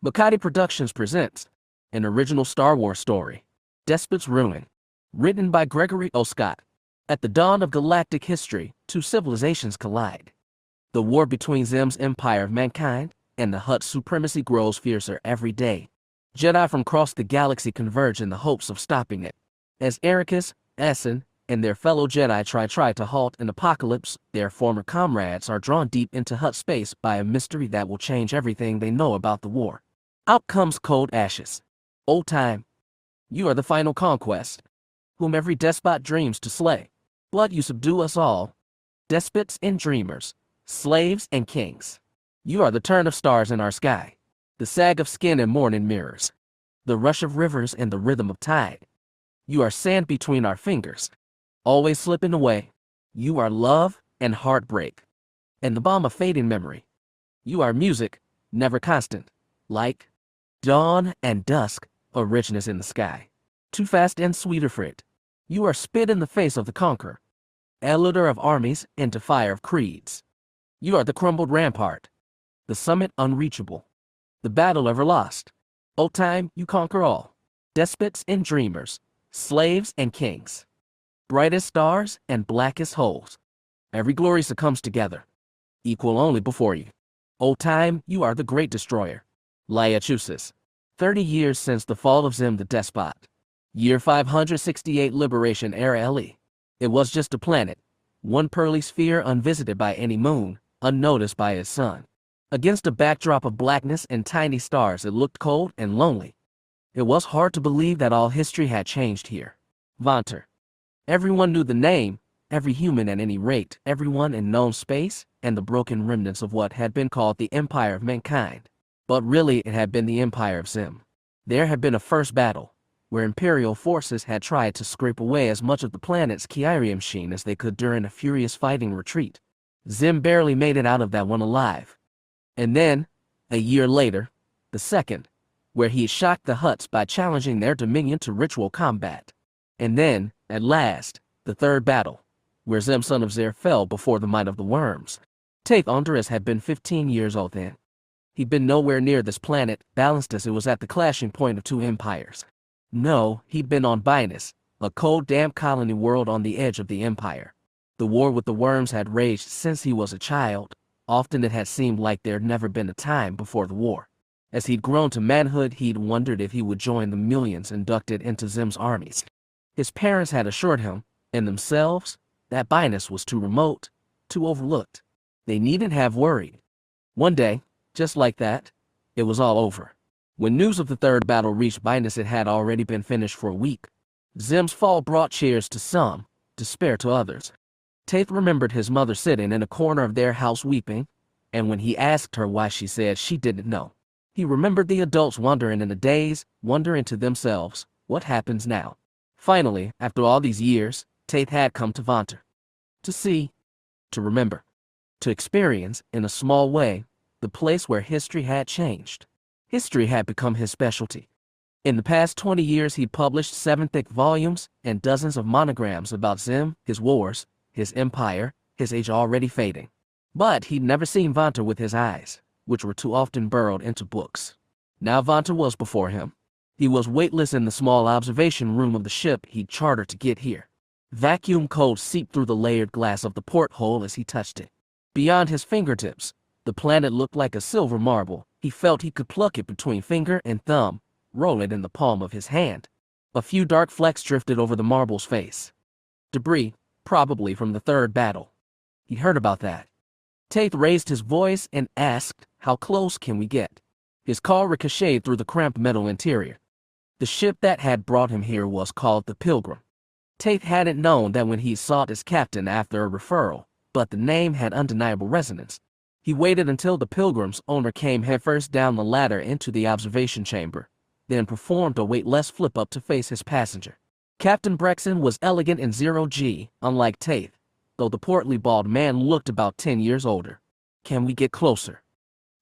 Makati Productions presents an original Star Wars story, Despot's Ruin, written by Gregory O. Scott. At the dawn of galactic history, two civilizations collide. The war between Zem's empire of mankind and the Hutt Supremacy grows fiercer every day. Jedi from across the galaxy converge in the hopes of stopping it. As Erakas, Essan, and their fellow Jedi try to halt an apocalypse, their former comrades are drawn deep into Hutt space by a mystery that will change everything they know about the war. Out comes cold ashes. Old time. You are the final conquest, whom every despot dreams to slay. Blood, you subdue us all. Despots and dreamers, slaves and kings. You are the turn of stars in our sky, the sag of skin and morning mirrors, the rush of rivers and the rhythm of tide. You are sand between our fingers, always slipping away. You are love and heartbreak, and the balm of fading memory. You are music, never constant, like dawn and dusk, or richness in the sky. Too fast and sweeter for it. You are spit in the face of the conqueror, eluder of armies and defier of creeds. You are the crumbled rampart, the summit unreachable, the battle ever lost. Old time, you conquer all. Despots and dreamers, slaves and kings. Brightest stars and blackest holes. Every glory succumbs together, equal only before you. Old time, you are the great destroyer. Ossus. 30 years since the fall of Zem the Despot. Year 568 Liberation Era LE. It was just a planet, one pearly sphere unvisited by any moon, unnoticed by its sun. Against a backdrop of blackness and tiny stars, it looked cold and lonely. It was hard to believe that all history had changed here. Vont. Everyone knew the name, every human at any rate, everyone in known space, and the broken remnants of what had been called the Empire of Mankind. But really it had been the Empire of Zem. There had been a first battle, where Imperial forces had tried to scrape away as much of the planet's Kyrium sheen as they could during a furious fighting retreat. Zem barely made it out of that one alive. And then, a year later, the second, where he shocked the Hutts by challenging their dominion to ritual combat. And then, at last, the third battle, where Zem son of Zer fell before the might of the worms. Tate had been 15 years old then. He'd been nowhere near this planet, balanced as it was at the clashing point of two empires. No, he'd been on Vadas, a cold, damp colony world on the edge of the empire. The war with the worms had raged since he was a child. Often it had seemed like there'd never been a time before the war. As he'd grown to manhood, he'd wondered if he would join the millions inducted into Zem's armies. His parents had assured him, and themselves, that Vadas was too remote, too overlooked. They needn't have worried. One day, just like that, it was all over. When news of the third battle reached Vadas, it had already been finished for a week. Zem's fall brought cheers to some, despair to others. Tate remembered his mother sitting in a corner of their house weeping, and when he asked her why, she said she didn't know. He remembered the adults wondering in a daze, wondering to themselves, what happens now? Finally, after all these years, Tate had come to Vont. To see, to remember, to experience, in a small way, the place where history had changed. History had become his specialty. In the past 20 years, he'd published 7 thick volumes and dozens of monograms about Zem, his wars, his empire, his age already fading. But he'd never seen Vont with his eyes, which were too often burrowed into books. Now Vont was before him. He was weightless in the small observation room of the ship he'd chartered to get here. Vacuum cold seeped through the layered glass of the porthole as he touched it. Beyond his fingertips, the planet looked like a silver marble. He felt he could pluck it between finger and thumb, roll it in the palm of his hand. A few dark flecks drifted over the marble's face. Debris, probably from the third battle. He heard about that. Tate raised his voice and asked, "How close can we get?" His call ricocheted through the cramped metal interior. The ship that had brought him here was called the Pilgrim. Tate hadn't known that when he sought as captain after a referral, but the name had undeniable resonance. He waited until the Pilgrim's owner came headfirst down the ladder into the observation chamber, then performed a weightless flip-up to face his passenger. Captain Brexon was elegant in zero-G, unlike Tate, though the portly bald man looked about 10 years older. "Can we get closer?"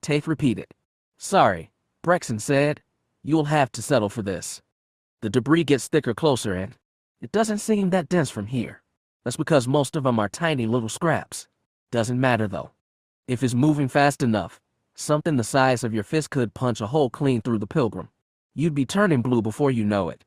Tate repeated. "Sorry," Brexon said. "You'll have to settle for this. The debris gets thicker closer and it doesn't seem that dense from here. That's because most of them are tiny little scraps. Doesn't matter though. If it's moving fast enough, Something the size of your fist could punch a hole clean through the pilgrim. You'd be turning blue before you know it.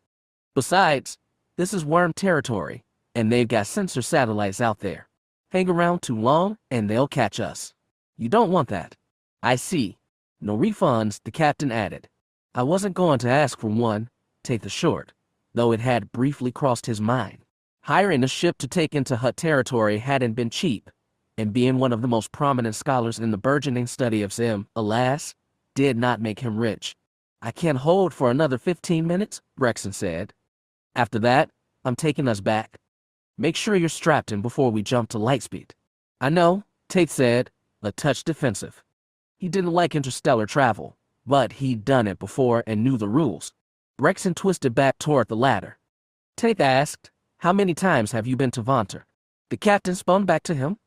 Besides, this is worm territory, and they've got sensor satellites out there. Hang around too long, and they'll catch us. You don't want that. I see. No refunds, the captain added. I wasn't going to ask for one, Tate assured, though it had briefly crossed his mind. Hiring a ship to take into Hutt territory hadn't been cheap, and being one of the most prominent scholars in the burgeoning study of Zim, alas, did not make him rich. I can't hold for another 15 minutes, Brexon said. After that, I'm taking us back. Make sure you're strapped in before we jump to lightspeed. I know, Tate said, a touch defensive. He didn't like interstellar travel, but he'd done it before and knew the rules. Brexon twisted back toward the ladder. Tate asked, how many times have you been to Vont? The captain spun back to him.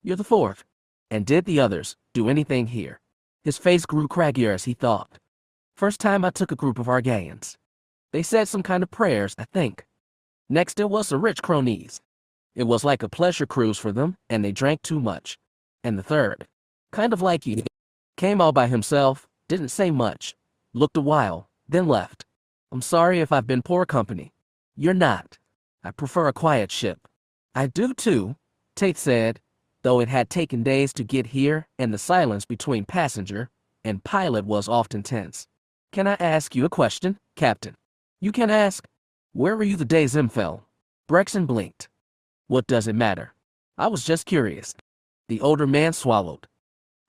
You're the fourth. And did the others do anything here? His face grew craggier as he thought. First time I took a group of Argaians. They said some kind of prayers, I think. Next it was the rich cronies. It was like a pleasure cruise for them, and they drank too much. And the third, kind of like you, came all by himself, didn't say much, looked a while, then left. I'm sorry if I've been poor company. You're not. I prefer a quiet ship. I do too, Tate said, though it had taken days to get here and the silence between passenger and pilot was often tense. Can I ask you a question, Captain? You can ask. Where were you the day Zim fell? Brexon blinked. What does it matter? I was just curious. The older man swallowed.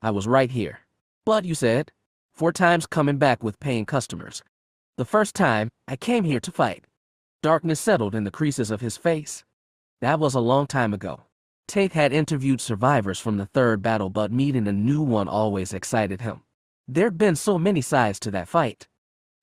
I was right here. But you said, 4 times coming back with paying customers. The first time, I came here to fight. Darkness settled in the creases of his face. That was a long time ago. Tate had interviewed survivors from the third battle, but meeting a new one always excited him. There'd been so many sides to that fight.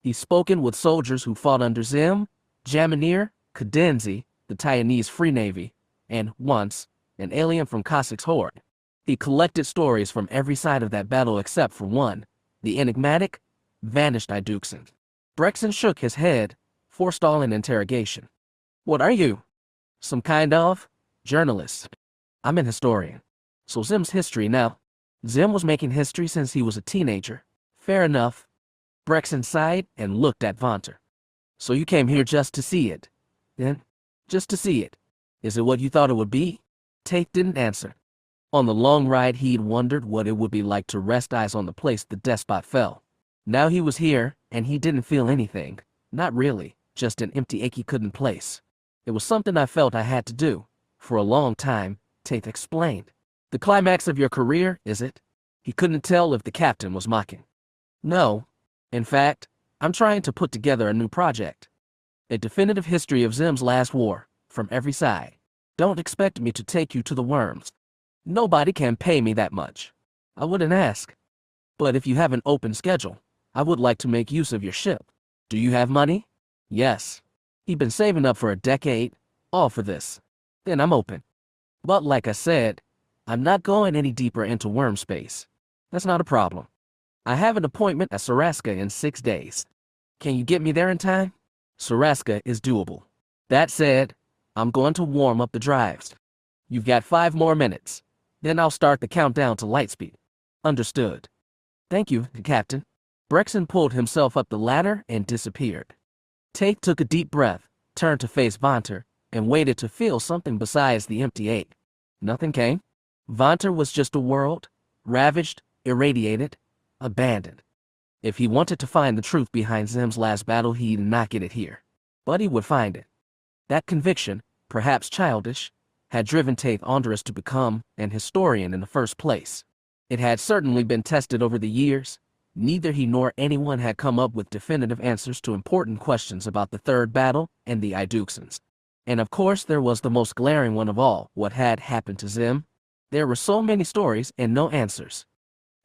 He'd spoken with soldiers who fought under Zim, Jamanir, Cadenzi, the Taiwanese Free Navy, and, once, an alien from Cossack's horde. He collected stories from every side of that battle except for one, the enigmatic, vanished Iduxan. Brexon shook his head, forestall an interrogation. What are you? Some kind of journalist. I'm an historian. So Zim's history now. Zim was making history since he was a teenager. Fair enough. Brexon sighed and looked at Vonter. So you came here just to see it? Then? Just to see it. Is it what you thought it would be? Tate didn't answer. On the long ride he'd wondered what it would be like to rest eyes on the place the despot fell. Now he was here, and he didn't feel anything. Not really, just an empty ache he couldn't place. It was something I felt I had to do. For a long time, Tate explained. The climax of your career, is it? He couldn't tell if the captain was mocking. No. In fact, I'm trying to put together a new project. A definitive history of Zim's last war, from every side. Don't expect me to take you to the worms. Nobody can pay me that much. I wouldn't ask. But if you have an open schedule, I would like to make use of your ship. Do you have money? Yes. He'd been saving up for a decade, all for this. Then I'm open. But like I said, I'm not going any deeper into worm space. That's not a problem. I have an appointment at Saraska in 6 days. Can you get me there in time? Saraska is doable. That said, I'm going to warm up the drives. You've got 5 more minutes. Then I'll start the countdown to lightspeed. Understood. Thank you, Captain. Brexon pulled himself up the ladder and disappeared. Tate took a deep breath, turned to face Vonter, and waited to feel something besides the empty ache. Nothing came. Vonter was just a world, ravaged, irradiated, abandoned. If he wanted to find the truth behind Zim's last battle, he'd not get it here. But he would find it. That conviction, perhaps childish, had driven Tate Onderus to become an historian in the first place. It had certainly been tested over the years. Neither he nor anyone had come up with definitive answers to important questions about the third battle and the Iduxans. And of course there was the most glaring one of all, what had happened to Zim. There were so many stories and no answers.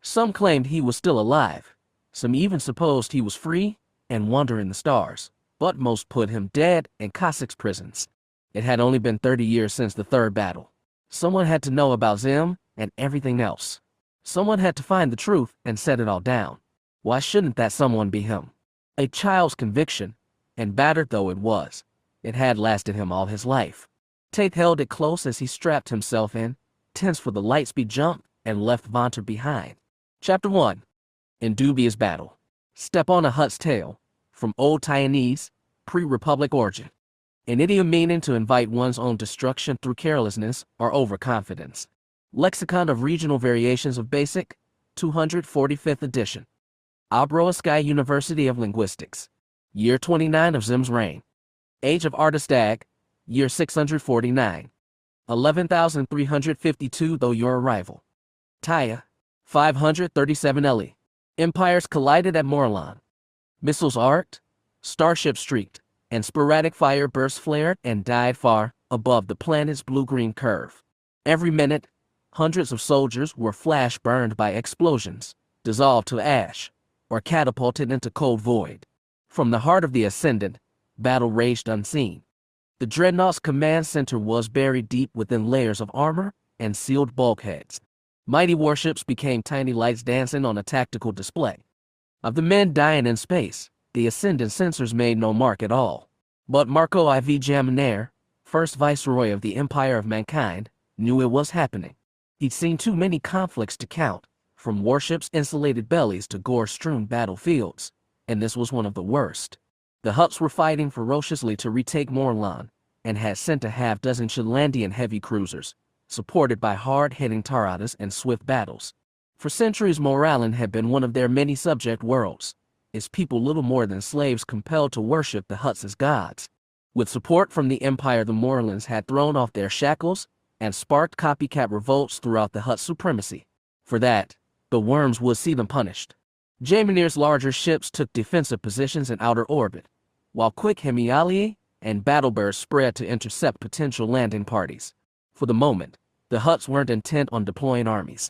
Some claimed he was still alive. Some even supposed he was free and wandering the stars. But most put him dead in Cossack's prisons. It had only been 30 years since the third battle. Someone had to know about Zim and everything else. Someone had to find the truth and set it all down. Why shouldn't that someone be him? A child's conviction, and battered though it was, it had lasted him all his life. Tate held it close as he strapped himself in, tense for the lightspeed jump, and left Vonter behind. Chapter 1. In dubious battle. Step on a Hutt's tail. From Old Taiwanese, pre-Republic origin. An idiom meaning to invite one's own destruction through carelessness or overconfidence. Lexicon of Regional Variations of Basic, 245th edition. Sky University of Linguistics. Year 29 of Zim's reign. Age of Artistag, year 649. 11,352 though your arrival. Taya, 537 LE. Empires collided at Morlon. Missiles arced, starships streaked, and sporadic fire bursts flared and died far above the planet's blue-green curve. Every minute, hundreds of soldiers were flash burned by explosions, dissolved to ash, or catapulted into cold void. From the heart of the Ascendant, battle raged unseen. The Dreadnought's command center was buried deep within layers of armor and sealed bulkheads. Mighty warships became tiny lights dancing on a tactical display. Of the men dying in space, the Ascendant censors made no mark at all. But Marco IV Jaminair, first Viceroy of the Empire of Mankind, knew it was happening. He'd seen too many conflicts to count, from warships' insulated bellies to gore-strewn battlefields, and this was one of the worst. The Hutts were fighting ferociously to retake Morlon, and had sent a half-dozen Chilandian heavy cruisers, supported by hard-hitting Taradas and swift battles. For centuries Morlon had been one of their many subject worlds, its people little more than slaves compelled to worship the Hutts as gods. With support from the Empire, the Morlons had thrown off their shackles and sparked copycat revolts throughout the Hutt Supremacy. For that, the worms would see them punished. Jaminair's larger ships took defensive positions in outer orbit, while quick hemialia and battlebirds spread to intercept potential landing parties. For the moment, the Hutts weren't intent on deploying armies.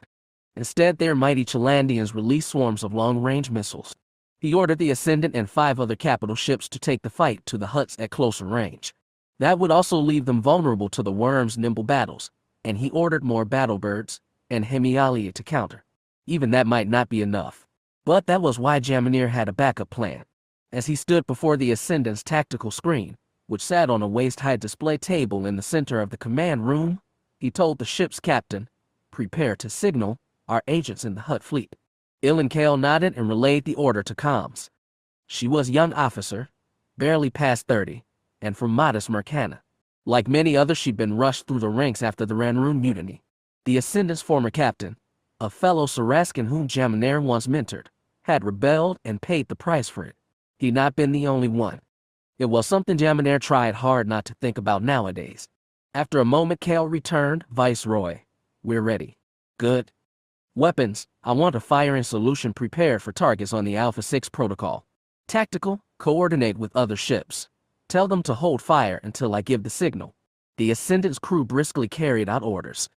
Instead, their mighty Chilandians released swarms of long-range missiles. He ordered the Ascendant and 5 other capital ships to take the fight to the Hutts at closer range. That would also leave them vulnerable to the worms' nimble battles, and he ordered more battlebirds and hemialia to counter. Even that might not be enough. But that was why Jaminair had a backup plan. As he stood before the Ascendant's tactical screen, which sat on a waist-high display table in the center of the command room, he told the ship's captain, "Prepare to signal our agents in the Hutt fleet." Ilin Kale nodded and relayed the order to comms. She was a young officer, barely past 30, and from modest Mercana. Like many others, she'd been rushed through the ranks after the Ranroon mutiny. The Ascendant's former captain, a fellow Sarascan whom Jaminair once mentored, had rebelled and paid the price for it. He'd not been the only one. It was something Jaminair tried hard not to think about nowadays. After a moment, Kale returned, "Viceroy, we're ready." "Good. Weapons, I want a firing solution prepared for targets on the Alpha 6 protocol. Tactical, coordinate with other ships. Tell them to hold fire until I give the signal." The Ascendant's crew briskly carried out orders.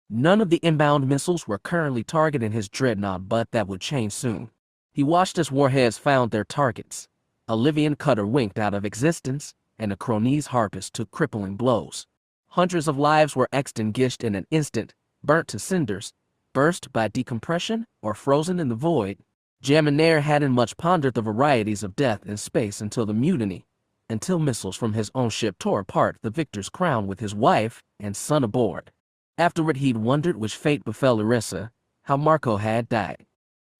None of the inbound missiles were currently targeting his dreadnought, but that would change soon. He watched as warheads found their targets. A Livian cutter winked out of existence, and a Cronese harpist took crippling blows. Hundreds of lives were extinguished in an instant, burnt to cinders, burst by decompression, or frozen in the void. Jaminair hadn't much pondered the varieties of death in space until the mutiny, until missiles from his own ship tore apart the victor's crown with his wife and son aboard. Afterward, he'd wondered which fate befell Erisa, how Marco had died.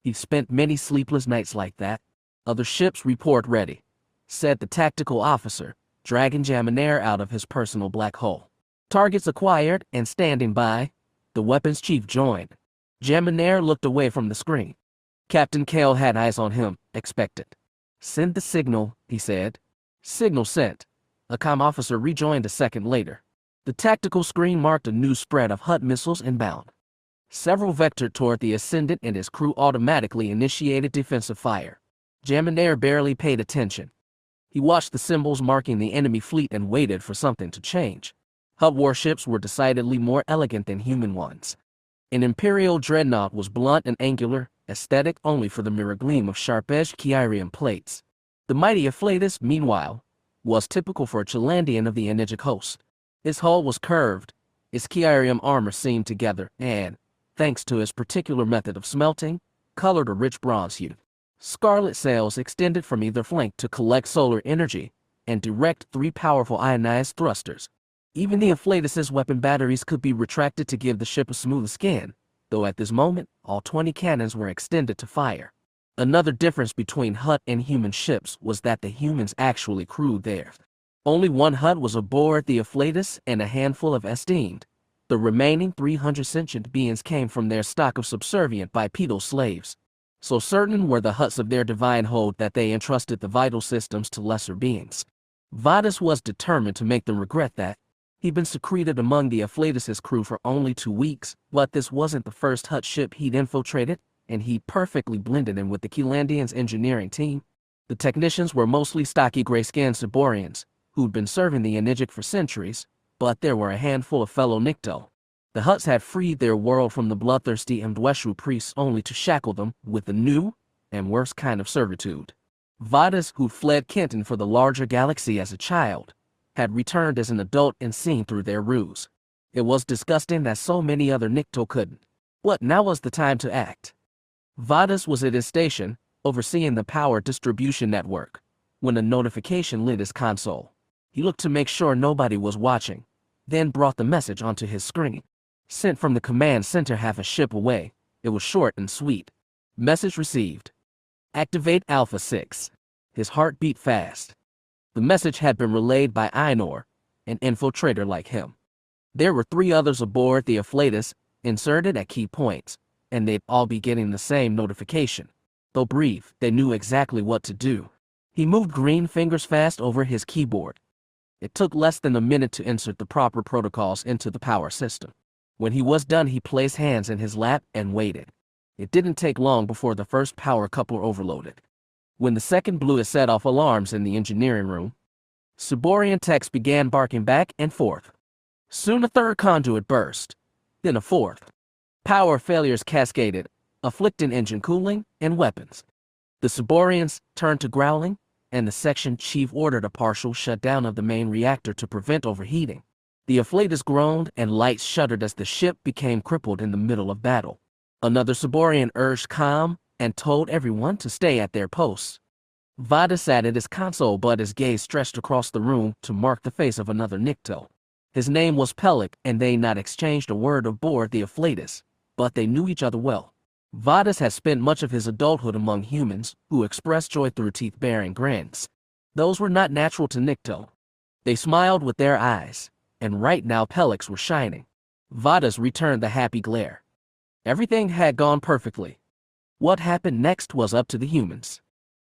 He'd spent many sleepless nights like that. "Other ships report ready," said the tactical officer, dragging Jaminair out of his personal black hole. "Targets acquired and standing by." The weapons chief joined. Jaminair looked away from the screen. Captain Kale had eyes on him, expectant. "Send the signal," he said. Signal sent. A comm officer rejoined a second later. The tactical screen marked a new spread of Hutt missiles inbound. Several vectored toward the Ascendant, and his crew automatically initiated defensive fire. Jaminair barely paid attention. He watched the symbols marking the enemy fleet and waited for something to change. Hutt warships were decidedly more elegant than human ones. An Imperial dreadnought was blunt and angular, aesthetic only for the mirror gleam of sharp-edged Kyrian plates. The mighty Afflatus, meanwhile, was typical for a Chilandian of the Enigic host. Its hull was curved, its Kyrian armor seamed together, and, thanks to his particular method of smelting, colored a rich bronze hue. Scarlet sails extended from either flank to collect solar energy and direct 3 powerful ionized thrusters. Even the Afflatus's weapon batteries could be retracted to give the ship a smoother skin, though at this moment, all 20 cannons were extended to fire. Another difference between Hutt and human ships was that the humans actually crewed theirs. Only one Hutt was aboard the Afflatus and a handful of esteemed. The remaining 300 sentient beings came from their stock of subservient bipedal slaves. So certain were the Hutts of their divine hold that they entrusted the vital systems to lesser beings. Vadas was determined to make them regret that. He'd been secreted among the Afflatus's crew for only 2 weeks, but this wasn't the first Hutt ship he'd infiltrated, and he perfectly blended in with the Keelandians' engineering team. The technicians were mostly stocky gray-skinned Cyborians, who'd been serving the Enigic for centuries, but there were a handful of fellow Nikto. The Hutts had freed their world from the bloodthirsty Mdweshu priests only to shackle them with a new and worse kind of servitude. Vadas, who fled Kenton for the larger galaxy as a child, had returned as an adult and seen through their ruse. It was disgusting that so many other Nikto couldn't. What now was the time to act? Vadas was at his station, overseeing the power distribution network, when a notification lit his console. He looked to make sure nobody was watching, then brought the message onto his screen. Sent from the command center half a ship away. It was short and sweet. Message received. Activate Alpha 6. His heart beat fast. The message had been relayed by Einor, an infiltrator like him. There were 3 others aboard the Afflatus, inserted at key points, and they'd all be getting the same notification. Though brief, they knew exactly what to do. He moved green fingers fast over his keyboard. It took less than a minute to insert the proper protocols into the power system. When he was done, he placed hands in his lap and waited. It didn't take long before the first power coupler overloaded. When the second blew, it set off alarms in the engineering room. Cyborian techs began barking back and forth. Soon a third conduit burst, then a fourth. Power failures cascaded, afflicting engine cooling and weapons. The Cyborians turned to growling, and the section chief ordered a partial shutdown of the main reactor to prevent overheating. The Afflatus groaned and lights shuddered as the ship became crippled in the middle of battle. Another Cyborian urged calm and told everyone to stay at their posts. Vadas sat at his console, but his gaze stretched across the room to mark the face of another Nikto. His name was Pelik, and they not exchanged a word aboard the Afflatus, but they knew each other well. Vadas had spent much of his adulthood among humans, who expressed joy through teeth-baring grins. Those were not natural to Nikto. They smiled with their eyes, and right now Pelik's were shining. Vadas returned the happy glare. Everything had gone perfectly. What happened next was up to the humans.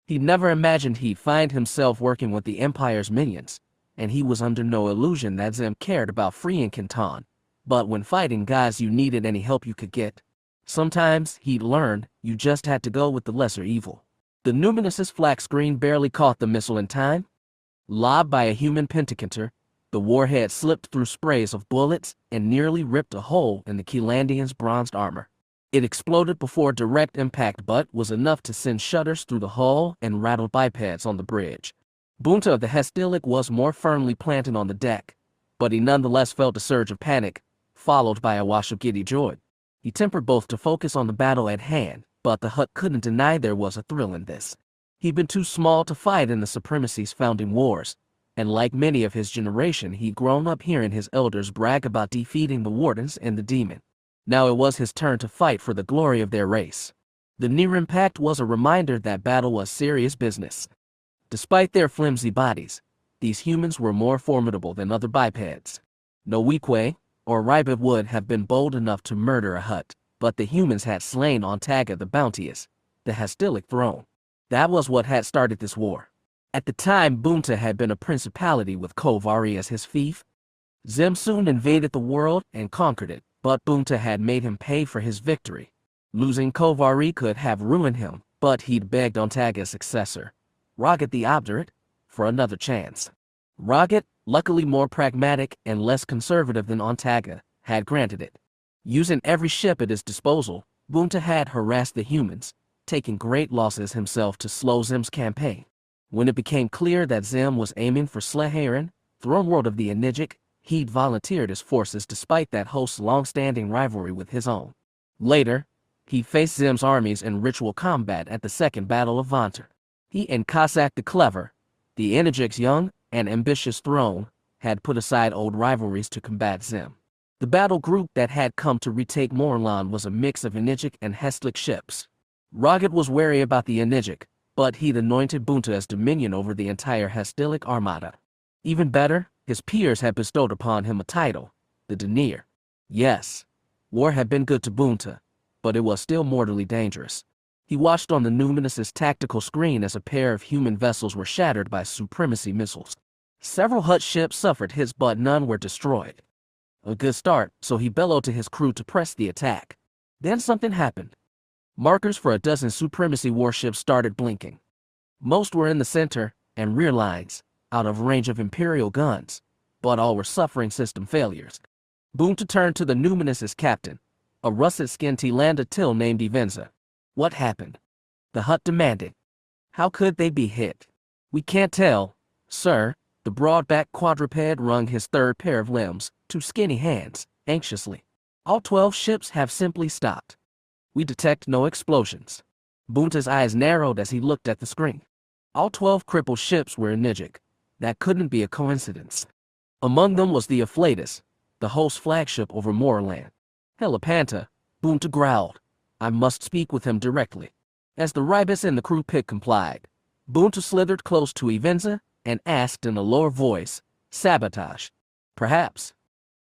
He never imagined he'd find himself working with the Empire's minions, and he was under no illusion that Zim cared about freeing Kenton. But when fighting guys, you needed any help you could get. Sometimes, he'd learned, you just had to go with the lesser evil. The Numinous' flak screen barely caught the missile in time. Lobbed by a human pentacanter, the warhead slipped through sprays of bullets and nearly ripped a hole in the Keelandians' bronzed armor. It exploded before direct impact, but was enough to send shudders through the hull and rattle bipeds on the bridge. Bunta of the Hestilic was more firmly planted on the deck, but he nonetheless felt a surge of panic, followed by a wash of giddy joy. He tempered both to focus on the battle at hand, but the Hutt couldn't deny there was a thrill in this. He'd been too small to fight in the Supremacy's founding wars, and like many of his generation, he'd grown up hearing his elders brag about defeating the Wardens and the Demon. Now it was his turn to fight for the glory of their race. The near impact was a reminder that battle was serious business. Despite their flimsy bodies, these humans were more formidable than other bipeds. No Weequay or Rybid would have been bold enough to murder a Hutt, but the humans had slain Ontaga the Bounteous, the Hastilic throne. That was what had started this war. At the time, Bunta had been a principality with Kovari as his fief. Zim soon invaded the world and conquered it, but Bunta had made him pay for his victory. Losing Kovari could have ruined him, but he'd begged Ontaga's successor, Rogat the Obdurate, for another chance. Rogat, luckily more pragmatic and less conservative than Ontaga, had granted it. Using every ship at his disposal, Bunta had harassed the humans, taking great losses himself to slow Zim's campaign. When it became clear that Zim was aiming for Sleharan, throne world of the Enigic, he'd volunteered his forces despite that host's long-standing rivalry with his own. Later, he faced Zim's armies in ritual combat at the Second Battle of Vont. He and Cossack the Clever, the Enigic's young and ambitious throne, had put aside old rivalries to combat Zim. The battle group that had come to retake Morlon was a mix of Enigic and Hestlic ships. Rocket was wary about the Enigic, but he'd anointed Bunta as dominion over the entire Hastilic armada. Even better, his peers had bestowed upon him a title, the Denier. Yes, war had been good to Bunta, but it was still mortally dangerous. He watched on the Numinous' tactical screen as a pair of human vessels were shattered by Supremacy missiles. Several Hutt ships suffered hits, but none were destroyed. A good start, so he bellowed to his crew to press the attack. Then something happened. Markers for a dozen Supremacy warships started blinking. Most were in the center and rear lines, out of range of Imperial guns, but all were suffering system failures. Bunta turned to the Numinous' captain, a russet-skinned Tilanda Till named Evenza. What happened? The Hutt demanded. How could they be hit? We can't tell, sir. The broad-backed quadruped wrung his third pair of limbs, two skinny hands, anxiously. All 12 ships have simply stopped. We detect no explosions. Bunta's eyes narrowed as he looked at the screen. All 12 crippled ships were Enigic. That couldn't be a coincidence. Among them was the Afflatus, the host flagship over Morlon. Helipanta, Bunta growled. I must speak with him directly. As the Ribus in the crew pit complied, Bunta slithered close to Evenza and asked in a lower voice, sabotage. Perhaps.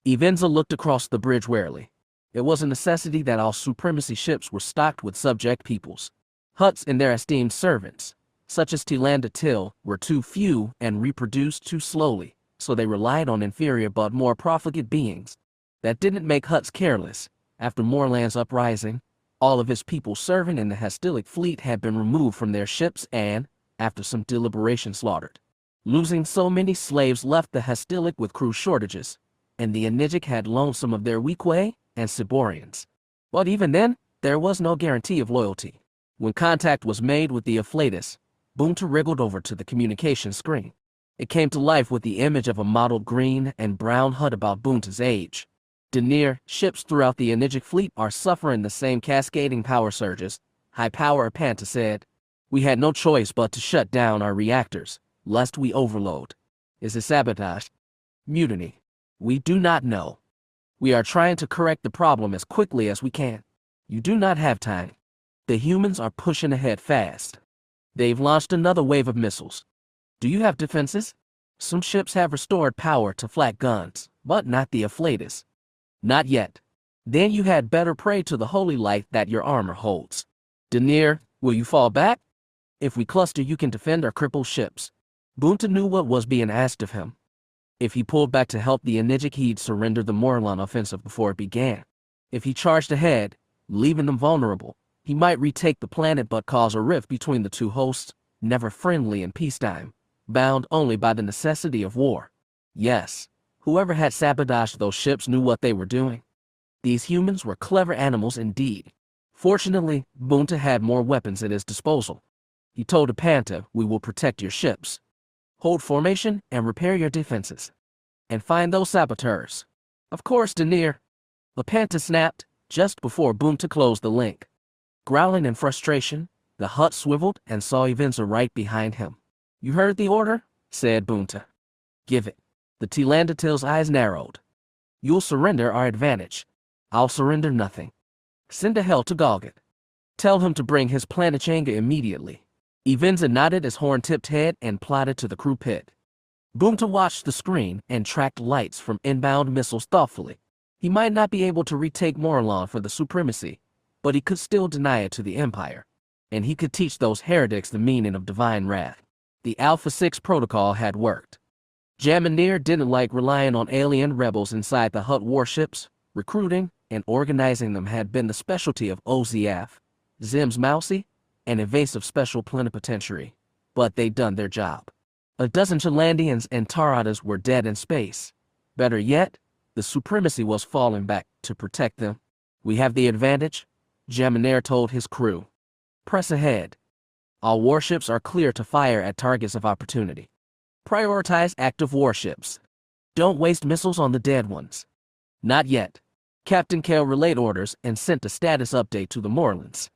Evenza looked across the bridge warily. It was a necessity that all Supremacy ships were stocked with subject peoples. Hutts and their esteemed servants, such as Tilanda Till, were too few and reproduced too slowly, so they relied on inferior but more profligate beings. That didn't make Hutts careless. After Morlon's uprising, all of his people serving in the Hastilic fleet had been removed from their ships and, after some deliberation, slaughtered. Losing so many slaves left the Hastilic with crew shortages, and the Enigic had loaned some of their Weequay and Siborians. But even then, there was no guarantee of loyalty. When contact was made with the Afflatus, Bunta wriggled over to the communication screen. It came to life with the image of a mottled green and brown Hutt about Bunta's age. Denier, ships throughout the Enigic fleet are suffering the same cascading power surges, High Power Panta said. We had no choice but to shut down our reactors, lest we overload. Is it sabotage? Mutiny? We do not know. We are trying to correct the problem as quickly as we can. You do not have time. The humans are pushing ahead fast. They've launched another wave of missiles. Do you have defenses? Some ships have restored power to flak guns, but not the Afflatus. Not yet. Then you had better pray to the holy light that your armor holds. Denier, will you fall back? If we cluster, you can defend our crippled ships. Bunta knew what was being asked of him. If he pulled back to help the Enigic, he'd surrender the Morlon offensive before it began. If he charged ahead, leaving them vulnerable, he might retake the planet but cause a rift between the two hosts, never friendly in peacetime, bound only by the necessity of war. Yes, whoever had sabotaged those ships knew what they were doing. These humans were clever animals indeed. Fortunately, Bunta had more weapons at his disposal. He told Apanta, we will protect your ships. Hold formation and repair your defenses. And find those saboteurs. Of course, Denier. Apanta snapped, just before Bunta closed the link. Growling in frustration, the Hutt swiveled and saw Evenza right behind him. You heard the order? Said Bunta. Give it. The Tilanda Till's eyes narrowed. You'll surrender our advantage. I'll surrender nothing. Send a hell to Galgat. Tell him to bring his Planetchanga immediately. Evenza nodded his horn-tipped head and plodded to the crew pit. Bunta watched the screen and tracked lights from inbound missiles thoughtfully. He might not be able to retake Morlon for the Supremacy, but he could still deny it to the Empire. And he could teach those heretics the meaning of divine wrath. The Alpha 6 protocol had worked. Jamineer didn't like relying on alien rebels inside the Hutt warships. Recruiting and organizing them had been the specialty of OZF, Zim's Mousy, and evasive special plenipotentiary. But they'd done their job. A dozen Chalandians and Taradas were dead in space. Better yet, the Supremacy was falling back to protect them. We have the advantage, Jamineer told his crew. Press ahead. All warships are clear to fire at targets of opportunity. Prioritize active warships. Don't waste missiles on the dead ones. Not yet. Captain Kell relayed orders and sent a status update to the Morlons.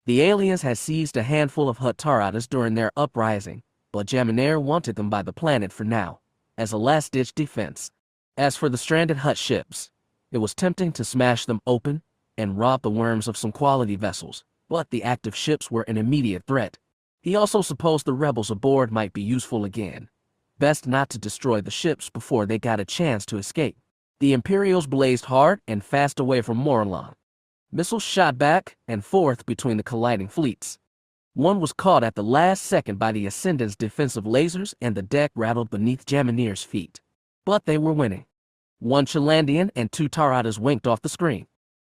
The aliens had seized a handful of Hutt Taradas during their uprising, but Jamineer wanted them by the planet for now, as a last-ditch defense. As for the stranded Hutt ships, it was tempting to smash them open and rob the worms of some quality vessels, but the active ships were an immediate threat. He also supposed the rebels aboard might be useful again. Best not to destroy the ships before they got a chance to escape. The Imperials blazed hard and fast away from Morlon. Missiles shot back and forth between the colliding fleets. One was caught at the last second by the Ascendant's defensive lasers, and the deck rattled beneath Jamineer's feet. But they were winning. One Chilandian and 2 Taradas winked off the screen.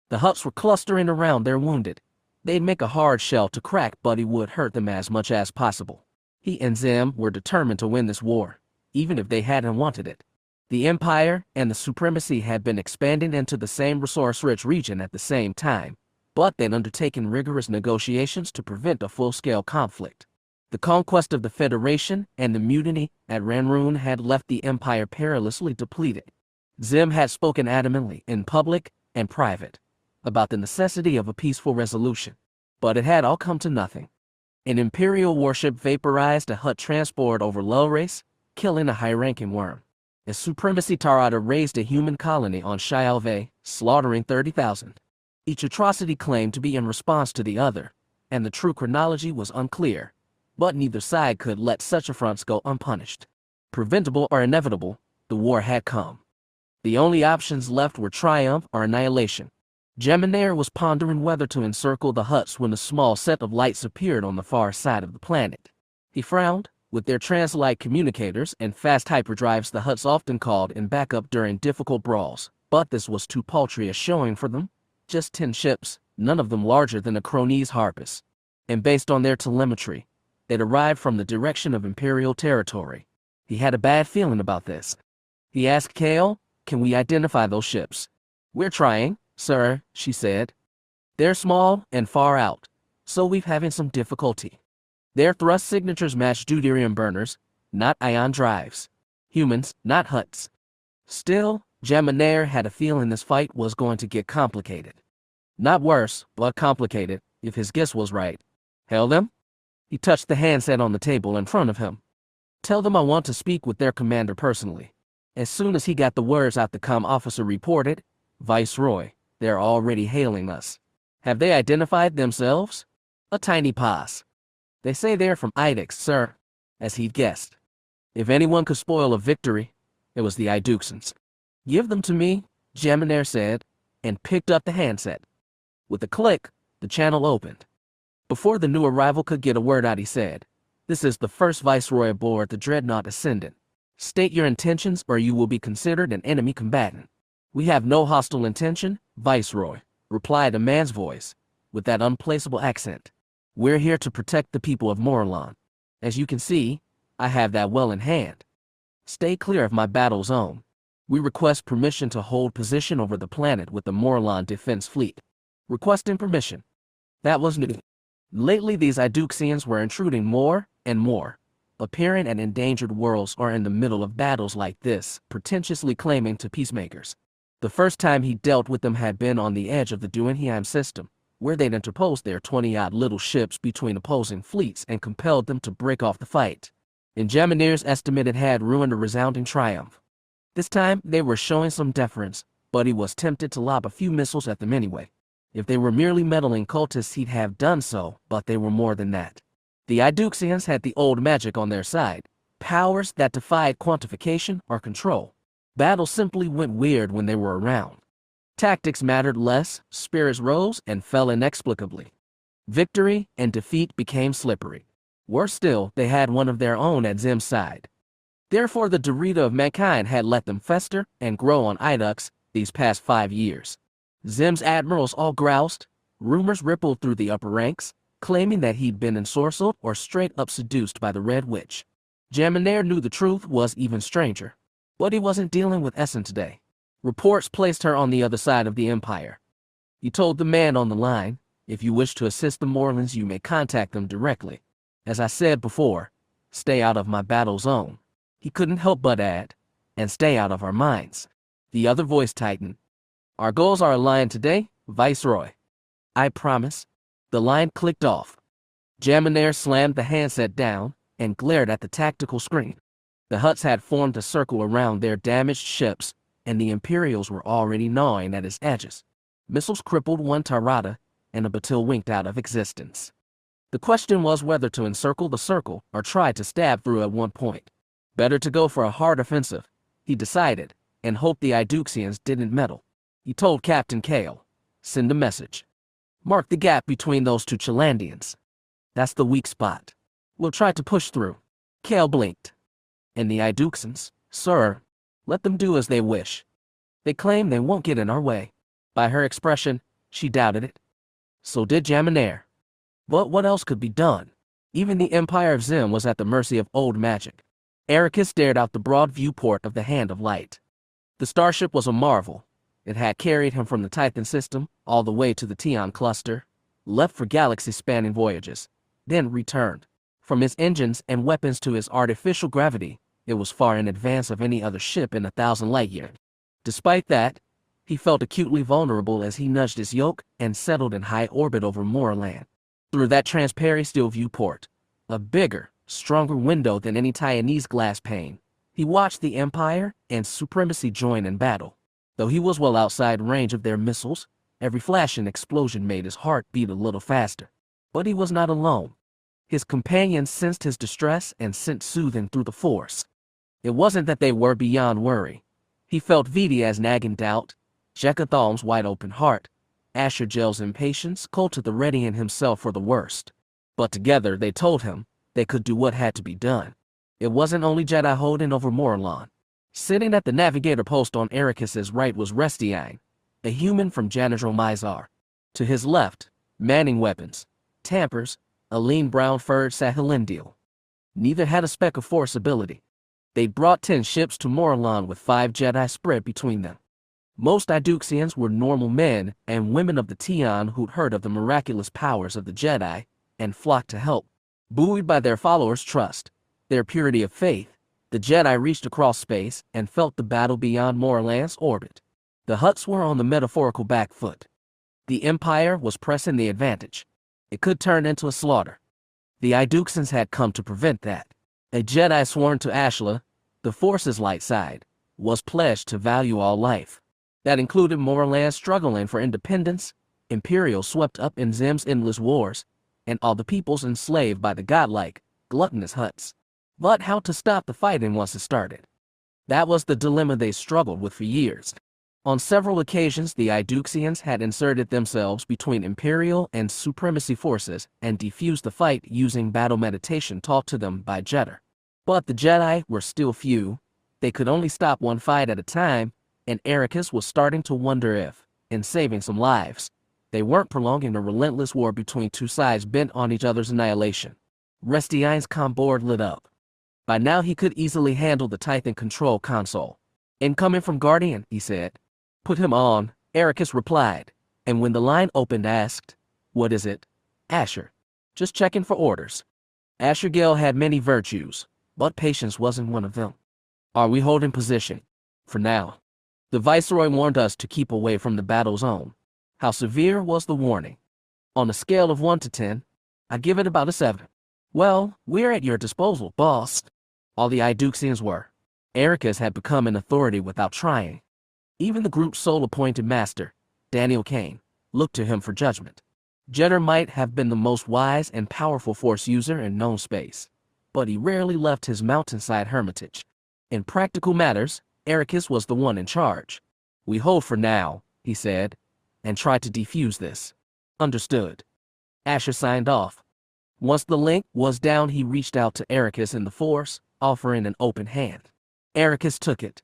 The Hutts were clustering around their wounded. They'd make a hard shell to crack, but he would hurt them as much as possible. He and Zim were determined to win this war, even if they hadn't wanted it. The Empire and the Supremacy had been expanding into the same resource-rich region at the same time, but they'd undertaken rigorous negotiations to prevent a full-scale conflict. The conquest of the Federation and the mutiny at Ranrun had left the Empire perilously depleted. Zim had spoken adamantly in public and private about the necessity of a peaceful resolution, but it had all come to nothing. An Imperial warship vaporized a Hutt transport over Lulrace, killing a high-ranking worm. A Supremacy Tarada raised a human colony on Shialve, slaughtering 30,000. Each atrocity claimed to be in response to the other, and the true chronology was unclear, but neither side could let such affronts go unpunished. Preventable or inevitable, the war had come. The only options left were triumph or annihilation. Jamineer was pondering whether to encircle the Hutts when a small set of lights appeared on the far side of the planet. He frowned. With their trans-light communicators and fast hyperdrives, the Hutts often called in backup during difficult brawls, but this was too paltry a showing for them. Just 10 ships, none of them larger than a Cronese harpist. And based on their telemetry, they'd arrived from the direction of Imperial territory. He had a bad feeling about this. He asked Kale, "Can we identify those ships?" "We're trying, sir," she said. "They're small and far out, so we're having some difficulty. Their thrust signatures match deuterium burners, not ion drives. Humans, not Hutts." Still, Jamineer had a feeling this fight was going to get complicated. Not worse, but complicated, if his guess was right. "Hail them?" He touched the handset on the table in front of him. "Tell them I want to speak with their commander personally." As soon as he got the words out, the comm officer reported, "Viceroy, they're already hailing us." "Have they identified themselves?" A tiny pause. "They say they're from Idix, sir," as he'd guessed. If anyone could spoil a victory, it was the Iduxans. "Give them to me," Jamineer said, and picked up the handset. With a click, the channel opened. Before the new arrival could get a word out, he said, "This is the first Viceroy aboard the Dreadnought Ascendant. State your intentions or you will be considered an enemy combatant." "We have no hostile intention, Viceroy," replied a man's voice, with that unplaceable accent. "We're here to protect the people of Morlon. As you can see, I have that well in hand. Stay clear of my battle zone. We request permission to hold position over the planet with the Morlon Defense Fleet." Requesting permission. That was new. Lately, these Iduxians were intruding more and more, appearing at endangered worlds or in the middle of battles like this, pretentiously claiming to peacemakers. The first time he dealt with them had been on the edge of the Duinheim system, where they'd interposed their 20-odd little ships between opposing fleets and compelled them to break off the fight. In Jamineer's estimate, it had ruined a resounding triumph. This time, they were showing some deference, but he was tempted to lob a few missiles at them anyway. If they were merely meddling cultists, he'd have done so, but they were more than that. The Iduxians had the old magic on their side, powers that defied quantification or control. Battles simply went weird when they were around. Tactics mattered less, spirits rose and fell inexplicably. Victory and defeat became slippery. Worse still, they had one of their own at Zim's side. Therefore, the Dorita of mankind had let them fester and grow on Idux these past 5 years. Zim's admirals all groused. Rumors rippled through the upper ranks, claiming that he'd been ensorcelled or straight up seduced by the Red Witch. Jamineer knew the truth was even stranger. But he wasn't dealing with Essen today. Reports placed her on the other side of the Empire. He told the man on the line, "If you wish to assist the Morlons, you may contact them directly. As I said before, stay out of my battle zone." He couldn't help but add, "and stay out of our minds." The other voice tightened. "Our goals are aligned today, Viceroy." "I promise." The line clicked off. Jamineer slammed the handset down and glared at the tactical screen. The Hutts had formed a circle around their damaged ships, and the Imperials were already gnawing at its edges. Missiles crippled one Tarada, and a batil winked out of existence. The question was whether to encircle the circle or try to stab through at one point. Better to go for a hard offensive, he decided, and hoped the Iduxians didn't meddle. He told Captain Kale, "Send a message. Mark the gap between those two Chilandians. That's the weak spot. We'll try to push through." Kale blinked. "And the Iduxians, sir, let them do as they wish. They claim they won't get in our way." By her expression, she doubted it. So did Jaminair. But what else could be done? Even the Empire of Zim was at the mercy of old magic. Erakas stared out the broad viewport of the Hand of Light. The starship was a marvel. It had carried him from the Titan system all the way to the Tion cluster, left for galaxy-spanning voyages, then returned. From his engines and weapons to his artificial gravity, it was far in advance of any other ship in 1,000 light-years. Despite that, he felt acutely vulnerable as he nudged his yoke and settled in high orbit over Morlon. Through that transparent steel viewport, a bigger, stronger window than any Taiwanese glass pane, he watched the Empire and Supremacy join in battle. Though he was well outside range of their missiles, every flash and explosion made his heart beat a little faster. But he was not alone. His companions sensed his distress and sent soothing through the force. It wasn't that they were beyond worry. He felt Vidia's nagging doubt, Jekathalm's wide-open heart, Asher Gel's impatience, Kolta the readying himself for the worst. But together they told him they could do what had to be done. It wasn't only Jedi holding over Morlon. Sitting at the navigator post on Erakas' right was Restiine, a human from Janadril Mizar. To his left, manning weapons, tampers, a lean brown-furred Sahilindil. Neither had a speck of force ability. They'd brought 10 ships to Morlon with 5 Jedi spread between them. Most Iduxians were normal men and women of the Tion who'd heard of the miraculous powers of the Jedi and flocked to help. Buoyed by their followers' trust, their purity of faith, the Jedi reached across space and felt the battle beyond Morlon's orbit. The Hutts were on the metaphorical back foot. The Empire was pressing the advantage. It could turn into a slaughter. The Iduxians had come to prevent that. A Jedi sworn to Ashla, the Force's light side, was pledged to value all life. That included Morlon struggling for independence, Imperial swept up in Zim's endless wars, and all the peoples enslaved by the godlike, gluttonous Hutts. But how to stop the fighting once it started? That was the dilemma they struggled with for years. On several occasions, the Iduxians had inserted themselves between Imperial and Supremacy forces and defused the fight using battle meditation taught to them by Jedi. But the Jedi were still few. They could only stop one fight at a time, and Erakas was starting to wonder if, in saving some lives, they weren't prolonging a relentless war between two sides bent on each other's annihilation. Restiine's comm board lit up. By now he could easily handle the Titan control console. "Incoming from Guardian," he said. "Put him on," Erakas replied, and when the line opened asked, "What is it?" "Asher. Just checking for orders." Asher Gel had many virtues, but patience wasn't one of them. "Are we holding position?" "For now. The Viceroy warned us to keep away from the battle zone." "How severe was the warning?" "On a scale of 1 to 10, I give it about a 7. "Well, we're at your disposal, boss." All the Iduxians were. Erakas had become an authority without trying. Even the group's sole-appointed master, Daniel Kane, looked to him for judgment. Jeddah might have been the most wise and powerful force user in known space, but he rarely left his mountainside hermitage. In practical matters, Erakas was the one in charge. "We hold for now," he said, "and try to defuse this." "Understood." Asher signed off. Once the link was down, he reached out to Erakas in the Force, offering an open hand. Erakas took it.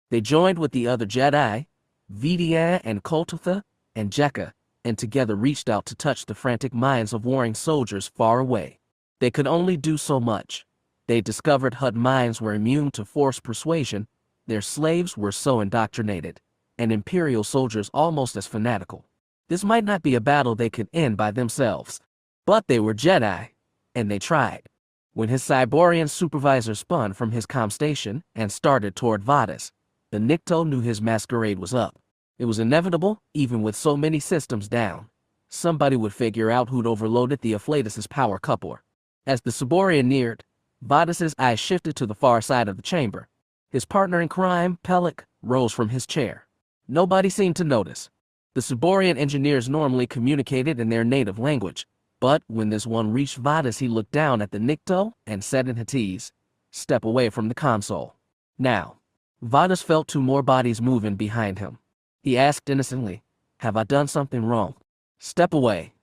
They joined with the other Jedi, Vidia and Koltatha and Jekka, and together reached out to touch the frantic minds of warring soldiers far away. They could only do so much. They discovered Hutt minds were immune to Force persuasion, their slaves were so indoctrinated, and Imperial soldiers almost as fanatical. This might not be a battle they could end by themselves. But they were Jedi, and they tried. When his Cyborian supervisor spun from his comm station and started toward Vadas, the Nikto knew his masquerade was up. It was inevitable, even with so many systems down. Somebody would figure out who'd overloaded the Afflatus's power coupler. As the Cyborian neared, Vadas's eyes shifted to the far side of the chamber. His partner in crime, Talak, rose from his chair. Nobody seemed to notice. The Cyborian engineers normally communicated in their native language, but when this one reached Vadas, he looked down at the Nikto and said in Huttese, "Step away from the console." Now, Vadas felt two more bodies moving behind him. He asked innocently, "Have I done something wrong?" "Step away,"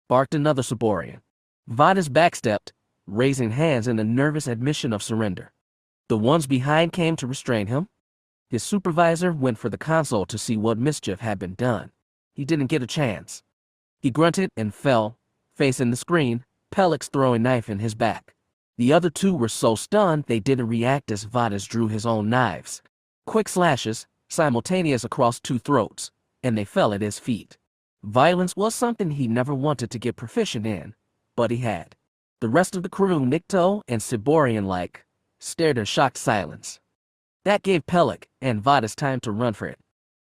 barked another Cyborian. Vadas backstepped, raising hands in a nervous admission of surrender. The ones behind came to restrain him. His supervisor went for the console to see what mischief had been done. He didn't get a chance. He grunted and fell, facing the screen, Pelix throwing knife in his back. The other two were so stunned they didn't react as Vadas drew his own knives. Quick slashes, simultaneous across two throats, and they fell at his feet. Violence was something he never wanted to get proficient in, but he had. The rest of the crew, Nikto and Cyborian-like, stared in shocked silence. That gave Pelix and Vadas time to run for it.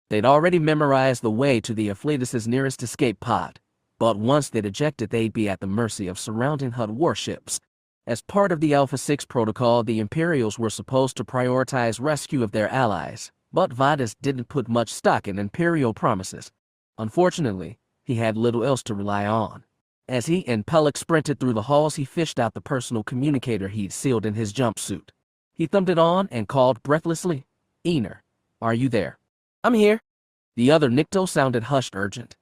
They'd already memorized the way to the Afflatus's nearest escape pod, but once they'd ejected, they'd be at the mercy of surrounding Hutt warships. As part of the Alpha 6 protocol, the Imperials were supposed to prioritize rescue of their allies, but Vadas didn't put much stock in Imperial promises. Unfortunately, he had little else to rely on. As he and Pelix sprinted through the halls, he fished out the personal communicator he'd sealed in his jumpsuit. He thumbed it on and called breathlessly, "Ener, are you there?" "I'm here." The other Nikto sounded hushed, urgent.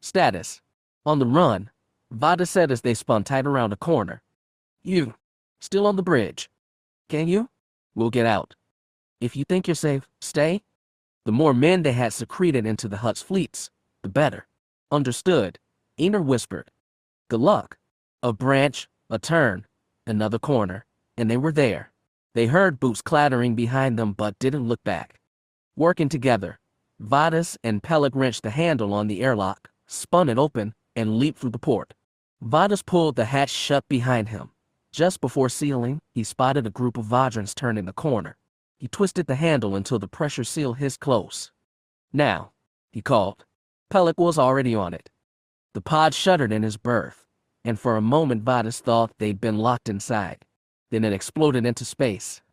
"Status. On the run," Vadas said as they spun tight around a corner. "You. Still on the bridge. Can you?" "We'll get out. If you think you're safe, stay." The more men they had secreted into the Hutt's fleets, the better. "Understood," Ener whispered. "Good luck." A branch, a turn, another corner, and they were there. They heard boots clattering behind them but didn't look back. Working together, Vadas and Pelix wrenched the handle on the airlock, spun it open, and leaped through the port. Vadas pulled the hatch shut behind him. Just before sealing, he spotted a group of Vadrans turning the corner. He twisted the handle until the pressure seal hissed close. "Now," he called. Pelix was already on it. The pod shuddered in his berth, and for a moment Vadas thought they'd been locked inside. Then it exploded into space.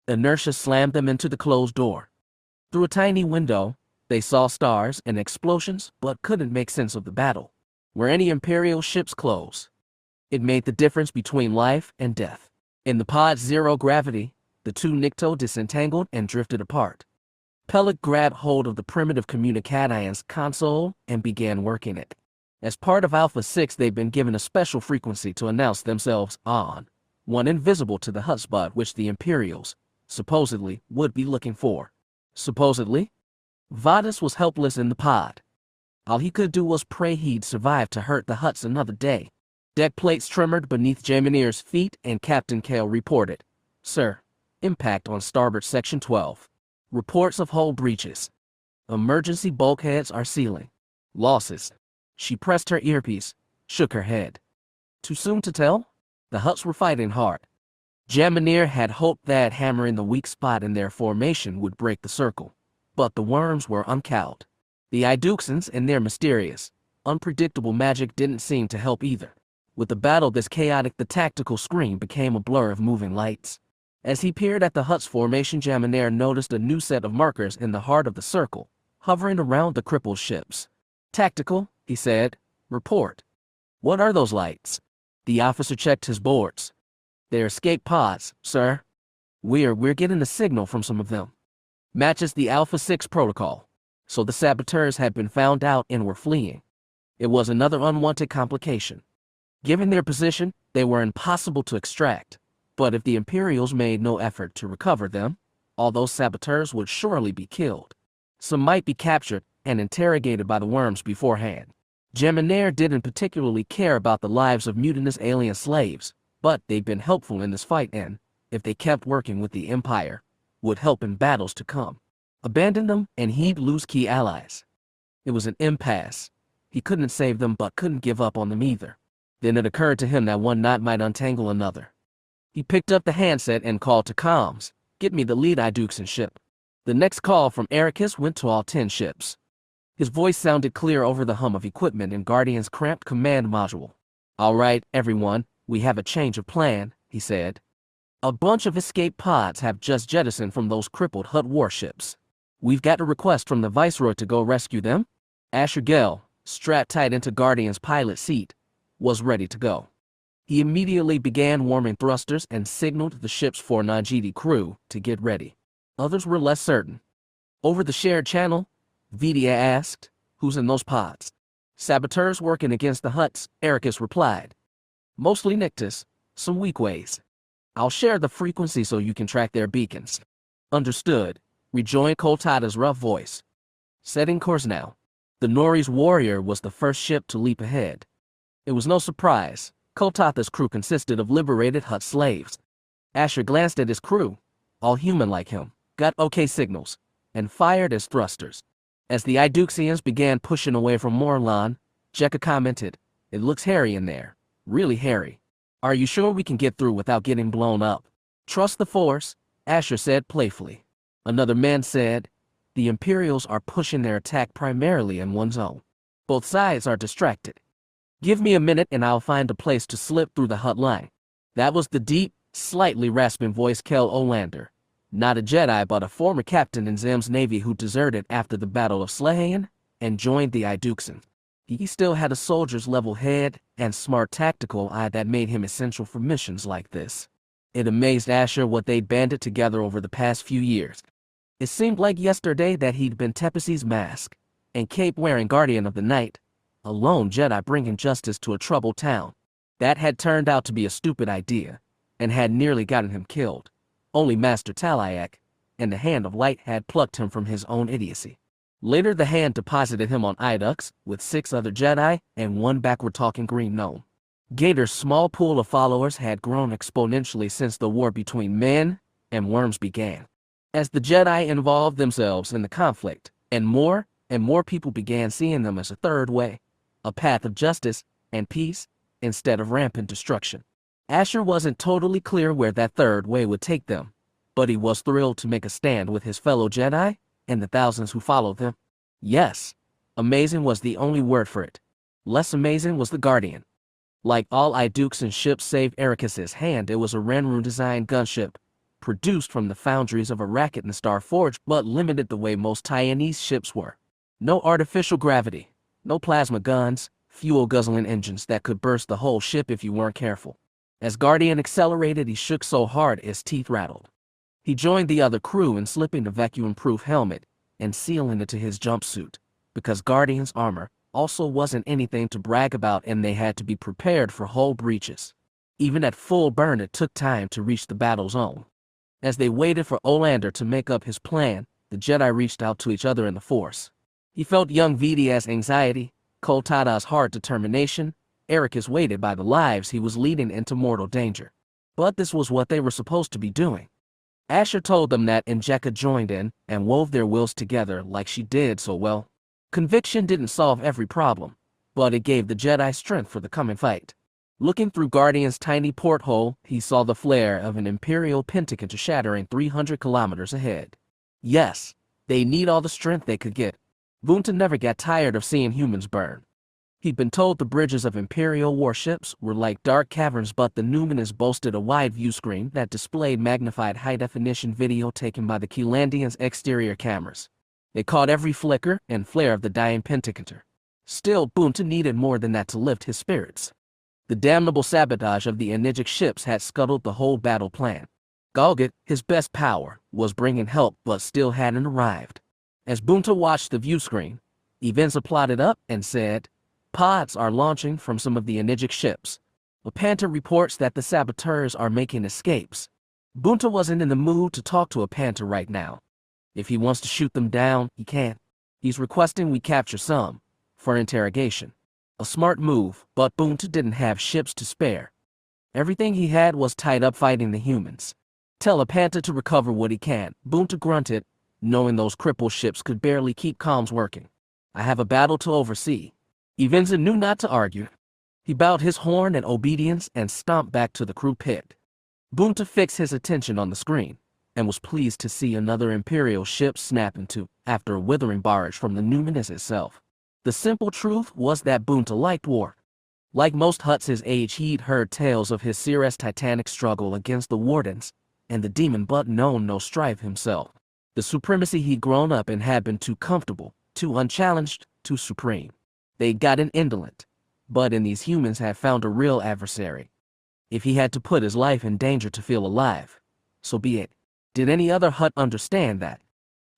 Inertia slammed them into the closed door. Through a tiny window, they saw stars and explosions but couldn't make sense of the battle. Were any Imperial ships close? It made the difference between life and death. In the pod's zero gravity, the two Nikto disentangled and drifted apart. Pelix grabbed hold of the primitive communication's console and began working it. As part of Alpha 6, they'd been given a special frequency to announce themselves on, one invisible to the Hutt spot which the Imperials, supposedly, would be looking for. Supposedly? Vadas was helpless in the pod. All he could do was pray he'd survive to hurt the Hutts another day. Deck plates trembled beneath Jamineer's feet and Captain Kale reported, "Sir, impact on starboard section 12. Reports of hull breaches. Emergency bulkheads are sealing. Losses." She pressed her earpiece, shook her head. Too soon to tell? The Hutts were fighting hard. Jamineer had hoped that hammering the weak spot in their formation would break the circle, but the worms were uncowed. The Iduxans and their mysterious, unpredictable magic didn't seem to help either. With the battle this chaotic, the tactical screen became a blur of moving lights. As he peered at the Hutt's formation, Jamineer noticed a new set of markers in the heart of the circle, hovering around the crippled ships. "Tactical," he said. "Report." "What are those lights?" The officer checked his boards. "They're escape pods, sir. We're getting a signal from some of them. Matches the Alpha 6 protocol." So the saboteurs had been found out and were fleeing. It was another unwanted complication. Given their position, they were impossible to extract. But if the Imperials made no effort to recover them, all those saboteurs would surely be killed. Some might be captured and interrogated by the worms beforehand. Jamineer didn't particularly care about the lives of mutinous alien slaves, but they'd been helpful in this fight and, if they kept working with the Empire, would help in battles to come. Abandon them and he'd lose key allies. It was an impasse. He couldn't save them but couldn't give up on them either. Then it occurred to him that one knot might untangle another. He picked up the handset and called to comms, "Get me the lead Iduxan ship." The next call from Erakas went to all 10 ships. His voice sounded clear over the hum of equipment in Guardian's cramped command module. "All right, everyone, we have a change of plan," he said. "A bunch of escape pods have just jettisoned from those crippled Hutt warships. We've got a request from the Viceroy to go rescue them. Asher Gell, strapped tight into Guardian's pilot seat, was ready to go. He immediately began warming thrusters and signaled the ship's 4 non-GD crew to get ready. Others were less certain. Over the shared channel, Vidia asked, "Who's in those pods?" "Saboteurs working against the Hutts," Erakas replied. "Mostly Nictus, some weak ways. I'll share the frequency so you can track their beacons." "Understood," rejoined Koltada's rough voice. Setting course now. The Nori's Warrior was the first ship to leap ahead. It was no surprise. Koltada's crew consisted of liberated Hutt slaves. Asher glanced at his crew, all human like him, got OK signals, and fired his thrusters. As the Iduxians began pushing away from Morlon, Jekka commented, "It looks hairy in there. Really hairy. Are you sure we can get through without getting blown up?" "Trust the Force," Asher said playfully. Another man said, "The Imperials are pushing their attack primarily in one zone. Both sides are distracted. Give me a minute and I'll find a place to slip through the Hutt line." That was the deep, slightly rasping voice Kel Olander. Not a Jedi but a former captain in Zem's navy who deserted after the Battle of Slahan and joined the Iduxians. He still had a soldier's level head and smart tactical eye that made him essential for missions like this. It amazed Asher what they'd banded together over the past few years. It seemed like yesterday that he'd been Tepesi's mask and cape wearing Guardian of the Night, a lone Jedi bringing justice to a troubled town. That had turned out to be a stupid idea and had nearly gotten him killed. Only Master Talak and the Hand of Light had plucked him from his own idiocy. Later the Hand deposited him on Idux with 6 other Jedi and 1 backward-talking green gnome. Gator's small pool of followers had grown exponentially since the war between men and worms began. As the Jedi involved themselves in the conflict, and more people began seeing them as a third way, a path of justice and peace instead of rampant destruction. Asher wasn't totally clear where that third way would take them, but he was thrilled to make a stand with his fellow Jedi and the thousands who followed them. Yes, amazing was the only word for it. Less amazing was the Guardian. Like all Iduxian ships save Erakas' hand, it was a Renru-designed gunship, produced from the foundries of Erakat and Starforge, but limited the way most Taiwanese ships were. No artificial gravity, no plasma guns, fuel-guzzling engines that could burst the whole ship if you weren't careful. As Guardian accelerated, he shook so hard his teeth rattled. He joined the other crew in slipping the vacuum-proof helmet and sealing it to his jumpsuit, because Guardian's armor also wasn't anything to brag about and they had to be prepared for hull breaches. Even at full burn, it took time to reach the battle zone. As they waited for Olander to make up his plan, the Jedi reached out to each other in the Force. He felt young Vidia's anxiety, Koltada's hard determination. Erakas waited by the lives he was leading into mortal danger. But this was what they were supposed to be doing. Asher told them that, and Jekka joined in and wove their wills together like she did so well. Conviction didn't solve every problem, but it gave the Jedi strength for the coming fight. Looking through Guardian's tiny porthole, he saw the flare of an Imperial Pentaconter shattering 300 kilometers ahead. Yes, they need all the strength they could get. Vont never got tired of seeing humans burn. He'd been told the bridges of Imperial warships were like dark caverns, but the Numinous boasted a wide view screen that displayed magnified high-definition video taken by the Keelandians' exterior cameras. They caught every flicker and flare of the dying Pentaconter. Still, Vont needed more than that to lift his spirits. The damnable sabotage of the Enigic ships had scuttled the whole battle plan. Galgut, his best power, was bringing help but still hadn't arrived. As Vont watched the view screen, events plotted up and said, "Pods are launching from some of the Enigic ships. Apanta reports that the saboteurs are making escapes." Vont wasn't in the mood to talk to Apanta right now. If he wants to shoot them down, he can. He's requesting we capture some, for interrogation. A smart move, but Vont didn't have ships to spare. Everything he had was tied up fighting the humans. "Tell Apanta to recover what he can," Vont grunted, knowing those crippled ships could barely keep comms working. "I have a battle to oversee." Evenza knew not to argue. He bowed his horn in obedience and stomped back to the crew pit. Vont fixed his attention on the screen and was pleased to see another Imperial ship snap into after a withering barrage from the Numinous itself. The simple truth was that Vont liked war. Like most Hutts his age, he'd heard tales of his Cirrus titanic struggle against the Wardens and the demon, but known no strife himself. The supremacy he'd grown up in had been too comfortable, too unchallenged, too supreme. They'd gotten indolent, but in these humans had found a real adversary. If he had to put his life in danger to feel alive, so be it. Did any other Hutt understand that?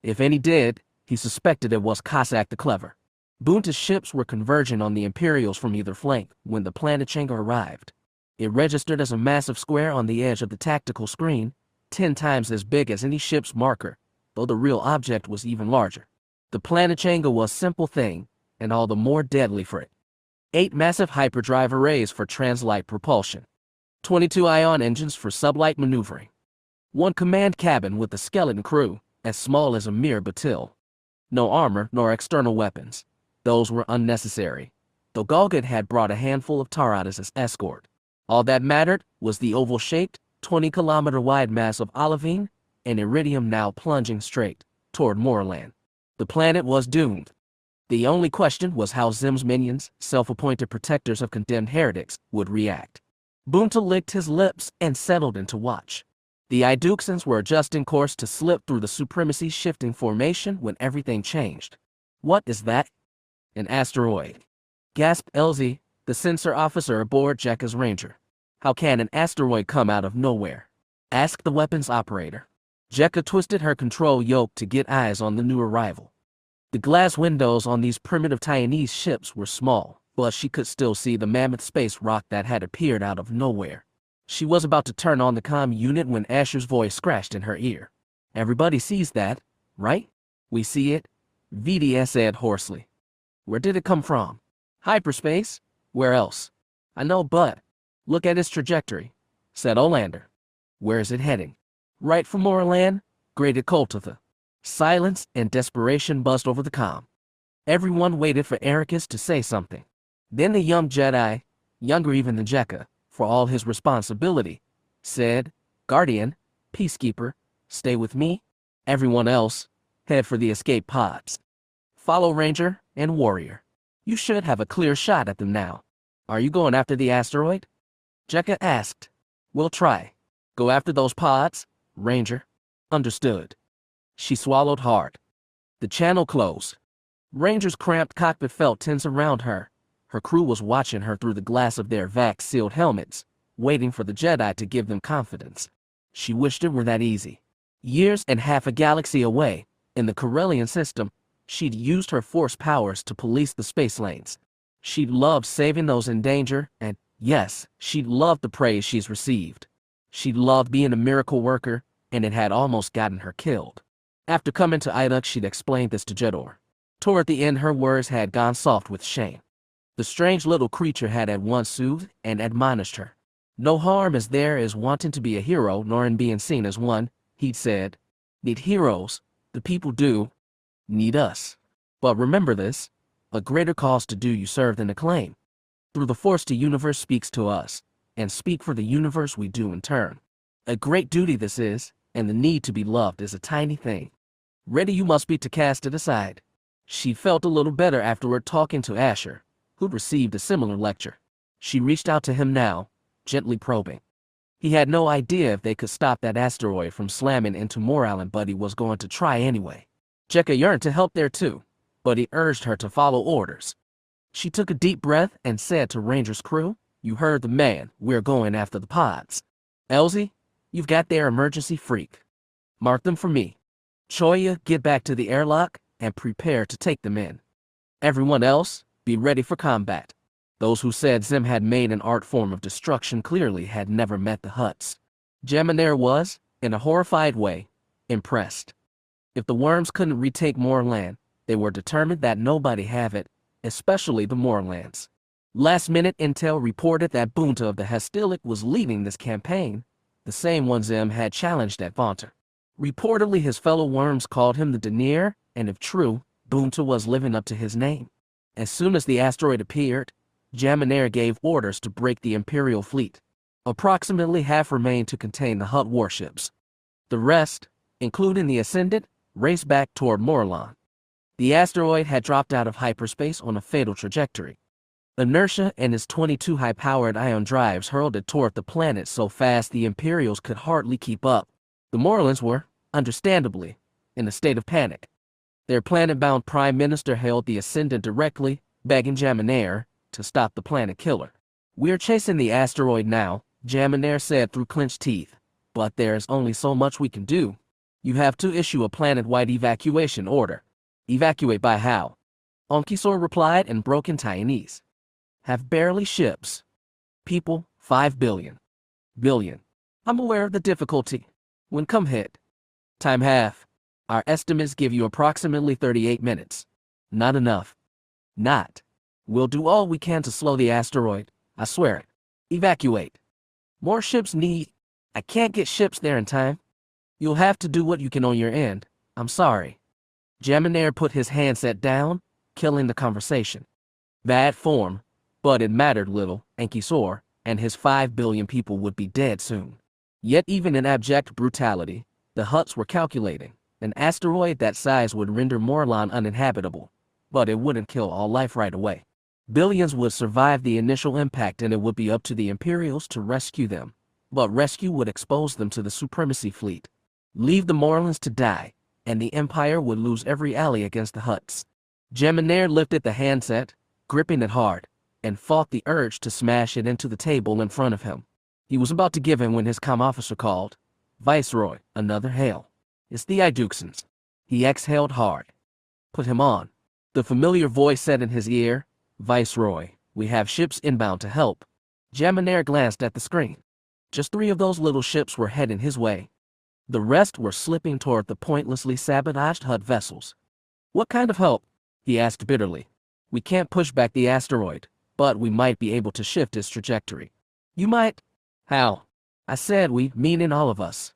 If any did, he suspected it was Cossack the Clever. Vont's ships were converging on the Imperials from either flank when the planetchango arrived. It registered as a massive square on the edge of the tactical screen, 10 times as big as any ship's marker, though the real object was even larger. The planetchango was a simple thing, and all the more deadly for it. 8 massive hyperdrive arrays for translight propulsion. 22 ion engines for sublight maneuvering. 1 command cabin with a skeleton crew, as small as a mere batil. No armor nor external weapons. Those were unnecessary, though Golgut had brought a handful of Taradas as escort. All that mattered was the oval-shaped, 20-kilometer-wide mass of olivine and iridium now plunging straight toward Morlon. The planet was doomed. The only question was how Zim's minions, self-appointed protectors of condemned heretics, would react. Vont licked his lips and settled into watch. The Iduxans were adjusting course to slip through the Supremacy's shifting formation when everything changed. "What is that?" "An asteroid," gasped LZ, the sensor officer aboard Jekka's Ranger. "How can an asteroid come out of nowhere?" asked the weapons operator. Jekka twisted her control yoke to get eyes on the new arrival. The glass windows on these primitive Taiwanese ships were small, but she could still see the mammoth space rock that had appeared out of nowhere. She was about to turn on the comm unit when Asher's voice scratched in her ear. "Everybody sees that, right?" "We see it," VDS said hoarsely. "Where did it come from?" "Hyperspace. Where else?" "I know, but look at its trajectory," said Olander. "Where is it heading?" "Right for Morlon," grated Koltatha. Silence and desperation buzzed over the comm. Everyone waited for Erakas to say something. Then the young Jedi, younger even than Jekka, for all his responsibility, said, "Guardian, Peacekeeper, stay with me. Everyone else, head for the escape pods. Follow Ranger and Warrior. You should have a clear shot at them now." "Are you going after the asteroid?" Jekka asked. "We'll try. Go after those pods, Ranger." "Understood." She swallowed hard. The channel closed. Ranger's cramped cockpit felt tense around her. Her crew was watching her through the glass of their vac-sealed helmets, waiting for the Jedi to give them confidence. She wished it were that easy. Years and half a galaxy away, in the Corellian system, she'd used her force powers to police the space lanes. She'd loved saving those in danger, and, yes, she'd loved the praise she's received. She'd loved being a miracle worker, and it had almost gotten her killed. After coming to Iduk, she'd explained this to Jedor. Toward the end, her words had gone soft with shame. The strange little creature had at once soothed and admonished her. "No harm is there is wanting to be a hero, nor in being seen as one," he'd said. "Need heroes, the people do. Need us. But remember this, a greater cause to do you serve than to claim. Through the Force the universe speaks to us, and speak for the universe we do in turn. A great duty this is, and the need to be loved is a tiny thing. Ready you must be to cast it aside." She felt a little better afterward talking to Asher, who'd received a similar lecture. She reached out to him now, gently probing. He had no idea if they could stop that asteroid from slamming into Morlon, but he was going to try anyway. Jekka yearned to help there too, but he urged her to follow orders. She took a deep breath and said to Ranger's crew, "You heard the man, we're going after the pods. Elsie, you've got their emergency freak. Mark them for me. Choya, get back to the airlock and prepare to take them in. Everyone else, be ready for combat." Those who said Zim had made an art form of destruction clearly had never met the Hutts. Jamener was, in a horrified way, impressed. If the worms couldn't retake Morlon, they were determined that nobody have it, especially the Morlons. Last-minute intel reported that Vont of the Hestilic was leading this campaign, the same one Zim had challenged at Vont. Reportedly his fellow worms called him the Denier, and if true, Vont was living up to his name. As soon as the asteroid appeared, Jamener gave orders to break the Imperial fleet. Approximately half remained to contain the Hutt warships. The rest, including the Ascendant, raced back toward Morlon. The asteroid had dropped out of hyperspace on a fatal trajectory. Inertia and its 22 high-powered ion drives hurled it toward the planet so fast the Imperials could hardly keep up. The Morlons were, understandably, in a state of panic. Their planet-bound prime minister hailed the ascendant directly, begging Jamanair to stop the planet killer. "We're chasing the asteroid now," Jamanair said through clenched teeth. "But there's only so much we can do. You have to issue a planet-wide evacuation order." "Evacuate by how?" Onkisor replied in broken Taiwanese. "Have barely ships. People, 5 billion. Billion. I'm aware of the difficulty. When come hit. Time half. Our estimates give you approximately 38 minutes. Not enough. Not. We'll do all we can to slow the asteroid. I swear it. Evacuate. More ships need. I can't get ships there in time. You'll have to do what you can on your end. I'm sorry." Jamanair put his handset down, killing the conversation. Bad form, but it mattered little. Ankisor and his 5 billion people would be dead soon. Yet even in abject brutality, the Hutts were calculating. An asteroid that size would render Morlon uninhabitable, but it wouldn't kill all life right away. Billions would survive the initial impact, and it would be up to the Imperials to rescue them. But rescue would expose them to the Supremacy fleet. Leave the Morlons to die, and the Empire would lose every ally against the Hutts. Jamanair lifted the handset, gripping it hard, and fought the urge to smash it into the table in front of him. He was about to give in when his comm officer called. "Viceroy, another hail. It's the Iduxans." He exhaled hard. "Put him on." The familiar voice said in his ear, "Viceroy, we have ships inbound to help." Jamanair glanced at the screen. Just 3 of those little ships were heading his way. The rest were slipping toward the pointlessly sabotaged Hutt vessels. "What kind of help?" he asked bitterly. "We can't push back the asteroid, but we might be able to shift its trajectory." "You might?" "How?" "I said we, meaning all of us.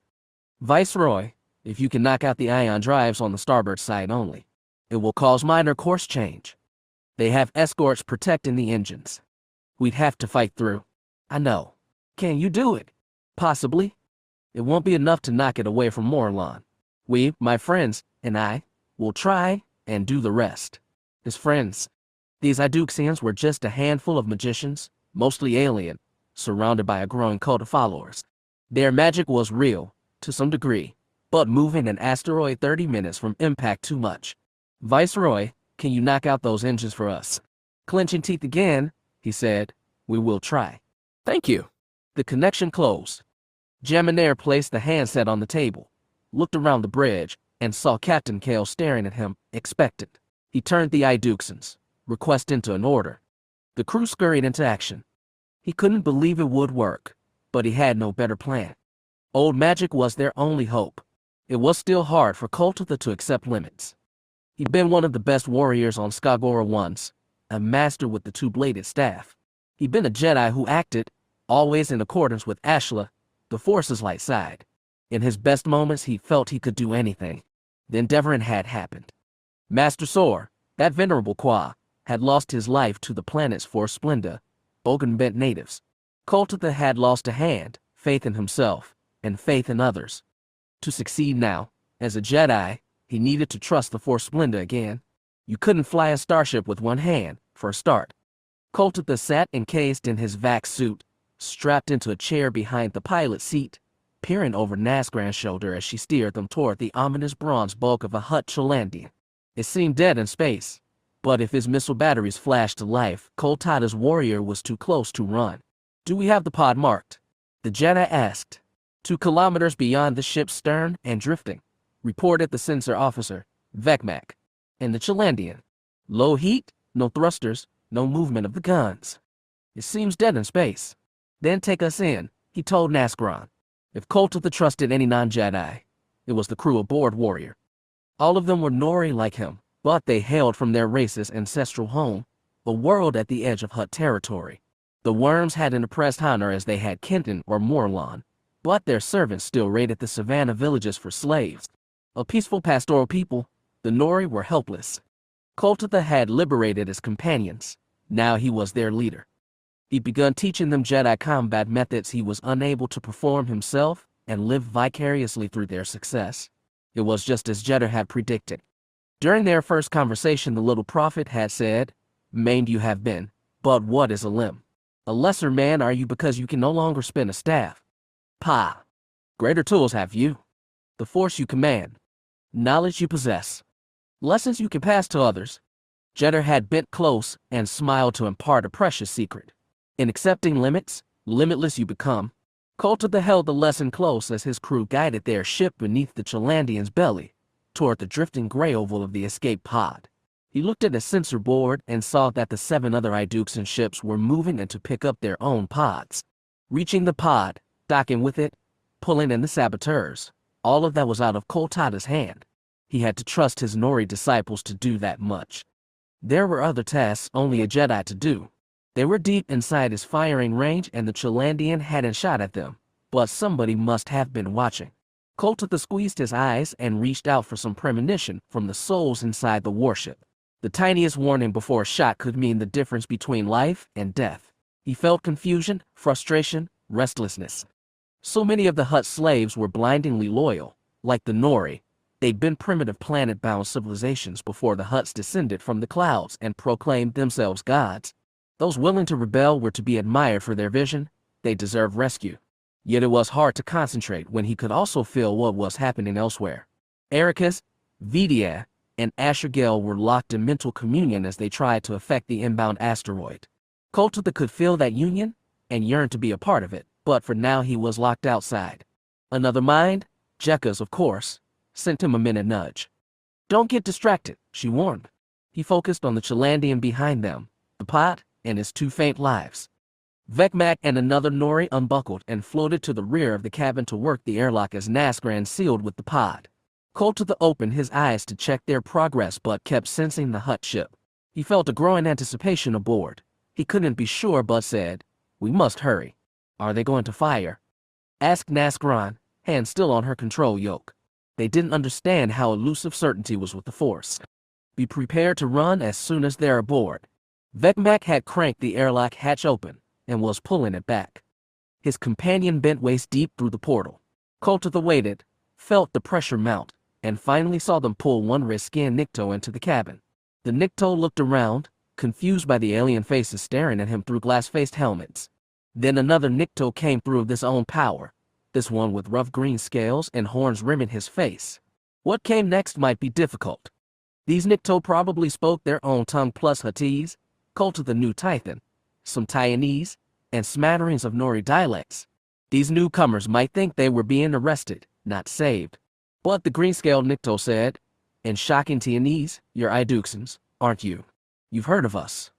Viceroy, if you can knock out the ion drives on the starboard side only, it will cause minor course change. They have escorts protecting the engines. We'd have to fight through." "I know. Can you do it?" "Possibly. It won't be enough to knock it away from Morlon. We, my friends, and I, will try and do the rest." His friends. These Iduxians were just a handful of magicians, mostly alien, surrounded by a growing cult of followers. Their magic was real, to some degree, but moving an asteroid 30 minutes from impact too much. "Viceroy, can you knock out those engines for us?" Clenching teeth again, he said, "We will try." "Thank you." The connection closed. Jamanair placed the handset on the table, looked around the bridge, and saw Captain Kale staring at him, expectant. He turned the Iduxans, request into an order. The crew scurried into action. He couldn't believe it would work, but he had no better plan. Old magic was their only hope. It was still hard for Koltatha to accept limits. He'd been one of the best warriors on Skagora once, a master with the 2-bladed staff. He'd been a Jedi who acted, always in accordance with Ashla, the Force's light side. In his best moments, he felt he could do anything. The Endeavorin had happened. Master Sor, that venerable Qua, had lost his life to the planet's Force Splenda, Bogan-bent natives. Koltatha had lost a hand, faith in himself, and faith in others. To succeed now, as a Jedi, he needed to trust the Force Splenda again. You couldn't fly a starship with one hand, for a start. Koltatha sat encased in his vac suit, strapped into a chair behind the pilot seat, peering over Nazgran's shoulder as she steered them toward the ominous bronze bulk of a Hutt Cholandian. It seemed dead in space, but if his missile batteries flashed to life, Koltatha's warrior was too close to run. "Do we have the pod marked?" the Jedi asked. 2 kilometers beyond the ship's stern and drifting, reported the sensor officer, Vecmac. And the Cholandian. "Low heat, no thrusters, no movement of the guns. It seems dead in space." "Then take us in," he told Nazgran. If Koltatha trusted any non-Jedi, it was the crew aboard Warrior. All of them were Nori like him, but they hailed from their race's ancestral home, a world at the edge of Hutt territory. The Worms hadn't oppressed Honor as they had Kenton or Morlon, but their servants still raided the savannah villages for slaves. A peaceful pastoral people, the Nori were helpless. Koltatha had liberated his companions. Now he was their leader. He'd begun teaching them Jedi combat methods he was unable to perform himself and lived vicariously through their success. It was just as Jeddah had predicted. During their first conversation, the little prophet had said, "Maimed you have been, but what is a limb? A lesser man are you because you can no longer spin a staff? Pa. Greater tools have you. The force you command. Knowledge you possess. Lessons you can pass to others. Jeter had bent close and smiled to impart a precious secret. In accepting limits, limitless you become. Koltotha held the lesson close as his crew guided their ship beneath the Chalandian's belly, toward the drifting gray oval of the escape pod. He looked at his sensor board and saw that the 7 other Iduxan ships were moving in to pick up their own pods. Reaching the pod, docking with it, pulling in the saboteurs, all of that was out of Koltotha's hand. He had to trust his Nori disciples to do that much. There were other tasks only a Jedi to do. They were deep inside his firing range and the Chalandian hadn't shot at them, but somebody must have been watching. Koltotha squeezed his eyes and reached out for some premonition from the souls inside the warship. The tiniest warning before a shot could mean the difference between life and death. He felt confusion, frustration, restlessness. So many of the Hutt slaves were blindingly loyal, like the Nori. They'd been primitive planet-bound civilizations before the Hutts descended from the clouds and proclaimed themselves gods. Those willing to rebel were to be admired for their vision. They deserved rescue. Yet it was hard to concentrate when he could also feel what was happening elsewhere. Erakas, Vidia, and Ashergale were locked in mental communion as they tried to affect the inbound asteroid. Koltotha could feel that union and yearned to be a part of it, but for now he was locked outside. Another mind, Jekka's of course, sent him a minute nudge. "Don't get distracted," she warned. He focused on the Chalandian behind them, the pod, and his 2 faint lives. Vecmac and another Nori unbuckled and floated to the rear of the cabin to work the airlock as Naskran sealed with the pod. Koltotha opened his eyes to check their progress but kept sensing the Hutt ship. He felt a growing anticipation aboard. He couldn't be sure but said, "We must hurry." "Are they going to fire?" asked Naskran, hand still on her control yoke. They didn't understand how elusive certainty was with the Force. "Be prepared to run as soon as they're aboard." Vecmac had cranked the airlock hatch open and was pulling it back. His companion bent waist deep through the portal. Koltotha waited, felt the pressure mount, and finally saw them pull one red-skinned Nikto into the cabin. The Nikto looked around, confused by the alien faces staring at him through glass-faced helmets. Then another Nikto came through of his own power, this one with rough green scales and horns rimming his face. What came next might be difficult. These Nikto probably spoke their own tongue plus Huttese, Koltotha knew Tython, some Taiwanese, and smatterings of Nori dialects. These newcomers might think they were being arrested, not saved. But the green-scaled Nikto said, in shocking Taiwanese, "You're Iduxans, aren't you? You've heard of us?"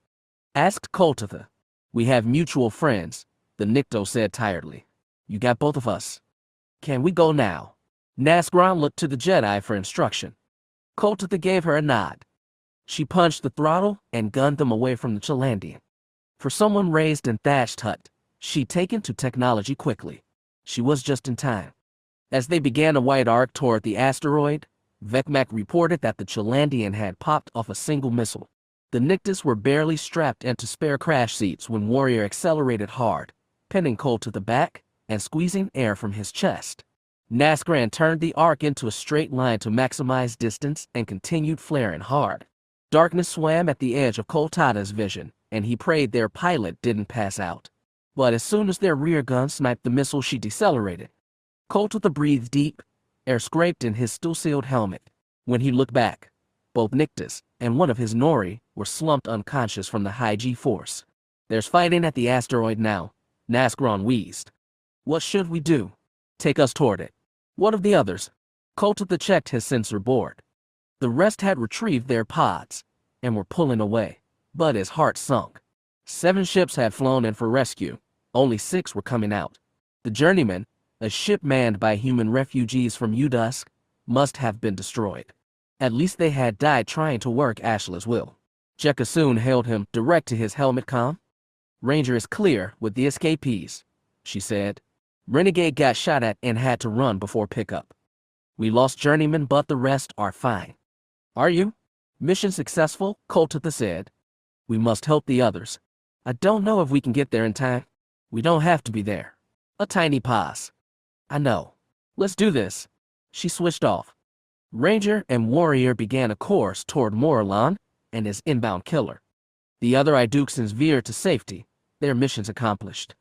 Asked Koltotha. "We have mutual friends," the Nikto said tiredly. "You got both of us. Can we go now?" Naskran looked to the Jedi for instruction. Koltotha gave her a nod. She punched the throttle and gunned them away from the Chalandian. For someone raised in thatched hut, she'd taken to technology quickly. She was just in time. As they began a wide arc toward the asteroid, Vecmac reported that the Chalandian had popped off a single missile. The Nictus were barely strapped into spare crash seats when Warrior accelerated hard, pinning Cole to the back and squeezing air from his chest. Naskran turned the arc into a straight line to maximize distance and continued flaring hard. Darkness swam at the edge of Koltotha's vision, and he prayed their pilot didn't pass out. But as soon as their rear gun sniped the missile, she decelerated. Koltotha breathed deep, air scraped in his still-sealed helmet. When he looked back, both Nictus and one of his Nori were slumped unconscious from the high G-force. "There's fighting at the asteroid now," Naskran wheezed. "What should we do?" "Take us toward it." "What of the others?" Koltotha checked his sensor board. The rest had retrieved their pods and were pulling away, but his heart sunk. 7 ships had flown in for rescue. Only 6 were coming out. The Journeyman, a ship manned by human refugees from Udusk, must have been destroyed. At least they had died trying to work Ashla's will. Jekka soon hailed him direct to his helmet comm. "Ranger is clear with the escapees," she said. "Renegade got shot at and had to run before pickup. We lost Journeyman, but the rest are fine." "Are you?" "Mission successful," Koltotha said. "We must help the others. I don't know if we can get there in time." "We don't have to be there." A tiny pause. "I know. Let's do this." She switched off. Ranger and Warrior began a course toward Morlon and his inbound killer. The other Iduxans veered to safety, their missions accomplished.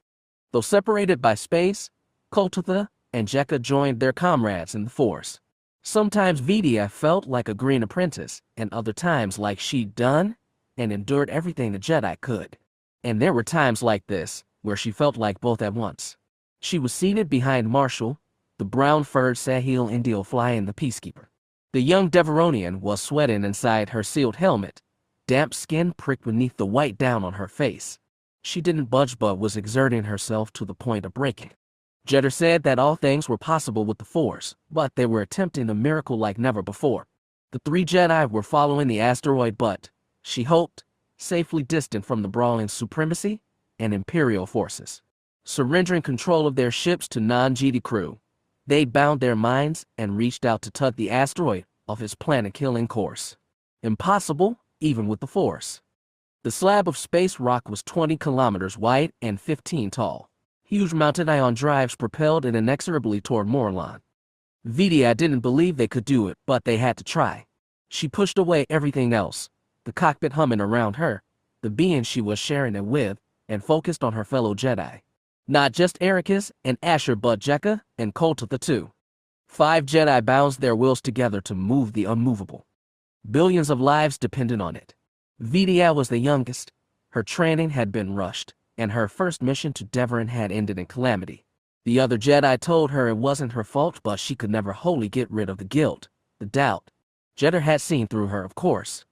Though separated by space, Koltotha and Jekka joined their comrades in the Force. Sometimes Vidia felt like a green apprentice, and other times like she'd done and endured everything the Jedi could. And there were times like this, where she felt like both at once. She was seated behind Marshall, the brown-furred Sahil Indio flying the Peacekeeper. The young Deveronian was sweating inside her sealed helmet, damp skin pricked beneath the white down on her face. She didn't budge but was exerting herself to the point of breaking. Jeddah said that all things were possible with the Force, but they were attempting a miracle like never before. The three Jedi were following the asteroid but, she hoped, safely distant from the brawling Supremacy and Imperial forces. Surrendering control of their ships to non-Jedi crew, they'd bound their minds and reached out to tug the asteroid off his planet-killing course. Impossible, even with the Force. The slab of space rock was 20 kilometers wide and 15 tall. Huge mounted ion drives propelled it inexorably toward Morlon. Vidia didn't believe they could do it, but they had to try. She pushed away everything else, the cockpit humming around her, the being she was sharing it with, and focused on her fellow Jedi. Not just Erakas and Asher but Jekka and Koltitha too. 5 Jedi bound their wills together to move the unmovable. Billions of lives depended on it. Vidia was the youngest. Her training had been rushed, and her first mission to Deveron had ended in calamity. The other Jedi told her it wasn't her fault, but she could never wholly get rid of the guilt, the doubt. Jeddah had seen through her, of course.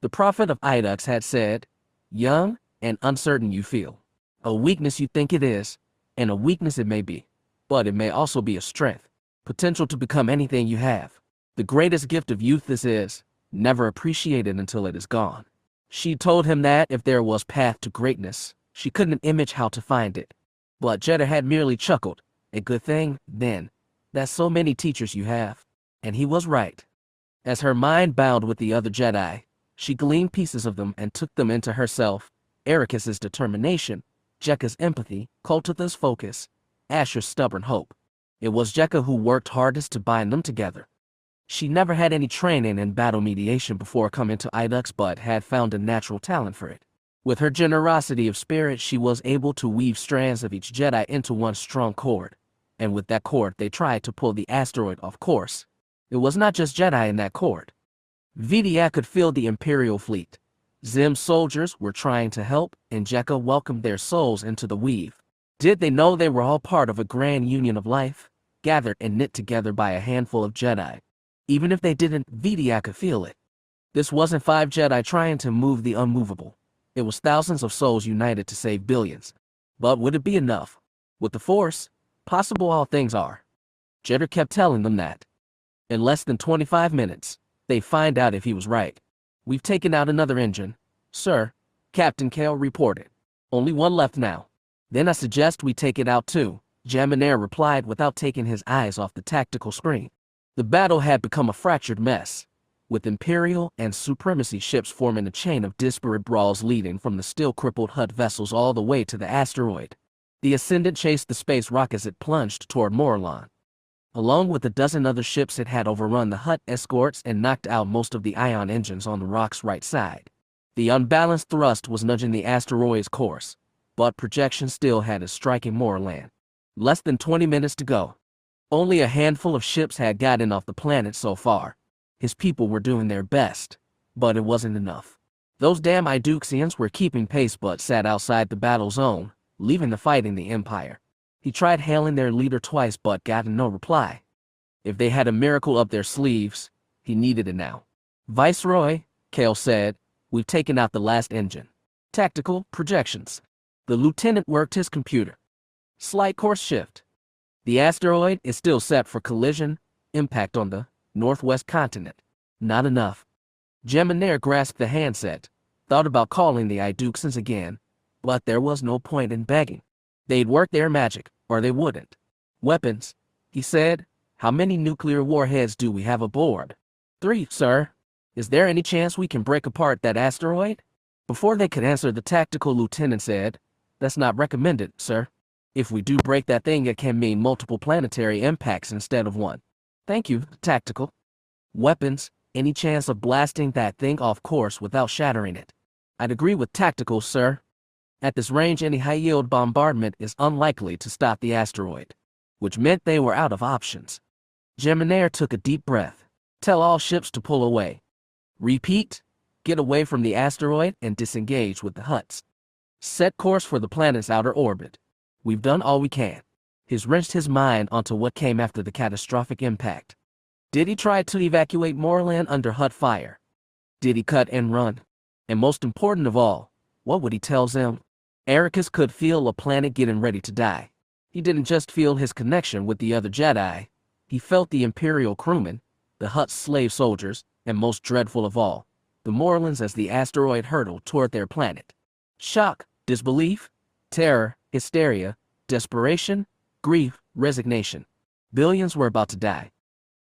The prophet of Idux had said, "Young and uncertain you feel. A weakness you think it is, and a weakness it may be. But it may also be a strength, potential to become anything you have. The greatest gift of youth this is, never appreciated until it is gone." She told him that if there was path to greatness, she couldn't image how to find it. But Jeddah had merely chuckled. A good thing, then, that so many teachers you have. And he was right. As her mind bound with the other Jedi, she gleaned pieces of them and took them into herself. Erakas' determination, Jekka's empathy, Koltitha's focus, Asher's stubborn hope. It was Jekka who worked hardest to bind them together. She never had any training in battle mediation before coming to Idux but had found a natural talent for it. With her generosity of spirit, she was able to weave strands of each Jedi into one strong cord. And with that cord, they tried to pull the asteroid off course. It was not just Jedi in that cord. Vidia could feel the Imperial fleet. Zim's soldiers were trying to help, and Jekka welcomed their souls into the weave. Did they know they were all part of a grand union of life, gathered and knit together by a handful of Jedi? Even if they didn't, Vidia could feel it. This wasn't 5 Jedi trying to move the unmovable. It was thousands of souls united to save billions. But would it be enough? With the Force, possible all things are. Jeddah kept telling them that. In less than 25 minutes, they'd find out if he was right. "We've taken out another engine, sir," Captain Kale reported. "Only one left now." "Then I suggest we take it out too," Jaminair replied without taking his eyes off the tactical screen. The battle had become a fractured mess, with Imperial and Supremacy ships forming a chain of disparate brawls leading from the still-crippled Hutt vessels all the way to the asteroid. The Ascendant chased the space rock as it plunged toward Morlon. Along with a dozen other ships, it had overrun the Hutt escorts and knocked out most of the ion engines on the rock's right side. The unbalanced thrust was nudging the asteroid's course, but projection still had it striking Morlon. Less than 20 minutes to go. Only a handful of ships had gotten off the planet so far. His people were doing their best, but it wasn't enough. Those damn Iduxians were keeping pace but sat outside the battle zone, leaving the fight in the Empire. He tried hailing their leader twice but got no reply. If they had a miracle up their sleeves, he needed it now. "Viceroy," Kale said, "we've taken out the last engine. Tactical projections." The lieutenant worked his computer. "Slight course shift. The asteroid is still set for collision, impact on the northwest continent." "Not enough." Jaminair grasped the handset, thought about calling the Iduxians again, but there was no point in begging. They'd work their magic, or they wouldn't. "Weapons," he said. "How many nuclear warheads do we have aboard?" 3, sir. "Is there any chance we can break apart that asteroid?" Before they could answer, the tactical lieutenant said, "That's not recommended, sir. If we do break that thing, it can mean multiple planetary impacts instead of one." "Thank you, tactical." "Weapons, any chance of blasting that thing off course without shattering it?" "I'd agree with tactical, sir. At this range, any high-yield bombardment is unlikely to stop the asteroid," which meant they were out of options. Geminair took a deep breath. Tell all ships to pull away. Repeat, get away from the asteroid and disengage with the Hutts. Set course for the planet's outer orbit. We've done all we can. He's wrenched his mind onto what came after the catastrophic impact. Did he try to evacuate Morlon under Hutt fire? Did he cut and run? And most important of all, what would he tell them? Erakas could feel a planet getting ready to die. He didn't just feel his connection with the other Jedi. He felt the Imperial crewmen, the Hutt slave soldiers, and most dreadful of all, the Morlons as the asteroid hurtled toward their planet. Shock, disbelief, terror, hysteria, desperation, grief, resignation. Billions were about to die.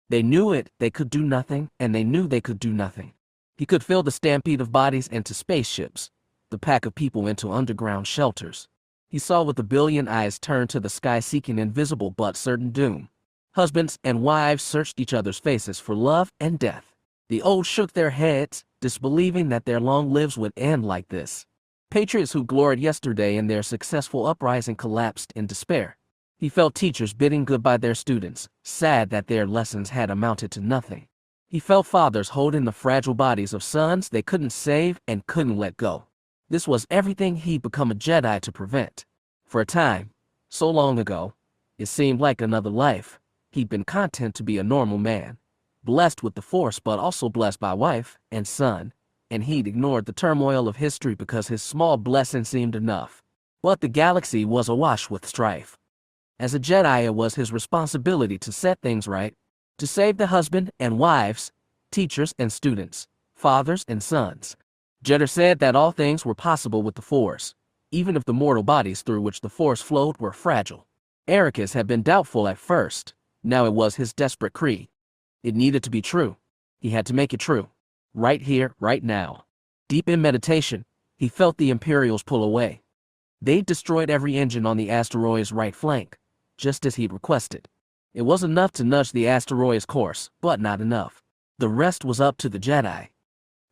They knew it, they could do nothing, and they knew they could do nothing. He could feel the stampede of bodies into spaceships, the pack of people into underground shelters. He saw with a billion eyes turn to the sky seeking invisible but certain doom. Husbands and wives searched each other's faces for love and death. The old shook their heads, disbelieving that their long lives would end like this. Patriots who gloried yesterday in their successful uprising collapsed in despair. He felt teachers bidding goodbye their students, sad that their lessons had amounted to nothing. He felt fathers holding the fragile bodies of sons they couldn't save and couldn't let go. This was everything he'd become a Jedi to prevent. For a time, so long ago, it seemed like another life, he'd been content to be a normal man, blessed with the Force but also blessed by wife and son, and he'd ignored the turmoil of history because his small blessing seemed enough. But the galaxy was awash with strife. As a Jedi, it was his responsibility to set things right, to save the husband and wives, teachers and students, fathers and sons. Jedi said that all things were possible with the Force, even if the mortal bodies through which the Force flowed were fragile. Erakas had been doubtful at first. Now it was his desperate creed. It needed to be true. He had to make it true. Right here, right now. Deep in meditation, he felt the Imperials pull away. They'd destroyed every engine on the asteroid's right flank, just as he'd requested. It was enough to nudge the asteroid's course, but not enough. The rest was up to the Jedi.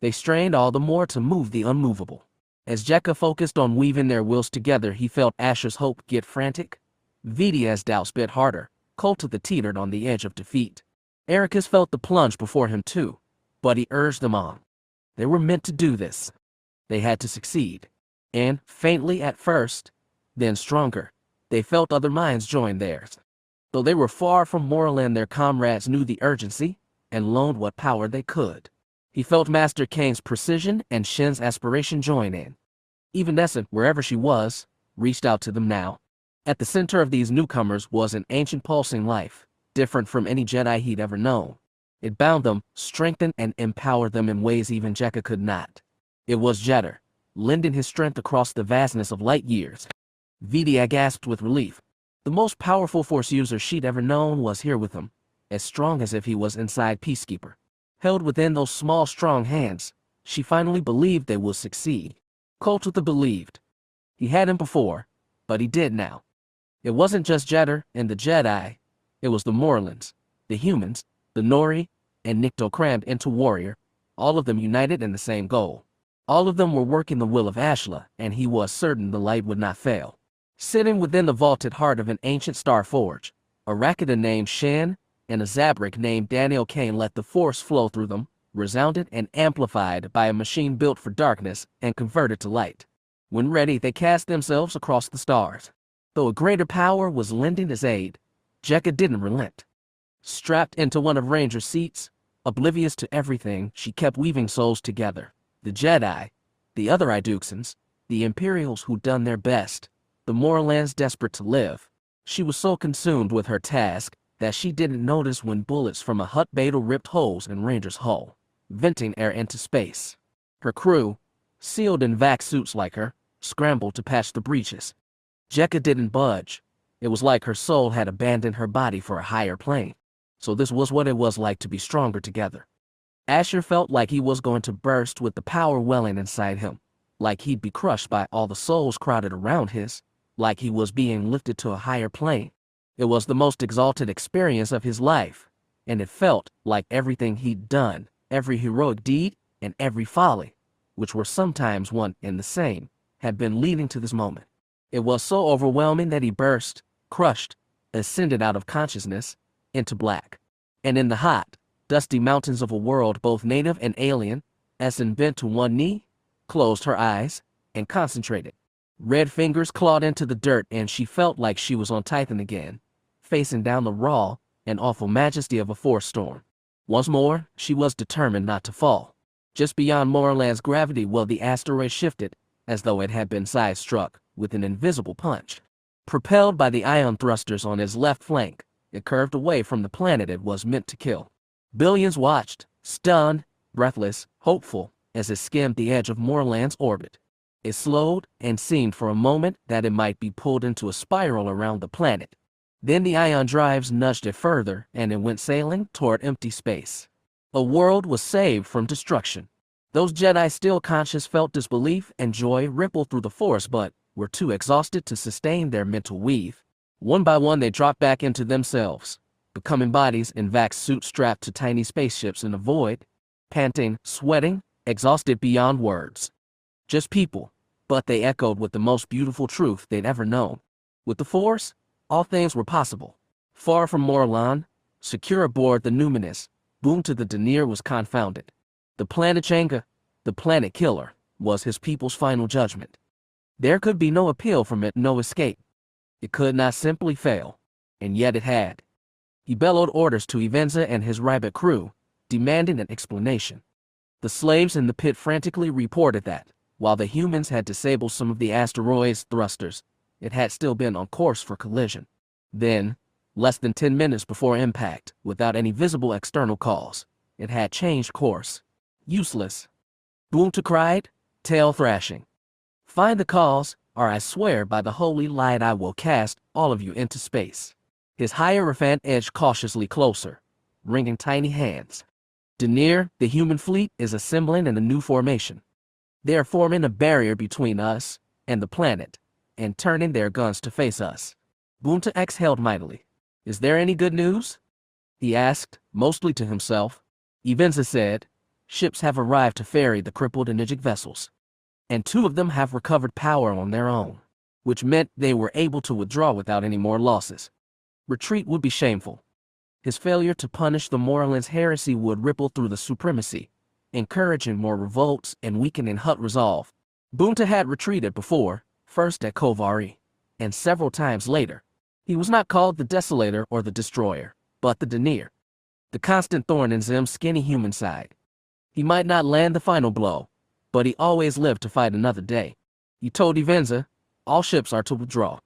They strained all the more to move the unmovable. As Jekka focused on weaving their wills together, he felt Asher's hope get frantic. Vidia's doubts bit harder. Koltitha teetered on the edge of defeat. Erakas felt the plunge before him too, but he urged them on. They were meant to do this. They had to succeed. And, faintly at first, then stronger, they felt other minds join theirs. Though they were far from Morlon, their comrades knew the urgency and loaned what power they could. He felt Master Kane's precision and Shin's aspiration join in. Even Essen, wherever she was, reached out to them now. At the center of these newcomers was an ancient pulsing life, different from any Jedi he'd ever known. It bound them, strengthened, and empowered them in ways even Jekka could not. It was Jeddah, lending his strength across the vastness of light years. Vidia gasped with relief. The most powerful Force user she'd ever known was here with him, as strong as if he was inside Peacekeeper. Held within those small, strong hands, she finally believed they would succeed. Koltitha believed. He hadn't before, but he did now. It wasn't just Jeddah and the Jedi, it was the Morlons, the humans, the Nori, and Nikto crammed into warrior, all of them united in the same goal. All of them were working the will of Ashla, and he was certain the light would not fail. Sitting within the vaulted heart of an ancient star forge, a Rakata named Shin and a Zabrak named Daniel Kane let the Force flow through them, resounded and amplified by a machine built for darkness and converted to light. When ready, they cast themselves across the stars. Though a greater power was lending his aid, Jekka didn't relent. Strapped into one of Ranger's seats, oblivious to everything, she kept weaving souls together. The Jedi, the other Iduxans, the Imperials who'd done their best, the Morlons desperate to live. She was so consumed with her task that she didn't notice when bullets from a Hutt Beta ripped holes in Ranger's hull, venting air into space. Her crew, sealed in vac suits like her, scrambled to patch the breaches. Jekka didn't budge. It was like her soul had abandoned her body for a higher plane. So this was what it was like to be stronger together. Asher felt like he was going to burst with the power welling inside him, like he'd be crushed by all the souls crowded around his, like he was being lifted to a higher plane. It was the most exalted experience of his life, and it felt like everything he'd done, every heroic deed, and every folly, which were sometimes one and the same, had been leading to this moment. It was so overwhelming that he burst, crushed, ascended out of consciousness, into black. And in the hot, dusty mountains of a world both native and alien, Essen bent to one knee, closed her eyes, and concentrated. Red fingers clawed into the dirt, and she felt like she was on Titan again, facing down the raw and awful majesty of a force storm. Once more, she was determined not to fall. Just beyond Morlon's gravity, the asteroid shifted, as though it had been side-struck with an invisible punch. Propelled by the ion thrusters on his left flank, it curved away from the planet it was meant to kill. Billions watched, stunned, breathless, hopeful, as it skimmed the edge of Morlon's orbit. It slowed and seemed for a moment that it might be pulled into a spiral around the planet. Then the ion drives nudged it further, and it went sailing toward empty space. A world was saved from destruction. Those Jedi still conscious felt disbelief and joy ripple through the Force, but were too exhausted to sustain their mental weave. One by one they dropped back into themselves, becoming bodies in vac suits strapped to tiny spaceships in the void, panting, sweating, exhausted beyond words. Just people, but they echoed with the most beautiful truth they'd ever known. With the Force, all things were possible. Far from Morlon, secure aboard the Numinous, Boom to the Denier was confounded. The planet Changa, the planet killer, was his people's final judgment. There could be no appeal from it, no escape. It could not simply fail, and yet it had. He bellowed orders to Ivenza and his Ribat crew, demanding an explanation. The slaves in the pit frantically reported that, while the humans had disabled some of the asteroid's thrusters, it had still been on course for collision. Then, less than 10 minutes before impact, without any visible external cause, it had changed course. Useless. Boomta cried, tail thrashing. Find the cause, or I swear by the holy light I will cast all of you into space. His Hierophant edged cautiously closer, wringing tiny hands. Denier, the human fleet, is assembling in a new formation. They are forming a barrier between us and the planet, and turning their guns to face us. Boomta exhaled mightily. Is there any good news? He asked, mostly to himself. Ivenza said, ships have arrived to ferry the crippled Enigic vessels, and 2 of them have recovered power on their own, which meant they were able to withdraw without any more losses. Retreat would be shameful. His failure to punish the Morlon's heresy would ripple through the Supremacy, encouraging more revolts and weakening Hutt resolve. Boomta had retreated before, first at Kovari, and several times later. He was not called the Desolator or the Destroyer, but the Denier, the constant thorn in Zem's skinny human side. He might not land the final blow, but he always lived to fight another day. He told Ivenza, all ships are to withdraw.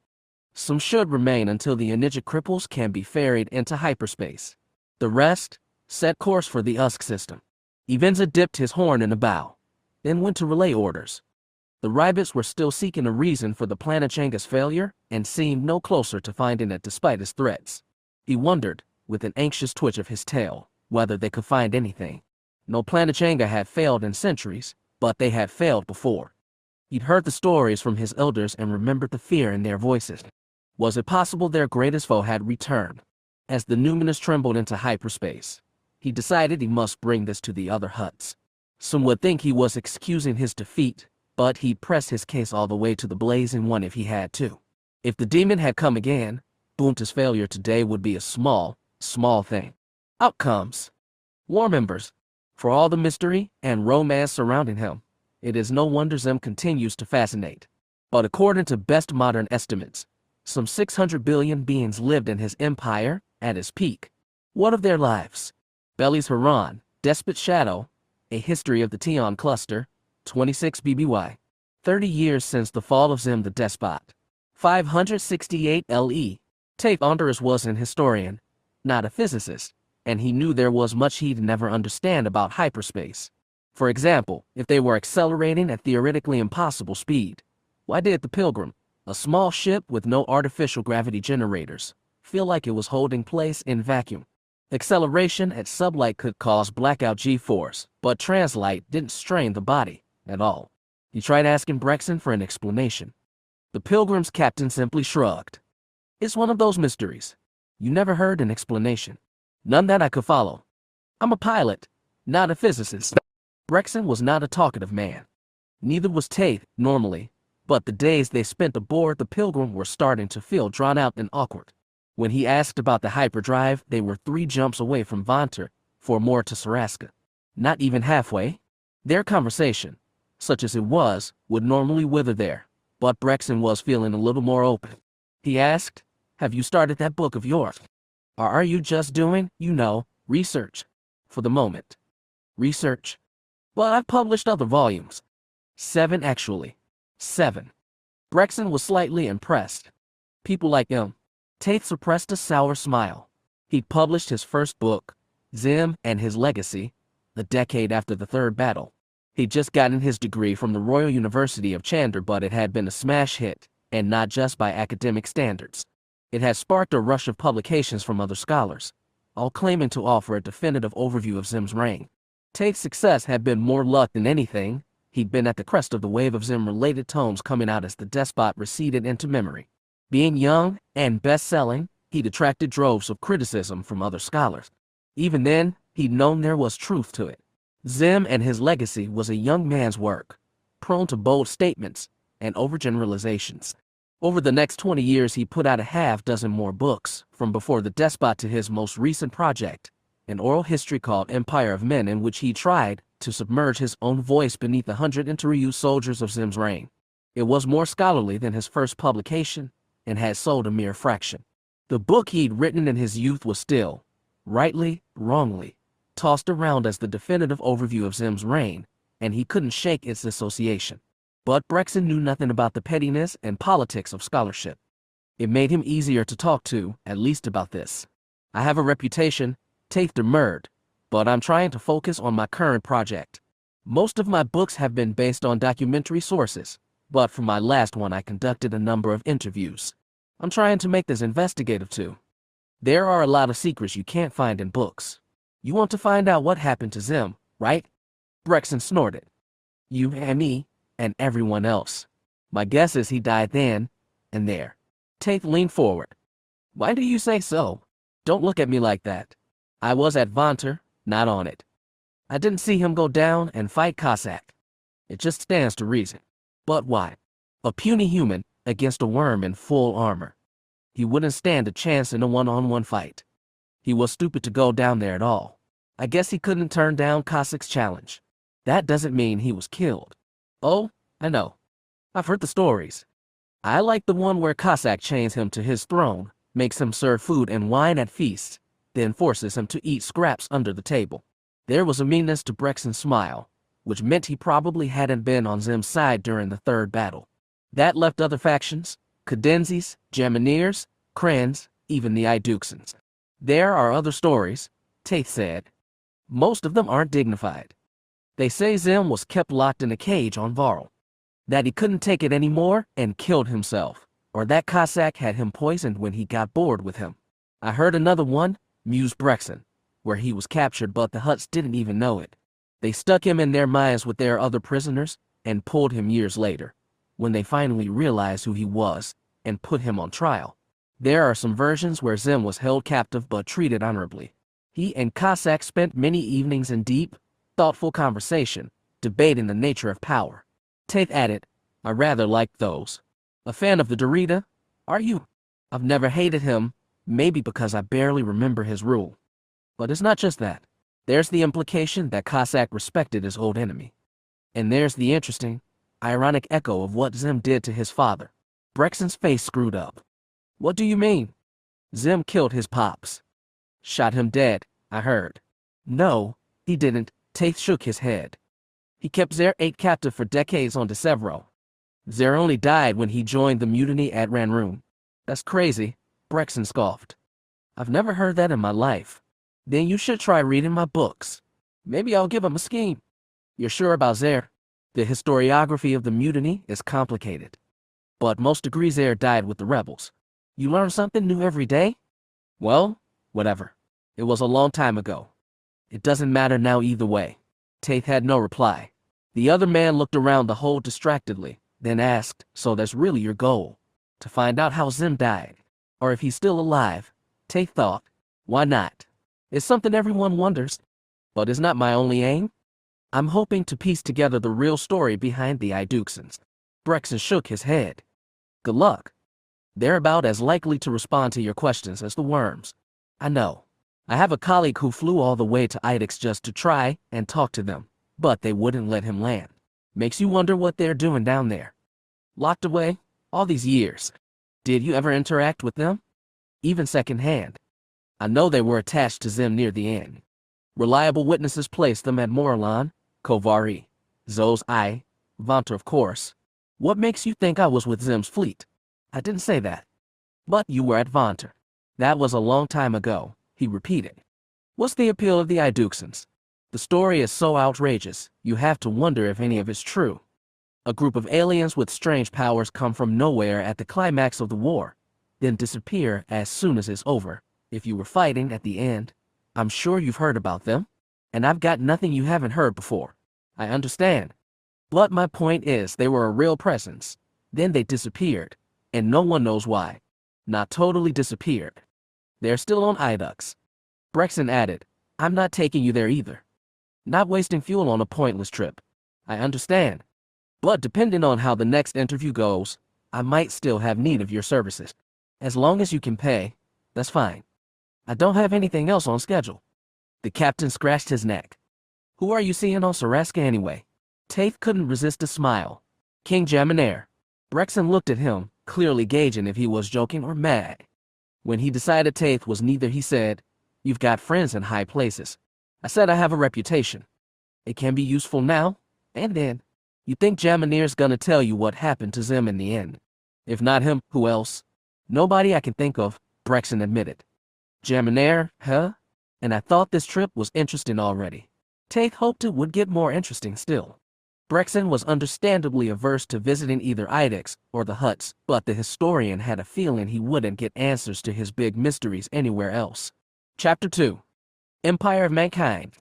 Some should remain until the Enigic cripples can be ferried into hyperspace. The rest, set course for the Usk system. Ivenza dipped his horn in a bow, then went to relay orders. The Ribats were still seeking a reason for the planet Changa's failure and seemed no closer to finding it despite his threats. He wondered, with an anxious twitch of his tail, whether they could find anything. No planet Changa had failed in centuries, but they had failed before. He'd heard the stories from his elders and remembered the fear in their voices. Was it possible their greatest foe had returned? As the Numinous trembled into hyperspace, he decided he must bring this to the other Hutts. Some would think he was excusing his defeat, but he'd press his case all the way to the blazing one if he had to. If the demon had come again, Boomta's failure today would be a small thing. Outcomes. War members. For all the mystery and romance surrounding him, it is no wonder Zem continues to fascinate. But according to best modern estimates, some 600 billion beings lived in his empire at his peak. What of their lives? Beli's Haran, Despot Shadow, A History of the Tion Cluster, 26 BBY. 30 years since the fall of Zem the Despot. 568 LE. Tate was an historian, not a physicist, and he knew there was much he'd never understand about hyperspace. For example, if they were accelerating at theoretically impossible speed, why did the Pilgrim, a small ship with no artificial gravity generators, feel like it was holding place in vacuum? Acceleration at sublight could cause blackout G-force, but translight didn't strain the body at all. He tried asking Brexon for an explanation. The Pilgrim's captain simply shrugged. It's one of those mysteries. You never heard an explanation. None that I could follow. I'm a pilot, not a physicist. Brexon was not a talkative man. Neither was Tate, normally, but the days they spent aboard the Pilgrim were starting to feel drawn out and awkward. When he asked about the hyperdrive, they were 3 jumps away from Vonter, 4 more to Saraska. Not even halfway. Their conversation, such as it was, would normally wither there, but Brexen was feeling a little more open. He asked, "Have you started that book of yours? Or are you just doing, research? For the moment." "Research? Well, I've published other volumes. 7 actually. 7. Brexen was slightly impressed. People like him. Tate suppressed a sour smile. He'd published his first book, Zim and His Legacy, a decade after the Third Battle. He'd just gotten his degree from the Royal University of Chandler, but it had been a smash hit, and not just by academic standards. It had sparked a rush of publications from other scholars, all claiming to offer a definitive overview of Zim's reign. Tate's success had been more luck than anything. He'd been at the crest of the wave of Zim-related tomes coming out as the Despot receded into memory. Being young and best-selling, he'd attracted droves of criticism from other scholars. Even then, he'd known there was truth to it. Zim and His Legacy was a young man's work, prone to bold statements and overgeneralizations. Over the next 20 years, he put out a half-dozen more books, from Before the Despot to his most recent project, an oral history called Empire of Men, in which he tried to submerge his own voice beneath 100 interview soldiers of Zim's reign. It was more scholarly than his first publication, and had sold a mere fraction. The book he'd written in his youth was still, rightly, wrongly, tossed around as the definitive overview of Zim's reign, and he couldn't shake its association. But Brexen knew nothing about the pettiness and politics of scholarship. It made him easier to talk to, at least about this. "I have a reputation," Tate demurred, "but I'm trying to focus on my current project. Most of my books have been based on documentary sources, but for my last one I conducted a number of interviews. I'm trying to make this investigative too. There are a lot of secrets you can't find in books. You want to find out what happened to Zim, right?" Brexen snorted. "You and me, and everyone else. My guess is he died then and there." Tate leaned forward. "Why do you say so? Don't look at me like that. I was at Vonter, not on it. I didn't see him go down and fight Cossack. It just stands to reason. But why? A puny human against a worm in full armor. He wouldn't stand a chance in a one-on-one fight. He was stupid to go down there at all. I guess he couldn't turn down Cossack's challenge. That doesn't mean he was killed." "Oh, I know. I've heard the stories. I like the one where Cossack chains him to his throne, makes him serve food and wine at feasts, then forces him to eat scraps under the table." There was a meanness to Brexen's smile, which meant he probably hadn't been on Zim's side during the Third Battle. That left other factions, Cadenzis, Gemineers, Krans, even the Iduxans. "There are other stories," Tate said. "Most of them aren't dignified. They say Zim was kept locked in a cage on Varl, that he couldn't take it anymore and killed himself, or that Cossack had him poisoned when he got bored with him. I heard another one," mused Brexen, "where he was captured but the Hutts didn't even know it. They stuck him in their mines with their other prisoners and pulled him years later, when they finally realized who he was, and put him on trial. There are some versions where Zim was held captive but treated honorably. He and Cossack spent many evenings in deep, thoughtful conversation, debating the nature of power." Tate added, "I rather liked those. A fan of the Dorita, are you?" "I've never hated him, maybe because I barely remember his rule. But it's not just that. There's the implication that Cossack respected his old enemy. And there's the interesting, ironic echo of what Zim did to his father." Brexen's face screwed up. "What do you mean?" "Zim killed his pops. Shot him dead, I heard." "No, he didn't." Tate shook his head. "He kept Zer 8 captive for decades on Desevro. Zer only died when he joined the mutiny at Ranroon." "That's crazy," Brexen scoffed. "I've never heard that in my life." "Then you should try reading my books. Maybe I'll give him a scheme." "You're sure about Zer?" "The historiography of the mutiny is complicated, but most agree Zer died with the rebels." "You learn something new every day?" "Well, whatever. It was a long time ago. It doesn't matter now either way." Tate had no reply. The other man looked around the hole distractedly, then asked, "So that's really your goal? To find out how Zim died? Or if he's still alive?" Tate thought, "Why not? It's something everyone wonders. But it's not my only aim. I'm hoping to piece together the real story behind the Iduxans." Brexen shook his head. "Good luck." They're about as likely to respond to your questions as the worms. I know. I have a colleague who flew all the way to Idix just to try and talk to them, but they wouldn't let him land. Makes you wonder what they're doing down there. Locked away, all these years. Did you ever interact with them? Even secondhand? I know they were attached to Zim near the end. Reliable witnesses placed them at Morlon, Kovari, Zo's Eye, Vont of course. What makes you think I was with Zim's fleet? I didn't say that. But you were at Vonter. That was a long time ago, he repeated. What's the appeal of the Iduxans? The story is so outrageous, you have to wonder if any of it's true. A group of aliens with strange powers come from nowhere at the climax of the war, then disappear as soon as it's over. If you were fighting at the end, I'm sure you've heard about them, and I've got nothing you haven't heard before. I understand. But my point is they were a real presence. Then they disappeared, and no one knows why. Not totally disappeared. They're still on Idux. Brexon added, I'm not taking you there either. Not wasting fuel on a pointless trip. I understand. But depending on how the next interview goes, I might still have need of your services. As long as you can pay, that's fine. I don't have anything else on schedule. The captain scratched his neck. Who are you seeing on Saraska anyway? Tate couldn't resist a smile. King Jaminair. Brexon looked at him, clearly gauging if he was joking or mad. When he decided Tate was neither, he said, You've got friends in high places. I said I have a reputation. It can be useful now, and then. You think Jaminair's gonna tell you what happened to Zim in the end? If not him, who else? Nobody I can think of, Brexon admitted. Jaminair, huh? And I thought this trip was interesting already. Tate hoped it would get more interesting still. Brexon was understandably averse to visiting either Idix or the Hutts, but the historian had a feeling he wouldn't get answers to his big mysteries anywhere else. Chapter 2. Empire of Mankind.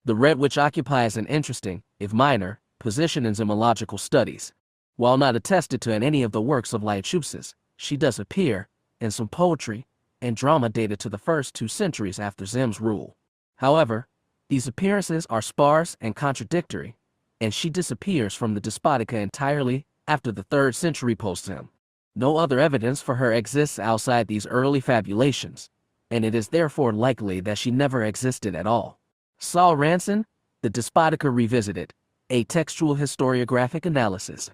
The Red Witch occupies an interesting, if minor, position in zymological studies. While not attested to in any of the works of Liachusis, she does appear in some poetry and drama dated to the first 2 centuries after Zim's rule. However, these appearances are sparse and contradictory, and she disappears from the Despotica entirely after the 3rd century post-Zim. No other evidence for her exists outside these early fabulations, and it is therefore likely that she never existed at all. Saul Ranson, The Despotica Revisited, a textual historiographic analysis.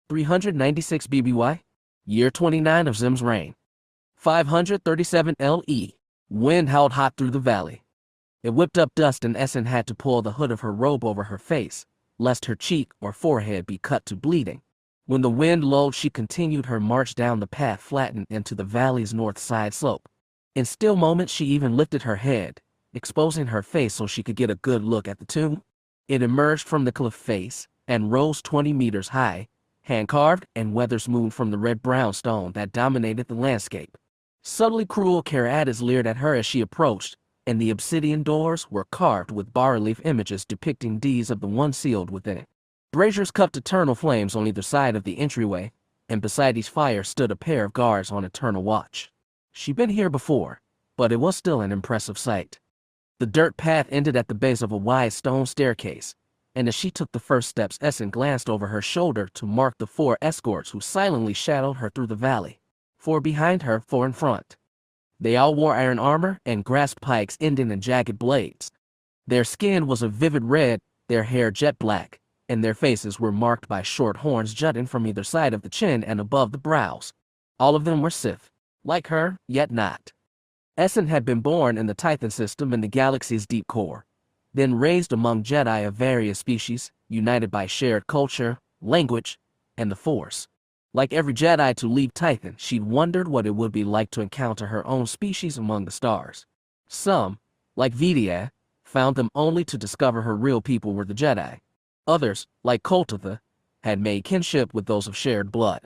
396 BBY, year 29 of Zim's reign. 537 LE, wind howled hot through the valley. It whipped up dust and Essen had to pull the hood of her robe over her face, lest her cheek or forehead be cut to bleeding. When the wind lulled, she continued her march down the path flattened into the valley's north side slope. In still moments she even lifted her head, exposing her face so she could get a good look at the tomb. It emerged from the cliff face and rose 20 meters high, hand-carved and weather-smoothed from the red-brown stone that dominated the landscape. Subtly cruel Carades leered at her as she approached, and the obsidian doors were carved with bas-relief images depicting deeds of the one sealed within it. Braziers cupped eternal flames on either side of the entryway, and beside each fire stood a pair of guards on eternal watch. She'd been here before, but it was still an impressive sight. The dirt path ended at the base of a wide stone staircase, and as she took the first steps, Essen glanced over her shoulder to mark the 4 escorts who silently shadowed her through the valley. 4 behind her, 4 in front. They all wore iron armor and grasped pikes ending in jagged blades. Their skin was a vivid red, their hair jet black, and their faces were marked by short horns jutting from either side of the chin and above the brows. All of them were Sith, like her, yet not. Essen had been born in the Titan system in the galaxy's deep core, then raised among Jedi of various species, united by shared culture, language, and the Force. Like every Jedi to leave Titan, she'd wondered what it would be like to encounter her own species among the stars. Some, like Vidia, found them only to discover her real people were the Jedi. Others, like Koltatha, had made kinship with those of shared blood.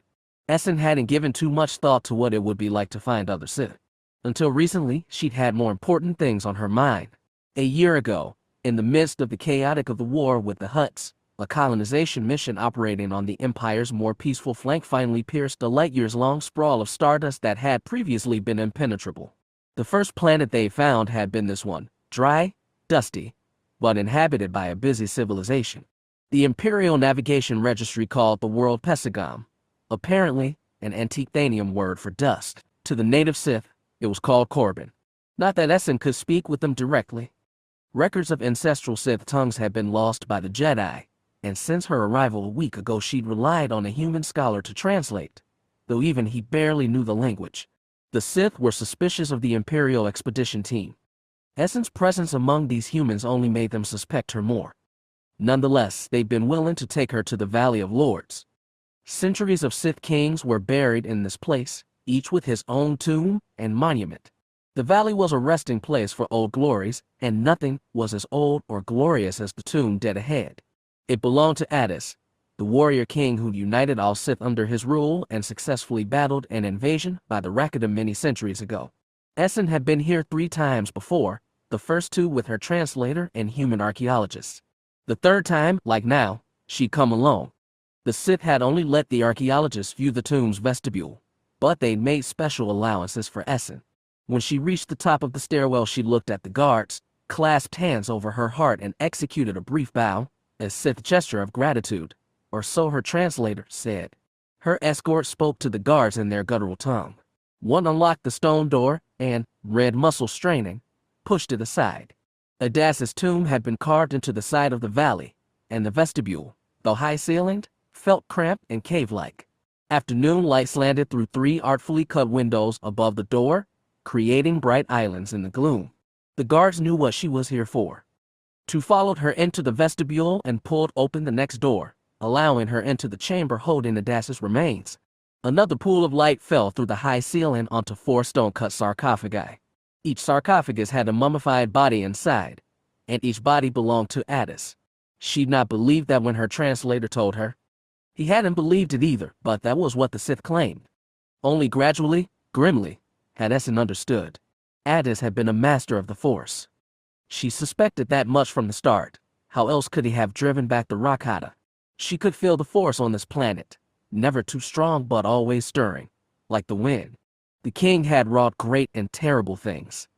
Essen hadn't given too much thought to what it would be like to find other Sith. Until recently, she'd had more important things on her mind. A year ago, in the midst of the chaotic of the war with the Hutts, a colonization mission operating on the Empire's more peaceful flank finally pierced a light-years-long sprawl of stardust that had previously been impenetrable. The first planet they found had been this one, dry, dusty, but inhabited by a busy civilization. The Imperial Navigation Registry called the world Pesagam. Apparently, an antique Thanium word for dust. To the native Sith, it was called Corbin. Not that Essen could speak with them directly. Records of ancestral Sith tongues had been lost by the Jedi, and since her arrival a week ago she'd relied on a human scholar to translate, though even he barely knew the language. The Sith were suspicious of the Imperial expedition team. Essen's presence among these humans only made them suspect her more. Nonetheless, they'd been willing to take her to the Valley of Lords. Centuries of Sith kings were buried in this place, each with his own tomb and monument. The valley was a resting place for old glories, and nothing was as old or glorious as the tomb dead ahead. It belonged to Addis, the warrior king who united all Sith under his rule and successfully battled an invasion by the Rakata many centuries ago. Essen had been here 3 times before, the first 2 with her translator and human archaeologists. The third time, like now, she'd come alone. The Sith had only let the archaeologists view the tomb's vestibule, but they'd made special allowances for Essen. When she reached the top of the stairwell, she looked at the guards, clasped hands over her heart, and executed a brief bow, a Sith gesture of gratitude, or so her translator said. Her escort spoke to the guards in their guttural tongue. One unlocked the stone door and, red muscle straining, pushed it aside. Adas's tomb had been carved into the side of the valley, and the vestibule, though high-ceilinged, felt cramped and cave-like. Afternoon light slanted through 3 artfully cut windows above the door, creating bright islands in the gloom. The guards knew what she was here for. 2 followed her into the vestibule and pulled open the next door, allowing her into the chamber holding Adas's remains. Another pool of light fell through the high ceiling onto 4 stone-cut sarcophagi. Each sarcophagus had a mummified body inside, and each body belonged to Addis. She'd not believed that when her translator told her. He hadn't believed it either, but that was what the Sith claimed. Only gradually, grimly, had Essen understood. Addis had been a master of the Force. She suspected that much from the start. How else could he have driven back the Rakata? She could feel the Force on this planet, never too strong but always stirring, like the wind. The king had wrought great and terrible things.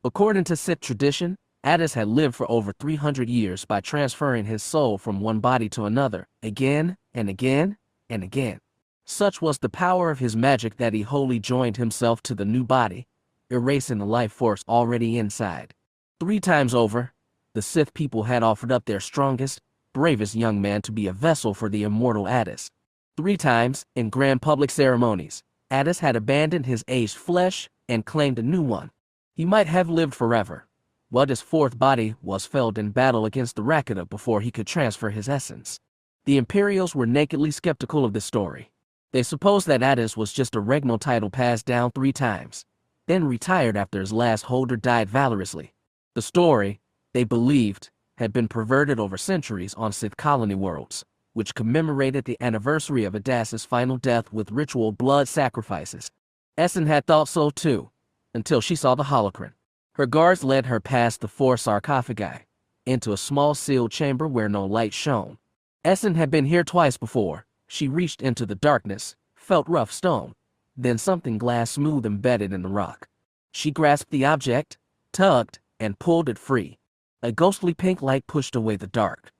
According to Sith tradition, Addis had lived for over 300 years by transferring his soul from one body to another, again and again and again. Such was the power of his magic that he wholly joined himself to the new body, erasing the life force already inside. 3 times over, the Sith people had offered up their strongest, bravest young man to be a vessel for the immortal Addis. 3 times, in grand public ceremonies, Addis had abandoned his aged flesh and claimed a new one. He might have lived forever, but his 4th body was felled in battle against the Rakata before he could transfer his essence. The Imperials were nakedly skeptical of this story. They supposed that Addis was just a regnal title passed down 3 times, then retired after his last holder died valorously. The story, they believed, had been perverted over centuries on Sith colony worlds, which commemorated the anniversary of Adas's final death with ritual blood sacrifices. Essen had thought so too, until she saw the holocron. Her guards led her past the 4 sarcophagi, into a small sealed chamber where no light shone. Essen had been here twice before. She reached into the darkness, felt rough stone, then something glass smooth embedded in the rock. She grasped the object, tugged, and pulled it free. A ghostly pink light pushed away the dark.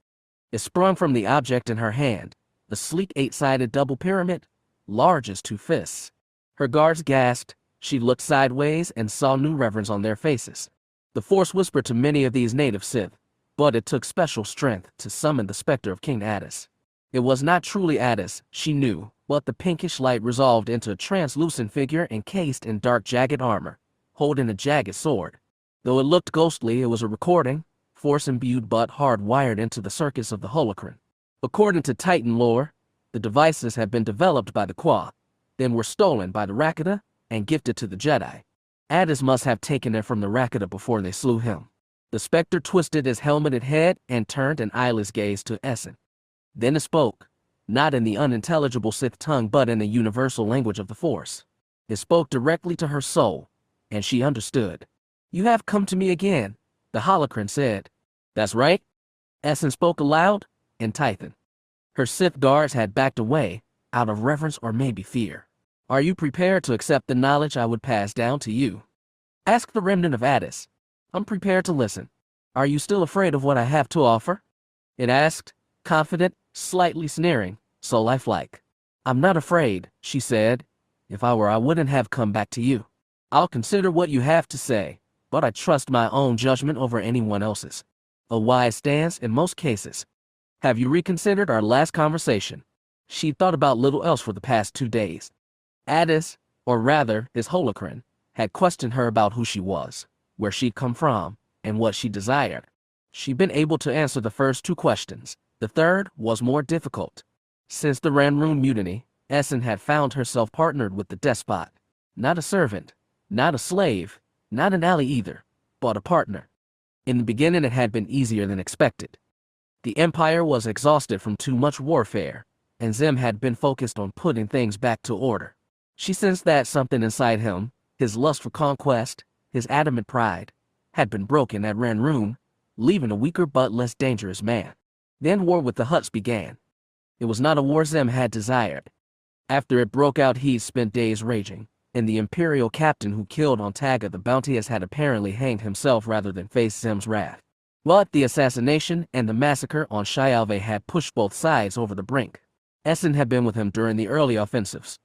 It sprung from the object in her hand, a sleek 8-sided double pyramid, large as 2 fists. Her guards gasped. She looked sideways and saw new reverence on their faces. The Force whispered to many of these native Sith, but it took special strength to summon the specter of King Addis. It was not truly Addis, she knew, but the pinkish light resolved into a translucent figure encased in dark jagged armor, holding a jagged sword. Though it looked ghostly, it was a recording, Force-imbued but hardwired into the circuits of the holocron. According to Titan lore, the devices had been developed by the Qua, then were stolen by the Rakata and gifted to the Jedi. Addis must have taken it from the Rakata before they slew him. The specter twisted his helmeted head and turned an eyeless gaze to Essen. Then it spoke, not in the unintelligible Sith tongue but in the universal language of the Force. It spoke directly to her soul, and she understood. "You have come to me again," the holocron said. "That's right." Essen spoke aloud, in Titan. Her Sith guards had backed away, out of reverence or maybe fear. "Are you prepared to accept the knowledge I would pass down to you?" "Ask the remnant of Addis. I'm prepared to listen. Are you still afraid of what I have to offer?" It asked, confident, slightly sneering, so lifelike. I'm not afraid, she said. If I were, I wouldn't have come back to you. I'll consider what you have to say, but I trust my own judgment over anyone else's. A wise stance in most cases. Have you reconsidered our last conversation? She thought about little else for the past 2 days. Addis, or rather his holocron, had questioned her about who she was, where she'd come from, and what she desired. She'd been able to answer the first 2 questions. The third was more difficult. Since the Ranroon mutiny, Essen had found herself partnered with the despot. Not a servant, not a slave, not an ally either, but a partner. In the beginning it had been easier than expected. The Empire was exhausted from too much warfare, and Zim had been focused on putting things back to order. She sensed that something inside him, his lust for conquest, his adamant pride, had been broken at Ranroon, leaving a weaker but less dangerous man. Then war with the Hutts began. It was not a war Zim had desired. After it broke out, he spent days raging, and the Imperial captain who killed on Taga the Bounteous had apparently hanged himself rather than face Zim's wrath. But the assassination and the massacre on Shialve had pushed both sides over the brink. Essen had been with him during the early offensives.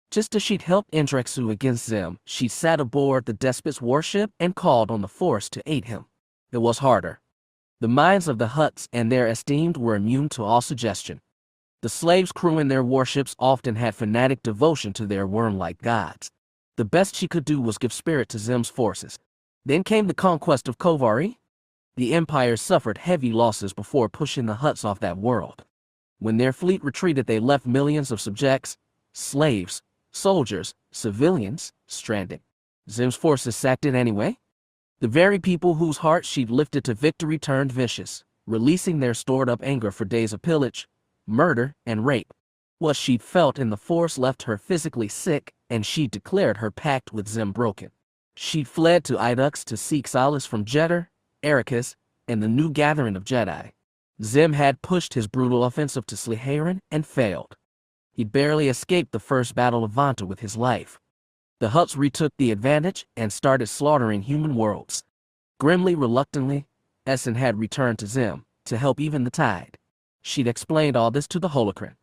Just as she'd helped Endrexu against Zim, she sat aboard the Despot's warship and called on the Force to aid him. It was harder. The minds of the Hutts and their esteemed were immune to all suggestion. The slaves crewing their warships often had fanatic devotion to their worm-like gods. The best she could do was give spirit to Zim's forces. Then came the conquest of Kovari. The Empire suffered heavy losses before pushing the Hutts off that world. When their fleet retreated, they left millions of subjects, slaves, soldiers, civilians, stranded. Zim's forces sacked it anyway. The very people whose hearts she'd lifted to victory turned vicious, releasing their stored-up anger for days of pillage, murder, and rape. What she'd felt in the Force left her physically sick, and she'd declared her pact with Zim broken. She'd fled to Idux to seek solace from Jeddah, Erakas, and the new gathering of Jedi. Zim had pushed his brutal offensive to Sliharan and failed. He'd barely escaped the first battle of Vont with his life. The Hutts retook the advantage and started slaughtering human worlds. Grimly, reluctantly, Essen had returned to Zim to help even the tide. She'd explained all this to the holocron.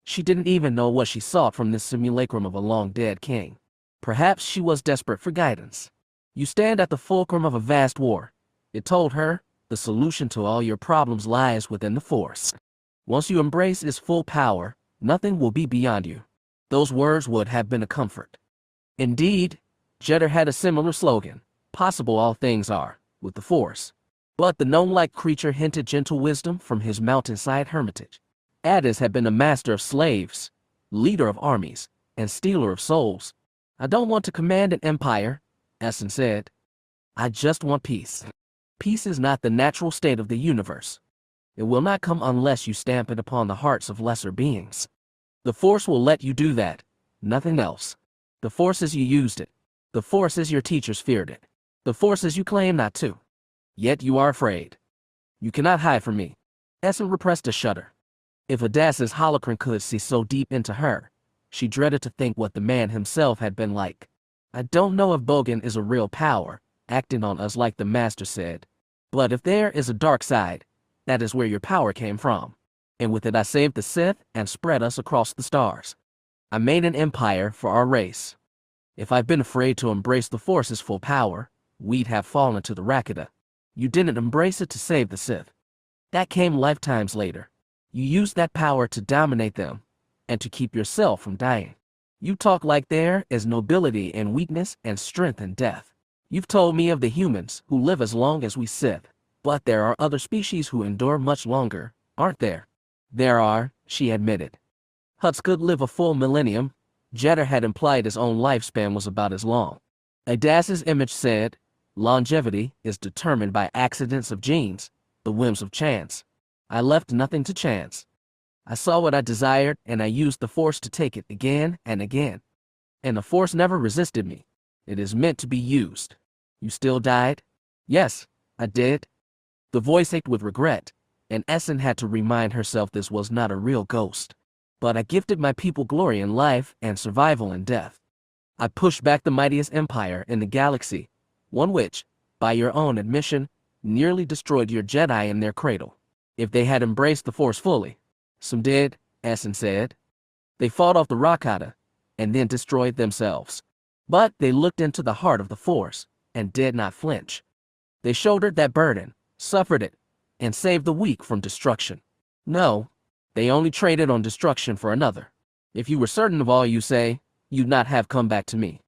She didn't even know what she sought from this simulacrum of a long-dead king. Perhaps she was desperate for guidance. You stand at the fulcrum of a vast war, it told her. The solution to all your problems lies within the Force. Once you embrace its full power, nothing will be beyond you. Those words would have been a comfort. Indeed, Jeddah had a similar slogan, possible all things are, with the Force. But the gnome-like creature hinted gentle wisdom from his mountainside hermitage. Addis had been a master of slaves, leader of armies, and stealer of souls. I don't want to command an empire, Essan said. I just want peace. Peace is not the natural state of the universe. It will not come unless you stamp it upon the hearts of lesser beings. The Force will let you do that, nothing else. The Force as you used it. The Force as your teachers feared it. The Force as you claim not to. Yet you are afraid. You cannot hide from me. Essan repressed a shudder. If Adas's holocron could see so deep into her, she dreaded to think what the man himself had been like. I don't know if Bogan is a real power, acting on us like the Master said. But if there is a dark side, that is where your power came from. And with it I saved the Sith and spread us across the stars. I made an empire for our race. If I'd been afraid to embrace the Force's full power, we'd have fallen to the Rakata. You didn't embrace it to save the Sith. That came lifetimes later. You used that power to dominate them, and to keep yourself from dying. You talk like there is nobility in weakness and strength in death. You've told me of the humans who live as long as we Sith, but there are other species who endure much longer, aren't there? There are, she admitted. Hutts could live a full millennium. Jeddah had implied his own lifespan was about as long. Adas's image said, longevity is determined by accidents of genes, the whims of chance. I left nothing to chance. I saw what I desired, and I used the Force to take it again and again. And the Force never resisted me. It is meant to be used. You still died? Yes, I did. The voice ached with regret, and Essen had to remind herself this was not a real ghost. But I gifted my people glory in life and survival in death. I pushed back the mightiest empire in the galaxy, one which, by your own admission, nearly destroyed your Jedi in their cradle. If they had embraced the Force fully. Some did, Essan said. They fought off the Rakata, and then destroyed themselves. But they looked into the heart of the Force, and did not flinch. They shouldered that burden, suffered it, and saved the weak from destruction. No, they only traded on destruction for another. If you were certain of all you say, you'd not have come back to me.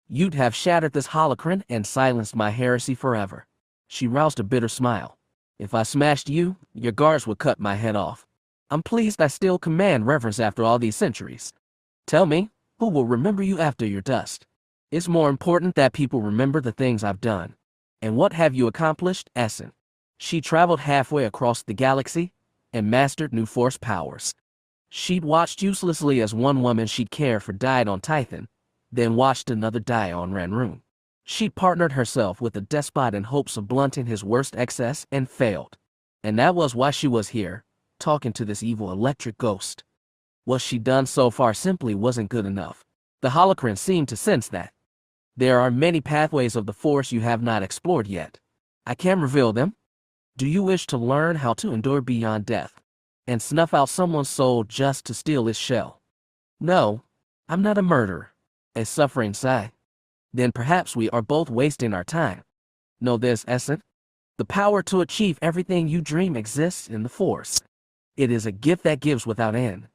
You'd have shattered this holocron and silenced my heresy forever. She roused a bitter smile. If I smashed you, your guards would cut my head off. I'm pleased I still command reverence after all these centuries. Tell me, who will remember you after your dust? It's more important that people remember the things I've done. And what have you accomplished, Essen? She traveled halfway across the galaxy and mastered new force powers. She'd watched uselessly as one woman she'd cared for died on Titan, then watched another die on Ranroon. She'd partnered herself with a despot in hopes of blunting his worst excess and failed. And that was why she was here, talking to this evil electric ghost. What she'd done so far simply wasn't good enough. The holocron seemed to sense that. There are many pathways of the Force you have not explored yet. I can reveal them. Do you wish to learn how to endure beyond death, and snuff out someone's soul just to steal its shell? No, I'm not a murderer. A suffering sigh. Then perhaps we are both wasting our time. Know this, Essan. The power to achieve everything you dream exists in the Force. It is a gift that gives without end.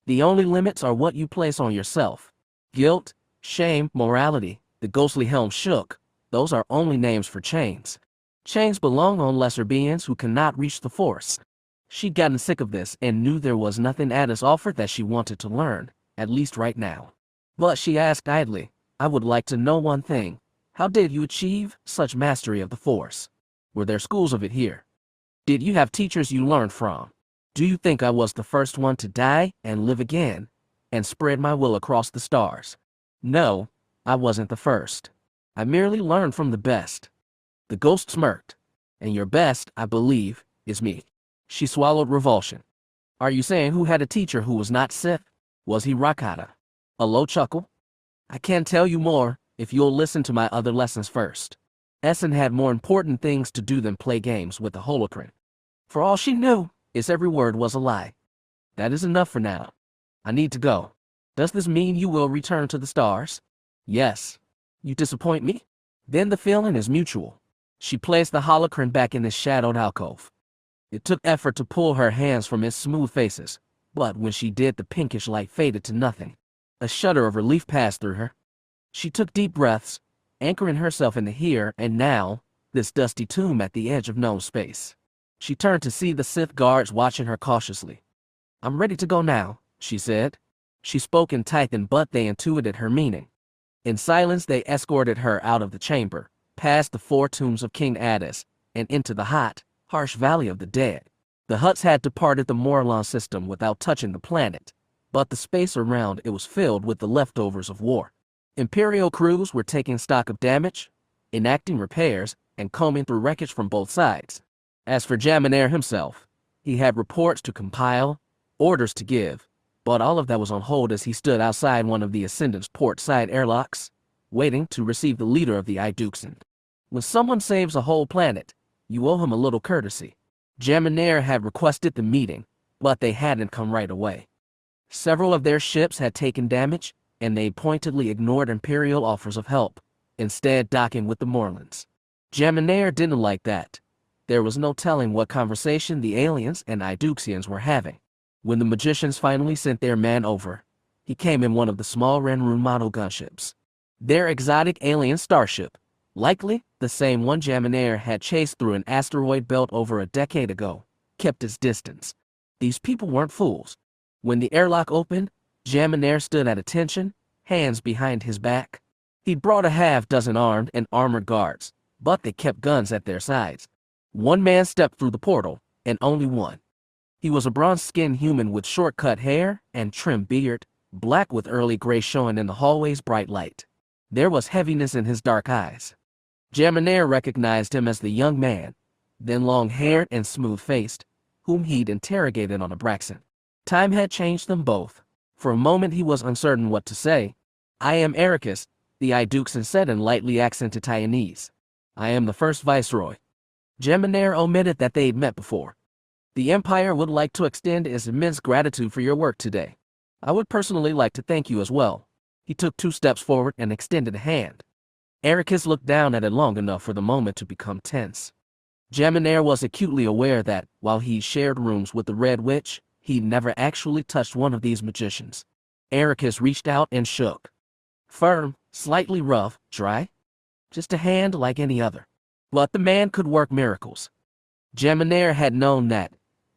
The only limits are what you place on yourself. Guilt, shame, morality. The ghostly helm shook. Those are only names for chains. Chains belong on lesser beings who cannot reach the Force. She'd gotten sick of this and knew there was nothing Addis offered that she wanted to learn, at least right now. But she asked idly, I would like to know one thing. How did you achieve such mastery of the Force? Were there schools of it here? Did you have teachers you learned from? Do you think I was the first one to die and live again, and spread my will across the stars? No, I wasn't the first. I merely learned from the best. The ghost smirked. And your best, I believe, is me. She swallowed revulsion. Are you saying who had a teacher who was not Sith? Was he Rakata? A low chuckle. I can tell you more, if you'll listen to my other lessons first. Essan had more important things to do than play games with the holocron. For all she knew, its every word was a lie. That is enough for now. I need to go. Does this mean you will return to the stars? Yes. You disappoint me? Then the feeling is mutual. She placed the holocron back in its shadowed alcove. It took effort to pull her hands from its smooth faces, but when she did, the pinkish light faded to nothing. A shudder of relief passed through her. She took deep breaths, anchoring herself in the here and now, this dusty tomb at the edge of known space. She turned to see the Sith guards watching her cautiously. I'm ready to go now, she said. She spoke in Titan, but they intuited her meaning. In silence, they escorted her out of the chamber, past the 4 tombs of King Addis, and into the hot, harsh valley of the dead. The Hutts had departed the Morlon system without touching the planet, but the space around it was filled with the leftovers of war. Imperial crews were taking stock of damage, enacting repairs, and combing through wreckage from both sides. As for Jaminair himself, he had reports to compile, orders to give, but all of that was on hold as he stood outside one of the Ascendant's port-side airlocks, waiting to receive the leader of the Iduxan. When someone saves a whole planet, you owe him a little courtesy. Jaminair had requested the meeting, but they hadn't come right away. Several of their ships had taken damage, and they pointedly ignored Imperial offers of help, instead docking with the Morlons. Jaminair didn't like that. There was no telling what conversation the aliens and Iduxians were having. When the magicians finally sent their man over, he came in one of the small Ranroon model gunships. Their exotic alien starship, likely the same one Jaminair had chased through an asteroid belt over a decade ago, kept its distance. These people weren't fools. When the airlock opened, Jaminair stood at attention, hands behind his back. He'd brought a half-dozen armed and armored guards, but they kept guns at their sides. One man stepped through the portal, and only one. He was a bronze-skinned human with short-cut hair and trimmed beard, black with early gray showing in the hallway's bright light. There was heaviness in his dark eyes. Jaminair recognized him as the young man, then long-haired and smooth-faced, whom he'd interrogated on Abraxan. Time had changed them both. For a moment he was uncertain what to say. I am Erakas, the Iduxan said in lightly accented Taiwanese. I am the first Viceroy. Jaminair omitted that they'd met before. The Empire would like to extend its immense gratitude for your work today. I would personally like to thank you as well. He took 2 steps forward and extended a hand. Erakas looked down at it long enough for the moment to become tense. Jaminar was acutely aware that, while he shared rooms with the Red Witch, he'd never actually touched one of these magicians. Erakas reached out and shook. Firm, slightly rough, dry. Just a hand like any other. But the man could work miracles. Jaminar had known that,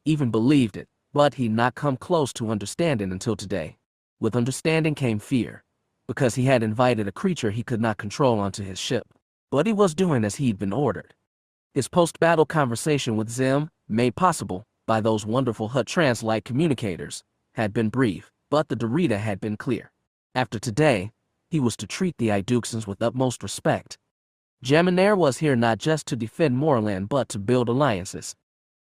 even believed it, but he'd not come close to understanding until today. With understanding came fear, because he had invited a creature he could not control onto his ship. But he was doing as he'd been ordered. His post-battle conversation with Zim, made possible by those wonderful Hutt Translite communicators, had been brief, but the Dorita had been clear. After today, he was to treat the Iduxans with utmost respect. Jaminar was here not just to defend Morlon but to build alliances.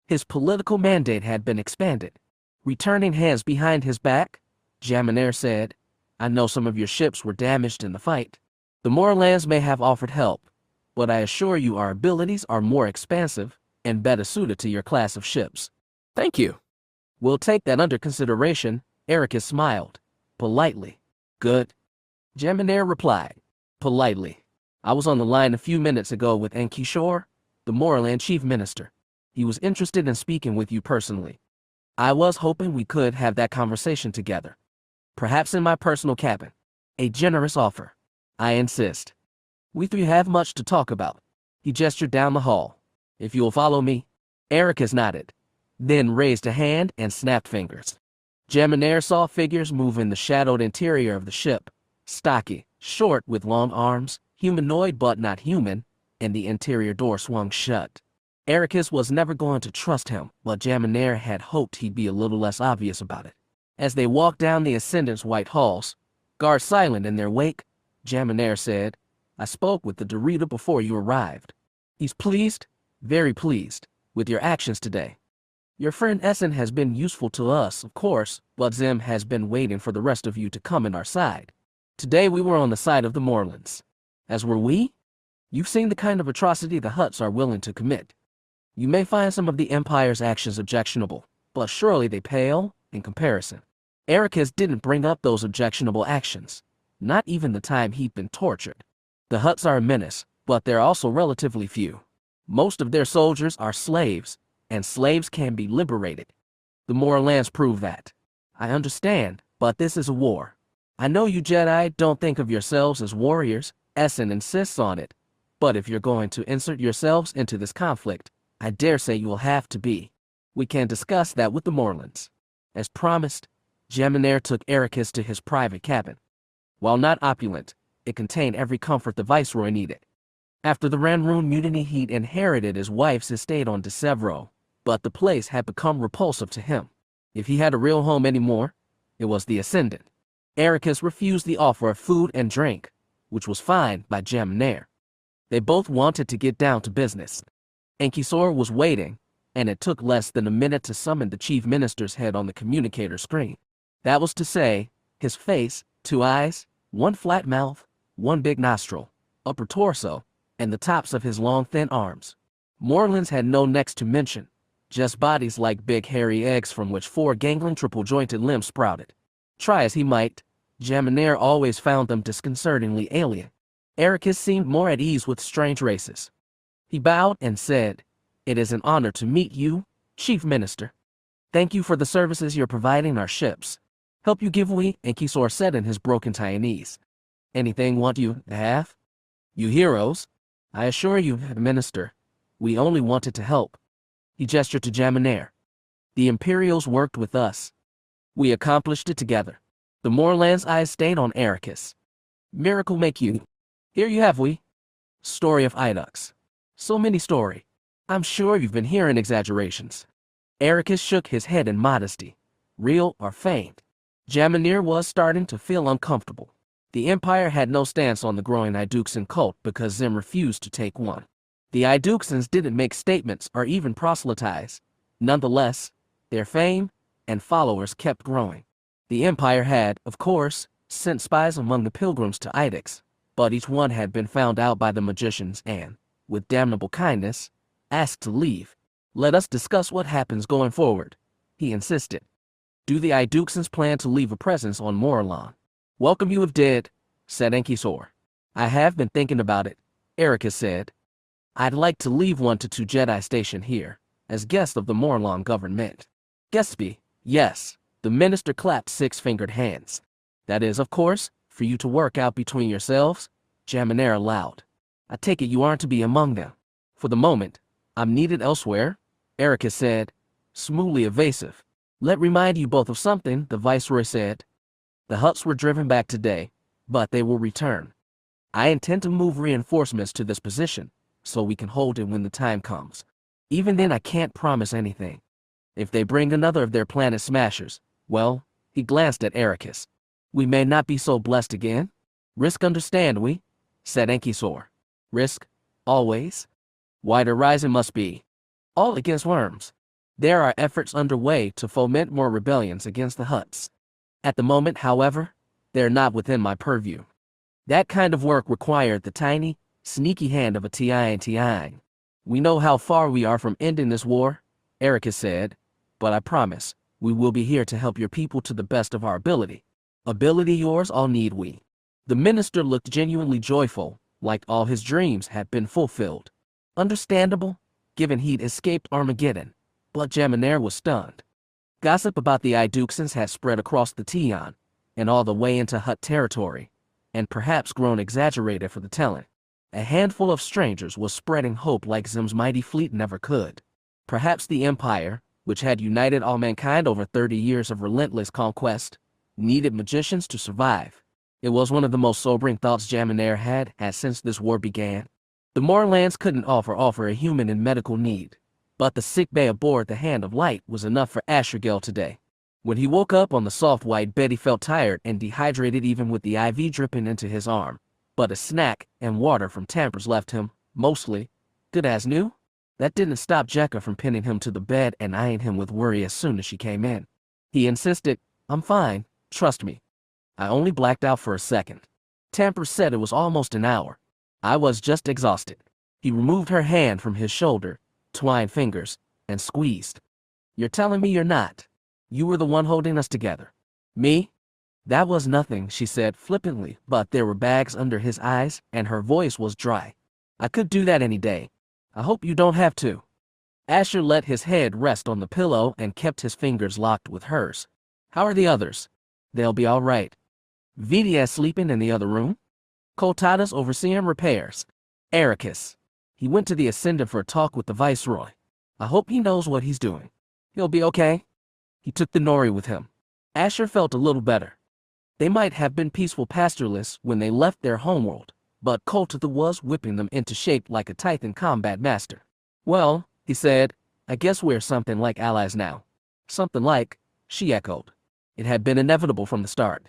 His political mandate had been expanded. Returning hands behind his back, Jaminar said, I know some of your ships were damaged in the fight. The Morlons may have offered help, but I assure you our abilities are more expansive and better suited to your class of ships. Thank you. We'll take that under consideration, Erakas smiled. Politely. Good. Jaminar replied. Politely. I was on the line a few minutes ago with Enkishore, the Morlon chief minister. He was interested in speaking with you personally. I was hoping we could have that conversation together. Perhaps in my personal cabin. A generous offer. I insist. We 3 have much to talk about. He gestured down the hall. If you will follow me. Erakas nodded, then raised a hand and snapped fingers. Jaminar saw figures move in the shadowed interior of the ship. Stocky, short with long arms, humanoid but not human, and the interior door swung shut. Erakas was never going to trust him, but Jaminar had hoped he'd be a little less obvious about it. As they walked down the Ascendant's white halls, guards silent in their wake, Jaminar said, I spoke with the Dorita before you arrived. He's pleased, very pleased, with your actions today. Your friend Essen has been useful to us, of course, but Zim has been waiting for the rest of you to come in our side. Today we were on the side of the Morlons. As were we? You've seen the kind of atrocity the Hutts are willing to commit. You may find some of the Empire's actions objectionable, but surely they pale in comparison. Erakas didn't bring up those objectionable actions, not even the time he'd been tortured. The Hutts are a menace, but they're also relatively few. Most of their soldiers are slaves, and slaves can be liberated. The Morlons prove that. I understand, but this is a war. I know you Jedi don't think of yourselves as warriors, Essen insists on it, but if you're going to insert yourselves into this conflict, I dare say you will have to be. We can discuss that with the Morlons. As promised, Jaminar took Erakas to his private cabin. While not opulent, it contained every comfort the Viceroy needed. After the Ranroon mutiny he'd inherited his wife's estate on Desevro, but the place had become repulsive to him. If he had a real home anymore, it was the Ascendant. Erakas refused the offer of food and drink, which was fine by Jaminar. They both wanted to get down to business. Enkishore was waiting, and it took less than a minute to summon the chief minister's head on the communicator screen. That was to say, his face, 2 eyes, 1 flat mouth, 1 big nostril, upper torso, and the tops of his long thin arms. Morlons had no necks to mention, just bodies like big hairy eggs from which 4 gangling triple-jointed limbs sprouted. Try as he might, Jaminar always found them disconcertingly alien. Erakas seemed more at ease with strange races. He bowed and said, It is an honor to meet you, Chief Minister. Thank you for the services you're providing our ships. Help you give we, Enkishore said in his broken Taiwanese. Anything want you to have? You heroes, I assure you, Minister, we only wanted to help. He gestured to Jaminar. The Imperials worked with us. We accomplished it together. The Morlon's eyes stayed on Erakas. Miracle make you. Here you have we. Story of Idux. So many story. I'm sure you've been hearing exaggerations. Erakas shook his head in modesty. Real or feigned? Jaminar was starting to feel uncomfortable. The Empire had no stance on the growing Iduxan cult because Zim refused to take one. The Iduxans didn't make statements or even proselytize. Nonetheless, their fame and followers kept growing. The Empire had, of course, sent spies among the pilgrims to Idux, but each one had been found out by the magicians and, with damnable kindness, asked to leave. Let us discuss what happens going forward, he insisted. Do the Iduxans plan to leave a presence on Morlon? Welcome you if dead, said Enkisor. I have been thinking about it, Erakas said. I'd like to leave 1 to 2 Jedi stationed here, as guests of the Morlon government. Guestby, yes, the minister clapped 6-fingered hands. That is, of course, for you to work out between yourselves, Jaminair allowed. I take it you aren't to be among them. For the moment, I'm needed elsewhere, Erakas said, smoothly evasive. Let remind you both of something, the Viceroy said. The Hutts were driven back today, but they will return. I intend to move reinforcements to this position, so we can hold it when the time comes. Even then I can't promise anything. If they bring another of their planet smashers, well, he glanced at Erakas. We may not be so blessed again. Risk understand we, said Enkisor. Risk, always. Wide horizon must be. All against worms. There are efforts underway to foment more rebellions against the Hutts. At the moment, however, they're not within my purview. That kind of work required the tiny, sneaky hand of a TI. We know how far we are from ending this war, Erakas said, but I promise, we will be here to help your people to the best of our ability. Ability yours, all need we. The minister looked genuinely joyful, like all his dreams had been fulfilled. Understandable, given he'd escaped Armageddon, but Jaminair was stunned. Gossip about the Iduxans had spread across the Tion, and all the way into Hutt territory, and perhaps grown exaggerated for the telling. A handful of strangers was spreading hope like Zim's mighty fleet never could. Perhaps the Empire, which had united all mankind over 30 years of relentless conquest, needed magicians to survive. It was one of the most sobering thoughts Jaminair had since this war began. The Morlans couldn't offer a human in medical need, but the sick bay aboard the Hand of Light was enough for Ashergel today. When he woke up on the soft white bed, he felt tired and dehydrated even with the IV dripping into his arm, but a snack and water from Tampers left him, mostly, good as new. That didn't stop Jekka from pinning him to the bed and eyeing him with worry as soon as she came in. He insisted, I'm fine, trust me. I only blacked out for a second. Tampers said it was almost an hour. I was just exhausted. He removed her hand from his shoulder, twined fingers, and squeezed. You're telling me you're not? You were the one holding us together. Me? That was nothing, she said flippantly, but there were bags under his eyes, and her voice was dry. I could do that any day. I hope you don't have to. Asher let his head rest on the pillow and kept his fingers locked with hers. How are the others? They'll be all right. Vidia's sleeping in the other room. Koltada's overseeing repairs. Erakas. He went to the Ascendant for a talk with the Viceroy. I hope he knows what he's doing. He'll be okay. He took the Nori with him. Asher felt a little better. They might have been peaceful pastoralists when they left their homeworld, but Koltada was whipping them into shape like a Titan combat master. Well, he said, I guess we're something like allies now. Something like, she echoed. It had been inevitable from the start.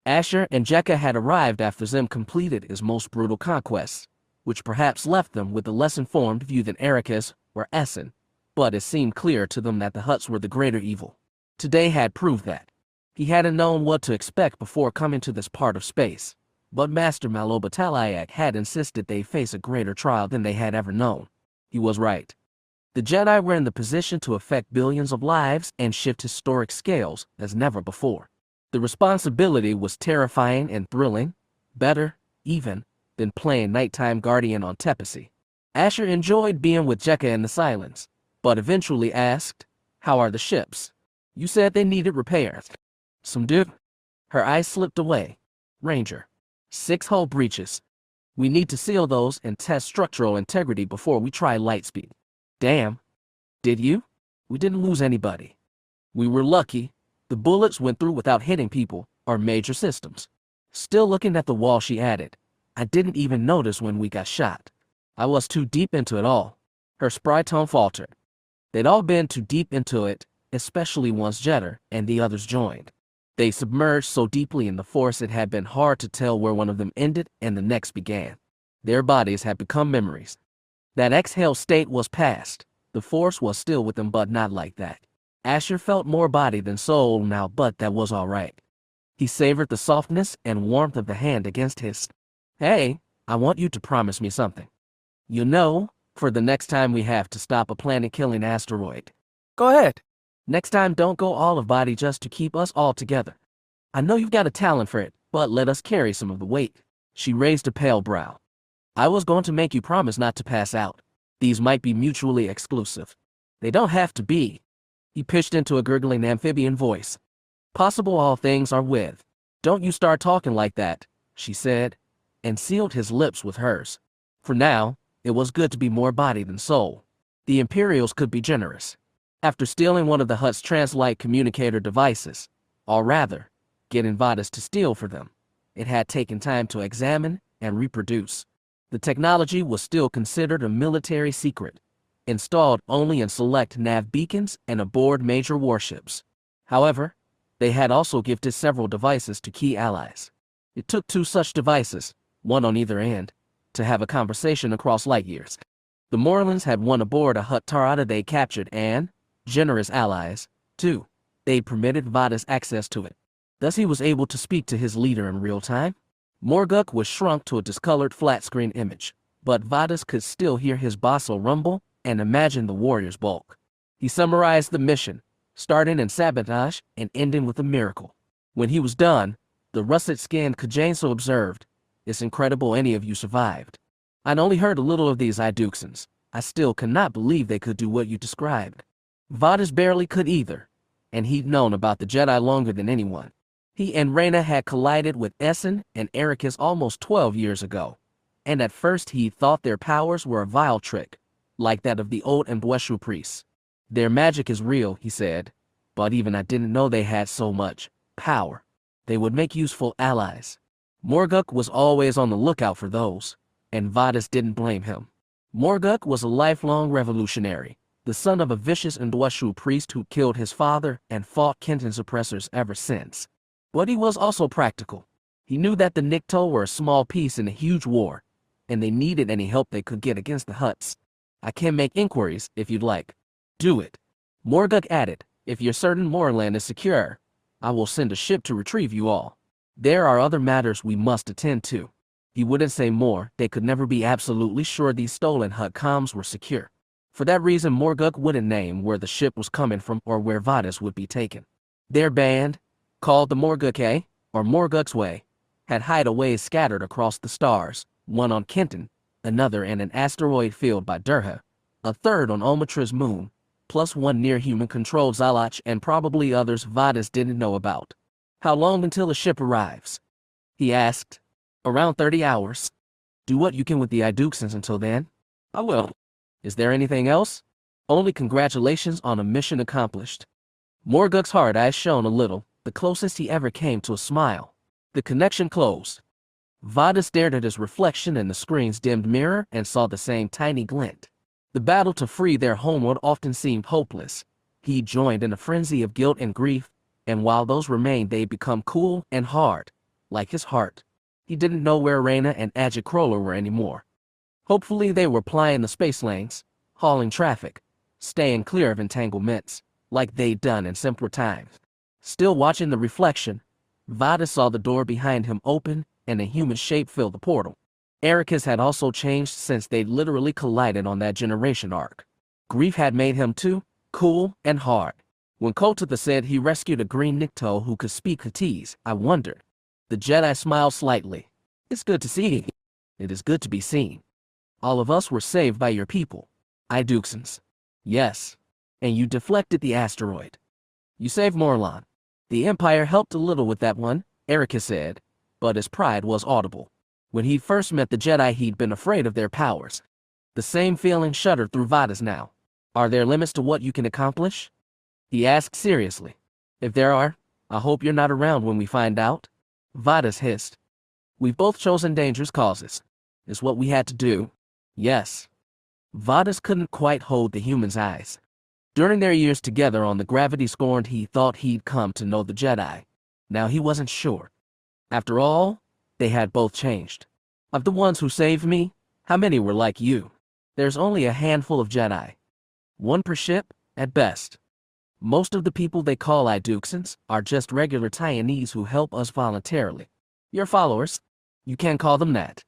Asher and Jekka had arrived after Zim completed his most brutal conquests, which perhaps left them with a less informed view than Erakas or Essen, but it seemed clear to them that the Hutts were the greater evil. Today had proved that. He hadn't known what to expect before coming to this part of space, but Master Maloba Talayak had insisted they face a greater trial than they had ever known. He was right. The Jedi were in the position to affect billions of lives and shift historic scales as never before. The responsibility was terrifying and thrilling, better, even, than playing nighttime guardian on Tepecy. Asher enjoyed being with Jekka in the silence, but eventually asked, how are the ships? You said they needed repairs. Some do. Her eyes slipped away. Ranger. 6 hull breaches. We need to seal those and test structural integrity before we try lightspeed. Damn. Did you? We didn't lose anybody. We were lucky. The bullets went through without hitting people or major systems. Still looking at the wall, she added, I didn't even notice when we got shot. I was too deep into it all. Her spry tone faltered. They'd all been too deep into it, especially once Jetter and the others joined. They submerged so deeply in the Force it had been hard to tell where one of them ended and the next began. Their bodies had become memories. That exhale state was past. The Force was still with them, but not like that. Asher felt more body than soul now, but that was all right. He savored the softness and warmth of the hand against his. Hey, I want you to promise me something. You know, for the next time we have to stop a planet-killing asteroid. Go ahead. Next time don't go all of body just to keep us all together. I know you've got a talent for it, but let us carry some of the weight. She raised a pale brow. I was going to make you promise not to pass out. These might be mutually exclusive. They don't have to be. He pitched into a gurgling amphibian voice. Possible all things are with. Don't you start talking like that, she said, and sealed his lips with hers. For now, it was good to be more body than soul. The Imperials could be generous. After stealing one of the Hutt's translite communicator devices, or rather, getting Vadas to steal for them, it had taken time to examine and reproduce. The technology was still considered a military secret, installed only in select nav beacons and aboard major warships. However, they had also gifted several devices to key allies. It took 2 such devices, one on either end, to have a conversation across light years. The Morlons had one aboard a Hutt Tarada they captured and, generous allies, too, they permitted Vadas access to it. Thus he was able to speak to his leader in real time. Morguk was shrunk to a discolored flat-screen image, but Vadas could still hear his Basa rumble and imagine the warrior's bulk. He summarized the mission, starting in sabotage and ending with a miracle. When he was done, the russet-skinned Kajanso observed, "It's incredible any of you survived. I'd only heard a little of these Iduxans. I still cannot believe they could do what you described." Vadas barely could either, and he'd known about the Jedi longer than anyone. He and Reyna had collided with Essen and Erakas almost 12 years ago, and at first he thought their powers were a vile trick, like that of the old Mbweshu priests. Their magic is real, he said, but even I didn't know they had so much power. They would make useful allies. Morguk was always on the lookout for those, and Vadas didn't blame him. Morguk was a lifelong revolutionary, the son of a vicious Mbweshu priest who killed his father and fought Kenton's oppressors ever since. But he was also practical. He knew that the Nikto were a small piece in a huge war, and they needed any help they could get against the Hutts. I can make inquiries if you'd like. Do it. Morguk added, if you're certain Morlon is secure, I will send a ship to retrieve you all. There are other matters we must attend to. He wouldn't say more. They could never be absolutely sure these stolen Hutt comms were secure. For that reason, Morguk wouldn't name where the ship was coming from or where Vadas would be taken. Their band, called the Morguke, or Morguk's Way, had hideaways scattered across the stars, one on Kenton, another in an asteroid field by Durha, a third on Omatra's moon, plus one near human-controlled Zalach and probably others Vadas didn't know about. How long until the ship arrives? He asked. Around 30 hours. Do what you can with the Iduxans until then. I will. Is there anything else? Only congratulations on a mission accomplished. Morguk's hard eyes shone a little, the closest he ever came to a smile. The connection closed. Vadas stared at his reflection in the screen's dimmed mirror and saw the same tiny glint. The battle to free their homeworld often seemed hopeless. He joined in a frenzy of guilt and grief, and while those remained they'd become cool and hard, like his heart. He didn't know where Reyna and Ajit were anymore. Hopefully they were plying the space lanes, hauling traffic, staying clear of entanglements, like they'd done in simpler times. Still watching the reflection, Vadas saw the door behind him open and a human shape fill the portal. Erakas had also changed since they'd literally collided on that generation arc. Grief had made him too cool and hard. When Kototha said he rescued a green Nikto who could speak Huttese, I wondered. The Jedi smiled slightly. It's good to see you. It is good to be seen. All of us were saved by your people. Iduxans. Yes. And you deflected the asteroid. You saved Morlon. The Empire helped a little with that one, Erakas said, but his pride was audible. When he first met the Jedi he'd been afraid of their powers. The same feeling shuddered through Vadas now. Are there limits to what you can accomplish? He asked seriously. If there are, I hope you're not around when we find out. Vadas hissed. We've both chosen dangerous causes. It's what we had to do. Yes. Vadas couldn't quite hold the human's eyes. During their years together on the gravity-scorned he thought he'd come to know the Jedi. Now he wasn't sure. After all, they had both changed. Of the ones who saved me, how many were like you? There's only a handful of Jedi. One per ship, at best. Most of the people they call Iduxans are just regular Taiwanese who help us voluntarily. Your followers, you can call them that.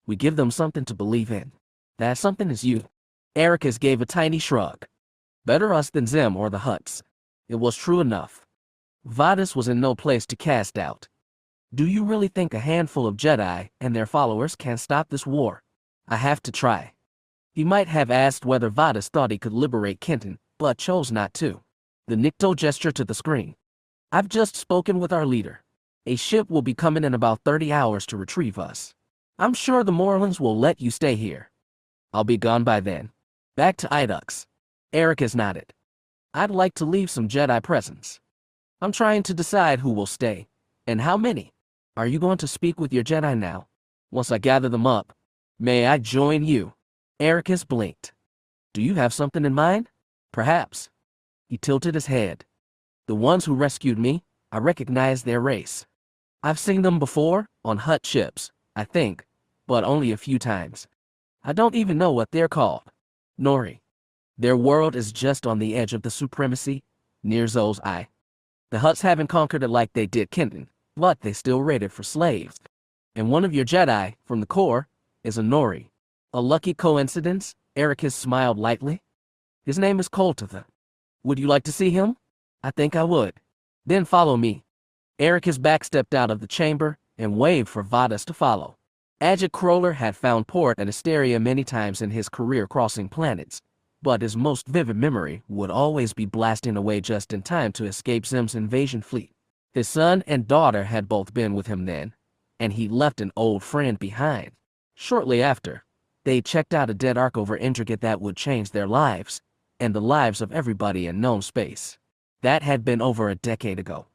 We give them something to believe in. That something is you. Erakas gave a tiny shrug. Better us than Zem or the Hutts. It was true enough. Vadas was in no place to cast out. Do you really think a handful of Jedi and their followers can stop this war? I have to try. He might have asked whether Vadas thought he could liberate Kenton, but chose not to. The Nikto gestured to the screen. I've just spoken with our leader. A ship will be coming in about 30 hours to retrieve us. I'm sure the Morlons will let you stay here. I'll be gone by then. Back to Idux. Erakas nodded. I'd like to leave some Jedi presents. I'm trying to decide who will stay, and how many. Are you going to speak with your Jedi now? Once I gather them up, may I join you? Erakas blinked. Do you have something in mind? Perhaps. He tilted his head. The ones who rescued me, I recognize their race. I've seen them before, on Hutt ships, I think, but only a few times. I don't even know what they're called. Nori. Their world is just on the edge of the Supremacy, near Zo's eye. The Hutts haven't conquered it like they did Kenton, but they still raided for slaves. And one of your Jedi, from the core, is a Nori. A lucky coincidence? Erakas smiled lightly. His name is Koltatha. Would you like to see him? I think I would. Then follow me. Erakas backstepped out of the chamber and waved for Vadas to follow. Ajit Kroller had found port at Asteria many times in his career crossing planets, but his most vivid memory would always be blasting away just in time to escape Zem's invasion fleet. His son and daughter had both been with him then, and he left an old friend behind. Shortly after, they checked out a dead arc over intricate that would change their lives, and the lives of everybody in known space. That had been over a decade ago.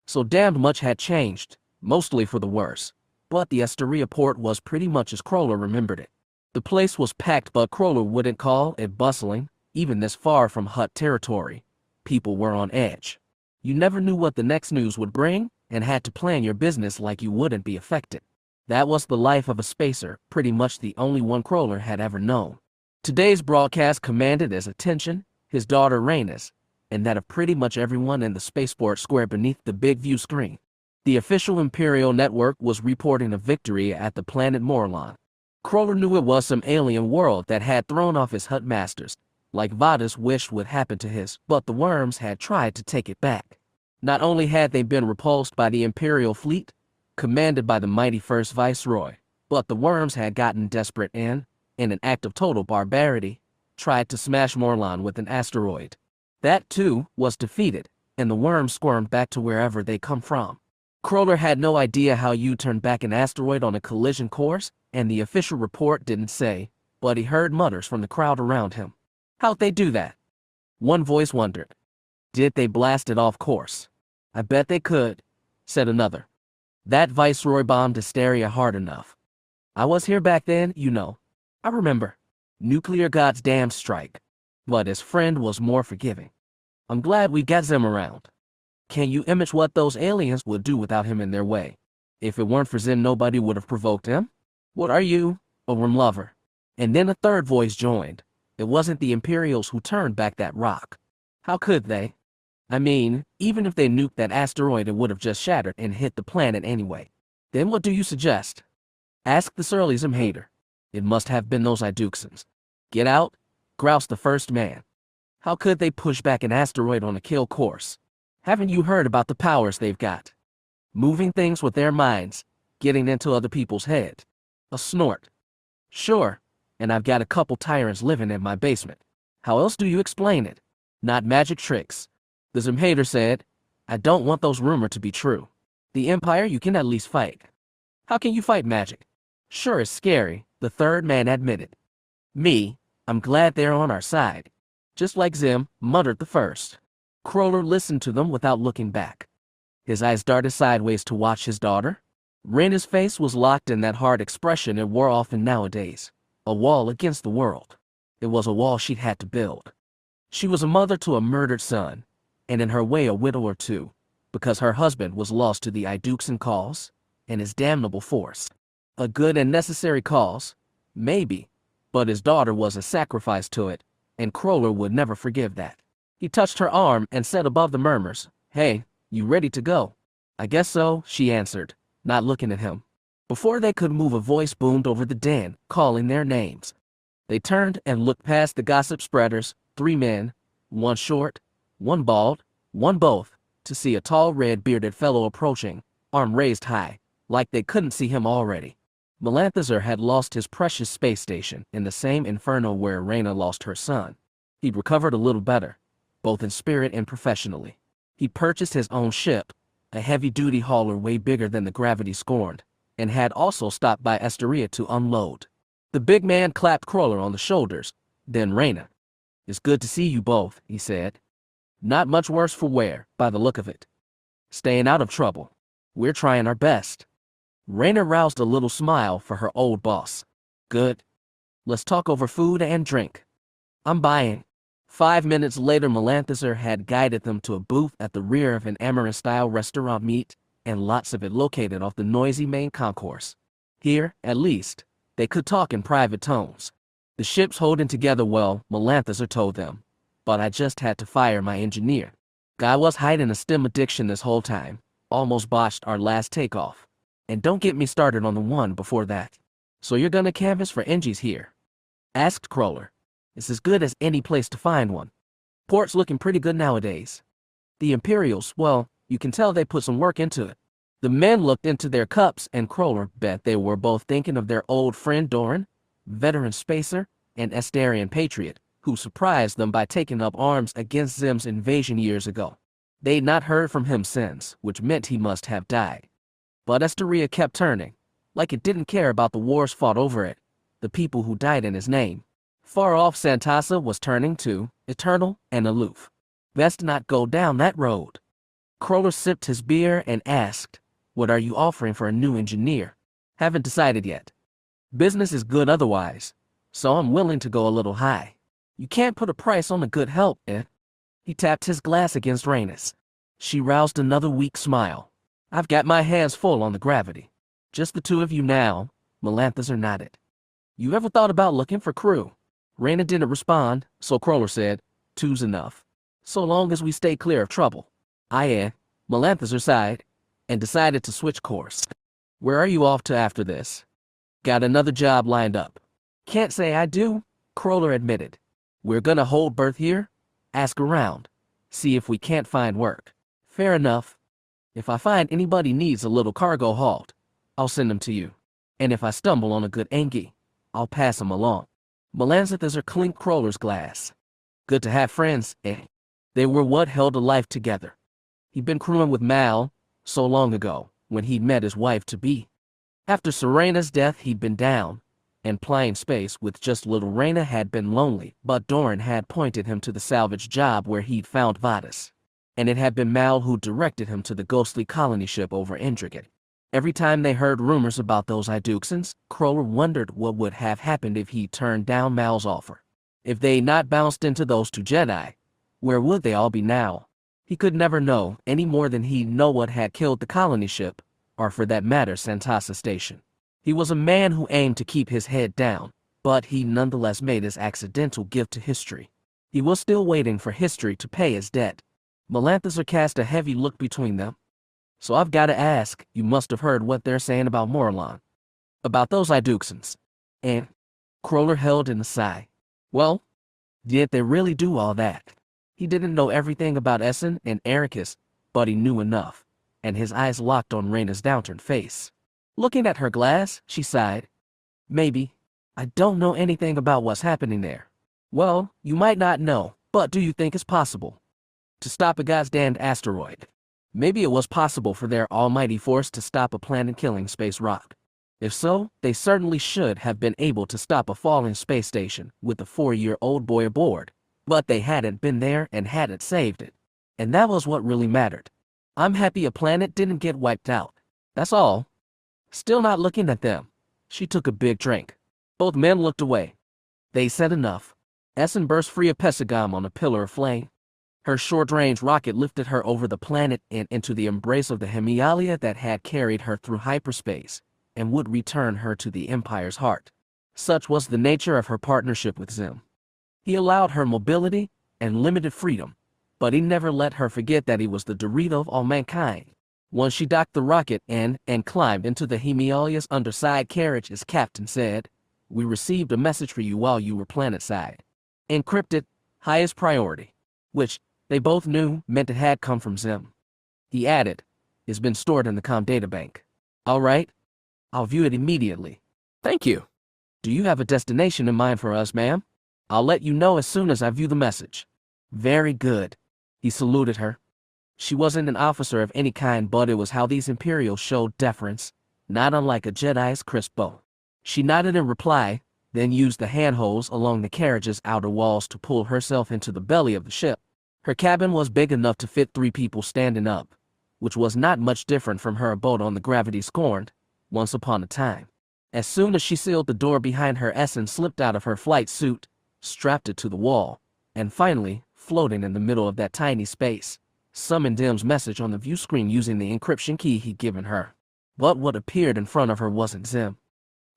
So damned much had changed, mostly for the worse, but the Asteria port was pretty much as Kroller remembered it. The place was packed, but Kroller wouldn't call it bustling, even this far from Hutt territory. People were on edge. You never knew what the next news would bring, and had to plan your business like you wouldn't be affected. That was the life of a spacer, pretty much the only one Kroller had ever known. Today's broadcast commanded his attention, his daughter Rhaenys, and that of pretty much everyone in the spaceport square beneath the big view screen. The official Imperial network was reporting a victory at the planet Morlon. Kroller knew it was some alien world that had thrown off his Hutt masters, like Vadas wished would happen to his, but the worms had tried to take it back. Not only had they been repulsed by the Imperial fleet, commanded by the mighty first Viceroy, but the worms had gotten desperate and, in an act of total barbarity, tried to smash Morlon with an asteroid. That too was defeated, and the worms squirmed back to wherever they come from. Kroller had no idea how you turned back an asteroid on a collision course, and the official report didn't say, but he heard mutters from the crowd around him. How'd they do that? One voice wondered. Did they blast it off course? I bet they could, said another. That Viceroy bombed Asteria hard enough. I was here back then, you know. I remember. Nuclear God's damn strike. But his friend was more forgiving. I'm glad we got Zem around. Can you image what those aliens would do without him in their way? If it weren't for Zem, nobody would have provoked him. What are you? A worm lover. And then a third voice joined. It wasn't the Imperials who turned back that rock. How could they? I mean, even if they nuked that asteroid, it would have just shattered and hit the planet anyway. Then what do you suggest? Ask the surly Zem hater. It must have been those Iduxans. Get out? Groused the first man. How could they push back an asteroid on a kill course? Haven't you heard about the powers they've got? Moving things with their minds, getting into other people's heads. A snort. Sure, and I've got a couple tyrants living in my basement. How else do you explain it? Not magic tricks. The Zem hater said, I don't want those rumors to be true. The Empire you can at least fight. How can you fight magic? Sure it's scary, the third man admitted. Me, I'm glad they're on our side. Just like Zem, muttered the first. Kroller listened to them without looking back. His eyes darted sideways to watch his daughter. Rhaenys' face was locked in that hard expression it wore often nowadays. A wall against the world. It was a wall she'd had to build. She was a mother to a murdered son, and in her way a widower too, because her husband was lost to the Iduxan cause and his damnable force. A good and necessary cause, maybe, but his daughter was a sacrifice to it, and Kroller would never forgive that. He touched her arm and said above the murmurs, Hey, you ready to go? I guess so, she answered, not looking at him. Before they could move, a voice boomed over the den, calling their names. They turned and looked past the gossip spreaders, 3 men, one short, one bald, One both, to see a tall red-bearded fellow approaching, arm raised high, like they couldn't see him already. Melanthazar had lost his precious space station in the same inferno where Reyna lost her son. He'd recovered a little better, both in spirit and professionally. He purchased his own ship, a heavy-duty hauler way bigger than the Gravity Scorned, and had also stopped by Asteria to unload. The big man clapped Crawler on the shoulders, then Reyna. "It's good to see you both," he said. "Not much worse for wear, by the look of it. Staying out of trouble. We're trying our best." Reyna roused a little smile for her old boss. "Good. Let's talk over food and drink. I'm buying." 5 minutes later, Melanthazar had guided them to a booth at the rear of an Amaran-style restaurant meat, and lots of it located off the noisy main concourse. Here, at least, they could talk in private tones. "The ship's holding together well," Melanthazar told them, "but I just had to fire my engineer. Guy was hiding a stem addiction this whole time, almost botched our last takeoff. And don't get me started on the one before that." "So you're gonna canvass for Engies here?" asked Crawler. "It's as good as any place to find one. Port's looking pretty good nowadays. The Imperials, well, you can tell they put some work into it." The men looked into their cups, and Crawler bet they were both thinking of their old friend Doran, veteran spacer, and Astarian patriot, who surprised them by taking up arms against Zim's invasion years ago. They'd not heard from him since, which meant he must have died. But Asteria kept turning, like it didn't care about the wars fought over it, the people who died in his name. Far off Santasa was turning too, eternal and aloof. Best not go down that road. Crawler sipped his beer and asked, "What are you offering for a new engineer?" "Haven't decided yet. Business is good otherwise, so I'm willing to go a little high. You can't put a price on a good help, eh?" He tapped his glass against Reyna's. She roused another weak smile. "I've got my hands full on the Gravity. Just the two of you now." Melanthazar nodded. "You ever thought about looking for crew?" Reyna didn't respond, so Crawler said, "Two's enough. So long as we stay clear of trouble." Melanthazar sighed, and decided to switch course. "Where are you off to after this?" "Got another job lined up." "Can't say I do," Crawler admitted. "We're gonna hold berth here, ask around, see if we can't find work." "Fair enough. If I find anybody needs a little cargo hauled, I'll send them to you. And if I stumble on a good Engi, I'll pass them along." Melanthazar clinked Crawler's glass. "Good to have friends, eh?" They were what held a life together. He'd been crewing with Mal so long ago, when he'd met his wife-to-be. After Serena's death, he'd been down, and plying space with just little Reyna had been lonely, but Doran had pointed him to the salvage job where he'd found Vadas. And it had been Mal who directed him to the ghostly colony ship over Intricate. Every time they heard rumors about those Iduxans, Crawler wondered what would have happened if he turned down Mal's offer. If they'd not bounced into those two Jedi, where would they all be now? He could never know, any more than he'd know what had killed the colony ship, or for that matter Santasa Station. He was a man who aimed to keep his head down, but he nonetheless made his accidental gift to history. He was still waiting for history to pay his debt. Melanthazar cast a heavy look between them. "So I've got to ask, you must have heard what they're saying about Morlon. About those Iduxans." And Crawler held in a sigh. "Well, did they really do all that?" He didn't know everything about Essen and Erakas, but he knew enough, and his eyes locked on Reyna's downturned face. Looking at her glass, she sighed. "Maybe. I don't know anything about what's happening there." "Well, you might not know, but do you think it's possible to stop a goddamned asteroid? Maybe it was possible for their almighty force to stop a planet-killing space rock. If so, they certainly should have been able to stop a falling space station with a 4-year-old boy aboard. But they hadn't been there and hadn't saved it. And that was what really mattered. I'm happy a planet didn't get wiped out. That's all." Still not looking at them, she took a big drink. Both men looked away. They said enough. Essan burst free of Pesagam on a pillar of flame. Her short-range rocket lifted her over the planet and into the embrace of the Hemialia that had carried her through hyperspace, and would return her to the Empire's heart. Such was the nature of her partnership with Zim. He allowed her mobility and limited freedom, but he never let her forget that he was the Dorito of all mankind. Once she docked the rocket and climbed into the Hemialia's underside carriage, his captain said, "We received a message for you while you were planetside. Encrypted, highest priority." Which, They both knew meant it had come from Zim. He added, "It's been stored in the comm databank." "All right. I'll view it immediately." "Thank you. Do you have a destination in mind for us, ma'am?" "I'll let you know as soon as I view the message." "Very good." He saluted her. She wasn't an officer of any kind, but it was how these Imperials showed deference, not unlike a Jedi's crisp bow. She nodded in reply, then used the handholds along the carriage's outer walls to pull herself into the belly of the ship. Her cabin was big enough to fit 3 people standing up, which was not much different from her abode on the gravity-scorned, once upon a time. As soon as she sealed the door behind her, Essan slipped out of her flight suit, strapped it to the wall, and finally, floating in the middle of that tiny space, summoned Dim's message on the view screen using the encryption key he'd given her. But what appeared in front of her wasn't Zim.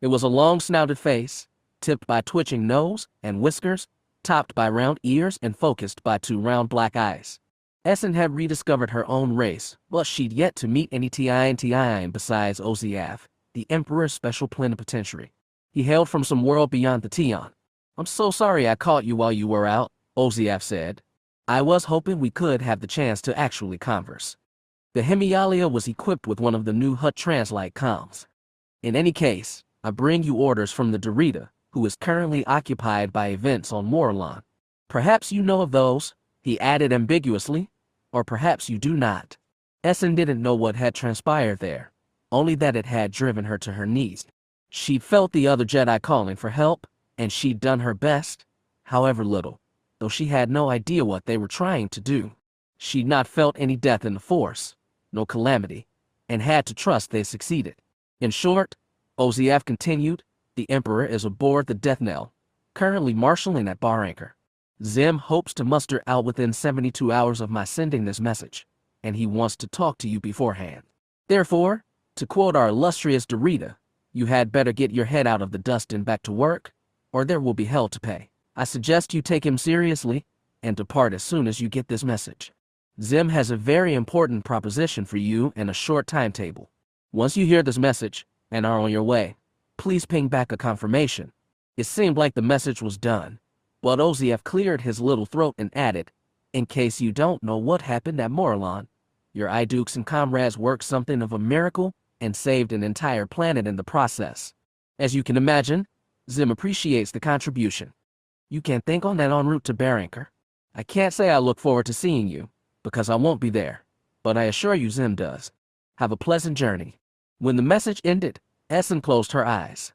It was a long-snouted face, tipped by twitching nose and whiskers, topped by round ears and focused by 2 round black eyes. Essan had rediscovered her own race, but she'd yet to meet any Tiin besides Oziaf, the Emperor's special plenipotentiary. He hailed from some world beyond the Tion. "I'm so sorry I caught you while you were out," Oziaf said. "I was hoping we could have the chance to actually converse." The Hemialia was equipped with one of the new Hutt Translite comms. "In any case, I bring you orders from the Dorita, who is currently occupied by events on Morlon. Perhaps you know of those," he added ambiguously, "or perhaps you do not." Essan didn't know what had transpired there, only that it had driven her to her knees. She'd felt the other Jedi calling for help, and she'd done her best, however little, though she had no idea what they were trying to do. She'd not felt any death in the Force, no calamity, and had to trust they succeeded. "In short," Oziaf continued, "the Emperor is aboard the Death Knell, currently marshalling at bar anchor. Zim hopes to muster out within 72 hours of my sending this message, and he wants to talk to you beforehand. Therefore, to quote our illustrious Dorita, you had better get your head out of the dust and back to work, or there will be hell to pay. I suggest you take him seriously, and depart as soon as you get this message. Zim has a very important proposition for you and a short timetable. Once you hear this message, and are on your way, please ping back a confirmation." It seemed like the message was done, but Oziaf cleared his little throat and added, "In case you don't know what happened at Morlon, your idukes and comrades worked something of a miracle and saved an entire planet in the process. As you can imagine, Zim appreciates the contribution. You can think on that en route to Barranker. I can't say I look forward to seeing you, because I won't be there, but I assure you Zim does. Have a pleasant journey." When the message ended, Essan closed her eyes.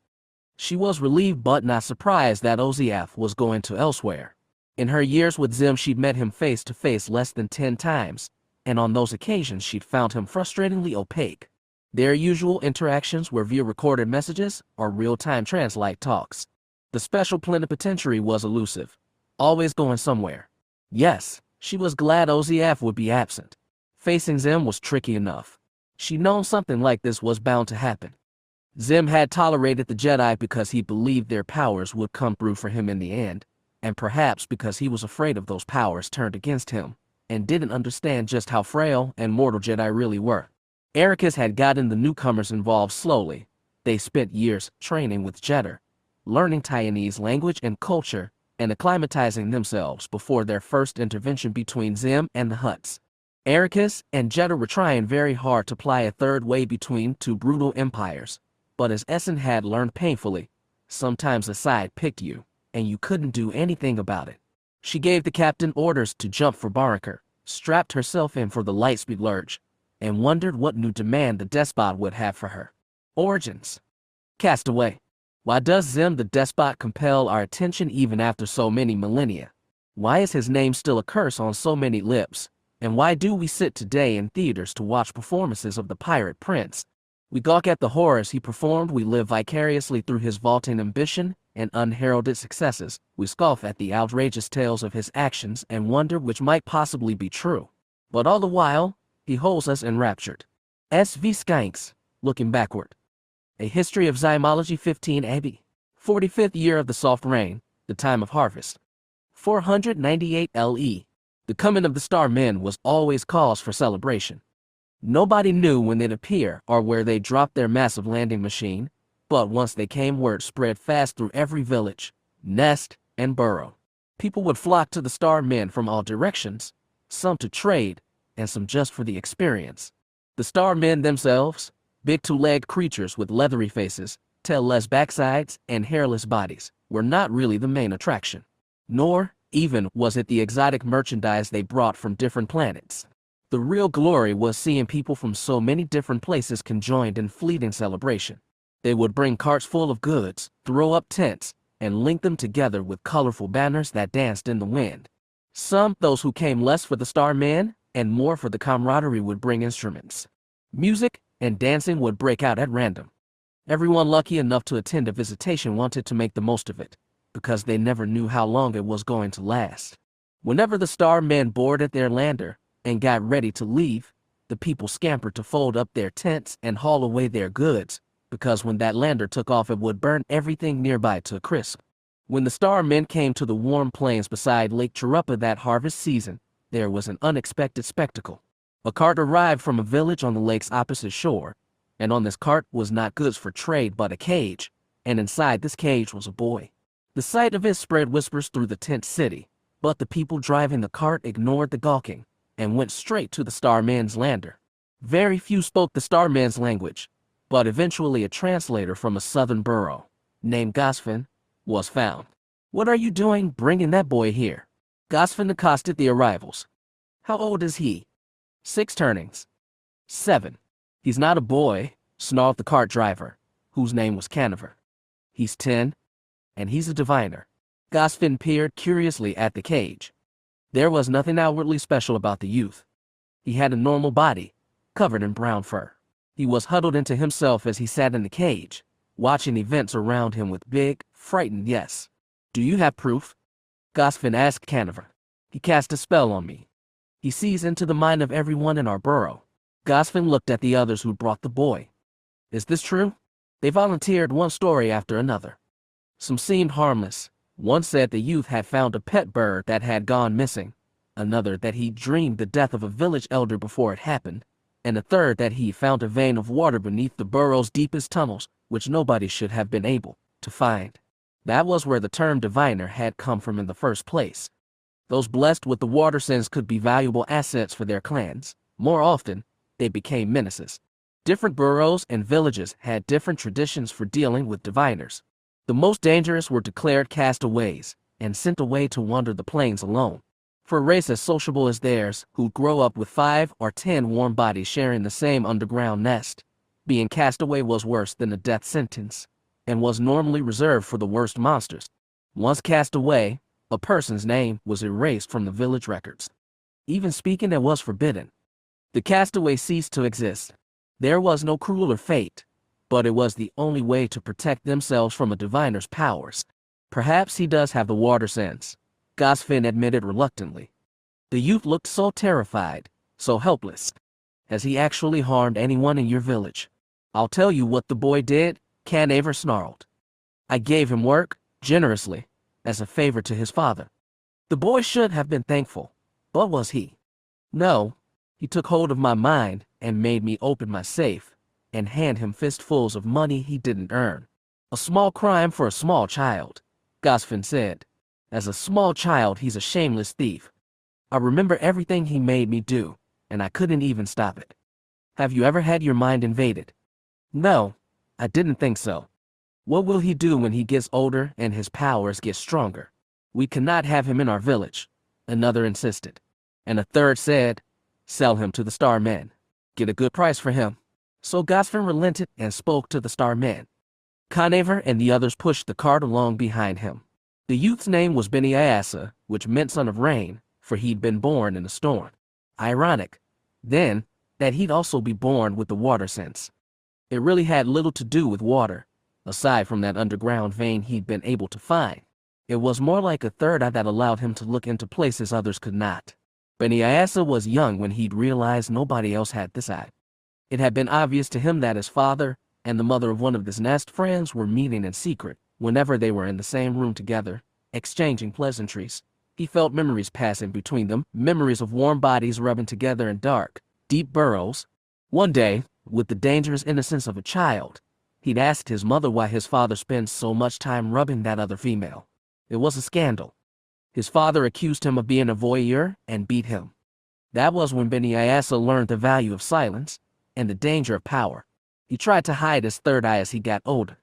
She was relieved but not surprised that Oziaf was going to elsewhere. In her years with Zim, she'd met him face to face less than 10 times, and on those occasions she'd found him frustratingly opaque. Their usual interactions were via recorded messages or real-time translite talks. The special plenipotentiary was elusive, always going somewhere. Yes, she was glad Oziaf would be absent. Facing Zim was tricky enough. She'd known something like this was bound to happen. Zim had tolerated the Jedi because he believed their powers would come through for him in the end, and perhaps because he was afraid of those powers turned against him, and didn't understand just how frail and mortal Jedi really were. Erakas had gotten the newcomers involved slowly. They spent years training with Jeddah, learning Taiwanese language and culture, and acclimatizing themselves before their first intervention between Zim and the Hutts. Erakas and Jeddah were trying very hard to ply a third way between 2 brutal empires, but as Essan had learned painfully, sometimes a side picked you, and you couldn't do anything about it. She gave the captain orders to jump for Barranker, strapped herself in for the lightspeed lurch, and wondered what new demand the Despot would have for her. Origins. Castaway. Why does Zim the Despot compel our attention even after so many millennia? Why is his name still a curse on so many lips? And why do we sit today in theaters to watch performances of the Pirate Prince? We gawk at the horrors he performed, we live vicariously through his vaulting ambition and unheralded successes, we scoff at the outrageous tales of his actions and wonder which might possibly be true. But all the while, he holds us enraptured. S.V. Skanks, Looking Backward. A History of Zymology 15 AB. 45th year of the soft rain, the time of harvest. 498 LE. The coming of the Star Men was always cause for celebration. Nobody knew when they'd appear or where they'd drop their massive landing machine, but once they came, word spread fast through every village, nest, and burrow. People would flock to the Star Men from all directions, some to trade, and some just for the experience. The starmen themselves, big two-legged creatures with leathery faces, tail-less backsides, and hairless bodies, were not really the main attraction. Nor, even, was it the exotic merchandise they brought from different planets. The real glory was seeing people from so many different places conjoined in fleeting celebration. They would bring carts full of goods, throw up tents, and link them together with colorful banners that danced in the wind. Some, those who came less for the starmen and more for the camaraderie, would bring instruments. Music and dancing would break out at random. Everyone lucky enough to attend a visitation wanted to make the most of it, because they never knew how long it was going to last. Whenever the starmen boarded their lander and got ready to leave, the people scampered to fold up their tents and haul away their goods, because when that lander took off it would burn everything nearby to a crisp. When the starmen came to the warm plains beside Lake Chirupa that harvest season, there was an unexpected spectacle. A cart arrived from a village on the lake's opposite shore, and on this cart was not goods for trade but a cage, and inside this cage was a boy. The sight of it spread whispers through the tent city, but the people driving the cart ignored the gawking and went straight to the starmen's lander. Very few spoke the starmen's language, but eventually a translator from a southern borough, named Gosfin, was found. "What are you doing bringing that boy here?" Gosfin accosted the arrivals. "How old is he?" "6 turnings." "7. "He's not a boy," snarled the cart driver, whose name was Canaver. "He's 10, and he's a diviner." Gosfin peered curiously at the cage. There was nothing outwardly special about the youth. He had a normal body, covered in brown fur. He was huddled into himself as he sat in the cage, watching events around him with big, frightened yes. "Do you have proof?" Gosfin asked Canaver. "He cast a spell on me. He sees into the mind of everyone in our borough." Gosfin looked at the others who brought the boy. "Is this true?" They volunteered one story after another. Some seemed harmless. One said the youth had found a pet bird that had gone missing, another that he dreamed the death of a village elder before it happened, and a third that he found a vein of water beneath the borough's deepest tunnels, which nobody should have been able to find. That was where the term diviner had come from in the first place. Those blessed with the water sense could be valuable assets for their clans. More often, they became menaces. Different boroughs and villages had different traditions for dealing with diviners. The most dangerous were declared castaways and sent away to wander the plains alone. For a race as sociable as theirs, who'd grow up with 5 or 10 warm bodies sharing the same underground nest, being castaway was worse than a death sentence, and was normally reserved for the worst monsters. Once cast away, a person's name was erased from the village records. Even speaking it was forbidden. The castaway ceased to exist. There was no crueler fate, but it was the only way to protect themselves from a diviner's powers. "Perhaps he does have the water sense," Gosfin admitted reluctantly. The youth looked so terrified, so helpless. "Has he actually harmed anyone in your village?" "I'll tell you what the boy did," Canaver snarled. "I gave him work, generously, as a favor to his father. The boy should have been thankful, but was he? No, he took hold of my mind and made me open my safe and hand him fistfuls of money he didn't earn. A small crime for a small child," Gosfin said. "As a small child, he's a shameless thief. I remember everything he made me do, and I couldn't even stop it." "Have you ever had your mind invaded?" "No, I didn't think so." "What will he do when he gets older and his powers get stronger?" "We cannot have him in our village," another insisted. And a third said, "Sell him to the starmen. Get a good price for him." So Gosfin relented and spoke to the starmen. Canaver and the others pushed the cart along behind him. The youth's name was Basa, which meant son of rain, for he'd been born in a storm. Ironic, then, that he'd also be born with the water sense. It really had little to do with water, aside from that underground vein he'd been able to find. It was more like a third eye that allowed him to look into places others could not. Basa was young when he'd realized nobody else had this eye. It had been obvious to him that his father and the mother of one of his nest friends were meeting in secret whenever they were in the same room together, exchanging pleasantries. He felt memories passing between them, memories of warm bodies rubbing together in dark, deep burrows. One day, with the dangerous innocence of a child, he'd asked his mother why his father spends so much time rubbing that other female. It was a scandal. His father accused him of being a voyeur and beat him. That was when Beni Ayasa learned the value of silence and the danger of power. He tried to hide his third eye as he got older.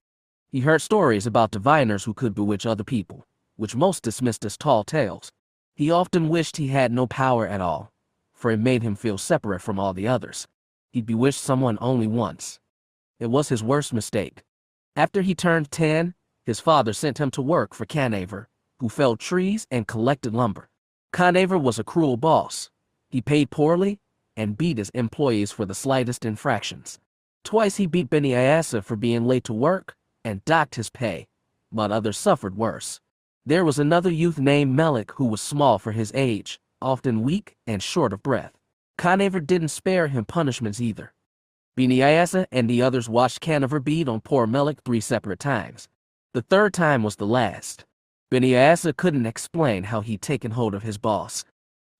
He heard stories about diviners who could bewitch other people, which most dismissed as tall tales. He often wished he had no power at all, for it made him feel separate from all the others. He bewitched someone only once. It was his worst mistake. After he turned 10, his father sent him to work for Canaver, who felled trees and collected lumber. Canaver was a cruel boss. He paid poorly and beat his employees for the slightest infractions. Twice he beat Beni Ayasa for being late to work and docked his pay, but others suffered worse. There was another youth named Melik who was small for his age, often weak and short of breath. Canaver didn't spare him punishments either. Beni Ayasa and the others watched Canaver beat on poor Melik 3 separate times. The third time was the last. Beni Ayasa couldn't explain how he'd taken hold of his boss.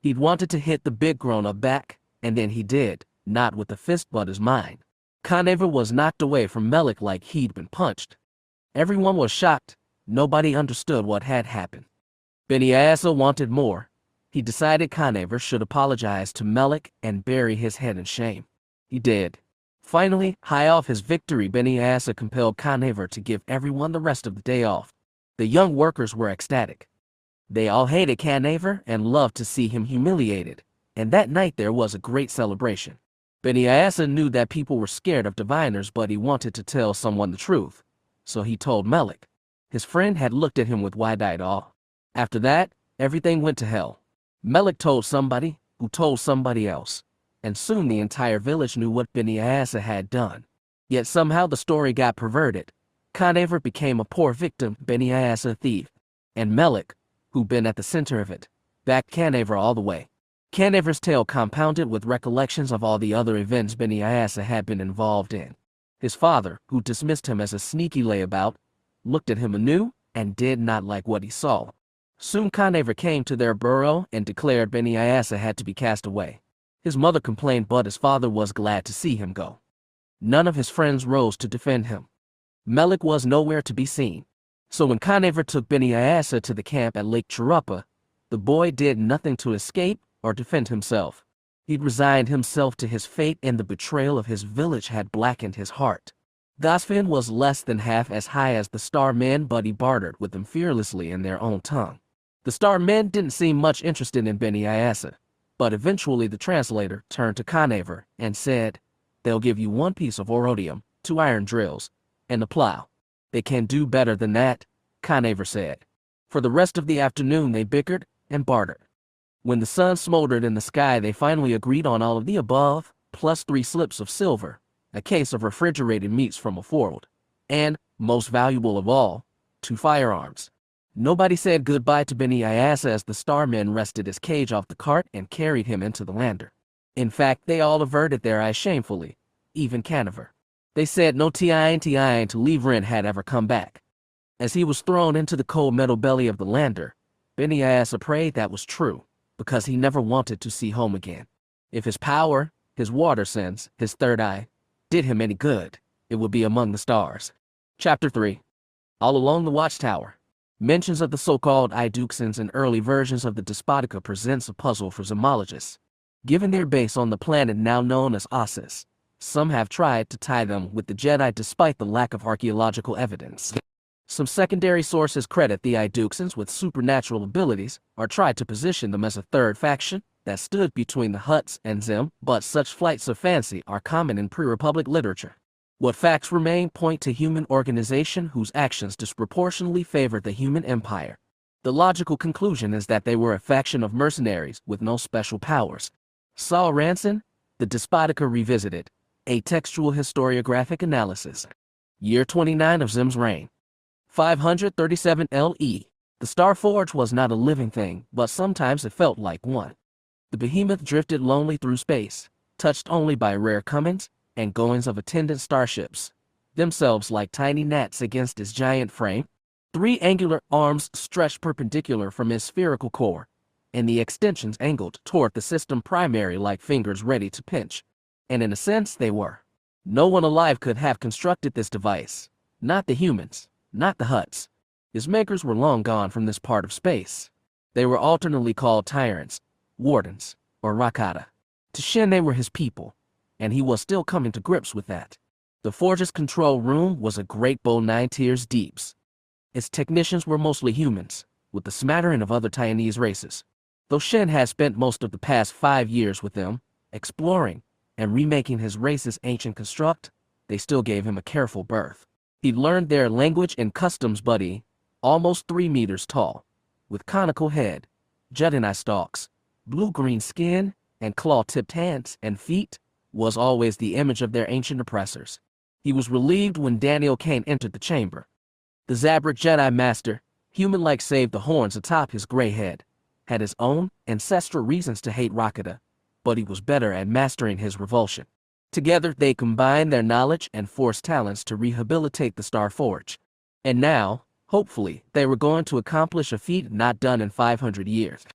He'd wanted to hit the big grown-up back, and then he did, not with a fist but his mind. Canaver was knocked away from Melik like he'd been punched. Everyone was shocked. Nobody understood what had happened. Beni Ayasa wanted more. He decided Canaver should apologize to Melik and bury his head in shame. He did. Finally, high off his victory, Beni Ayasa compelled Canaver to give everyone the rest of the day off. The young workers were ecstatic. They all hated Canaver and loved to see him humiliated, and that night there was a great celebration. Beni Ayasa knew that people were scared of diviners, but he wanted to tell someone the truth, so he told Melik. His friend had looked at him with wide-eyed awe. After that, everything went to hell. Melik told somebody, who told somebody else, and soon the entire village knew what Beni Ayasa had done. Yet somehow the story got perverted. Canaver became a poor victim, Beni Ayasa a thief, and Melik, who'd been at the center of it, backed Canaver all the way. Canaver's tale compounded with recollections of all the other events Beni Ayasa had been involved in. His father, who dismissed him as a sneaky layabout, looked at him anew and did not like what he saw. Soon Canaver came to their burrow and declared Beni Ayasa had to be cast away. His mother complained, but his father was glad to see him go. None of his friends rose to defend him. Melik was nowhere to be seen. So when Canaver took Beni Ayasa to the camp at Lake Churupa, the boy did nothing to escape or defend himself. He'd resigned himself to his fate, and the betrayal of his village had blackened his heart. Gosfin was less than half as high as the Star Men, but he bartered with them fearlessly in their own tongue. The Star Men didn't seem much interested in Beni Ayasa, but eventually the translator turned to Canaver and said, "They'll give you 1 piece of orodium, 2 iron drills, and a plow." "They can do better than that," Canaver said. For the rest of the afternoon they bickered and bartered. When the sun smoldered in the sky, they finally agreed on all of the above, plus 3 slips of silver, a case of refrigerated meats from a forward, and, most valuable of all, 2 firearms. Nobody said goodbye to Beni Ayasa as the Starmen wrested his cage off the cart and carried him into the lander. In fact, they all averted their eyes shamefully, even Canaver. They said no tine to leave Ren had ever come back. As he was thrown into the cold metal belly of the lander, Beni Ayasa prayed that was true, because he never wanted to see home again. If his power, his water sense, his third eye, did him any good, it would be among the stars. Chapter 3. All along the watchtower. Mentions of the so-called Iduxans and early versions of the Despotica presents a puzzle for zoologists. Given their base on the planet now known as Ossus, some have tried to tie them with the Jedi despite the lack of archaeological evidence. Some secondary sources credit the Iduxans with supernatural abilities or tried to position them as a third faction that stood between the Hutts and Zim, but such flights of fancy are common in pre-Republic literature. What facts remain point to human organization whose actions disproportionately favored the human empire. The logical conclusion is that they were a faction of mercenaries with no special powers. Saul Ranson, The Despotica Revisited, a textual historiographic analysis. Year 29 of Zim's reign. 537 LE. The Star Forge was not a living thing, but sometimes it felt like one. The behemoth drifted lonely through space, touched only by rare comings and goings of attendant starships, themselves like tiny gnats against its giant frame. 3 angular arms stretched perpendicular from its spherical core, and the extensions angled toward the system primary like fingers ready to pinch. And in a sense they were. No one alive could have constructed this device. Not the humans, not the Hutts. Its makers were long gone from this part of space. They were alternately called tyrants, wardens, or Rakata. To Shin they were his people, and he was still coming to grips with that. The forge's control room was a great bowl 9 tiers deep. Its technicians were mostly humans, with a smattering of other Taiwanese races. Though Shin had spent most of the past 5 years with them, exploring and remaking his race's ancient construct, they still gave him a careful birth. He'd learned their language and customs, buddy, almost 3 meters tall, with conical head, jutting eye stalks, blue-green skin, and claw-tipped hands and feet, was always the image of their ancient oppressors. He was relieved when Daniel Kane entered the chamber. The Zabrak Jedi Master, human-like save the horns atop his gray head, had his own ancestral reasons to hate Rakata, but he was better at mastering his revulsion. Together, they combined their knowledge and force talents to rehabilitate the Star Forge. And now, hopefully, they were going to accomplish a feat not done in 500 years.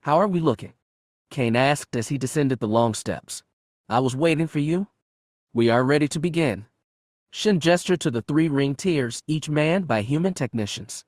"How are we looking?" Kane asked as he descended the long steps. "I was waiting for you." "We are ready to begin." Shin gestured to the 3 ring tiers, each manned by human technicians.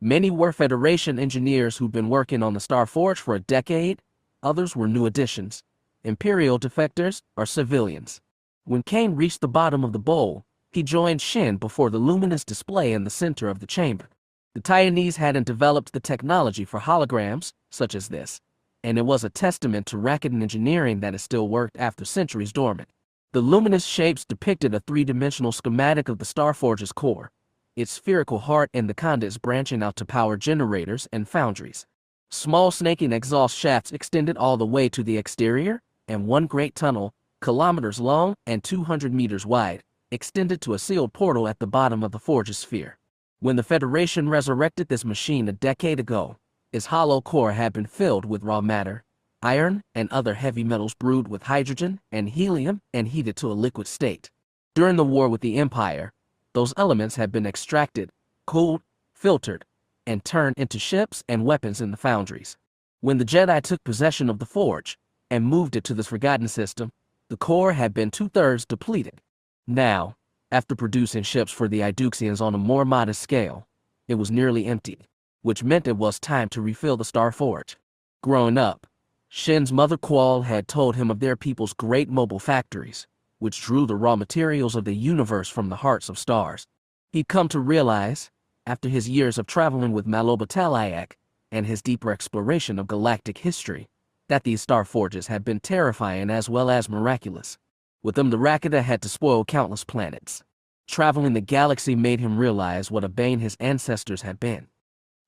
Many were Federation engineers who'd been working on the Star Forge for a decade. Others were new additions, Imperial defectors, or civilians. When Kane reached the bottom of the bowl, he joined Shin before the luminous display in the center of the chamber. The Taiwanese hadn't developed the technology for holograms, such as this, and it was a testament to Rakatan engineering that it still worked after centuries dormant. The luminous shapes depicted a 3-dimensional schematic of the Starforge's core, its spherical heart and the conduits branching out to power generators and foundries. Small snaking exhaust shafts extended all the way to the exterior, and one great tunnel, kilometers long and 200 meters wide, extended to a sealed portal at the bottom of the Forge's sphere. When the Federation resurrected this machine a decade ago, its hollow core had been filled with raw matter, iron and other heavy metals brewed with hydrogen and helium and heated to a liquid state. During the war with the Empire, those elements had been extracted, cooled, filtered, and turned into ships and weapons in the foundries. When the Jedi took possession of the Forge and moved it to this forgotten system, the core had been 2/3 depleted. Now, after producing ships for the Iduxians on a more modest scale, it was nearly empty, which meant it was time to refill the Star Forge. Growing up, Shin's mother Qual had told him of their people's great mobile factories, which drew the raw materials of the universe from the hearts of stars. He'd come to realize, after his years of traveling with Maloba Talak and his deeper exploration of galactic history, that these Star Forges had been terrifying as well as miraculous. With them, the Rakata had to spoil countless planets. Traveling the galaxy made him realize what a bane his ancestors had been.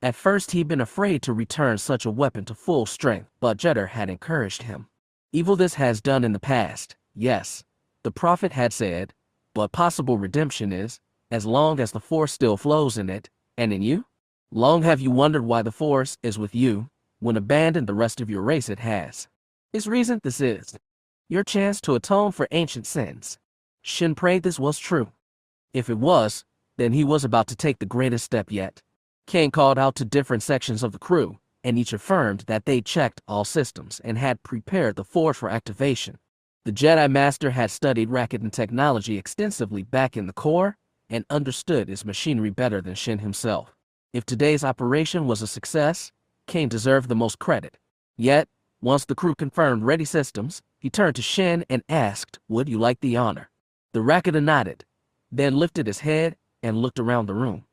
At first, he'd been afraid to return such a weapon to full strength, but Jeddah had encouraged him. "Evil this has done in the past, yes," the Prophet had said, "but possible redemption is, as long as the Force still flows in it, and in you. Long have you wondered why the Force is with you, when abandoned the rest of your race it has. Its reason this is your chance to atone for ancient sins." Shin prayed this was true. If it was, then he was about to take the greatest step yet. Kane called out to different sections of the crew, and each affirmed that they checked all systems and had prepared the Forge for activation. The Jedi Master had studied Rakatan technology extensively back in the core and understood its machinery better than Shin himself. If today's operation was a success, Kane deserved the most credit. Yet, once the crew confirmed ready systems, he turned to Shin and asked, "Would you like the honor?" The Rakata nodded, then lifted his head and looked around the room.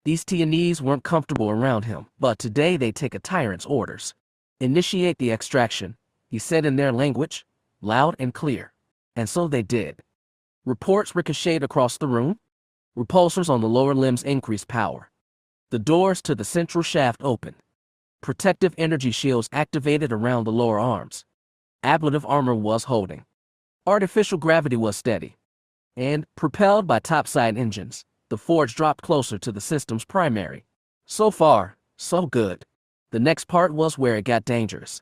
These Taiwanese weren't comfortable around him, but today they take a tyrant's orders. "Initiate the extraction," he said in their language, loud and clear. And so they did. Reports ricocheted across the room. Repulsors on the lower limbs increased power. The doors to the central shaft opened. Protective energy shields activated around the lower arms. Ablative armor was holding. Artificial gravity was steady. And, propelled by topside engines, the Forge dropped closer to the system's primary. So far, so good. The next part was where it got dangerous.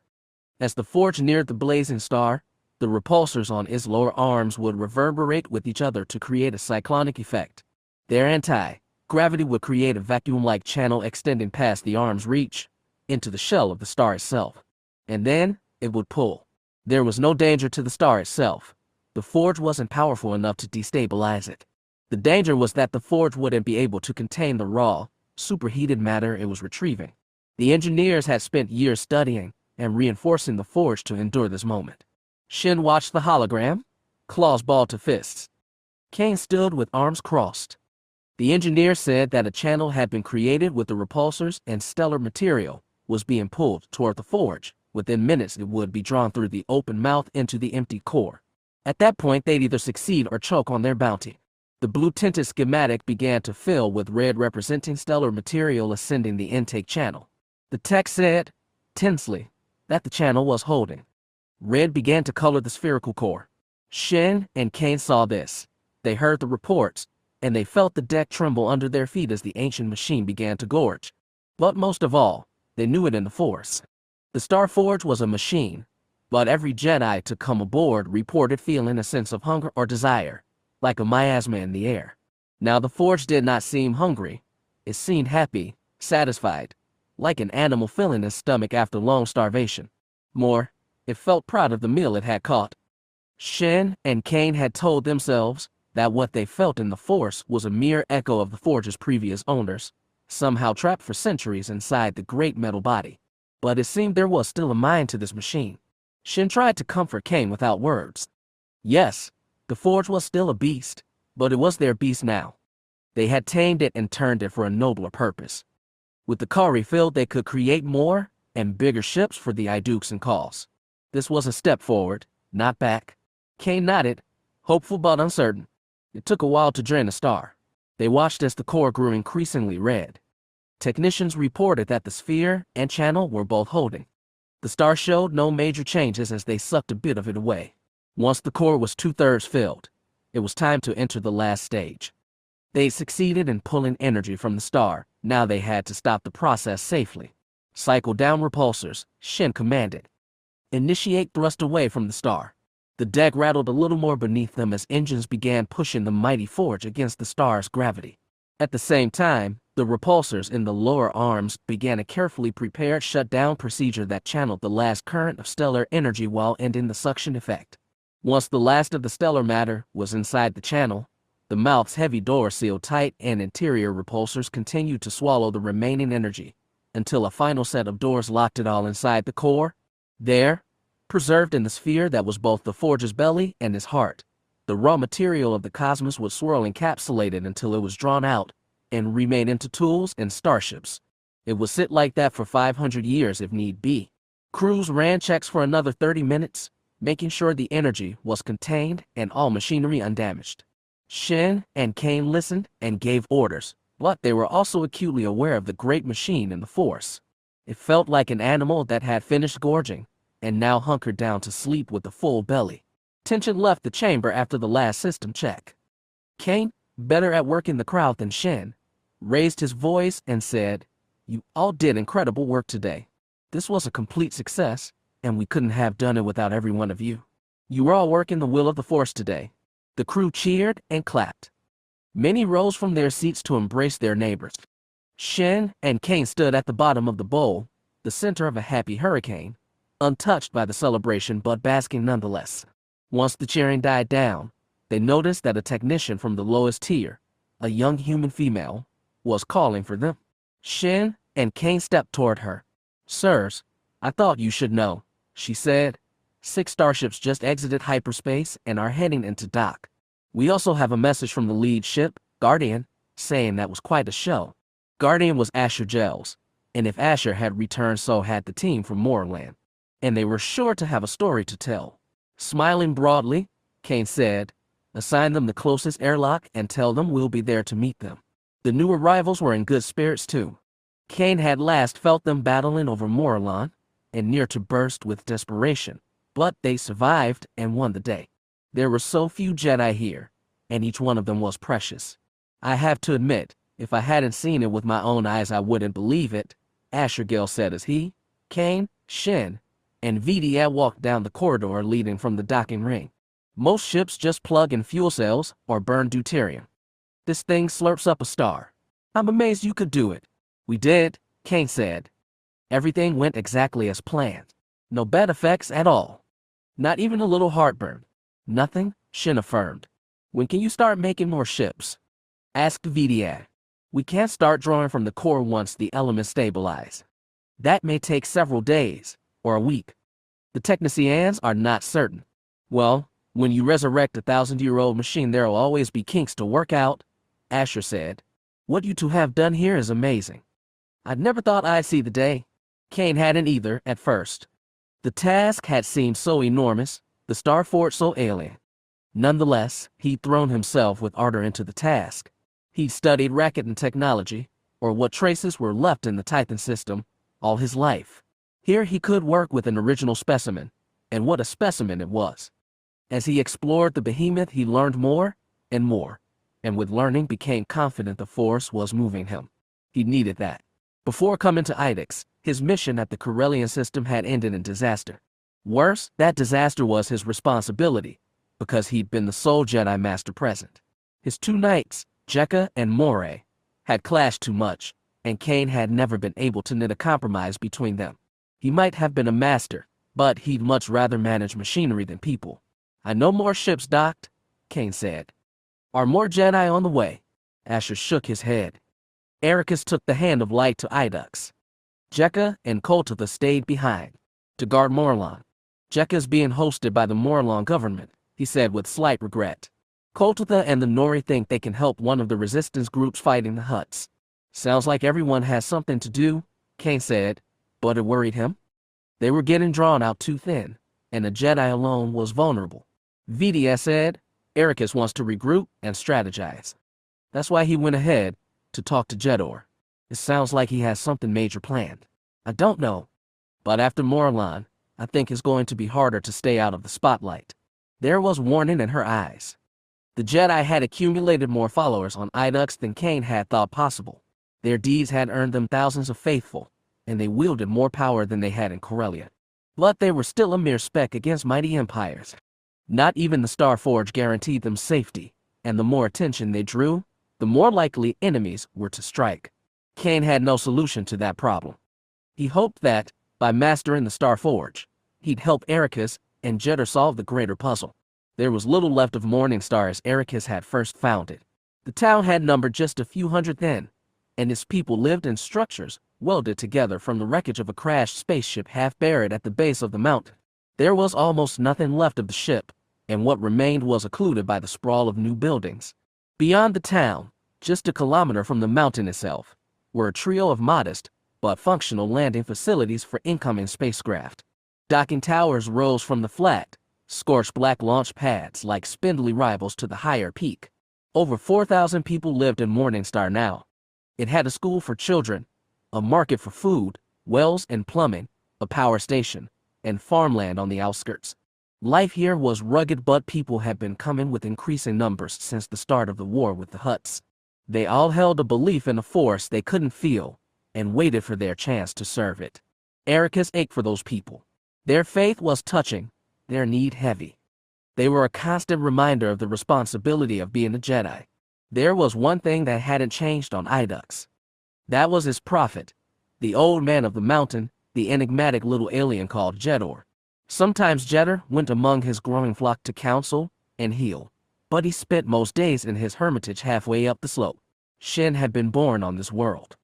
As the Forge neared the blazing star, the repulsors on its lower arms would reverberate with each other to create a cyclonic effect. Their anti-gravity would create a vacuum-like channel extending past the arm's reach, into the shell of the star itself. And then, it would pull. There was no danger to the star itself. The Forge wasn't powerful enough to destabilize it. The danger was that the Forge wouldn't be able to contain the raw, superheated matter it was retrieving. The engineers had spent years studying and reinforcing the forge to endure this moment. Shin watched the hologram, claws balled to fists. Kane stood with arms crossed. The engineer said that a channel had been created with the repulsors and stellar material was being pulled toward the forge. Within minutes it would be drawn through the open mouth into the empty core. At that point they'd either succeed or choke on their bounty. The blue-tinted schematic began to fill with red representing stellar material ascending the intake channel. The text said, tensely, that the channel was holding. Red began to color the spherical core. Shin and Kane saw this. They heard the reports, and they felt the deck tremble under their feet as the ancient machine began to gorge. But most of all, they knew it in the Force. The Star Forge was a machine, but every Jedi to come aboard reported feeling a sense of hunger or desire, like a miasma in the air. Now the Forge did not seem hungry. It seemed happy, satisfied, like an animal filling its stomach after long starvation. More, it felt proud of the meal it had caught. Shin and Kane had told themselves that what they felt in the Force was a mere echo of the Forge's previous owners, somehow trapped for centuries inside the great metal body. But it seemed there was still a mind to this machine. Shin tried to comfort Kane without words. Yes, the Forge was still a beast, but it was their beast now. They had tamed it and turned it for a nobler purpose. With the car refilled, they could create more and bigger ships for the Idukes and Calls. This was a step forward, not back. Kane nodded, hopeful but uncertain. It took a while to drain the star. They watched as the core grew increasingly red. Technicians reported that the sphere and channel were both holding. The star showed no major changes as they sucked a bit of it away. Once the core was 2/3 filled, it was time to enter the last stage. They succeeded in pulling energy from the star. Now they had to stop the process safely. Cycle down repulsors, Shin commanded. Initiate thrust away from the star. The deck rattled a little more beneath them as engines began pushing the mighty forge against the star's gravity. At the same time, the repulsors in the lower arms began a carefully prepared shutdown procedure that channeled the last current of stellar energy while ending the suction effect. Once the last of the stellar matter was inside the channel, the mouth's heavy door sealed tight and interior repulsors continued to swallow the remaining energy until a final set of doors locked it all inside the core. There, preserved in the sphere that was both the Forge's belly and his heart, the raw material of the cosmos would swirl encapsulated until it was drawn out and remade into tools and starships. It would sit like that for 500 years if need be. Crews ran checks for another 30 minutes, making sure the energy was contained and all machinery undamaged. Shin and Kane listened and gave orders, but they were also acutely aware of the great machine in the Force. It felt like an animal that had finished gorging and now hunkered down to sleep with a full belly. Tension left the chamber after the last system check. Kane, better at working the crowd than Shin, raised his voice and said, "You all did incredible work today. This was a complete success, and we couldn't have done it without every one of you. You were all working the will of the Force today." The crew cheered and clapped. Many rose from their seats to embrace their neighbors. Shin and Kane stood at the bottom of the bowl, the center of a happy hurricane, untouched by the celebration but basking nonetheless. Once the cheering died down, they noticed that a technician from the lowest tier, a young human female, was calling for them. Shin and Kane stepped toward her. "Sirs, I thought you should know," she said. "6 starships just exited hyperspace and are heading into dock. We also have a message from the lead ship, Guardian, saying that was quite a show." Guardian was Asher Gels, and if Asher had returned, so had the team from Morlon, and they were sure to have a story to tell. Smiling broadly, Kane said, "Assign them the closest airlock and tell them we'll be there to meet them." The new arrivals were in good spirits too. Kane had last felt them battling over Morlon and near to burst with desperation, but they survived and won the day. There were so few Jedi here, and each one of them was precious. "I have to admit, if I hadn't seen it with my own eyes I wouldn't believe it," Asher Gel said as he, Kane, Shin, and VDA walked down the corridor leading from the docking ring. "Most ships just plug in fuel cells or burn deuterium. This thing slurps up a star. I'm amazed you could do it." "We did," Kane said. "Everything went exactly as planned. No bad effects at all. Not even a little heartburn." "Nothing," Shin affirmed. "When can you start making more ships?" asked VDA. "We can't start drawing from the core once the elements stabilize. That may take several days, or a week. The technicians are not certain. Well, when you resurrect a 1,000-year-old machine, there will always be kinks to work out, Asher said. What you two have done here is amazing. I'd never thought I'd see the day. Kane hadn't either at first. The task had seemed so enormous, the Star Forge so alien. Nonetheless, he'd thrown himself with ardor into the task. He'd studied racket and technology, or what traces were left in the Titan system, all his life. Here he could work with an original specimen, and what a specimen it was. As he explored the behemoth, he learned more and more, and with learning became confident the Force was moving him. He needed that. Before coming to Idix, his mission at the Corellian system had ended in disaster. Worse, that disaster was his responsibility, because he'd been the sole Jedi Master present. His two knights, Jekka and Moray, had clashed too much, and Kane had never been able to knit a compromise between them. He might have been a master, but he'd much rather manage machinery than people. I know more ships docked, Kane said. Are more Jedi on the way? Asher shook his head. Erakas took the hand of light to Idux. Jekka and Koltatha stayed behind, to guard Morlon. Jekka's being hosted by the Morlon government, he said with slight regret. Koltatha and the Nori think they can help one of the resistance groups fighting the Hutts. Sounds like everyone has something to do, Kane said, but it worried him. They were getting drawn out too thin, and a Jedi alone was vulnerable. VDS said, Erakas wants to regroup and strategize. That's why he went ahead to talk to Jedor. It sounds like he has something major planned. I don't know, but after Morlon, I think it's going to be harder to stay out of the spotlight. There was warning in her eyes. The Jedi had accumulated more followers on Idux than Kane had thought possible. Their deeds had earned them thousands of faithful, and they wielded more power than they had in Corellia. But they were still a mere speck against mighty empires. Not even the Star Forge guaranteed them safety, and the more attention they drew, the more likely enemies were to strike. Kane had no solution to that problem. He hoped that, by mastering the Star Forge, he'd help Erakas and Jedor solve the greater puzzle. There was little left of Morningstar as Erakas had first found it. The town had numbered just a few hundred then, and its people lived in structures welded together from the wreckage of a crashed spaceship half buried at the base of the mountain. There was almost nothing left of the ship, and what remained was occluded by the sprawl of new buildings. Beyond the town, just a kilometer from the mountain itself, were a trio of modest but functional landing facilities for incoming spacecraft. Docking towers rose from the flat, scorched black launch pads like spindly rivals to the higher peak. Over 4,000 people lived in Morningstar now. It had a school for children, a market for food, wells and plumbing, a power station, and farmland on the outskirts. Life here was rugged, but people had been coming with increasing numbers since the start of the war with the Hutts. They all held a belief in a force they couldn't feel, and waited for their chance to serve it. Erakas ached for those people. Their faith was touching, their need heavy. They were a constant reminder of the responsibility of being a Jedi. There was one thing that hadn't changed on Idux. That was his prophet, the old man of the mountain, the enigmatic little alien called Jedor. Sometimes Jedor went among his growing flock to counsel and heal, but he spent most days in his hermitage halfway up the slope. Shin had been born on this world.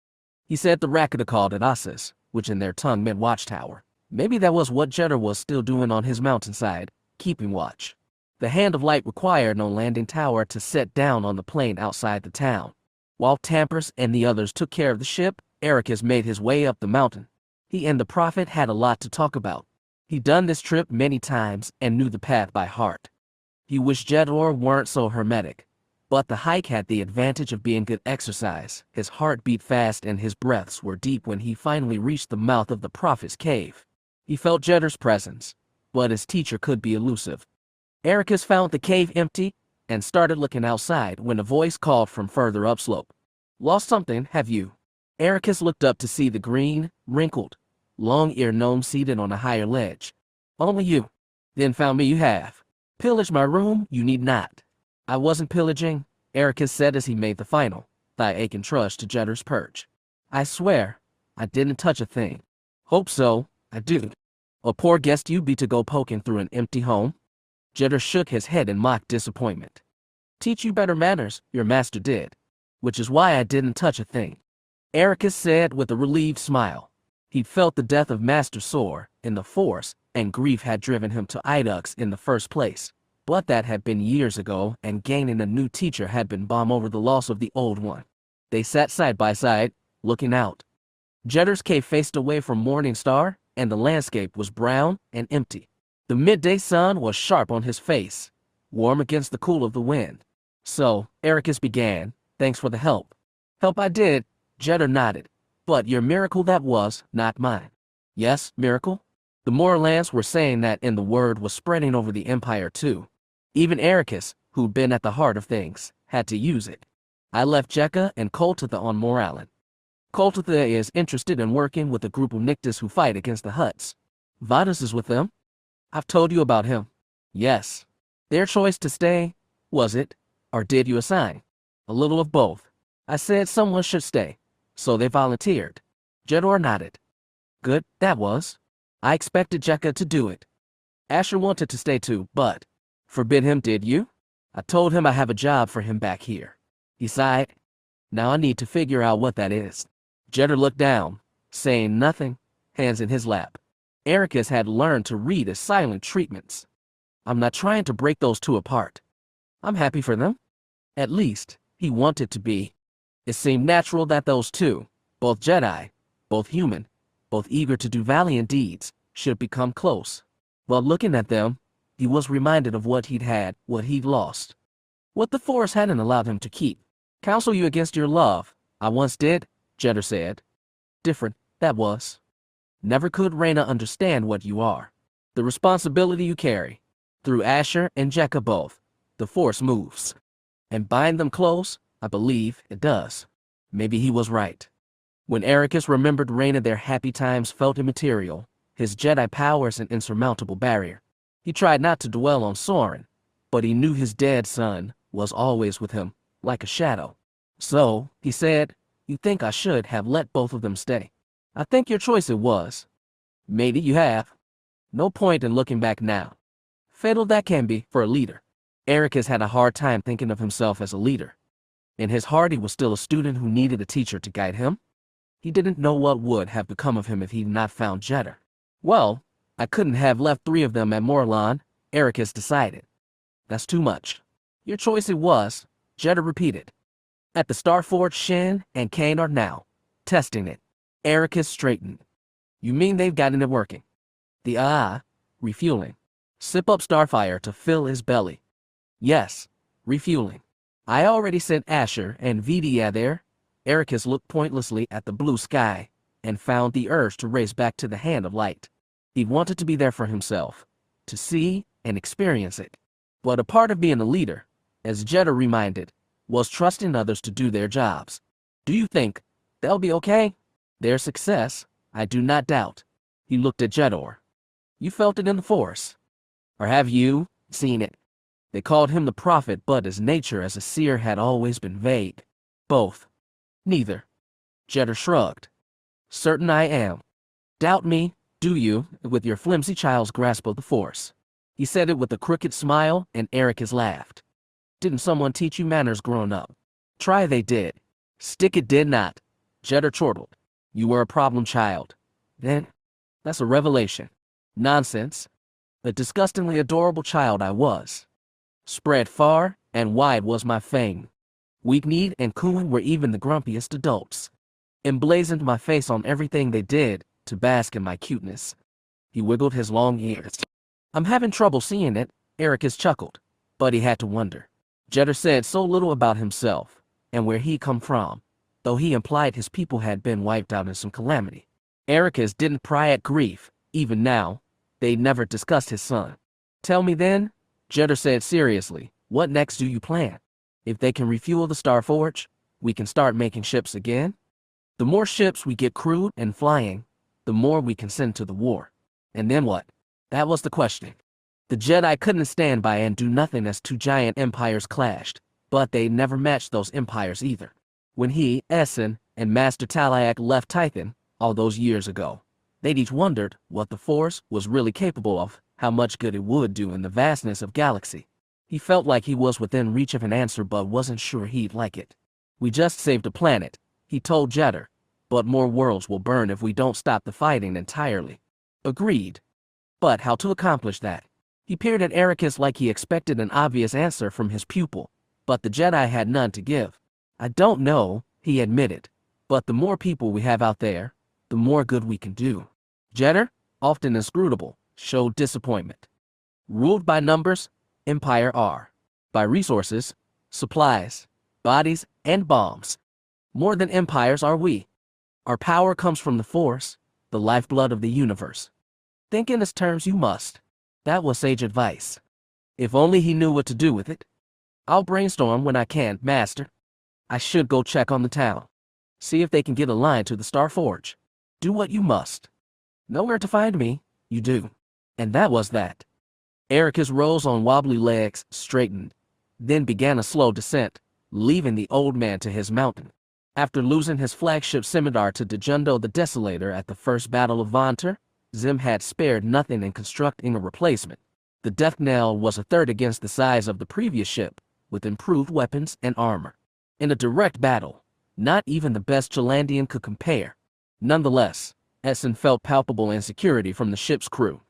He said the Rakata called it Ossus, which in their tongue meant watchtower. Maybe that was what Jedor was still doing on his mountainside, keeping watch. The Hand of Light required no landing tower to set down on the plain outside the town. While Tampers and the others took care of the ship, Erakas made his way up the mountain. He and the prophet had a lot to talk about. He'd done this trip many times and knew the path by heart. He wished Jedor weren't so hermetic, but the hike had the advantage of being good exercise. His heart beat fast and his breaths were deep when he finally reached the mouth of the prophet's cave. He felt Jedor's presence, but his teacher could be elusive. Erakas found the cave empty and started looking outside when a voice called from further upslope. Lost something, have you? Erakas looked up to see the green, wrinkled, long-eared gnome seated on a higher ledge. Only you. Then found me you have. Pillage my room, you need not. I wasn't pillaging, Erakas said as he made the final, thigh-aching trudge to Jedor's perch. I swear, I didn't touch a thing. Hope so, I do. A poor guest you be to go poking through an empty home? Jedor shook his head in mock disappointment. Teach you better manners, your master did. Which is why I didn't touch a thing. Erakas said with a relieved smile. He'd felt the death of Master sore, in the Force, and grief had driven him to Idux in the first place. But that had been years ago, and gaining a new teacher had been balm over the loss of the old one. They sat side by side, looking out. Jeddar's cave faced away from Morning Star, and the landscape was brown and empty. The midday sun was sharp on his face, warm against the cool of the wind. So, Erakas began, "Thanks for the help." "Help I did," Jeddar nodded. "But your miracle that was, not mine." "Yes, miracle?" The Morlons were saying that, and the word was spreading over the Empire too. Even Erakas, who'd been at the heart of things, had to use it. "I left Jekka and Koltatha on Morlon. Koltatha is interested in working with a group of Nictus who fight against the Hutts. Vadas is with them. I've told you about him." "Yes." "Their choice to stay, was it? Or did you assign?" "A little of both. I said someone should stay, so they volunteered." Jeddar nodded. "Good, that was. I expected Jekka to do it. Asher wanted to stay too, but..." "Forbid him, did you?" "I told him I have a job for him back here." He sighed. "Now I need to figure out what that is." Jeddar looked down, saying nothing, hands in his lap. Erakas had learned to read as silent treatments. "I'm not trying to break those two apart. I'm happy for them." At least, he wanted to be. It seemed natural that those two, both Jedi, both human, both eager to do valiant deeds, should become close. While looking at them, he was reminded of what he'd had, what he'd lost. What the Force hadn't allowed him to keep. "Counsel you against your love, I once did," Jeddar said. "Different, that was. Never could Reyna understand what you are. The responsibility you carry. Through Asher and Jekka both, the Force moves. And bind them close, I believe it does." Maybe he was right. When Erakas remembered Reyna, their happy times felt immaterial, his Jedi powers an insurmountable barrier. He tried not to dwell on Soren, but he knew his dead son was always with him, like a shadow. "So," he said, "you think I should have let both of them stay?" "I think your choice it was." "Maybe you have. No point in looking back now. Fatal that can be for a leader." Erakas had a hard time thinking of himself as a leader. In his heart he was still a student who needed a teacher to guide him. He didn't know what would have become of him if he'd not found Jeddar. "Well, I couldn't have left 3 of them at Morlon," Erakas decided. "That's too much." "Your choice it was," Jeddar repeated. "At the Starforge, Shin and Kane are now testing it." Erakas straightened. "You mean they've gotten it working?" The refueling. Sip up Starfire to fill his belly." "Yes, refueling. I already sent Asher and Vidia there." Erakas looked pointlessly at the blue sky and found the urge to race back to the Hand of Light. He wanted to be there for himself, to see and experience it. But a part of being a leader, as Jeddar reminded, was trusting others to do their jobs. "Do you think they'll be okay?" "Their success, I do not doubt." He looked at Jeddar. "You felt it in the Force. Or have you seen it?" They called him the prophet, but his nature as a seer had always been vague. "Both." "Neither." Jeddar shrugged. "Certain I am." "Doubt me, do you, with your flimsy child's grasp of the Force?" He said it with a crooked smile, and Erakas laughed. "Didn't someone teach you manners growing up?" "Try they did. Stick it did not." Jeddar chortled. "You were a problem child. Then? That's a revelation." "Nonsense. A disgustingly adorable child I was. Spread far and wide was my fame. Weak-kneed and cooing were even the grumpiest adults. Emblazoned my face on everything they did to bask in my cuteness." He wiggled his long ears. "I'm having trouble seeing it," Erakas chuckled, but he had to wonder. Jeddar said so little about himself and where he come from, though he implied his people had been wiped out in some calamity. Erakas didn't pry at grief, even now. They'd never discussed his son. "Tell me then," Jeddar said seriously, "what next do you plan? If they can refuel the Starforge, we can start making ships again. The more ships we get crewed and flying, the more we can send to the war. And then what?" That was the question. The Jedi couldn't stand by and do nothing as 2 giant empires clashed, but they never matched those empires either. When he, Essan, and Master Talak left Tython all those years ago, they'd each wondered what the Force was really capable of, how much good it would do in the vastness of galaxy. He felt like he was within reach of an answer but wasn't sure he'd like it. "We just saved a planet," he told Jeddar, "but more worlds will burn if we don't stop the fighting entirely." Agreed. But how to accomplish that? He peered at Erakas like he expected an obvious answer from his pupil, but the Jedi had none to give. I don't know, he admitted, but the more people we have out there, the more good we can do. Jeddah, often inscrutable, showed disappointment. Ruled by numbers, Empire are. By resources, supplies, bodies, and bombs. More than empires are we. Our power comes from the Force, the lifeblood of the universe. Think in its terms you must. That was sage advice. If only he knew what to do with it. I'll brainstorm when I can, Master. I should go check on the town. See if they can get a line to the Star Forge. Do what you must. Know where to find me, you do. And that was that. Erakas rose on wobbly legs, straightened, then began a slow descent, leaving the old man to his mountain. After losing his flagship scimitar to Dejundo the Desolator at the first Battle of Vont, Zim had spared nothing in constructing a replacement. The death knell was a third against the size of the previous ship, with improved weapons and armor. In a direct battle, not even the best Chalandian could compare. Nonetheless, Essen felt palpable insecurity from the ship's crew.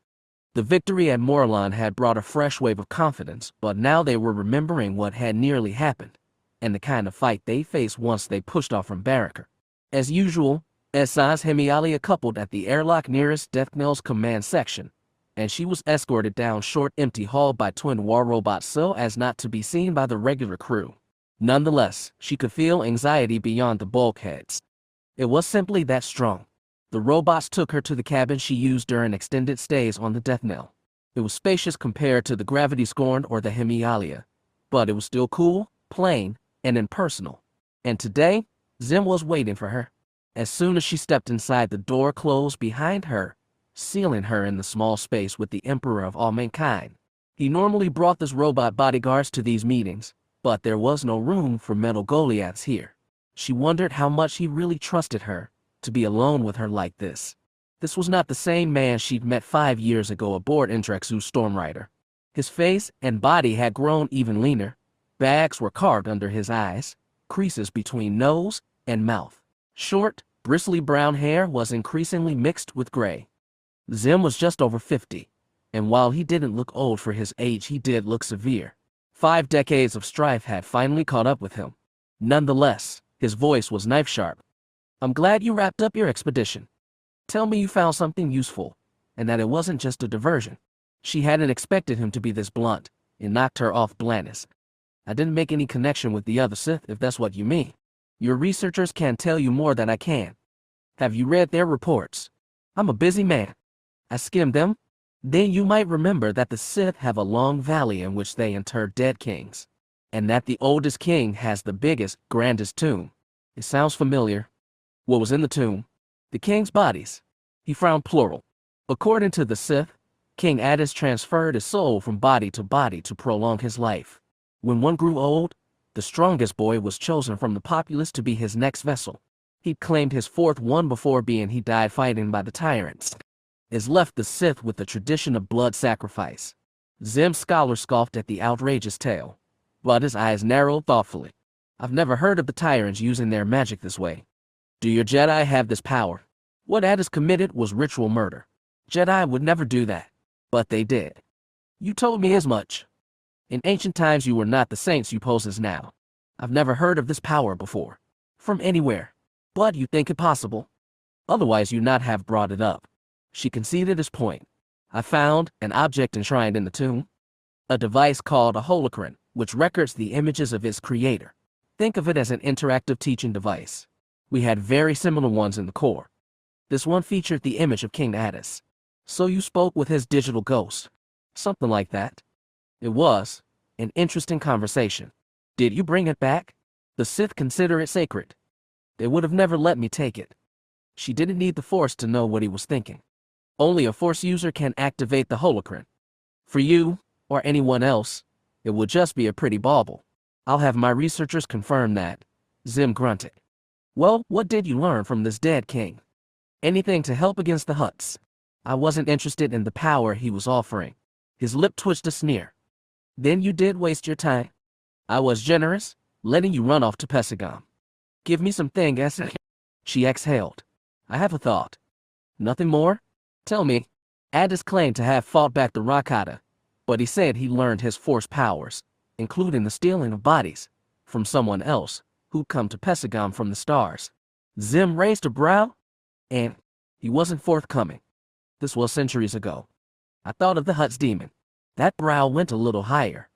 The victory at Morlon had brought a fresh wave of confidence, but now they were remembering what had nearly happened, and the kind of fight they faced once they pushed off from Barracker. As usual, Essan's Hemialia coupled at the airlock nearest Death Knell's command section, and she was escorted down short empty hall by twin war robots so as not to be seen by the regular crew. Nonetheless, she could feel anxiety beyond the bulkheads. It was simply that strong. The robots took her to the cabin she used during extended stays on the Death Knell. It was spacious compared to the Gravity Scorned or the Hemialia, but it was still cool, plain, and impersonal. And today, Zim was waiting for her. As soon as she stepped inside, the door closed behind her, sealing her in the small space with the Emperor of all mankind. He normally brought his robot bodyguards to these meetings, but there was no room for metal Goliaths here. She wondered how much he really trusted her, to be alone with her like this. This was not the same man she'd met 5 years ago aboard Intrexu's Stormrider. His face and body had grown even leaner. Bags were carved under his eyes, creases between nose and mouth. Short, bristly brown hair was increasingly mixed with gray. Zim was just over 50, and while he didn't look old for his age, he did look severe. 5 decades of strife had finally caught up with him. Nonetheless, his voice was knife-sharp. I'm glad you wrapped up your expedition. Tell me you found something useful, and that it wasn't just a diversion. She hadn't expected him to be this blunt. It knocked her off balance. I didn't make any connection with the other Sith, if that's what you mean. Your researchers can tell you more than I can. Have you read their reports? I'm a busy man. I skimmed them. Then you might remember that the Sith have a long valley in which they inter dead kings, and that the oldest king has the biggest, grandest tomb. It sounds familiar. What was in the tomb? The king's bodies. He frowned plural. According to the Sith, King Addis transferred his soul from body to prolong his life. When one grew old, the strongest boy was chosen from the populace to be his next vessel. He'd claimed his 4th one before he died fighting by the tyrants. It's left the Sith with the tradition of blood sacrifice. Zim's scholar scoffed at the outrageous tale, but his eyes narrowed thoughtfully. I've never heard of the tyrants using their magic this way. Do your Jedi have this power? What Addis committed was ritual murder. Jedi would never do that, but they did. You told me as much. In ancient times you were not the saints you pose as now. I've never heard of this power before. From anywhere. But you think it possible. Otherwise you'd not have brought it up. She conceded his point. I found an object enshrined in the tomb. A device called a holocron, which records the images of its creator. Think of it as an interactive teaching device. We had very similar ones in the Corps. This one featured the image of King Addis. So you spoke with his digital ghost. Something like that. It was an interesting conversation. Did you bring it back? The Sith consider it sacred. They would have never let me take it. She didn't need the Force to know what he was thinking. Only a Force user can activate the holocron. For you, or anyone else, it would just be a pretty bauble. I'll have my researchers confirm that. Zim grunted. Well, what did you learn from this dead king? Anything to help against the Hutts. I wasn't interested in the power he was offering. His lip twitched a sneer. Then you did waste your time. I was generous, letting you run off to Pesagam. Give me something, Essan. She exhaled. I have a thought. Nothing more? Tell me. Addis claimed to have fought back the Rakata, but he said he learned his force powers, including the stealing of bodies, from someone else who'd come to Pesagam from the stars. Zim raised a brow, and he wasn't forthcoming. This was centuries ago. I thought of the Hutt's demon. That brow went a little higher.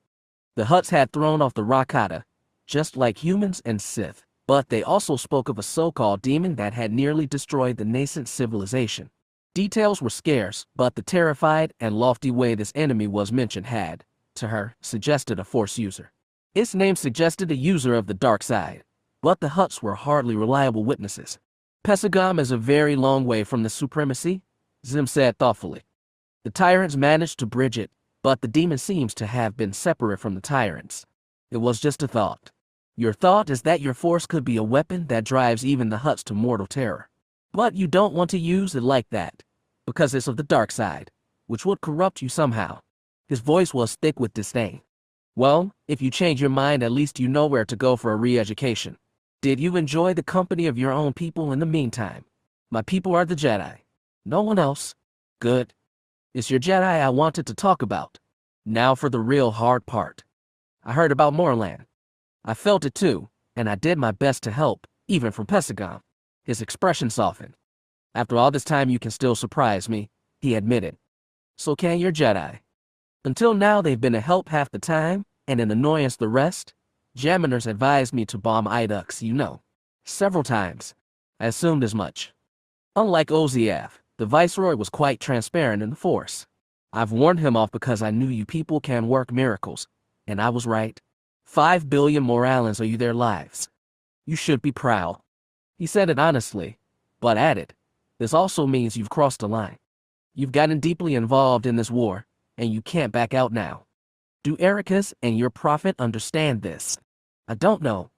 The Hutts had thrown off the Rakata, just like humans and Sith, but they also spoke of a so-called demon that had nearly destroyed the nascent civilization. Details were scarce, but the terrified and lofty way this enemy was mentioned had, to her, suggested a Force user. Its name suggested a user of the dark side, but the Hutts were hardly reliable witnesses. Pesagam is a very long way from the Supremacy, Zim said thoughtfully. The tyrants managed to bridge it, but the demon seems to have been separate from the tyrants. It was just a thought. Your thought is that your force could be a weapon that drives even the Hutts to mortal terror. But you don't want to use it like that, because it's of the dark side, which would corrupt you somehow. His voice was thick with disdain. Well, if you change your mind, at least you know where to go for a re-education. Did you enjoy the company of your own people in the meantime? My people are the Jedi. No one else. Good. It's your Jedi I wanted to talk about. Now for the real hard part. I heard about Morlon. I felt it too, and I did my best to help, even from Pesagam. His expression softened. After all this time you can still surprise me, he admitted. So can your Jedi. Until now they've been a help half the time, and an annoyance the rest. Jaminers advised me to bomb Idux, you know. Several times. I assumed as much. Unlike Oziath, the Viceroy was quite transparent in the Force. I've warned him off because I knew you people can work miracles, and I was right. 5 billion Morlons owe you their lives. You should be proud. He said it honestly, but added, this also means you've crossed a line. You've gotten deeply involved in this war, and you can't back out now. Do Erakas and your prophet understand this? I don't know.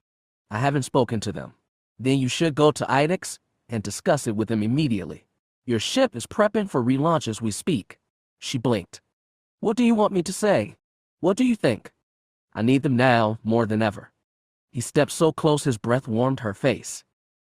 I haven't spoken to them. Then you should go to Idux and discuss it with them immediately. Your ship is prepping for relaunch as we speak. She blinked. What do you want me to say? What do you think? I need them now more than ever. He stepped so close his breath warmed her face.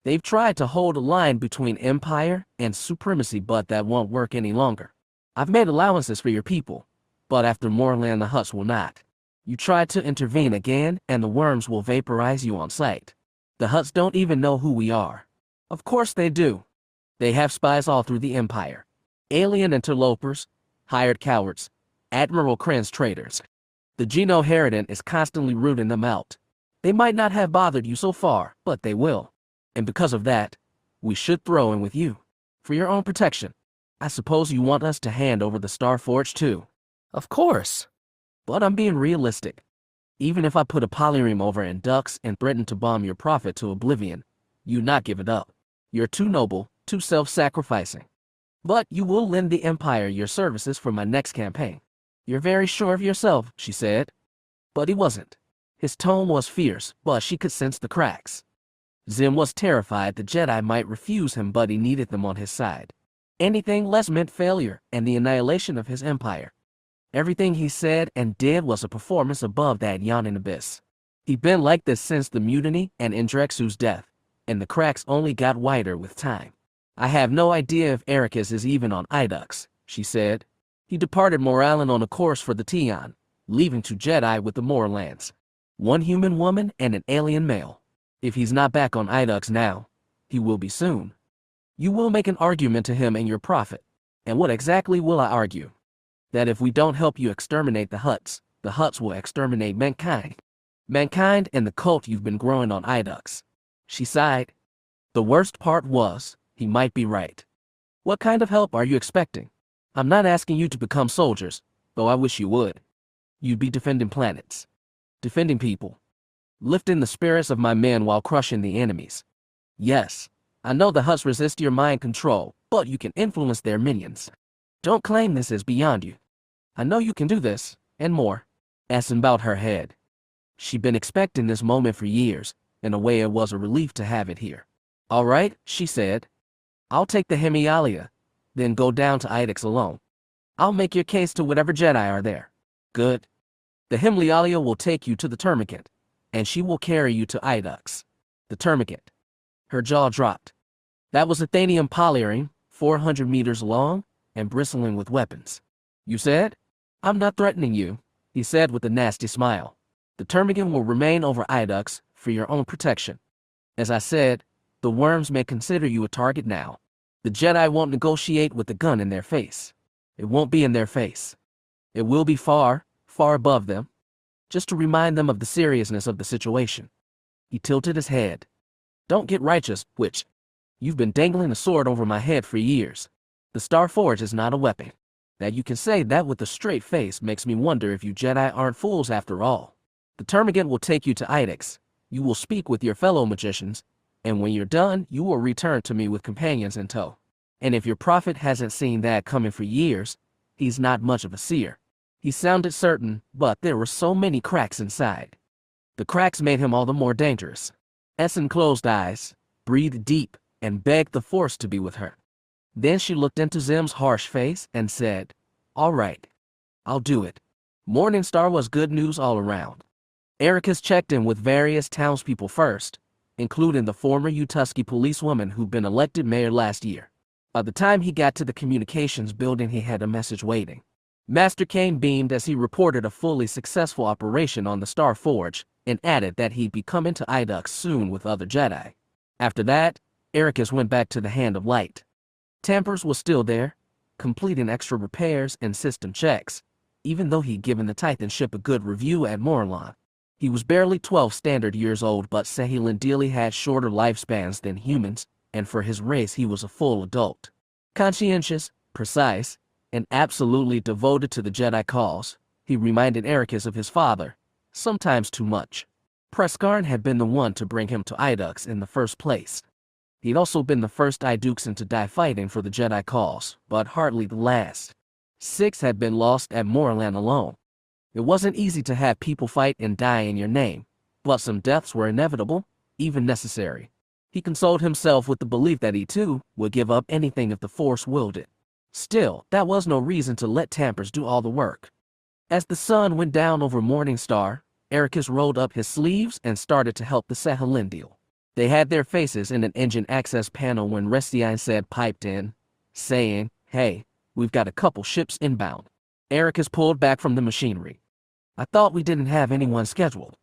They've tried to hold a line between Empire and Supremacy, but that won't work any longer. I've made allowances for your people, but after Morlon the Hutts will not. You try to intervene again and the worms will vaporize you on sight. The Hutts don't even know who we are. Of course they do. They have spies all through the Empire. Alien interlopers, hired cowards, Admiral Kren's traitors. The Geno Herodin is constantly rooting them out. They might not have bothered you so far, but they will. And because of that, we should throw in with you. For your own protection. I suppose you want us to hand over the Starforge too. Of course. But I'm being realistic. Even if I put a polyream over in Dux and threaten to bomb your prophet to oblivion, you not give it up. You're too noble, too self-sacrificing. But you will lend the Empire your services for my next campaign. You're very sure of yourself, she said. But he wasn't. His tone was fierce, but she could sense the cracks. Zim was terrified the Jedi might refuse him, but he needed them on his side. Anything less meant failure and the annihilation of his empire. Everything he said and did was a performance above that yawning abyss. He'd been like this since the mutiny and Indrexu's death, and the cracks only got wider with time. I have no idea if Erakas is even on Idux, she said. He departed Morlon on a course for the Tion, leaving 2 Jedi with the Morlons. 1 human woman and an alien male. If he's not back on Idux now, he will be soon. You will make an argument to him and your prophet. And what exactly will I argue? That if we don't help you exterminate the Hutts will exterminate mankind. Mankind and the cult you've been growing on Idux. She sighed. The worst part was, he might be right. What kind of help are you expecting? I'm not asking you to become soldiers, though I wish you would. You'd be defending planets. Defending people. Lifting the spirits of my men while crushing the enemies. Yes, I know the Hutts resist your mind control, but you can influence their minions. Don't claim this is beyond you. I know you can do this, and more. Essan bowed her head. She'd been expecting this moment for years. In a way, it was a relief to have it here. All right, she said. I'll take the Hemialia, then go down to Idux alone. I'll make your case to whatever Jedi are there. Good. The Hemialia will take you to the Termagant, and she will carry you to Idux. The Termagant. Her jaw dropped. That was a Thanium polyream, 400 meters long, and bristling with weapons. You said? I'm not threatening you, he said with a nasty smile. The termagant will remain over Idux for your own protection. As I said, the worms may consider you a target now. The Jedi won't negotiate with the gun in their face. It won't be in their face. It will be far, far above them, just to remind them of the seriousness of the situation. He tilted his head. Don't get righteous, Witch. You've been dangling a sword over my head for years. The Star Forge is not a weapon. That you can say that with a straight face makes me wonder if you Jedi aren't fools after all. The termagant will take you to Idux. You will speak with your fellow magicians, and when you're done, you will return to me with companions in tow. And if your prophet hasn't seen that coming for years, he's not much of a seer. He sounded certain, but there were so many cracks inside. The cracks made him all the more dangerous. Essen closed eyes, breathed deep, and begged the Force to be with her. Then she looked into Zim's harsh face and said, All right, I'll do it. Morningstar was good news all around. Erakas checked in with various townspeople first, including the former Utusky policewoman who'd been elected mayor last year. By the time he got to the communications building, he had a message waiting. Master Kane beamed as he reported a fully successful operation on the Star Forge and added that he'd be coming to Idux soon with other Jedi. After that, Erakas went back to the Hand of Light. Tampers was still there, completing extra repairs and system checks, even though he'd given the Titan ship a good review at Morlon. He was barely 12 standard years old, but Saheelan Dealey had shorter lifespans than humans, and for his race he was a full adult. Conscientious, precise, and absolutely devoted to the Jedi cause, he reminded Erakas of his father, sometimes too much. Preskarn had been the one to bring him to Idux in the first place. He'd also been the first Iduxan to die fighting for the Jedi cause, but hardly the last. 6 had been lost at Morlon alone. It wasn't easy to have people fight and die in your name, but some deaths were inevitable, even necessary. He consoled himself with the belief that he too would give up anything if the Force willed it. Still, that was no reason to let Tampers do all the work. As the sun went down over Morningstar, Erakas rolled up his sleeves and started to help the Saheelan. They had their faces in an engine access panel when Restiine said piped in, saying, Hey, we've got a couple ships inbound. Erakas pulled back from the machinery. I thought we didn't have anyone scheduled.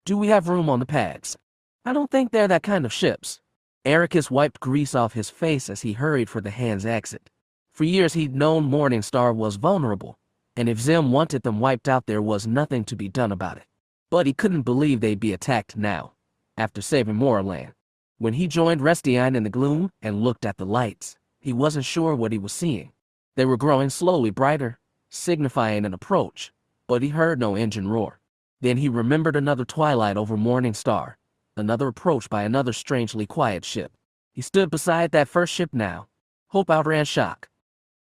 Do we have room on the pads? I don't think they're that kind of ships. Erakas wiped grease off his face as he hurried for the Hand's exit. For years he'd known Morningstar was vulnerable, and if Zim wanted them wiped out there was nothing to be done about it. But he couldn't believe they'd be attacked now, after saving Morlon. When he joined Restiine in the gloom and looked at the lights, he wasn't sure what he was seeing. They were growing slowly brighter, signifying an approach, but he heard no engine roar. Then he remembered another twilight over Morningstar, another approach by another strangely quiet ship. He stood beside that first ship now. Hope outran shock.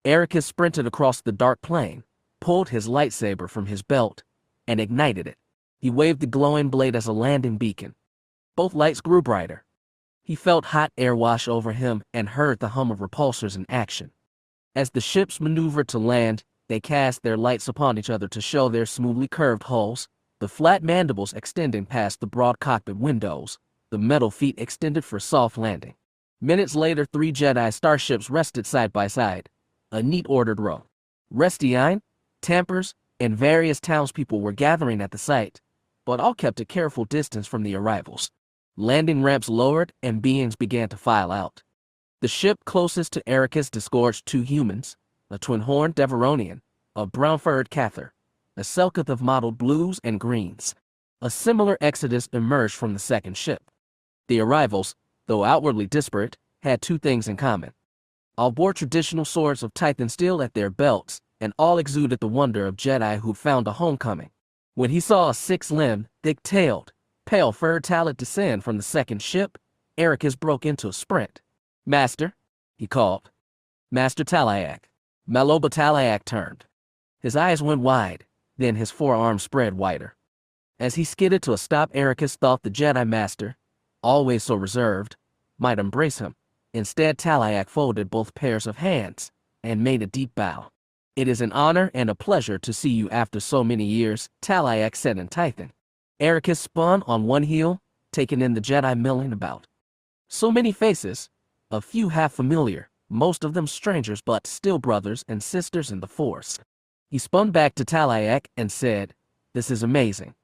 Erakas sprinted across the dark plain, pulled his lightsaber from his belt, and ignited it. He waved the glowing blade as a landing beacon. Both lights grew brighter. He felt hot air wash over him and heard the hum of repulsors in action. As the ships maneuvered to land, they cast their lights upon each other to show their smoothly curved hulls, the flat mandibles extending past the broad cockpit windows, the metal feet extended for soft landing. Minutes later, 3 Jedi starships rested side by side, a neat ordered row. Restiine, Tampers, and various townspeople were gathering at the site, but all kept a careful distance from the arrivals. Landing ramps lowered and beings began to file out. The ship closest to Erakas disgorged 2 humans, a twin-horned Deveronian, a brown-furred Cathar, a Selkath of mottled blues and greens. A similar exodus emerged from the second ship. The arrivals, though outwardly disparate, had 2 things in common. All bore traditional swords of Titan steel at their belts, and all exuded the wonder of Jedi who'd found a homecoming. When he saw a 6-limbed, thick-tailed, pale-furred Talak descend from the second ship, Erakas broke into a sprint. Master, he called. Master Talak. Maloba Talak turned. His eyes went wide, then his forearms spread wider. As he skidded to a stop, Erakas thought the Jedi Master, always so reserved, might embrace him. Instead, Talak folded both pairs of hands and made a deep bow. It is an honor and a pleasure to see you after so many years, Talak said in Titan. Erakas spun on one heel, taking in the Jedi milling about. So many faces, a few half familiar, most of them strangers but still brothers and sisters in the Force. He spun back to Talak and said, "This is amazing.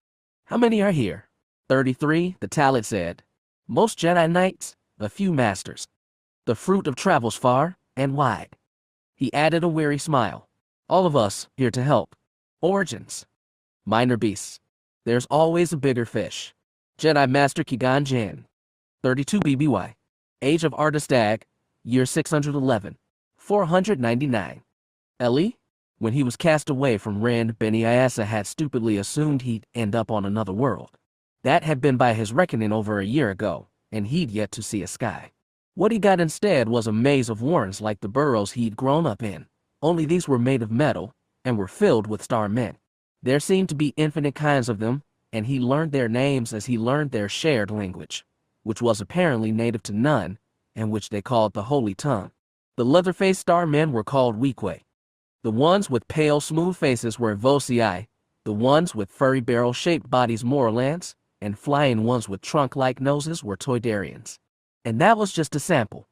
How many are here?" 33, the Talak said. "Most Jedi Knights, a few Masters. The fruit of travels far and wide." He added a weary smile. "All of us here to help. Origins. Minor beasts. There's always a bigger fish." Jedi Master Kigan Jan. 32 BBY. Age of Artistag, year 611. 499. Ellie? When he was cast away from Ren, Beni Ayasa had stupidly assumed he'd end up on another world. That had been by his reckoning over a year ago, and he'd yet to see a sky. What he got instead was a maze of warrens like the burrows he'd grown up in, only these were made of metal and were filled with star men. There seemed to be infinite kinds of them, and he learned their names as he learned their shared language, which was apparently native to none, and which they called the Holy Tongue. The leather-faced star men were called Weequay. The ones with pale, smooth faces were Vosii, the ones with furry barrel-shaped bodies Morlons, and flying ones with trunk-like noses were Toydarians. And that was just a sample.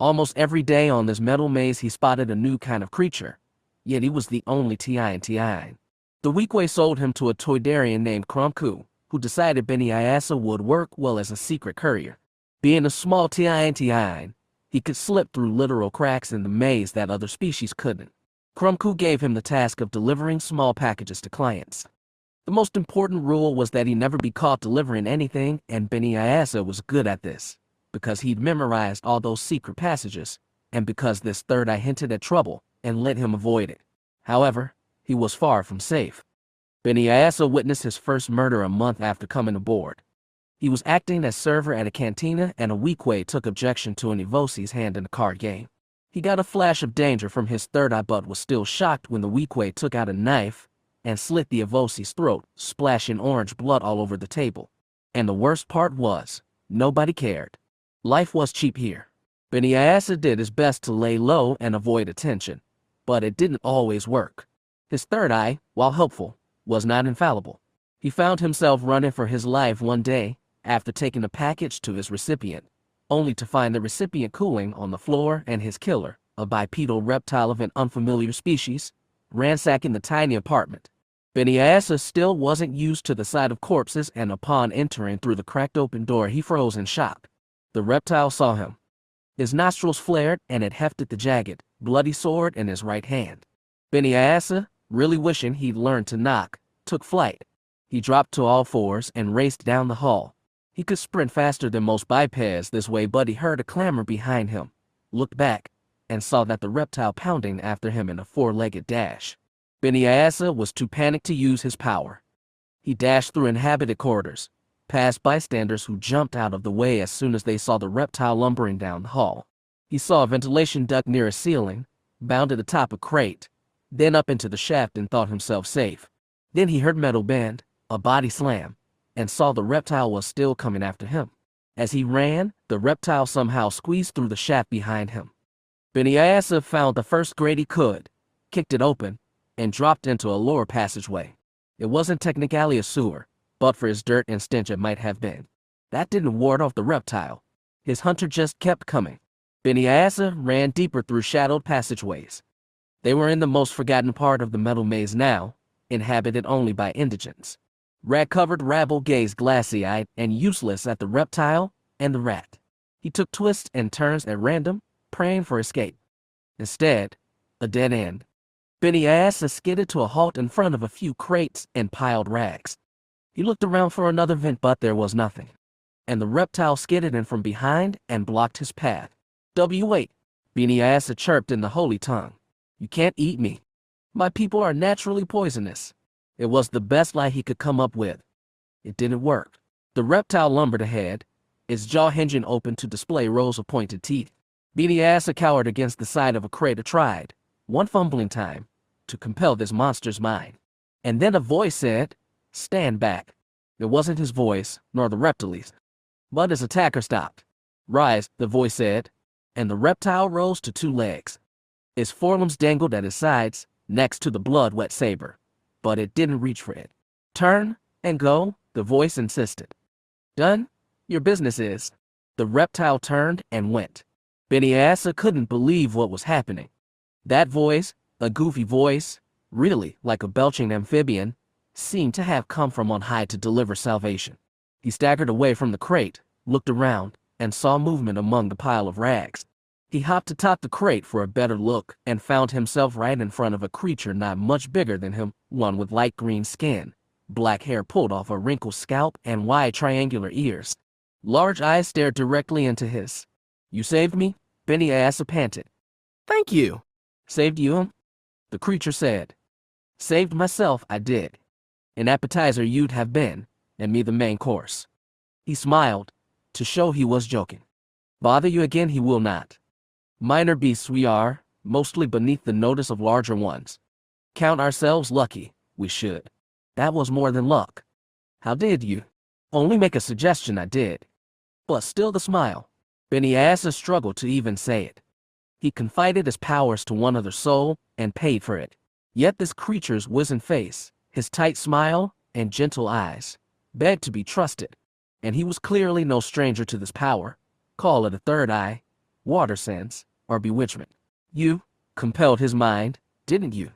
Almost every day on this metal maze he spotted a new kind of creature, yet he was the only Ti. The Weequay sold him to a Toydarian named Krumku, who decided Beni Ayasa would work well as a secret courier. Being a small Ti, he could slip through literal cracks in the maze that other species couldn't. Krumku gave him the task of delivering small packages to clients. The most important rule was that he never be caught delivering anything, and Beni Ayasa was good at this, because he'd memorized all those secret passages, and because this third eye hinted at trouble and let him avoid it. However, he was far from safe. Beni Ayasa witnessed his first murder a month after coming aboard. He was acting as server at a cantina, and a Weequay took objection to an Evosi's hand in a card game. He got a flash of danger from his third eye but was still shocked when the Weequay took out a knife and slit the Evosi's throat, splashing orange blood all over the table. And the worst part was, nobody cared. Life was cheap here. Beni Ayasa did his best to lay low and avoid attention, but it didn't always work. His third eye, while helpful, was not infallible. He found himself running for his life one day after taking a package to his recipient, only to find the recipient cooling on the floor and his killer, a bipedal reptile of an unfamiliar species, ransacking the tiny apartment. Beni Ayasa still wasn't used to the sight of corpses, and upon entering through the cracked open door he froze in shock. The reptile saw him. His nostrils flared and it hefted the jagged, bloody sword in his right hand. Beni Ayasa, really wishing he'd learned to knock, took flight. He dropped to all fours and raced down the hall. He could sprint faster than most bipeds this way, but he heard a clamor behind him, looked back, and saw that the reptile pounding after him in a four-legged dash. Beni Ayasa was too panicked to use his power. He dashed through inhabited corridors, past bystanders who jumped out of the way as soon as they saw the reptile lumbering down the hall. He saw a ventilation duct near a ceiling, bounded atop a crate, then up into the shaft and thought himself safe. Then he heard metal bend, a body slam, and saw the reptile was still coming after him. As he ran, the reptile somehow squeezed through the shaft behind him. Beni Ayasa found the first grate he could, kicked it open, and dropped into a lower passageway. It wasn't technically a sewer, but for his dirt and stench it might have been. That didn't ward off the reptile. His hunter just kept coming. Beni Ayasa ran deeper through shadowed passageways. They were in the most forgotten part of the metal maze now, inhabited only by indigents. Rat-covered rabble gazed glassy-eyed and useless at the reptile and the rat. He took twists and turns at random, praying for escape. Instead, a dead end. Beni Ayasa skidded to a halt in front of a few crates and piled rags. He looked around for another vent, but there was nothing. And the reptile skidded in from behind and blocked his path. "Wait," Beni Ayasa chirped in the Holy Tongue. "You can't eat me. My people are naturally poisonous." It was the best lie he could come up with. It didn't work. The reptile lumbered ahead, its jaw hinging open to display rows of pointed teeth. Beni Ayasa cowered against the side of a crate and tried, one fumbling time, to compel this monster's mind. And then a voice said, "Stand back." It wasn't his voice, nor the reptile's, but his attacker stopped. "Rise," the voice said, and the reptile rose to two legs. Its forelimbs dangled at his sides, next to the blood-wet saber, but it didn't reach for it. "Turn and go," the voice insisted. "Done? Your business is." The reptile turned and went. Beniasa couldn't believe what was happening. That voice, a goofy voice, really like a belching amphibian, seemed to have come from on high to deliver salvation. He staggered away from the crate, looked around, and saw movement among the pile of rags. He hopped atop the crate for a better look and found himself right in front of a creature not much bigger than him, one with light green skin, black hair pulled off a wrinkled scalp, and wide triangular ears. Large eyes stared directly into his. "You saved me?" Beniasa panted. "Thank you." "Saved you?" the creature said. "Saved myself, I did. An appetizer you'd have been, and me the main course." He smiled, to show he was joking. "Bother you again he will not. Minor beasts we are, mostly beneath the notice of larger ones. Count ourselves lucky, we should." "That was more than luck." "How did you?" "Only make a suggestion, I did." But still the smile. Beniasa struggled to even say it. He confided his powers to one other soul, and paid for it. Yet this creature's wizened face, his tight smile, and gentle eyes, begged to be trusted. And he was clearly no stranger to this power. Call it a third eye, water sense, or bewitchment. "You compelled his mind, didn't you?"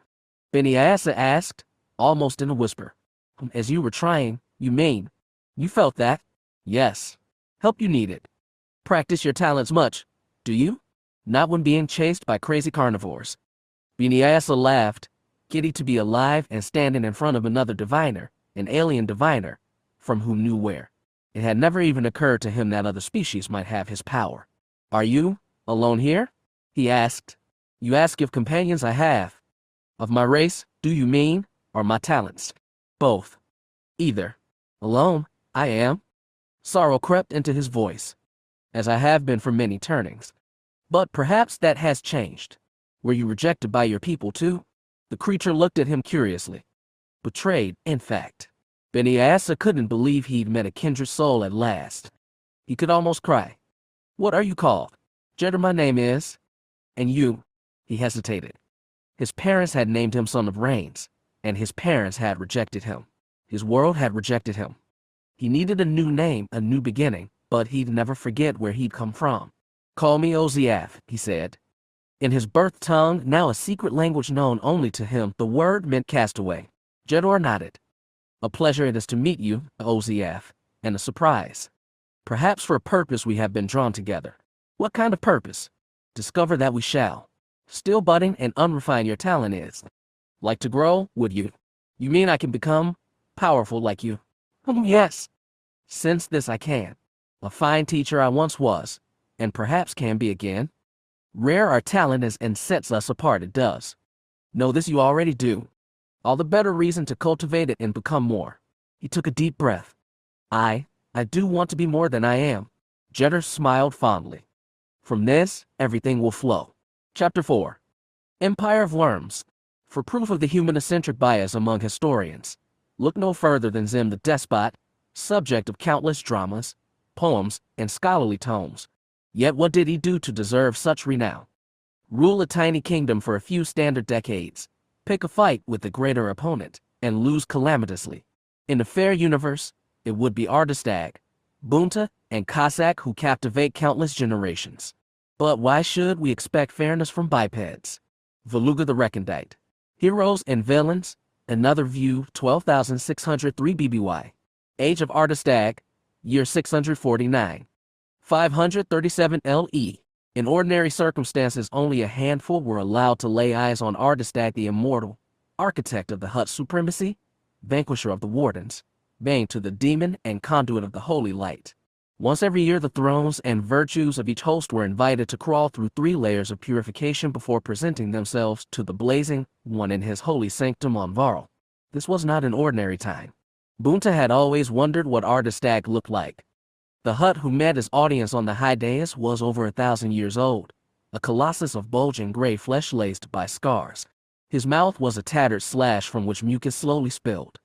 Beniasa asked, almost in a whisper. "As you were trying, you mean? You felt that?" "Yes. Help you need it." "Practice your talents much, do you?" "Not when being chased by crazy carnivores." Beniasa laughed, giddy to be alive and standing in front of another diviner, an alien diviner, from whom knew where. It had never even occurred to him that other species might have his power. "Are you alone here?" he asked. "You ask if companions I have. Of my race, do you mean, or my talents?" "Both." "Either. Alone, I am." Sorrow crept into his voice. "As I have been for many turnings. But perhaps that has changed. Were you rejected by your people too?" The creature looked at him curiously. Betrayed, in fact. Beniasa couldn't believe he'd met a kindred soul at last. He could almost cry. "What are you called?" "Jedi my name is." "And you?" He hesitated. His parents had named him Son of Rains, and his parents had rejected him. His world had rejected him. He needed a new name, a new beginning, but he'd never forget where he'd come from. "Call me Oziath," he said. In his birth tongue, now a secret language known only to him, the word meant castaway. Jedor nodded. "A pleasure it is to meet you, Oziath, and a surprise. Perhaps for a purpose we have been drawn together." "What kind of purpose?" "Discover that we shall. Still budding and unrefined your talent is. Like to grow, would you?" "You mean I can become powerful like you?" "Yes. Since this I can. A fine teacher I once was, and perhaps can be again. Rare our talent is and sets us apart it does. Know this you already do. All the better reason to cultivate it and become more." He took a deep breath. I do want to be more than I am." Jedor smiled fondly. "From this, everything will flow." Chapter 4. Empire of Worms. For proof of the human-centric bias among historians, look no further than Zim the Despot, subject of countless dramas, poems, and scholarly tomes. Yet what did he do to deserve such renown? Rule a tiny kingdom for a few standard decades, pick a fight with a greater opponent, and lose calamitously. In a fair universe, it would be Ardastag, Bunta, and Cossack who captivate countless generations. But why should we expect fairness from bipeds? Veluga the Recondite. Heroes and Villains, Another View, 12,603 BBY. Age of Ardastag, year 649. 537 LE. In ordinary circumstances, only a handful were allowed to lay eyes on Ardastag the Immortal, architect of the Hutt Supremacy, vanquisher of the Wardens, bane to the demon and conduit of the Holy Light. Once every year, the thrones and virtues of each host were invited to crawl through 3 layers of purification before presenting themselves to the blazing one in his holy sanctum on Varl. This was not an ordinary time. Bunta had always wondered what Ardastag looked like. The Hutt who met his audience on the high dais was over 1,000 years old, a colossus of bulging gray flesh laced by scars. His mouth was a tattered slash from which mucus slowly spilled.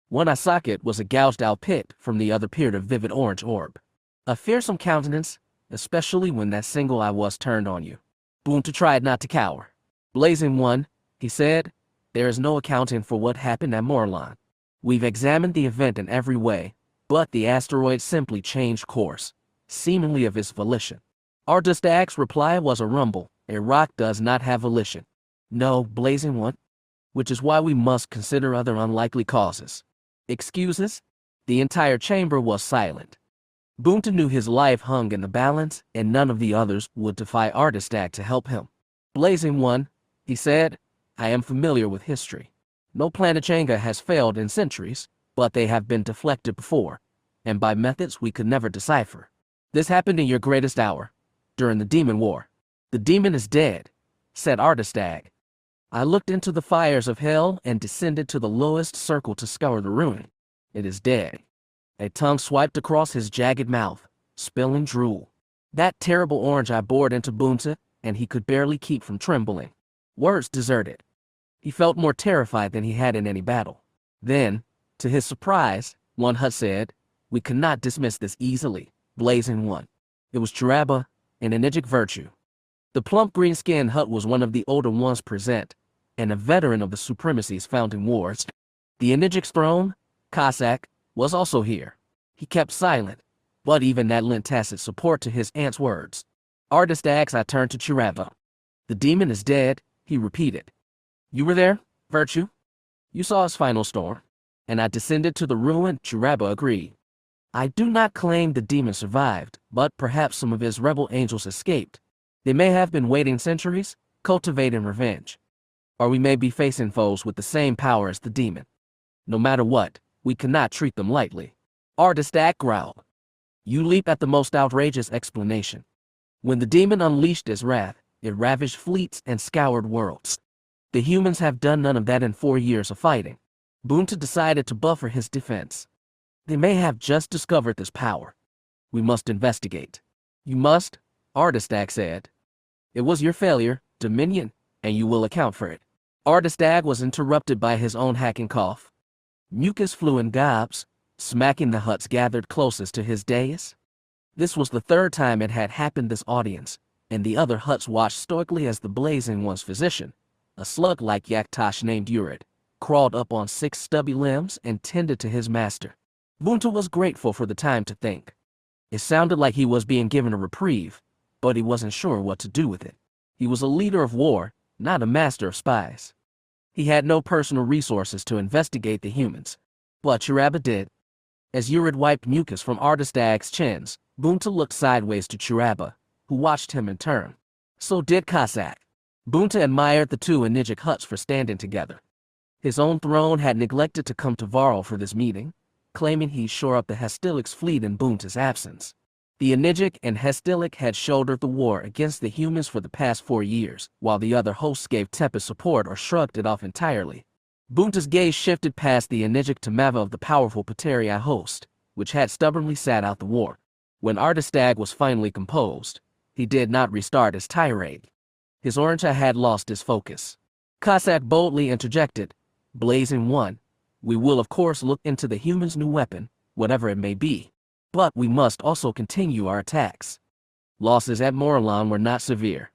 One eye socket was a gouged out pit, from the other peered a vivid orange orb. A fearsome countenance, especially when that single eye was turned on you. Bunta tried not to cower. "Blazing One," he said, "there is no accounting for what happened at Morlon. We've examined the event in every way, but the asteroid simply changed course, seemingly of its volition. Ardastag's reply was a rumble. A rock does not have volition. No, Blazing One. Which is why we must consider other unlikely causes. Excuses? The entire chamber was silent. Boonta knew his life hung in the balance, and none of the others would defy Ardastag to help him. Blazing One, he said, I am familiar with history. No planetanga has failed in centuries, but they have been deflected before, and by methods we could never decipher. This happened in your greatest hour, during the Demon War. The demon is dead, said Ardastag. I looked into the fires of hell and descended to the lowest circle to scour the ruin. It is dead. A tongue swiped across his jagged mouth, spilling drool. That terrible orange I bored into Boonta, and he could barely keep from trembling. Words deserted. He felt more terrified than he had in any battle. Then, to his surprise, one Hutt said, we cannot dismiss this easily, Blazing One. It was Chiraba, an Enigic virtue. The plump green-skinned Hutt was one of the older ones present, and a veteran of the Supremacy's founding wars. The Enigic's throne, Cossack, was also here. He kept silent, but even that lent tacit support to his aunt's words. Ardastag's I turned to Chiraba. The demon is dead, he repeated. You were there, Virtue? You saw his final storm, and I descended to the ruin, Chiraba agreed. I do not claim the demon survived, but perhaps some of his rebel angels escaped. They may have been waiting centuries, cultivating revenge. Or we may be facing foes with the same power as the demon. No matter what, we cannot treat them lightly. Ardastag growled. You leap at the most outrageous explanation. When the demon unleashed his wrath, it ravaged fleets and scoured worlds. The humans have done none of that in 4 years of fighting. Boonta decided to buffer his defense. They may have just discovered this power. We must investigate. You must, Ardastag said. It was your failure, Dominion, and you will account for it. Ardastag was interrupted by his own hacking cough. Mucus flew in gobs, smacking the Hutts gathered closest to his dais. This was the third time it had happened this audience, and the other Hutts watched stoically as the Blazing One's physician, a slug-like Yaktosh named Urid, crawled up on 6 stubby limbs and tended to his master. Boonta was grateful for the time to think. It sounded like he was being given a reprieve, but he wasn't sure what to do with it. He was a leader of war, not a master of spies. He had no personal resources to investigate the humans, but Chiraba did. As Urid wiped mucus from Ardastag's chins, Boonta looked sideways to Chiraba, who watched him in turn. So did Cossack. Boonta admired the two Enigic Hutts for standing together. His own throne had neglected to come to Varl for this meeting, claiming he'd shore up the Hastilic's fleet in Boonta's absence. The Enigic and Hastilic had shouldered the war against the humans for the past 4 years, while the other hosts gave tepid support or shrugged it off entirely. Boonta's gaze shifted past the Enigic to Mava of the powerful Pateria host, which had stubbornly sat out the war. When Ardastag was finally composed, he did not restart his tirade. His orange eye had lost his focus. Cossack boldly interjected, Blazing One, we will of course look into the human's new weapon, whatever it may be. But we must also continue our attacks. Losses at Morlon were not severe.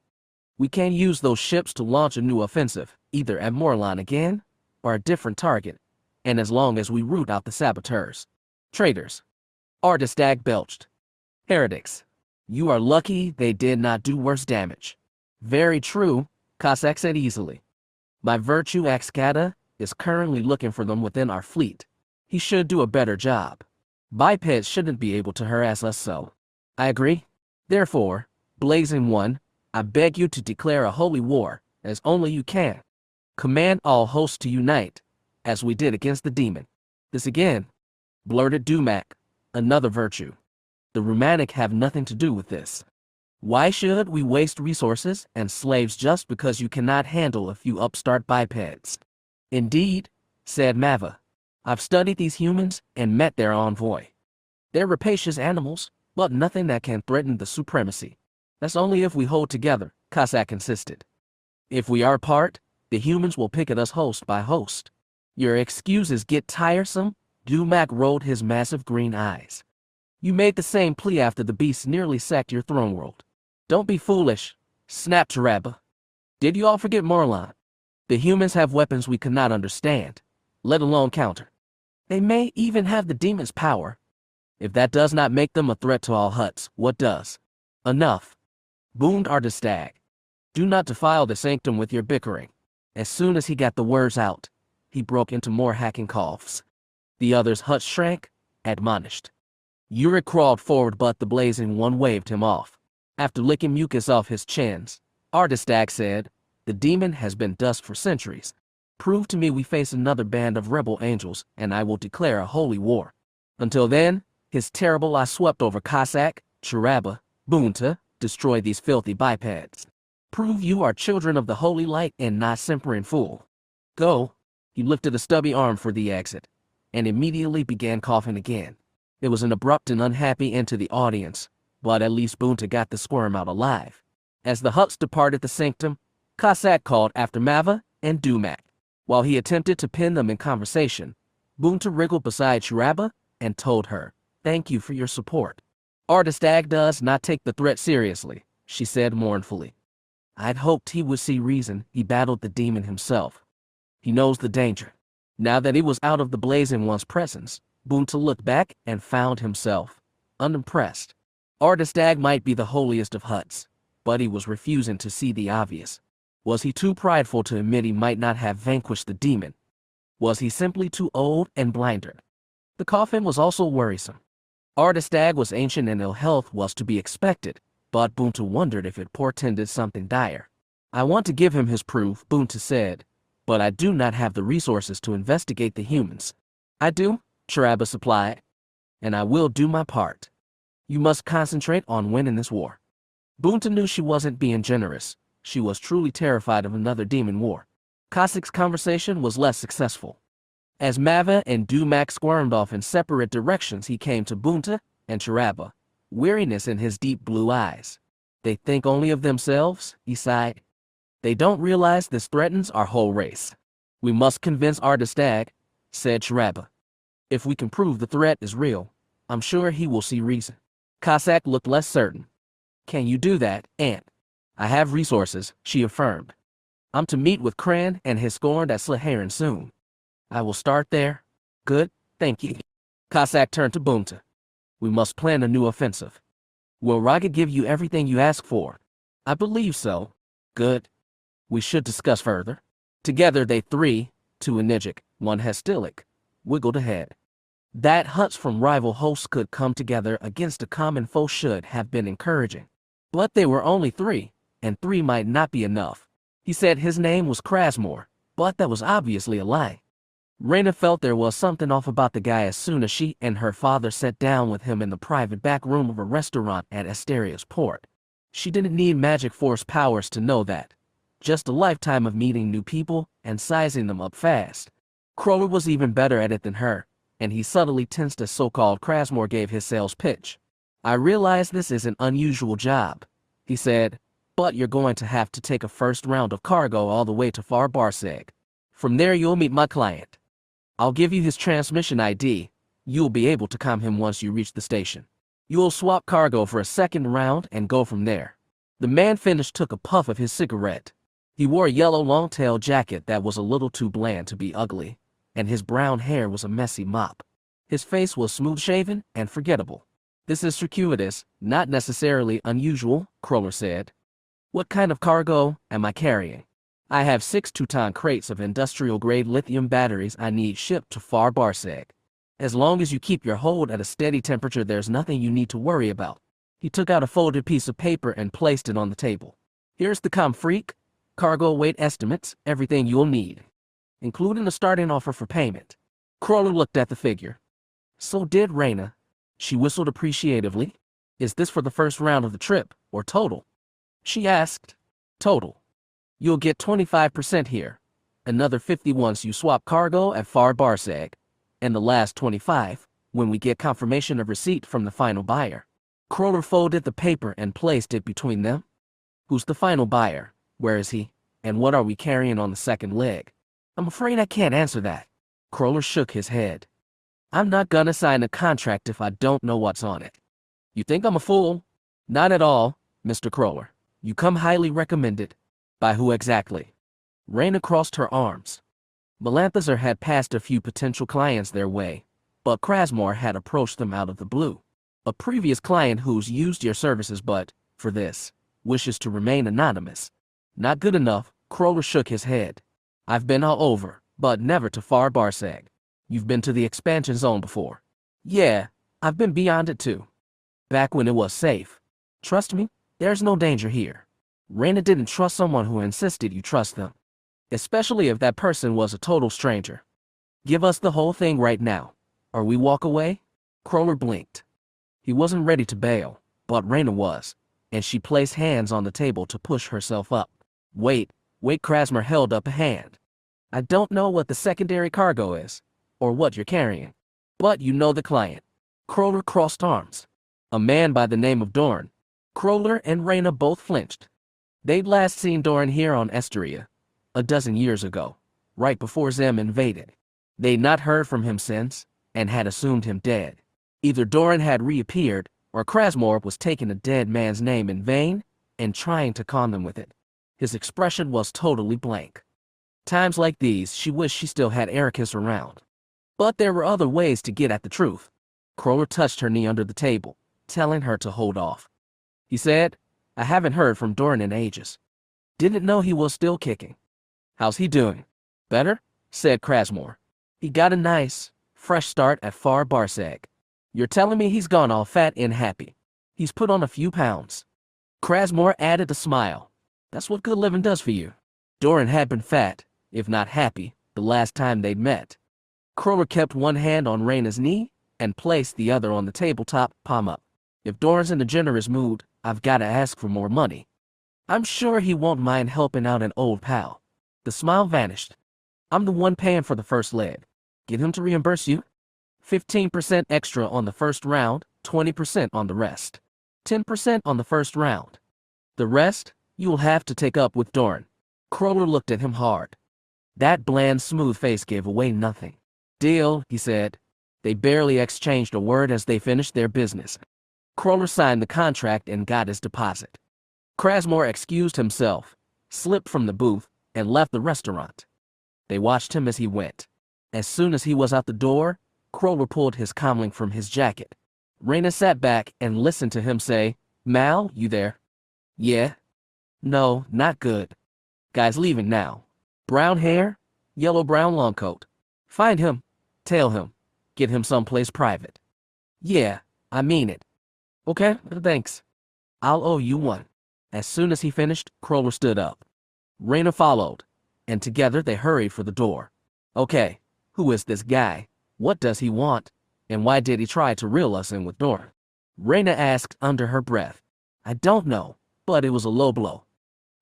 We can use those ships to launch a new offensive, either at Morlon again, or a different target, and as long as we root out the saboteurs. Traitors. Ardastag belched. Heretics. You are lucky they did not do worse damage. Very true, Cossack said easily. My virtue Axcata is currently looking for them within our fleet. He should do a better job. Bipeds shouldn't be able to harass us so. I agree. Therefore, Blazing One, I beg you to declare a holy war, as only you can. Command all hosts to unite, as we did against the demon. This again, blurted Dumac, another virtue. The Rumanic have nothing to do with this. Why should we waste resources and slaves just because you cannot handle a few upstart bipeds? Indeed, said Mava. I've studied these humans and met their envoy. They're rapacious animals, but nothing that can threaten the supremacy. That's only if we hold together, Cossack insisted. If we are apart, the humans will pick at us host by host. Your excuses get tiresome? Dumac rolled his massive green eyes. You made the same plea after the beasts nearly sacked your throne world. Don't be foolish, snapped Chiraba. Did you all forget Morlon? The humans have weapons we cannot understand, let alone counter. They may even have the demon's power. If that does not make them a threat to all Hutts, what does? Enough. boomed Ardistag. Do not defile the sanctum with your bickering. As soon as he got the words out, he broke into more hacking coughs. The other's Hutt shrank, admonished. Uric crawled forward, but the blazing one waved him off. After licking mucus off his chins, Ardistag said, "The demon has been dust for centuries. Prove to me we face another band of rebel angels, and I will declare a holy war. Until then, his terrible eye swept over Cossack, Cheraba, Bunta, destroy these filthy bipeds. Prove you are children of the holy light and not simpering fool. Go." He lifted a stubby arm for the exit, and immediately began coughing again. It was an abrupt and unhappy end to the audience, but at least Bunta got the squirm out alive. As the Hutts departed the sanctum, Cossack called after Mava and Dumac. While he attempted to pin them in conversation, Bunta wriggled beside Cheraba and told her, "Thank you for your support." "Ardistag does not take the threat seriously," she said mournfully. "I'd hoped he would see reason. He battled the demon himself. He knows the danger." Now that he was out of the blazing one's presence, Bunta looked back and found himself unimpressed. Ardistag might be the holiest of Hutts, but he was refusing to see the obvious. Was he too prideful to admit he might not have vanquished the demon? Was he simply too old and blinded? The coffin was also worrisome. Ardistag was ancient and ill health was to be expected, but Bunta wondered if it portended something dire. "I want to give him his proof," Bunta said, "but I do not have the resources to investigate the humans." "I do," Cheraba supplied, "and I will do my part. You must concentrate on winning this war." Bunta knew she wasn't being generous. She was truly terrified of another demon war. Cossack's conversation was less successful. As Mava and Dumac squirmed off in separate directions, he came to Bunta and Cheraba, weariness in his deep blue eyes. "They think only of themselves," he sighed. "They don't realize this threatens our whole race." "We must convince Ardistag," said Cheraba. "If we can prove the threat is real, I'm sure he will see reason." Cossack looked less certain. "Can you do that, Aunt?" "I have resources," she affirmed. "I'm to meet with Cran and his scorned at Slaharan soon. I will start there." "Good, thank you." Cossack turned to Bunta. "We must plan a new offensive. Will Raga give you everything you ask for?" "I believe so." "Good. We should discuss further." Together they three, two Enigic, one Hestilic, wiggled ahead. That Hutts from rival hosts could come together against a common foe should have been encouraging. But they were only three, and three might not be enough. He said his name was Krasmore, but that was obviously a lie. Raina felt there was something off about the guy as soon as she and her father sat down with him in the private back room of a restaurant at Asteria's port. She didn't need magic force powers to know that. Just a lifetime of meeting new people and sizing them up fast. Crowley was even better at it than her, and he subtly tensed as so-called Krasmore gave his sales pitch. "I realize this is an unusual job," he said, "but you're going to have to take a first round of cargo all the way to Far Barseg. From there you'll meet my client. I'll give you his transmission ID. You'll be able to calm him once you reach the station. You'll swap cargo for a second round and go from there." The man finished took a puff of his cigarette. He wore a yellow long-tailed jacket that was a little too bland to be ugly, and his brown hair was a messy mop. His face was smooth-shaven and forgettable. "This is circuitous, not necessarily unusual," Kroller said. "What kind of cargo am I carrying?" "I have 6 2-ton crates of industrial-grade lithium batteries I need shipped to Far Barseg. As long as you keep your hold at a steady temperature, there's nothing you need to worry about." He took out a folded piece of paper and placed it on the table. "Here's the comfreak, cargo weight estimates, everything you'll need, including a starting offer for payment." Kroller looked at the figure. So did Raina. She whistled appreciatively. "Is this for the first round of the trip, or total?" she asked. "Total. You'll get 25% here, another 50 once you swap cargo at Far Barseg, and the last 25 when we get confirmation of receipt from the final buyer." Kroller folded the paper and placed it between them. "Who's the final buyer? Where is he? And what are we carrying on the second leg?" "I'm afraid I can't answer that." Kroller shook his head. "I'm not gonna sign a contract if I don't know what's on it." "You think I'm a fool?" "Not at all, Mr. Kroller. You come highly recommended." "By who exactly?" Raina crossed her arms. Melanthazar had passed a few potential clients their way, but Krasmore had approached them out of the blue. "A previous client who's used your services, but, for this, wishes to remain anonymous. Not good enough, Kroller shook his head. I've been all over, but never to Far Barseg. You've been to the expansion zone before. Yeah, I've been beyond it too. Back when it was safe. Trust me, there's no danger here. Reyna didn't trust someone who insisted you trust them. Especially if that person was a total stranger. Give us the whole thing right now, or we walk away? Kroller blinked. He wasn't ready to bail, but Reyna was, and she placed hands on the table to push herself up. Wait, Krasmer held up a hand. I don't know what the secondary cargo is, or what you're carrying, but you know the client. Kroller crossed arms. A man by the name of Dorn. Kroller and Reyna both flinched. They'd last seen Dorn here on Esteria, a dozen years ago, right before Zem invaded. They'd not heard from him since, and had assumed him dead. Either Dorn had reappeared, or Krasmer was taking a dead man's name in vain, and trying to con them with it. His expression was totally blank. Times like these, she wished she still had Erakas around. But there were other ways to get at the truth. Kroller touched her knee under the table, telling her to hold off. He said, I haven't heard from Dorn in ages. Didn't know he was still kicking. How's he doing? Better? Said Krasmer. He got a nice, fresh start at Far Barseg. You're telling me he's gone all fat and happy. He's put on a few pounds. Krasmer added a smile. That's what good living does for you. Dorn had been fat, if not happy, the last time they'd met. Kroller kept one hand on Reyna's knee and placed the other on the tabletop, palm up. If Dorn's in a generous mood, I've got to ask for more money. I'm sure he won't mind helping out an old pal. The smile vanished. I'm the one paying for the first leg. Get him to reimburse you. 15% extra on the first round, 20% on the rest. 10% on the first round. The rest, you'll have to take up with Dorn. Kroller looked at him hard. That bland, smooth face gave away nothing. Deal, he said. They barely exchanged a word as they finished their business. Kroller signed the contract and got his deposit. Krasmer excused himself, slipped from the booth, and left the restaurant. They watched him as he went. As soon as he was out the door, Kroller pulled his comlink from his jacket. Reyna sat back and listened to him say, Mal, you there? Yeah. No, not good. Guy's leaving now. Brown hair, yellow-brown long coat. Find him, tail him, get him someplace private. Yeah, I mean it. Okay, thanks. I'll owe you one. As soon as he finished, Kroller stood up. Reyna followed, and together they hurried for the door. Okay, who is this guy? What does he want? And why did he try to reel us in with Dorn? Reyna asked under her breath. I don't know, but it was a low blow.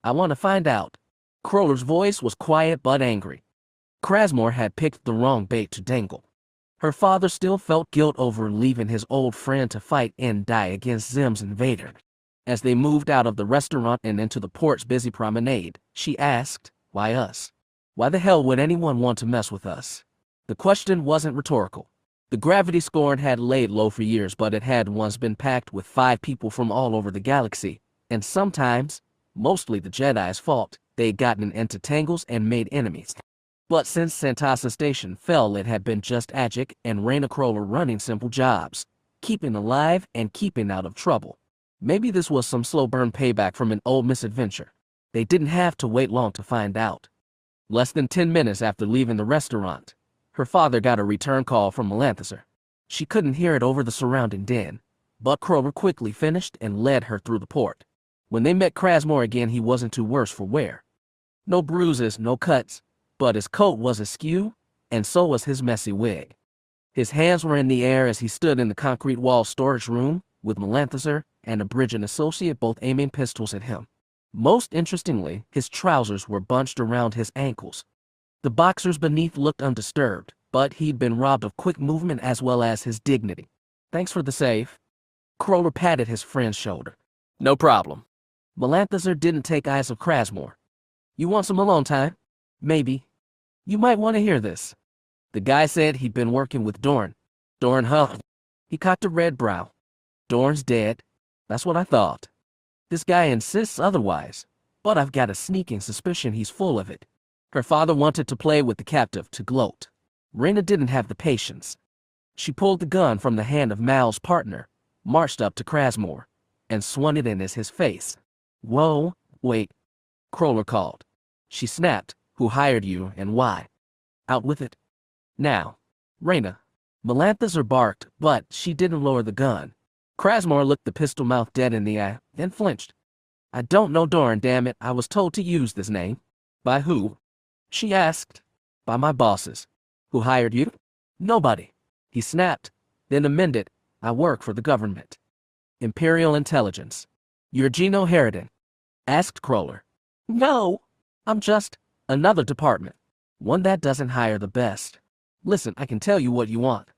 I want to find out. Kroller's voice was quiet but angry. Krasmer had picked the wrong bait to dangle. Her father still felt guilt over leaving his old friend to fight and die against Zem's invader. As they moved out of the restaurant and into the port's busy promenade, she asked, Why us? Why the hell would anyone want to mess with us? The question wasn't rhetorical. The gravity scorn had laid low for years, but it had once been packed with 5 people from all over the galaxy, and sometimes, mostly the Jedi's fault, they'd gotten into tangles and made enemies. But since Santasa Station fell, it had been just Ajik and Reyna Kroller running simple jobs, keeping alive and keeping out of trouble. Maybe this was some slow burn payback from an old misadventure. They didn't have to wait long to find out. Less than 10 minutes after leaving the restaurant, her father got a return call from Melanthasar. She couldn't hear it over the surrounding din, but Kroller quickly finished and led her through the port. When they met Krasmer again, he wasn't too worse for wear. No bruises, no cuts, but his coat was askew, and so was his messy wig. His hands were in the air as he stood in the concrete wall storage room, with Melanthasar and a Bridgen associate both aiming pistols at him. Most interestingly, his trousers were bunched around his ankles. The boxers beneath looked undisturbed, but he'd been robbed of quick movement as well as his dignity. Thanks for the save. Kroller patted his friend's shoulder. No problem. Melanthasar didn't take eyes of Krasmer. You want some alone time? Maybe. You might want to hear this. The guy said he'd been working with Dorn. Dorn Hutt. He cocked a red brow. Dorn's dead. That's what I thought. This guy insists otherwise, but I've got a sneaking suspicion he's full of it. Her father wanted to play with the captive to gloat. Reyna didn't have the patience. She pulled the gun from the hand of Mal's partner, marched up to Krasmer, and swung it in his face. Whoa, wait, Crawler called. She snapped, who hired you and why? Out with it. Now. Reyna. Melanthazar barked, but she didn't lower the gun. Krasmor looked the pistol mouth dead in the eye, then flinched. I don't know Doran, damn it, I was told to use this name. By who? She asked. By my bosses. Who hired you? Nobody. He snapped, then amended, I work for the government. Imperial Intelligence. You're Gino Harridan? Asked Crawler. No, I'm just another department. One that doesn't hire the best. Listen, I can tell you what you want.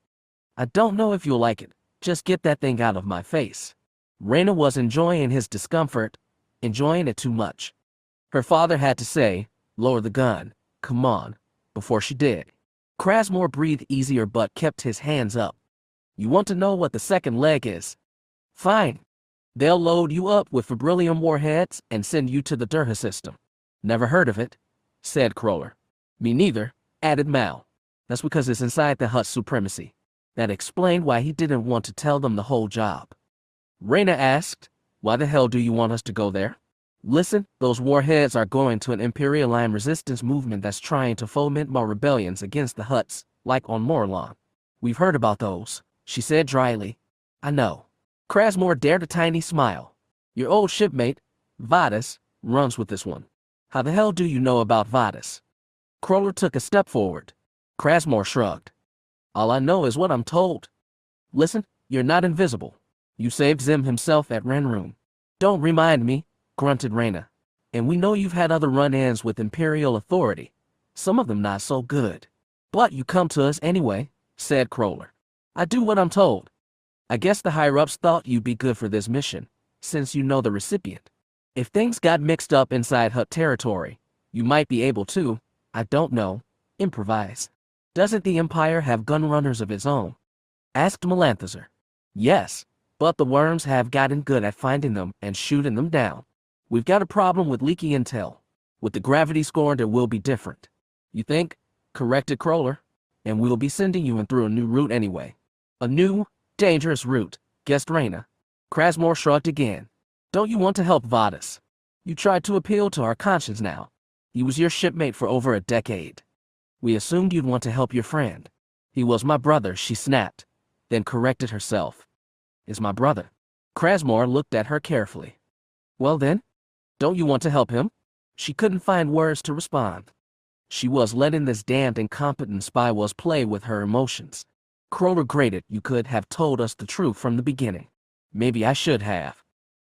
I don't know if you'll like it. Just get that thing out of my face. Reyna was enjoying his discomfort, enjoying it too much. Her father had to say, lower the gun, come on, before she did. Krasmor breathed easier but kept his hands up. You want to know what the second leg is? Fine. They'll load you up with Vibrilium warheads and send you to the Durha system. Never heard of it, said Crawler. Me neither, added Mal. That's because it's inside the Hutt Supremacy. That explained why he didn't want to tell them the whole job. Reyna asked, why the hell do you want us to go there? Listen, those warheads are going to an Imperial Line resistance movement that's trying to foment more rebellions against the Hutts, like on Morlon. We've heard about those, she said dryly. I know. Krasmor dared a tiny smile. Your old shipmate, Vadas, runs with this one. How the hell do you know about Vadas? Crawler took a step forward. Krasmor shrugged. All I know is what I'm told. Listen, you're not invisible. You saved Zim himself at Renroom. Don't remind me, grunted Reyna. And we know you've had other run-ins with Imperial authority. Some of them not so good. But you come to us anyway, said Crawler. I do what I'm told. I guess the higher-ups thought you'd be good for this mission, since you know the recipient. If things got mixed up inside Hutt territory, you might be able to, I don't know, improvise. Doesn't the Empire have gun runners of its own? Asked Melanthazar. Yes, but the worms have gotten good at finding them and shooting them down. We've got a problem with leaky intel. With the gravity scorn, it will be different. You think? Corrected Crawler. And we'll be sending you in through a new route anyway. A new, dangerous route, guessed Reyna. Krasmor shrugged again. Don't you want to help Vadas? You tried to appeal to our conscience now. He was your shipmate for over a decade. We assumed you'd want to help your friend. He was my brother, she snapped, then corrected herself. Is my brother. Krasmor looked at her carefully. Well then, don't you want to help him? She couldn't find words to respond. She was letting this damned incompetent spy play with her emotions. Crawler grated, you could have told us the truth from the beginning. Maybe I should have.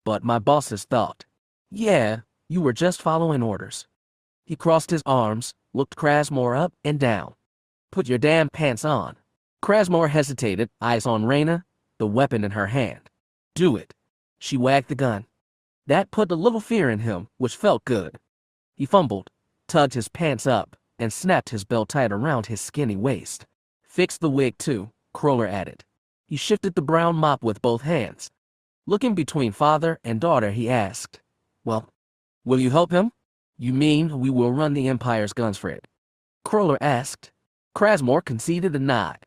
But my bosses thought. Yeah, you were just following orders. He crossed his arms, looked Krasmor up and down. Put your damn pants on. Krasmor hesitated, eyes on Reyna, the weapon in her hand. Do it. She wagged the gun. That put a little fear in him, which felt good. He fumbled, tugged his pants up, and snapped his belt tight around his skinny waist. Fix the wig too, Crawler added. He shifted the brown mop with both hands. Looking between father and daughter, he asked, well, will you help him? You mean we will run the Empire's guns for it? Crawler asked. Krasmor conceded a nod.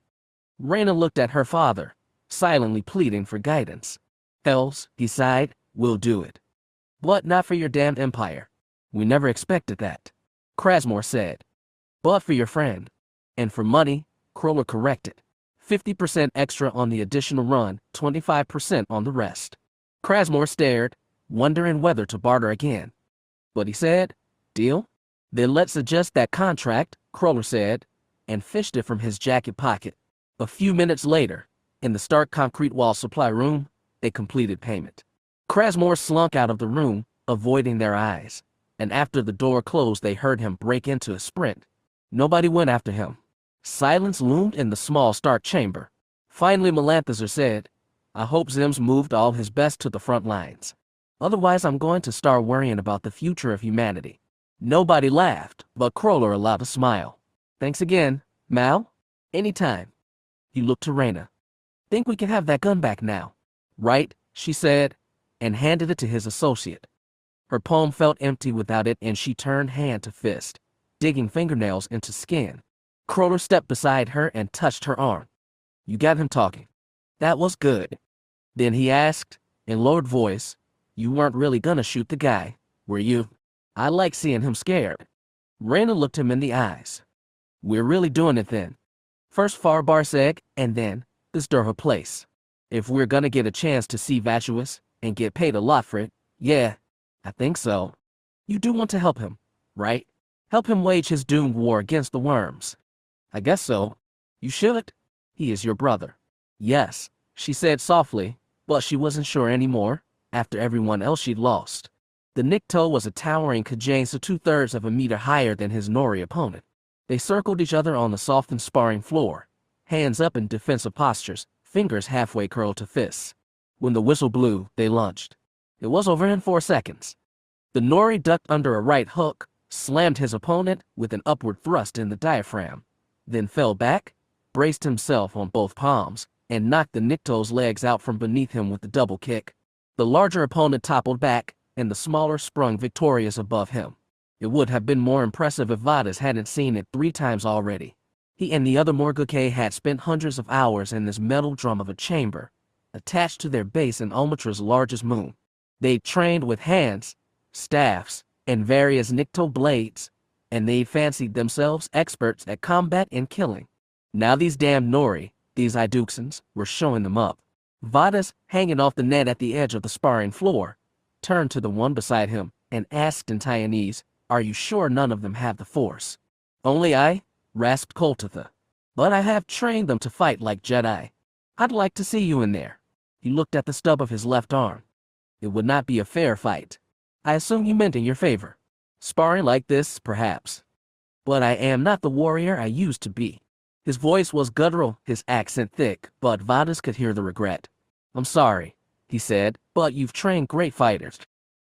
Reyna looked at her father, silently pleading for guidance. Hells, he sighed, we'll do it. But not for your damned Empire. We never expected that, Krasmor said. But for your friend. And for money, Crawler corrected. 50% extra on the additional run, 25% on the rest. Krasmor stared, wondering whether to barter again. But he said, deal? Then let's adjust that contract, Crawler said, and fished it from his jacket pocket. A few minutes later, in the stark concrete wall supply room, they completed payment. Krasmor slunk out of the room, avoiding their eyes, and after the door closed they heard him break into a sprint. Nobody went after him. Silence loomed in the small stark chamber. Finally Melanthazar said, I hope Zim's moved all his best to the front lines. Otherwise I'm going to start worrying about the future of humanity. Nobody laughed, but Crawler allowed a smile. Thanks again, Mal. Anytime. He looked to Reyna. Think we can have that gun back now. Right, she said, and handed it to his associate. Her palm felt empty without it and she turned hand to fist, digging fingernails into skin. Crawler stepped beside her and touched her arm. You got him talking. That was good. Then he asked, in lowered voice, You weren't really gonna shoot the guy, were you? I like seeing him scared. Reyna looked him in the eyes. We're really doing it then. First Farbarseg, and then this Durha place. If we're gonna get a chance to see Vachuus and get paid a lot for it, yeah, I think so. You do want to help him, right? Help him wage his doomed war against the worms. I guess so. You should. He is your brother. Yes, she said softly, but she wasn't sure anymore, after everyone else she'd lost. The Nikto was a towering Kajansa 2/3 of a meter higher than his Nori opponent. They circled each other on the softened sparring floor, hands up in defensive postures, fingers halfway curled to fists. When the whistle blew, they lunged. It was over in 4 seconds. The Nori ducked under a right hook, slammed his opponent with an upward thrust in the diaphragm, then fell back, braced himself on both palms, and knocked the Nikto's legs out from beneath him with a double kick. The larger opponent toppled back, and the smaller sprung victorious above him. It would have been more impressive if Vadas hadn't seen it 3 times already. He and the other Morguke had spent hundreds of hours in this metal drum of a chamber, attached to their base in Ulmatra's largest moon. They'd trained with hands, staffs, and various Nikto blades, and they fancied themselves experts at combat and killing. Now these damned Nori, these Iduxans, were showing them up. Vadas, hanging off the net at the edge of the sparring floor, turned to the one beside him and asked in Taiwanese, "Are you sure none of them have the force?" "Only I," rasped Koltatha. "But I have trained them to fight like Jedi. I'd like to see you in there." He looked at the stub of his left arm. "It would not be a fair fight. I assume you meant in your favor. Sparring like this, perhaps. But I am not the warrior I used to be." His voice was guttural, his accent thick, but Vadas could hear the regret. "I'm sorry," he said, "but you've trained great fighters.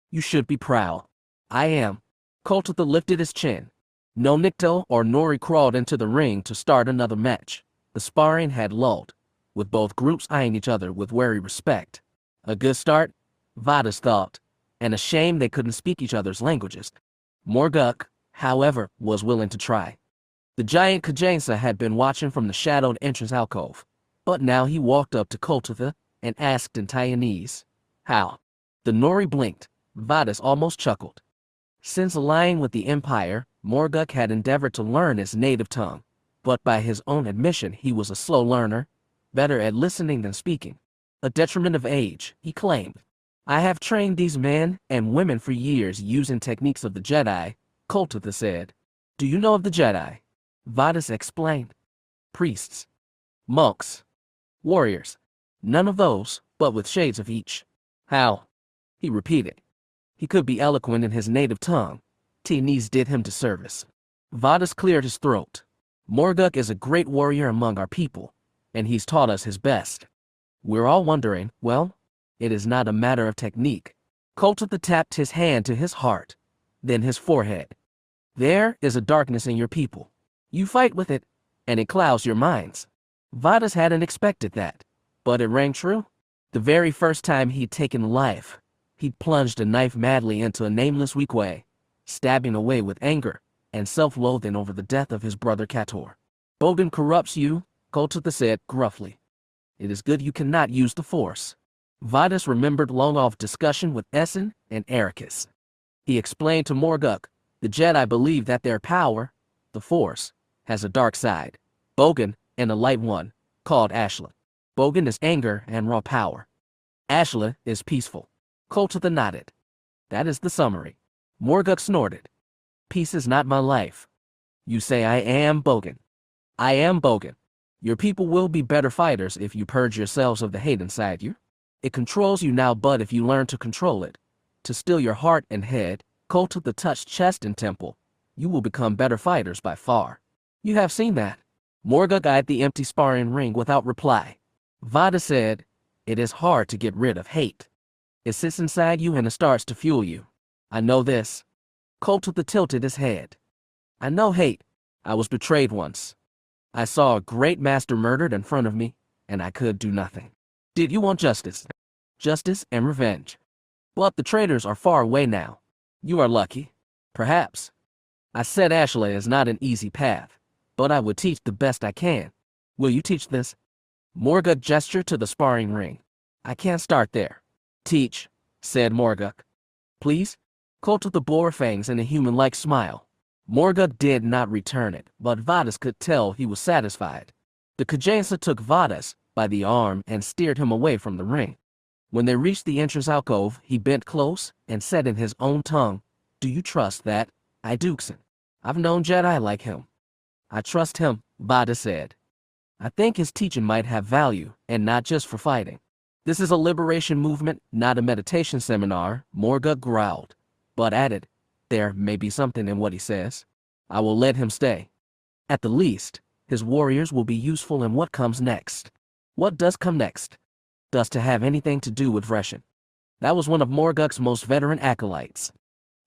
You should be proud." "I am." Koltatha lifted his chin. No Nikto or Nori crawled into the ring to start another match. The sparring had lulled, with both groups eyeing each other with wary respect. A good start, Vadas thought, and a shame they couldn't speak each other's languages. Morguk, however, was willing to try. The giant Kajansa had been watching from the shadowed entrance alcove, but now he walked up to Koltatha and asked in Taiwanese, "How?" The Nori blinked. Vadas almost chuckled. Since allying with the Empire, Morguk had endeavored to learn its native tongue, but by his own admission he was a slow learner, better at listening than speaking. A detriment of age, he claimed. "I have trained these men and women for years using techniques of the Jedi," Koltatha said. "Do you know of the Jedi?" Vadas explained. "Priests, monks, warriors. None of those, but with shades of each." "How?" he repeated. He could be eloquent in his native tongue. Taiwanese did him disservice. Vadas cleared his throat. "Morguk is a great warrior among our people, and he's taught us his best. We're all wondering, well, it is not a matter of technique." Koltatha tapped his hand to his heart, then his forehead. "There is a darkness in your people. You fight with it, and it clouds your minds." Vadas hadn't expected that, but it rang true. The very first time he'd taken life, he'd plunged a knife madly into a nameless Weequay, stabbing away with anger and self-loathing over the death of his brother Kator. "Bogan corrupts you," Koltatha said gruffly. "It is good you cannot use the Force." Vadas remembered long-off discussion with Essen and Erakas. He explained to Morguk, the Jedi believe that their power, the Force, has a dark side, Bogan, and a light one, called Ashla. Bogan is anger and raw power. Ashla is peaceful. Koltatha nodded. "That is the summary." Morguk snorted. "Peace is not my life. You say I am Bogan. I am Bogan. Your people will be better fighters if you purge yourselves of the hate inside you. It controls you now, but if you learn to control it, to still your heart and head," Koltatha touched chest and temple, "you will become better fighters by far. You have seen that." Morguk eyed the empty sparring ring without reply. Vadas said, "It is hard to get rid of hate. It sits inside you and it starts to fuel you. I know this." Koltatha tilted his head. "I know hate. I was betrayed once. I saw a great master murdered in front of me, and I could do nothing. Did you want justice? Justice and revenge. But the traitors are far away now. You are lucky. Perhaps. I said Ashla is not an easy path, but I would teach the best I can. Will you teach this?" Morguk gestured to the sparring ring. "I can't start there." "Teach," said Morguk. Please? Cult of the boar fangs and a human-like smile. Morguk did not return it, but Vadas could tell he was satisfied. The Kajansa took Vadas by the arm and steered him away from the ring. When they reached the entrance alcove, he bent close and said in his own tongue, "Do you trust that, Idukson? I've known Jedi like him." "I trust him," Vadas said. "I think his teaching might have value, and not just for fighting." "This is a liberation movement, not a meditation seminar," Morguk growled, but added, "There may be something in what he says. I will let him stay. At the least, his warriors will be useful in what comes next." What does come next? Does to have anything to do with Reshin. That was one of Morguk's most veteran acolytes.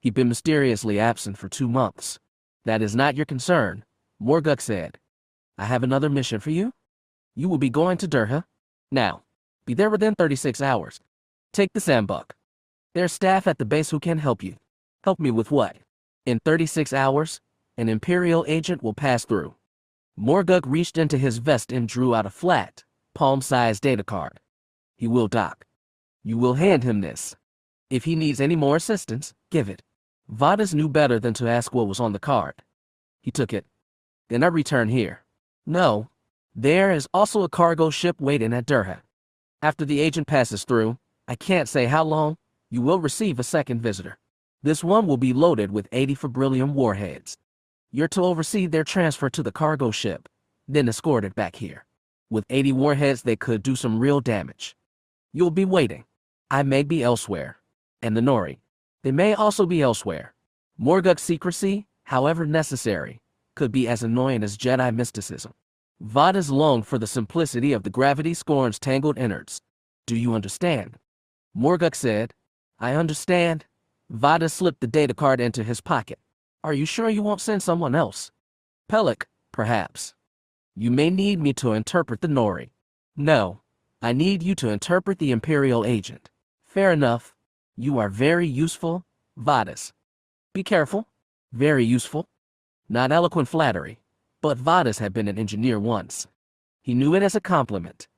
He'd been mysteriously absent for 2 months. "That is not your concern," Morguk said. "I have another mission for you. You will be going to Durha. Now, be there within 36 hours. Take the Sambuk. There's staff at the base who can help you." "Help me with what?" "In 36 hours, an Imperial agent will pass through." Morguk reached into his vest and drew out a flat, palm-sized data card. "He will dock. You will hand him this. If he needs any more assistance, give it." Vadas knew better than to ask what was on the card. He took it. "Then I return here." "No. There is also a cargo ship waiting at Durha. After the agent passes through, I can't say how long, you will receive a second visitor. This one will be loaded with 80 Fabrilium warheads. You're to oversee their transfer to the cargo ship, then escort it back here. With 80 warheads, they could do some real damage. You'll be waiting. I may be elsewhere. And the Nori. They may also be elsewhere. Morguk's secrecy, however necessary, could be as annoying as Jedi mysticism." Vadas longed for the simplicity of the gravity-scorn's tangled innards. "Do you understand?" Morguk said. "I understand." Vadas slipped the data card into his pocket. "Are you sure you won't send someone else?" "Pellic, perhaps. You may need me to interpret the Nori." "No. I need you to interpret the Imperial agent." "Fair enough. You are very useful, Vadas." "Be careful." "Very useful." Not eloquent flattery, but Vadas had been an engineer once. He knew it as a compliment.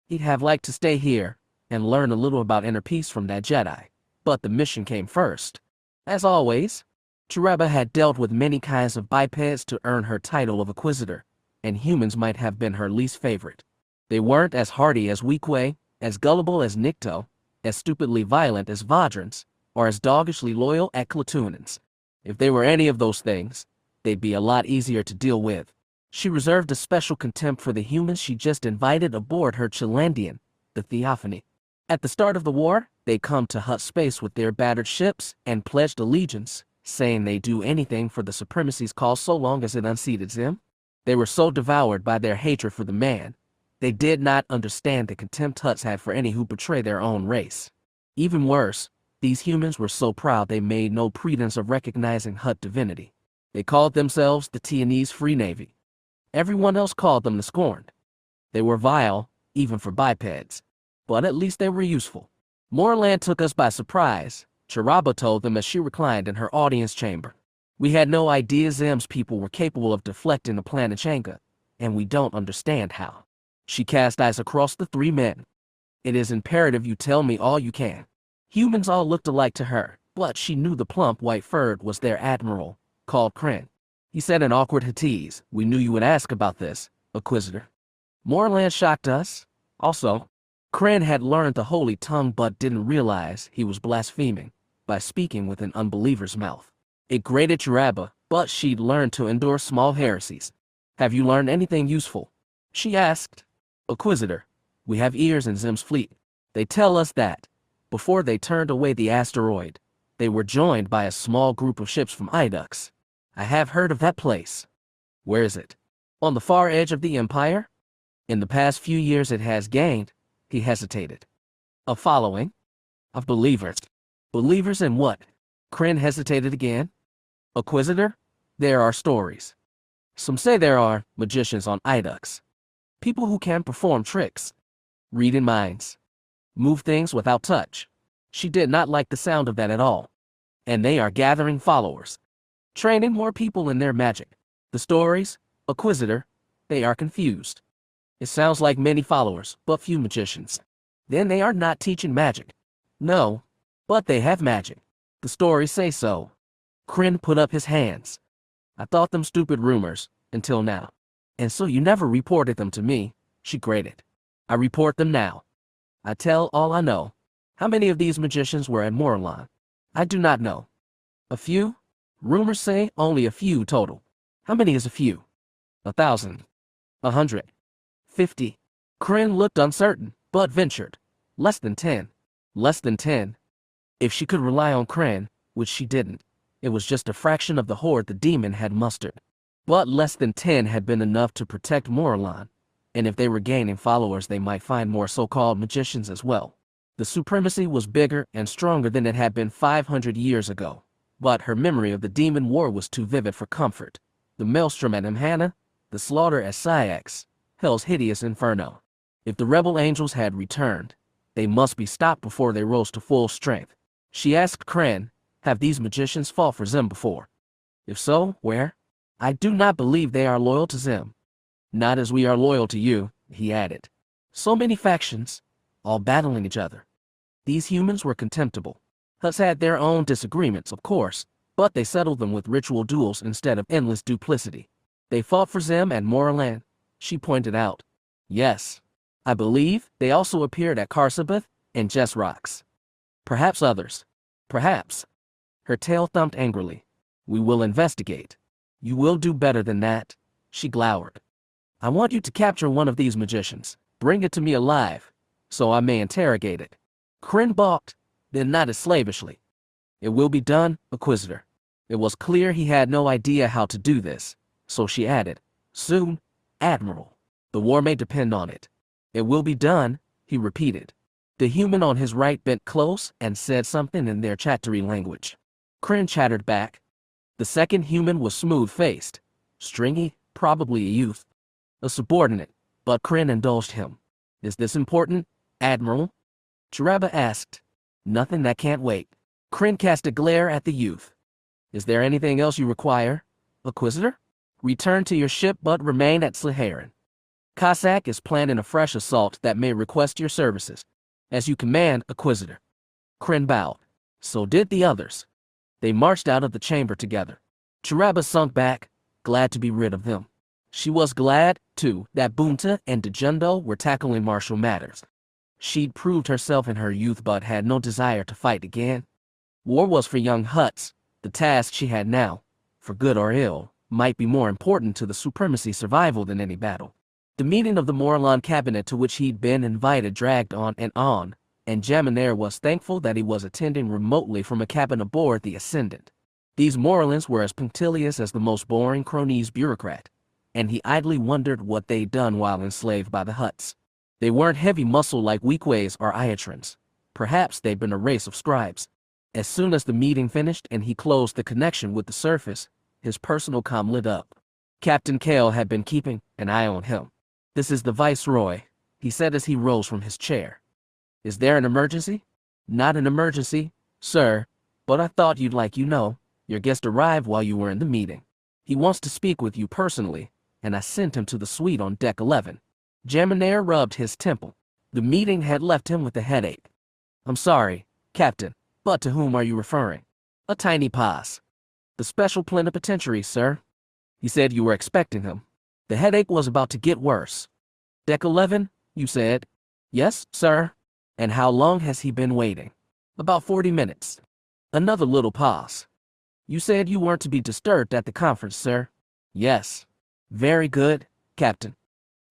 He'd have liked to stay here and learn a little about inner peace from that Jedi, but the mission came first. As always, Chiraba had dealt with many kinds of bipeds to earn her title of Inquisitor, and humans might have been her least favorite. They weren't as hardy as Weequay, as gullible as Nikto, as stupidly violent as Vadrans, or as doggishly loyal as Klatunans. If they were any of those things, they'd be a lot easier to deal with. She reserved a special contempt for the humans she just invited aboard her Chilandian, the Theophany. At the start of the war, they'd come to Hutt space with their battered ships and pledged allegiance, saying they'd do anything for the Supremacy's cause so long as it unseated them. They were so devoured by their hatred for the man, they did not understand the contempt Hutts had for any who betray their own race. Even worse, these humans were so proud they made no pretense of recognizing Hutt divinity. They called themselves the Tianese Free Navy. Everyone else called them the Scorned. They were vile, even for bipeds, but at least they were useful. Morlon took us by surprise, Chiraba told them as she reclined in her audience chamber. "We had no idea Zem's people were capable of deflecting the planet Changa, and we don't understand how." She cast eyes across the 3 men. "It is imperative you tell me all you can." Humans all looked alike to her, but she knew the plump white-furred was their admiral, called Kryn. He said in awkward Huttese, "We knew you would ask about this, Inquisitor." Morlon shocked us. Also, Kryn had learned the holy tongue but didn't realize he was blaspheming by speaking with an unbeliever's mouth. It grated Chiraba, but she'd learned to endure small heresies. "Have you learned anything useful?" she asked. "Inquisitor, we have ears in Zem's fleet. They tell us that, before they turned away the asteroid, they were joined by a small group of ships from Idux. I have heard of that place." "Where is it?" "On the far edge of the Empire. In the past few years it has gained," he hesitated, "a following of believers." "Believers in what?" Kryn hesitated again. "Inquisitor, there are stories. Some say there are magicians on Idux. People who can perform tricks, read in minds, move things without touch." She did not like the sound of that at all. "And they are gathering followers, training more people in their magic." "The stories, Inquisitor, they are confused. It sounds like many followers, but few magicians." "Then they are not teaching magic." "No, But they have magic. The stories say so. Kryn put up his hands. I thought them stupid rumors, until now. And so you never reported them to me, she grated. I report them now. I tell all I know. How many of these magicians were at Morlon? I do not know. A few? Rumors say only a few total. How many is a few? 1,000. 100. 50. Kryn looked uncertain, but ventured. Less than 10. Less than 10. If she could rely on Kryn, which she didn't, it was just a fraction of the horde the demon had mustered. But less than 10 had been enough to protect Morlon, and if they were gaining followers they might find more so-called magicians as well. The Supremacy was bigger and stronger than it had been 500 years ago, but her memory of the demon war was too vivid for comfort. The maelstrom at Imhana, the slaughter at Syx, Hell's hideous inferno. If the rebel angels had returned, they must be stopped before they rose to full strength. She asked Kryn, have these magicians fought for Zim before? If so, where? I do not believe they are loyal to Zim. Not as we are loyal to you, he added. So many factions, all battling each other. These humans were contemptible. Hutts had their own disagreements, of course, but they settled them with ritual duels instead of endless duplicity. They fought for Zim and Morlon, she pointed out. Yes. I believe they also appeared at Karsabeth and Jesrox. Perhaps others. Perhaps. Her tail thumped angrily. We will investigate. You will do better than that, she glowered. I want you to capture one of these magicians. Bring it to me alive, so I may interrogate it. Kryn balked, then nodded slavishly. It will be done, Inquisitor. It was clear he had no idea how to do this, so she added, soon, Admiral. The war may depend on it. It will be done, he repeated. The human on his right bent close and said something in their chattery language. Kryn chattered back. The second human was smooth-faced, stringy, probably a youth. A subordinate, but Kryn indulged him. Is this important, Admiral? Chiraba asked. Nothing that can't wait. Kryn cast a glare at the youth. Is there anything else you require, Inquisitor? Return to your ship but remain at Slaharan. Cossack is planning a fresh assault that may request your services. As you command, Inquisitor. Kryn bowed. So did the others. They marched out of the chamber together. Chiraba sunk back, glad to be rid of them. She was glad, too, that Bunta and Dejundo were tackling martial matters. She'd proved herself in her youth but had no desire to fight again. War was for young Hutts. The task she had now, for good or ill, might be more important to the Supremacy survival than any battle. The meeting of the Morlon cabinet to which he'd been invited dragged on, and Jaminair was thankful that he was attending remotely from a cabin aboard the Ascendant. These Morlons were as punctilious as the most boring cronies bureaucrat, and he idly wondered what they'd done while enslaved by the Hutts. They weren't heavy muscle like Weekways or Iatrans. Perhaps they'd been a race of scribes. As soon as the meeting finished and he closed the connection with the surface, his personal comm lit up. Captain Kale had been keeping an eye on him. This is the Viceroy, he said as he rose from his chair. Is there an emergency? Not an emergency, sir, but I thought you'd like your guest arrived while you were in the meeting. He wants to speak with you personally, and I sent him to the suite on deck 11. Jaminair rubbed his temple. The meeting had left him with a headache. I'm sorry, Captain, but to whom are you referring? A tiny pause. The special plenipotentiary, sir. He said you were expecting him. The headache was about to get worse. Deck 11, you said? Yes, sir. And how long has he been waiting? About 40 minutes. Another little pause. You said you weren't to be disturbed at the conference, sir. Yes. Very good, Captain.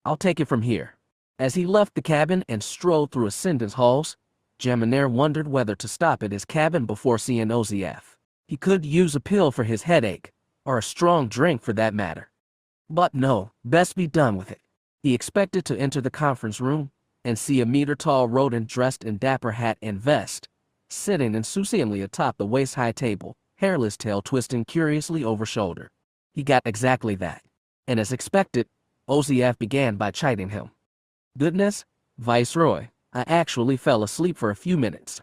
I'll take it from here. As he left the cabin and strolled through Ascendant's halls, Jaminair wondered whether to stop at his cabin before seeing Oziaf. He could use a pill for his headache, or a strong drink for that matter. But no, best be done with it. He expected to enter the conference room and see a meter-tall rodent dressed in dapper hat and vest, sitting insouciantly atop the waist-high table, hairless tail twisting curiously over shoulder. He got exactly that. And as expected, Oziaf began by chiding him. Goodness, Viceroy, I actually fell asleep for a few minutes.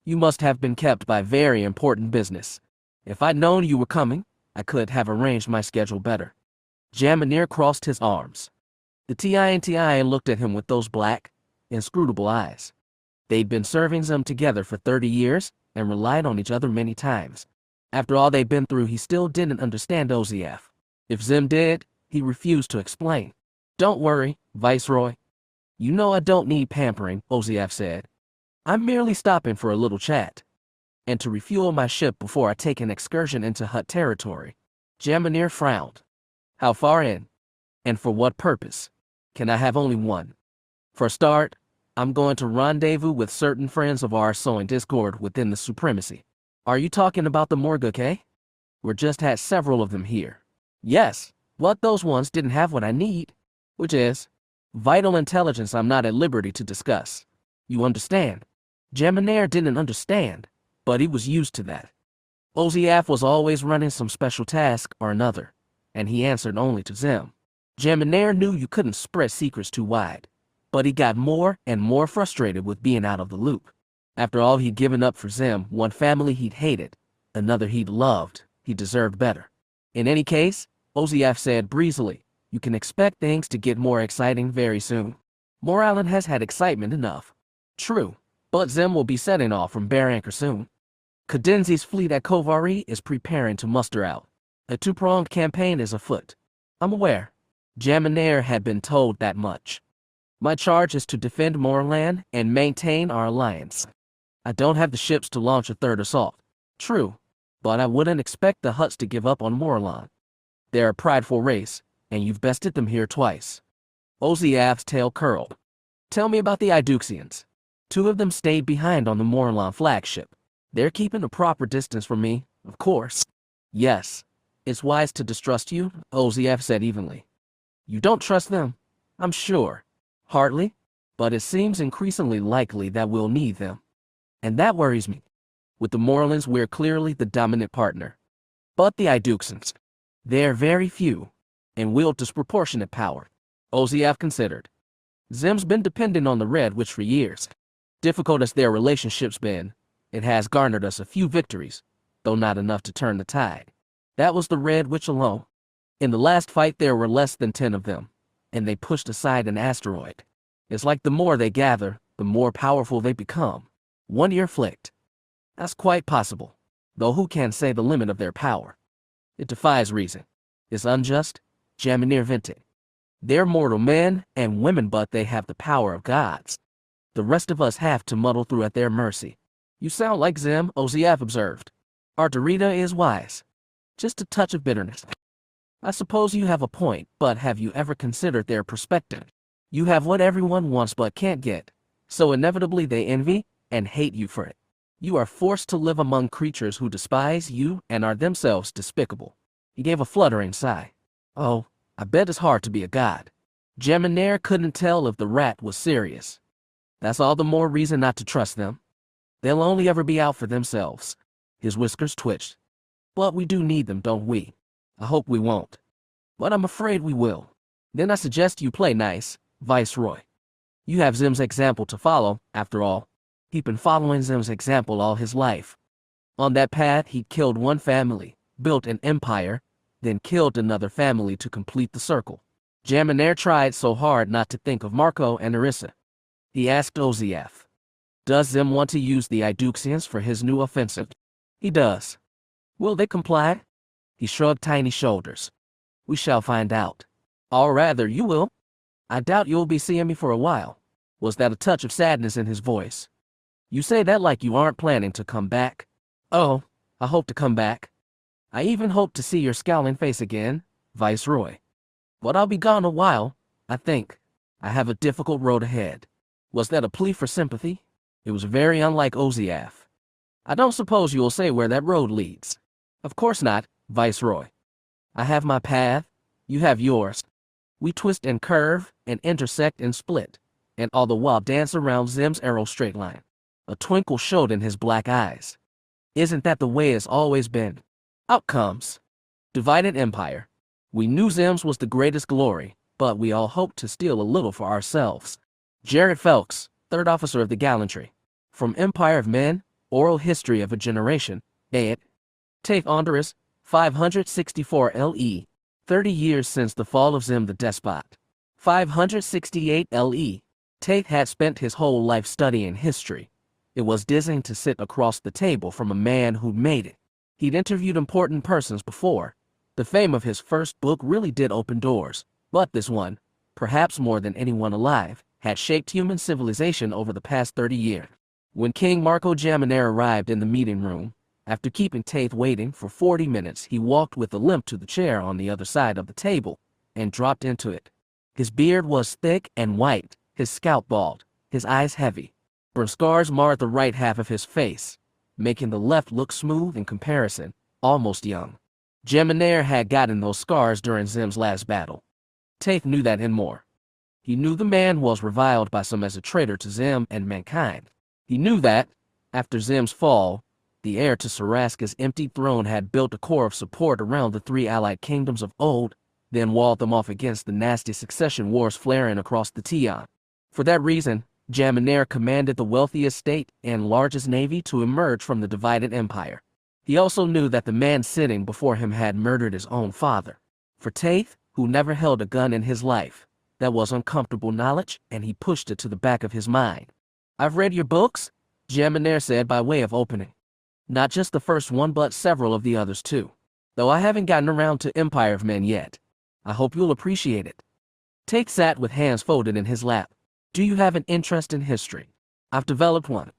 You must have been kept by very important business. If I'd known you were coming, I could have arranged my schedule better. Jaminair crossed his arms. The TINTI looked at him with those black, inscrutable eyes. They'd been serving them together for 30 years, and relied on each other many times. After all they'd been through, he still didn't understand Ossus. If Zim did, he refused to explain. "Don't worry, Viceroy. You know I don't need pampering," Ossus said. "I'm merely stopping for a little chat, and to refuel my ship before I take an excursion into Hutt territory." Jamineer frowned. "How far in? And for what purpose? Can I have only one? For a start, I'm going to rendezvous with certain friends of ours sowing discord within the Supremacy." "Are you talking about the Morguk? We're just had several of them here." "Yes, but those ones didn't have what I need, which is vital intelligence I'm not at liberty to discuss. You understand?" Jamineer didn't understand, but he was used to that. Ossus was always running some special task or another, and he answered only to Zim. Jamineer knew you couldn't spread secrets too wide, but he got more and more frustrated with being out of the loop. After all he'd given up for Zim, one family he'd hated, another he'd loved, he deserved better. In any case, Ossus said breezily, "You can expect things to get more exciting very soon. Morlon has had excitement enough." "True, but Zim will be setting off from Bear Anchor soon. Cadenzi's fleet at Kovari is preparing to muster out. A two-pronged campaign is afoot." "I'm aware." Jamineer had been told that much. "My charge is to defend Morlon and maintain our alliance. I don't have the ships to launch a third assault." "True, but I wouldn't expect the Hutts to give up on Morlon. They're a prideful race, and you've bested them here twice." Ossus's tail curled. "Tell me about the Iduxians." "Two of them stayed behind on the Morlon flagship. They're keeping a proper distance from me, of course." "Yes, it's wise to distrust you," Ossus said evenly. "You don't trust them, I'm sure." "Hardly, but it seems increasingly likely that we'll need them. And that worries me. With the Morlons, we're clearly the dominant partner. But the Iduxians, they're very few, and wield disproportionate power." Ossus considered. "Zim's been dependent on the Red Witch for years. Difficult as their relationship's been, it has garnered us a few victories, though not enough to turn the tide. That was the Red Witch alone. In the last fight there were less than 10 of them, and they pushed aside an asteroid. It's like the more they gather, the more powerful they become. 1 year flicked. That's quite possible, though who can say the limit of their power? It defies reason. It's unjust," Jamineer vented. "They're mortal men and women, but they have the power of gods. The rest of us have to muddle through at their mercy." "You sound like Zim," Ossus observed. "Arterita is wise. Just a touch of bitterness." "I suppose you have a point, but have you ever considered their perspective? You have what everyone wants but can't get, so inevitably they envy and hate you for it. You are forced to live among creatures who despise you and are themselves despicable." He gave a fluttering sigh. "Oh, I bet it's hard to be a god." Jamineer couldn't tell if the rat was serious. "That's all the more reason not to trust them. They'll only ever be out for themselves." His whiskers twitched. "But we do need them, don't we? I hope we won't. But I'm afraid we will. Then I suggest you play nice, Viceroy. You have Zim's example to follow, after all. He'd been following Zim's example all his life. On that path, he'd killed one family, built an empire, then killed another family to complete the circle." Jamineer tried so hard not to think of Marco and Erissa. He asked Ossus, "Does Zim want to use the Iduxians for his new offensive?" "He does." "Will they comply?" He shrugged tiny shoulders. "We shall find out. Or rather, you will. I doubt you'll be seeing me for a while." Was that a touch of sadness in his voice? "You say that like you aren't planning to come back." "Oh, I hope to come back. I even hope to see your scowling face again, Viceroy. But I'll be gone a while, I think. I have a difficult road ahead." Was that a plea for sympathy? It was very unlike Ossus. "I don't suppose you'll say where that road leads." "Of course not, Viceroy. I have my path, you have yours. We twist and curve and intersect and split, and all the while dance around Zim's arrow straight line." A twinkle showed in his black eyes. "Isn't that the way it's always been? Outcomes. Divided empire. We knew Zim's was the greatest glory, but we all hoped to steal a little for ourselves." Jared Felks, third officer of the gallantry. From Empire of Men, Oral History of a Generation, Tate. Tate Honduras, 564 LE. 30 years since the fall of Zim the Despot. 568 LE. Tate had spent his whole life studying history, It was dizzying to sit across the table from a man who'd made it. He'd interviewed important persons before. The fame of his first book really did open doors, but this one, perhaps more than anyone alive, had shaped human civilization over the past 30 years. When King Marco Jaminair arrived in the meeting room, after keeping Tate waiting for 40 minutes, he walked with a limp to the chair on the other side of the table and dropped into it. His beard was thick and white, his scalp bald, his eyes heavy. Burn scars marred the right half of his face, making the left look smooth in comparison, almost young. Jaminair had gotten those scars during Zim's last battle. Tate knew that and more. He knew the man was reviled by some as a traitor to Zim and mankind. He knew that, after Zim's fall, the heir to Saraska's empty throne had built a core of support around the three allied kingdoms of old, then walled them off against the nasty succession wars flaring across the Tion. For that reason, Jaminair commanded the wealthiest state and largest navy to emerge from the divided empire. He also knew that the man sitting before him had murdered his own father. For Tate, who never held a gun in his life, that was uncomfortable knowledge, and he pushed it to the back of his mind. "I've read your books," Jaminair said by way of opening. "Not just the first one, but several of the others too. Though I haven't gotten around to Empire of Men yet. I hope you'll appreciate it." Tate sat with hands folded in his lap. "Do you have an interest in history?" "I've developed one.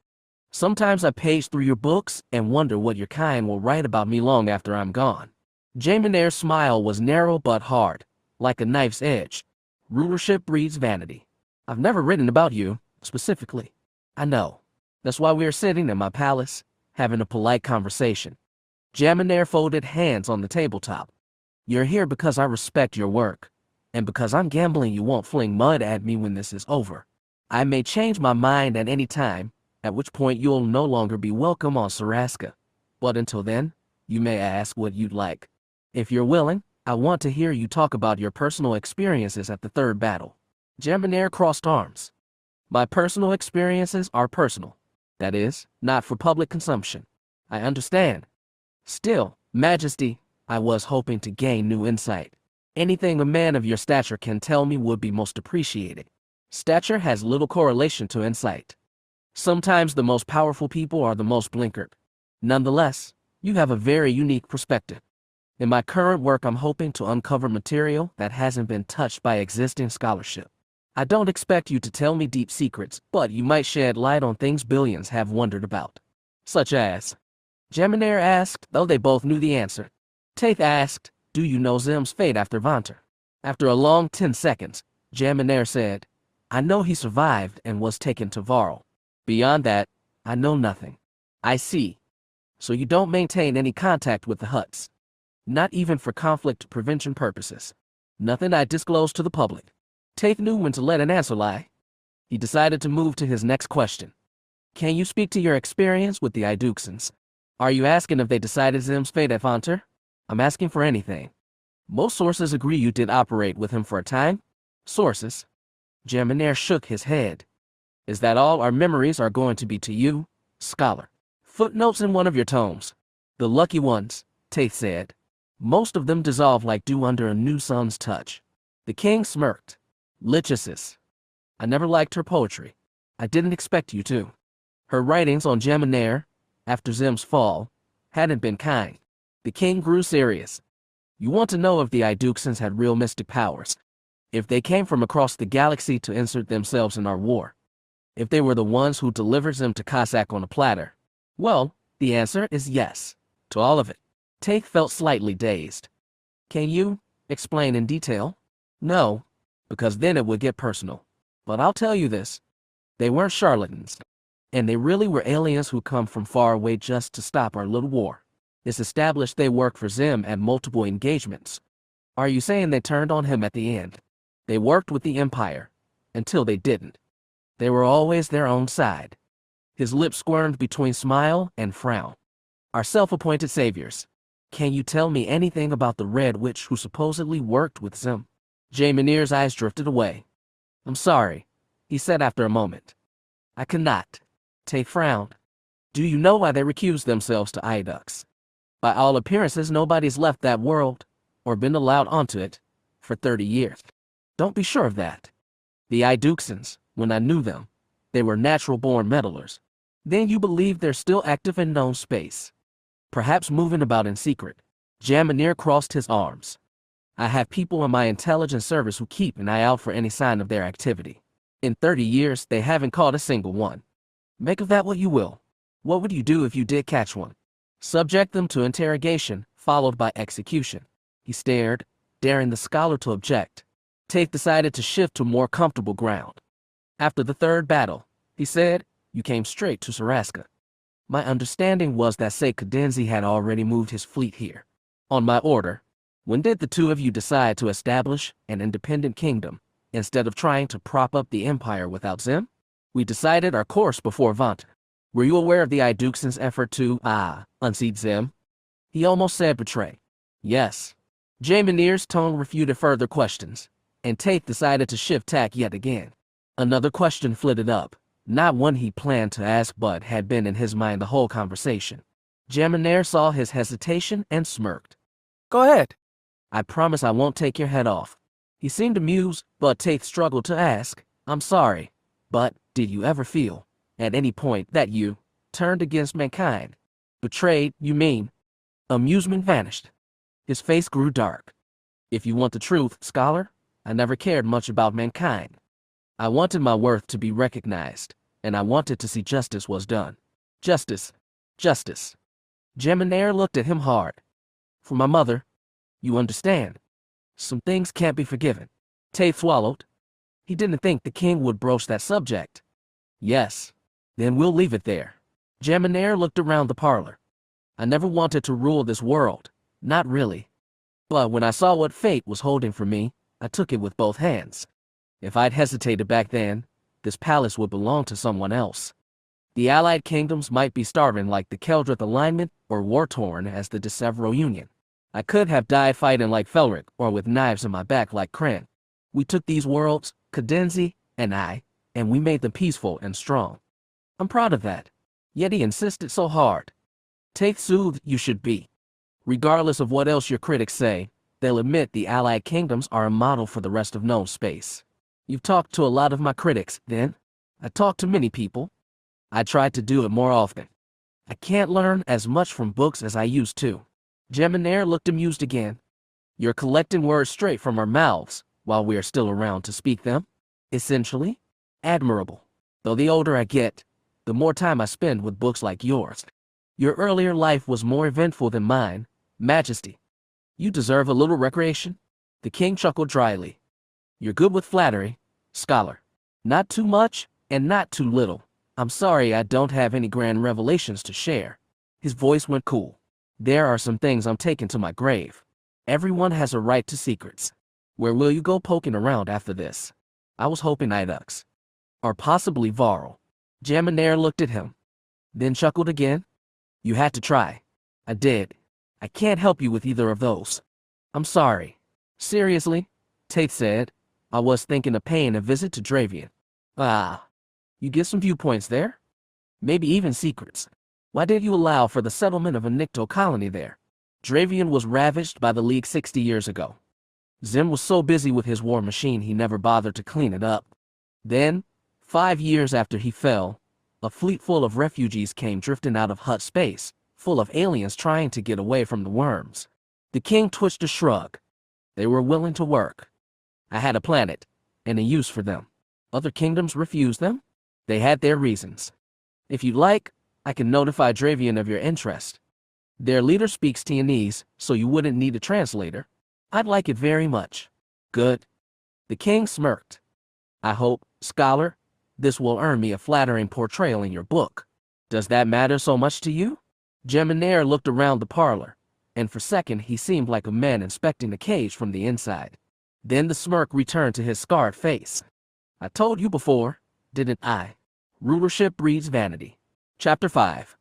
Sometimes I page through your books and wonder what your kind will write about me long after I'm gone." Jaminair's smile was narrow but hard, like a knife's edge. "Rulership breeds vanity. I've never written about you, specifically. I know. That's why we're sitting in my palace, having a polite conversation." Jaminair folded hands on the tabletop. "You're here because I respect your work, and because I'm gambling you won't fling mud at me when this is over. I may change my mind at any time, at which point you'll no longer be welcome on Saraska. But until then, you may ask what you'd like. If you're willing, I want to hear you talk about your personal experiences at the third battle." Jaminair crossed arms. "My personal experiences are personal. That is, not for public consumption. I understand. Still, Majesty, I was hoping to gain new insight. Anything a man of your stature can tell me would be most appreciated. Stature has little correlation to insight. Sometimes the most powerful people are the most blinkered. Nonetheless, you have a very unique perspective. In my current work, I'm hoping to uncover material that hasn't been touched by existing scholarship. I don't expect you to tell me deep secrets, but you might shed light on things billions have wondered about." "Such as?" Jaminair asked, though they both knew the answer. Tate asked, "Do you know Zim's fate after Vonter?" After a long 10 seconds, Jaminair said, "I know he survived and was taken to Varl. Beyond that, I know nothing." "I see. So you don't maintain any contact with the Hutts?" "Not even for conflict prevention purposes. Nothing I disclose to the public." Tate knew when to let an answer lie. He decided to move to his next question. "Can you speak to your experience with the Iduxans? Are you asking if they decided Zim's fate at Vonter?" "I'm asking for anything." "Most sources agree you did operate with him for a time." "Sources?" Jaminair shook his head. "Is that all our memories are going to be to you, scholar?" "Footnotes in one of your tomes. The lucky ones," Tate said. "Most of them dissolve like dew under a new sun's touch." The king smirked. "Lycisis. I never liked her poetry. I didn't expect you to. Her writings on Jaminair, after Zim's fall, hadn't been kind." The king grew serious. "You want to know if the Iduxans had real mystic powers? If they came from across the galaxy to insert themselves in our war? If they were the ones who delivered Zim to Cossack on a platter? Well, the answer is yes, to all of it." Tate felt slightly dazed. "Can you explain in detail?" "No, because then it would get personal. But I'll tell you this. They weren't charlatans. And they really were aliens who come from far away just to stop our little war. It's established they worked for Zim at multiple engagements." "Are you saying they turned on him at the end?" "They worked with the Empire, until they didn't. They were always their own side." His lips squirmed between smile and frown. "Our self-appointed saviors. Can you tell me anything about the Red Witch who supposedly worked with Zim?" Jaminair's eyes drifted away. "I'm sorry," he said after a moment. "I cannot." Tate frowned. "Do you know why they recused themselves to Idux? By all appearances, nobody's left that world, or been allowed onto it, for 30 years. "Don't be sure of that. The Iduxans, when I knew them, they were natural-born meddlers. Then you believe they're still active in known space. Perhaps moving about in secret. Jamineer crossed his arms. I have people in my intelligence service who keep an eye out for any sign of their activity. In 30 years, they haven't caught a single one. Make of that what you will. What would you do if you did catch one? Subject them to interrogation, followed by execution. He stared, daring the scholar to object. Tate decided to shift to more comfortable ground. After the third battle, he said, you came straight to Saraska. My understanding was that Cadenzi had already moved his fleet here. On my order. When did the two of you decide to establish an independent kingdom, instead of trying to prop up the empire without Zim? We decided our course before Vont. Were you aware of the Iduxan's effort to, unseat Zim? He almost said betray. Yes. Jamineer's tone refuted further questions, and Tate decided to shift tack yet again. Another question flitted up, not one he planned to ask but had been in his mind the whole conversation. Jamineer saw his hesitation and smirked. Go ahead. I promise I won't take your head off. He seemed amused, but Tate struggled to ask, I'm sorry, but did you ever feel, at any point, that you turned against mankind? Betrayed, you mean? Amusement vanished. His face grew dark. If you want the truth, scholar, I never cared much about mankind. I wanted my worth to be recognized, and I wanted to see justice was done. Justice. Justice. Jamineer looked at him hard. For my mother, you understand. Some things can't be forgiven. Tate swallowed. He didn't think the king would broach that subject. Yes. Then we'll leave it there. Jamineer looked around the parlor. I never wanted to rule this world. Not really. But when I saw what fate was holding for me, I took it with both hands. If I'd hesitated back then, this palace would belong to someone else. The allied kingdoms might be starving like the Keldrith alignment or war-torn as the DeSevero Union. I could have died fighting like Felric or with knives in my back like Kren. We took these worlds, Cadenzi and I, and we made them peaceful and strong. I'm proud of that. Yet he insisted so hard. Tate soothed, you should be. Regardless of what else your critics say, they'll admit the allied kingdoms are a model for the rest of known space. You've talked to a lot of my critics, then? I talked to many people. I tried to do it more often. I can't learn as much from books as I used to. Jamineer looked amused again. You're collecting words straight from our mouths, while we are still around to speak them. Essentially, admirable. Though the older I get, the more time I spend with books like yours. Your earlier life was more eventful than mine, Majesty. You deserve a little recreation. The king chuckled dryly. You're good with flattery, scholar. Not too much, and not too little. I'm sorry I don't have any grand revelations to share. His voice went cool. There are some things I'm taking to my grave. Everyone has a right to secrets. Where will you go poking around after this? I was hoping Idux. Or possibly Varl. Jamineer looked at him. Then chuckled again. You had to try. I did. I can't help you with either of those. I'm sorry. Seriously? Tate said. I was thinking of paying a visit to Dravian. You get some viewpoints there? Maybe even secrets. Why did you allow for the settlement of a Nikto colony there? Dravian was ravaged by the League 60 years ago. Zim was so busy with his war machine he never bothered to clean it up. Then, 5 years after he fell, a fleet full of refugees came drifting out of Hutt space, full of aliens trying to get away from the worms. The king twitched a shrug. They were willing to work. I had a planet, and a use for them. Other kingdoms refused them. They had their reasons. If you'd like, I can notify Dravian of your interest. Their leader speaks Tianese, so you wouldn't need a translator. I'd like it very much. Good. The king smirked. I hope, scholar, this will earn me a flattering portrayal in your book. Does that matter so much to you? Jamineer looked around the parlor, and for a second he seemed like a man inspecting the cage from the inside. Then the smirk returned to his scarred face. I told you before, didn't I? Rulership breeds vanity. Chapter 5.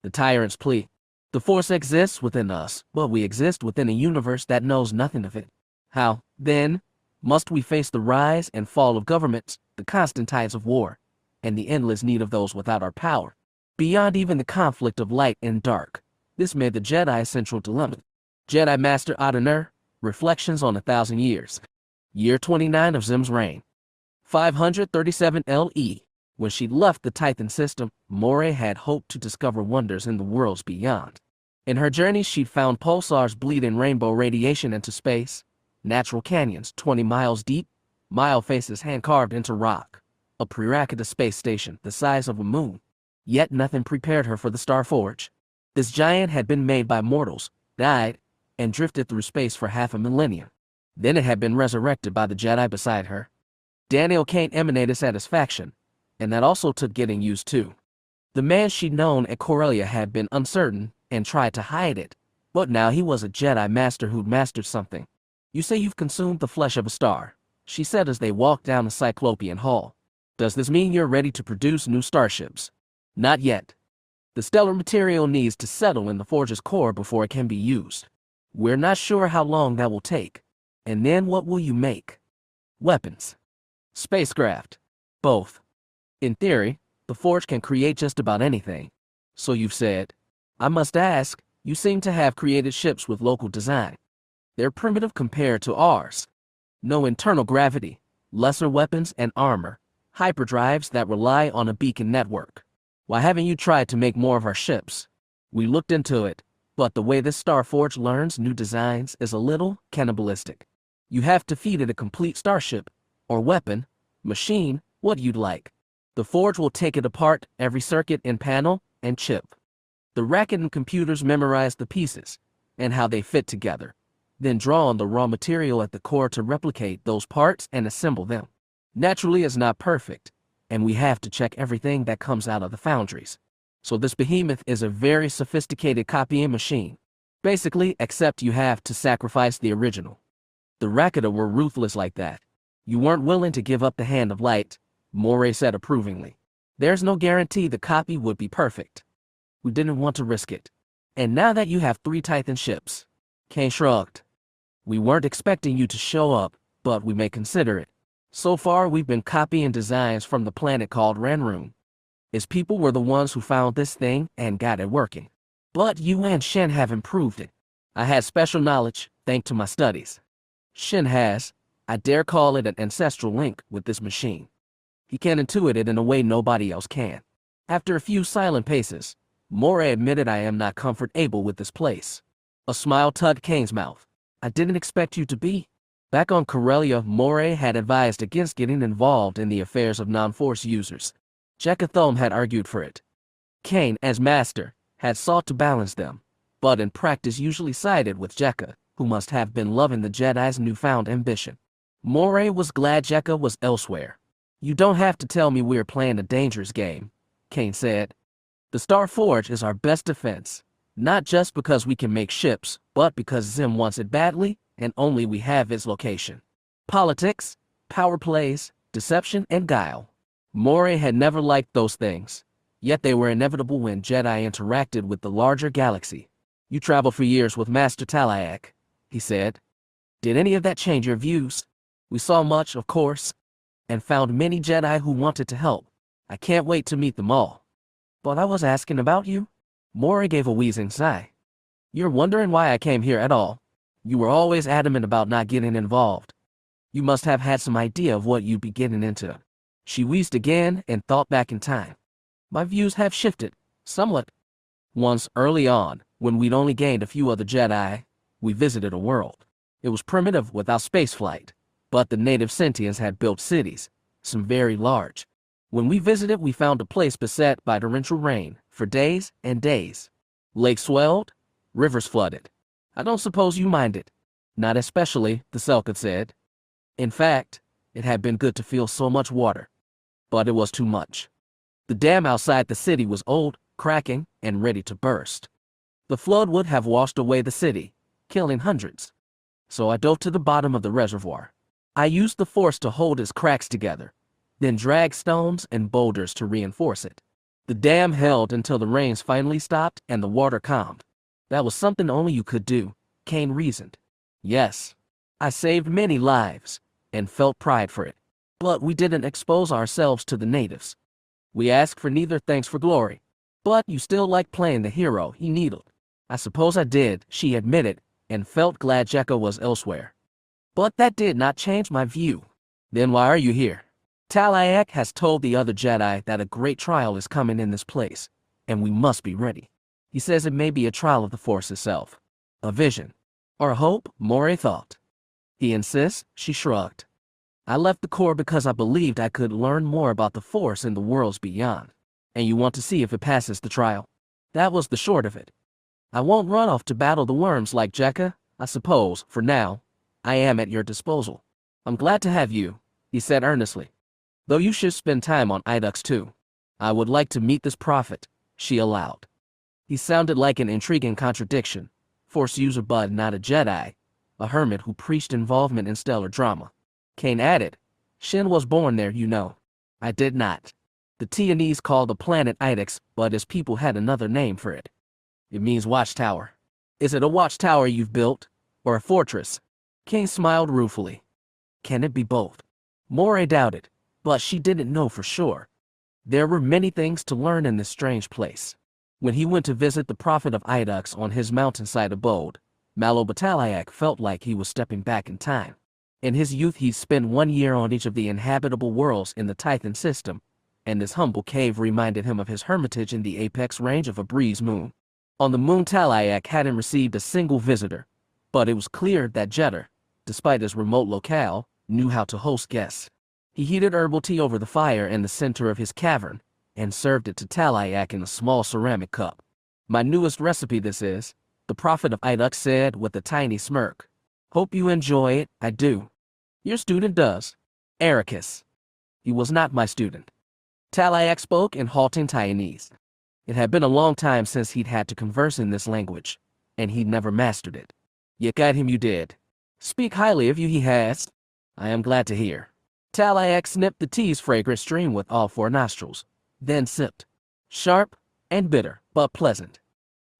The Tyrant's Plea. The Force exists within us, but we exist within a universe that knows nothing of it. How, then, must we face the rise and fall of governments, the constant tides of war, and the endless need of those without our power? Beyond even the conflict of light and dark, this made the Jedi central dilemma. Jedi Master Adoner, Reflections on 1,000 Years. Year 29 of Zim's reign. 537 LE. When she left the Titan system, Moray had hoped to discover wonders in the worlds beyond. In her journey, she'd found pulsars bleeding rainbow radiation into space, natural canyons 20 miles deep, mile faces hand-carved into rock, a pre-Erakas space station the size of a moon. Yet nothing prepared her for the Starforge. This giant had been made by mortals, died, and drifted through space for half a millennium. Then it had been resurrected by the Jedi beside her. Daniel Kane emanated satisfaction, and that also took getting used to. The man she'd known at Corellia had been uncertain and tried to hide it, but now he was a Jedi master who'd mastered something. "You say you've consumed the flesh of a star," she said as they walked down the Cyclopean hall. "Does this mean you're ready to produce new starships?" "Not yet. The stellar material needs to settle in the Forge's core before it can be used. We're not sure how long that will take. And then what will you make?" "Weapons." "Spacecraft." "Both. In theory, the Forge can create just about anything." "So you've said." "I must ask, you seem to have created ships with local design. They're primitive compared to ours. No internal gravity, lesser weapons and armor, hyperdrives that rely on a beacon network. Why haven't you tried to make more of our ships?" "We looked into it, but the way this Starforge learns new designs is a little cannibalistic. You have to feed it a complete starship, or weapon, machine, what you'd like. The Forge will take it apart, every circuit and panel and chip. The racket and computers memorize the pieces and how they fit together, then draw on the raw material at the core to replicate those parts and assemble them. Naturally, it's not perfect, and we have to check everything that comes out of the foundries. So this behemoth is a very sophisticated copying machine. Basically, except you have to sacrifice the original. The Rakata were ruthless like that. You weren't willing to give up the hand of light," Moray said approvingly. "There's no guarantee the copy would be perfect. We didn't want to risk it. And now that you have 3 Titan ships," Kane shrugged. "We weren't expecting you to show up, but we may consider it. So far, we've been copying designs from the planet called Ranroon. Its people were the ones who found this thing and got it working. But you and Shen have improved it. I had special knowledge, thanks to my studies. Shen has, I dare call it an ancestral link with this machine. He can intuit it in a way nobody else can." After a few silent paces, Moray admitted, "I am not comfortable with this place." A smile tugged Kane's mouth. "I didn't expect you to be." Back on Corellia, Moray had advised against getting involved in the affairs of non-Force users. Jekathom had argued for it. Kane, as master, had sought to balance them, but in practice usually sided with Jekka, who must have been loving the Jedi's newfound ambition. Moray was glad Jekka was elsewhere. "You don't have to tell me we're playing a dangerous game," Kane said. "The Starforge is our best defense, not just because we can make ships, but because Zim wants it badly, and only we have its location. Politics, power plays, deception, and guile. Moray had never liked those things, yet they were inevitable when Jedi interacted with the larger galaxy. You traveled for years with Master Talak," he said. "Did any of that change your views?" "We saw much, of course, and found many Jedi who wanted to help. I can't wait to meet them all. But I was asking about you." Moray gave a wheezing sigh. "You're wondering why I came here at all? You were always adamant about not getting involved. You must have had some idea of what you'd be getting into." She wheezed again and thought back in time. "My views have shifted, somewhat. Once early on, when we'd only gained a few other Jedi, we visited a world. It was primitive without spaceflight, but the native sentients had built cities, some very large. When we visited, we found a place beset by torrential rain for days and days. Lakes swelled, rivers flooded. I don't suppose you minded." "Not especially," the Selka said. "In fact, it had been good to feel so much water. But it was too much. The dam outside the city was old, cracking, and ready to burst. The flood would have washed away the city, killing hundreds. So I dove to the bottom of the reservoir. I used the force to hold its cracks together, then dragged stones and boulders to reinforce it. The dam held until the rains finally stopped and the water calmed. That was something only you could do," Kane reasoned. "Yes, I saved many lives, and felt pride for it. But we didn't expose ourselves to the natives. We asked for neither thanks for glory. But you still like playing the hero," he needled. "I suppose I did," she admitted, and felt glad Jekka was elsewhere. "But that did not change my view." "Then why are you here?" Talak has told the other Jedi that a great trial is coming in this place, and we must be ready. He says it may be a trial of the Force itself, a vision, or a hope, Mori thought. He insists, she shrugged. I left the Corps because I believed I could learn more about the Force in the worlds beyond. And you want to see if it passes the trial? That was the short of it. I won't run off to battle the worms like Jekka, I suppose, for now. I am at your disposal. I'm glad to have you, he said earnestly. Though you should spend time on Idux too. I would like to meet this prophet, she allowed. He sounded like an intriguing contradiction. Force user but not a Jedi. A hermit who preached involvement in stellar drama. Kane added, Shin was born there, you know. I did not. The Tianese called the planet Idux, but his people had another name for it. It means watchtower. Is it a watchtower you've built, or a fortress? Kane smiled ruefully. Can it be both? Moray doubted, but she didn't know for sure. There were many things to learn in this strange place. When he went to visit the prophet of Idux on his mountainside abode, Malobatalayak felt like he was stepping back in time. In his youth he'd spent 1 year on each of the inhabitable worlds in the Titan system, and this humble cave reminded him of his hermitage in the apex range of a breeze moon. On the moon Talayak hadn't received a single visitor, but it was clear that Jeddah, despite his remote locale, knew how to host guests. He heated herbal tea over the fire in the center of his cavern, and served it to Talayak in a small ceramic cup. My newest recipe this is, the prophet of Idux said with a tiny smirk. Hope you enjoy it, I do. Your student does. Erakas. He was not my student. Talayak spoke in halting Tianese. It had been a long time since he'd had to converse in this language, and he'd never mastered it. Yet guide him you did. Speak highly of you he has. I am glad to hear. Talayak snipped the tea's fragrant stream with all 4 nostrils, then sipped. Sharp and bitter, but pleasant.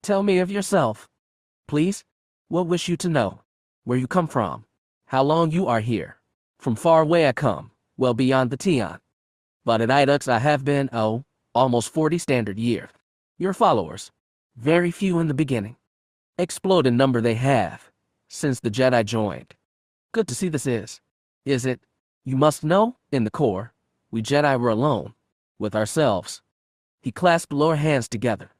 Tell me of yourself. Please, what wish you to know? Where you come from? How long you are here? From far away I come, well beyond the Tian. But at Idux I have been, almost 40 standard year. Your followers, very few in the beginning. Explode in number they have, since the Jedi joined. Good to see this is. Is it? You must know, in the Corps, we Jedi were alone, with ourselves. He clasped lower hands together.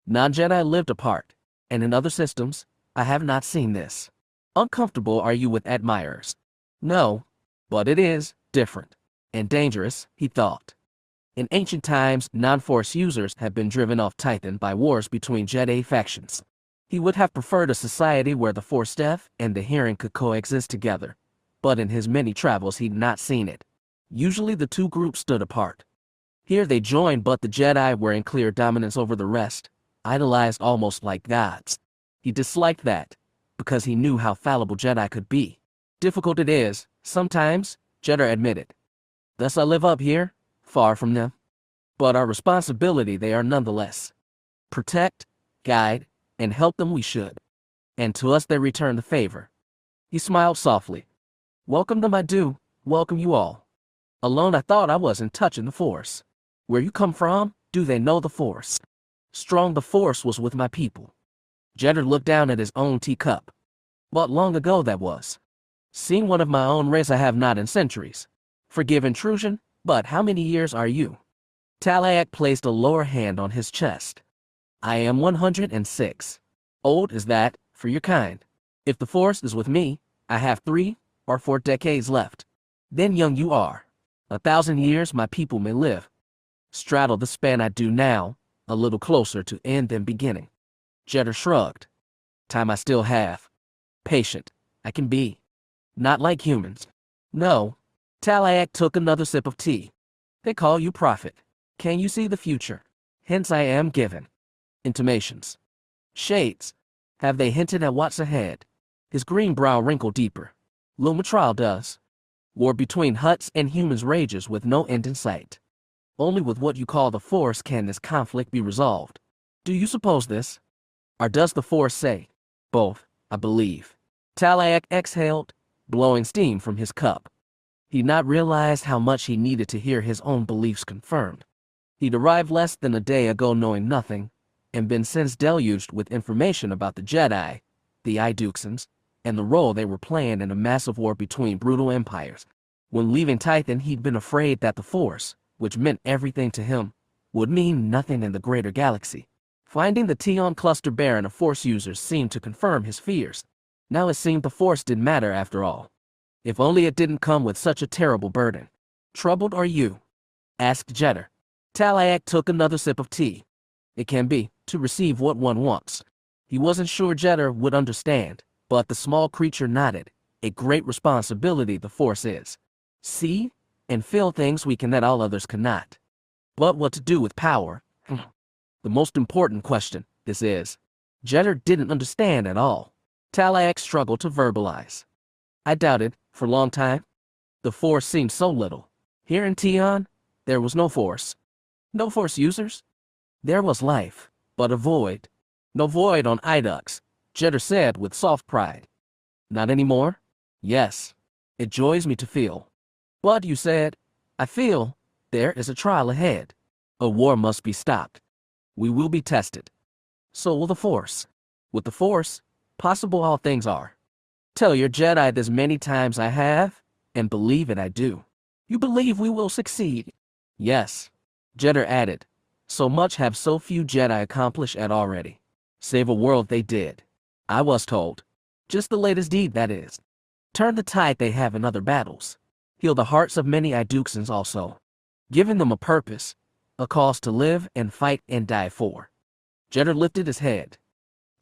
Non-Jedi lived apart, and in other systems, I have not seen this. Uncomfortable are you with admirers? No, but it is different, and dangerous, he thought. In ancient times, non-Force users had been driven off Titan by wars between Jedi factions. He would have preferred a society where the Force deaf and the hearing could coexist together, but in his many travels he'd not seen it. Usually the two groups stood apart. Here they joined, but the Jedi were in clear dominance over the rest, idolized almost like gods. He disliked that, because he knew how fallible Jedi could be. Difficult it is, sometimes, Jedi admitted. Thus I live up here, far from them. But our responsibility they are nonetheless. Protect, guide, and help them we should. And to us they return the favor. He smiled softly. Welcome them I do, welcome you all. Alone I thought I wasn't touching the Force. Where you come from, do they know the Force? Strong the Force was with my people. Jeddah looked down at his own teacup. What long ago that was. Seen one of my own race I have not in centuries. Forgive intrusion, but how many years are you? Talak placed a lower hand on his chest. I am 106. Old is that, for your kind. If the Force is with me, I have 3 or 4 decades left. Then young you are. 1,000 years my people may live. Straddle the span I do now, a little closer to end than beginning. Jeddah shrugged. Time I still have. Patient, I can be. Not like humans. No. Talak took another sip of tea. They call you prophet. Can you see the future? Hence I am given. Intimations. Shades. Have they hinted at what's ahead? His green brow wrinkled deeper. Lumitral does. War between Hutts and humans rages with no end in sight. Only with what you call the Force can this conflict be resolved. Do you suppose this? Or does the Force say? Both, I believe. Talak exhaled, blowing steam from his cup. He'd not realized how much he needed to hear his own beliefs confirmed. He'd arrived less than a day ago knowing nothing, and been since deluged with information about the Jedi, the Iduxans, and the role they were playing in a massive war between brutal empires. When leaving Titan, he'd been afraid that the Force, which meant everything to him, would mean nothing in the greater galaxy. Finding the Tion cluster barren of Force users seemed to confirm his fears. Now it seemed the Force didn't matter after all. If only it didn't come with such a terrible burden. Troubled are you? Asked Jeddah. Talak took another sip of tea. It can be, to receive what one wants. He wasn't sure Jeddah would understand, but the small creature nodded. A great responsibility the Force is. See and feel things we can that all others cannot. But what to do with power? The most important question, this is. Jeddah didn't understand at all. Talak struggled to verbalize. I doubted, for a long time. The Force seemed so little. Here in Tion, there was no Force. No Force users? There was life, but a void. No void on Idux, Jeddah said with soft pride. Not anymore? Yes. It joys me to feel. But you said, I feel, there is a trial ahead. A war must be stopped. We will be tested. So will the Force. With the Force, possible all things are. Tell your Jedi this many times I have, and believe it I do. You believe we will succeed? Yes. Jeddah added. So much have so few Jedi accomplished at already. Save a world they did. I was told. Just the latest deed, that is. Turn the tide they have in other battles. Heal the hearts of many Iduxans also. Giving them a purpose, a cause to live and fight and die for. Jeddah lifted his head.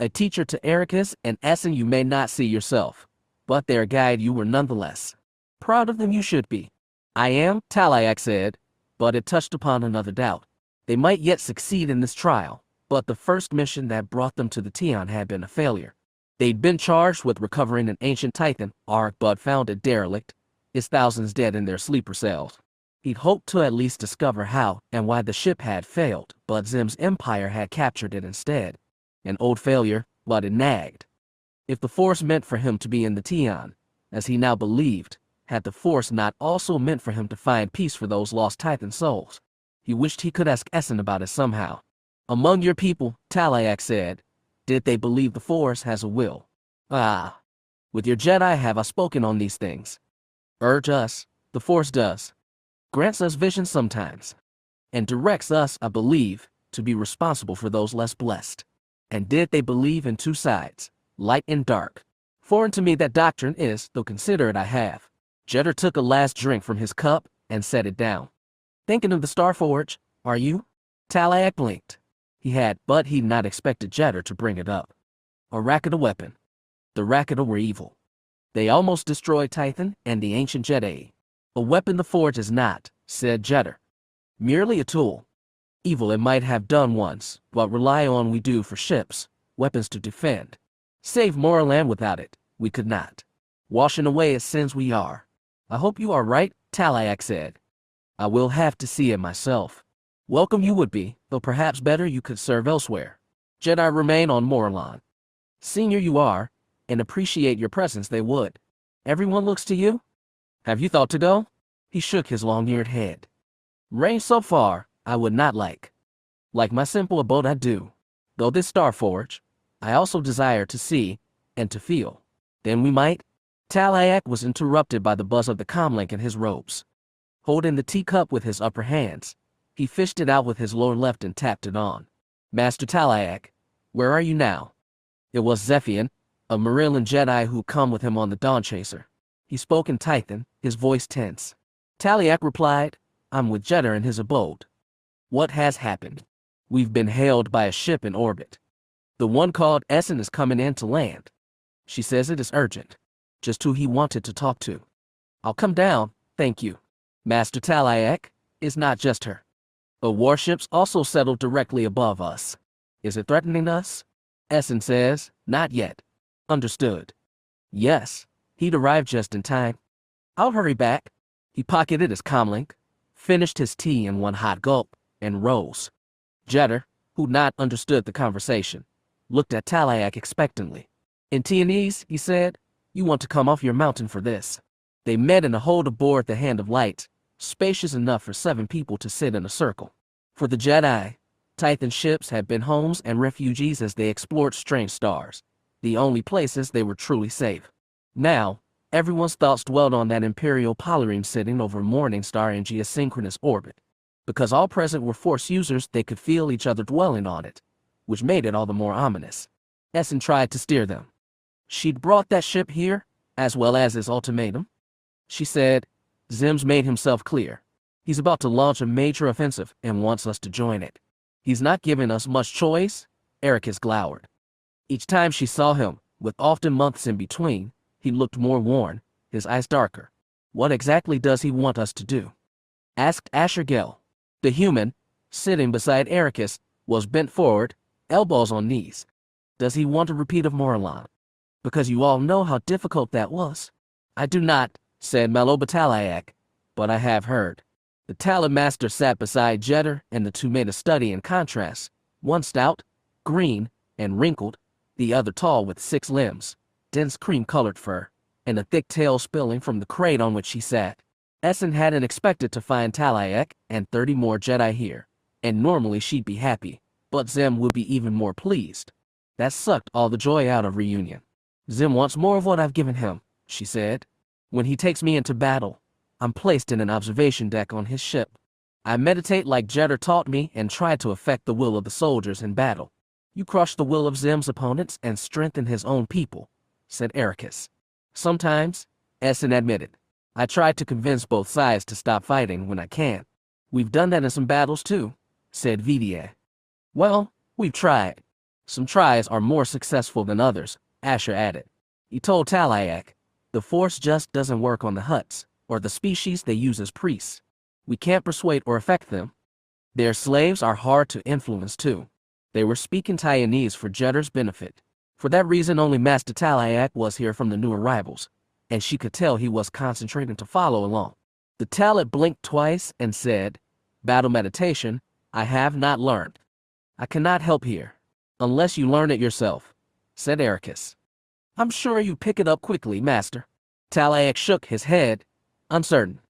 A teacher to Erakas and Essen you may not see yourself, but their guide you were nonetheless. Proud of them you should be. I am, Talak said, but it touched upon another doubt. They might yet succeed in this trial, but the first mission that brought them to the Tion had been a failure. They'd been charged with recovering an ancient Titan ark but found it derelict, its thousands dead in their sleeper cells. He'd hoped to at least discover how and why the ship had failed, but Zim's empire had captured it instead. An old failure, but it nagged. If the Force meant for him to be in the Tion, as he now believed, had the Force not also meant for him to find peace for those lost Titan souls? He wished he could ask Essen about it somehow. Among your people, Talak said, did they believe the Force has a will? Ah. With your Jedi have I spoken on these things. Urge us, the Force does. Grants us vision sometimes. And directs us, I believe, to be responsible for those less blessed. And did they believe in two sides, light and dark? Foreign to me that doctrine is, though consider it I have. Jeddah took a last drink from his cup and set it down. Thinking of the Starforge, are you? Talak blinked. He had, but he'd not expected Jeddah to bring it up. A Rakata weapon. The Rakata were evil. They almost destroyed Titan and the ancient Jedi. A weapon the Forge is not, said Jeddah. Merely a tool. Evil it might have done once, but rely on we do for ships, weapons to defend. Save Morlon without it, we could not. Washing away as sins we are. I hope you are right, Talak said. I will have to see it myself. Welcome you would be, though perhaps better you could serve elsewhere. Jedi remain on Morlon. Senior you are, and appreciate your presence they would. Everyone looks to you? Have you thought to go? He shook his long-eared head. Range so far, I would not like. Like my simple abode I do. Though this Starforge, I also desire to see, and to feel. Then we might. Talak was interrupted by the buzz of the comlink in his robes. Holding the teacup with his upper hands, he fished it out with his lower left and tapped it on. Master Talak, where are you now? It was Zephian, a Morlon Jedi who'd come with him on the Dawn Chaser. He spoke in Titan, his voice tense. Talak replied, I'm with Jeddah in his abode. What has happened? We've been hailed by a ship in orbit. The one called Essen is coming in to land. She says it is urgent. Just who he wanted to talk to. I'll come down, thank you. Master Talak, is not just her. The warships also settled directly above us. Is it threatening us? Essan says, not yet. Understood. Yes, he'd arrived just in time. I'll hurry back. He pocketed his comlink, finished his tea in one hot gulp, and rose. Jeddah, who'd not understood the conversation, looked at Talak expectantly. In Tionese, he said, you want to come off your mountain for this. They met in a hold aboard the Hand of Light, spacious enough for 7 people to sit in a circle. For the Jedi, Titan ships had been homes and refuges as they explored strange stars, the only places they were truly safe. Now, Everyone's thoughts dwelled on that imperial polyreme sitting over a morning star in geosynchronous orbit. Because all present were Force users, they could feel each other dwelling on it, which made it all the more ominous. Essen tried to steer them. She'd brought that ship here, as well as his ultimatum. She said, Zim's made himself clear. He's about to launch a major offensive and wants us to join it. He's not giving us much choice, Erakas glowered. Each time she saw him, with often months in between, he looked more worn, his eyes darker. What exactly does he want us to do? Asked Asher Gell. The human, sitting beside Erakas, was bent forward, elbows on knees. Does he want a repeat of Morlon? Because you all know how difficult that was. I do not, said Talak, but I have heard. The Talak master sat beside Jetter, and the two made a study in contrast, one stout, green, and wrinkled, the other tall with 6 limbs, dense cream-colored fur, and a thick tail spilling from the crate on which he sat. Essen hadn't expected to find Talak and 30 more Jedi here, and normally she'd be happy, but Zim would be even more pleased. That sucked all the joy out of reunion. Zim wants more of what I've given him, she said. When he takes me into battle, I'm placed in an observation deck on his ship. I meditate like Jetter taught me and try to affect the will of the soldiers in battle. You crush the will of Zim's opponents and strengthen his own people, said Erakas. Sometimes, Essen admitted. I try to convince both sides to stop fighting when I can. We've done that in some battles too, said Vidier. Well, we've tried. Some tries are more successful than others, Asher added. He told Talak, the Force just doesn't work on the Hutts, or the species they use as priests. We can't persuade or affect them. Their slaves are hard to influence too. They were speaking Taiwanese for Jetter's benefit. For that reason, only Master Talak was here from the new arrivals, and she could tell he was concentrating to follow along. The Talak blinked twice and said, Battle meditation, I have not learned. I cannot help here, unless you learn it yourself, said Erakas. I'm sure you pick it up quickly, Master. Talak shook his head, uncertain.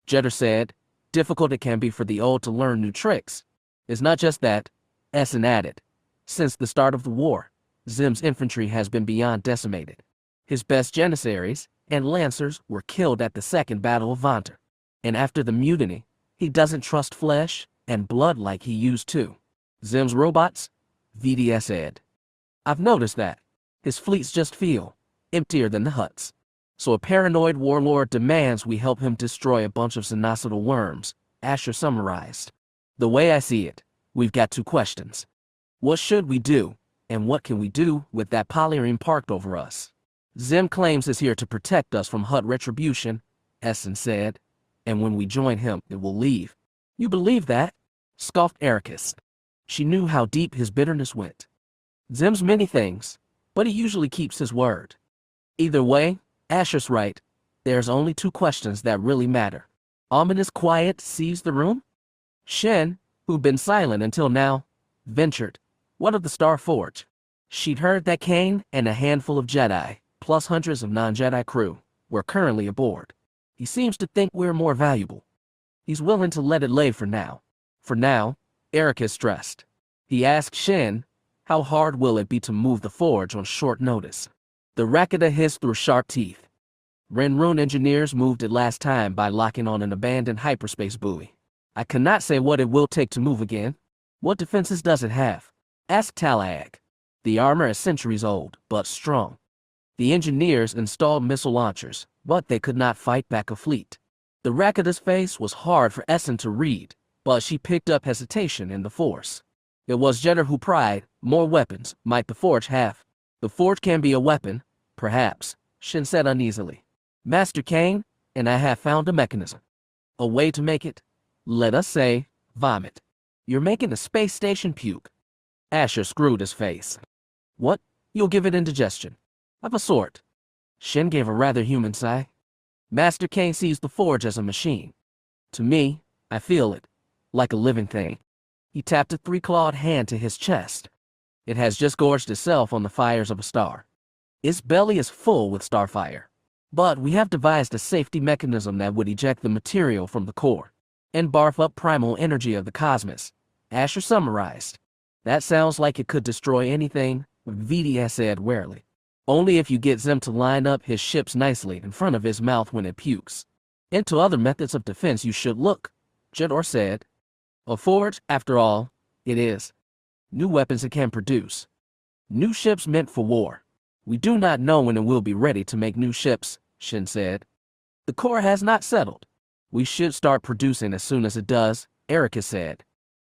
Jetter said, difficult it can be for the old to learn new tricks. It's not just that, Essen added. Since the start of the war, Zim's infantry has been beyond decimated. His best janissaries and lancers were killed at the Second Battle of Vont. And after the mutiny, he doesn't trust flesh and blood like he used to. Zim's robots? VDS said. I've noticed that. His fleets just feel emptier than the Hutts. So a paranoid warlord demands we help him destroy a bunch of genocidal worms, Asher summarized. The way I see it, we've got 2 questions. What should we do, and what can we do with that polyreme parked over us? Zim claims it's here to protect us from Hutt retribution, Essen said, and when we join him, it will leave. You believe that? Scoffed Erakas. She knew how deep his bitterness went. Zim's many things, but he usually keeps his word. Either way, Asher's right. There's only 2 questions that really matter. Ominous quiet seized the room. Shen, who'd been silent until now, ventured. What of the Star Forge? She'd heard that Kane and a handful of Jedi, plus hundreds of non-Jedi crew, were currently aboard. He seems to think we're more valuable. He's willing to let it lay for now. For now, Erakas stressed. He asked Shen, how hard will it be to move the forge on short notice? The Rakata hissed through sharp teeth. Renrune engineers moved it last time by locking on an abandoned hyperspace buoy. I cannot say what it will take to move again. What defenses does it have? Asked Talak. The armor is centuries old, but strong. The engineers installed missile launchers, but they could not fight back a fleet. The Rakata's face was hard for Essen to read, but she picked up hesitation in the Force. It was Jetter who pried, more weapons might the Forge have. The Forge can be a weapon, perhaps, Shen said uneasily. Master Kane, and I have found a mechanism. A way to make it, let us say, vomit. You're making the space station puke. Asher screwed his face. What? You'll give it indigestion. Of a sort. Shen gave a rather human sigh. Master Kane sees the Forge as a machine. To me, I feel it, like a living thing. He tapped a 3-clawed hand to his chest. It has just gorged itself on the fires of a star. Its belly is full with starfire. But we have devised a safety mechanism that would eject the material from the core and barf up primal energy of the cosmos, Asher summarized. That sounds like it could destroy anything, VDS said warily. Only if you get Zim to line up his ships nicely in front of his mouth when it pukes. Into other methods of defense you should look, Jedor said. A forge, after all, it is. New weapons it can produce. New ships meant for war. We do not know when it will be ready to make new ships, Shin said. The core has not settled. We should start producing as soon as it does, Erakas said.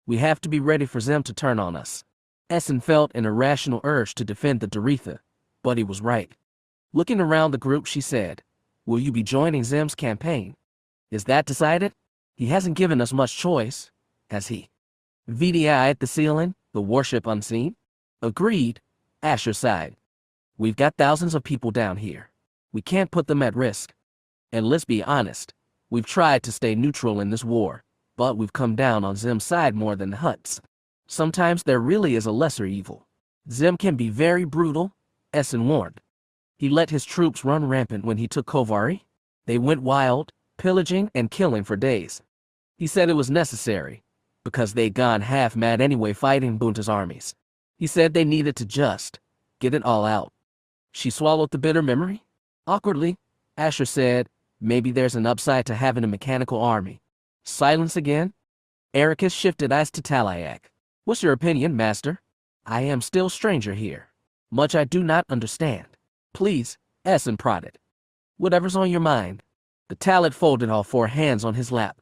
We have to be ready for Zim to turn on us. Essan felt an irrational urge to defend the Doretha, but he was right. Looking around the group, she said, will you be joining Zim's campaign? Is that decided? He hasn't given us much choice, has he? VDI at the ceiling, the warship unseen? Agreed, Asher sighed. We've got thousands of people down here. We can't put them at risk. And let's be honest, we've tried to stay neutral in this war, but we've come down on Zim's side more than the Hutts. Sometimes there really is a lesser evil. Zim can be very brutal, Essan warned. He let his troops run rampant when he took Kovari. They went wild, pillaging and killing for days. He said it was necessary, because they'd gone half mad anyway fighting Bunta's armies. He said they needed to just get it all out. She swallowed the bitter memory. Awkwardly, Asher said, maybe there's an upside to having a mechanical army. Silence again. Erakas shifted eyes to Talak. What's your opinion, Master? I am still stranger here. Much I do not understand. Please, Essan prodded. Whatever's on your mind. The Talak folded all four hands on his lap.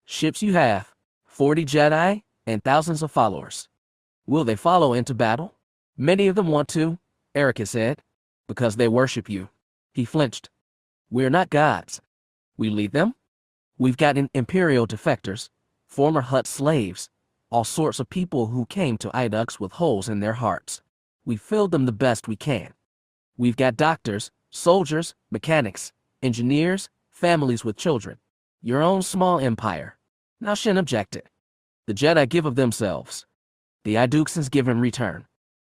Ships you have, 40 Jedi, and thousands of followers. Will they follow into battle? Many of them want to, Erakas said, because they worship you. He flinched. We're not gods. We lead them? We've got Imperial defectors, former Hutt slaves, all sorts of people who came to Idux with holes in their hearts. We filled them the best we can. We've got doctors, soldiers, mechanics, engineers, families with children. Your own small empire. Now Shin objected. The Jedi give of themselves. The Iduxans give in return.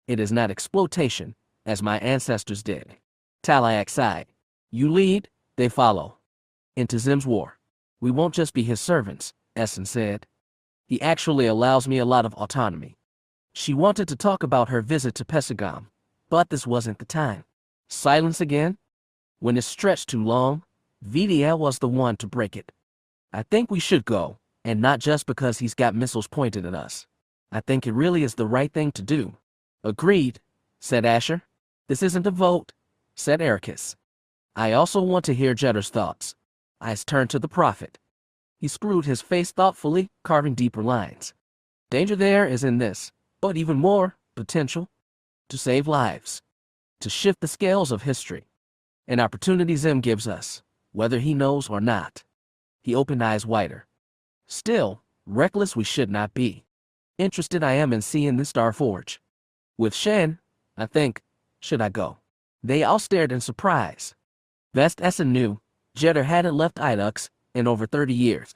It is not exploitation, as my ancestors did. Talak sighed. You lead, they follow. Into Zim's war. We won't just be his servants, Essan said. He actually allows me a lot of autonomy. She wanted to talk about her visit to Pesagam, but this wasn't the time. Silence again. When it stretched too long, VDL was the one to break it. I think we should go, and not just because he's got missiles pointed at us. I think it really is the right thing to do. Agreed, said Asher. This isn't a vote, said Erakas. I also want to hear Jeddar's thoughts. Eyes turned to the prophet. He screwed his face thoughtfully, carving deeper lines. Danger there is in this, but even more, potential. To save lives. To shift the scales of history. An opportunity Zim gives us, whether he knows or not. He opened eyes wider. Still, reckless we should not be. Interested I am in seeing the Star Forge. With Shen, I think, should I go? They all stared in surprise. Best Essan knew, Jeddah hadn't left Idux in over 30 years.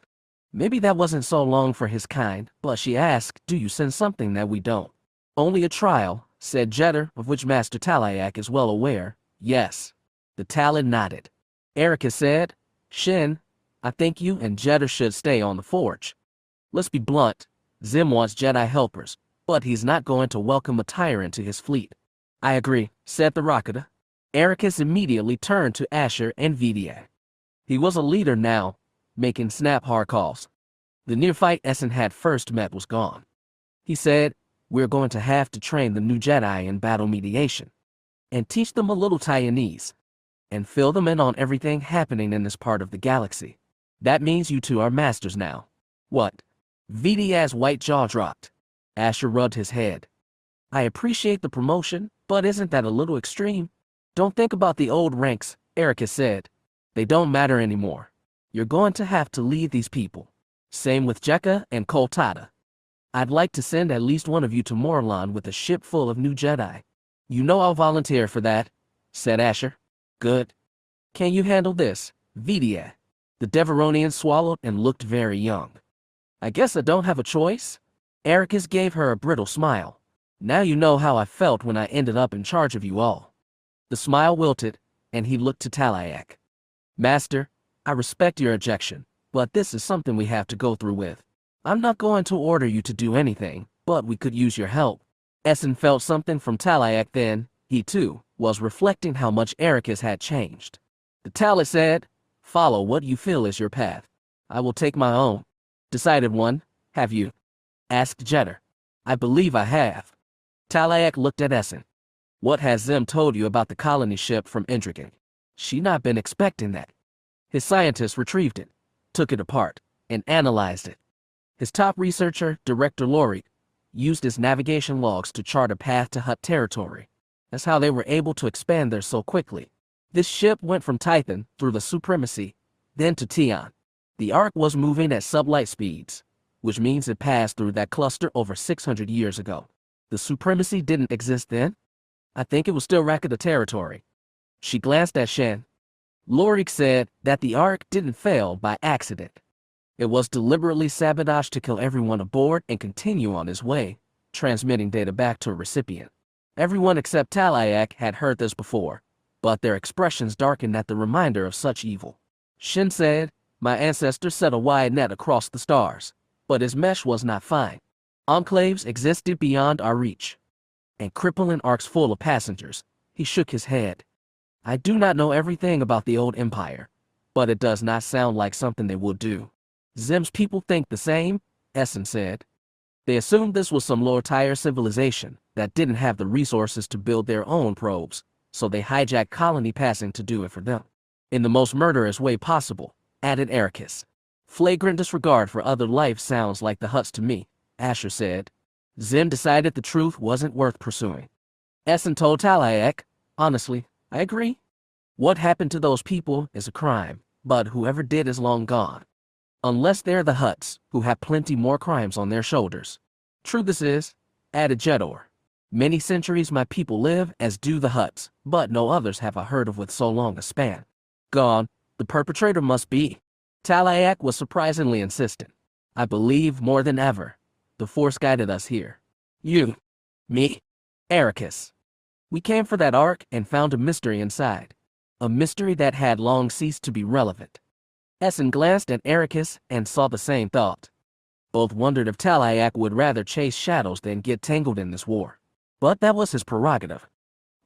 Maybe that wasn't so long for his kind, but she asked, do you sense something that we don't? Only a trial, said Jeddah, of which Master Talak is well aware. Yes. The Talon nodded. Erakas said, Shin, I think you and Jeddah should stay on the forge. Let's be blunt, Zim wants Jedi helpers, but he's not going to welcome a tyrant to his fleet. I agree, said the Rakata. Erakas immediately turned to Asher and Vidia. He was a leader now, making snap-hard calls. The neophyte Essan had first met was gone. He said, we're going to have to train the new Jedi in battle mediation, and teach them a little Taiwanese, and fill them in on everything happening in this part of the galaxy. That means you two are masters now. What? Vidia's white jaw dropped. Asher rubbed his head. I appreciate the promotion, but isn't that a little extreme? Don't think about the old ranks, Erakas said. They don't matter anymore. You're going to have to lead these people. Same with Jekka and Koltada. I'd like to send at least one of you to Morlon with a ship full of new Jedi. You know I'll volunteer for that, said Asher. Good. Can you handle this, Vidia? The Deveronian swallowed and looked very young. I guess I don't have a choice. Erakas gave her a brittle smile. Now you know how I felt when I ended up in charge of you all. The smile wilted, and he looked to Talak. Master, I respect your objection, but this is something we have to go through with. I'm not going to order you to do anything, but we could use your help. Essan felt something from Talak then, he too, was reflecting how much Erakas had changed. The Talak said, "Follow what you feel is your path. I will take my own." "Decided one, have you?" asked Jedi. "I believe I have." Talak looked at Essen. "What has Zim told you about the colony ship from Indrigan?" "She not been expecting that." His scientists retrieved it, took it apart, and analyzed it. His top researcher, Director Lorik, used his navigation logs to chart a path to Hutt territory. That's how they were able to expand there so quickly. This ship went from Titan through the Supremacy, then to Tion. The arc was moving at sublight speeds, which means it passed through that cluster over 600 years ago. The Supremacy didn't exist then. I think it was still Rakata territory. She glanced at Shen. Lorik said that the arc didn't fail by accident. It was deliberately sabotaged to kill everyone aboard and continue on his way, transmitting data back to a recipient. Everyone except Talak had heard this before, but their expressions darkened at the reminder of such evil. Shen said, "My ancestor set a wide net across the stars, but his mesh was not fine. Enclaves existed beyond our reach, and crippling arcs full of passengers." He shook his head. "I do not know everything about the old empire, but it does not sound like something they would do." "Zim's people think the same," Essan said. "They assumed this was some lower-tier civilization that didn't have the resources to build their own probes, so they hijacked colony passing to do it for them. In the most murderous way possible," added Erakas. "Flagrant disregard for other life sounds like the Hutts to me," Asher said. Zim decided the truth wasn't worth pursuing. Essan told Talak, "Honestly, I agree. What happened to those people is a crime, but whoever did is long gone. Unless they're the Hutts, who have plenty more crimes on their shoulders." "True this is," added Jedor. "Many centuries my people live as do the Hutts, but no others have I heard of with so long a span. Gone, the perpetrator must be." Talak was surprisingly insistent. "I believe more than ever. The Force guided us here." "You?" "Me?" "Erakas. We came for that ark and found a mystery inside. A mystery that had long ceased to be relevant." Essen glanced at Erakas and saw the same thought. Both wondered if Talak would rather chase shadows than get tangled in this war. But that was his prerogative.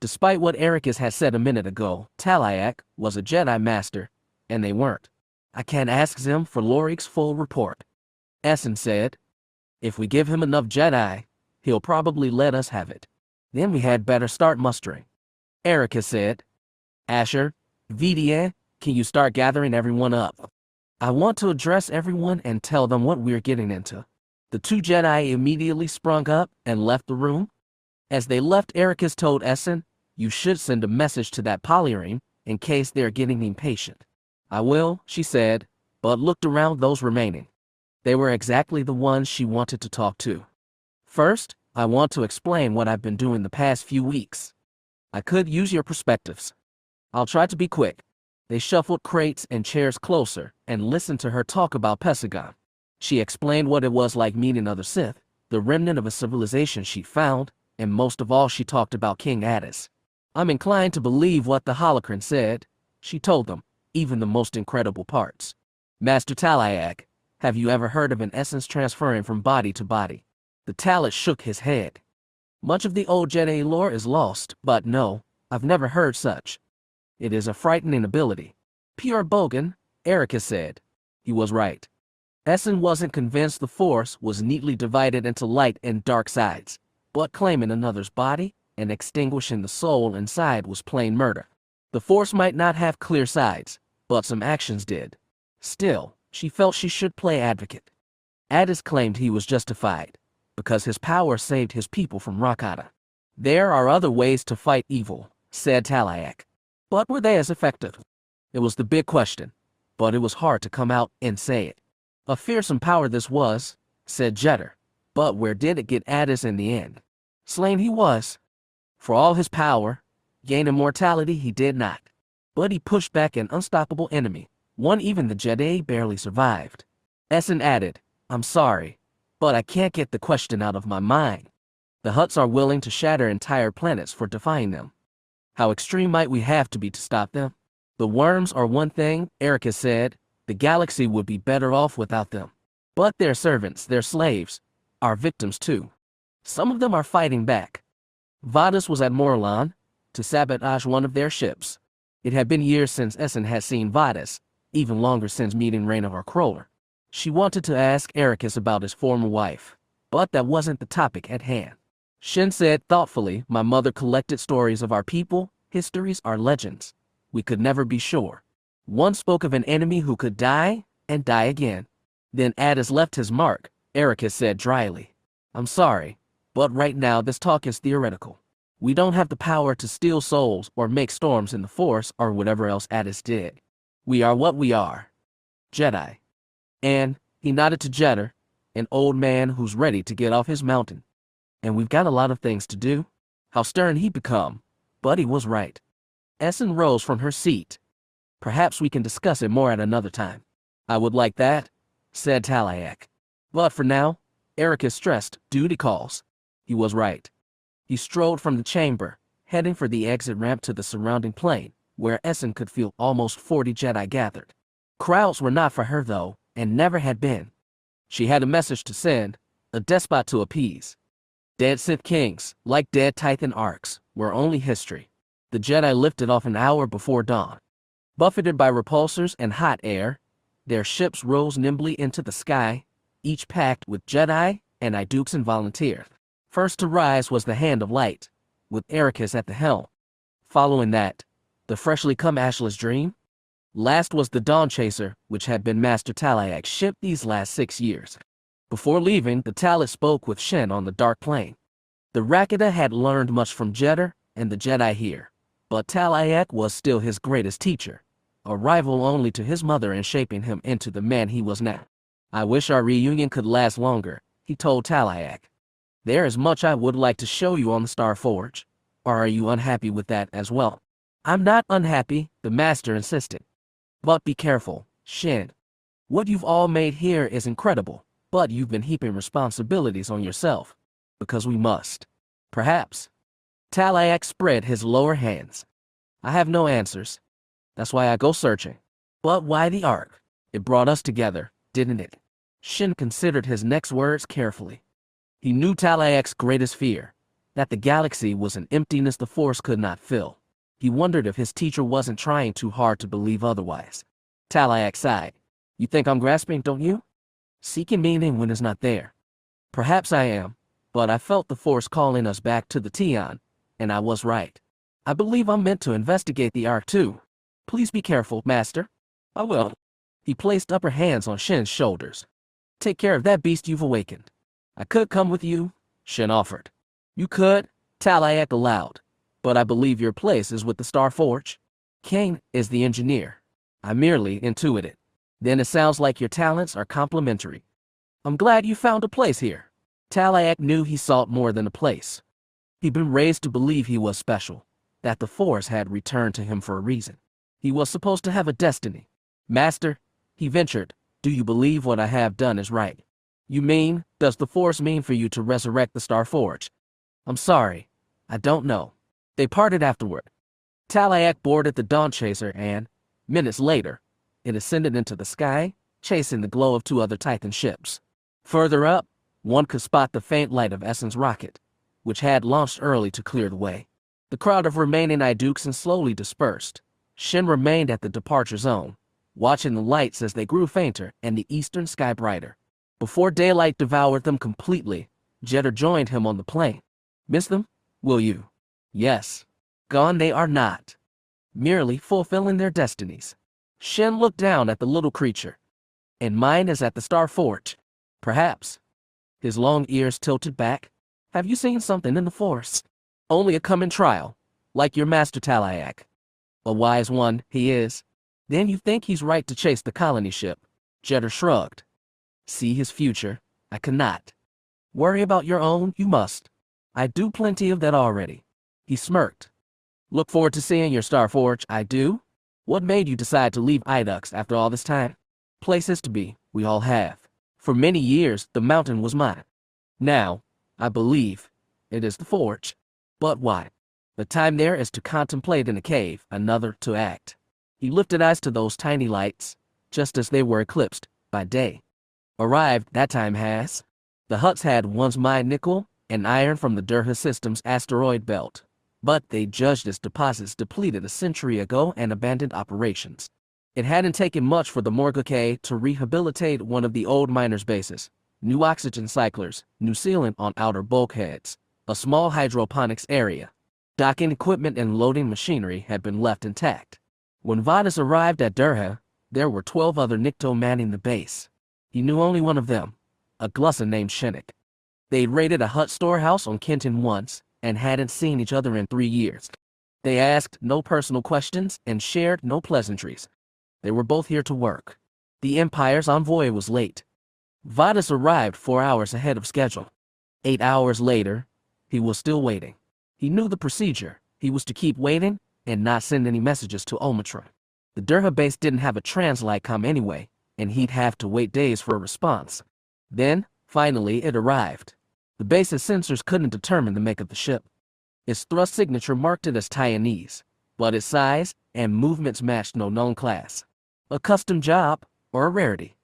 Despite what Erakas had said a minute ago, Talak was a Jedi Master, and they weren't. "I can't ask Zim for Lorik's full report," Essan said. "If we give him enough Jedi, he'll probably let us have it. Then we had better start mustering." Erakas said. "Asher, VDA, can you start gathering everyone up? I want to address everyone and tell them what we're getting into." The two Jedi immediately sprung up and left the room. As they left, Erakas told Essan, "You should send a message to that polyreme in case they're getting impatient." "I will," she said, but looked around those remaining. They were exactly the ones she wanted to talk to. "First, I want to explain what I've been doing the past few weeks. I could use your perspectives. I'll try to be quick." They shuffled crates and chairs closer and listened to her talk about Pessagon. She explained what it was like meeting other Sith, the remnant of a civilization she found, and most of all she talked about King Addis. "I'm inclined to believe what the holocron said," she told them, "even the most incredible parts." "Master Talak, have you ever heard of an essence transferring from body to body?" The Talak shook his head. "Much of the old Jedi lore is lost, but no, I've never heard such. It is a frightening ability." "Pure bogan," Erakas said. He was right. Essan wasn't convinced the Force was neatly divided into light and dark sides, but claiming another's body and extinguishing the soul inside was plain murder. The Force might not have clear sides, but some actions did. Still, she felt she should play advocate. Addis claimed he was justified, because his power saved his people from Rakata. "There are other ways to fight evil," said Talak. But were they as effective? It was the big question, but it was hard to come out and say it. "A fearsome power this was," said Jedi, "but where did it get Addis in the end? Slain he was. For all his power, gain immortality he did not. But he pushed back an unstoppable enemy, one even the Jedi barely survived." Essan added, "I'm sorry, but I can't get the question out of my mind. The Hutts are willing to shatter entire planets for defying them. How extreme might we have to be to stop them? The worms are one thing," Erakas said. "The galaxy would be better off without them. But they're servants, they're slaves, our victims too. Some of them are fighting back. Vadas was at Morlon, to sabotage one of their ships. It had been years since Essen had seen Vadas, even longer since meeting Reign of our Crawler. She wanted to ask Erakas about his former wife, but that wasn't the topic at hand. Shin said thoughtfully, "My mother collected stories of our people, histories, our legends. We could never be sure. One spoke of an enemy who could die and die again. Then Adas left his mark," Erakas said dryly. "I'm sorry, but right now this talk is theoretical. We don't have the power to steal souls or make storms in the Force or whatever else Adas did. We are what we are. Jedi." And he nodded to Jeddah, an old man who's ready to get off his mountain. "And we've got a lot of things to do." How stern he'd become, but he was right. Essan rose from her seat. "Perhaps we can discuss it more at another time." "I would like that," said Talak. "But for now," Erakas stressed, "duty calls." He was right. He strode from the chamber, heading for the exit ramp to the surrounding plain, where Essan could feel almost 40 Jedi gathered. Crowds were not for her though, and never had been. She had a message to send, a despot to appease. Dead Sith kings, like dead Titan arcs, were only history. The Jedi lifted off an hour before dawn. Buffeted by repulsors and hot air, their ships rose nimbly into the sky, each packed with Jedi and Idukes and volunteers. First to rise was the Hand of Light, with Erakas at the helm. Following that, the freshly come Ashless Dream. Last was the Dawn Chaser, which had been Master Talak's ship these last 6 years. Before leaving, the Talak spoke with Shin on the Dark Plain. The Rakata had learned much from Jeddah and the Jedi here, but Talak was still his greatest teacher, a rival only to his mother in shaping him into the man he was now. "I wish our reunion could last longer," he told Talak. "There is much I would like to show you on the Star Forge. Or are you unhappy with that as well?" "I'm not unhappy," the Master insisted. "But be careful, Shin. What you've all made here is incredible, but you've been heaping responsibilities on yourself. Because we must." "Perhaps." Talak spread his lower hands. "I have no answers. That's why I go searching." "But why the Ark? It brought us together, didn't it?" Shin considered his next words carefully. He knew Talak's greatest fear, that the galaxy was an emptiness the Force could not fill. He wondered if his teacher wasn't trying too hard to believe otherwise. Talak sighed. "You think I'm grasping, don't you? Seeking meaning when it's not there." "Perhaps I am, but I felt the Force calling us back to the Tion, and I was right. I believe I'm meant to investigate the Ark too. Please be careful, Master." "I will." He placed upper hands on Shin's shoulders. "Take care of that beast you've awakened." "I could come with you," Shin offered. "You could," Talak allowed, "but I believe your place is with the Star Forge. Kane is the engineer. I merely intuit it. Then it sounds like your talents are complementary. I'm glad you found a place here." Talak knew he sought more than a place. He'd been raised to believe he was special, that the Force had returned to him for a reason. He was supposed to have a destiny. "Master," he ventured, "do you believe what I have done is right?" "You mean, does the Force mean for you to resurrect the Star Forge?" "I'm sorry, I don't know." They parted afterward. Talak boarded the Dawn Chaser and, minutes later, it ascended into the sky, chasing the glow of 2 other Titan ships. Further up, one could spot the faint light of Essen's rocket, which had launched early to clear the way. The crowd of remaining Idukes slowly dispersed. Shin remained at the departure zone, watching the lights as they grew fainter and the eastern sky brighter. Before daylight devoured them completely, Jeddah joined him on the plain. "Miss them, will you?" "Yes. Gone they are not. Merely fulfilling their destinies." Shin looked down at the little creature. "And mine is at the Star Forge." "Perhaps." His long ears tilted back. "Have you seen something in the Force?" "Only a coming trial, like your Master Talak. A wise one, he is." "Then you think he's right to chase the colony ship?" Jeddah shrugged. "See his future, I cannot. Worry about your own, you must. I do plenty of that already." He smirked. "Look forward to seeing your Star Forge, I do. What made you decide to leave Idux after all this time?" "Places to be, we all have. For many years, the mountain was mine. Now, I believe, it is the Forge. But why? The time there is to contemplate in a cave, another to act." He lifted eyes to those tiny lights, just as they were eclipsed by day. "Arrived, that time has. The Hutts had one's mind nickel and iron from the Durha system's asteroid belt. but they judged its deposits depleted a century ago and abandoned operations. It hadn't taken much for the Morgake to rehabilitate one of the old miners' bases. New oxygen cyclers, new sealant on outer bulkheads, a small hydroponics area. Docking equipment and loading machinery had been left intact. When Vadas arrived at Durha, there were 12 other Nikto manning the base. He knew only one of them, a Glussa named Shinnik. They'd raided a Hutt storehouse on Kenton once and hadn't seen each other in 3 years. They asked no personal questions and shared no pleasantries. They were both here to work. The Empire's envoy was late. Vadas arrived 4 hours ahead of schedule. 8 hours later, he was still waiting. He knew the procedure. He was to keep waiting and not send any messages to Omatra. The Durha base didn't have a translite-com anyway, and he'd have to wait days for a response. Then, finally, it arrived. The base's sensors couldn't determine the make of the ship. Its thrust signature marked it as Taiwanese, but its size and movements matched no known class. A custom job or a rarity.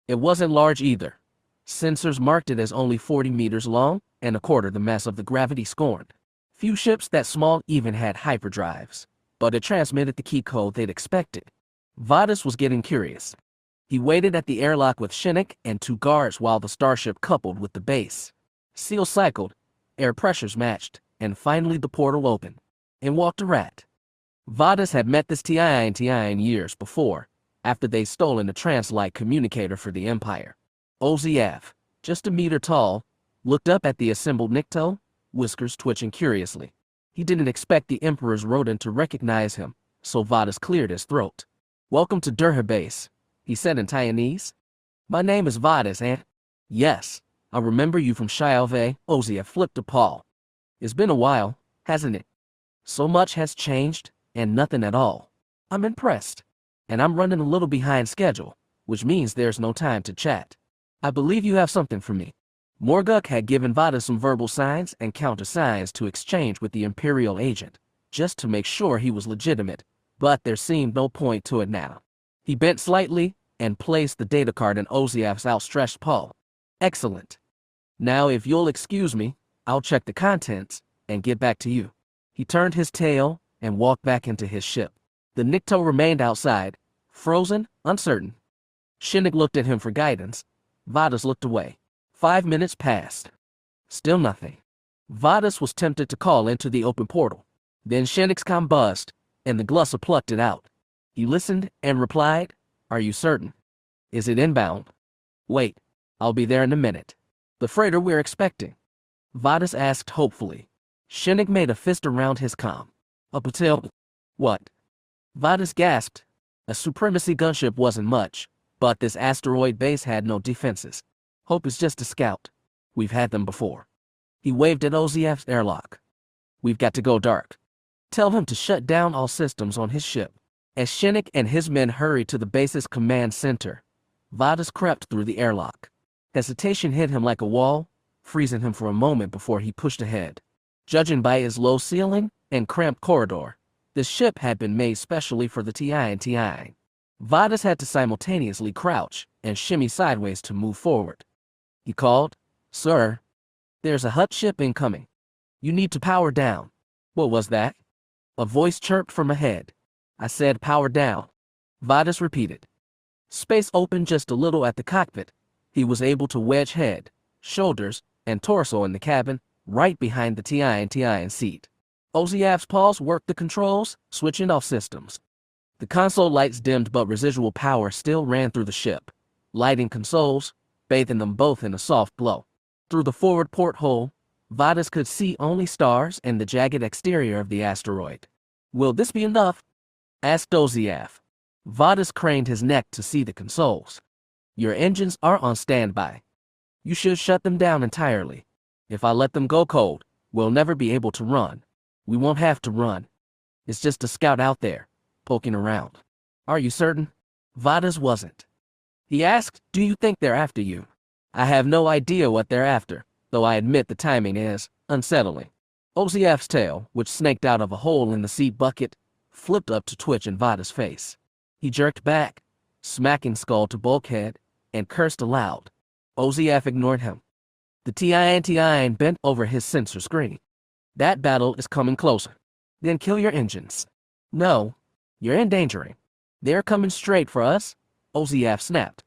It wasn't large either. Sensors marked it as only 40 meters long and a quarter the mass of the Gravity Scorned. Few ships that small even had hyperdrives, but it transmitted the key code they'd expected. Vadas was getting curious. He waited at the airlock with Shinnik and 2 guards while the starship coupled with the base. Seal cycled, air pressures matched, and finally the portal opened. In walked a rat. Vadas had met this TIN years before, after they'd stolen a translite communicator for the Empire. Oziav, just a meter tall, looked up at the assembled Nikto, whiskers twitching curiously. He didn't expect the Emperor's rodent to recognize him, so Vadas cleared his throat. "Welcome to Durha base," he said in Taiwanese. "My name is Vadas and—" "Yes, I remember you from Shialve." Oziav flipped a paw. "It's been a while, hasn't it? So much has changed, and nothing at all. I'm impressed. And I'm running a little behind schedule, which means there's no time to chat. I believe you have something for me." Morguk had given Vadas some verbal signs and countersigns to exchange with the Imperial agent, just to make sure he was legitimate, but there seemed no point to it now. He bent slightly and placed the data card in Oziav's outstretched paw. "Excellent. Now if you'll excuse me, I'll check the contents and get back to you." He turned his tail and walked back into his ship. The Nikto remained outside, frozen, uncertain. Shinnik looked at him for guidance. Vadas looked away. 5 minutes passed. Still nothing. Vadas was tempted to call into the open portal. Then Shinnik's comm buzzed, and the Glussa plucked it out. He listened and replied, "Are you certain? Is it inbound?" "Wait, I'll be there in a minute." "The freighter we're expecting?" Vadas asked hopefully. Shinnik made a fist around his comm. "A Patel." "What?" Vadas gasped. A Supremacy gunship wasn't much, but this asteroid base had no defenses. "Hope is just a scout. We've had them before." He waved at Oziav's airlock. "We've got to go dark. Tell him to shut down all systems on his ship." As Shinnik and his men hurried to the base's command center, Vadas crept through the airlock. Hesitation hit him like a wall, freezing him for a moment before he pushed ahead. Judging by its low ceiling and cramped corridor, this ship had been made specially for the TIN. Vadas had to simultaneously crouch and shimmy sideways to move forward. He called, "Sir, there's a Hutt ship incoming. You need to power down." "What was that?" A voice chirped from ahead. "I said power down." Vadas repeated. Space opened just a little at the cockpit. He was able to wedge head, shoulders, and torso in the cabin, right behind the TIN seat. Oziav's paws worked the controls, switching off systems. The console lights dimmed, but residual power still ran through the ship, lighting consoles, bathing them both in a soft glow. Through the forward porthole, Vadas could see only stars and the jagged exterior of the asteroid. "Will this be enough?" asked Oziav. Vadas craned his neck to see the consoles. "Your engines are on standby. You should shut them down entirely. If I let them go cold, we'll never be able to run. We won't have to run. It's just a scout out there, poking around." "Are you certain?" Vadas wasn't. He asked, "Do you think they're after you?" "I have no idea what they're after, though I admit the timing is unsettling." Oziav's tail, which snaked out of a hole in the seat bucket, flipped up to twitch in Vadas' face. He jerked back, smacking skull to bulkhead, and cursed aloud. Oziav ignored him. The TIN bent over his sensor screen. "That battle is coming closer. Then kill your engines. No, you're endangering. They're coming straight for us, Oziaf snapped.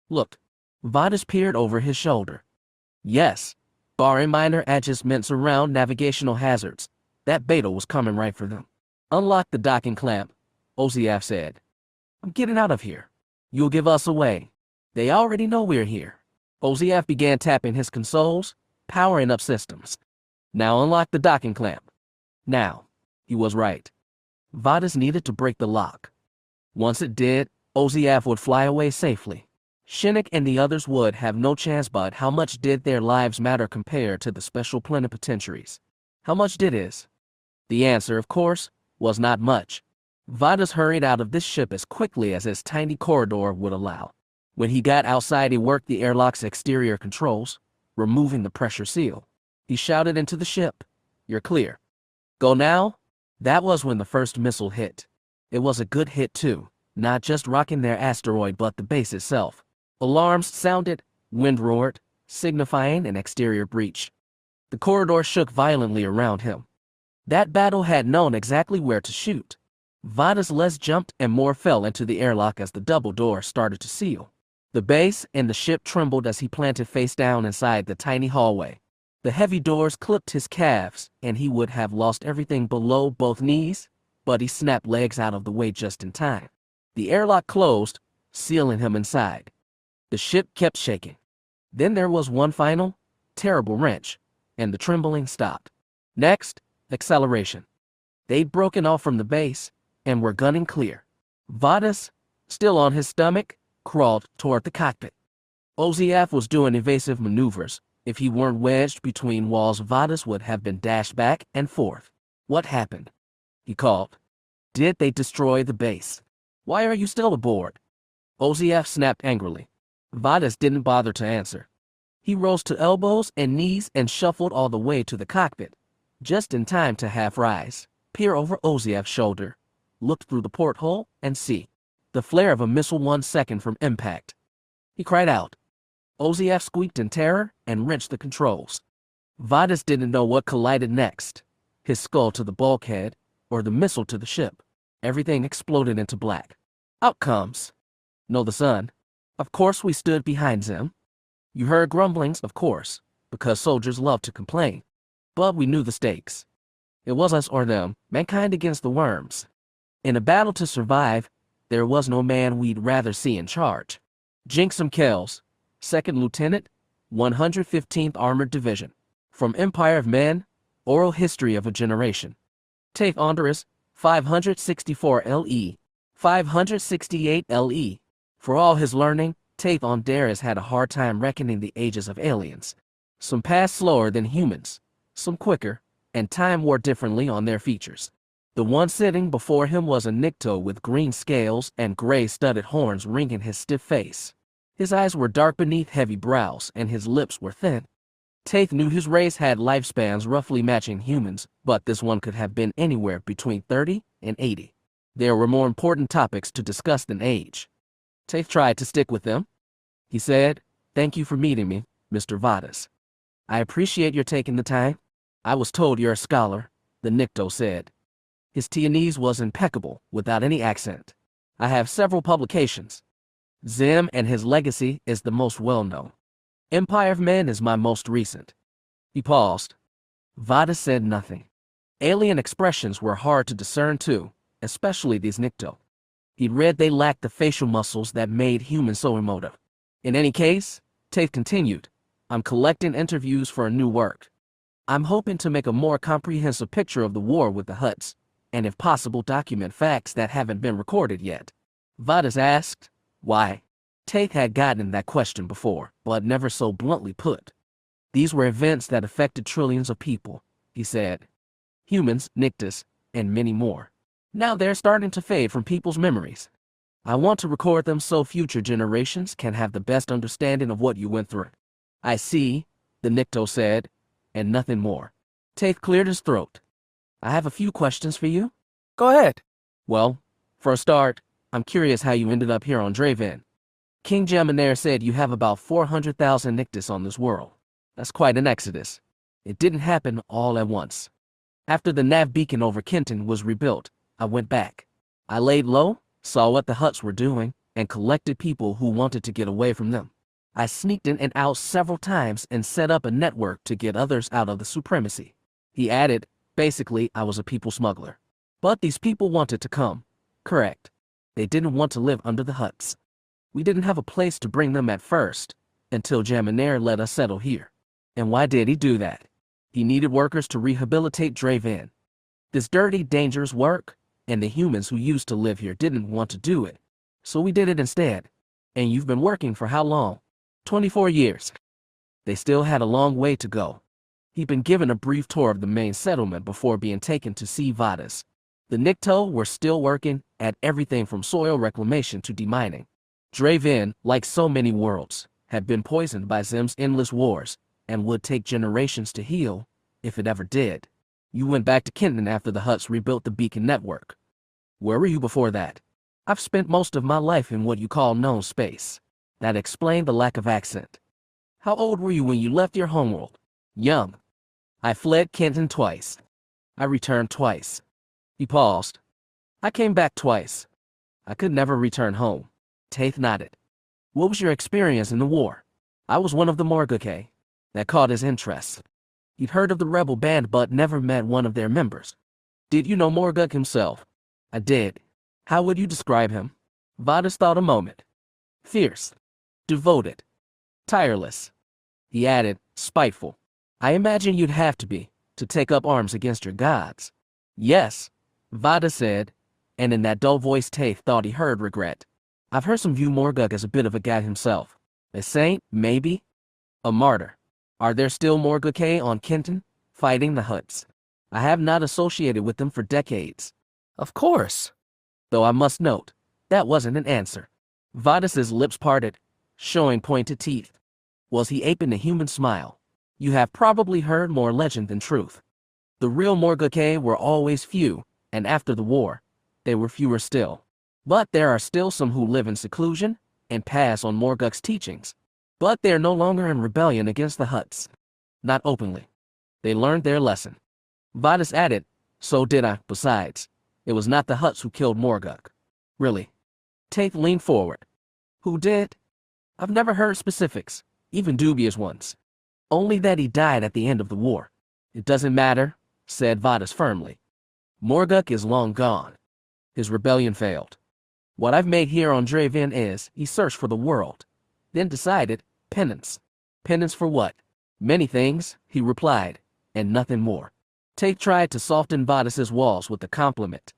Look, Vadas peered over his shoulder. Yes, barring minor adjustments around navigational hazards, that beta was coming right for them. Unlock the docking clamp, Oziaf said. I'm getting out of here. You'll give us away. They already know we're here. Oziaf began tapping his consoles, powering up systems. Now unlock the docking clamp. Now, he was right. Vadas needed to break the lock. Once it did, Oziaf would fly away safely. Shinnick and the others would have no chance, but how much did their lives matter compared to the special plenipotentiaries? How much did his? The answer, of course, was not much. Vadas hurried out of this ship as quickly as his tiny corridor would allow. When he got outside, he worked the airlock's exterior controls, removing the pressure seal. He shouted into the ship, "You're clear. Go now." That was when the first missile hit. It was a good hit too, not just rocking their asteroid but the base itself. Alarms sounded, wind roared, signifying an exterior breach. The corridor shook violently around him. That battle had known exactly where to shoot. Vadas less jumped and more fell into the airlock as the double door started to seal. The base and the ship trembled as he planted face down inside the tiny hallway. The heavy doors clipped his calves, and he would have lost everything below both knees, but he snapped legs out of the way just in time. The airlock closed, sealing him inside. The ship kept shaking. Then there was one final, terrible wrench, and the trembling stopped. Next, acceleration. They'd broken off from the base, and were gunning clear. Vadas, still on his stomach, crawled toward the cockpit. Oziaf was doing evasive maneuvers. If he weren't wedged between walls, Vadas would have been dashed back and forth. What happened? He called. Did they destroy the base? Why are you still aboard? Oziaf snapped angrily. Vadas didn't bother to answer. He rose to elbows and knees and shuffled all the way to the cockpit, just in time to half rise, peer over Oziaf's shoulder, look through the porthole, and see the flare of a missile 1 second from impact. He cried out. Oziaf squeaked in terror and wrenched the controls. Vadas didn't know what collided next, his skull to the bulkhead or the missile to the ship. Everything exploded into black. Outcomes. No, the sun. Of course we stood behind them. You heard grumblings, of course, because soldiers love to complain. But we knew the stakes. It was us or them, mankind against the worms. In a battle to survive, there was no man we'd rather see in charge. Jinxum Kells, 2nd Lieutenant, 115th Armored Division. From Empire of Men, Oral History of a Generation. Tate Onderis, 564 LE, 568 LE. For all his learning, Tate Onderis had a hard time reckoning the ages of aliens. Some passed slower than humans, some quicker, and time wore differently on their features. The one sitting before him was a Nikto with green scales and gray-studded horns ringing his stiff face. His eyes were dark beneath heavy brows, and his lips were thin. Tate knew his race had lifespans roughly matching humans, but this one could have been anywhere between 30 and 80. There were more important topics to discuss than age. Tate tried to stick with them. He said, "Thank you for meeting me, Mr. Vadas. I appreciate your taking the time. I was told you're a scholar," the Nikto said. His Tianese was impeccable, without any accent. "I have several publications. Zim and his legacy is the most well-known. Empire of Men is my most recent." He paused. Vadas said nothing. Alien expressions were hard to discern too, especially these Nikto. He'd read they lacked the facial muscles that made humans so emotive. In any case, Tate continued, "I'm collecting interviews for a new work. I'm hoping to make a more comprehensive picture of the war with the Hutts, and if possible document facts that haven't been recorded yet." Vadas asked, "Why?" Tate had gotten that question before, but never so bluntly put. "These were events that affected trillions of people," he said. "Humans, Nictus, and many more. Now they're starting to fade from people's memories. I want to record them so future generations can have the best understanding of what you went through." "I see," the Nikto said, and nothing more. Tate cleared his throat. "I have a few questions for you." "Go ahead." "Well, for a start, I'm curious how you ended up here on Draven. King Geminair said you have about 400,000 Nictus on this world. That's quite an exodus. It didn't happen all at once." After the nav beacon over Kenton was rebuilt, I went back. I laid low, saw what the Hutts were doing, and collected people who wanted to get away from them. I sneaked in and out several times and set up a network to get others out of the Supremacy. He added, basically, I was a people smuggler. But these people wanted to come. Correct. They didn't want to live under the Hutts. We didn't have a place to bring them at first, until Jaminair let us settle here. And why did he do that? He needed workers to rehabilitate Draven. This dirty, dangerous work, and the humans who used to live here didn't want to do it. So we did it instead. And you've been working for how long? 24 years. They still had a long way to go. He'd been given a brief tour of the main settlement before being taken to see Vadas. The Nikto were still working at everything from soil reclamation to demining. Draven, like so many worlds, had been poisoned by Zem's endless wars, and would take generations to heal, if it ever did. You went back to Kenton after the Hutts rebuilt the beacon network. Where were you before that? I've spent most of my life in what you call known space. That explained the lack of accent. How old were you when you left your homeworld? Young. I fled Kenton twice. I returned twice. He paused. I came back twice. I could never return home. Tate nodded. What was your experience in the war? I was one of the Morgake. That caught his interest. He'd heard of the rebel band but never met one of their members. Did you know Morguk himself? I did. How would you describe him? Vadas thought a moment. Fierce. Devoted. Tireless. He added, spiteful. I imagine you'd have to be, to take up arms against your gods. Yes, Vadas said, and in that dull voice Tate thought he heard regret. I've heard some view Morguk as a bit of a guy himself. A saint, maybe? A martyr. Are there still Morguk on Kenton, fighting the Hutts? I have not associated with them for decades. Of course. Though I must note, that wasn't an answer. Vadas's lips parted, showing pointed teeth. Was he aping a human smile? You have probably heard more legend than truth. The real Morguk were always few, and after the war, they were fewer still. But there are still some who live in seclusion and pass on Morguk's teachings. But they are no longer in rebellion against the Hutts. Not openly. They learned their lesson. Vadas added, so did I. Besides, it was not the Hutts who killed Morguk. Really? Tate leaned forward. Who did? I've never heard specifics, even dubious ones. Only that he died at the end of the war. It doesn't matter, said Vadas firmly. Morguk is long gone. His rebellion failed. What I've made here on Draven is, he searched for the world, then decided, penance. Penance for what? Many things, he replied, and nothing more. Tate tried to soften Vadas's walls with a compliment.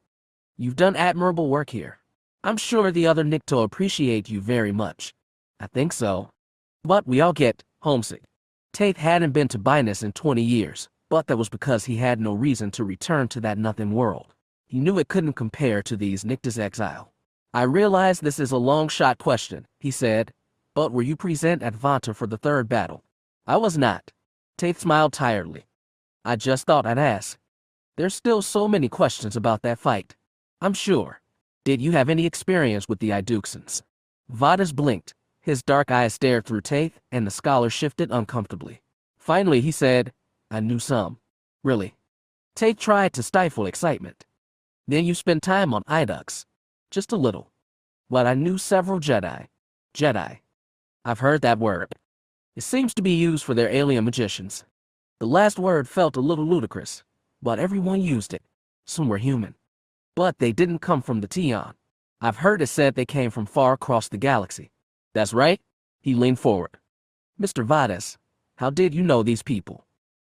You've done admirable work here. I'm sure the other Nikto appreciate you very much. I think so. But we all get homesick. Tate hadn't been to Binus in 20 years, but that was because he had no reason to return to that nothing world. He knew it couldn't compare to these Nikta's exile. I realize this is a long-shot question, he said, but were you present at Vont for the third battle? I was not. Tate smiled tiredly. I just thought I'd ask. There's still so many questions about that fight. I'm sure. Did you have any experience with the Iduxans? Vadas blinked. His dark eyes stared through Tate, and the scholar shifted uncomfortably. Finally, he said, I knew some. Really? Tate tried to stifle excitement. Then you spent time on Idux. Just a little. But I knew several Jedi. Jedi. I've heard that word. It seems to be used for their alien magicians. The last word felt a little ludicrous, but everyone used it. Some were human. But they didn't come from the Tion. I've heard it said they came from far across the galaxy. That's right. He leaned forward. Mr. Vadas, how did you know these people?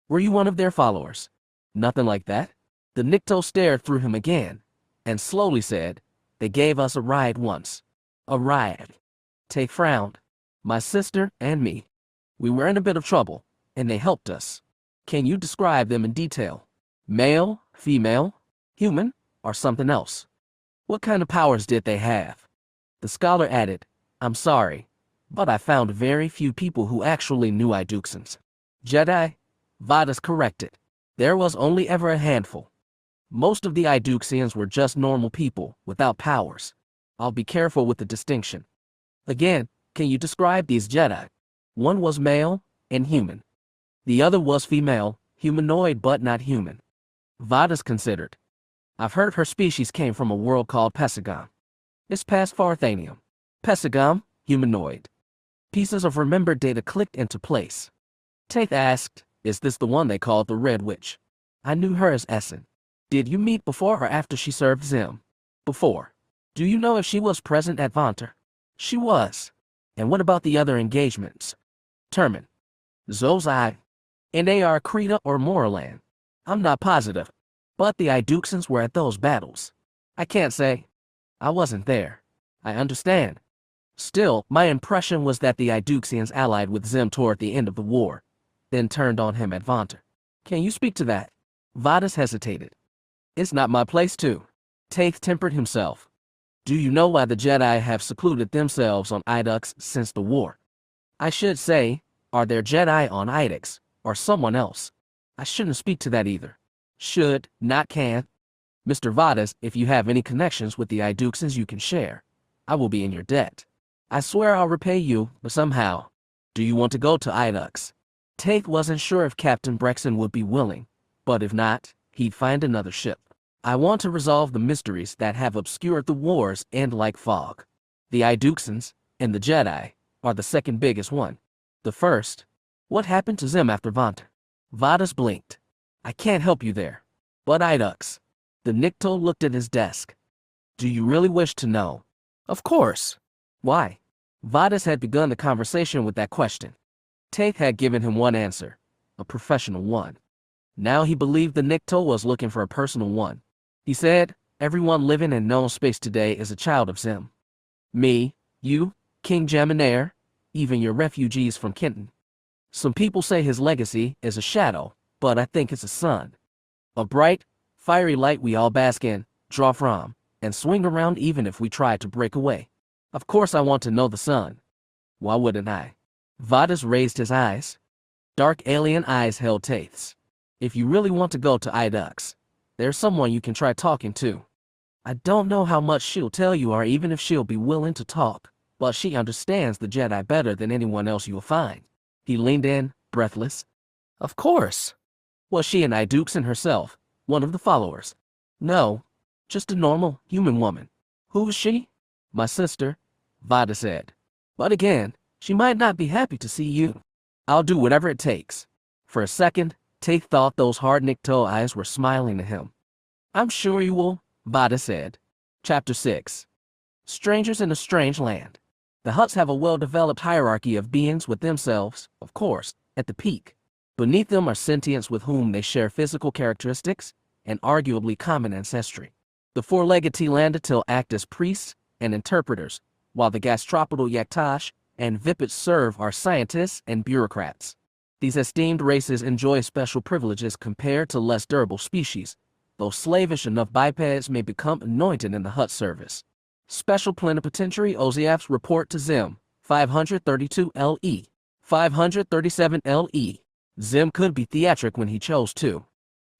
Were you one of their followers? Nothing like that. The Nikto stared through him again, and slowly said, they gave us a ride once. A ride. Tate frowned. My sister and me. We were in a bit of trouble, and they helped us. Can you describe them in detail? Male, female, human, or something else? What kind of powers did they have? The scholar added, I'm sorry, but I found very few people who actually knew Iduxans. Jedi? Vadas corrected. There was only ever a handful. Most of the Iduxians were just normal people, without powers. I'll be careful with the distinction. Again, can you describe these Jedi? One was male and human. The other was female, humanoid but not human. Vadas considered. I've heard her species came from a world called Pesagam. It's past Farthanium. Pesagam, humanoid. Pieces of remembered data clicked into place. Tate asked, is this the one they called the Red Witch? I knew her as Essan. Did you meet before or after she served Zim? Before. Do you know if she was present at Vont? She was. And what about the other engagements? Termin. Zozai. And they are Krita or Morlon. I'm not positive. But the Iduxans were at those battles. I can't say. I wasn't there. I understand. Still, my impression was that the Iduxians allied with Zim toward the end of the war, then turned on him at Vont. Can you speak to that? Vadas hesitated. It's not my place to. Tate tempered himself. Do you know why the Jedi have secluded themselves on Idux since the war? I should say, are there Jedi on Idux, or someone else? I shouldn't speak to that either. Should, not can. Mr. Vadas, if you have any connections with the Iduxans you can share, I will be in your debt. I swear I'll repay you, but somehow. Do you want to go to Idux? Tate wasn't sure if Captain Brexon would be willing, but if not, he'd find another ship. I want to resolve the mysteries that have obscured the wars and like fog. The Iduxans, and the Jedi, are the second biggest one. The first, what happened to Zim after Vont? Vadas blinked. I can't help you there. But Idux. The Nikto looked at his desk. Do you really wish to know? Of course. Why? Vadas had begun the conversation with that question. Tate had given him one answer, a professional one. Now he believed the Nikto was looking for a personal one. He said, everyone living in known space today is a child of Zim. Me, you, King Jaminair, even your refugees from Kenton. Some people say his legacy is a shadow, but I think it's a sun. A bright, fiery light we all bask in, draw from, and swing around even if we try to break away. Of course I want to know the sun. Why wouldn't I? Vadas raised his eyes. Dark alien eyes held Tate's. If you really want to go to Idux, there's someone you can try talking to. I don't know how much she'll tell you or even if she'll be willing to talk, but she understands the Jedi better than anyone else you'll find. He leaned in, breathless. Of course. Was she an Iduxan herself, one of the followers? No, just a normal, human woman. Who was she? My sister, Vada said. But again, she might not be happy to see you. I'll do whatever it takes. For a second, Tate thought those hard Nikto eyes were smiling at him. I'm sure you will, Vada said. Chapter 6. Strangers in a Strange Land. The Hutts have a well-developed hierarchy of beings with themselves, of course, at the peak. Beneath them are sentients with whom they share physical characteristics and arguably common ancestry. The four-legged Tlandil act as priests and interpreters, while the gastropodal Yaktash and Vipits serve are scientists and bureaucrats. These esteemed races enjoy special privileges compared to less durable species, though slavish enough bipeds may become anointed in the Hutt service. Special Plenipotentiary Oziaf's report to Zim, 532 LE, 537 LE. Zim could be theatric when he chose to.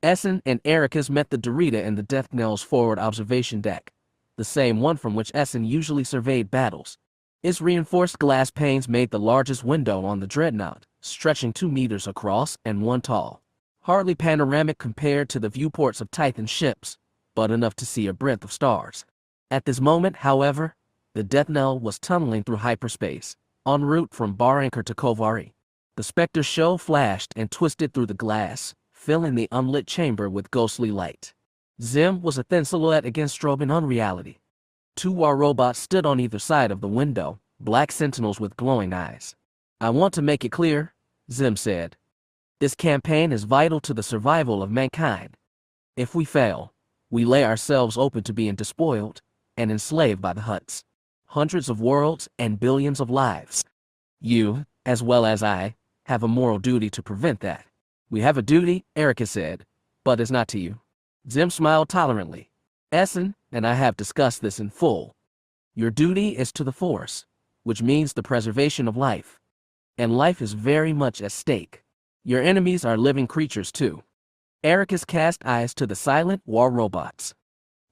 Essan and Erakas met the Dorita in the Death Knell's forward observation deck, the same one from which Essan usually surveyed battles. Its reinforced glass panes made the largest window on the dreadnought, stretching 2 meters across and 1 tall. Hardly panoramic compared to the viewports of Titan ships, but enough to see a breadth of stars. At this moment, however, the Death Knell was tunneling through hyperspace, en route from Bar Anchor to Kovari. The Spectre's show flashed and twisted through the glass, filling the unlit chamber with ghostly light. Zim was a thin silhouette against strobing unreality. 2 war robots stood on either side of the window, black sentinels with glowing eyes. I want to make it clear, Zim said. This campaign is vital to the survival of mankind. If we fail, we lay ourselves open to being despoiled and enslaved by the Hutts. Hundreds of worlds and billions of lives. You, as well as I, have a moral duty to prevent that. We have a duty, Erakas said, but it's not to you. Zim smiled tolerantly. Essan and I have discussed this in full. Your duty is to the Force, which means the preservation of life. And life is very much at stake. Your enemies are living creatures too. Erakas cast eyes to the silent war robots.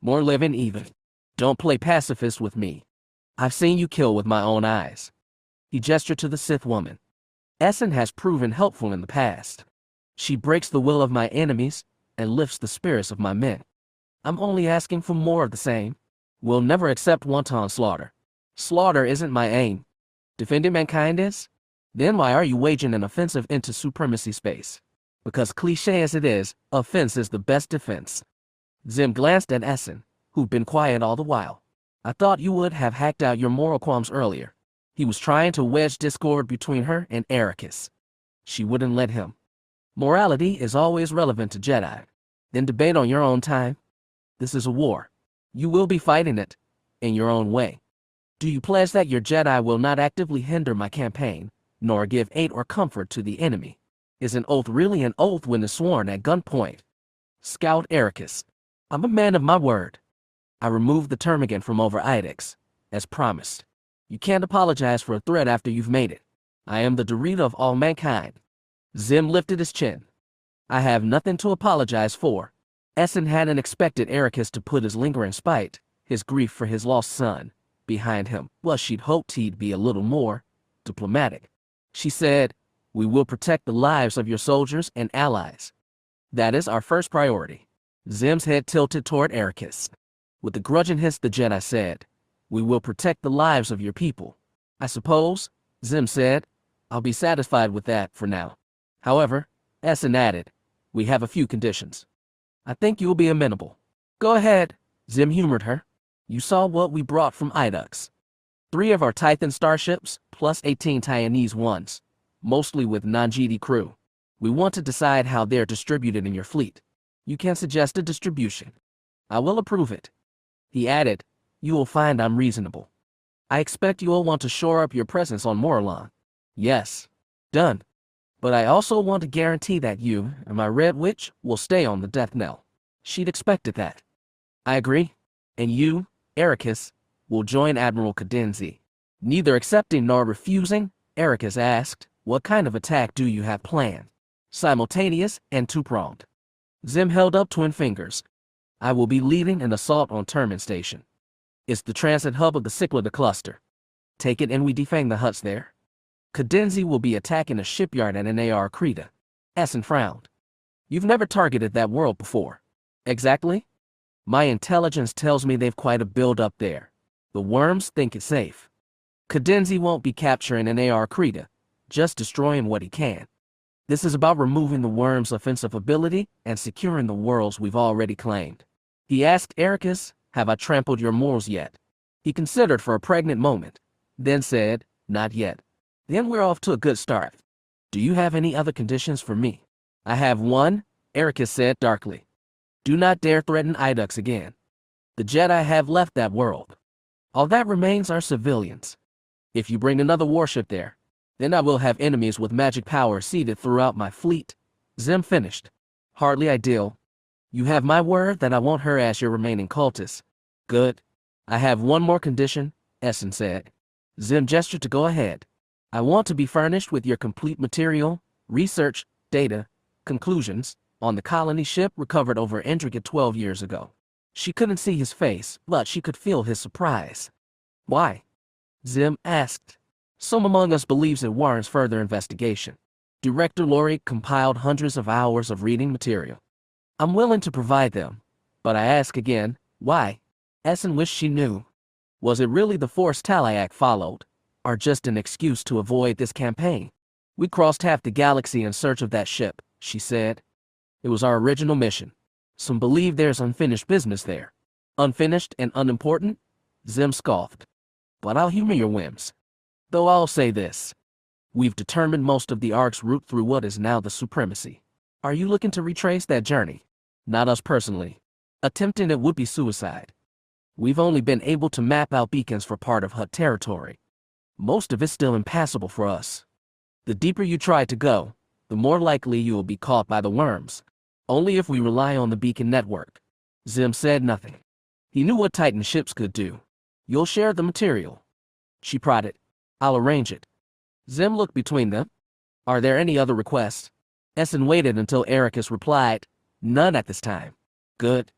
More living even. Don't play pacifist with me. I've seen you kill with my own eyes. He gestured to the Sith woman. Essan has proven helpful in the past. She breaks the will of my enemies, and lifts the spirits of my men. I'm only asking for more of the same. We'll never accept wanton slaughter. Slaughter isn't my aim. Defending mankind is? Then why are you waging an offensive into supremacy space? Because cliché as it is, offense is the best defense. Zim glanced at Essen, who'd been quiet all the while. I thought you would have hacked out your moral qualms earlier. He was trying to wedge discord between her and Erakas. She wouldn't let him. Morality is always relevant to Jedi. Then debate on your own time. This is a war. You will be fighting it, in your own way. Do you pledge that your Jedi will not actively hinder my campaign, nor give aid or comfort to the enemy? Is an oath really an oath when it's sworn at gunpoint? Scout Erakas. I'm a man of my word. I removed the termagant from over Idix, as promised. You can't apologize for a threat after you've made it. I am the Dorito of all mankind. Zim lifted his chin. I have nothing to apologize for. Essen hadn't expected Erakas to put his lingering spite, his grief for his lost son, behind him. Well, she'd hoped he'd be a little more diplomatic. She said, "We will protect the lives of your soldiers and allies. That is our first priority." Zim's head tilted toward Erakas. With a grudging hiss, the Jedi said, "We will protect the lives of your people." I suppose, Zim said. I'll be satisfied with that for now. However, Essen added, we have a few conditions. I think you'll be amenable. Go ahead, Zim humored her. You saw what we brought from Idux. 3 of our Titan starships, plus 18 Taiwanese ones, mostly with non-GD crew. We want to decide how they're distributed in your fleet. You can suggest a distribution. I will approve it. He added, you will find I'm reasonable. I expect you will want to shore up your presence on Morlon. Yes. Done. But I also want to guarantee that you and my Red Witch will stay on the death knell. She'd expected that. I agree. And you, Erakas, will join Admiral Cadenzi. Neither accepting nor refusing, Erakas asked, what kind of attack do you have planned? Simultaneous and two-pronged. Zim held up twin fingers. I will be leading an assault on Termin Station. It's the transit hub of the Cyclada cluster. Take it and we defang the Hutts there. Cadenzi will be attacking a shipyard at NAR Creta. Essan frowned. You've never targeted that world before. Exactly? My intelligence tells me they've quite a build-up there. The worms think it's safe. Cadenzi won't be capturing NAR Creta, just destroying what he can. This is about removing the worms' offensive ability and securing the worlds we've already claimed. He asked Erakas, have I trampled your morals yet? He considered for a pregnant moment, then said, not yet. Then we're off to a good start. Do you have any other conditions for me? I have one, Erakas said darkly. Do not dare threaten Idux again. The Jedi have left that world. All that remains are civilians. If you bring another warship there, then I will have enemies with magic power seated throughout my fleet. Zim finished. Hardly ideal. You have my word that I won't harass your remaining cultists. Good. I have one more condition, Essan said. Zim gestured to go ahead. I want to be furnished with your complete material, research, data, conclusions, on the colony ship recovered over Endriga 12 years ago. She couldn't see his face, but she could feel his surprise. Why? Zim asked. Some among us believes it warrants further investigation. Director Lori compiled hundreds of hours of reading material. I'm willing to provide them, but I ask again, why? Essan wished she knew. Was it really the force Talak followed, or just an excuse to avoid this campaign? We crossed half the galaxy in search of that ship, she said. It was our original mission. Some believe there's unfinished business there. Unfinished and unimportant? Zim scoffed. But I'll humor your whims. Though I'll say this. We've determined most of the arc's route through what is now the Supremacy. Are you looking to retrace that journey? Not us personally. Attempting it would be suicide. We've only been able to map out beacons for part of Hutt territory. Most of it's still impassable for us. The deeper you try to go, the more likely you will be caught by the worms. Only if we rely on the beacon network. Zim said nothing. He knew what Titan ships could do. You'll share the material. She prodded. I'll arrange it. Zim looked between them. Are there any other requests? Essan waited until Erakas replied, none at this time. Good.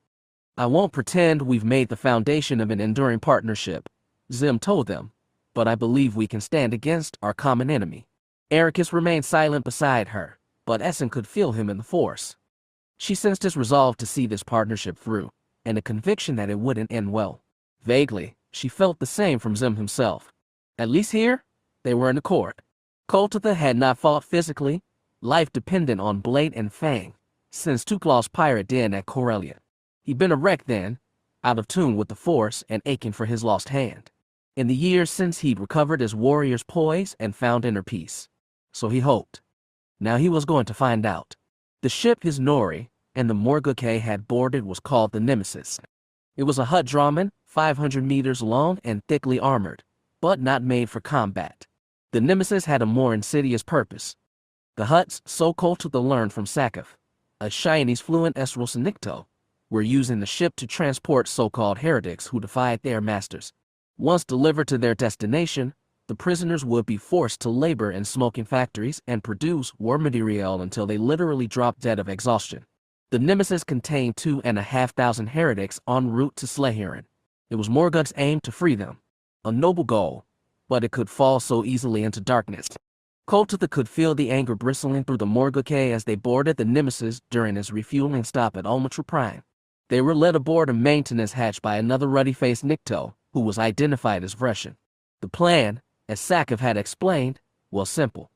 I won't pretend we've made the foundation of an enduring partnership, Zim told them, but I believe we can stand against our common enemy. Erakas remained silent beside her, but Essan could feel him in the force. She sensed his resolve to see this partnership through, and a conviction that it wouldn't end well. Vaguely, she felt the same from Zim himself. At least here, they were in accord. Koltitha had not fought physically, life dependent on blade and fang, since Tuklaw's pirate den at Corellia. He'd been a wreck then, out of tune with the Force and aching for his lost hand. In the years since he'd recovered his warrior's poise and found inner peace. So he hoped. Now he was going to find out. The ship his Nori and the Morguke had boarded was called the Nemesis. It was a Hutt Drahman, 500 meters long and thickly armored, but not made for combat. The Nemesis had a more insidious purpose. The Hutts, so Koltitha learned from Sakaf, a Chinese fluent Esros Nikto, were using the ship to transport so-called heretics who defied their masters. Once delivered to their destination, the prisoners would be forced to labor in smoking factories and produce war material until they literally dropped dead of exhaustion. The Nemesis contained 2,500 heretics en route to Slaherin. It was Morgug's aim to free them. A noble goal, but it could fall so easily into darkness. Koltitha could feel the anger bristling through the Morguke as they boarded the Nemesis during his refueling stop at Ultimatum Prime. They were led aboard a maintenance hatch by another ruddy-faced Nikto, who was identified as Vreshan. The plan, as Sakaf had explained, was simple.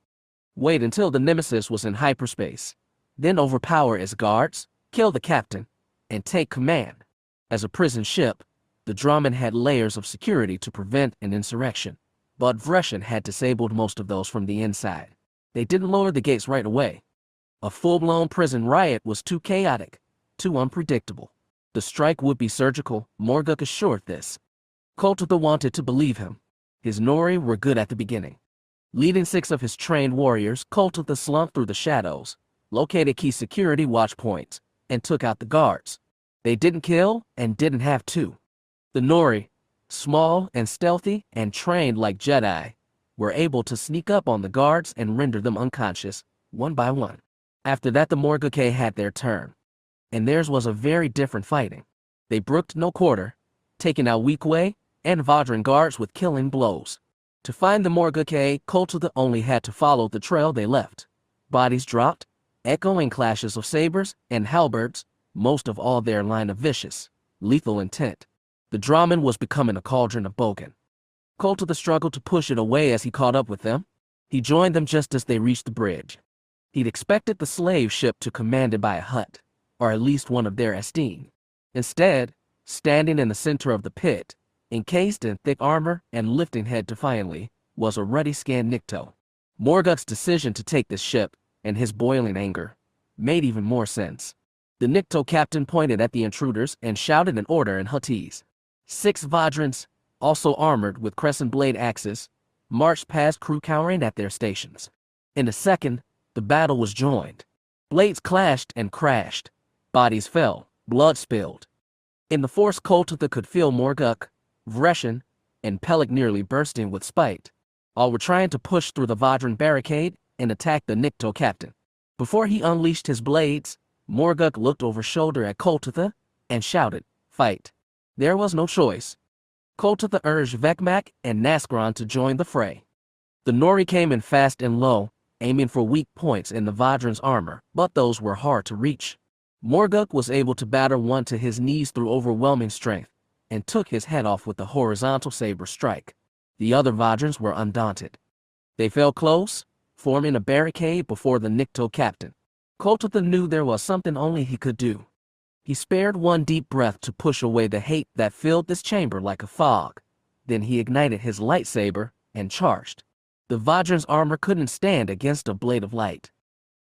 Wait until the Nemesis was in hyperspace, then overpower its guards, kill the captain, and take command. As a prison ship, the Drahman had layers of security to prevent an insurrection, but Vreshan had disabled most of those from the inside. They didn't lower the gates right away. A full-blown prison riot was too chaotic, too unpredictable. The strike would be surgical, Morgug assured this. Koltitha wanted to believe him. His Nori were good at the beginning. Leading 6 of his trained warriors, Koltitha slumped through the shadows, located key security watch points, and took out the guards. They didn't kill and didn't have to. The Nori, small and stealthy and trained like Jedi, were able to sneak up on the guards and render them unconscious, one by one. After that, the Morguke had their turn. And theirs was a very different fighting. They brooked no quarter, taking out Weequay and Vadran guards with killing blows. To find the Morguke, Koltitha only had to follow the trail they left. Bodies dropped, echoing clashes of sabers and halberds, most of all their line of vicious, lethal intent. The Drahman was becoming a cauldron of bogan. Koltitha struggled to push it away as he caught up with them. He joined them just as they reached the bridge. He'd expected the slave ship to commanded by a Hutt, or at least one of their esteem. Instead, standing in the center of the pit, encased in thick armor and lifting head defiantly, was a ruddy-skinned Nikto. Morgug's decision to take this ship, and his boiling anger, made even more sense. The Nikto captain pointed at the intruders and shouted an order in Huttese. 6 Vadrans, also armored with crescent blade axes, marched past crew cowering at their stations. In a second, the battle was joined. Blades clashed and crashed. Bodies fell, blood spilled. In the force, Koltitha could feel Morgug, Vreshan, and Pelik nearly bursting with spite. All were trying to push through the Vadran barricade and attack the Nikto captain. Before he unleashed his blades, Morgug looked over shoulder at Koltitha and shouted, "Fight." There was no choice. Koltitha urged Vekmak and Naskron to join the fray. The Nori came in fast and low, aiming for weak points in the Vadran's armor, but those were hard to reach. Morgug was able to batter one to his knees through overwhelming strength, and took his head off with a horizontal saber strike. The other Vadrans were undaunted. They fell close, forming a barricade before the Nikto captain. Koltitha knew there was something only he could do. He spared one deep breath to push away the hate that filled this chamber like a fog. Then he ignited his lightsaber and charged. The Vadran's armor couldn't stand against a blade of light.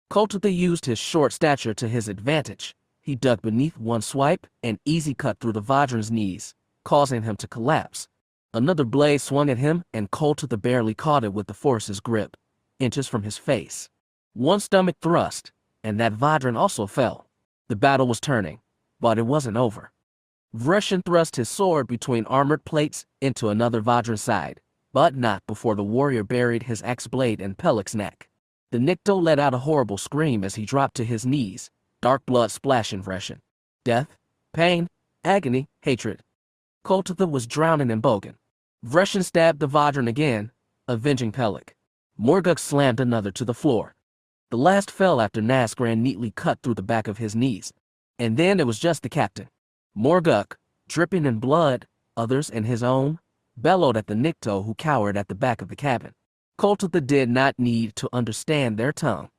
Koltitha used his short stature to his advantage. He dug beneath one swipe and easy cut through the Vadran's knees, causing him to collapse. Another blade swung at him and Koltitha barely caught it with the Force's grip, inches from his face. One stomach thrust, and that Vadran also fell. The battle was turning, but it wasn't over. Vreshan thrust his sword between armored plates into another Vadran's side, but not before the warrior buried his axe blade in Pelik's neck. The Nikto let out a horrible scream as he dropped to his knees, dark blood splashing Vreshan. Death, pain, agony, hatred. Koltitha was drowning in bogan. Vreshan stabbed the Vadran again, avenging Pelik. Morgug slammed another to the floor. The last fell after Naskran neatly cut through the back of his knees. And then it was just the captain. Morguk, dripping in blood, others and his own, bellowed at the Nikto who cowered at the back of the cabin. Koltitha did not need to understand their tongue.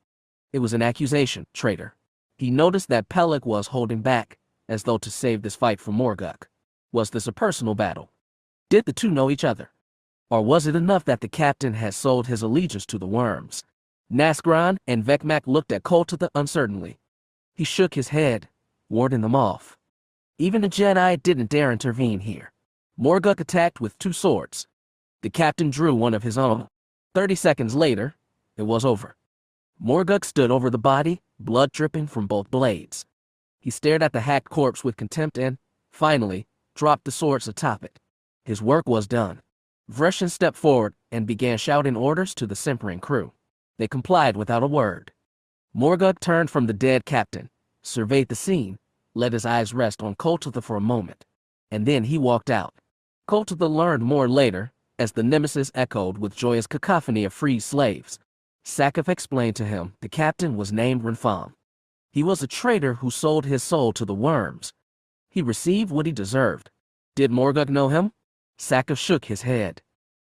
It was an accusation, traitor. He noticed that Pelik was holding back, as though to save this fight from Morguk. Was this a personal battle? Did the two know each other? Or was it enough that the captain had sold his allegiance to the worms? Naskran and Vekmak looked at Koltitha uncertainly. He shook his head, warding them off. Even the Jedi didn't dare intervene here. Morguk attacked with 2 swords. The captain drew one of his own. 30 seconds later, it was over. Morguk stood over the body, blood dripping from both blades. He stared at the hacked corpse with contempt and, finally, dropped the swords atop it. His work was done. Vreshin stepped forward and began shouting orders to the simpering crew. They complied without a word. Morguk turned from the dead captain, surveyed the scene, let his eyes rest on Koltitha for a moment, and then he walked out. Koltitha learned more later, as the nemesis echoed with joyous cacophony of freed slaves. Sakaf explained to him the captain was named Renfam. He was a traitor who sold his soul to the worms. He received what he deserved. Did Morguk know him? Sakaf shook his head.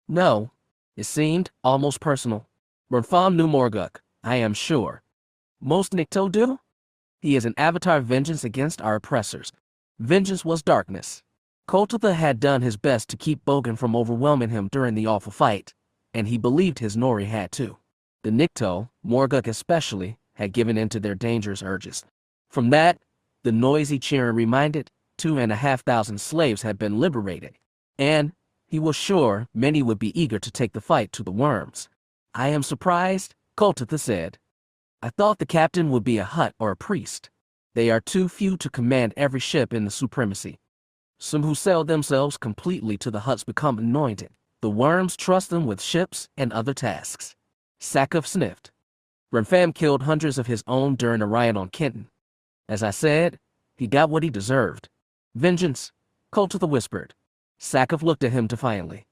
No. It seemed almost personal. Renfam knew Morguk, I am sure. Most Nikto do? He is an avatar of vengeance against our oppressors. Vengeance was darkness. Koltitha had done his best to keep Bogan from overwhelming him during the awful fight, and he believed his Nori had too. The Nikto, Morguk especially, had given in to their dangerous urges. From that, the noisy cheering reminded, 2,500 slaves had been liberated, and he was sure many would be eager to take the fight to the worms. I am surprised, Koltitha said. I thought the captain would be a Hutt or a priest. They are too few to command every ship in the Supremacy. Some who sell themselves completely to the Hutts become anointed. The worms trust them with ships and other tasks. Sakaf sniffed. Renfam killed hundreds of his own during a riot on Kenton. As I said, he got what he deserved. Vengeance, Koltitha whispered. Sakaf looked at him defiantly.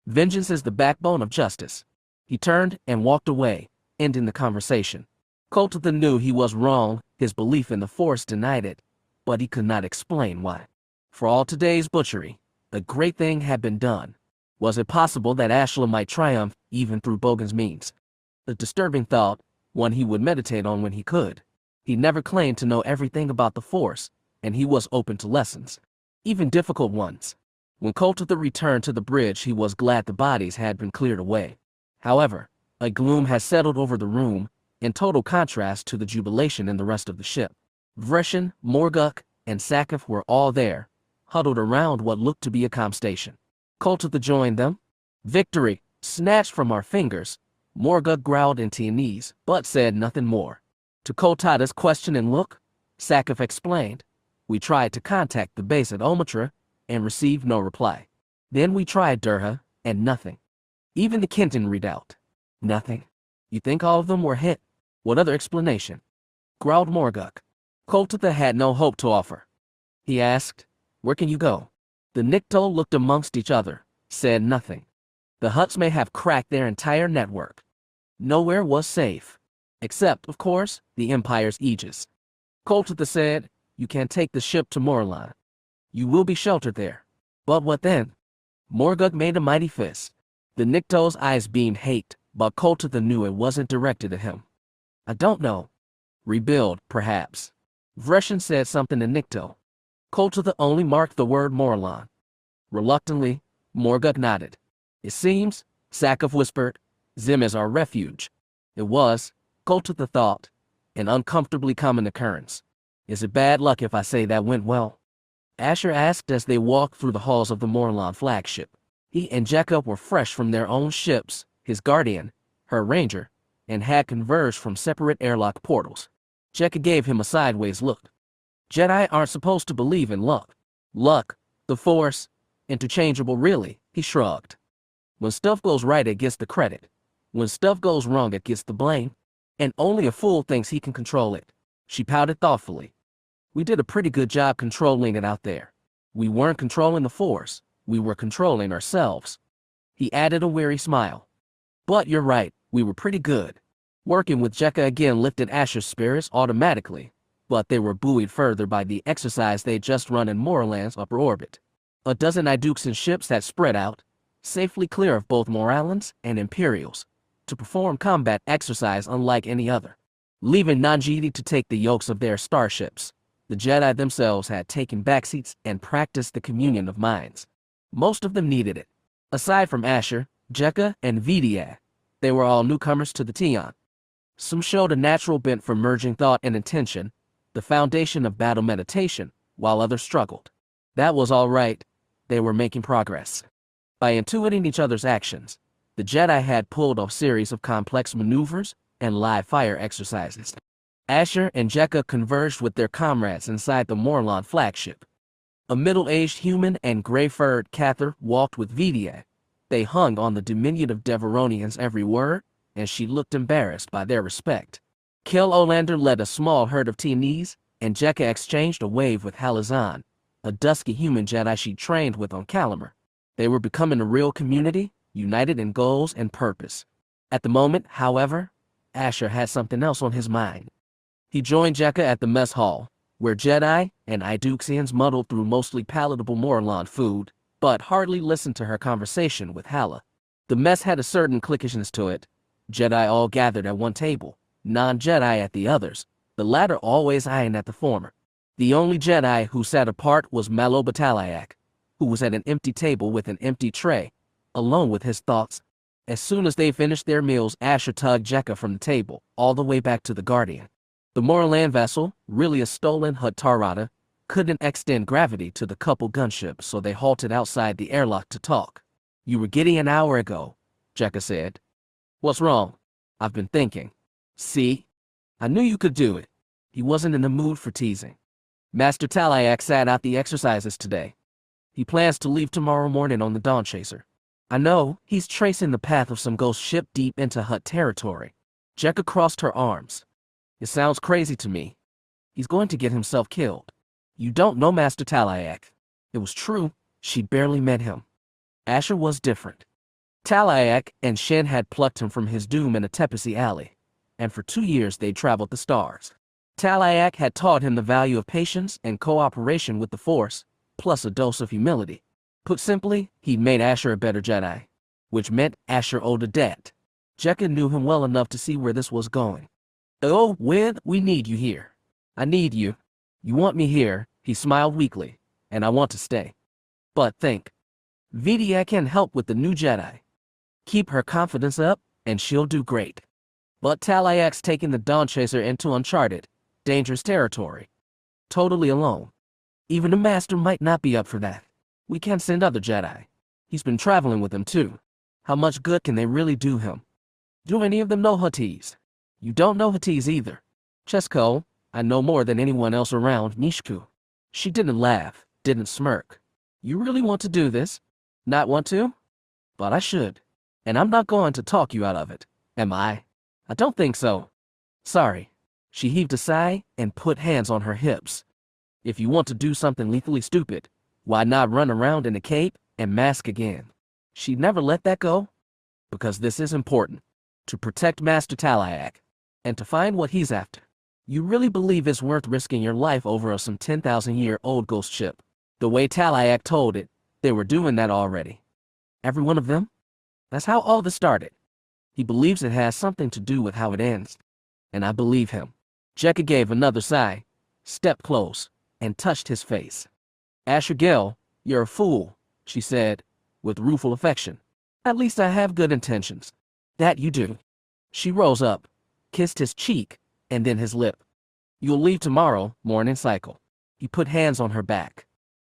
Vengeance is the backbone of justice. He turned and walked away, ending the conversation. Koltitha knew he was wrong, his belief in the Force denied it, but he could not explain why. For all today's butchery, a great thing had been done. Was it possible that Ashla might triumph even through Bogan's means? A disturbing thought, one he would meditate on when he could. He never claimed to know everything about the Force, and he was open to lessons, even difficult ones. When Koltitha returned to the bridge, he was glad the bodies had been cleared away. However, a gloom had settled over the room, in total contrast to the jubilation in the rest of the ship. Vreshin, Morguk, and Sakaf were all there, huddled around what looked to be a comm station. Koltitha joined them. Victory, snatched from our fingers. Morguk growled into his knees, but said nothing more. To Koltitha's question and look, Sakaf explained, we tried to contact the base at Omatra, and received no reply. Then we tried Durha, and nothing. Even the Kenton redoubt. Nothing. You think all of them were hit? What other explanation? Growled Morguk. Koltitha had no hope to offer. He asked, where can you go? The Nikto looked amongst each other, said nothing. The Hutts may have cracked their entire network. Nowhere was safe. Except, of course, the Empire's aegis. Koltitha said, you can take the ship to Morlon. You will be sheltered there. But what then? Morguk made a mighty fist. The Nikto's eyes beamed hate, but Koltitha knew it wasn't directed at him. I don't know. Rebuild, perhaps. Vreshin said something to Nikto. Koltitha only marked the word Morlon. Reluctantly, Morguk nodded. It seems, Sakaf whispered, Zim is our refuge. It was, Koltitha thought, an uncomfortably common occurrence. Is it bad luck if I say that went well? Asher asked as they walked through the halls of the Morlon flagship. He and Jacob were fresh from their own ships, his guardian, her ranger, and had converged from separate airlock portals. Jacob gave him a sideways look. Jedi aren't supposed to believe in luck. Luck, the Force, interchangeable really, he shrugged. When stuff goes right, it gets the credit. When stuff goes wrong, it gets the blame. And only a fool thinks he can control it. She pouted thoughtfully. We did a pretty good job controlling it out there. We weren't controlling the Force. We were controlling ourselves. He added a weary smile. But you're right, we were pretty good. Working with Jekka again lifted Asher's spirits automatically, but they were buoyed further by the exercise they'd just run in Morlon's upper orbit. A dozen Iduxian ships had spread out, safely clear of both Morlons and Imperials, to perform combat exercise unlike any other. Leaving non-Jedi to take the yokes of their starships, the Jedi themselves had taken backseats and practiced the communion of minds. Most of them needed it. Aside from Asher, Jekka, and Vidia, they were all newcomers to the Tion. Some showed a natural bent for merging thought and intention, the foundation of battle meditation, while others struggled. That was all right. They were making progress. By intuiting each other's actions, the Jedi had pulled off series of complex maneuvers and live fire exercises. Asher and Jekka converged with their comrades inside the Morlon flagship. A middle-aged human and gray-furred Cather walked with Vidia. They hung on the diminutive Deveronian's every word, and she looked embarrassed by their respect. Kel Olander led a small herd of Teenese, and Jekka exchanged a wave with Halizan, a dusky human Jedi she trained with on Calamar. They were becoming a real community, united in goals and purpose. At the moment, however, Asher had something else on his mind. He joined Jekka at the mess hall, where Jedi and Iduxians muddled through mostly palatable Morlon food, but hardly listened to her conversation with Hala. The mess had a certain cliquishness to it. Jedi all gathered at one table, non-Jedi at the others, the latter always eyeing at the former. The only Jedi who sat apart was Malo Batalayak, who was at an empty table with an empty tray, alone with his thoughts. As soon as they finished their meals, Asher tugged Jekka from the table, all the way back to the Guardian. The Morlan vessel, really a stolen Hutt Tarada, couldn't extend gravity to the couple gunships, so they halted outside the airlock to talk. "You were giddy an hour ago," Jekka said. "What's wrong?" "I've been thinking." "See? I knew you could do it." He wasn't in the mood for teasing. "Master Talayak sat out the exercises today. He plans to leave tomorrow morning on the Dawn Chaser. I know, he's tracing the path of some ghost ship deep into Hutt territory." Jekka crossed her arms. "It sounds crazy to me. He's going to get himself killed." "You don't know Master Talayak." It was true, she barely met him. Asher was different. Talayak and Shen had plucked him from his doom in a Tepesi alley, and for 2 years they'd traveled the stars. Talayak had taught him the value of patience and cooperation with the Force, plus a dose of humility. Put simply, he'd made Asher a better Jedi, which meant Asher owed a debt. Jekka knew him well enough to see where this was going. "Oh, Win, we need you here. I need you. You want me here," he smiled weakly, "and I want to stay. But think. Vidia can help with the new Jedi. Keep her confidence up, and she'll do great. But Talayak's taking the Dawn Chaser into uncharted, dangerous territory. Totally alone. Even the Master might not be up for that. We can't send other Jedi. He's been traveling with them too. How much good can they really do him? Do any of them know Huttese?" "You don't know Huttese either." "Chesko, I know more than anyone else around Nishku." She didn't laugh, didn't smirk. "You really want to do this?" "Not want to? But I should. And I'm not going to talk you out of it, am I?" "I don't think so." "Sorry." She heaved a sigh and put hands on her hips. "If you want to do something lethally stupid, why not run around in a cape and mask again?" She'd never let that go. "Because this is important. To protect Master Talayak, and to find what he's after. You really believe it's worth risking your life over some 10,000-year-old ghost ship?" The way Talayak told it, they were doing that already. Every one of them? That's how all this started. He believes it has something to do with how it ends. And I believe him. Jekka gave another sigh, stepped close, and touched his face. "Asher Gell, you're a fool," she said, with rueful affection. "At least I have good intentions." "That you do." She rose up, kissed his cheek, and then his lip. "You'll leave tomorrow morning cycle." He put hands on her back.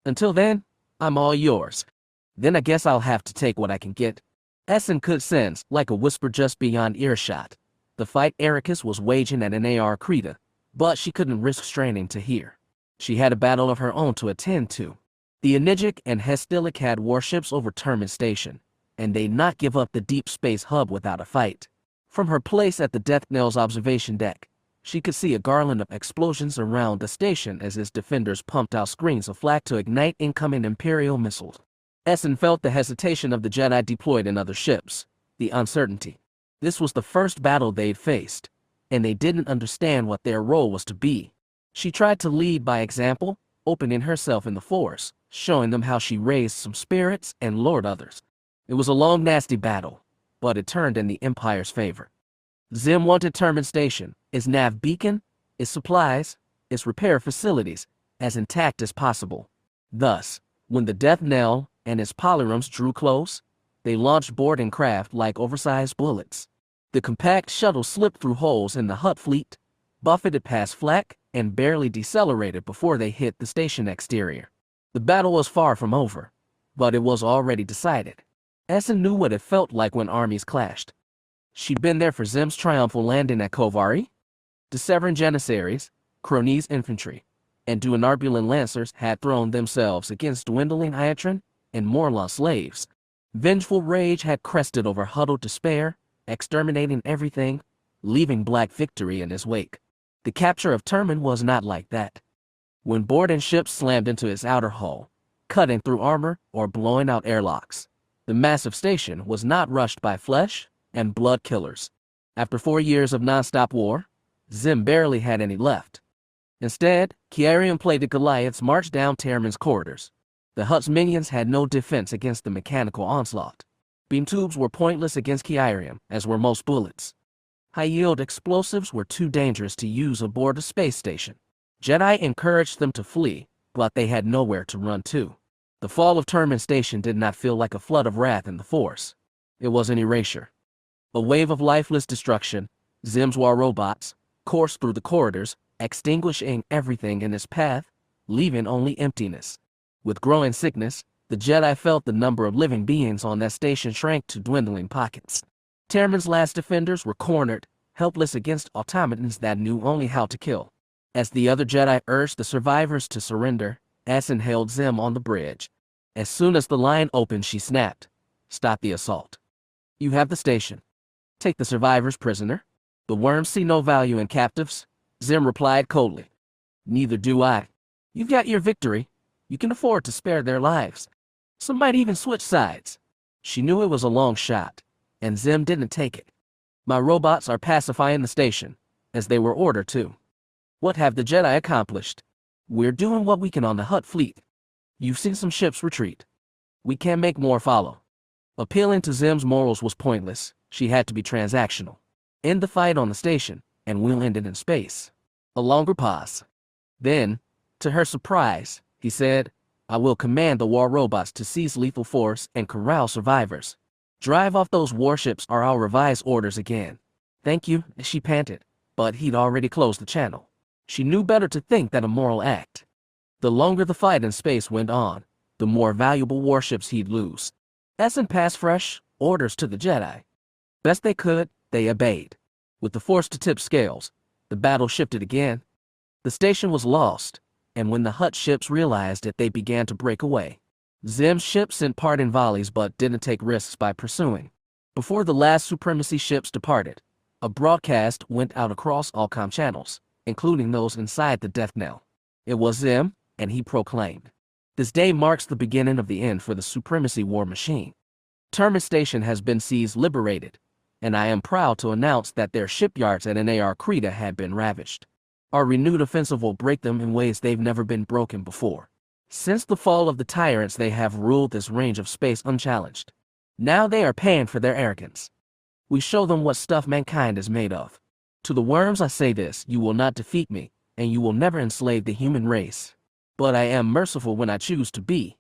"Until then, I'm all yours. Then I guess I'll have to take what I can get." Essen could sense, like a whisper just beyond earshot, the fight Erakas was waging at an AR Krita, but she couldn't risk straining to hear. She had a battle of her own to attend to. The Enigic and Hestilic had warships over Termin Station, and they'd not give up the deep space hub without a fight. From her place at the Death Knell's observation deck, she could see a garland of explosions around the station as its defenders pumped out screens of flak to ignite incoming Imperial missiles. Essen felt the hesitation of the Jedi deployed in other ships, the uncertainty. This was the first battle they'd faced, and they didn't understand what their role was to be. She tried to lead by example, opening herself in the Force, showing them how she raised some spirits and lured others. It was a long, nasty battle, but it turned in the Empire's favor. Zim wanted Termin Station, its nav beacon, its supplies, its repair facilities, as intact as possible. Thus, when the death knell and its polyrums drew close, they launched boarding craft like oversized bullets. The compact shuttle slipped through holes in the Hutt fleet, buffeted past flak, and barely decelerated before they hit the station exterior. The battle was far from over, but it was already decided. Essen knew what it felt like when armies clashed. She'd been there for Zim's triumphal landing at Kovari. The Severan Janissaries, Cronies infantry, and Duanarbulan lancers had thrown themselves against dwindling Iatran and Morlon slaves. Vengeful rage had crested over huddled despair, exterminating everything, leaving black victory in his wake. The capture of Termin was not like that. When boarding ships slammed into its outer hull, cutting through armor or blowing out airlocks, the massive station was not rushed by flesh and blood killers. After 4 years of non-stop war, Zim barely had any left. Instead, Kiarium-plated Goliaths marched down Termin's corridors. The Hutt's minions had no defense against the mechanical onslaught. Beam tubes were pointless against Kiarium, as were most bullets. High-yield explosives were too dangerous to use aboard a space station. Jedi encouraged them to flee, but they had nowhere to run to. The fall of Termin Station did not feel like a flood of wrath in the Force. It was an erasure. A wave of lifeless destruction, Zim's war robots, coursed through the corridors, extinguishing everything in its path, leaving only emptiness. With growing sickness, the Jedi felt the number of living beings on that station shrank to dwindling pockets. Termin's last defenders were cornered, helpless against automatons that knew only how to kill. As the other Jedi urged the survivors to surrender, Essan held Zim on the bridge. As soon as the line opened, she snapped, "Stop the assault. You have the station. Take the survivors prisoner." "The worms see no value in captives," Zim replied coldly. "Neither do I. You've got your victory. You can afford to spare their lives. Some might even switch sides." She knew it was a long shot, and Zim didn't take it. "My robots are pacifying the station, as they were ordered to. What have the Jedi accomplished? We're doing what we can on the Hutt fleet. You've seen some ships retreat. We can make more follow." Appealing to Zim's morals was pointless. She had to be transactional. End the fight on the station, and we'll end it in space. A longer pause. Then, to her surprise, he said, "I will command the war robots to seize lethal force and corral survivors. Drive off those warships or I'll revise orders again." "Thank you," she panted, but he'd already closed the channel. She knew better to think than a moral act. The longer the fight in space went on, the more valuable warships he'd lose. Essan passed fresh orders to the Jedi. Best they could, they obeyed. With the force to tip scales, the battle shifted again. The station was lost, and when the Hutt ships realized it, they began to break away. Zim's ship sent parting volleys but didn't take risks by pursuing. Before the last Supremacy ships departed, a broadcast went out across all comm channels, including those inside the death knell. It was Zim, and he proclaimed, "This day marks the beginning of the end for the Supremacy war machine. Termin Station has been seized liberated, and I am proud to announce that their shipyards at Nar Krita had been ravaged. Our renewed offensive will break them in ways they've never been broken before. Since the fall of the tyrants, they have ruled this range of space unchallenged. Now they are paying for their arrogance. We show them what stuff mankind is made of. To the worms I say this, you will not defeat me, and you will never enslave the human race. But I am merciful when I choose to be.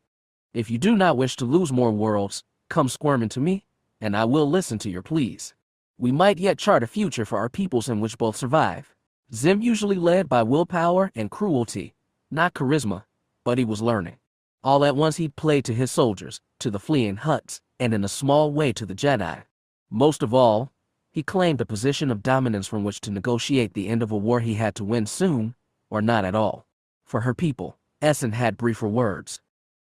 If you do not wish to lose more worlds, come squirming to me, and I will listen to your pleas. We might yet chart a future for our peoples in which both survive." Zim usually led by willpower and cruelty, not charisma, but he was learning. All at once he'd played to his soldiers, to the fleeing Hutts, and in a small way to the Jedi. Most of all, he claimed a position of dominance from which to negotiate the end of a war he had to win soon, or not at all. For her people, Essan had briefer words.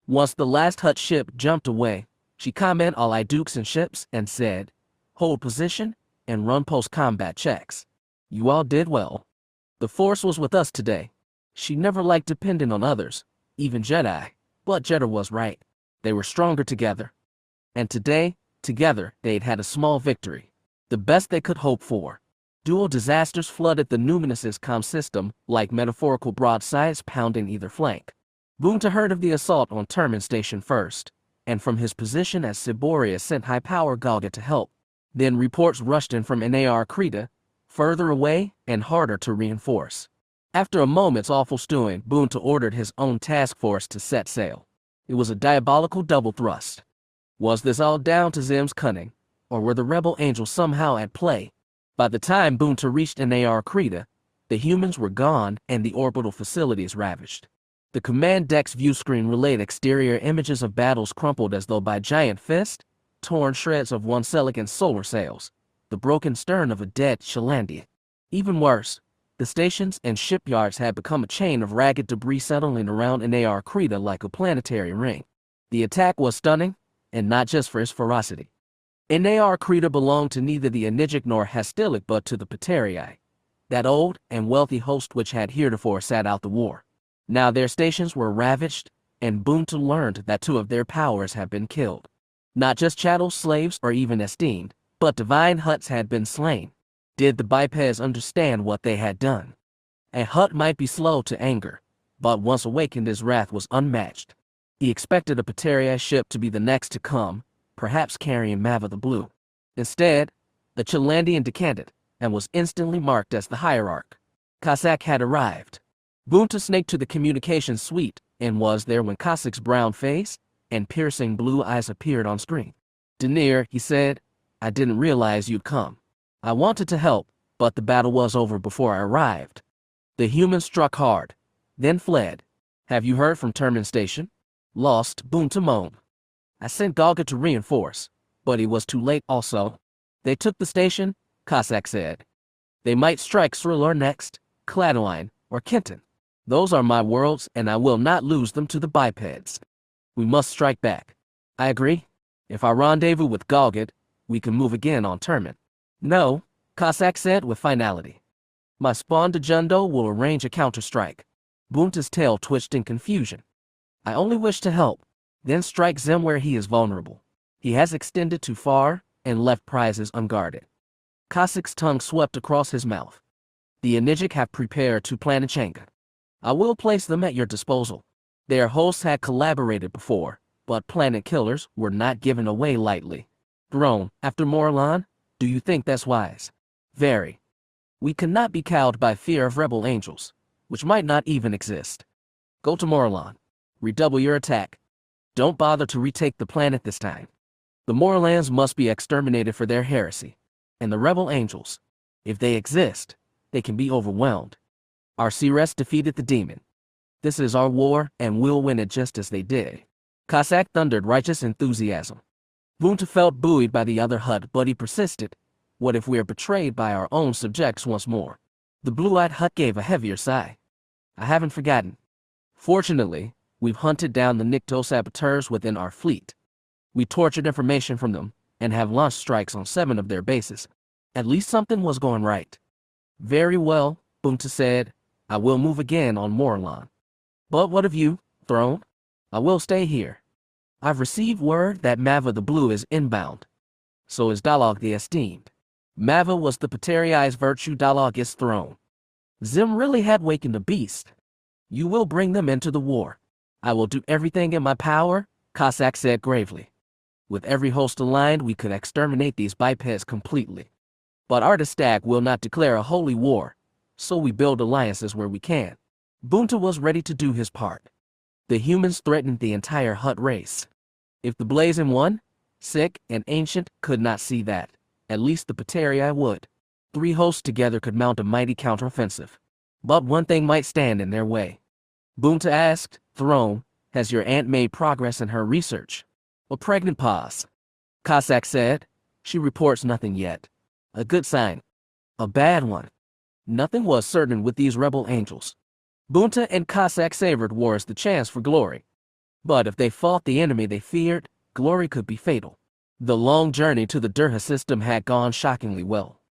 Once the last Hutt ship jumped away, she commented all Dukes and ships and said, "Hold position and run post-combat checks. You all did well. The Force was with us today." She never liked depending on others, even Jedi, but Jedi was right. They were stronger together. And today, together, they'd had a small victory. The best they could hope for. Dual disasters flooded the Numinous' comm system, like metaphorical broadsides pounding either flank. Bunta heard of the assault on Termin Station first, and from his position as Siboria sent high-power Galga to help. Then reports rushed in from Nar Krita, further away and harder to reinforce. After a moment's awful stewing, Bunta ordered his own task force to set sail. It was a diabolical double thrust. Was this all down to Zim's cunning, or were the rebel angels somehow at play? By the time Bunta reached Nar Krita, the humans were gone and the orbital facilities ravaged. The command deck's view screen relayed exterior images of battles crumpled as though by giant fist, torn shreds of once elegant solar sails, the broken stern of a dead Chalandia. Even worse, the stations and shipyards had become a chain of ragged debris settling around Nar Krita like a planetary ring. The attack was stunning, and not just for its ferocity. Nar Krita belonged to neither the Enigic nor Hastilic but to the Pterii, that old and wealthy host which had heretofore sat out the war. Now their stations were ravaged, and Bunta learned that 2 of their powers had been killed. Not just chattel slaves or even esteemed, but divine Hutts had been slain. Did the bipeds understand what they had done? A Hutt might be slow to anger, but once awakened his wrath was unmatched. He expected a Pteria ship to be the next to come, perhaps carrying Mava the Blue. Instead, the Chalandian decanted, and was instantly marked as the hierarch. Cossack had arrived. Bunta snaked to the communications suite, and was there when Cossack's brown face and piercing blue eyes appeared on screen. Denir, he said, I didn't realize you'd come. I wanted to help, but the battle was over before I arrived. The humans struck hard, then fled. Have you heard from Termin Station? Lost, Bunta moaned. I sent Galga to reinforce, but he was too late also. They took the station, Cossack said. They might strike Srilor next, Cladoine, or Kenton. Those are my worlds, and I will not lose them to the bipeds. We must strike back. I agree. If I rendezvous with Galgad, we can move again on Termin. No, Cossack said with finality. My spawn de Jundo will arrange a counterstrike. Bunta's tail twitched in confusion. I only wish to help, then strike Zim where he is vulnerable. He has extended too far and left prizes unguarded. Cossack's tongue swept across his mouth. The Enigic have prepared to plan a Changa. I will place them at your disposal. Their hosts had collaborated before, but planet killers were not given away lightly. Throne, after Morlon, do you think that's wise? Very. We cannot be cowed by fear of rebel angels, which might not even exist. Go to Morlon. Redouble your attack. Don't bother to retake the planet this time. The Morlans must be exterminated for their heresy. And the rebel angels, if they exist, they can be overwhelmed. Our Ceres defeated the demon. This is our war, and we'll win it just as they did. Cossack thundered righteous enthusiasm. Bunta felt buoyed by the other Hutt, but he persisted. What if we are betrayed by our own subjects once more? The blue-eyed Hutt gave a heavier sigh. I haven't forgotten. Fortunately, we've hunted down the Nikto saboteurs within our fleet. We tortured information from them, and have launched strikes on 7 of their bases. At least something was going right. Very well, Bunta said. I will move again on Morlon. But what of you, Throne? I will stay here. I've received word that Mava the Blue is inbound. So is Talak the Esteemed. Mava was the Pteriai's virtue, Talak is Throne. Zim really had wakened a beast. You will bring them into the war. I will do everything in my power, Cossack said gravely. With every host aligned, we could exterminate these bipeds completely. But Artistag will not declare a holy war, so we build alliances where we can. Bunta was ready to do his part. The humans threatened the entire Hutt race. If the Blazing One, sick and ancient, could not see that, at least the Pterii would. 3 hosts together could mount a mighty counteroffensive. But one thing might stand in their way. Bunta asked, Throne, has your aunt made progress in her research? A pregnant pause. Cossack said, she reports nothing yet. A good sign. A bad one. Nothing was certain with these rebel angels. Bunta and Cossack savored war as the chance for glory. But if they fought the enemy they feared, glory could be fatal. The long journey to the Durha system had gone shockingly well.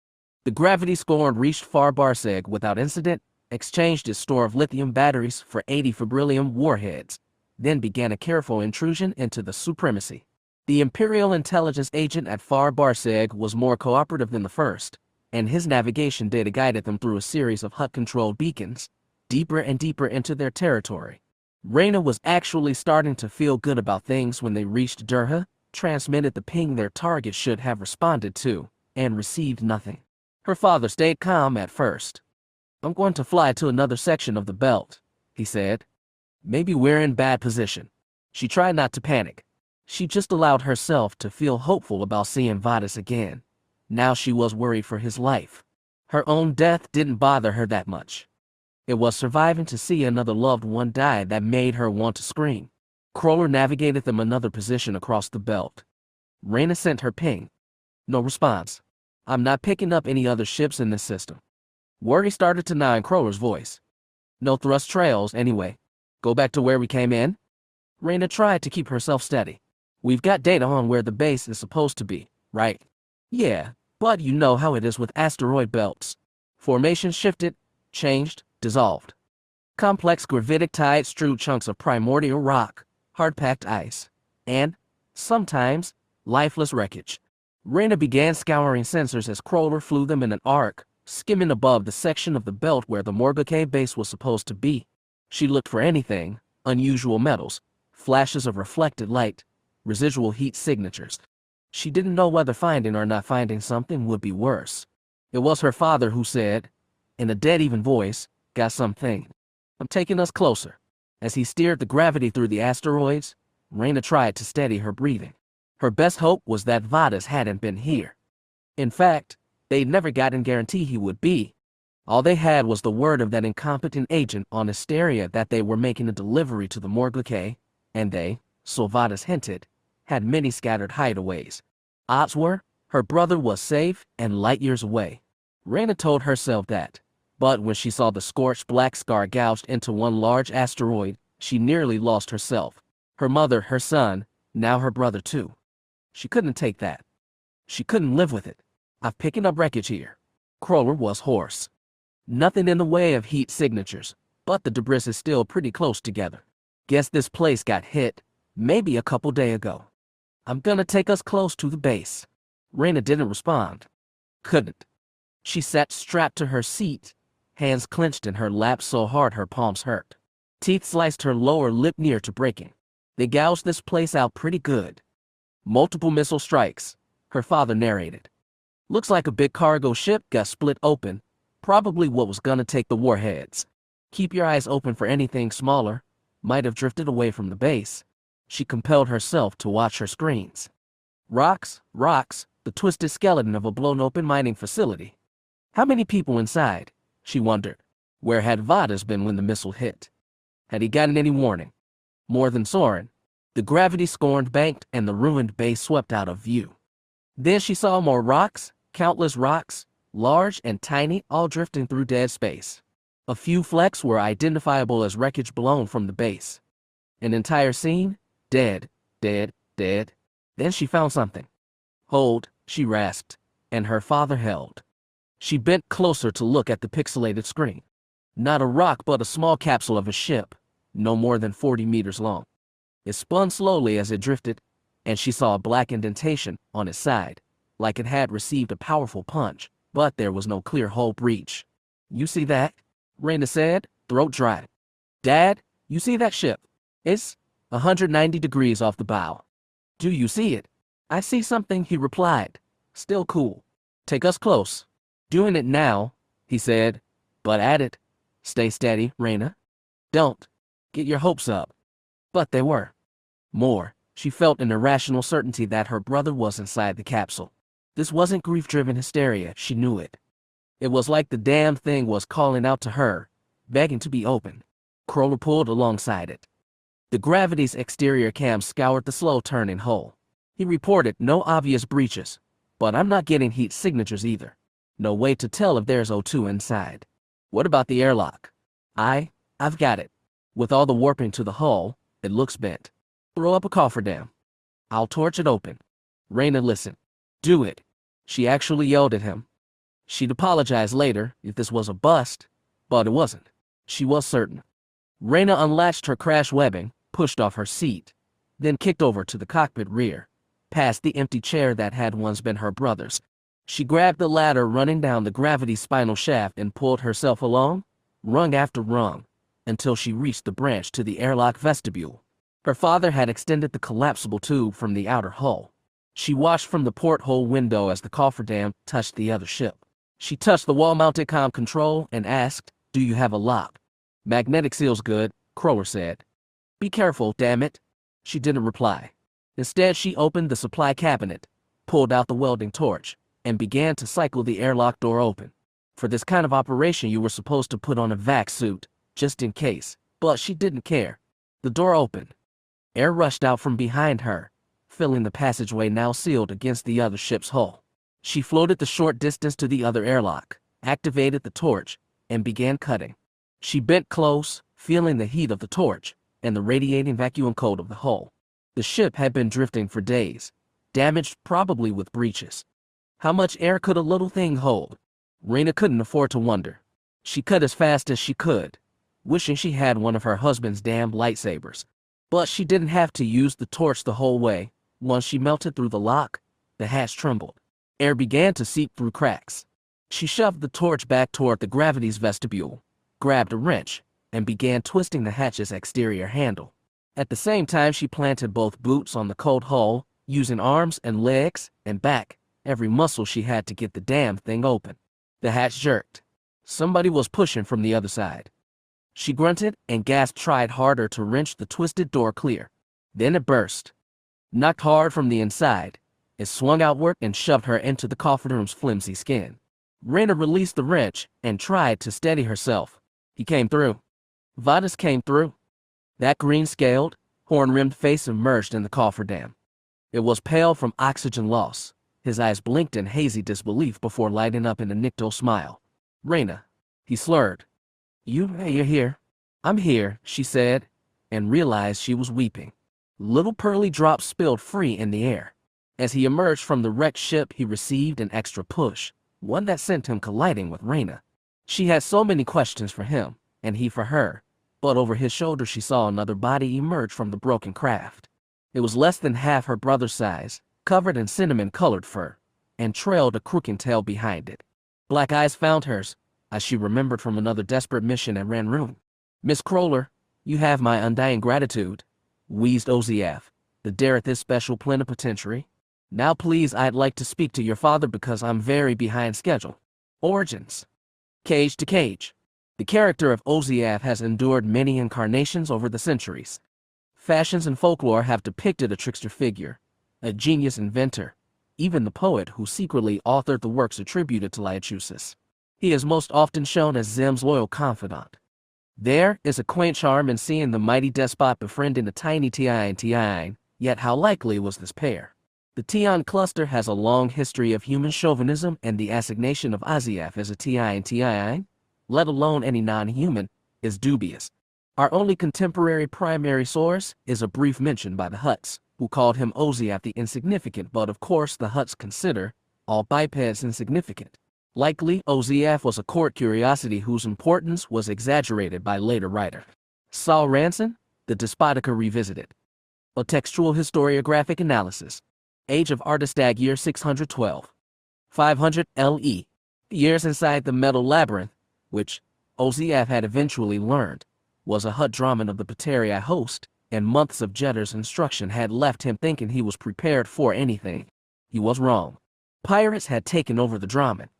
The gravity scorn reached Far Barseg without incident, exchanged its store of lithium batteries for 80 Fibrilium warheads, then began a careful intrusion into the Supremacy. The Imperial intelligence agent at Far Barseg was more cooperative than the first, and his navigation data guided them through a series of Hutt-controlled beacons, deeper and deeper into their territory. Reyna was actually starting to feel good about things when they reached Durha, transmitted the ping their target should have responded to, and received nothing. Her father stayed calm at first. "I'm going to fly to another section of the belt," he said. "Maybe we're in bad position." She tried not to panic. She just allowed herself to feel hopeful about seeing Vadas again. Now she was worried for his life. Her own death didn't bother her that much. It was surviving to see another loved one die that made her want to scream. Crawler navigated them another position across the belt. Reyna sent her ping. No response. "I'm not picking up any other ships in this system." Worry started to gnaw in Crawler's voice. "No thrust trails, anyway. Go back to where we came in?" Reyna tried to keep herself steady. "We've got data on where the base is supposed to be, right?" "Yeah, but you know how it is with asteroid belts. Formation shifted, changed, dissolved. Complex gravitic tides strewed chunks of primordial rock, hard-packed ice, and, sometimes, lifeless wreckage." Reyna began scouring sensors as Crawler flew them in an arc, skimming above the section of the belt where the Morlon base was supposed to be. She looked for anything: unusual metals, flashes of reflected light, residual heat signatures. She didn't know whether finding or not finding something would be worse. It was her father who said, in a dead-even voice, "Got something. I'm taking us closer." As he steered the gravity through the asteroids, Reyna tried to steady her breathing. Her best hope was that Vadas hadn't been here. In fact, they'd never gotten guarantee he would be. All they had was the word of that incompetent agent on Asteria that they were making a delivery to the Morlon, and they, so Vadas hinted, had many scattered hideaways. Odds were, her brother was safe and light years away. Reyna told herself that, but when she saw the scorched black scar gouged into one large asteroid, she nearly lost herself. Her mother, her son, now her brother too. She couldn't take that. She couldn't live with it. "I'm picking up wreckage here." Crawler was hoarse. "Nothing in the way of heat signatures, but the debris is still pretty close together. Guess this place got hit, maybe a couple days ago. I'm gonna take us close to the base." Reyna didn't respond. Couldn't. She sat strapped to her seat, hands clenched in her lap so hard her palms hurt. Teeth sliced her lower lip near to breaking. "They gouged this place out pretty good. Multiple missile strikes," her father narrated. "Looks like a big cargo ship got split open, probably what was gonna take the warheads. Keep your eyes open for anything smaller, might have drifted away from the base." She compelled herself to watch her screens. Rocks, the twisted skeleton of a blown-open mining facility. How many people inside? She wondered. Where had Vadas been when the missile hit? Had he gotten any warning? More than Soren. The gravity-scorned banked and the ruined base swept out of view. Then she saw more rocks, countless rocks, large and tiny, all drifting through dead space. A few flecks were identifiable as wreckage blown from the base. An entire scene? Dead. Then she found something. "Hold," she rasped, and her father held. She bent closer to look at the pixelated screen. Not a rock but a small capsule of a ship, no more than 40 meters long. It spun slowly as it drifted, and she saw a black indentation on its side, like it had received a powerful punch, but there was no clear hull breach. "You see that?" Reyna said, throat dry. "Dad, you see that ship? It's 190 degrees off the bow." "Do you see it?" "I see something," he replied, still cool. "Take us close." "Doing it now," he said, "but at it. Stay steady, Reyna. Don't get your hopes up." But they were. More, she felt an irrational certainty that her brother was inside the capsule. This wasn't grief-driven hysteria, she knew it. It was like the damn thing was calling out to her, begging to be opened. Crawler pulled alongside it. The gravity's exterior cam scoured the slow-turning hull. He reported no obvious breaches, but I'm not getting heat signatures either. No way to tell if there's O2 inside. "What about the airlock?" I've got it. With all the warping to the hull, it looks bent. Throw up a cofferdam. I'll torch it open." Reyna listened. "Do it." She actually yelled at him. She'd apologize later if this was a bust, but it wasn't. She was certain. Reyna unlatched her crash webbing, pushed off her seat, then kicked over to the cockpit rear. past the empty chair that had once been her brother's. She grabbed the ladder running down the gravity spinal shaft and pulled herself along, rung after rung, until she reached the branch to the airlock vestibule. Her father had extended the collapsible tube from the outer hull. She watched from the porthole window as the cofferdam touched the other ship. She touched the wall-mounted comm control and asked, "Do you have a lock?" "Magnetic seal's good," Crowler said. "Be careful, damn it." She didn't reply. Instead, she opened the supply cabinet, pulled out the welding torch, and began to cycle the airlock door open. For this kind of operation, you were supposed to put on a vac suit, just in case, but she didn't care. The door opened. Air rushed out from behind her, filling the passageway now sealed against the other ship's hull. She floated the short distance to the other airlock, activated the torch, and began cutting. She bent close, feeling the heat of the torch and the radiating vacuum cold of the hull. The ship had been drifting for days, damaged probably with breaches. How much air could a little thing hold? Reyna couldn't afford to wonder. She cut as fast as she could, wishing she had one of her husband's damned lightsabers. But she didn't have to use the torch the whole way. Once she melted through the lock, the hatch trembled. Air began to seep through cracks. She shoved the torch back toward the gravity's vestibule, grabbed a wrench, and began twisting the hatch's exterior handle. At the same time, she planted both boots on the cold hull, using arms and legs and back, every muscle she had to get the damn thing open. The hatch jerked. Somebody was pushing from the other side. She grunted and gasped, tried harder to wrench the twisted door clear. Then it burst. Knocked hard from the inside, it swung outward and shoved her into the cofferdam's flimsy skin. Reyna released the wrench and tried to steady herself. He came through. Vadas came through. That green-scaled, horn-rimmed face emerged in the cofferdam. It was pale from oxygen loss. His eyes blinked in hazy disbelief before lighting up in a nictal smile. "Reyna," he slurred. You're here." "I'm here," she said, and realized she was weeping. Little pearly drops spilled free in the air. As he emerged from the wrecked ship, he received an extra push, one that sent him colliding with Reyna. She had so many questions for him, and he for her, but over his shoulder she saw another body emerge from the broken craft. It was less than half her brother's size, covered in cinnamon-colored fur, and trailed a crooked tail behind it. Black eyes found hers, as she remembered from another desperate mission at Ranroon. "Miss Crowler, you have my undying gratitude," wheezed Oziath, the Dareth's special plenipotentiary. "Now please, I'd like to speak to your father because I'm very behind schedule." Origins. Cage to Cage. The character of Oziath has endured many incarnations over the centuries. Fashions and folklore have depicted a trickster figure, a genius inventor, even the poet who secretly authored the works attributed to Liachusis. He is most often shown as Zem's loyal confidant. There is a quaint charm in seeing the mighty despot befriending the tiny Tian, yet how likely was this pair? The Tian cluster has a long history of human chauvinism, and the assignation of Oziath as a Tian, let alone any non-human, is dubious. Our only contemporary primary source is a brief mention by the Hutts, who called him Oziath the Insignificant, but of course the Hutts consider all bipeds insignificant. Likely, Oziath was a court curiosity whose importance was exaggerated by later writer Saul Ranson, The Despotica Revisited. A textual historiographic analysis. Age of Artistag year 612. 500 LE. Years inside the metal labyrinth, which Oziath had eventually learned was a Hutt Draman of the Pateria host, and months of Jeddar's instruction had left him thinking he was prepared for anything. He was wrong. Pirates had taken over the Draman.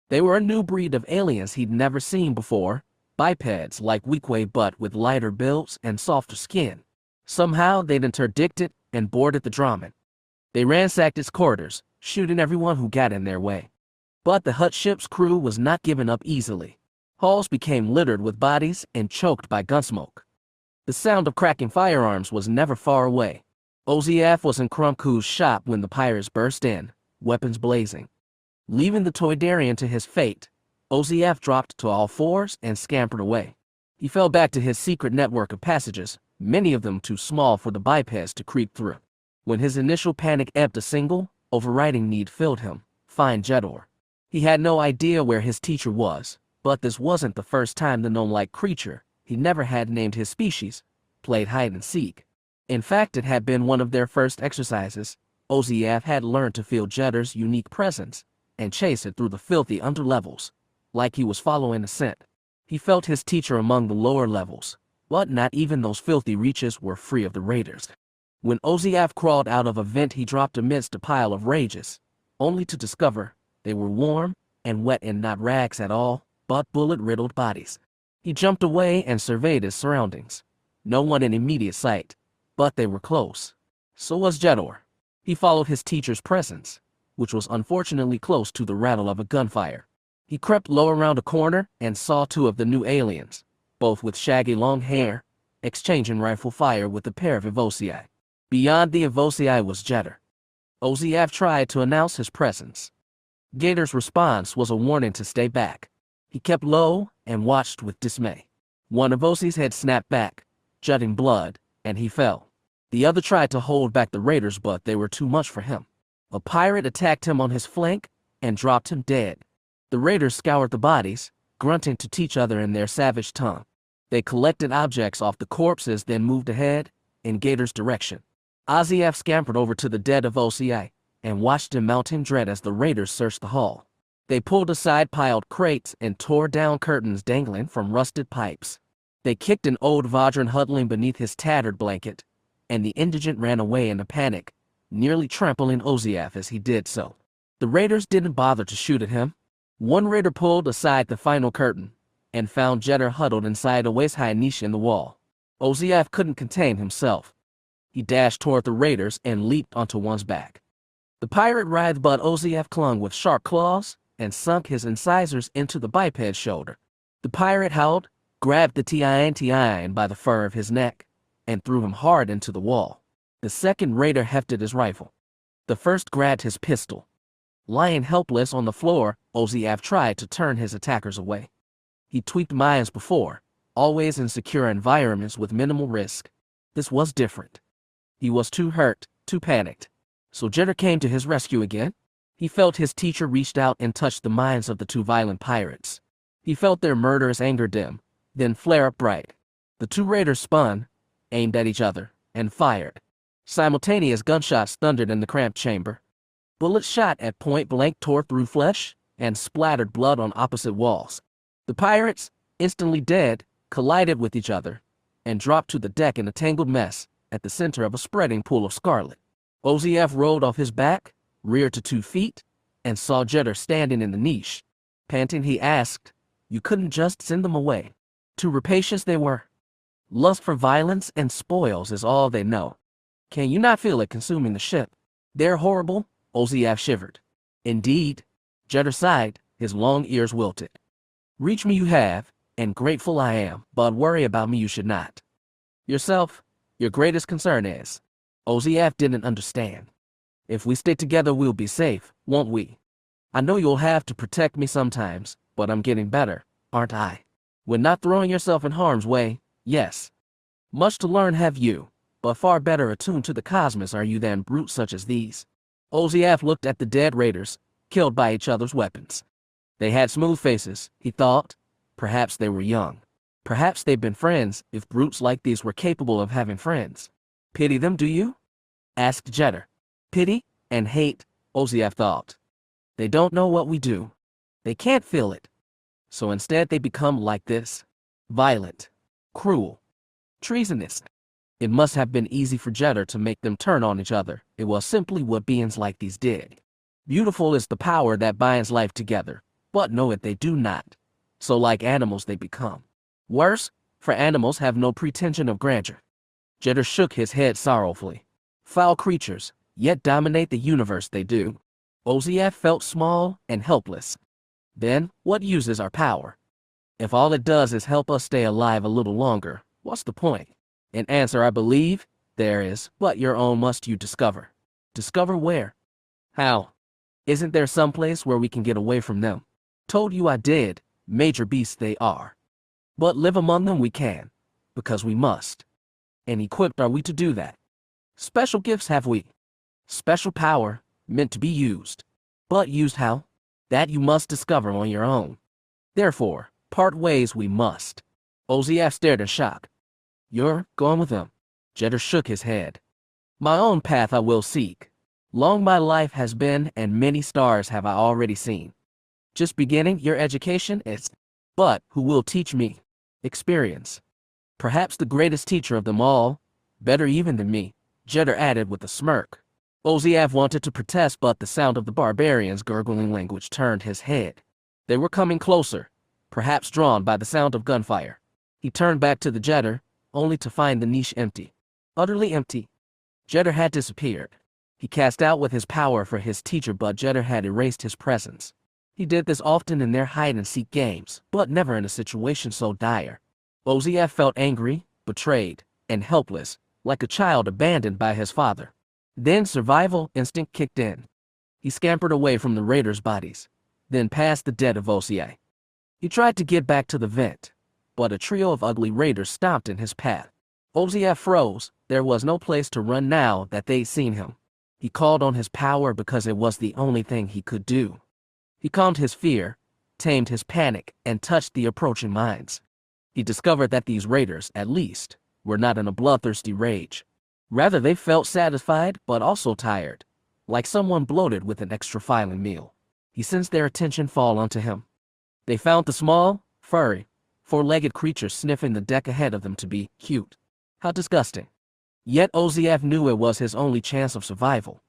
They were a new breed of aliens he'd never seen before, bipeds like Weequay but with lighter builds and softer skin. Somehow they'd interdicted and boarded the Draman. They ransacked its corridors, shooting everyone who got in their way. But the Hutt ship's crew was not given up easily. Halls became littered with bodies and choked by gunsmoke. The sound of cracking firearms was never far away. Oziath was in Krumku's shop when the pirates burst in, weapons blazing. Leaving the Toydarian to his fate, Oziath dropped to all fours and scampered away. He fell back to his secret network of passages, many of them too small for the bipeds to creep through. When his initial panic ebbed, a single, overriding need filled him: find Jedor. He had no idea where his teacher was, but this wasn't the first time the gnome-like creature, he never had named his species, played hide-and-seek. In fact, it had been one of their first exercises, Oziav had learned to feel Jeddar's unique presence and chase it through the filthy underlevels, like he was following a scent. He felt his teacher among the lower levels, but not even those filthy reaches were free of the raiders. When Oziav crawled out of a vent, he dropped amidst a pile of rages, only to discover they were warm and wet and not rags at all, but bullet-riddled bodies. He jumped away and surveyed his surroundings. No one in immediate sight, but they were close. So was Jedor. He followed his teacher's presence, which was unfortunately close to the rattle of a gunfire. He crept low around a corner and saw two of the new aliens, both with shaggy long hair, exchanging rifle fire with a pair of Evosii. Beyond the Evosii was Jedor. Oziav tried to announce his presence. Gator's response was a warning to stay back. He kept low and watched with dismay. One Evosii's head snapped back, jutting blood, and he fell. The other tried to hold back the raiders, but they were too much for him. A pirate attacked him on his flank and dropped him dead. The raiders scoured the bodies, grunting to each other in their savage tongue. They collected objects off the corpses, then moved ahead in Gator's direction. Oziav scampered over to the dead Evosii and watched in mounting dread as the raiders searched the hall. They pulled aside piled crates and tore down curtains dangling from rusted pipes. They kicked an old Vadran huddling beneath his tattered blanket, and the indigent ran away in a panic, nearly trampling Oziav as he did so. The raiders didn't bother to shoot at him. One raider pulled aside the final curtain and found Jeddah huddled inside a waist-high niche in the wall. Oziav couldn't contain himself. He dashed toward the raiders and leaped onto one's back. The pirate writhed, but Oziav clung with sharp claws and sunk his incisors into the biped's shoulder. The pirate howled, grabbed the Tian by the fur of his neck, and threw him hard into the wall. The second raider hefted his rifle. The first grabbed his pistol. Lying helpless on the floor, Oziav tried to turn his attackers away. He tweaked mines before, always in secure environments with minimal risk. This was different. He was too hurt, too panicked. So Jeddah came to his rescue again. He felt his teacher reached out and touched the minds of the two violent pirates. He felt their murderous anger dim, then flare up bright. The two raiders spun, aimed at each other, and fired. Simultaneous gunshots thundered in the cramped chamber. Bullets shot at point blank tore through flesh and splattered blood on opposite walls. The pirates, instantly dead, collided with each other and dropped to the deck in a tangled mess at the center of a spreading pool of scarlet. Oziav rolled off his back, reared to 2 feet, and saw Jeddah standing in the niche. Panting, he asked, "You couldn't just send them away?" Too rapacious they were. Lust for violence and spoils is all they know. Can you not feel it consuming the ship? They're horrible, Oziav shivered. Indeed, Jeddah sighed, his long ears wilted. Reach me you have, and grateful I am, but worry about me you should not. Yourself, your greatest concern is. Oziav didn't understand. If we stay together we'll be safe, won't we? I know you'll have to protect me sometimes, but I'm getting better, aren't I? When not throwing yourself in harm's way, yes. Much to learn have you, but far better attuned to the cosmos are you than brutes such as these. Oziav looked at the dead raiders, killed by each other's weapons. They had smooth faces, he thought. Perhaps they were young. Perhaps they'd been friends, if brutes like these were capable of having friends. Pity them, do you? Asked Jeddah. Pity and hate, Oziav thought. They don't know what we do. They can't feel it. So instead they become like this. Violent. Cruel. Treasonous. It must have been easy for Jeddah to make them turn on each other. It was simply what beings like these did. Beautiful is the power that binds life together, but know it they do not. So like animals they become. Worse, for animals have no pretension of grandeur. Jeddah shook his head sorrowfully. Foul creatures, yet dominate the universe they do. Oziav felt small and helpless. Then, what uses our power? If all it does is help us stay alive a little longer, what's the point? An answer I believe there is, but your own must you discover. Discover where? How? Isn't there some place where we can get away from them? Told you I did, major beasts they are. But live among them we can, because we must. And equipped are we to do that. Special gifts have we. Special power, meant to be used. But used how? That you must discover on your own. Therefore, part ways we must. Oziav stared in shock. You're going with them. Jeddah shook his head. My own path I will seek. Long my life has been, and many stars have I already seen. Just beginning your education is, but who will teach me? Experience. Perhaps the greatest teacher of them all, better even than me, Jeddah added with a smirk. Oziav wanted to protest, but the sound of the barbarians' gurgling language turned his head. They were coming closer, perhaps drawn by the sound of gunfire. He turned back to the Jeddah, only to find the niche empty. Utterly empty. Jeddah had disappeared. He cast out with his power for his teacher, but Jeddah had erased his presence. He did this often in their hide-and-seek games, but never in a situation so dire. Oziav felt angry, betrayed, and helpless, like a child abandoned by his father. Then survival instinct kicked in. He scampered away from the raiders' bodies, then past the dead of Oziav. He tried to get back to the vent, but a trio of ugly raiders stomped in his path. Oziav froze. There was no place to run now that they'd seen him. He called on his power because it was the only thing he could do. He calmed his fear, tamed his panic, and touched the approaching minds. He discovered that these raiders, at least, were not in a bloodthirsty rage. Rather, they felt satisfied but also tired, like someone bloated with an extra filing meal. He sensed their attention fall onto him. They found the small, furry, four-legged creature sniffing the deck ahead of them to be cute. How disgusting. Yet Oziav knew it was his only chance of survival.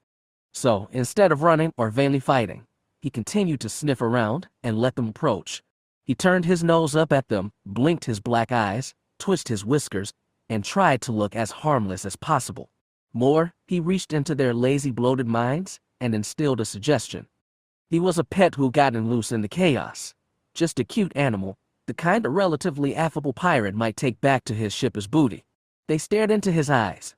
So, instead of running or vainly fighting, he continued to sniff around and let them approach. He turned his nose up at them, blinked his black eyes, twitched his whiskers, and tried to look as harmless as possible. More, he reached into their lazy, bloated minds and instilled a suggestion. He was a pet who gotten loose in the chaos. Just a cute animal, the kind a relatively affable pirate might take back to his ship as booty. They stared into his eyes.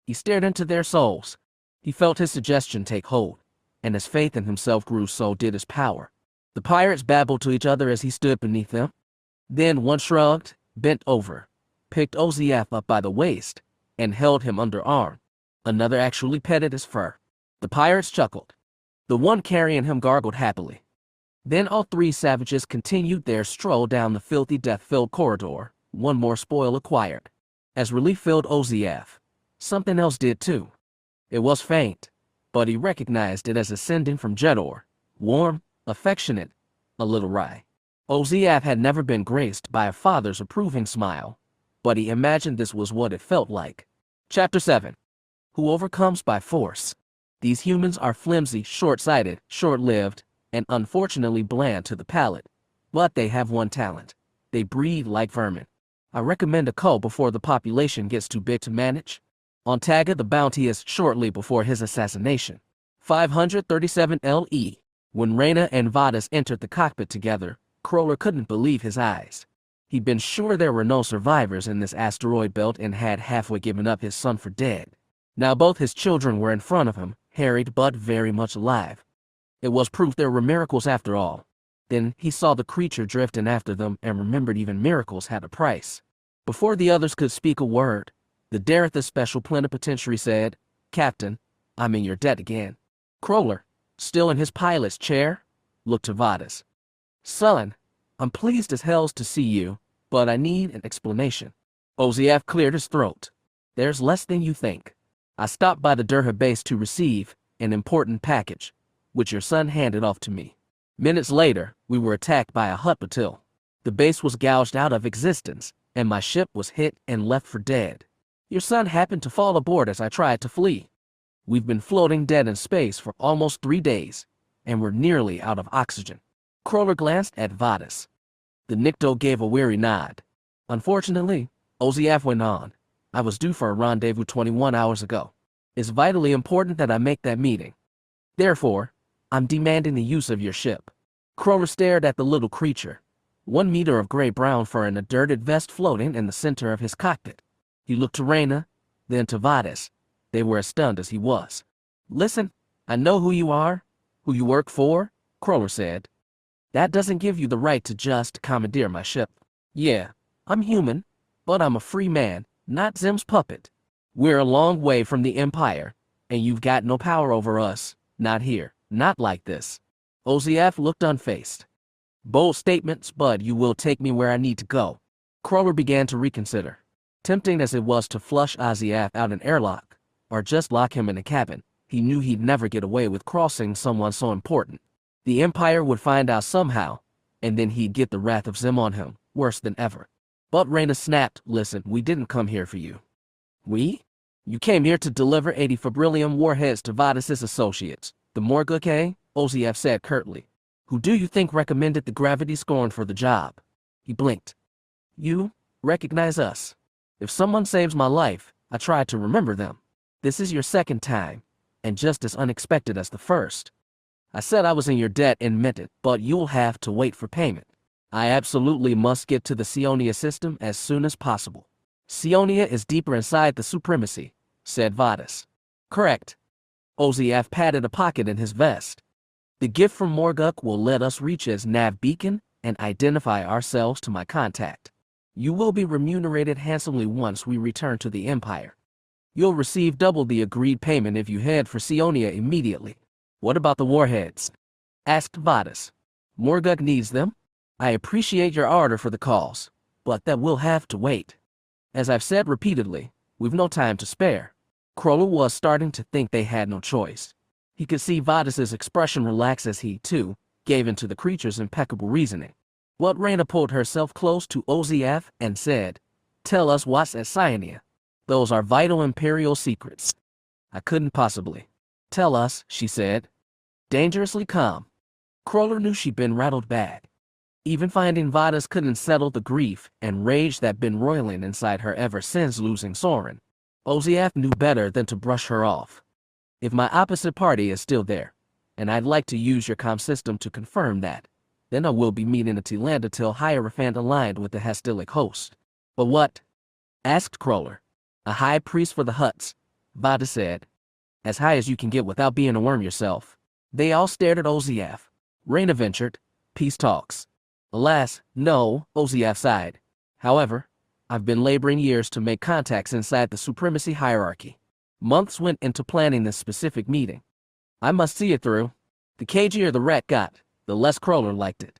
He stared into their souls. He felt his suggestion take hold, and as faith in himself grew, so did his power. The pirates babbled to each other as he stood beneath them. Then one shrugged, bent over, picked Oziav up by the waist, and held him under arm. Another actually petted his fur. The pirates chuckled. The one carrying him gargled happily. Then all three savages continued their stroll down the filthy, death-filled corridor, one more spoil acquired. As relief filled Oziav, something else did too. It was faint, but he recognized it as ascending from Jedor, warm, affectionate, a little wry. Oziav had never been graced by a father's approving smile, but he imagined this was what it felt like. Chapter 7. Who overcomes by force. These humans are flimsy, short-sighted, short-lived, and unfortunately bland to the palate. But they have one talent. They breed like vermin. I recommend a cull before the population gets too big to manage. On Taga, the bounty is shortly before his assassination. 537 LE. When Reyna and Vadas entered the cockpit together, Kroller couldn't believe his eyes. He'd been sure there were no survivors in this asteroid belt and had halfway given up his son for dead. Now both his children were in front of him, harried but very much alive. It was proof there were miracles after all. Then he saw the creature drifting after them and remembered even miracles had a price. Before the others could speak a word, the Daratha Special Plenipotentiary said, "Captain, I'm in your debt again." Kroller, still in his pilot's chair, looked to Vadas. "Son, I'm pleased as hells to see you, but I need an explanation." Oziav cleared his throat. "There's less than you think. I stopped by the Durha base to receive an important package, which your son handed off to me. Minutes later, we were attacked by a Hutt battalion. The base was gouged out of existence, and my ship was hit and left for dead. Your son happened to fall aboard as I tried to flee. We've been floating dead in space for almost 3 days, and we're nearly out of oxygen." Kroller glanced at Vadas. The Nikto gave a weary nod. "Unfortunately," Oziav went on, "I was due for a rendezvous 21 hours ago. It's vitally important that I make that meeting. Therefore, I'm demanding the use of your ship." Kroller stared at the little creature, 1 meter of gray-brown fur in a dirted vest floating in the center of his cockpit. He looked to Reyna, then to Vadas. They were as stunned as he was. "Listen, I know who you are, who you work for," Kroller said. "That doesn't give you the right to just commandeer my ship. Yeah, I'm human, but I'm a free man, not Zim's puppet. We're a long way from the Empire, and you've got no power over us, not here, not like this." Oziav looked unfazed. "Bold statements, but you will take me where I need to go." Kroller began to reconsider. Tempting as it was to flush Oziav out an airlock, or just lock him in a cabin, He knew he'd never get away with crossing someone so important. The Empire would find out somehow, and then he'd get the wrath of Zim on him, worse than ever. But Reyna snapped, "Listen, we didn't come here for you." "We? You came here to deliver 80 Fabrilium warheads to Vadas' associates, the Morguk, Ossus said curtly. "Who do you think recommended the gravity scorn for the job?" He blinked. "You recognize us. If someone saves my life, I try to remember them. This is your second time, and just as unexpected as the first. I said I was in your debt and meant it, but you'll have to wait for payment. I absolutely must get to the Sionia system as soon as possible." "Sionia is deeper inside the Supremacy," said Vadas. "Correct." Ossus patted a pocket in his vest. "The gift from Morguk will let us reach its nav beacon and identify ourselves to my contact. You will be remunerated handsomely once we return to the Empire. You'll receive double the agreed payment if you head for Sionia immediately." "What about the warheads?" asked Vadas. "Morguk needs them. I appreciate your ardor for the cause, but that will have to wait. As I've said repeatedly, we've no time to spare." Kroller was starting to think they had no choice. He could see Vadas' expression relax as he, too, gave in to the creature's impeccable reasoning. But Reyna pulled herself close to Ossus and said, "Tell us what's at Sionia. Those are vital Imperial secrets." "I couldn't possibly." "Tell us," she said. Dangerously calm. Kroller knew she'd been rattled bad. Even finding Vadas couldn't settle the grief and rage that'd been roiling inside her ever since losing Soren. Ossus knew better than to brush her off. "If my opposite party is still there, and I'd like to use your comm system to confirm that, then I will be meeting a Tilanda till Hierophant aligned with the Hastilic host." "But what?" asked Kroller. "A high priest for the Hutts," Vadas said. "As high as you can get without being a worm yourself." They all stared at Ossus. Reyna ventured, "Peace talks." "Alas, no," Ossus sighed. "However, I've been laboring years to make contacts inside the Supremacy hierarchy. Months went into planning this specific meeting. I must see it through." The cagier the rat got, the less Kroller liked it.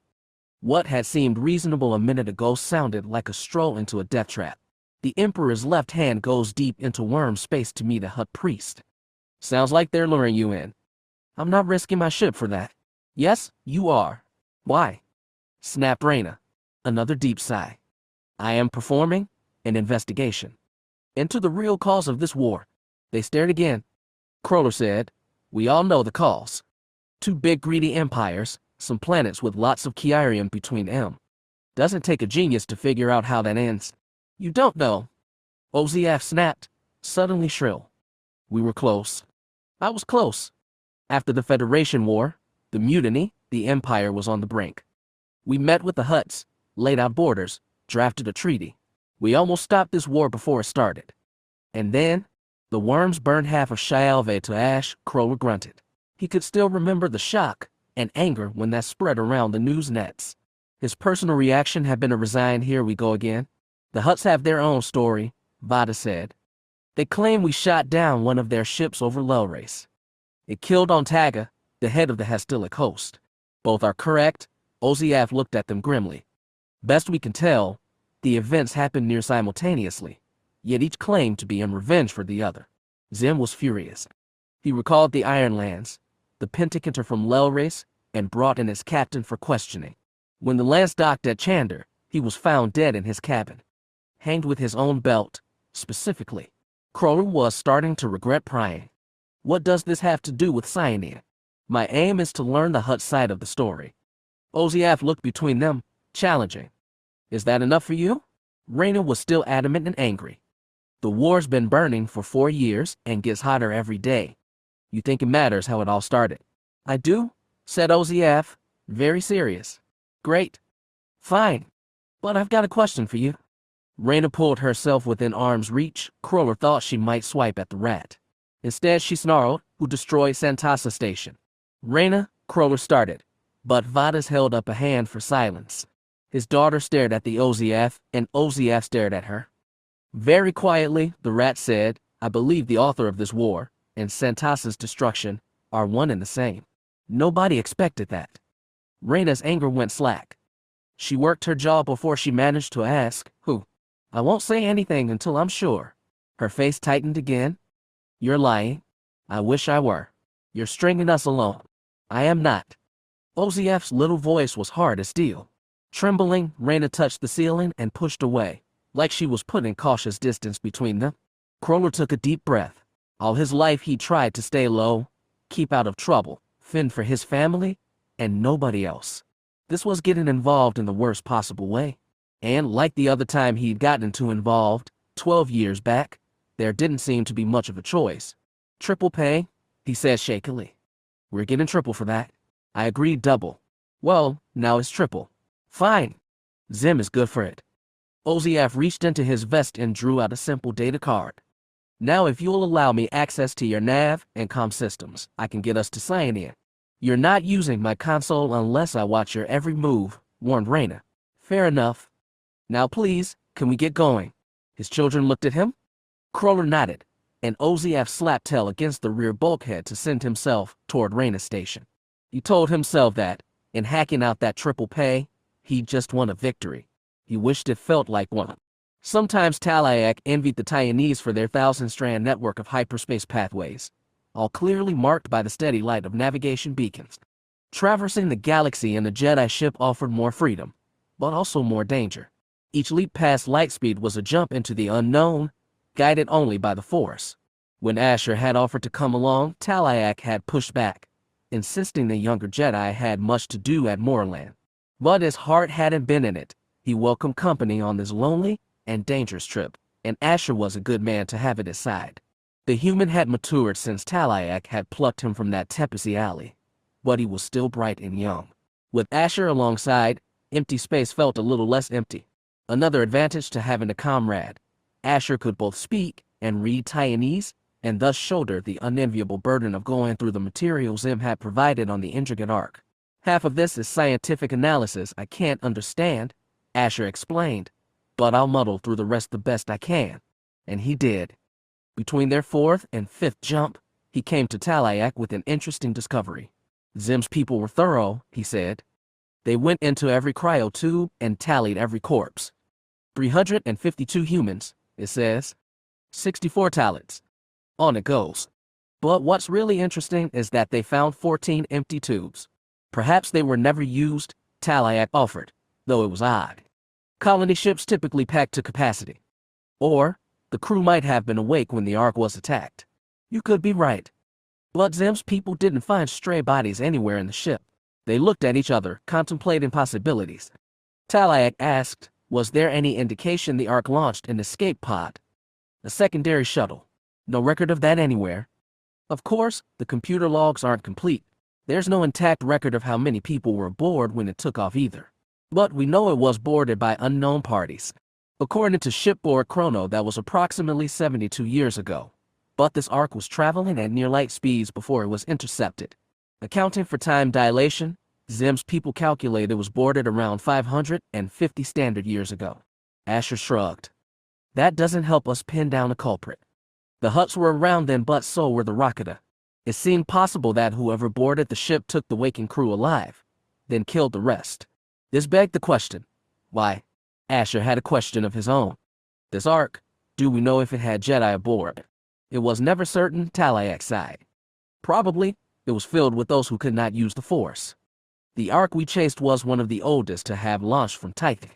What had seemed reasonable a minute ago sounded like a stroll into a death trap. The Emperor's left hand goes deep into worm space to meet a Hutt priest. "Sounds like they're luring you in." "I'm not risking my ship for that." "Yes, you are." "Why?" snapped Reyna. Another deep sigh. "I am performing an investigation into the real cause of this war." They stared again. Kroller said, "We all know the cause. Two big greedy empires, some planets with lots of Kyrium between them. Doesn't take a genius to figure out how that ends." "You don't know." Ossus snapped, suddenly shrill. "We were close." "I was close." After the Federation War, the mutiny, the Empire was on the brink. We met with the Hutts, laid out borders, drafted a treaty. We almost stopped this war before it started. And then, the worms burned half of Shialve to ash, Kroller grunted. He could still remember the shock and anger when that spread around the news nets. His personal reaction had been a resigned "here we go again." "The Hutts have their own story," Vadas said. "They claim we shot down one of their ships over Lelrace. It killed Ontaga, the head of the Hastilic host. Both are correct." Ossus looked at them grimly. "Best we can tell, the events happened near simultaneously, yet each claimed to be in revenge for the other." Zim was furious. He recalled the Ironlands, the Pentakinter from Lelrace, and brought in his captain for questioning. When the lance docked at Chander, he was found dead in his cabin, hanged with his own belt, specifically. Kroller was starting to regret prying. "What does this have to do with Sionia?" "My aim is to learn the Hutt side of the story." Ossus looked between them, challenging. "Is that enough for you?" Reyna was still adamant and angry. "The war's been burning for 4 years and gets hotter every day. You think it matters how it all started?" "I do," said Ossus, very serious. "Great. Fine. But I've got a question for you." Reyna pulled herself within arm's reach. Kroller thought she might swipe at the rat. Instead, she snarled, "Who destroyed Santasa Station?" "Reyna," Kroller started, but Vadas held up a hand for silence. His daughter stared at the Ossus, and Ossus stared at her. Very quietly, the rat said, "I believe the author of this war, and Santasa's destruction, are one and the same." Nobody expected that. Reyna's anger went slack. She worked her jaw before she managed to ask, "Who?" "I won't say anything until I'm sure." Her face tightened again. "You're lying." I wish I were. You're stringing us along. I am not. OZF's little voice was hard as steel. Trembling, Reyna touched the ceiling and pushed away, like she was putting cautious distance between them. Cronor took a deep breath. All his life he tried to stay low, keep out of trouble, fend for his family, and nobody else. This was getting involved in the worst possible way. And like the other time he'd gotten too involved, 12 years back, there didn't seem to be much of a choice. Triple pay, he said shakily. We're getting triple for that. I agreed double. Well, now it's triple. Fine. Zim is good for it. OZF reached into his vest and drew out a simple data card. Now if you'll allow me access to your nav and comm systems, I can get us to sign in. You're not using my console unless I watch your every move, warned Reyna. Fair enough. Now please, can we get going? His children looked at him. Cronor nodded, and OZF slapped Tel against the rear bulkhead to send himself toward Reyna's station. He told himself that, in hacking out that triple pay, he'd just won a victory. He wished it felt like one. Sometimes Talak envied the Taiwanese for their 1,000-strand network of hyperspace pathways, all clearly marked by the steady light of navigation beacons. Traversing the galaxy in a Jedi ship offered more freedom, but also more danger. Each leap past lightspeed was a jump into the unknown, guided only by the Force. When Asher had offered to come along, Talak had pushed back, insisting the younger Jedi had much to do at Morlon. But his heart hadn't been in it. He welcomed company on this lonely and dangerous trip, and Asher was a good man to have at his side. The human had matured since Talak had plucked him from that Tepesi alley, but he was still bright and young. With Asher alongside, empty space felt a little less empty. Another advantage to having a comrade. Asher could both speak and read Taiwanese, and thus shoulder the unenviable burden of going through the materials Zim had provided on the intricate arc. Half of this is scientific analysis I can't understand, Asher explained, but I'll muddle through the rest the best I can. And he did. Between their fourth and fifth jump, he came to Talak with an interesting discovery. Zim's people were thorough, he said. They went into every cryo tube and tallied every corpse. 352 humans, it says. 64 Talits. On it goes. But what's really interesting is that they found 14 empty tubes. Perhaps they were never used, Talak offered, though it was odd. Colony ships typically packed to capacity. Or, the crew might have been awake when the Ark was attacked. You could be right. But Zim's people didn't find stray bodies anywhere in the ship. They looked at each other, contemplating possibilities. Talak asked, was there any indication the Ark launched an escape pod? A secondary shuttle. No record of that anywhere. Of course, the computer logs aren't complete. There's no intact record of how many people were aboard when it took off either. But we know it was boarded by unknown parties. According to shipboard chrono, that was approximately 72 years ago. But this Ark was traveling at near light speeds before it was intercepted. Accounting for time dilation, Zim's people calculated it was boarded around 550 standard years ago. Asher shrugged. That doesn't help us pin down a culprit. The Hutts were around then, but so were the Rakata. It seemed possible that whoever boarded the ship took the waking crew alive, then killed the rest. This begged the question. Why? Asher had a question of his own. This Ark, do we know if it had Jedi aboard? It was never certain, Talak sighed. Probably, it was filled with those who could not use the Force. The Ark we chased was one of the oldest to have launched from Tate.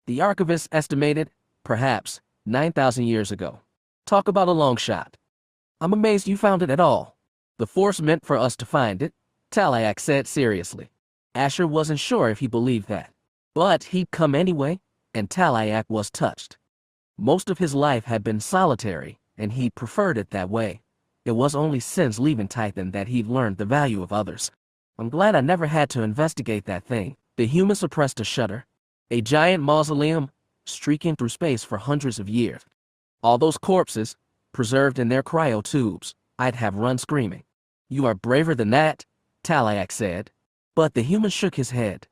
The archivists estimated, perhaps, 9,000 years ago. Talk about a long shot. I'm amazed you found it at all. The Force meant for us to find it, Talak said seriously. Asher wasn't sure if he believed that. But he'd come anyway, and Talak was touched. Most of his life had been solitary, and he preferred it that way. It was only since leaving Titan that he'd learned the value of others. I'm glad I never had to investigate that thing. The human suppressed a shudder. A giant mausoleum, streaking through space for hundreds of years. All those corpses, preserved in their cryo tubes, I'd have run screaming. You are braver than that, Talak said. But the human shook his head.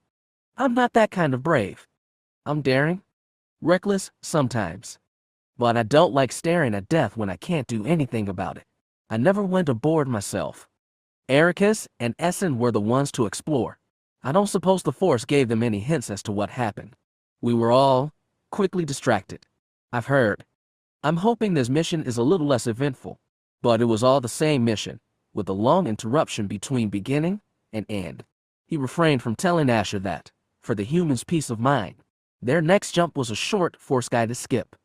I'm not that kind of brave. I'm daring. Reckless, sometimes. But I don't like staring at death when I can't do anything about it. I never went aboard myself. Erakas and Essen were the ones to explore. I don't suppose the Force gave them any hints as to what happened. We were all quickly distracted. I've heard. I'm hoping this mission is a little less eventful. But it was all the same mission, with a long interruption between beginning and end. He refrained from telling Asher that, for the humans' peace of mind, their next jump was a short, force-guided skip.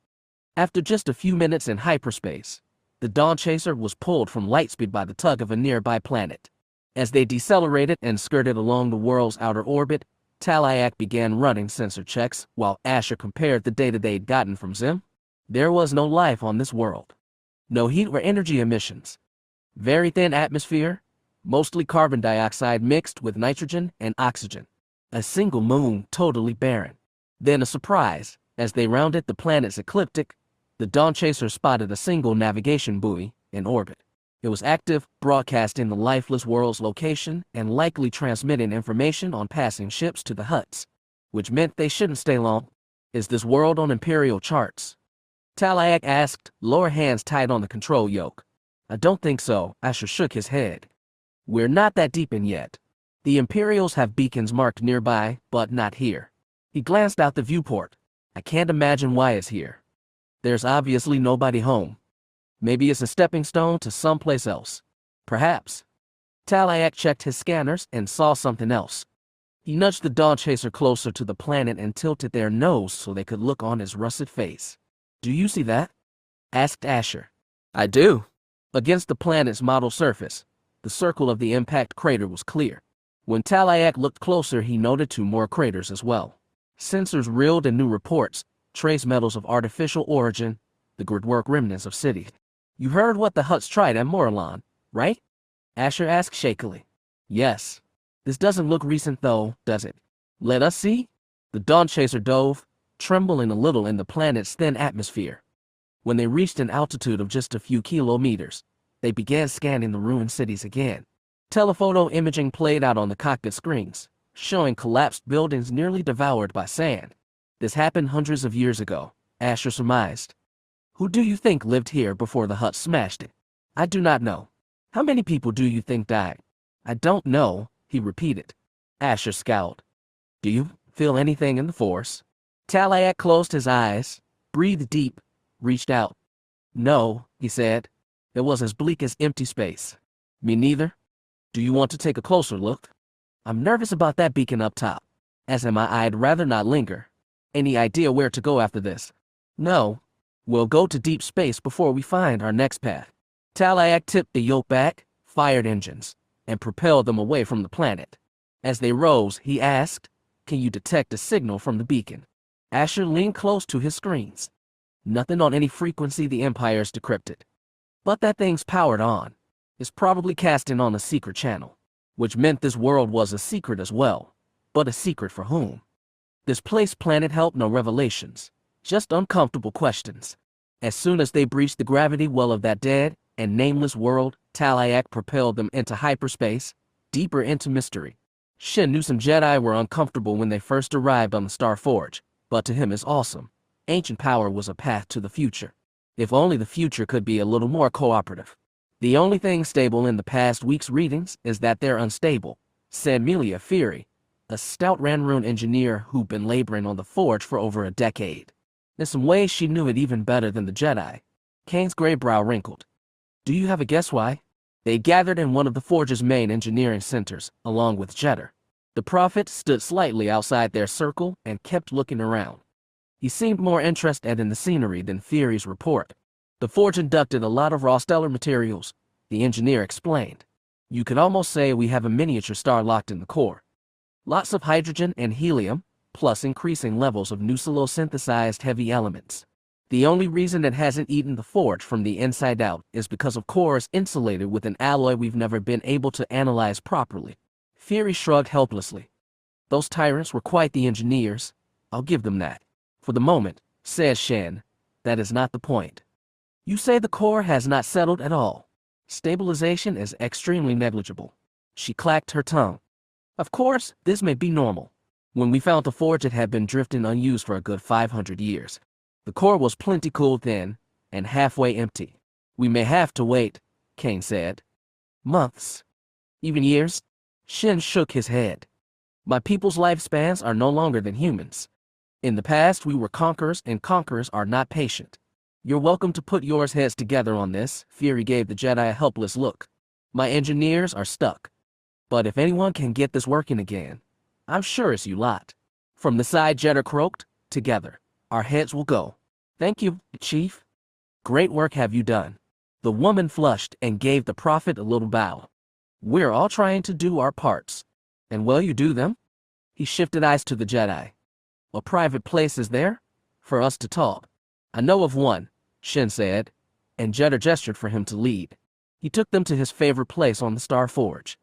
After just a few minutes in hyperspace, the Dawn Chaser was pulled from lightspeed by the tug of a nearby planet. As they decelerated and skirted along the world's outer orbit, Talak began running sensor checks while Asher compared the data they'd gotten from Zim. There was no life on this world. No heat or energy emissions. Very thin atmosphere, mostly carbon dioxide mixed with nitrogen and oxygen. A single moon totally barren. Then a surprise, as they rounded the planet's ecliptic, the Dawn Chaser spotted a single navigation buoy in orbit. It was active, broadcasting the lifeless world's location and likely transmitting information on passing ships to the Hutts, which meant they shouldn't stay long. Is this world on Imperial charts? Talak asked, lower hands tied on the control yoke. I don't think so, Asher shook his head. We're not that deep in yet. The Imperials have beacons marked nearby, but not here. He glanced out the viewport. I can't imagine why it's here. There's obviously nobody home. Maybe it's a stepping stone to someplace else. Perhaps. Talak checked his scanners and saw something else. He nudged the Dawn Chaser closer to the planet and tilted their nose so they could look on his russet face. Do you see that? Asked Asher. I do. Against the planet's model surface, the circle of the impact crater was clear. When Talak looked closer, he noted 2 more craters as well. Sensors reeled in new reports, trace metals of artificial origin, the gridwork remnants of cities. You heard what the Hutts tried at Morlon, right? Asher asked shakily. Yes. This doesn't look recent though, does it? Let us see. The Dawn Chaser dove, trembling a little in the planet's thin atmosphere. When they reached an altitude of just a few kilometers, they began scanning the ruined cities again. Telephoto imaging played out on the cockpit screens, showing collapsed buildings nearly devoured by sand. This happened hundreds of years ago, Asher surmised. Who do you think lived here before the Hutts smashed it? I do not know. How many people do you think died? I don't know, he repeated. Asher scowled. Do you feel anything in the Force? Talak closed his eyes, breathed deep, reached out. No, he said. It was as bleak as empty space. Me neither. Do you want to take a closer look? I'm nervous about that beacon up top. As am I. I'd rather not linger. Any idea where to go after this? No. We'll go to deep space before we find our next path. Talak tipped the yoke back, fired engines, and propelled them away from the planet. As they rose, he asked, can you detect a signal from the beacon? Asher leaned close to his screens. Nothing on any frequency the Empire's decrypted. But that thing's powered on. It's probably casting on a secret channel, which meant this world was a secret as well. But a secret for whom? This place planet held no revelations, just uncomfortable questions. As soon as they breached the gravity well of that dead and nameless world, Talak propelled them into hyperspace, deeper into mystery. Shin knew some Jedi were uncomfortable when they first arrived on the Star Forge, but to him it's awesome. Ancient power was a path to the future. If only the future could be a little more cooperative. The only thing stable in the past week's readings is that they're unstable, said Melia Fury, a stout Ranrune engineer who'd been laboring on the Forge for over a decade. In some ways she knew it even better than the Jedi. Kane's gray brow wrinkled. Do you have a guess why? They gathered in one of the Forge's main engineering centers, along with Jetter. The Prophet stood slightly outside their circle and kept looking around. He seemed more interested in the scenery than Fury's report. The Forge inducted a lot of raw stellar materials, the engineer explained. You could almost say we have a miniature star locked in the core. Lots of hydrogen and helium, plus increasing levels of nucleosynthesized heavy elements. The only reason it hasn't eaten the Forge from the inside out is because of cores insulated with an alloy we've never been able to analyze properly. Fury shrugged helplessly. Those tyrants were quite the engineers. I'll give them that. For the moment, said Shen, that is not the point. You say the core has not settled at all. Stabilization is extremely negligible. She clacked her tongue. Of course, this may be normal. When we found the Forge, it had been drifting unused for a good 500 years. The core was plenty cooled then, and halfway empty. We may have to wait, Kane said. Months. Even years? Shen shook his head. My people's lifespans are no longer than humans. In the past, we were conquerors, and conquerors are not patient. You're welcome to put yours heads together on this. Fury gave the Jedi a helpless look. My engineers are stuck. But if anyone can get this working again, I'm sure it's you lot. From the side, Jeddah croaked. Together, our heads will go. Thank you, Chief. Great work have you done. The woman flushed and gave the prophet a little bow. We're all trying to do our parts. And will you do them? He shifted eyes to the Jedi. A private place is there? For us to talk. I know of one, Shin said, and Jeddah gestured for him to lead. He took them to his favorite place on the Star Forge.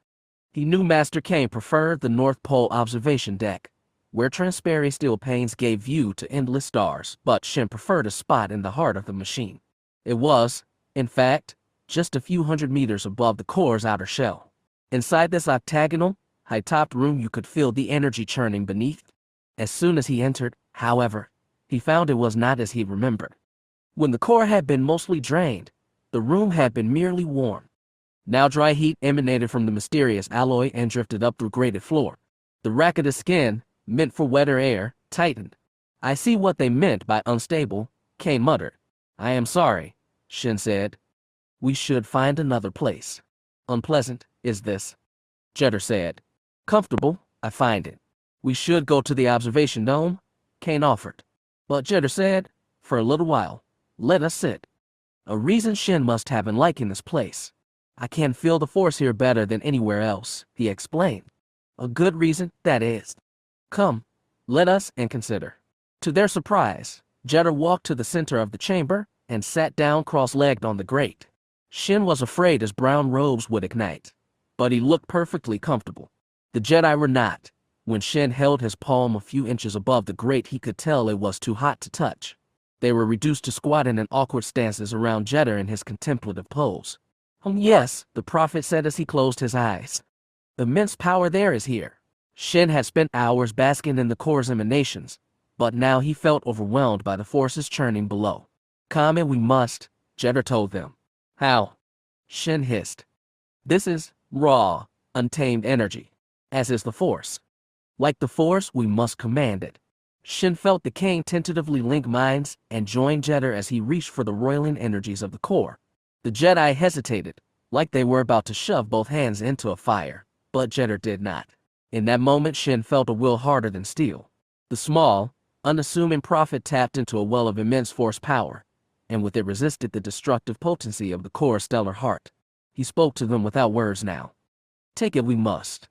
He knew Master Kane preferred the North Pole observation deck, where transparent steel panes gave view to endless stars, but Shin preferred a spot in the heart of the machine. It was, in fact, just a few hundred meters above the core's outer shell. Inside this octagonal, high-topped room you could feel the energy churning beneath. As soon as he entered, however, he found it was not as he remembered. When the core had been mostly drained, the room had been merely warm. Now dry heat emanated from the mysterious alloy and drifted up through grated floor. The rack of the skin, meant for wetter air, tightened. I see what they meant by unstable, Kane muttered. I am sorry, Shin said. We should find another place. Unpleasant, is this? Jeddah said. Comfortable, I find it. We should go to the observation dome, Kane offered. But Jeddah said, for a little while, let us sit. A reason Shin must have in liking this place. I can feel the force here better than anywhere else, he explained. A good reason, that is. Come, let us and consider. To their surprise, Jeddah walked to the center of the chamber and sat down cross-legged on the grate. Shin was afraid his brown robes would ignite, but he looked perfectly comfortable. The Jedi were not. When Shin held his palm a few inches above the grate, he could tell it was too hot to touch. They were reduced to squatting in awkward stances around Jeddah in his contemplative pose. Yes, the prophet said as he closed his eyes. Immense power there is here. Shin had spent hours basking in the core's emanations, but now he felt overwhelmed by the forces churning below. Come and we must, Jeddah told them. How? Shin hissed. This is raw, untamed energy, as is the force. Like the force, we must command it. Shin felt the Kane tentatively link minds and joined Jeddah as he reached for the roiling energies of the core. The Jedi hesitated, like they were about to shove both hands into a fire, but Jeddah did not. In that moment, Shin felt a will harder than steel. The small, unassuming prophet tapped into a well of immense force power, and with it resisted the destructive potency of the core's stellar heart. He spoke to them without words now. Take it we must.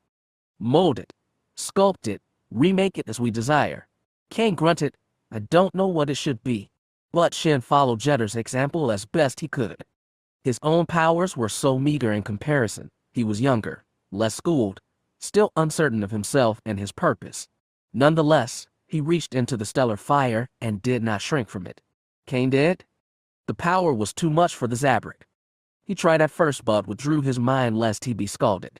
Mold it, sculpt it, remake it as we desire. Kane grunted, I don't know what it should be. But Shin followed Jeddah's example as best he could. His own powers were so meager in comparison. He was younger, less schooled, still uncertain of himself and his purpose. Nonetheless, he reached into the stellar fire and did not shrink from it. Kane did? The power was too much for the Zabrak. He tried at first but withdrew his mind lest he be scalded.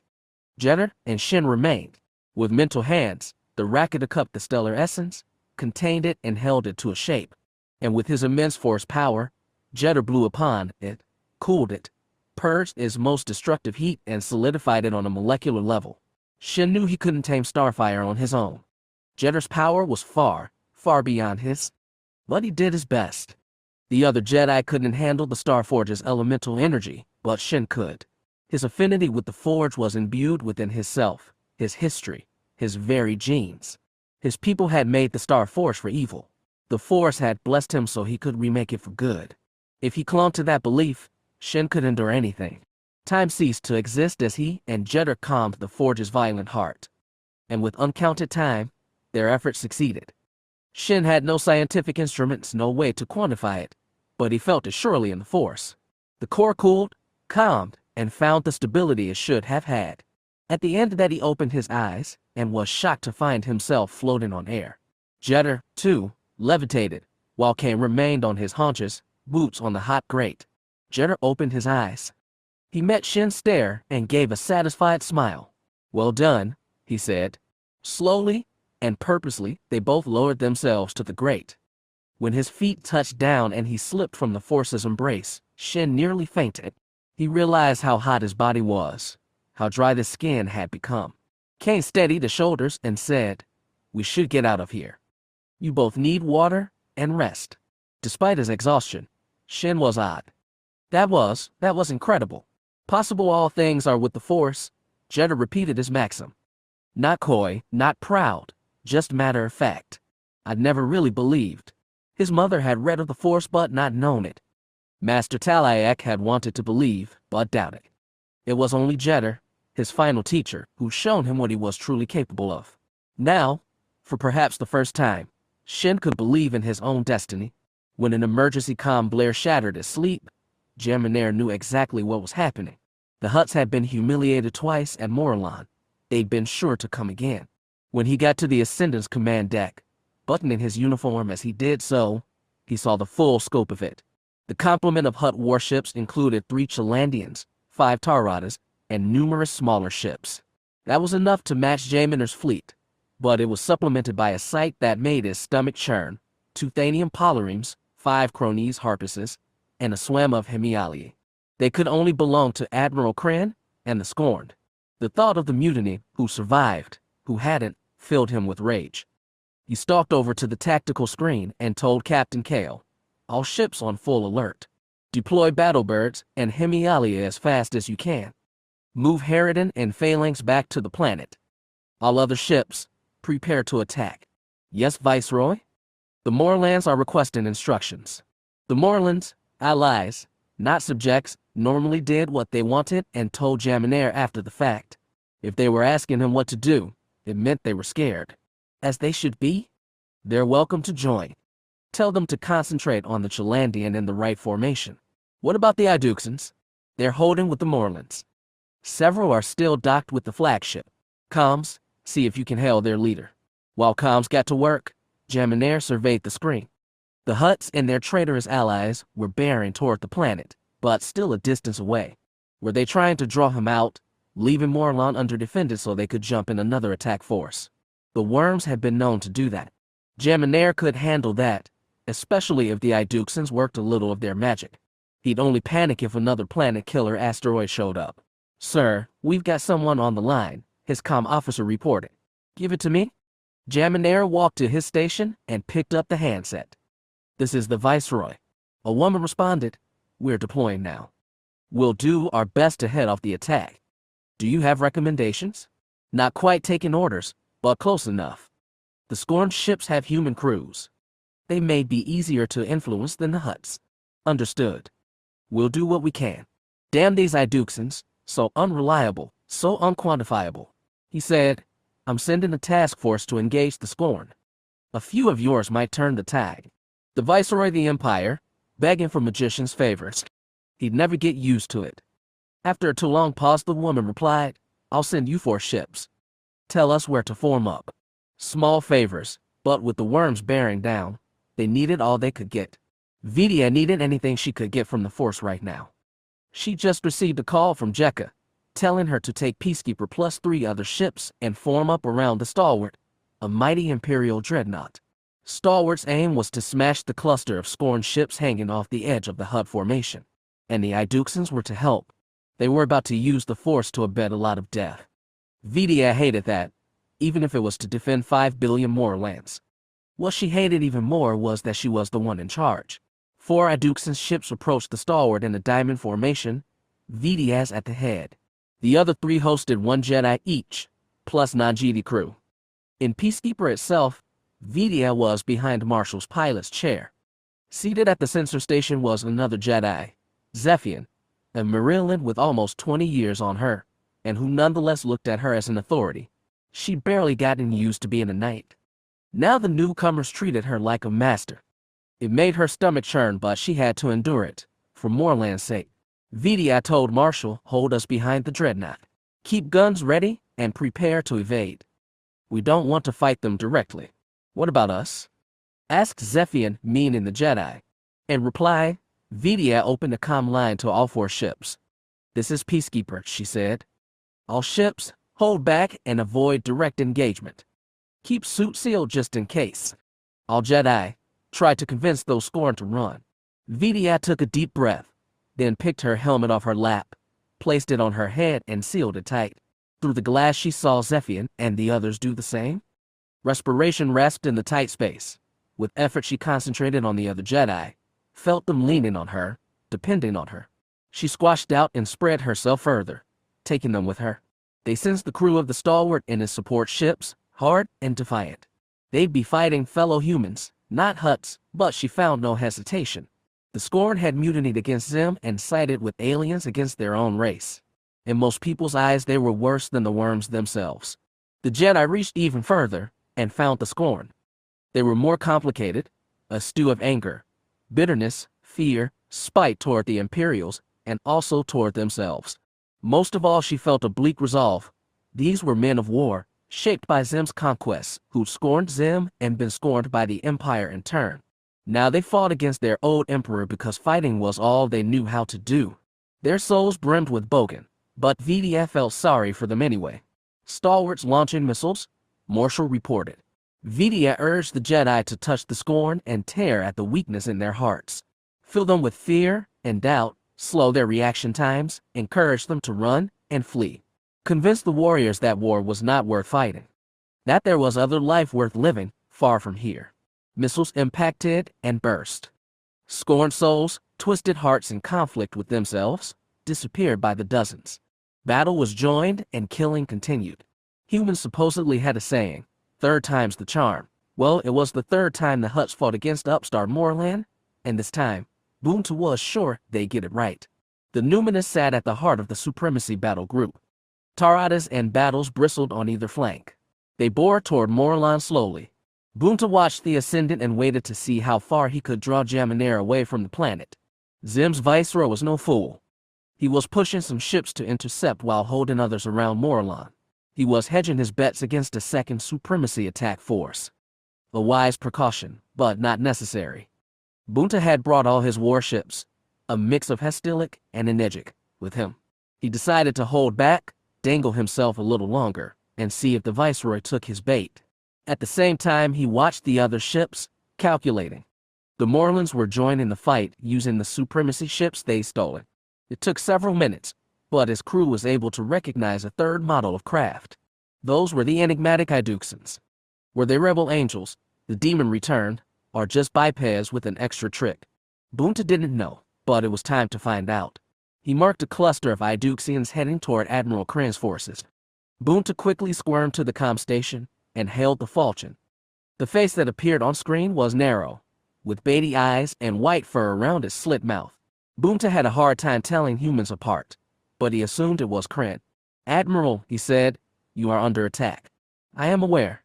Jeddah and Shin remained. With mental hands, the Rakata cupped the stellar essence, contained it and held it to a shape. And with his immense force power, Jeddah blew upon it, cooled it, purged its most destructive heat and solidified it on a molecular level. Shin knew he couldn't tame Starfire on his own. Jeddah's power was far, far beyond his, but he did his best. The other Jedi couldn't handle the Starforge's elemental energy, but Shin could. His affinity with the Forge was imbued within his self, his history, his very genes. His people had made the Starforge for evil. The Force had blessed him so he could remake it for good. If he clung to that belief, Shin could endure anything. Time ceased to exist as he and Jeddah calmed the Forge's violent heart. And with uncounted time, their efforts succeeded. Shin had no scientific instruments, no way to quantify it, but he felt it surely in the Force. The core cooled, calmed, and found the stability it should have had. At the end of that, he opened his eyes and was shocked to find himself floating on air. Jeddah, too, levitated, while Kane remained on his haunches, boots on the hot grate. Jeddah opened his eyes. He met Shin's stare and gave a satisfied smile. Well done, he said. Slowly and purposely, they both lowered themselves to the grate. When his feet touched down and he slipped from the Force's embrace, Shin nearly fainted. He realized how hot his body was, how dry the skin had become. Kane steadied his shoulders and said, we should get out of here. You both need water and rest. Despite his exhaustion, Shin was odd. That was incredible. Possible all things are with the Force, Jedi repeated his maxim. Not coy, not proud, just matter of fact. I'd never really believed. His mother had read of the Force but not known it. Master Talak had wanted to believe, but doubted. It was only Jedi, his final teacher, who'd shown him what he was truly capable of. Now, for perhaps the first time, Shin could believe in his own destiny. When an emergency comm blare shattered his sleep, Jaminar knew exactly what was happening. The Hutts had been humiliated twice at Morlon. They'd been sure to come again. When he got to the Ascendant's command deck, buttoning his uniform as he did so, he saw the full scope of it. The complement of Hutt warships included 3 Chalandians, 5 Taradas, and numerous smaller ships. That was enough to match Jaminar's fleet, but it was supplemented by a sight that made his stomach churn: 2 Thanium Polyremes, 5 Chronese Harpuses, and a swam of Hemialiae. They could only belong to Admiral Kren and the Scorned. The thought of the mutiny, who survived, who hadn't, filled him with rage. He stalked over to the tactical screen and told Captain Kale, all ships on full alert. Deploy battlebirds and Hemialiae as fast as you can. Move Harridan and Phalanx back to the planet. All other ships, prepare to attack. Yes, Viceroy? The Morlans are requesting instructions. The Morlans, allies, not subjects, normally did what they wanted and told Jaminar after the fact. If they were asking him what to do, it meant they were scared. As they should be. They're welcome to join. Tell them to concentrate on the Chalandian in the right formation. What about the Iduxans? They're holding with the Morlans. Several are still docked with the flagship. Comms, see if you can hail their leader. While comms got to work, Jaminar surveyed the screen. The Hutts and their traitorous allies were bearing toward the planet, but still a distance away. Were they trying to draw him out, leaving Morlon underdefended so they could jump in another attack force? The worms had been known to do that. Jaminar could handle that, especially if the Iduxans worked a little of their magic. He'd only panic if another planet-killer asteroid showed up. Sir, we've got someone on the line, his comm officer reported. Give it to me. Jaminar walked to his station and picked up the handset. This is the Viceroy. A woman responded. We're deploying now. We'll do our best to head off the attack. Do you have recommendations? Not quite taking orders, but close enough. The Scorned ships have human crews. They may be easier to influence than the Hutts. Understood. We'll do what we can. Damn these Iduxans, so unreliable, so unquantifiable. He said, I'm sending a task force to engage the Scorned. A few of yours might turn the tide. The Viceroy of the Empire, begging for magician's favors. He'd never get used to it. After a too long pause, the woman replied, I'll send you 4 ships. Tell us where to form up. Small favors, but with the worms bearing down, they needed all they could get. Vidia needed anything she could get from the Force right now. She just received a call from Jekka, telling her to take Peacekeeper plus 3 other ships and form up around the Stalwart, a mighty Imperial dreadnought. Stalwart's aim was to smash the cluster of Scorned ships hanging off the edge of the Hutt formation, and the Iduxans were to help. They were about to use the Force to abet a lot of death. Vidia hated that, even if it was to defend 5 billion Morlans. What she hated even more was that she was the one in charge. 4 Iduxan ships approached the Stalwart in a diamond formation, Vidia's at the head. The other 3 hosted 1 Jedi each, plus non-Jedi crew. In Peacekeeper itself, Vidia was behind Marshal's pilot's chair. Seated at the sensor station was another Jedi, Zephian, a Morlon with almost 20 years on her, and who nonetheless looked at her as an authority. She'd barely gotten used to being a knight. Now the newcomers treated her like a master. It made her stomach churn, but she had to endure it, for Morlan's sake. Vidia told Marshal, hold us behind the dreadnought. Keep guns ready and prepare to evade. We don't want to fight them directly. What about us? Asked Zephian, meaning the Jedi. In reply, Vidia opened a comm line to all 4 ships. This is Peacekeeper, she said. All ships, hold back and avoid direct engagement. Keep suit sealed just in case. All Jedi, try to convince those Scorned to run. Vidia took a deep breath, then picked her helmet off her lap, placed it on her head and sealed it tight. Through the glass she saw Zephian and the others do the same. Respiration rasped in the tight space. With effort she concentrated on the other Jedi, felt them leaning on her, depending on her. She squashed out and spread herself further, taking them with her. They sensed the crew of the Stalwart and his support ships, hard and defiant. They'd be fighting fellow humans, not Hutts, but she found no hesitation. The Scorn had mutinied against them and sided with aliens against their own race. In most people's eyes, they were worse than the worms themselves. The Jedi reached even further and found the Scorn. They were more complicated, a stew of anger, bitterness, fear, spite toward the Imperials, and also toward themselves. Most of all, she felt a bleak resolve. These were men of war, shaped by Zem's conquests, who'd scorned Zem and been scorned by the Empire in turn. Now they fought against their old emperor because fighting was all they knew how to do. Their souls brimmed with bogan, but VDF felt sorry for them anyway. Stalwarts launching missiles, Marshall reported. Vidia urged the Jedi to touch the Scorn and tear at the weakness in their hearts. Fill them with fear and doubt, slow their reaction times, encourage them to run and flee. Convince the warriors that war was not worth fighting. That there was other life worth living, far from here. Missiles impacted and burst. Scorned souls, twisted hearts in conflict with themselves, disappeared by the dozens. Battle was joined and killing continued. Humans supposedly had a saying, third time's the charm. Well, it was the third time the Hutts fought against upstart Morlon, and this time, Boonta was sure they'd get it right. The Numinous sat at the heart of the Supremacy battle group. Taradas and battles bristled on either flank. They bore toward Morlon slowly. Boonta watched the ascendant and waited to see how far he could draw Jaminair away from the planet. Zem's Viceroy was no fool. He was pushing some ships to intercept while holding others around Morlon. He was hedging his bets against a second Supremacy attack force. A wise precaution, but not necessary. Boonta had brought all his warships, a mix of Hestilic and Enegic, with him. He decided to hold back, dangle himself a little longer, and see if the Viceroy took his bait. At the same time, he watched the other ships, calculating. The Morlons were joining the fight using the Supremacy ships they'd stolen. It took several minutes, but his crew was able to recognize a third model of craft. Those were the enigmatic Iduxans. Were they rebel angels, the demon returned, or just bipeds with an extra trick? Boonta didn't know, but it was time to find out. He marked a cluster of Iduxians heading toward Admiral Crane's forces. Boonta quickly squirmed to the comm station and hailed the falchion. The face that appeared on screen was narrow, with beady eyes and white fur around its slit mouth. Boonta had a hard time telling humans apart, but he assumed it was Crane. "Admiral," he said, "you are under attack." "I am aware."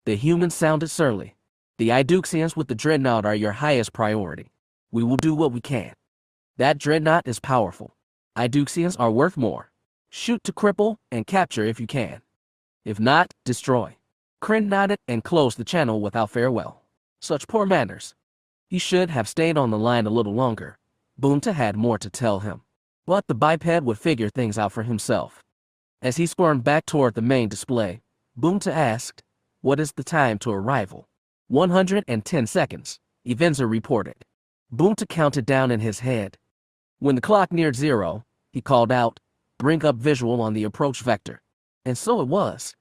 The humans sounded surly. "The Iduxians with the dreadnought are your highest priority. We will do what we can." "That dreadnought is powerful. Iduxians are worth more. Shoot to cripple and capture if you can. If not, destroy." Kryn nodded and closed the channel without farewell. Such poor manners. He should have stayed on the line a little longer. Boonta had more to tell him. But the biped would figure things out for himself. As he squirmed back toward the main display, Boonta asked, "What is the time to arrival?" 110 seconds, Evenza reported. Boonta counted down in his head. When the clock neared 0, he called out, "Bring up visual on the approach vector." And so it was.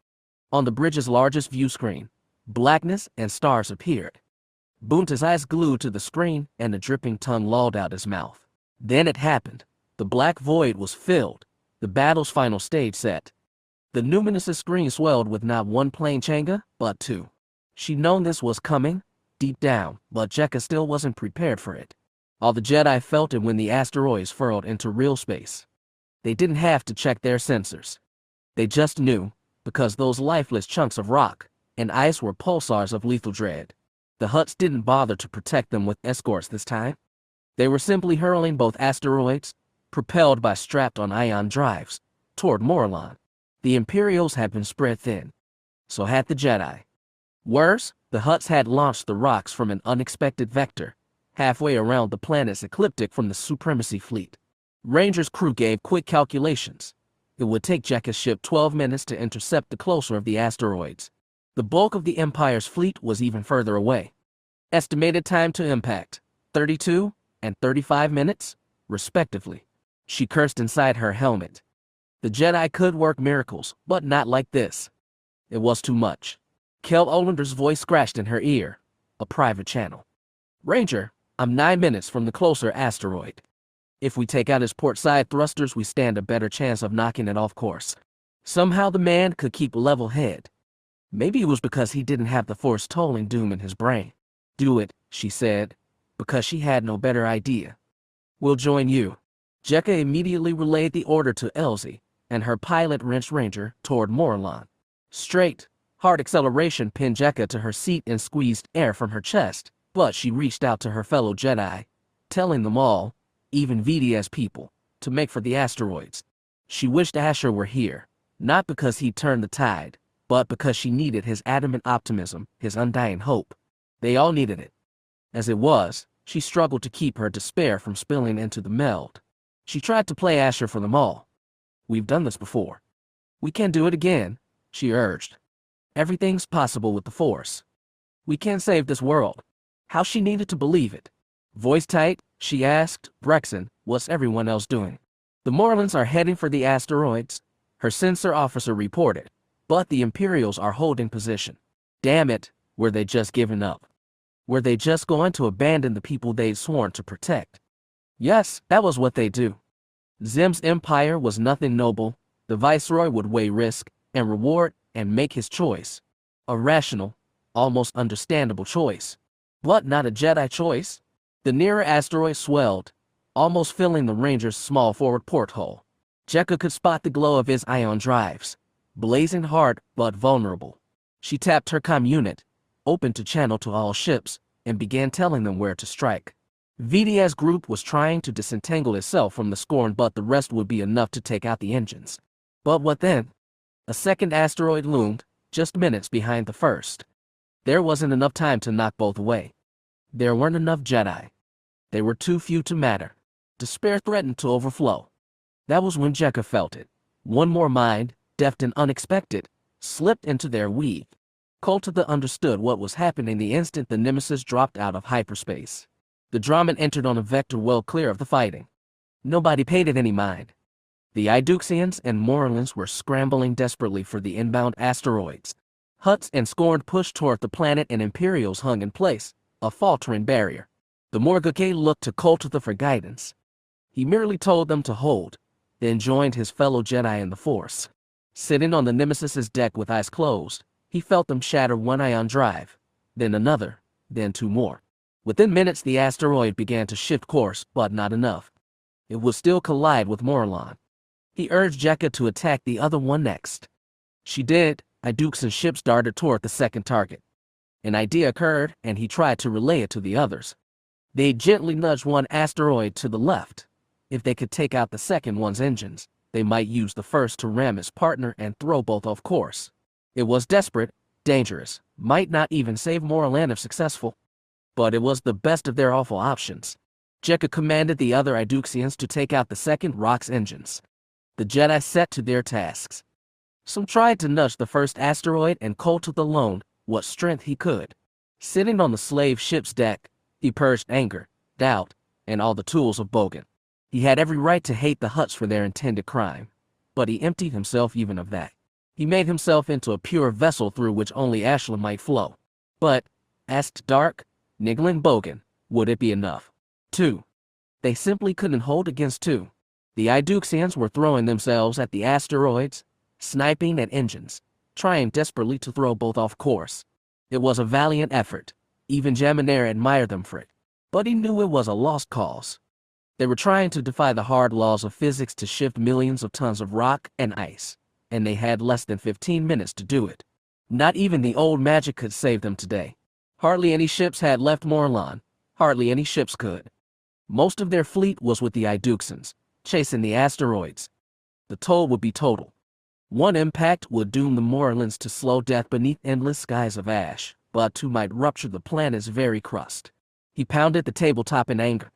On the bridge's largest view screen, blackness and stars appeared. Boonta's eyes glued to the screen and a dripping tongue lolled out his mouth. Then it happened. The black void was filled. The battle's final stage set. The Numinous' screen swelled with not one plain Changa, but two. She'd known this was coming, deep down, but Jekka still wasn't prepared for it. All the Jedi felt it when the asteroids furled into real space. They didn't have to check their sensors. They just knew, because those lifeless chunks of rock and ice were pulsars of lethal dread. The Hutts didn't bother to protect them with escorts this time. They were simply hurling both asteroids, propelled by strapped-on ion drives, toward Morlon. The Imperials had been spread thin. So had the Jedi. Worse, the Hutts had launched the rocks from an unexpected vector, halfway around the planet's ecliptic from the Supremacy fleet. Ranger's crew gave quick calculations. It would take Jekka's ship 12 minutes to intercept the closer of the asteroids. The bulk of the Empire's fleet was even further away. Estimated time to impact, 32 and 35 minutes, respectively. She cursed inside her helmet. The Jedi could work miracles, but not like this. It was too much. Kel Olander's voice scratched in her ear, a private channel. "Ranger, I'm 9 minutes from the closer asteroid." If we take out his port side thrusters, we stand a better chance of knocking it off course. Somehow the man could keep a level head. Maybe it was because he didn't have the force tolling doom in his brain. Do it, she said, because she had no better idea. We'll join you. Jekka immediately relayed the order to Elsie, and her pilot wrenched Ranger toward Morlon. Straight, hard acceleration pinned Jekka to her seat and squeezed air from her chest, but she reached out to her fellow Jedi, telling them all, even VDS people, to make for the asteroids. She wished Asher were here, not because he'd turned the tide, but because she needed his adamant optimism, his undying hope. They all needed it. As it was, she struggled to keep her despair from spilling into the meld. She tried to play Asher for them all. We've done this before. We can do it again, she urged. Everything's possible with the Force. We can save this world. How she needed to believe it. Voice tight, she asked, Brexon, what's everyone else doing? The Morlons are heading for the asteroids, her sensor officer reported, but the Imperials are holding position. Damn it, were they just giving up? Were they just going to abandon the people they'd sworn to protect? Yes, that was what they do. Zem's empire was nothing noble. The Viceroy would weigh risk and reward and make his choice. A rational, almost understandable choice. But not a Jedi choice. The nearer asteroid swelled, almost filling the Ranger's small forward porthole. Jekka could spot the glow of his ion drives, blazing hard but vulnerable. She tapped her comm unit, opened to channel to all ships, and began telling them where to strike. VDS group was trying to disentangle itself from the Scorn, but the rest would be enough to take out the engines. But what then? A second asteroid loomed, just minutes behind the first. There wasn't enough time to knock both away. There weren't enough Jedi. They were too few to matter. Despair threatened to overflow. That was when Jekka felt it. One more mind, deft and unexpected, slipped into their weave. Kultitha understood what was happening the instant the Nemesis dropped out of hyperspace. The Drahman entered on a vector well clear of the fighting. Nobody paid it any mind. The Iduxians and Morlons were scrambling desperately for the inbound asteroids. Hutts and Scorn pushed toward the planet, and Imperials hung in place, a faltering barrier. The Morgake looked to Kultitha for guidance. He merely told them to hold, then joined his fellow Jedi in the Force. Sitting on the Nemesis's deck with eyes closed, he felt them shatter one ion drive, then another, then two more. Within minutes the asteroid began to shift course, but not enough. It would still collide with Morlon. He urged Jekka to attack the other one next. She did. Iduxan ships darted toward the second target. An idea occurred, and he tried to relay it to the others. They gently nudged one asteroid to the left. If they could take out the second one's engines, they might use the first to ram his partner and throw both off course. It was desperate, dangerous, might not even save Morlon if successful. But it was the best of their awful options. Jekka commanded the other Iduxians to take out the second rock's engines. The Jedi set to their tasks. Some tried to nudge the first asteroid, and Kultitha loaned what strength he could. Sitting on the slave ship's deck, he purged anger, doubt, and all the tools of Bogan. He had every right to hate the Hutts for their intended crime, but he emptied himself even of that. He made himself into a pure vessel through which only Ashla might flow. But, asked Dark, niggling Bogan, would it be enough? 2. They simply couldn't hold against 2. The Iduxians were throwing themselves at the asteroids, sniping at engines, trying desperately to throw both off course. It was a valiant effort. Even Jaminair admired them for it. But he knew it was a lost cause. They were trying to defy the hard laws of physics to shift millions of tons of rock and ice, and they had less than 15 minutes to do it. Not even the old magic could save them today. Hardly any ships had left Morlon. Hardly any ships could. Most of their fleet was with the Iduxans, chasing the asteroids. The toll would be total. One impact would doom the Morlons to slow death beneath endless skies of ash, but 2 might rupture the planet's very crust. He pounded the tabletop in anger.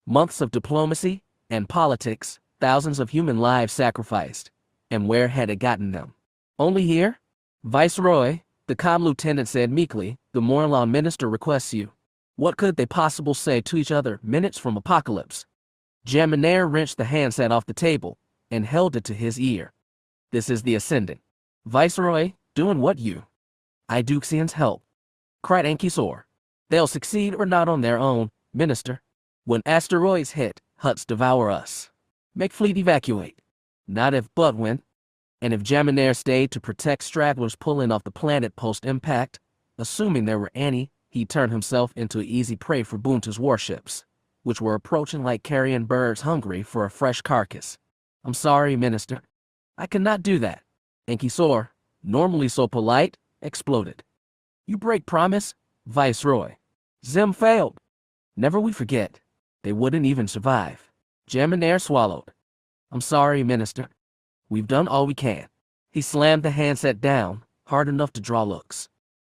Months of diplomacy and politics, thousands of human lives sacrificed. And where had it gotten them? Only here? Viceroy, the comm lieutenant said meekly, the Morlon minister requests you. What could they possibly say to each other minutes from apocalypse? Jaminair wrenched the handset off the table and held it to his ear. This is the Ascendant. Viceroy, doing what you? Iduxians help. Cried Ankisor. They'll succeed or not on their own, minister. When asteroids hit, Hutts devour us. Make fleet evacuate. Not if but when. And if Jaminair stayed to protect stragglers pulling off the planet post-impact, assuming there were any, he'd turn himself into easy prey for Bunta's warships, which were approaching like carrion birds hungry for a fresh carcass. I'm sorry, Minister. I cannot do that. Enkisor, normally so polite, exploded. You break promise, Viceroy. Zim failed. Never we forget. They wouldn't even survive. Jaminair swallowed. I'm sorry, Minister. We've done all we can. He slammed the handset down, hard enough to draw looks.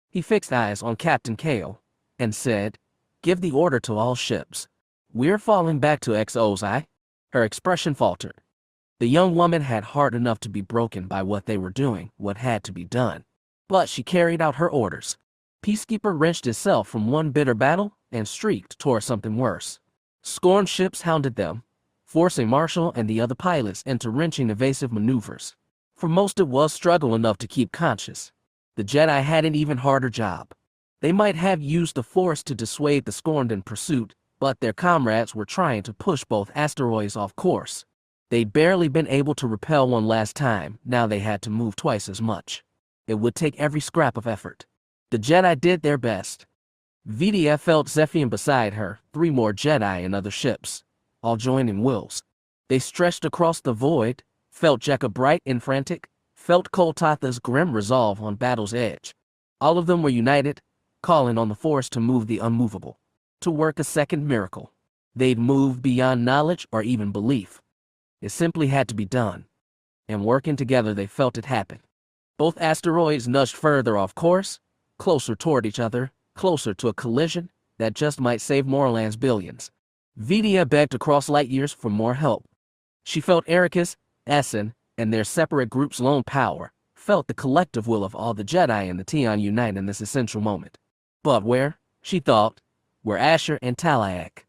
He fixed eyes on Captain Kale, and said, give the order to all ships. We're falling back to XO's. Her expression faltered. The young woman had heart enough to be broken by what they were doing, what had to be done. But she carried out her orders. Peacekeeper wrenched itself from one bitter battle and streaked toward something worse. Scorned ships hounded them, forcing Marshall and the other pilots into wrenching evasive maneuvers. For most it was struggle enough to keep conscious. The Jedi had an even harder job. They might have used the Force to dissuade the Scorned in pursuit, but their comrades were trying to push both asteroids off course. They'd barely been able to repel one last time, now they had to move twice as much. It would take every scrap of effort. The Jedi did their best. Vidia felt Zephian beside her, 3 more Jedi and other ships, all joining wills. They stretched across the void, felt Jekka bright and frantic, felt Koltatha's grim resolve on battle's edge. All of them were united, calling on the Force to move the unmovable, to work a second miracle. They'd move beyond knowledge or even belief. It simply had to be done. And working together they felt it happen. Both asteroids nudged further off course, closer toward each other, closer to a collision that just might save Morlan's billions. Vidia begged across light years for more help. She felt Erakas, Essen, and their separate groups' lone power, felt the collective will of all the Jedi and the Tion unite in this essential moment. But where, she thought, were Asher and Talak?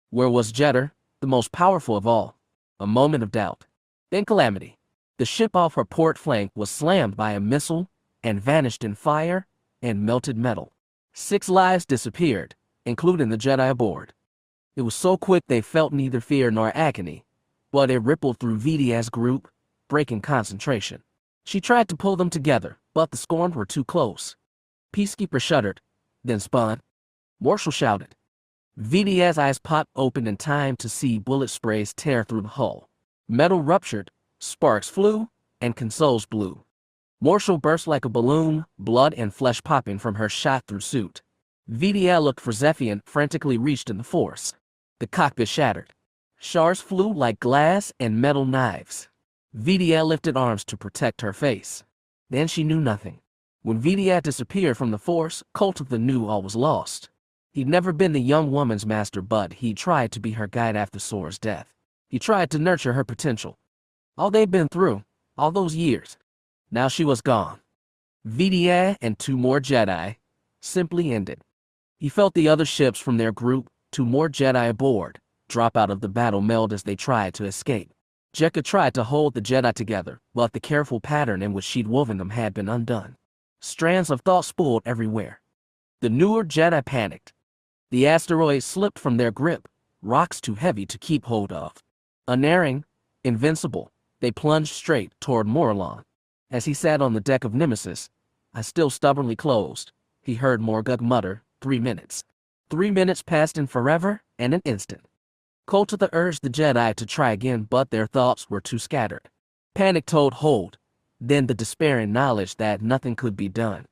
Where was Jetter, the most powerful of all? A moment of doubt. Then calamity. The ship off her port flank was slammed by a missile and vanished in fire and melted metal. 6 lives disappeared, including the Jedi aboard. It was so quick they felt neither fear nor agony, but it rippled through Vidia's group, breaking concentration. She tried to pull them together, but the Scorned were too close. Peacekeeper shuddered, then spun. Marshall shouted. Vidia's eyes popped open in time to see bullet sprays tear through the hull. Metal ruptured, sparks flew, and consoles blew. Marshall burst like a balloon, blood and flesh popping from her shot-through suit. Vidia looked for Zephian, frantically reached in the Force. The cockpit shattered. Shards flew like glass and metal knives. Vidia lifted arms to protect her face. Then she knew nothing. When Vidia disappeared from the Force, Koltatha knew all was lost. He'd never been the young woman's master, but he tried to be her guide after Sora's death. He tried to nurture her potential. All they'd been through, all those years. Now she was gone. Vidia and 2 more Jedi simply ended. He felt the other ships from their group, 2 more Jedi aboard, drop out of the battle meld as they tried to escape. Jekka tried to hold the Jedi together, but the careful pattern in which she'd woven them had been undone. Strands of thought spooled everywhere. The newer Jedi panicked. The asteroids slipped from their grip, rocks too heavy to keep hold of. Unerring, invincible, they plunged straight toward Morlon. As he sat on the deck of Nemesis, eyes still stubbornly closed, he heard Morgug mutter, 3 minutes. 3 minutes passed in forever and an instant. Koltatha urged the Jedi to try again, but their thoughts were too scattered. Panic took hold, then the despairing knowledge that nothing could be done.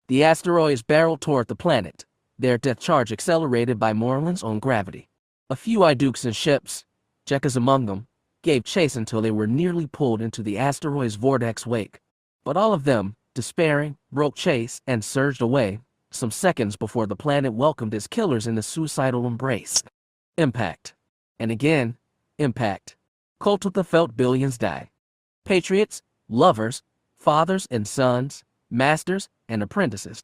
The asteroids barreled toward the planet, their death charge accelerated by Morlan's own gravity. A few Idukes and ships, Jekka's among them, gave chase until they were nearly pulled into the asteroid's vortex wake. But all of them, despairing, broke chase and surged away, some seconds before the planet welcomed its killers in the suicidal embrace. Impact. And again, impact. Koltatha felt billions die. Patriots, lovers, fathers and sons, masters and apprentices.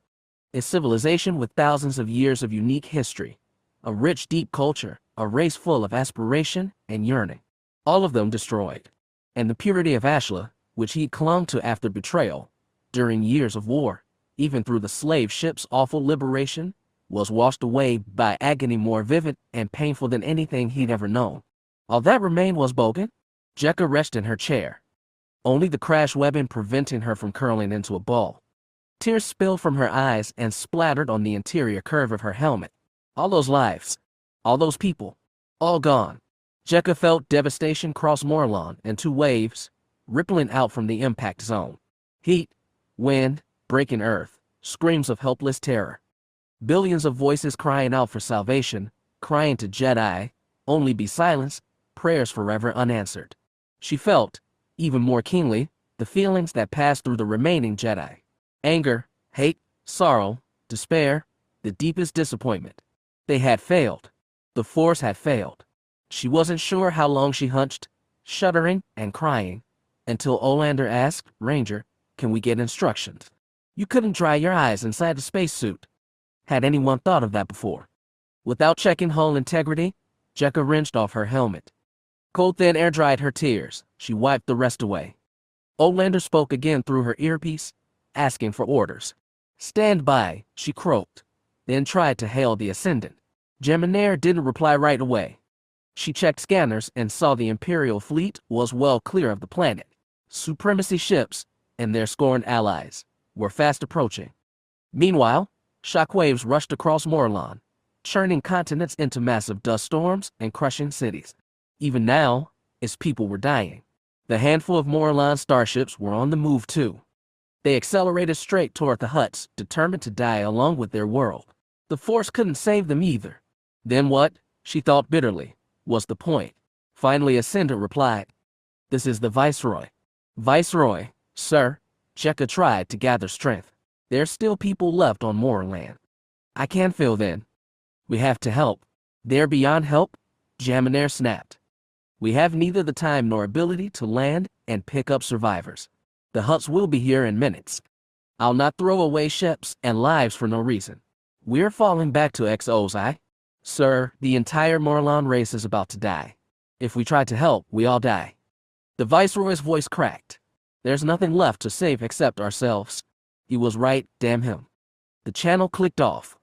A civilization with thousands of years of unique history, a rich, deep culture, a race full of aspiration and yearning. All of them destroyed. And the purity of Ashla, which he clung to after betrayal, during years of war, even through the slave ship's awful liberation, was washed away by agony more vivid and painful than anything he'd ever known. All that remained was Bogan. Jekka rested in her chair, only the crash webbing preventing her from curling into a ball. Tears spilled from her eyes and splattered on the interior curve of her helmet. All those lives, all those people, all gone. Jekka felt devastation cross Morlon in two waves, rippling out from the impact zone. Heat, wind, breaking earth, screams of helpless terror. Billions of voices crying out for salvation, crying to Jedi, only be silenced, prayers forever unanswered. She felt, even more keenly, the feelings that passed through the remaining Jedi. Anger, hate, sorrow, despair, the deepest disappointment. They had failed. The Force had failed. She wasn't sure how long she hunched, shuddering and crying, until Olander asked, Ranger, can we get instructions? You couldn't dry your eyes inside the spacesuit. Had anyone thought of that before? Without checking hull integrity, Jekka wrenched off her helmet. Cold thin air dried her tears. She wiped the rest away. Olander spoke again through her earpiece, asking for orders. Stand by, she croaked, then tried to hail the Ascendant. Geminaire didn't reply right away. She checked scanners and saw the Imperial fleet was well clear of the planet. Supremacy ships, and their scorned allies, were fast approaching. Meanwhile, shockwaves rushed across Morlon, churning continents into massive dust storms and crushing cities. Even now, its people were dying. The handful of Morlon starships were on the move too. They accelerated straight toward the Hutts, determined to die along with their world. The Force couldn't save them either. Then what, she thought bitterly, was the point? Finally, Ascendant replied, This is the Viceroy. Viceroy, sir, Jekka tried to gather strength. There's still people left on Morlon. I can't feel then. We have to help. They're beyond help, Geminaire snapped. We have neither the time nor ability to land and pick up survivors. The Hutts will be here in minutes. I'll not throw away ships and lives for no reason. We're falling back to XO's. Sir, the entire Morlon race is about to die. If we try to help, we all die. The Viceroy's voice cracked. There's nothing left to save except ourselves. He was right, damn him. The channel clicked off.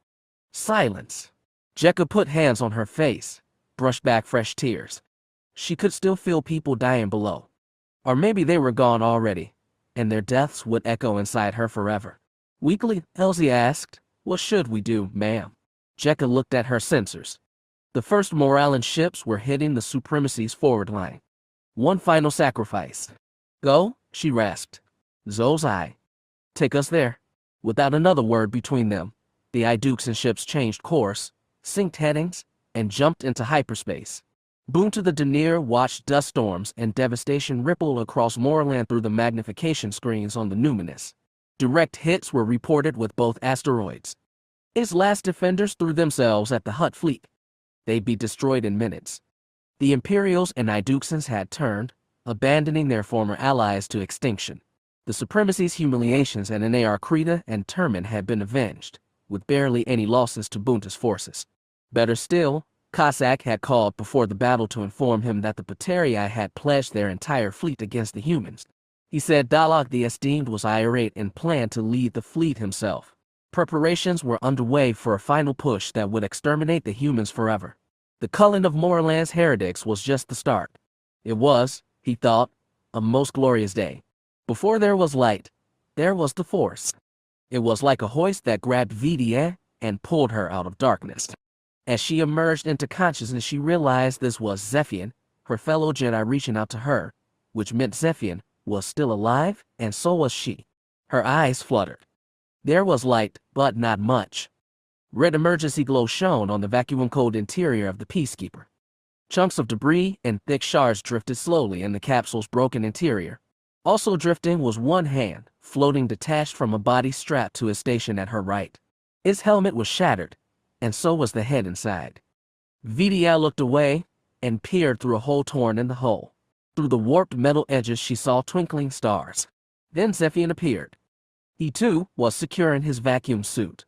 Silence. Jekka put hands on her face, brushed back fresh tears. She could still feel people dying below. Or maybe they were gone already, and their deaths would echo inside her forever. Weakly, Elsie asked, What should we do, ma'am? Jekka looked at her sensors. The first Morlon ships were hitting the Supremacy's forward line. One final sacrifice. Go, she rasped. Zo's eye. Take us there. Without another word between them, the Idukes ships changed course, synced headings, and jumped into hyperspace. Boon to the Denier watched dust storms and devastation ripple across Morlon through the magnification screens on the Numinous. Direct hits were reported with both asteroids. Its last defenders threw themselves at the Hutt fleet. They'd be destroyed in minutes. The Imperials and Idukes had turned, abandoning their former allies to extinction. The Supremacy's humiliations at Anar Krita and Termin had been avenged, with barely any losses to Bunta's forces. Better still, Cossack had called before the battle to inform him that the Paterii had pledged their entire fleet against the humans. He said Talak the Esteemed was irate and planned to lead the fleet himself. Preparations were underway for a final push that would exterminate the humans forever. The culling of Morlon's heretics was just the start. It was, he thought, a most glorious day. Before there was light, there was the Force. It was like a hoist that grabbed Vidia and pulled her out of darkness. As she emerged into consciousness, she realized this was Zephian, her fellow Jedi, reaching out to her, which meant Zephian was still alive, and so was she. Her eyes fluttered. There was light, but not much. Red emergency glow shone on the vacuum-cooled interior of the Peacekeeper. Chunks of debris and thick shards drifted slowly in the capsule's broken interior. Also drifting was one hand, floating detached from a body strapped to a station at her right. Its helmet was shattered, and so was the head inside. Vidia looked away and peered through a hole torn in the hull. Through the warped metal edges she saw twinkling stars. Then Zephian appeared. He too was secure in his vacuum suit.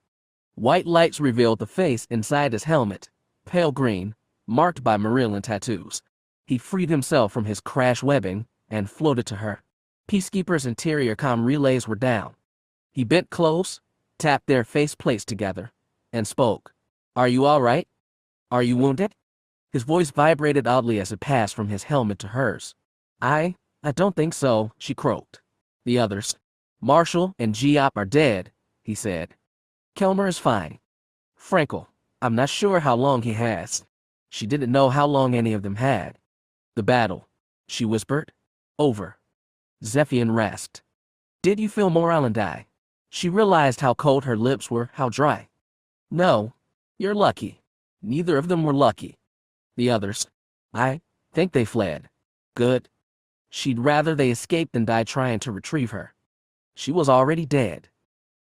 White lights revealed the face inside his helmet, pale green, marked by Morlon tattoos. He freed himself from his crash webbing and floated to her. Peacekeeper's interior comm relays were down. He bent close, tapped their face plates together, and spoke. Are you all right? Are you wounded? His voice vibrated oddly as it passed from his helmet to hers. I don't think so, she croaked. The others, Marshall and Geop, are dead, he said. Kelmer is fine. Frankel, I'm not sure how long he has. She didn't know how long any of them had. The battle, she whispered. Over. Zephian rasped. Did you feel Morlon die? She realized how cold her lips were, how dry. No. You're lucky. Neither of them were lucky. The others, I think they fled. Good. She'd rather they escaped than die trying to retrieve her. She was already dead.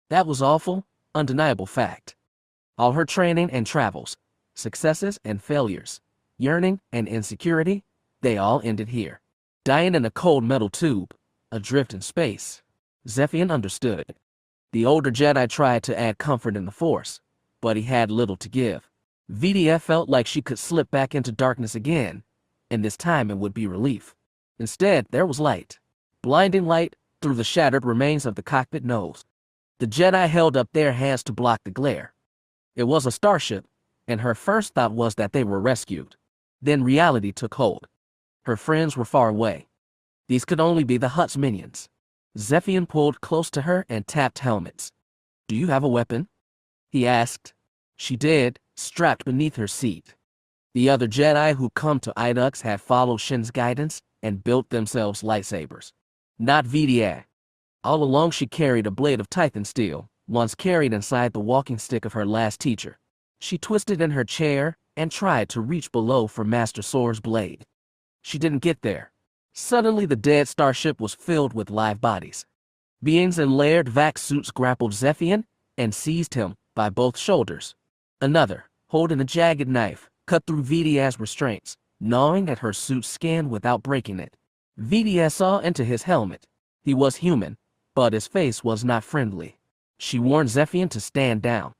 That was awful, undeniable fact. All her training and travels, successes and failures, yearning and insecurity, they all ended here. Dying in a cold metal tube, adrift in space. Zephian understood. The older Jedi tried to add comfort in the Force, but he had little to give. VDF felt like she could slip back into darkness again, and this time it would be relief. Instead, there was light. Blinding light through the shattered remains of the cockpit nose. The Jedi held up their hands to block the glare. It was a starship, and her first thought was that they were rescued. Then reality took hold. Her friends were far away. These could only be the Hutt's minions. Zephian pulled close to her and tapped helmets. Do you have a weapon? He asked. She did, strapped beneath her seat. The other Jedi who come to Idux had followed Shin's guidance and built themselves lightsabers. Not VDA. All along she carried a blade of Titan steel, once carried inside the walking stick of her last teacher. She twisted in her chair and tried to reach below for Master Sor's blade. She didn't get there. Suddenly the dead starship was filled with live bodies. Beings in layered vac suits grappled Zephian and seized him by both shoulders. Another, holding a jagged knife, cut through VDA's restraints, gnawing at her suit's skin without breaking it. VDA saw into his helmet. He was human, but his face was not friendly. She warned Zephian to stand down.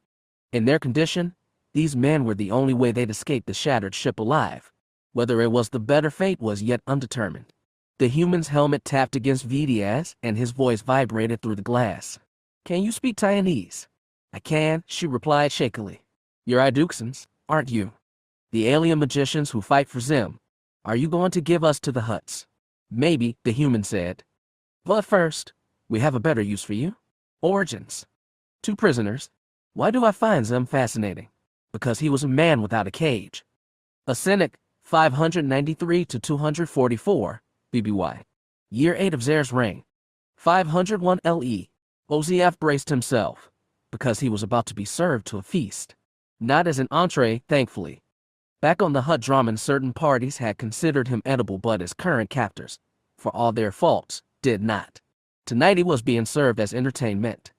In their condition, these men were the only way they'd escape the shattered ship alive. Whether it was the better fate was yet undetermined. The human's helmet tapped against VDA's, and his voice vibrated through the glass. Can you speak Taiwanese? I can, she replied shakily. You're Iduxans, aren't you? The alien magicians who fight for Zim. Are you going to give us to the Hutts? Maybe, the human said. But first, we have a better use for you. Origins. 2 prisoners. Why do I find Zim fascinating? Because he was a man without a cage. A cynic, 593 to 244, BBY. Year 8 of Zare's reign. 501 LE. OZF braced himself, because he was about to be served to a feast. Not as an entree, thankfully. Back on the Hutt Draman, certain parties had considered him edible, but his current captors, for all their faults, did not. Tonight he was being served as entertainment.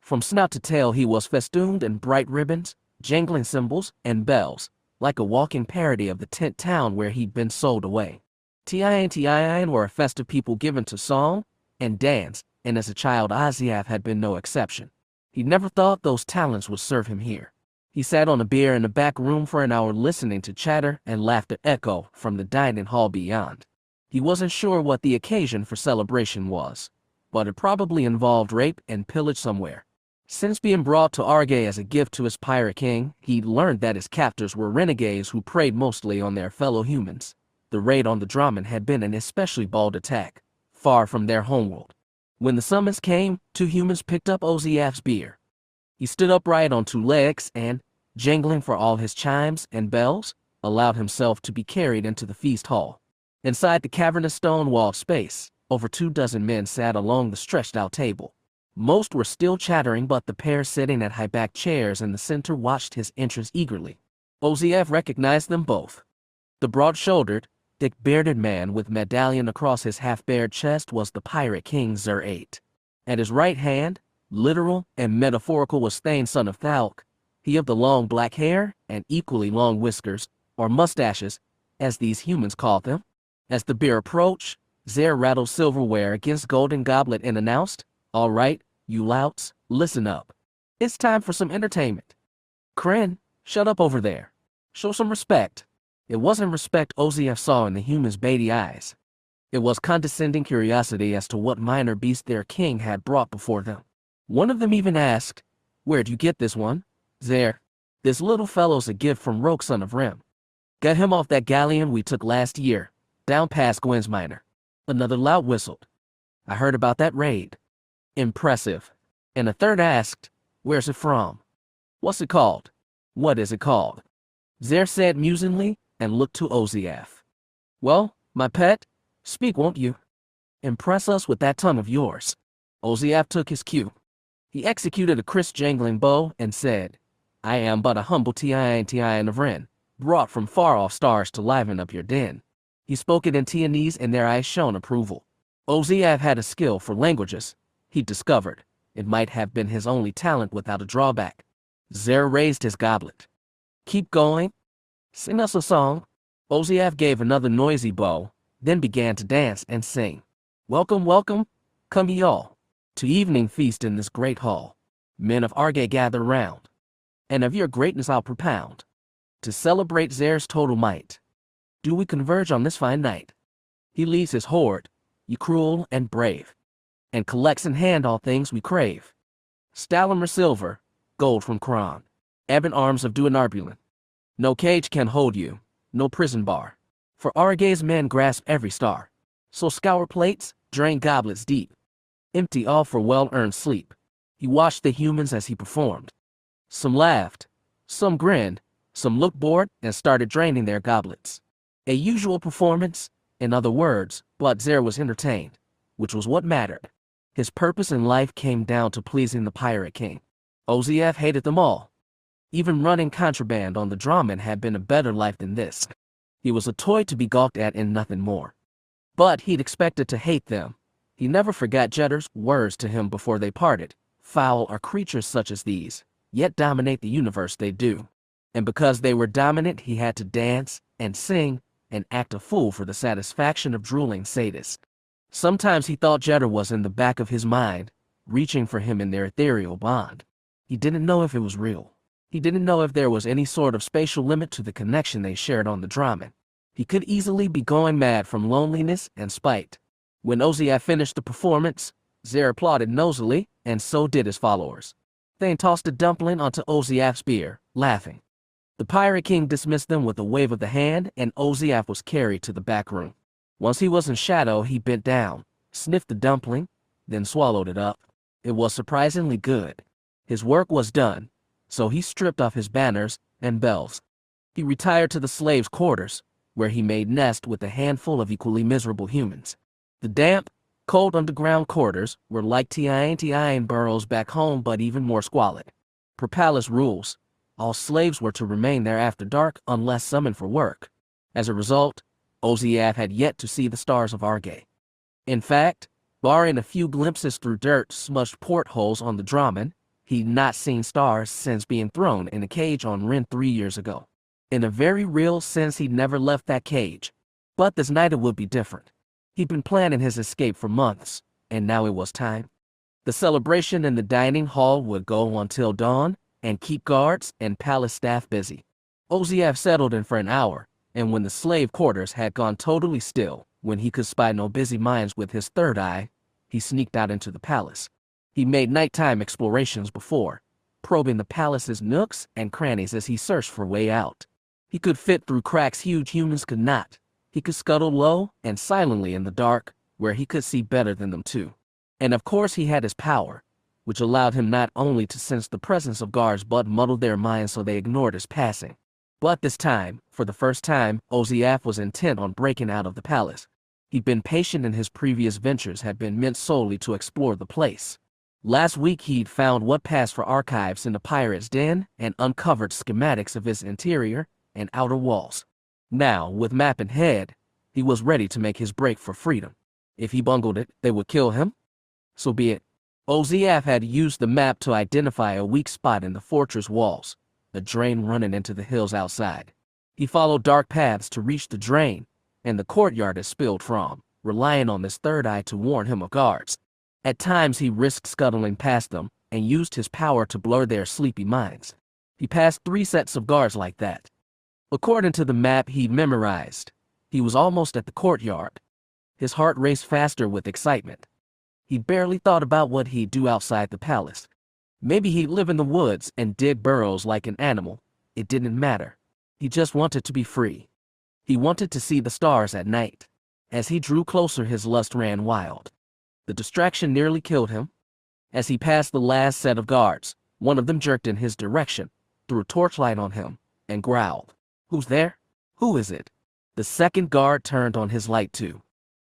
From snout to tail he was festooned in bright ribbons, jangling cymbals, and bells, like a walking parody of the tent town where he'd been sold away. Tiin were a festive people given to song and dance, and as a child Oziav had been no exception. He never thought those talents would serve him here. He sat on a bier in the back room for an hour listening to chatter and laughter echo from the dining hall beyond. He wasn't sure what the occasion for celebration was, but it probably involved rape and pillage somewhere. Since being brought to Arge as a gift to his pirate king, he'd learned that his captors were renegades who preyed mostly on their fellow humans. The raid on the Draman had been an especially bold attack, far from their homeworld. When the summons came, 2 humans picked up Oziaf's beer. He stood upright on 2 legs and, jangling for all his chimes and bells, allowed himself to be carried into the feast hall. Inside the cavernous stone-walled space, over 24 men sat along the stretched-out table. Most were still chattering, but the pair sitting at high-backed chairs in the center watched his entrance eagerly. Oziaf recognized them both. The broad-shouldered, thick-bearded man with medallion across his half-bared chest was the pirate king Tate. At his right hand, literal and metaphorical, was Thane, son of Talak, he of the long black hair and equally long whiskers, or mustaches, as these humans called them. As the beer approached, Zare rattled silverware against golden goblet and announced, "All right, you louts, listen up. It's time for some entertainment. Kren, shut up over there. Show some respect." It wasn't respect Oziaf saw in the humans' beady eyes. It was condescending curiosity as to what minor beast their king had brought before them. One of them even asked, "Where'd you get this one, Zare?" "This little fellow's a gift from Rogue, son of Rem." Get him off that galleon we took last year, down past Gwen's Minor. Another loud whistled. I heard about that raid. Impressive. And a third asked, where's it from? What's it called? What is it called? Zer said musingly and looked to Oziaf. Well, my pet, speak, won't you? Impress us with that tongue of yours. Oziaf took his cue. He executed a crisp jangling bow and said, I am but a humble Tion of Ren, brought from far-off stars to liven up your den. He spoke it in Tianese and their eyes shone approval. Oziaf had a skill for languages, he discovered. It might have been his only talent without a drawback. Zer raised his goblet. Keep going. Sing us a song. Oziaf gave another noisy bow, then began to dance and sing. Welcome, welcome, come ye all, to evening feast in this great hall. Men of Arge gather round, and of your greatness I'll propound. To celebrate Zer's total might, do we converge on this fine night. He leads his horde, ye cruel and brave, and collects in hand all things we crave. Stalamer silver, gold from Kron, ebon arms of Duanarbulin. No cage can hold you, no prison bar, for Arge's men grasp every star. So scour plates, drain goblets deep, empty all for well-earned sleep. He watched the humans as he performed. Some laughed, some grinned, some looked bored and started draining their goblets. A usual performance, in other words, but Zer was entertained, which was what mattered. His purpose in life came down to pleasing the Pirate King. Oziaf hated them all. Even running contraband on the Drahman had been a better life than this. He was a toy to be gawked at and nothing more. But he'd expected to hate them. He never forgot Jeddar's words to him before they parted. Foul are creatures such as these, yet dominate the universe they do. And because they were dominant, he had to dance and sing and act a fool for the satisfaction of drooling sadists. Sometimes he thought Jeddar was in the back of his mind, reaching for him in their ethereal bond. He didn't know if it was real. He didn't know if there was any sort of spatial limit to the connection they shared on the Drahman. He could easily be going mad from loneliness and spite. When Oziaf finished the performance, Zer applauded nosily, and so did his followers. Thane tossed a dumpling onto Oziaf's beer, laughing. The Pirate King dismissed them with a wave of the hand, and Oziaf was carried to the back room. Once he was in shadow, he bent down, sniffed the dumpling, then swallowed it up. It was surprisingly good. His work was done, so he stripped off his banners and bells. He retired to the slaves' quarters, where he made nest with a handful of equally miserable humans. The damp, cold underground quarters were like Tion burrows back home, but even more squalid. Per palace rules, all slaves were to remain there after dark unless summoned for work. As a result, Oziaf had yet to see the stars of Arge. In fact, barring a few glimpses through dirt-smudged portholes on the Drahman, he'd not seen stars since being thrown in a cage on Ren 3 years ago. In a very real sense, he'd never left that cage. But this night it would be different. He'd been planning his escape for months, and now it was time. The celebration in the dining hall would go until dawn, and keep guards and palace staff busy. Oziaf settled in for an hour, and when the slave quarters had gone totally still, when he could spy no busy minds with his third eye, he sneaked out into the palace. He made nighttime explorations before, probing the palace's nooks and crannies as he searched for a way out. He could fit through cracks huge humans could not. He could scuttle low and silently in the dark, where he could see better than them too. And of course he had his power, which allowed him not only to sense the presence of guards but muddled their minds so they ignored his passing. But this time, for the first time, Oziaf was intent on breaking out of the palace. He'd been patient, and his previous ventures had been meant solely to explore the place. Last week he'd found what passed for archives in the pirate's den and uncovered schematics of its interior and outer walls. Now, with map in head, he was ready to make his break for freedom. If he bungled it, they would kill him. So be it. Oziaf had used the map to identify a weak spot in the fortress walls, a drain running into the hills outside. He followed dark paths to reach the drain and the courtyard it spilled from, relying on his third eye to warn him of guards. At times he risked scuttling past them and used his power to blur their sleepy minds. He passed 3 sets of guards like that. According to the map he'd memorized, he was almost at the courtyard. His heart raced faster with excitement. He barely thought about what he'd do outside the palace. Maybe he'd live in the woods and dig burrows like an animal. It didn't matter. He just wanted to be free. He wanted to see the stars at night. As he drew closer, his lust ran wild. The distraction nearly killed him. As he passed the last set of guards, one of them jerked in his direction, threw a torchlight on him, and growled. "Who's there? Who is it?" The second guard turned on his light too.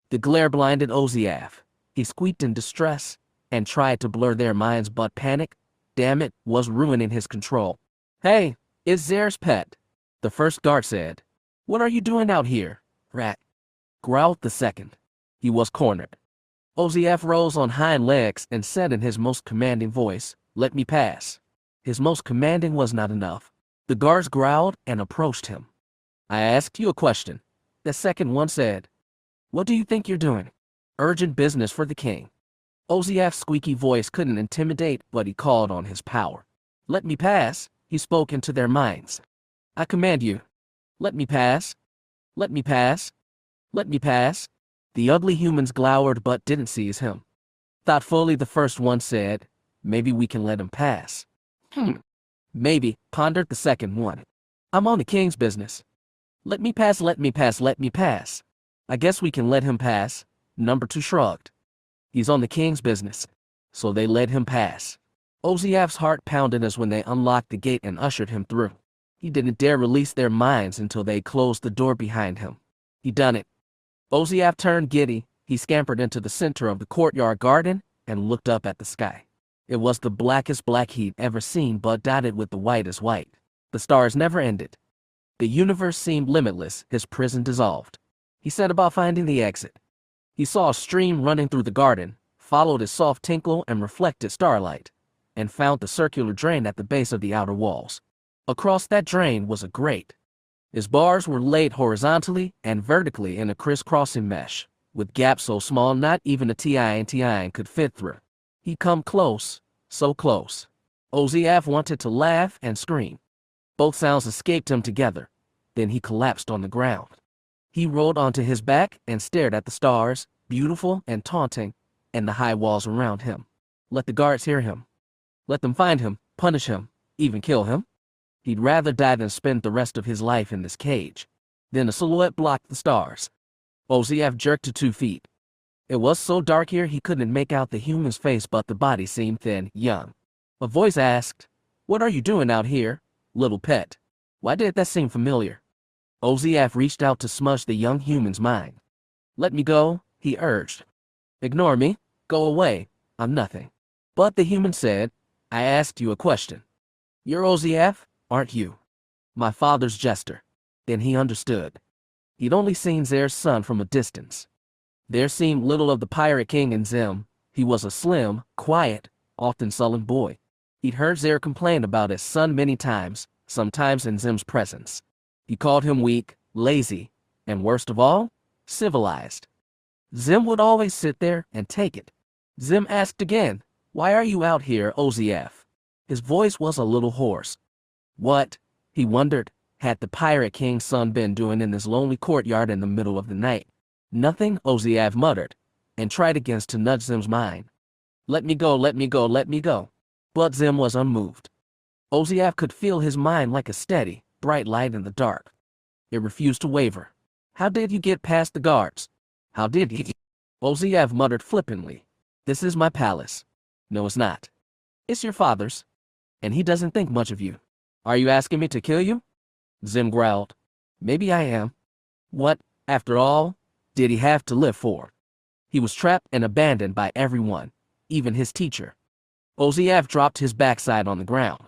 The glare blinded Oziaf. He squeaked in distress and tried to blur their minds, but panic, damn it, was ruining his control. "Hey, it's Zare's pet," the first guard said. "What are you doing out here, rat?" growled the second. He was cornered. Oziaf rose on hind legs and said in his most commanding voice, "Let me pass." His most commanding was not enough. The guards growled and approached him. "I asked you a question," the second one said. "What do you think you're doing?" "Urgent business for the king." Oziaf's squeaky voice couldn't intimidate, but he called on his power. "Let me pass," he spoke into their minds. "I command you. Let me pass. Let me pass. Let me pass." The ugly humans glowered but didn't seize him. Thoughtfully, the first one said, "Maybe we can let him pass." "Maybe," pondered the second one. "I'm on the king's business. Let me pass, let me pass, let me pass." "I guess we can let him pass," number two shrugged. "He's on the king's business." So they let him pass. Oziaf's heart pounded as when they unlocked the gate and ushered him through. He didn't dare release their minds until they closed the door behind him. He done it. Oziaf turned giddy. He scampered into the center of the courtyard garden and looked up at the sky. It was the blackest black he'd ever seen, but dotted with the whitest white. The stars never ended. The universe seemed limitless, his prison dissolved. He set about finding the exit. He saw a stream running through the garden, followed its soft tinkle and reflected starlight, and found the circular drain at the base of the outer walls. Across that drain was a grate. Its bars were laid horizontally and vertically in a crisscrossing mesh, with gaps so small not even a TIN could fit through. He'd come close, so close. Oziaf wanted to laugh and scream. Both sounds escaped him together. Then he collapsed on the ground. He rolled onto his back and stared at the stars, beautiful and taunting, and the high walls around him. Let the guards hear him. Let them find him, punish him, even kill him. He'd rather die than spend the rest of his life in this cage. Then a silhouette blocked the stars. Oziaf jerked to 2 feet. It was so dark here he couldn't make out the human's face, but the body seemed thin, young. A voice asked, "What are you doing out here, little pet?" Why did that seem familiar? Oziaf reached out to smudge the young human's mind. "Let me go," he urged. "Ignore me. Go away. I'm nothing." But the human said, "I asked you a question. You're Oziaf, aren't you? My father's jester." Then he understood. He'd only seen Zare's son from a distance. There seemed little of the pirate king in Zim. He was a slim, quiet, often sullen boy. He'd heard Zare complain about his son many times, sometimes in Zim's presence. He called him weak, lazy, and worst of all, civilized. Zim would always sit there and take it. Zim asked again, "Why are you out here, Oziaf?" His voice was a little hoarse. What, he wondered, had the pirate king's son been doing in this lonely courtyard in the middle of the night? "Nothing," Oziaf muttered, and tried again to nudge Zim's mind. "Let me go, let me go, let me go." But Zim was unmoved. Oziaf could feel his mind like a steady, bright light in the dark. It refused to waver. "How did you get past the guards? How did he?" Oziaf muttered flippantly. "This is my palace." "No, it's not. It's your father's. And he doesn't think much of you." "Are you asking me to kill you?" Zim growled. "Maybe I am. What, after all, did he have to live for? He was trapped and abandoned by everyone, even his teacher." Oziaf dropped his backside on the ground.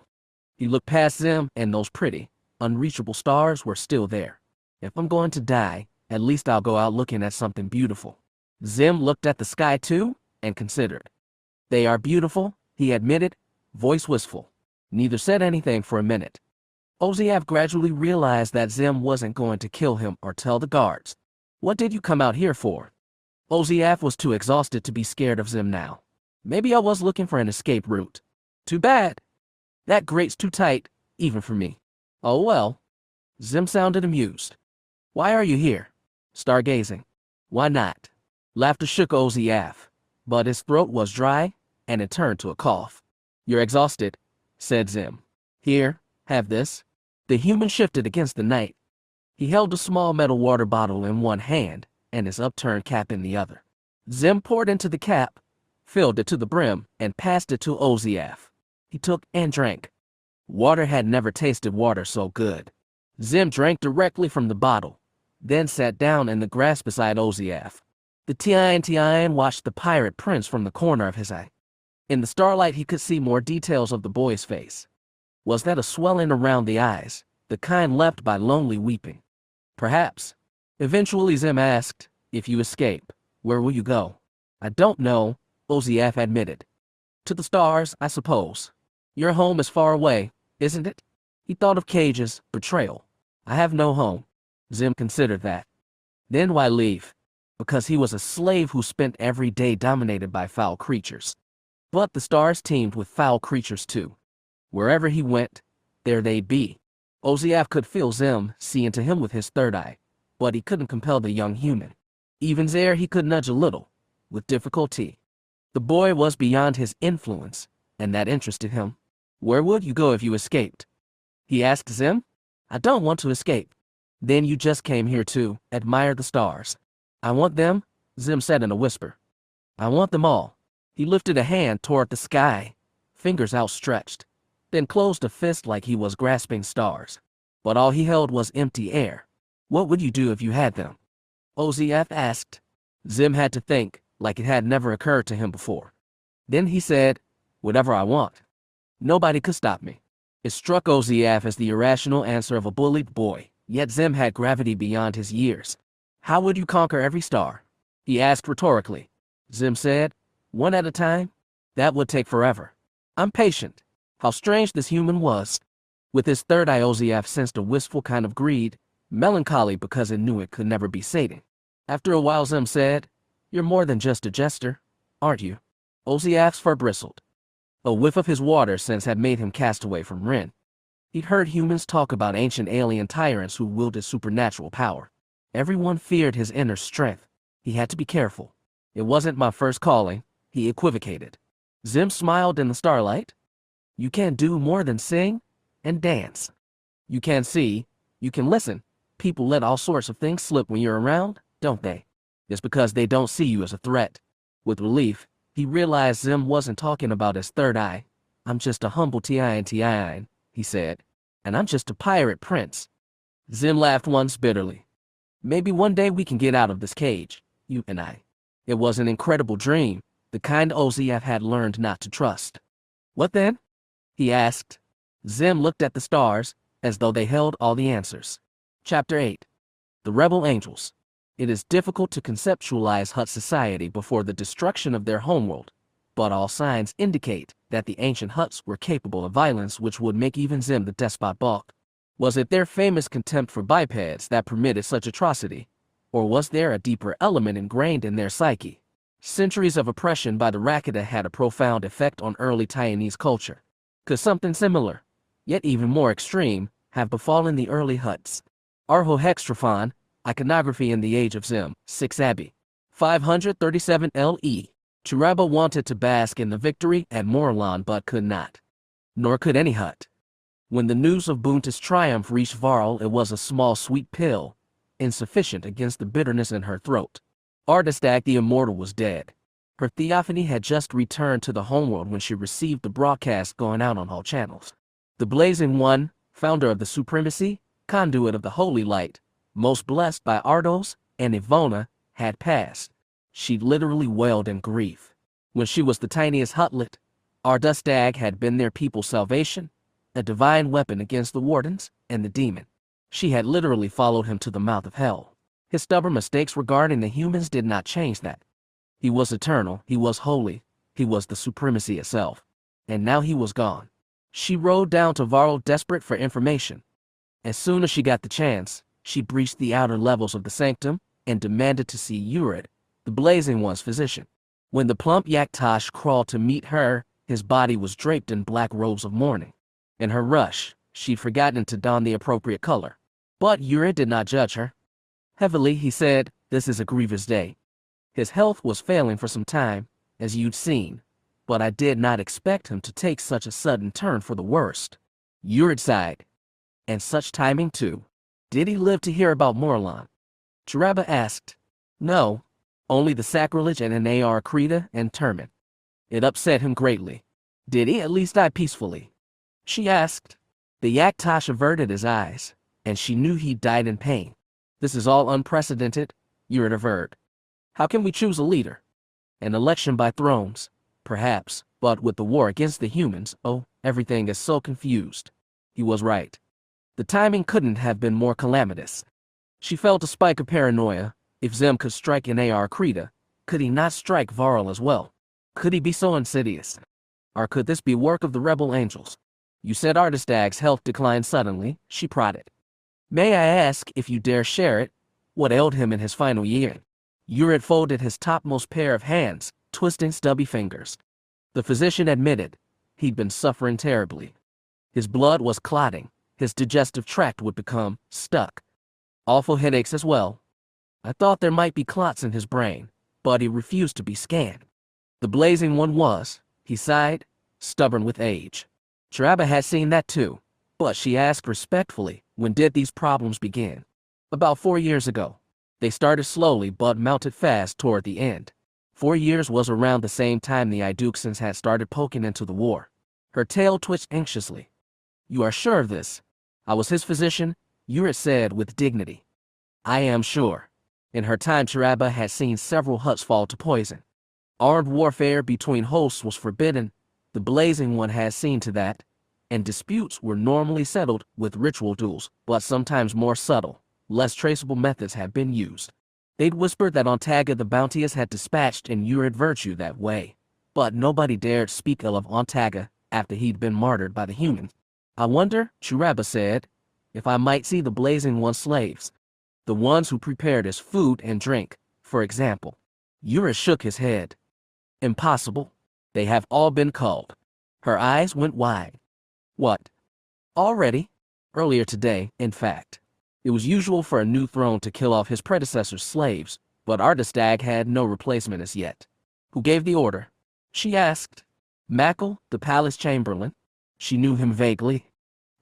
He looked past Zim, and those pretty, unreachable stars were still there. "If I'm going to die, at least I'll go out looking at something beautiful." Zim looked at the sky too, and considered. "They are beautiful," he admitted, voice wistful. Neither said anything for a minute. Oziaf gradually realized that Zim wasn't going to kill him or tell the guards. "What did you come out here for?" Oziaf was too exhausted to be scared of Zim now. "Maybe I was looking for an escape route." "Too bad. That grate's too tight, even for me." "Oh well." Zim sounded amused. "Why are you here?" "Stargazing." "Why not?" Laughter shook Oziaf, but his throat was dry, and it turned to a cough. "You're exhausted," said Zim. "Here, have this." The human shifted against the night. He held a small metal water bottle in one hand and his upturned cap in the other. Zim poured into the cap, filled it to the brim, and passed it to Oziaf. He took and drank. Water had never tasted water so good. Zim drank directly from the bottle, then sat down in the grass beside Oziaf. The Tian watched the pirate prince from the corner of his eye. In the starlight he could see more details of the boy's face. Was that a swelling around the eyes, the kind left by lonely weeping? Perhaps. Eventually Zim asked, "If you escape, where will you go?" "I don't know," Oziaf admitted. "To the stars, I suppose. Your home is far away, isn't it?" He thought of Cage's betrayal. "I have no home." Zim considered that. Then why leave? Because he was a slave who spent every day dominated by foul creatures. But the stars teemed with foul creatures too. Wherever he went, there they'd be. Oziaf could feel Zim see into him with his third eye, but he couldn't compel the young human. Even there he could nudge a little, with difficulty. The boy was beyond his influence, and that interested him. "Where would you go if you escaped?" he asked Zim. "I don't want to escape." "Then you just came here to admire the stars." "I want them," Zim said in a whisper. "I want them all." He lifted a hand toward the sky, fingers outstretched, then closed a fist like he was grasping stars. But all he held was empty air. "What would you do if you had them?" Oziaf asked. Zim had to think, like it had never occurred to him before. Then he said, "Whatever I want. Nobody could stop me." It struck Oziaf as the irrational answer of a bullied boy, yet Zim had gravity beyond his years. "How would you conquer every star?" he asked rhetorically. Zim said, "One at a time? That would take forever. I'm patient." How strange this human was. With his third eye Oziaf sensed a wistful kind of greed, melancholy because it knew it could never be sated. After a while Zim said, "You're more than just a jester, aren't you?" Oziaf's fur bristled. A whiff of his water sense had made him castaway from Ren. He'd heard humans talk about ancient alien tyrants who wielded supernatural power. Everyone feared his inner strength. He had to be careful. "It wasn't my first calling," he equivocated. Zim smiled in the starlight. "You can't do more than sing and dance. You can see, you can listen. People let all sorts of things slip when you're around, don't they? It's because they don't see you as a threat." With relief, he realized Zim wasn't talking about his third eye. "I'm just a humble Tian, he said. "And I'm just a pirate prince." Zim laughed once bitterly. "Maybe one day we can get out of this cage, you and I." It was an incredible dream, the kind Oziaf had learned not to trust. "What then?" he asked. Zim looked at the stars, as though they held all the answers. Chapter 8. The Rebel Angels. It is difficult to conceptualize Hutt society before the destruction of their homeworld, but all signs indicate that the ancient Hutts were capable of violence which would make even Zim the despot balk. Was it their famous contempt for bipeds that permitted such atrocity, or was there a deeper element ingrained in their psyche? Centuries of oppression by the Rakata had a profound effect on early Taiwanese culture. Could something similar, yet even more extreme, have befallen the early Hutts? Arhohextrophon, Iconography in the Age of Zim, 6 Abbey. 537 LE. Chiraba wanted to bask in the victory at Morlon but could not. Nor could any Hutt. When the news of Bunta's triumph reached Varl, it was a small sweet pill, insufficient against the bitterness in her throat. Artistak the Immortal was dead. Her theophany had just returned to the homeworld when she received the broadcast going out on all channels. The Blazing One, founder of the Supremacy, conduit of the Holy Light, most blessed by Ardos and Ivona, had passed. She literally wailed in grief. When she was the tiniest Huttlet, Ardustag had been their people's salvation, a divine weapon against the Wardens and the demon. She had literally followed him to the mouth of hell. His stubborn mistakes regarding the humans did not change that. He was eternal, he was holy, he was the supremacy itself. And now he was gone. She rode down to Varl desperate for information. As soon as she got the chance, she breached the outer levels of the sanctum and demanded to see Urid, the Blazing One's physician. When the plump Yaktosh crawled to meet her, his body was draped in black robes of mourning. In her rush, she'd forgotten to don the appropriate color. But Urid did not judge her. Heavily, he said, "This is a grievous day." His health was failing for some time, as you'd seen, but I did not expect him to take such a sudden turn for the worst. Urid sighed. And such timing too. Did he live to hear about Morlon? Chiraba asked. No, only the sacrilege and Anar Krita and Termin. It upset him greatly. Did he at least die peacefully? She asked. The Yaktash averted his eyes, and she knew he died in pain. This is all unprecedented, Urit averred. How can we choose a leader? An election by thrones, perhaps, but with the war against the humans, everything is so confused. He was right. The timing couldn't have been more calamitous. She felt a spike of paranoia. If Zem could strike Anar Krita, could he not strike Varl as well? Could he be so insidious? Or could this be work of the rebel angels? You said Artistag's health declined suddenly, she prodded. May I ask, if you dare share it, what ailed him in his final year? Urit folded his topmost pair of hands, twisting stubby fingers. The physician admitted he'd been suffering terribly. His blood was clotting, his digestive tract would become stuck. Awful headaches as well. I thought there might be clots in his brain, but he refused to be scanned. The blazing one was, he sighed, stubborn with age. Chiraba had seen that too, but she asked respectfully, when did these problems begin? About 4 years ago. They started slowly but mounted fast toward the end. 4 years was around the same time the Iduxians had started poking into the war. Her tail twitched anxiously. You are sure of this? I was his physician, Urit said with dignity. I am sure. In her time, Chiraba had seen several Hutts fall to poison. Armed warfare between hosts was forbidden. The Blazing One had seen to that, and disputes were normally settled with ritual duels, but sometimes more subtle, less traceable methods had been used. They'd whispered that Ontaga the Bounteous had dispatched an Urid virtue that way, but nobody dared speak ill of Ontaga after he'd been martyred by the humans. I wonder, Chiraba said, if I might see the Blazing One's slaves, the ones who prepared his food and drink, for example. Urid shook his head. Impossible. They have all been culled. Her eyes went wide. What? Already? Earlier today, in fact. It was usual for a new throne to kill off his predecessor's slaves, but Artistag had no replacement as yet. Who gave the order? She asked. Mackle, the palace chamberlain. She knew him vaguely.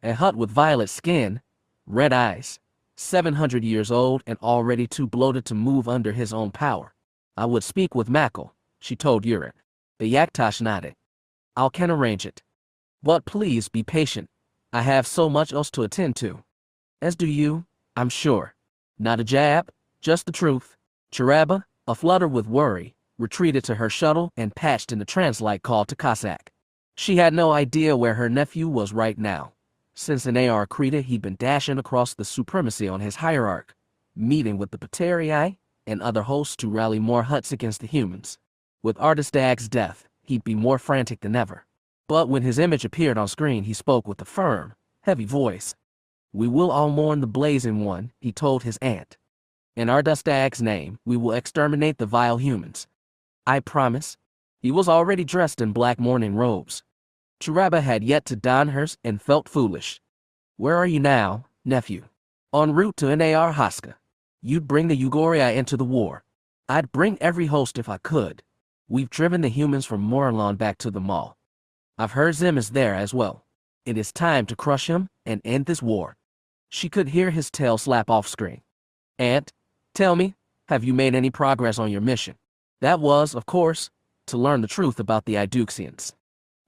A Hutt with violet skin, red eyes, 700 years old and already too bloated to move under his own power. I would speak with Mackle, she told Urit. The Yaktash nodded. I can arrange it. But please be patient. I have so much else to attend to. As do you, I'm sure. Not a jab, just the truth. Chiraba, aflutter with worry, retreated to her shuttle and patched in the translite call to Cossack. She had no idea where her nephew was right now. Since in Ar Krita he'd been dashing across the supremacy on his hierarch, meeting with the Paterii and other hosts to rally more Hutts against the humans. With Artistag's death, he'd be more frantic than ever. But when his image appeared on screen, he spoke with a firm, heavy voice. We will all mourn the Blazing One, he told his aunt. In Artistag's name, we will exterminate the vile humans. I promise. He was already dressed in black mourning robes. Chiraba had yet to don hers and felt foolish. Where are you now, nephew? En route to Nar Haska. You'd bring the Ugoria into the war. I'd bring every host if I could. We've driven the humans from Morlon back to the mall. I've heard Zem is there as well. It is time to crush him and end this war. She could hear his tail slap off screen. Aunt, tell me, have you made any progress on your mission? That was, of course, to learn the truth about the Iduxians.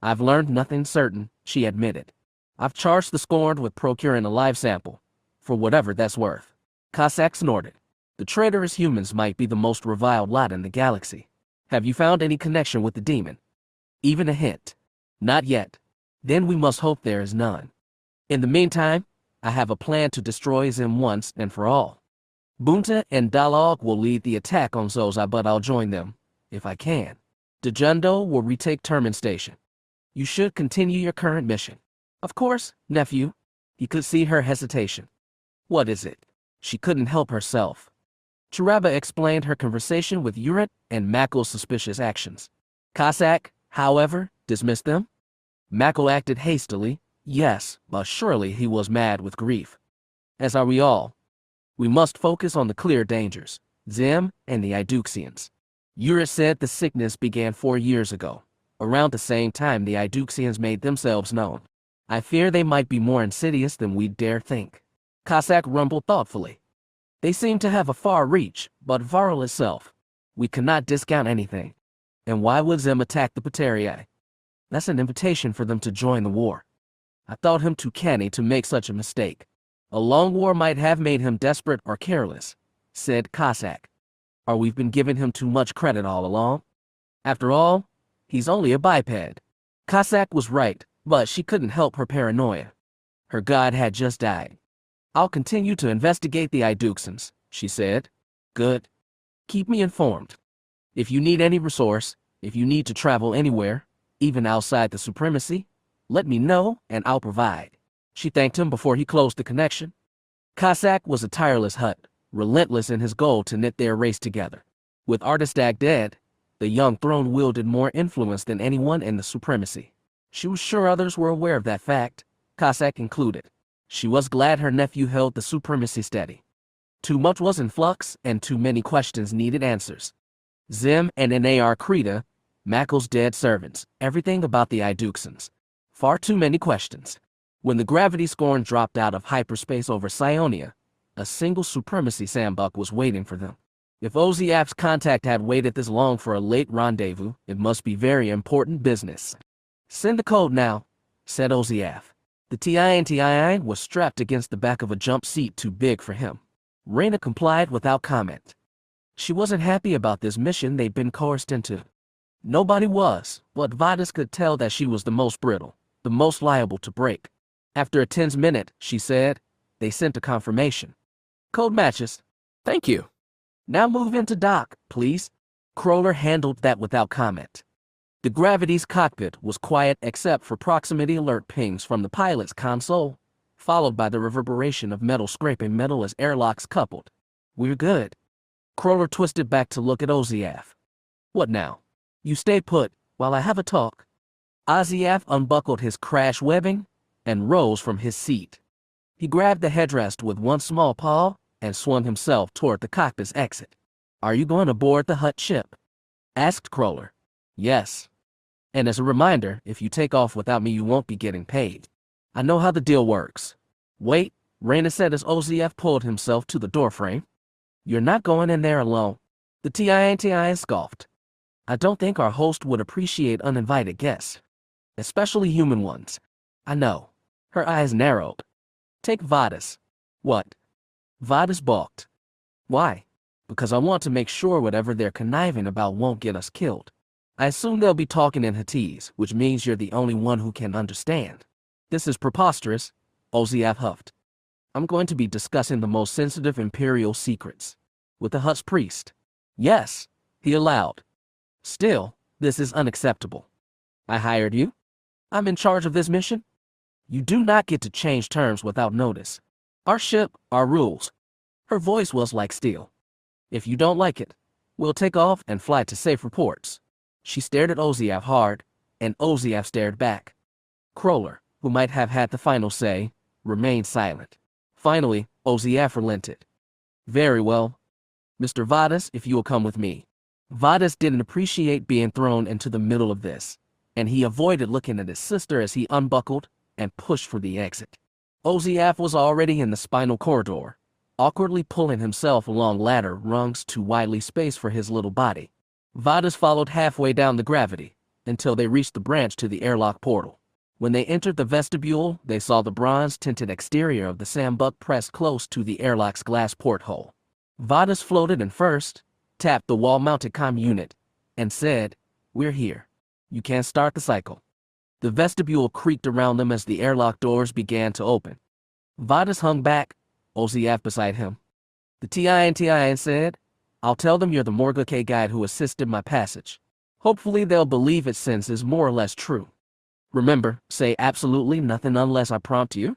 I've learned nothing certain, she admitted. I've charged the Scorned with procuring a live sample, for whatever that's worth. Cossack snorted. The traitorous humans might be the most reviled lot in the galaxy. Have you found any connection with the demon? Even a hint? Not yet. Then we must hope there is none. In the meantime, I have a plan to destroy Zem once and for all. Bunta and Talak will lead the attack on Zoza, but I'll join them, if I can. Dejundo will retake Termin Station. You should continue your current mission. Of course, nephew. He could see her hesitation. What is it? She couldn't help herself. Chiraba explained her conversation with Urit and Mackle's suspicious actions. Cossack, however, dismissed them. Mackle acted hastily, yes, but surely he was mad with grief. As are we all. We must focus on the clear dangers, Zem and the Iduxians. Urit said the sickness began 4 years ago, around the same time the Iduxians made themselves known. I fear they might be more insidious than we dare think. Cossack rumbled thoughtfully. They seem to have a far reach, but Varl itself, we cannot discount anything. And why would Zim attack the Paterii? That's an invitation for them to join the war. I thought him too canny to make such a mistake. A long war might have made him desperate or careless, said Cossack. Or we've been giving him too much credit all along. After all, he's only a biped. Cossack was right, but she couldn't help her paranoia. Her god had just died. I'll continue to investigate the Iduxans, she said. Good. Keep me informed. If you need any resource, if you need to travel anywhere, even outside the Supremacy, let me know and I'll provide. She thanked him before he closed the connection. Cossack was a tireless Hutt, relentless in his goal to knit their race together. With Artistag dead, the young throne wielded more influence than anyone in the Supremacy. She was sure others were aware of that fact, Cossack included. She was glad her nephew held the Supremacy steady. Too much was in flux, and too many questions needed answers. Zim and Nar Krita, Makel's dead servants, everything about the Iduxans. Far too many questions. When the gravity scorn dropped out of hyperspace over Sionia, a single Supremacy sandbuck was waiting for them. If Oziaf's contact had waited this long for a late rendezvous, it must be very important business. Send the code now, said Oziaf. The TINTII was strapped against the back of a jump seat too big for him. Reyna complied without comment. She wasn't happy about this mission they'd been coerced into. Nobody was, but Vadas could tell that she was the most brittle, the most liable to break. After a tense minute, she said, they sent a confirmation. Code matches. Thank you. Now move into dock, please. Crawler handled that without comment. The Gravity's cockpit was quiet except for proximity alert pings from the pilot's console, followed by the reverberation of metal scraping metal as airlocks coupled. We're good. Crawler twisted back to look at Oziaf. What now? You stay put while I have a talk. Oziaf unbuckled his crash webbing and rose from his seat. He grabbed the headrest with one small paw and swung himself toward the cockpit's exit. Are you going aboard the Hutt ship? Asked Crawler. Yes. And as a reminder, if you take off without me, you won't be getting paid. I know how the deal works. Wait, Reyna said as Oziaf pulled himself to the doorframe. You're not going in there alone. The TINTI scoffed. I don't think our host would appreciate uninvited guests, especially human ones. I know. Her eyes narrowed. Take Vadas. What? Vadas balked. Why? Because I want to make sure whatever they're conniving about won't get us killed. I assume they'll be talking in Huttese, which means you're the only one who can understand. This is preposterous, Oziaf huffed. I'm going to be discussing the most sensitive imperial secrets. With the Hutt's priest. Yes, he allowed. Still, this is unacceptable. I hired you. I'm in charge of this mission. You do not get to change terms without notice. Our ship, our rules. Her voice was like steel. If you don't like it, we'll take off and fly to safe reports. She stared at Oziaf hard, and Oziaf stared back. Crawler, who might have had the final say, remained silent. Finally, Oziaf relented. Very well. Mr. Vadas, if you will come with me. Vadas didn't appreciate being thrown into the middle of this, and he avoided looking at his sister as he unbuckled and pushed for the exit. Oziaf was already in the spinal corridor, awkwardly pulling himself along ladder rungs too widely spaced for his little body. Vadas followed halfway down the gravity, until they reached the branch to the airlock portal. When they entered the vestibule, they saw the bronze-tinted exterior of the sandbuck pressed close to the airlock's glass porthole. Vadas floated in first, tapped the wall-mounted comm unit, and said, "We're here. You can start the cycle." The vestibule creaked around them as the airlock doors began to open. Vadas hung back, Oziaf beside him. The TINTIN said, "I'll tell them you're the Morgulke guide who assisted my passage. Hopefully they'll believe it since it's more or less true. Remember, say absolutely nothing unless I prompt you.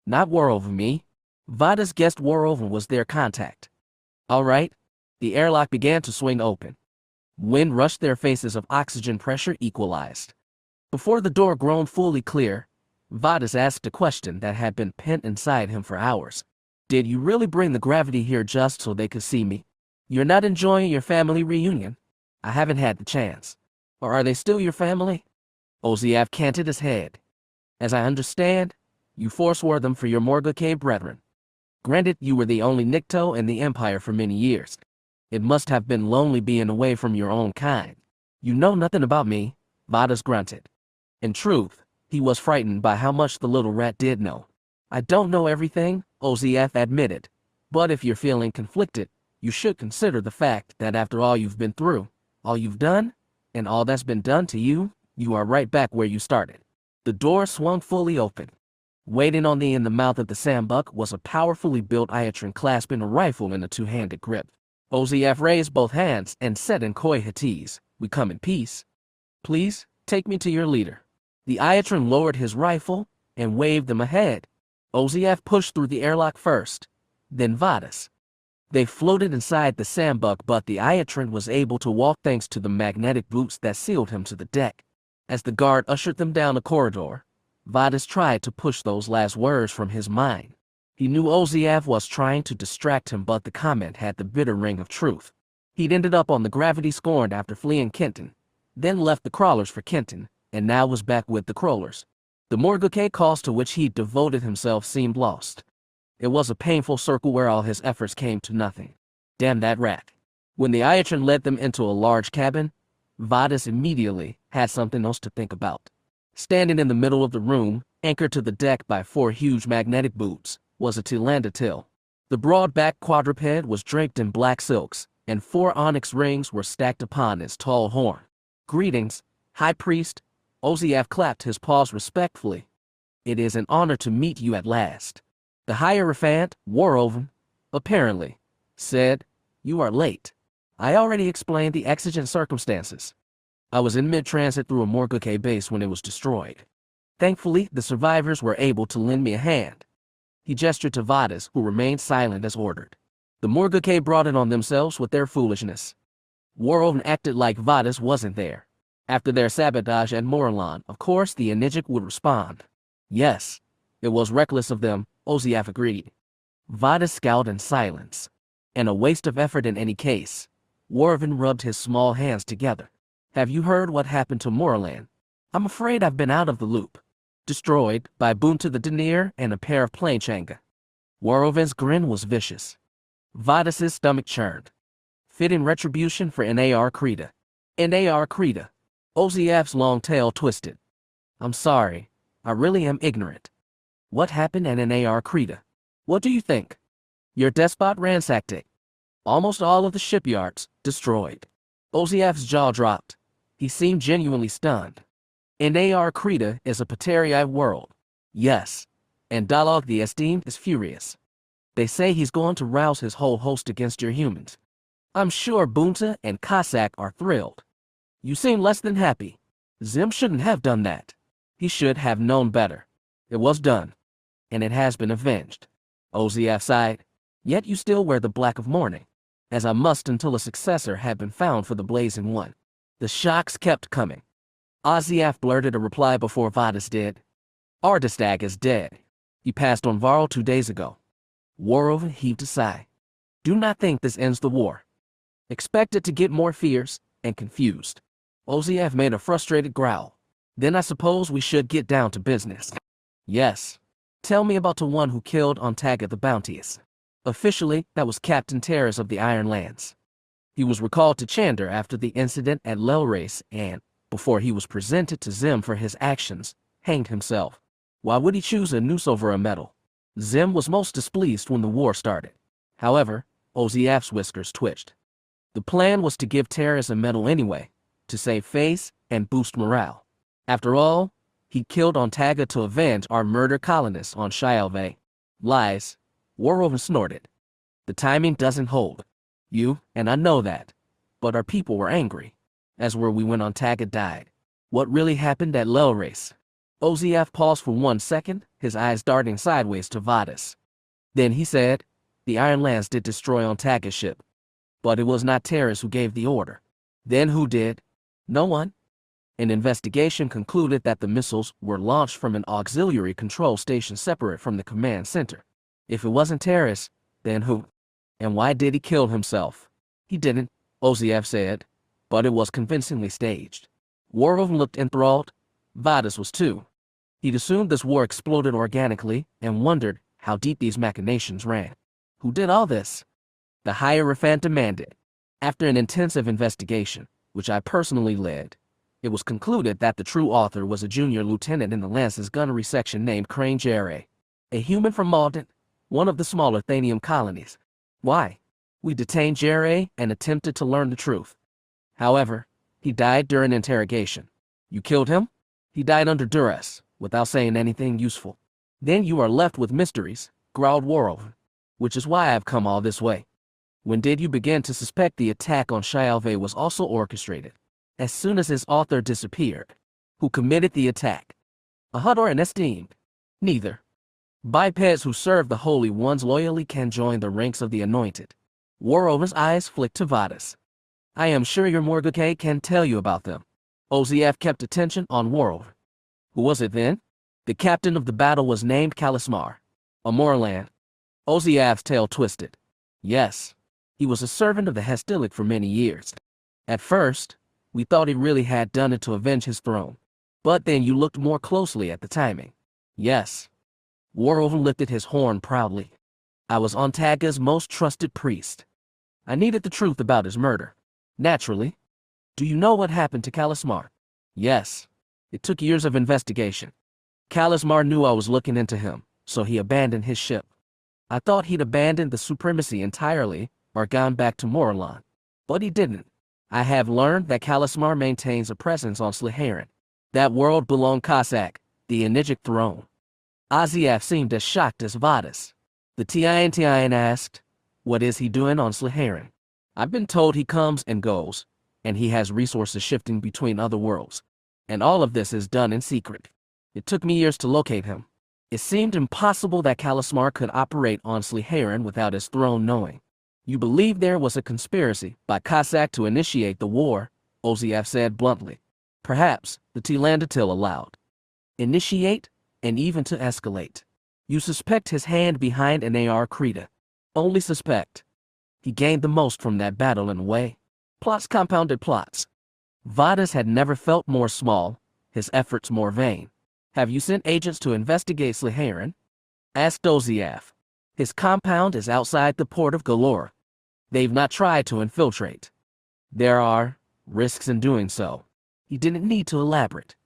Not war over me." Vadas guessed war over was their contact. All right. The airlock began to swing open. Wind rushed their faces of oxygen pressure equalized. Before the door groaned fully clear, Vadas asked a question that had been pent inside him for hours. Did you really bring the gravity here just so they could see me? You're not enjoying your family reunion? I haven't had the chance. Or are they still your family? Oziaf canted his head. As I understand, you forswore them for your Morgulke brethren. Granted, you were the only Nikto in the Empire for many years. It must have been lonely being away from your own kind. You know nothing about me, Vadas grunted. In truth, he was frightened by how much the little rat did know. I don't know everything, OZF admitted. But if you're feeling conflicted, you should consider the fact that after all you've been through, all you've done, and all that's been done to you, you are right back where you started. The door swung fully open. Waiting on in the mouth of the sambuck was a powerfully built Iatran clasping a rifle in a two-handed grip. OZF raised both hands and said in Khoi Hattese, "We come in peace. Please, take me to your leader." The Iatran lowered his rifle and waved them ahead. OZF pushed through the airlock first, then Vadas. They floated inside the sambuck, but the Iatran was able to walk thanks to the magnetic boots that sealed him to the deck. As the guard ushered them down the corridor, Vadas tried to push those last words from his mind. He knew OZF was trying to distract him, but the comment had the bitter ring of truth. He'd ended up on the gravity scorned after fleeing Kenton, then left the crawlers for Kenton, and now was back with the crawlers. The Morgulke cause to which he'd devoted himself seemed lost. It was a painful circle where all his efforts came to nothing. Damn that rat. When the Iatran led them into a large cabin, Vadas immediately had something else to think about. Standing in the middle of the room, anchored to the deck by 4 huge magnetic boots, was a Tilandatil. The broad-backed quadruped was draped in black silks, and 4 onyx rings were stacked upon its tall horn. "Greetings, High Priest." OZF clapped his paws respectfully. "It is an honor to meet you at last." The Hierophant, Warovan, apparently, said, "You are late. I already explained the exigent circumstances. I was in mid-transit through a Morgulke base when it was destroyed. Thankfully, the survivors were able to lend me a hand." He gestured to Vadas, who remained silent as ordered. The Morgulke brought it on themselves with their foolishness. Warovan acted like Vadas wasn't there. After their sabotage at Morlon, of course the Enigik would respond. Yes, it was reckless of them, OZF agreed. Vadas scowled in silence. And a waste of effort in any case. Warovan rubbed his small hands together. "Have you heard what happened to Morlon? I'm afraid I've been out of the loop. Destroyed by Bunta the Denier and a pair of Planechanga." Warovan's grin was vicious. Vadas's stomach churned. Fitting retribution for Nar Krita. Nar Krita. OZF's long tail twisted. "I'm sorry. I really am ignorant. What happened at Nar Krita? What do you think? Your despot ransacked it. Almost all of the shipyards destroyed." OZF's jaw dropped. He seemed genuinely stunned. Nar Krita is a Pateriite world. Yes. And Talak the Esteemed is furious. They say he's going to rouse his whole host against your humans. I'm sure Bunta and Cossack are thrilled. You seem less than happy. Zim shouldn't have done that. He should have known better. It was done. And it has been avenged. OZF sighed. Yet you still wear the black of mourning. As I must until a successor had been found for the Blazing One. The shocks kept coming. OZF blurted a reply before Vadas did. Ardistag is dead. He passed on Varl 2 days ago. Warovan heaved a sigh. Do not think this ends the war. Expect it to get more fierce and confused. OZF made a frustrated growl. Then I suppose we should get down to business. Yes. Tell me about the one who killed Ontaga the Bounteous. Officially, that was Captain Terrace of the Iron Lands. He was recalled to Chander after the incident at Lelrace and, before he was presented to Zim for his actions, hanged himself. Why would he choose a noose over a medal? Zim was most displeased when the war started. However, OZF's whiskers twitched. The plan was to give Terrace a medal anyway, to save face and boost morale. After all, he killed Ontaga to avenge our murder colonists on Shialve. Lies. Warovan snorted. The timing doesn't hold. You, and I know that. But our people were angry. As were we when Ontaga died. What really happened at Lelrace? OZF paused for 1 second, his eyes darting sideways to Vadas. Then he said, the Iron Lands did destroy Ontaga's ship. But it was not Terrace who gave the order. Then who did? No one. An investigation concluded that the missiles were launched from an auxiliary control station separate from the command center. If it wasn't Terrace, then who? And why did he kill himself? He didn't, OZF said, but it was convincingly staged. Warovan looked enthralled. Vadas was too. He'd assumed this war exploded organically and wondered how deep these machinations ran. Who did all this? The Hierophant demanded. After an intensive investigation, which I personally led, it was concluded that the true author was a junior lieutenant in the Lance's gunnery section named Crane Jere, a human from Morlon, one of the smaller Thanium colonies. Why? We detained Jere and attempted to learn the truth. However, he died during interrogation. You killed him? He died under duress, without saying anything useful. Then you are left with mysteries, growled Warhoven, which is why I have come all this way. When did you begin to suspect the attack on Shialve was also orchestrated? As soon as his author disappeared. Who committed the attack? A Hutt or an esteemed? Neither. Bipeds who serve the Holy Ones loyally can join the ranks of the Anointed. Warhoven's eyes flicked to Vadas. I am sure your Morgulke can tell you about them. OZF kept attention on Warhoven. Who was it then? The captain of the battle was named Kalismar, a Morlon. OZF's tail twisted. Yes. He was a servant of the Hastilic for many years. At first, we thought he really had done it to avenge his throne. But then you looked more closely at the timing. Yes. Warhoven lifted his horn proudly. I was Ontaga's most trusted priest. I needed the truth about his murder. Naturally. Do you know what happened to Kalismar? Yes. It took years of investigation. Kalismar knew I was looking into him, so he abandoned his ship. I thought he'd abandoned the Supremacy entirely, or gone back to Morlon. But he didn't. I have learned that Kalismar maintains a presence on Sleharan. That world belonged Cossack, the Enigic throne. Oziaf seemed as shocked as Vadas. The Tian asked, what is he doing on Sleharan? I've been told he comes and goes, and he has resources shifting between other worlds. And all of this is done in secret. It took me years to locate him. It seemed impossible that Kalismar could operate on Sleharan without his throne knowing. You believe there was a conspiracy by Cossack to initiate the war, Oziaf said bluntly. Perhaps, the Tlandatil allowed. Initiate, and even to escalate. You suspect his hand behind an AR Krita. Only suspect. He gained the most from that battle in a way. Plots compounded plots. Vadas had never felt more small, his efforts more vain. Have you sent agents to investigate Sleharan? Asked Oziaf. His compound is outside the port of Galora. They've not tried to infiltrate. There are risks in doing so. He didn't need to elaborate.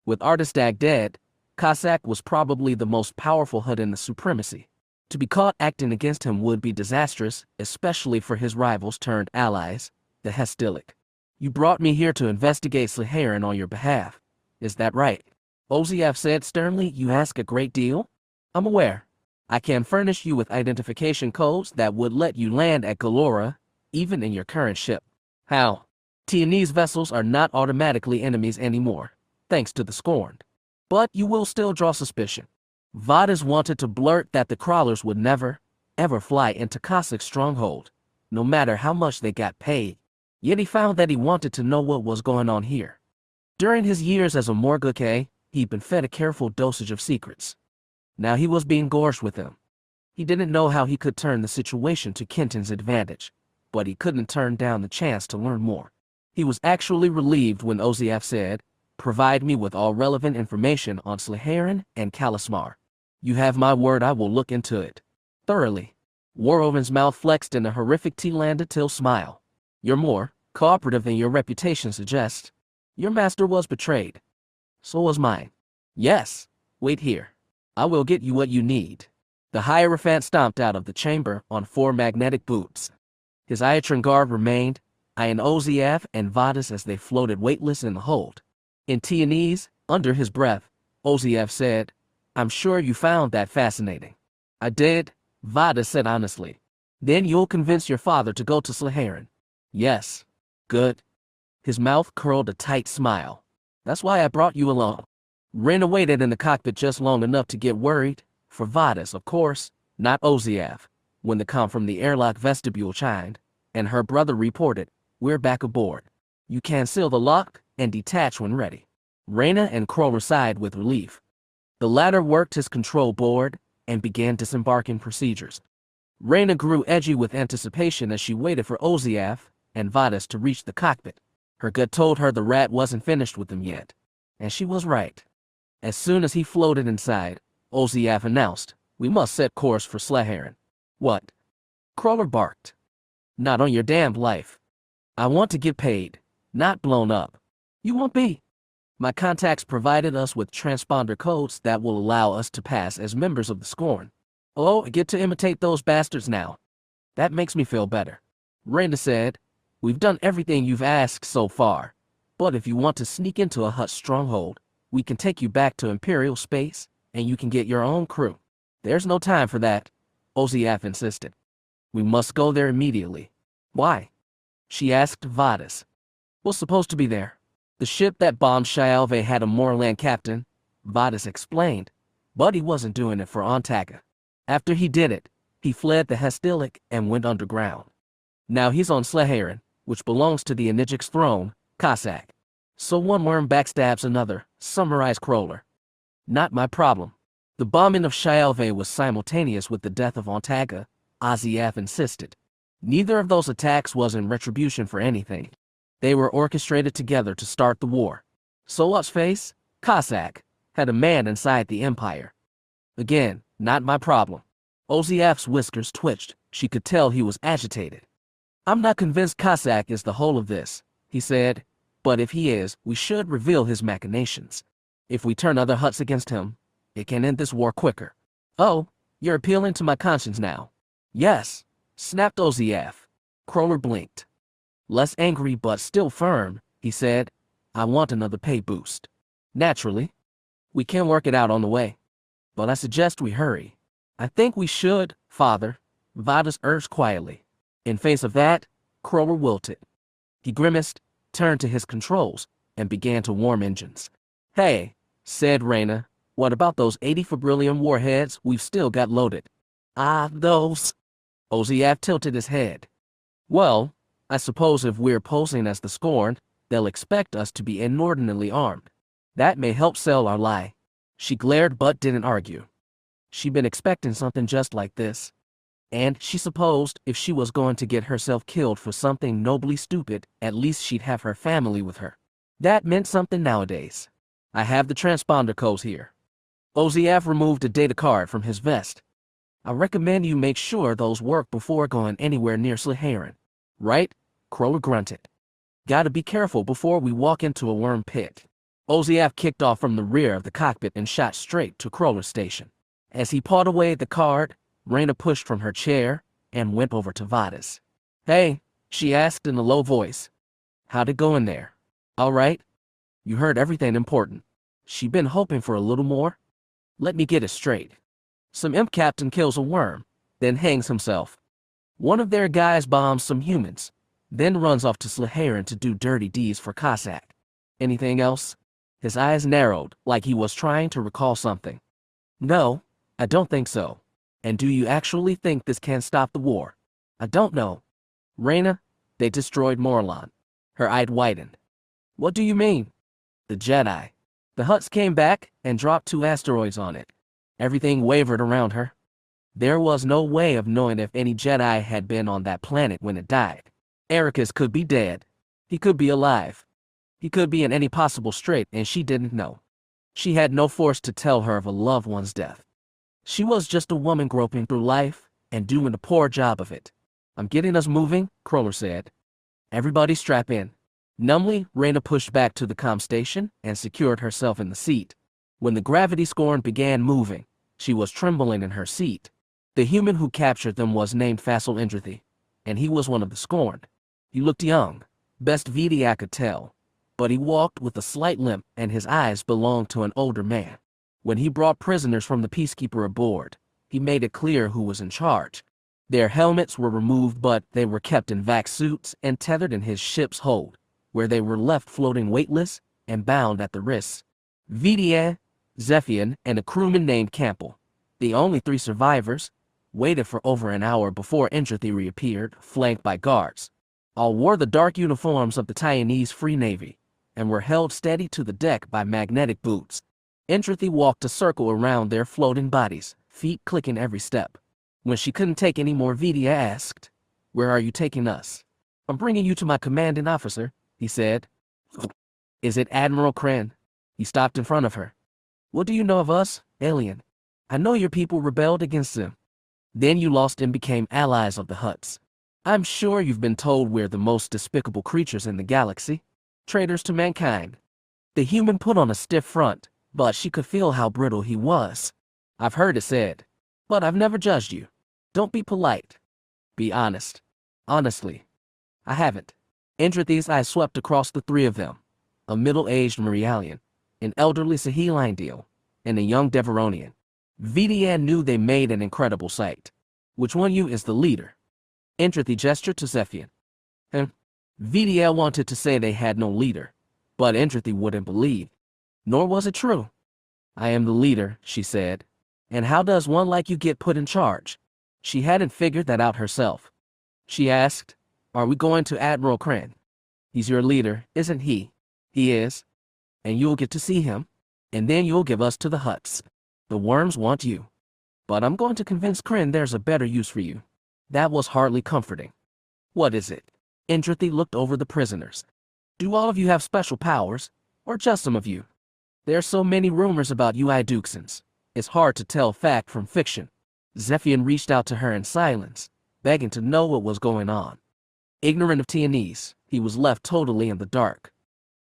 With Artistag dead, Cossack was probably the most powerful Hutt in the Supremacy. To be caught acting against him would be disastrous, especially for his rivals turned allies, the Hastilic. You brought me here to investigate Sleharan on your behalf. Is that right? Oziaf said sternly. You ask a great deal? I'm aware. I can furnish you with identification codes that would let you land at Galora, even in your current ship. How? Tianese vessels are not automatically enemies anymore, thanks to the Scorned. But you will still draw suspicion. Vadas wanted to blurt that the crawlers would never, ever fly into Cossack's stronghold, no matter how much they got paid. Yet he found that he wanted to know what was going on here. During his years as a Morgulke, he'd been fed a careful dosage of secrets. Now he was being gorged with them. He didn't know how he could turn the situation to Kenton's advantage, but he couldn't turn down the chance to learn more. He was actually relieved when Oziaf said, provide me with all relevant information on Sleharan and Kalismar. You have my word I will look into it. Thoroughly. Warhoven's mouth flexed in a horrific Tlandatil smile. You're more cooperative than your reputation suggests. Your master was betrayed. So was mine. Yes. Wait here. I will get you what you need. The Hierophant stomped out of the chamber on 4 magnetic boots. His Iatran guard remained, eyeing Oziaf and Vadas as they floated weightless in the hold. In Tianese, under his breath, Oziaf said, I'm sure you found that fascinating. I did, Vadas said honestly. Then you'll convince your father to go to Sleharan. Yes. Good. His mouth curled a tight smile. That's why I brought you along. Rena waited in the cockpit just long enough to get worried, for Vadas, of course, not Oziaf, when the comm from the airlock vestibule chimed, and her brother reported, we're back aboard. You can seal the lock and detach when ready. Rena and Kroll sighed with relief. The latter worked his control board and began disembarking procedures. Rena grew edgy with anticipation as she waited for Oziaf and Vadas to reach the cockpit. Her gut told her the rat wasn't finished with them yet. And she was right. As soon as he floated inside, Oziaf announced, We must set course for Slaherin. What? Crawler barked. Not on your damned life. I want to get paid, not blown up. You won't be. My contacts provided us with transponder codes that will allow us to pass as members of the Scorn. Oh, I get to imitate those bastards now. That makes me feel better. Reyna said, we've done everything you've asked so far, but if you want to sneak into a Hutt stronghold, we can take you back to Imperial space, and you can get your own crew. There's no time for that, Oziaf insisted. We must go there immediately. Why? She asked Vadas. What's supposed to be there? The ship that bombed Shialve had a Morlon captain, Vadas explained, but he wasn't doing it for Antaga. After he did it, he fled the Hestilic and went underground. Now he's on Slaherin, which belongs to the Enigic's throne, Cossack. So one worm backstabs another, summarized Crawler. Not my problem. The bombing of Shialve was simultaneous with the death of Antaga, Oziaf insisted. Neither of those attacks was in retribution for anything. They were orchestrated together to start the war. So what's face? Cossack had a man inside the Empire. Again, not my problem. Oziaf's whiskers twitched. She could tell he was agitated. I'm not convinced Cossack is the whole of this, he said, but if he is, we should reveal his machinations. If we turn other Hutts against him, it can end this war quicker. Oh, you're appealing to my conscience now. Yes, snapped Oziaf. Crawler blinked. Less angry but still firm, he said, I want another pay boost. Naturally. We can work it out on the way. But I suggest we hurry. I think we should, Father, Vadas urged quietly. In face of that, Crawler wilted. He grimaced, turned to his controls, and began to warm engines. Hey, said Reyna, what about those 80 Fabrilium warheads we've still got loaded? Ah, those. Oziaf tilted his head. Well, I suppose if we're posing as the Scorn, they'll expect us to be inordinately armed. That may help sell our lie. She glared but didn't argue. She'd been expecting something just like this. And she supposed if she was going to get herself killed for something nobly stupid, at least she'd have her family with her. That meant something nowadays. I have the transponder codes here. Oziaf removed a data card from his vest. I recommend you make sure those work before going anywhere near Slaherin. Right? Crawler grunted. Gotta be careful before we walk into a worm pit. Oziaf kicked off from the rear of the cockpit and shot straight to Crawler's station. As he pawed away at the card, Reyna pushed from her chair and went over to Vadas. Hey, she asked in a low voice. How'd it go in there? All right? You heard everything important. She been hoping for a little more? Let me get it straight. Some imp captain kills a worm, then hangs himself. One of their guys bombs some humans, then runs off to Slaherin to do dirty deeds for Cossack. Anything else? His eyes narrowed, like he was trying to recall something. No, I don't think so. And do you actually think this can stop the war? I don't know. Reyna, they destroyed Morlon. Her eye widened. What do you mean? The Jedi. The Hutts came back and dropped 2 asteroids on it. Everything wavered around her. There was no way of knowing if any Jedi had been on that planet when it died. Erakas could be dead. He could be alive. He could be in any possible strait and she didn't know. She had no force to tell her of a loved one's death. She was just a woman groping through life and doing a poor job of it. I'm getting us moving, Crawler said. Everybody strap in. Numbly, Reyna pushed back to the comm station and secured herself in the seat. When the gravity scorn began moving, she was trembling in her seat. The human who captured them was named Fassel Indrithi, and he was one of the scorned. He looked young, best VD I could tell, but he walked with a slight limp and his eyes belonged to an older man. When he brought prisoners from the Peacekeeper aboard, he made it clear who was in charge. Their helmets were removed but they were kept in vac suits and tethered in his ship's hold, where they were left floating weightless and bound at the wrists. Vidia, Zephian, and a crewman named Campbell, the only 3 survivors, waited for over an hour before Indrithi reappeared, flanked by guards. All wore the dark uniforms of the Taiwanese Free Navy and were held steady to the deck by magnetic boots. Indrithi walked a circle around their floating bodies, feet clicking every step. When she couldn't take any more, Vidia asked, "Where are you taking us?" "I'm bringing you to my commanding officer," he said. "Is it Admiral Kren?" He stopped in front of her. "What do you know of us, alien?" I know your people rebelled against them. Then you lost and became allies of the Hutts. I'm sure you've been told we're the most despicable creatures in the galaxy, traitors to mankind. The human put on a stiff front, but she could feel how brittle he was. I've heard it said, but I've never judged you. Don't be polite. Be honest. Honestly, I haven't. Entropy's eyes swept across the three of them, a middle-aged Merialian, an elderly Saheline deal, and a young Deveronian. VDN knew they made an incredible sight. Which one of you is the leader? Entropy gestured to Zephian. VDL wanted to say they had no leader, but Entropy wouldn't believe. Nor was it true. I am the leader, she said. And how does one like you get put in charge? She hadn't figured that out herself. She asked, are we going to Admiral Kren? He's your leader, isn't he? He is. And you'll get to see him. And then you'll give us to the Hutts. The worms want you. But I'm going to convince Kren there's a better use for you. That was hardly comforting. What is it? Entropy looked over the prisoners. Do all of you have special powers, or just some of you? There are so many rumors about you Iduxans. It's hard to tell fact from fiction. Zephian reached out to her in silence, begging to know what was going on. Ignorant of Tianese, he was left totally in the dark.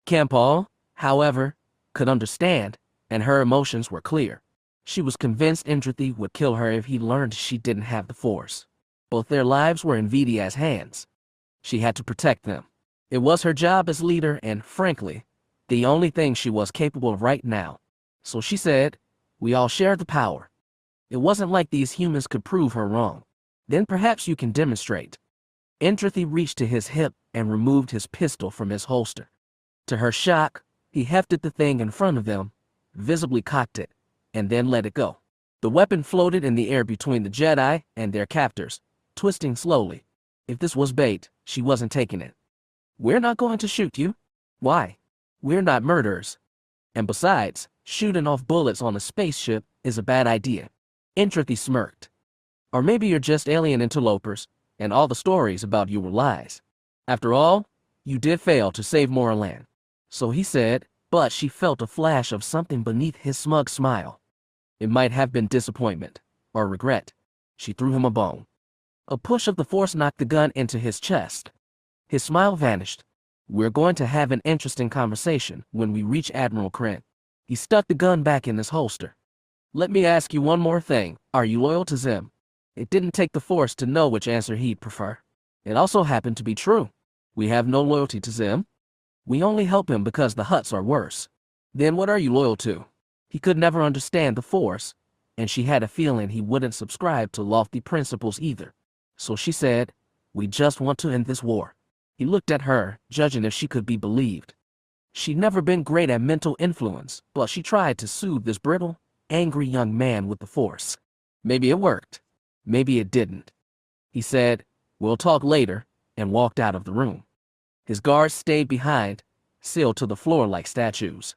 Campbell, however, could understand, and her emotions were clear. She was convinced Entropy would kill her if he learned she didn't have the Force. Both their lives were in Vidia's hands. She had to protect them. It was her job as leader and, frankly, the only thing she was capable of right now. So she said, we all share the power. It wasn't like these humans could prove her wrong. Then perhaps you can demonstrate. Entropy reached to his hip and removed his pistol from his holster. To her shock, he hefted the thing in front of them, visibly cocked it, and then let it go. The weapon floated in the air between the Jedi and their captors, twisting slowly. If this was bait, she wasn't taking it. We're not going to shoot you. Why? We're not murderers. And besides, shooting off bullets on a spaceship is a bad idea. Entropy smirked. Or maybe you're just alien interlopers, and all the stories about you were lies. After all, you did fail to save Morlon. So he said, but she felt a flash of something beneath his smug smile. It might have been disappointment, or regret. She threw him a bone. A push of the Force knocked the gun into his chest. His smile vanished. We're going to have an interesting conversation when we reach Admiral Kren. He stuck the gun back in his holster. Let me ask you one more thing. Are you loyal to Zim? It didn't take the Force to know which answer he'd prefer. It also happened to be true. We have no loyalty to Zim. We only help him because the Hutts are worse. Then what are you loyal to? He could never understand the Force, and she had a feeling he wouldn't subscribe to lofty principles either. So she said, we just want to end this war. He looked at her, judging if she could be believed. She'd never been great at mental influence, but she tried to soothe this brittle, angry young man with the Force. Maybe it worked. Maybe it didn't. He said, we'll talk later, and walked out of the room. His guards stayed behind, sealed to the floor like statues.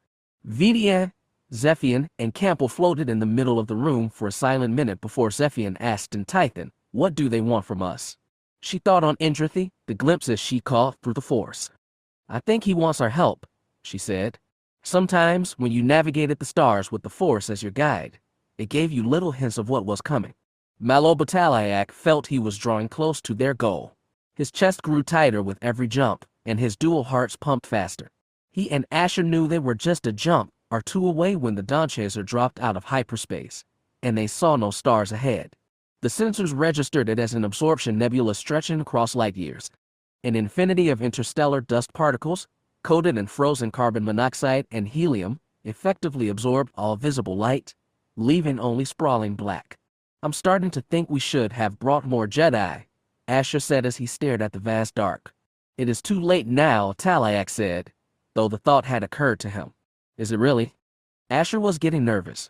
Vidian, Zephian, and Campbell floated in the middle of the room for a silent minute before Zephian asked in Titan, what do they want from us? She thought on Entropy, the glimpses she caught through the Force. I think he wants our help, she said. Sometimes, when you navigated the stars with the Force as your guide, it gave you little hints of what was coming. Talak felt he was drawing close to their goal. His chest grew tighter with every jump, and his dual hearts pumped faster. He and Asher knew they were just a jump or two away when the Dawn Chaser dropped out of hyperspace, and they saw no stars ahead. The sensors registered it as an absorption nebula stretching across light years. An infinity of interstellar dust particles, coated in frozen carbon monoxide and helium, effectively absorbed all visible light, leaving only sprawling black. I'm starting to think we should have brought more Jedi, Asher said as he stared at the vast dark. It is too late now, Talak said, though the thought had occurred to him. Is it really? Asher was getting nervous.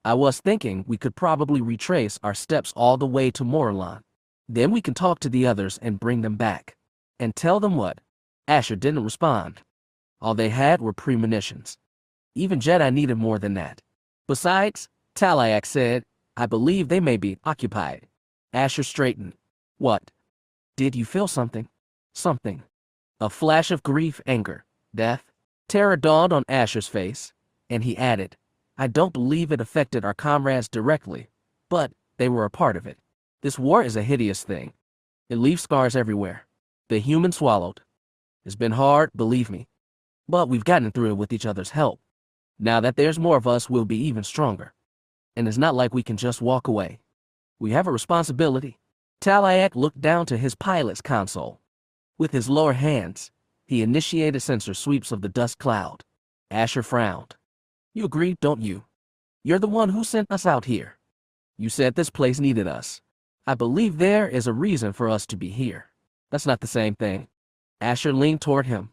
I was thinking we could probably retrace our steps all the way to Morlon. Then we can talk to the others and bring them back. And tell them what? Asher didn't respond. All they had were premonitions. Even Jedi needed more than that. Besides, Talak said, I believe they may be occupied. Asher straightened. What? Did you feel something? Something. A flash of grief, anger, death. Terror dawned on Asher's face, and he added, I don't believe it affected our comrades directly, but they were a part of it. This war is a hideous thing. It leaves scars everywhere. The human swallowed. It's been hard, believe me. But we've gotten through it with each other's help. Now that there's more of us, we'll be even stronger. And it's not like we can just walk away. We have a responsibility. Talak looked down to his pilot's console. With his lower hands, he initiated sensor sweeps of the dust cloud. Asher frowned. You agree, don't you? You're the one who sent us out here. You said this place needed us. I believe there is a reason for us to be here. That's not the same thing. Asher leaned toward him.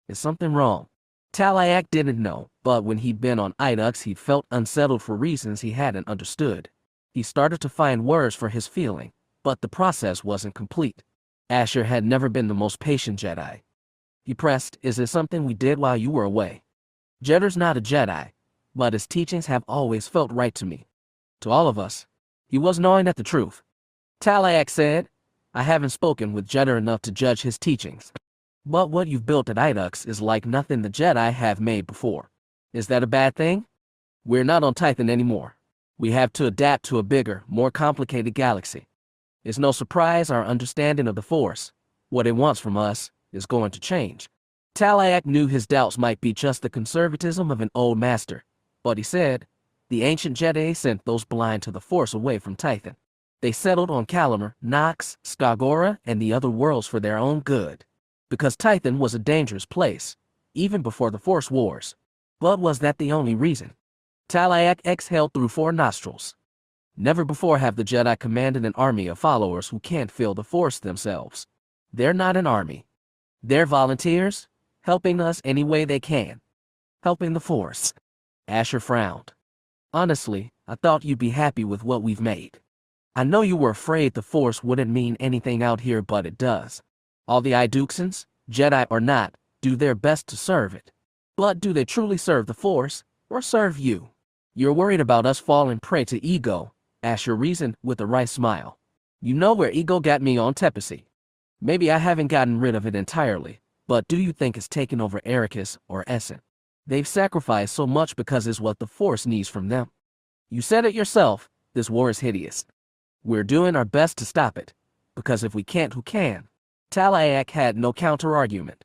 Is something wrong? Talak didn't know, but when he'd been on Idux, he felt unsettled for reasons he hadn't understood. He started to find words for his feeling, but the process wasn't complete. Asher had never been the most patient Jedi. He pressed, is it something we did while you were away? Jeddar's not a Jedi, but his teachings have always felt right to me. To all of us. He was gnawing at the truth. Talak said, I haven't spoken with Jeddar enough to judge his teachings. But what you've built at Idux is like nothing the Jedi have made before. Is that a bad thing? We're not on Titan anymore. We have to adapt to a bigger, more complicated galaxy. It's no surprise our understanding of the Force, what it wants from us, is going to change. Talak knew his doubts might be just the conservatism of an old master, but he said, the ancient Jedi sent those blind to the Force away from Titan. They settled on Kalamar, Nox, Skagora, and the other worlds for their own good. Because Titan was a dangerous place, even before the Force Wars. But was that the only reason? Talak exhaled through 4 nostrils. Never before have the Jedi commanded an army of followers who can't feel the Force themselves. They're not an army. They're volunteers, helping us any way they can. Helping the Force. Asher frowned. Honestly, I thought you'd be happy with what we've made. I know you were afraid the Force wouldn't mean anything out here, but it does. All the Iduxans, Jedi or not, do their best to serve it. But do they truly serve the Force, or serve you? You're worried about us falling prey to ego, Asher reasoned with a wry smile. You know where ego got me on Tepacy. Maybe I haven't gotten rid of it entirely, but do you think it's taken over Erakas or Essen? They've sacrificed so much because it's what the Force needs from them. You said it yourself, this war is hideous. We're doing our best to stop it, because if we can't, who can? Talak had no counter-argument.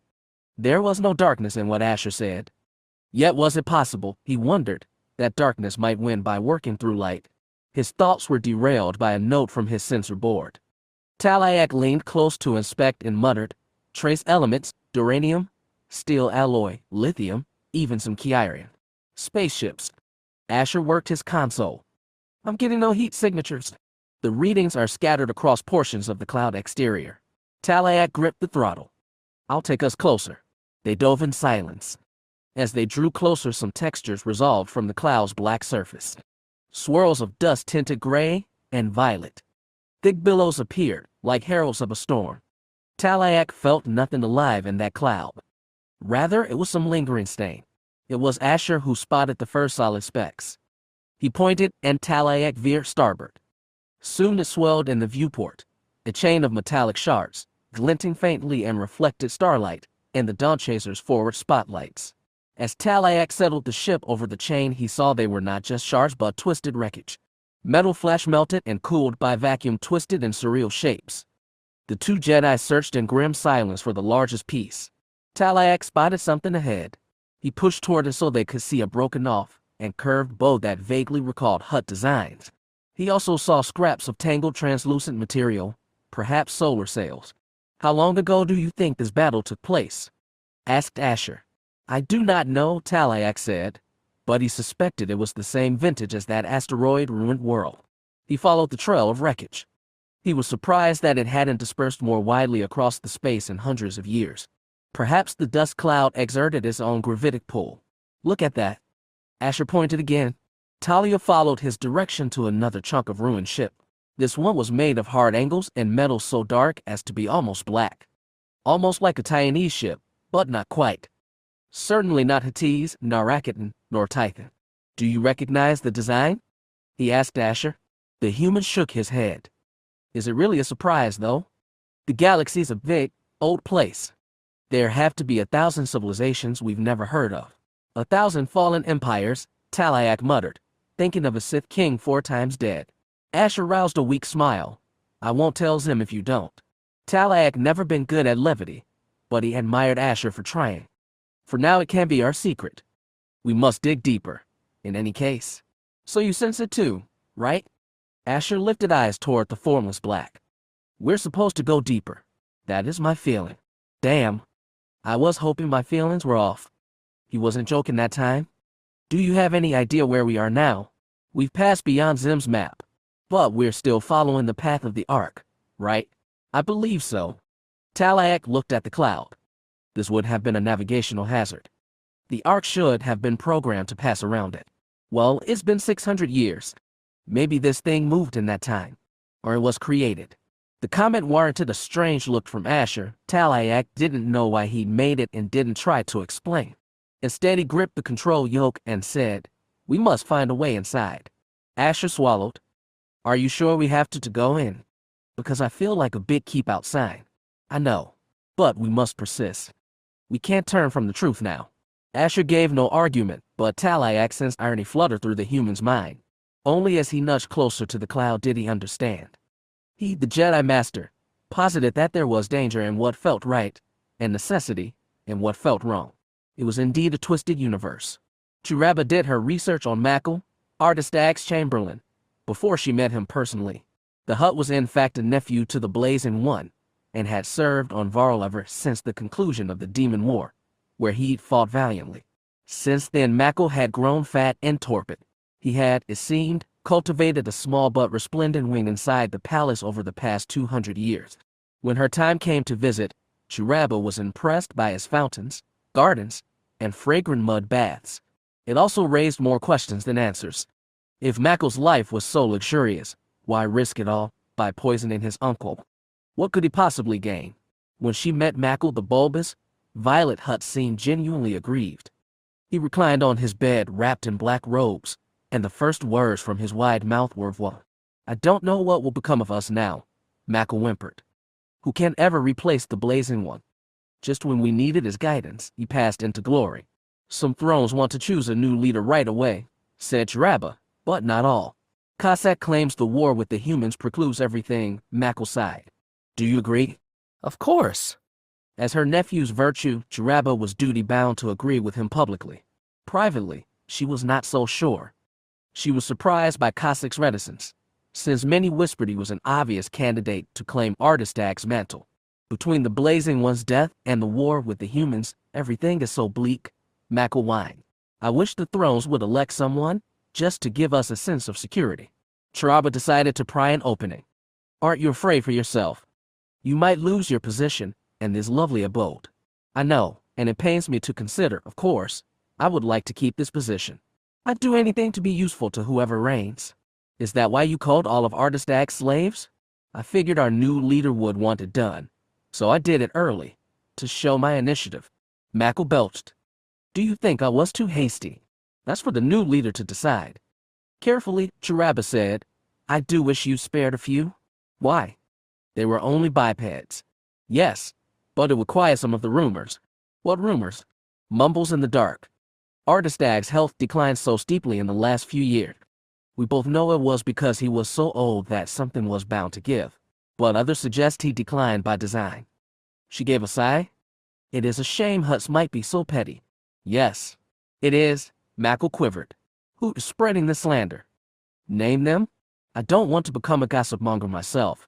There was no darkness in what Asher said. Yet was it possible, he wondered, that darkness might win by working through light? His thoughts were derailed by a note from his sensor board. Talak leaned close to inspect and muttered, trace elements, duranium, steel alloy, lithium, even some Kyrian. Spaceships. Asher worked his console. I'm getting no heat signatures. The readings are scattered across portions of the cloud exterior. Talak gripped the throttle. I'll take us closer. They dove in silence. As they drew closer, some textures resolved from the cloud's black surface. Swirls of dust tinted gray and violet. Thick billows appeared, like heralds of a storm. Talak felt nothing alive in that cloud. Rather, it was some lingering stain. It was Asher who spotted the first solid specks. He pointed, and Talak veered starboard. Soon it swelled in the viewport, a chain of metallic shards, glinting faintly in reflected starlight, and the Dawn Chaser's forward spotlights. As Talak settled the ship over the chain, he saw they were not just shards but twisted wreckage. Metal flash melted and cooled by vacuum, twisted in surreal shapes. The 2 Jedi searched in grim silence for the largest piece. Talak spotted something ahead. He pushed toward it so they could see a broken off and curved bow that vaguely recalled Hutt designs. He also saw scraps of tangled translucent material, perhaps solar sails. How long ago do you think this battle took place? Asked Asher. I do not know, Talak said, but he suspected it was the same vintage as that asteroid-ruined world. He followed the trail of wreckage. He was surprised that it hadn't dispersed more widely across the space in hundreds of years. Perhaps the dust cloud exerted its own gravitic pull. Look at that. Asher pointed again. Talia followed his direction to another chunk of ruined ship. This one was made of hard angles and metal so dark as to be almost black. Almost like a Taiwanese ship, but not quite. Certainly not Huttese, Narakatan, nor Titan. Do you recognize the design? He asked Asher. The human shook his head. Is it really a surprise, though? The galaxy's a big, old place. There have to be 1,000 civilizations we've never heard of. 1,000 fallen empires, Talak muttered, thinking of a Sith king 4 times dead. Asher roused a weak smile. I won't tell him if you don't. Talak never been good at levity, but he admired Asher for trying. For now it can be our secret. We must dig deeper, in any case. So you sense it too, right? Asher lifted eyes toward the formless black. We're supposed to go deeper. That is my feeling. Damn. I was hoping my feelings were off. He wasn't joking that time. Do you have any idea where we are now? We've passed beyond Zim's map, but we're still following the path of the Ark, right? I believe so. Talak looked at the cloud. This would have been a navigational hazard. The Ark should have been programmed to pass around it. Well, it's been 600 years. Maybe this thing moved in that time. Or it was created. The comment warranted a strange look from Asher. Talak didn't know why he made it and didn't try to explain. Instead, he gripped the control yoke and said, we must find a way inside. Asher swallowed. Are you sure we have to go in? Because I feel like a big keep out sign. I know. But we must persist. We can't turn from the truth now. Asher gave no argument, but Talak sensed irony flutter through the human's mind. Only as he nudged closer to the cloud did he understand. He, the Jedi Master, posited that there was danger in what felt right, and necessity in what felt wrong. It was indeed a twisted universe. Chiraba did her research on Mackle, Ardastag's Chamberlain, before she met him personally. The Hutt was in fact a nephew to the Blazing One, and had served on Varl ever since the conclusion of the Demon War, where he'd fought valiantly. Since then Mackle had grown fat and torpid. He had, it seemed, cultivated a small but resplendent wing inside the palace over the past 200 years. When her time came to visit, Chiraba was impressed by his fountains, gardens, and fragrant mud baths. It also raised more questions than answers. If Mackle's life was so luxurious, why risk it all by poisoning his uncle? What could he possibly gain? When she met Mackle the bulbous, violet Hutt seemed genuinely aggrieved. He reclined on his bed wrapped in black robes, and the first words from his wide mouth were, I don't know what will become of us now, Mackle whimpered. Who can ever replace the Blazing One? Just when we needed his guidance, he passed into glory. Some thrones want to choose a new leader right away, said Chiraba, but not all. Cossack claims the war with the humans precludes everything, Mackle sighed. Do you agree? Of course. As her nephew's virtue, Chiraba was duty-bound to agree with him publicly. Privately, she was not so sure. She was surprised by Cossack's reticence, since many whispered he was an obvious candidate to claim Ardastag's mantle. Between the Blazing One's death and the war with the humans, everything is so bleak, Mackle whined. I wish the thrones would elect someone, just to give us a sense of security. Chiraba decided to pry an opening. Aren't you afraid for yourself? You might lose your position and this lovely abode. I know, and it pains me to consider, of course, I would like to keep this position. I'd do anything to be useful to whoever reigns. Is that why you called all of Ardastag slaves? I figured our new leader would want it done, so I did it early, to show my initiative. Mackle belched. Do you think I was too hasty? That's for the new leader to decide. Carefully, Chiraba said, I do wish you spared a few. Why? They were only bipeds. Yes, but it would quiet some of the rumors. What rumors? Mumbles in the dark. Ardastag's health declined so steeply in the last few years. We both know it was because he was so old that something was bound to give. But others suggest he declined by design. She gave a sigh. It is a shame Hutts might be so petty. Yes, it is, Mackle quivered. Who is spreading the slander? Name them? I don't want to become a gossip monger myself.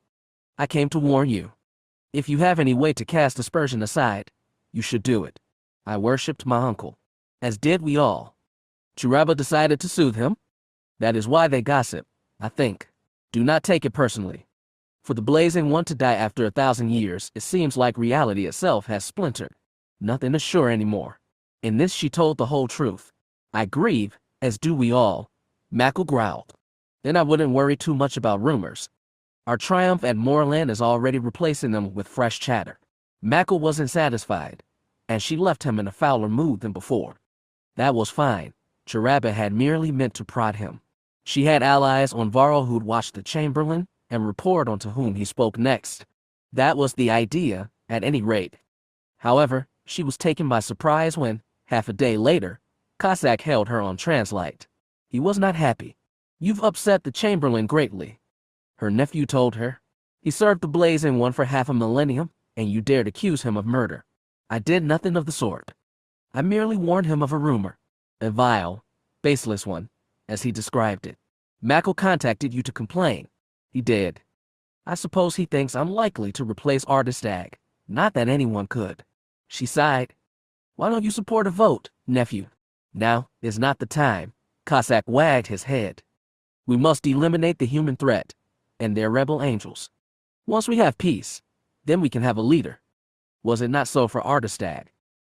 I came to warn you. If you have any way to cast aspersion aside, you should do it. I worshipped my uncle, as did we all. Chiraba decided to soothe him. That is why they gossip, I think. Do not take it personally. For the Blazing One to die after 1,000 years, it seems like reality itself has splintered. Nothing is sure anymore. In this she told the whole truth. I grieve, as do we all, Mackle growled. Then I wouldn't worry too much about rumors. Our triumph at Morlon is already replacing them with fresh chatter. Mackle wasn't satisfied, and she left him in a fouler mood than before. That was fine. Chiraba had merely meant to prod him. She had allies on Varl who'd watch the Chamberlain and report on to whom he spoke next. That was the idea, at any rate. However, she was taken by surprise when, half a day later, Cossack held her on translite. He was not happy. You've upset the Chamberlain greatly, her nephew told her. He served the Blazing One for half a millennium, and you dared accuse him of murder. I did nothing of the sort. I merely warned him of a rumor. A vile, baseless one, as he described it. Mackle contacted you to complain. He did. I suppose he thinks I'm likely to replace Ardistag. Not that anyone could. She sighed. Why don't you support a vote, nephew? Now is not the time. Cossack wagged his head. We must eliminate the human threat and their rebel angels. Once we have peace, then we can have a leader. Was it not so for Ardistag?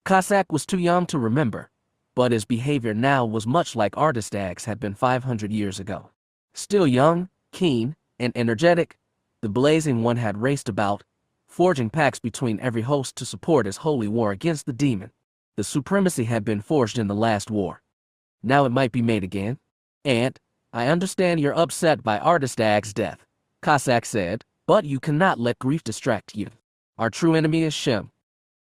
Cossack was too young to remember, but his behavior now was much like Ardistag's had been 500 years ago. Still young, keen, and energetic, the Blazing One had raced about, forging pacts between every host to support his holy war against the demon. The supremacy had been forged in the last war. Now it might be made again. And I understand you're upset by Ardistag's death, Cossack said, but you cannot let grief distract you. Our true enemy is Shem.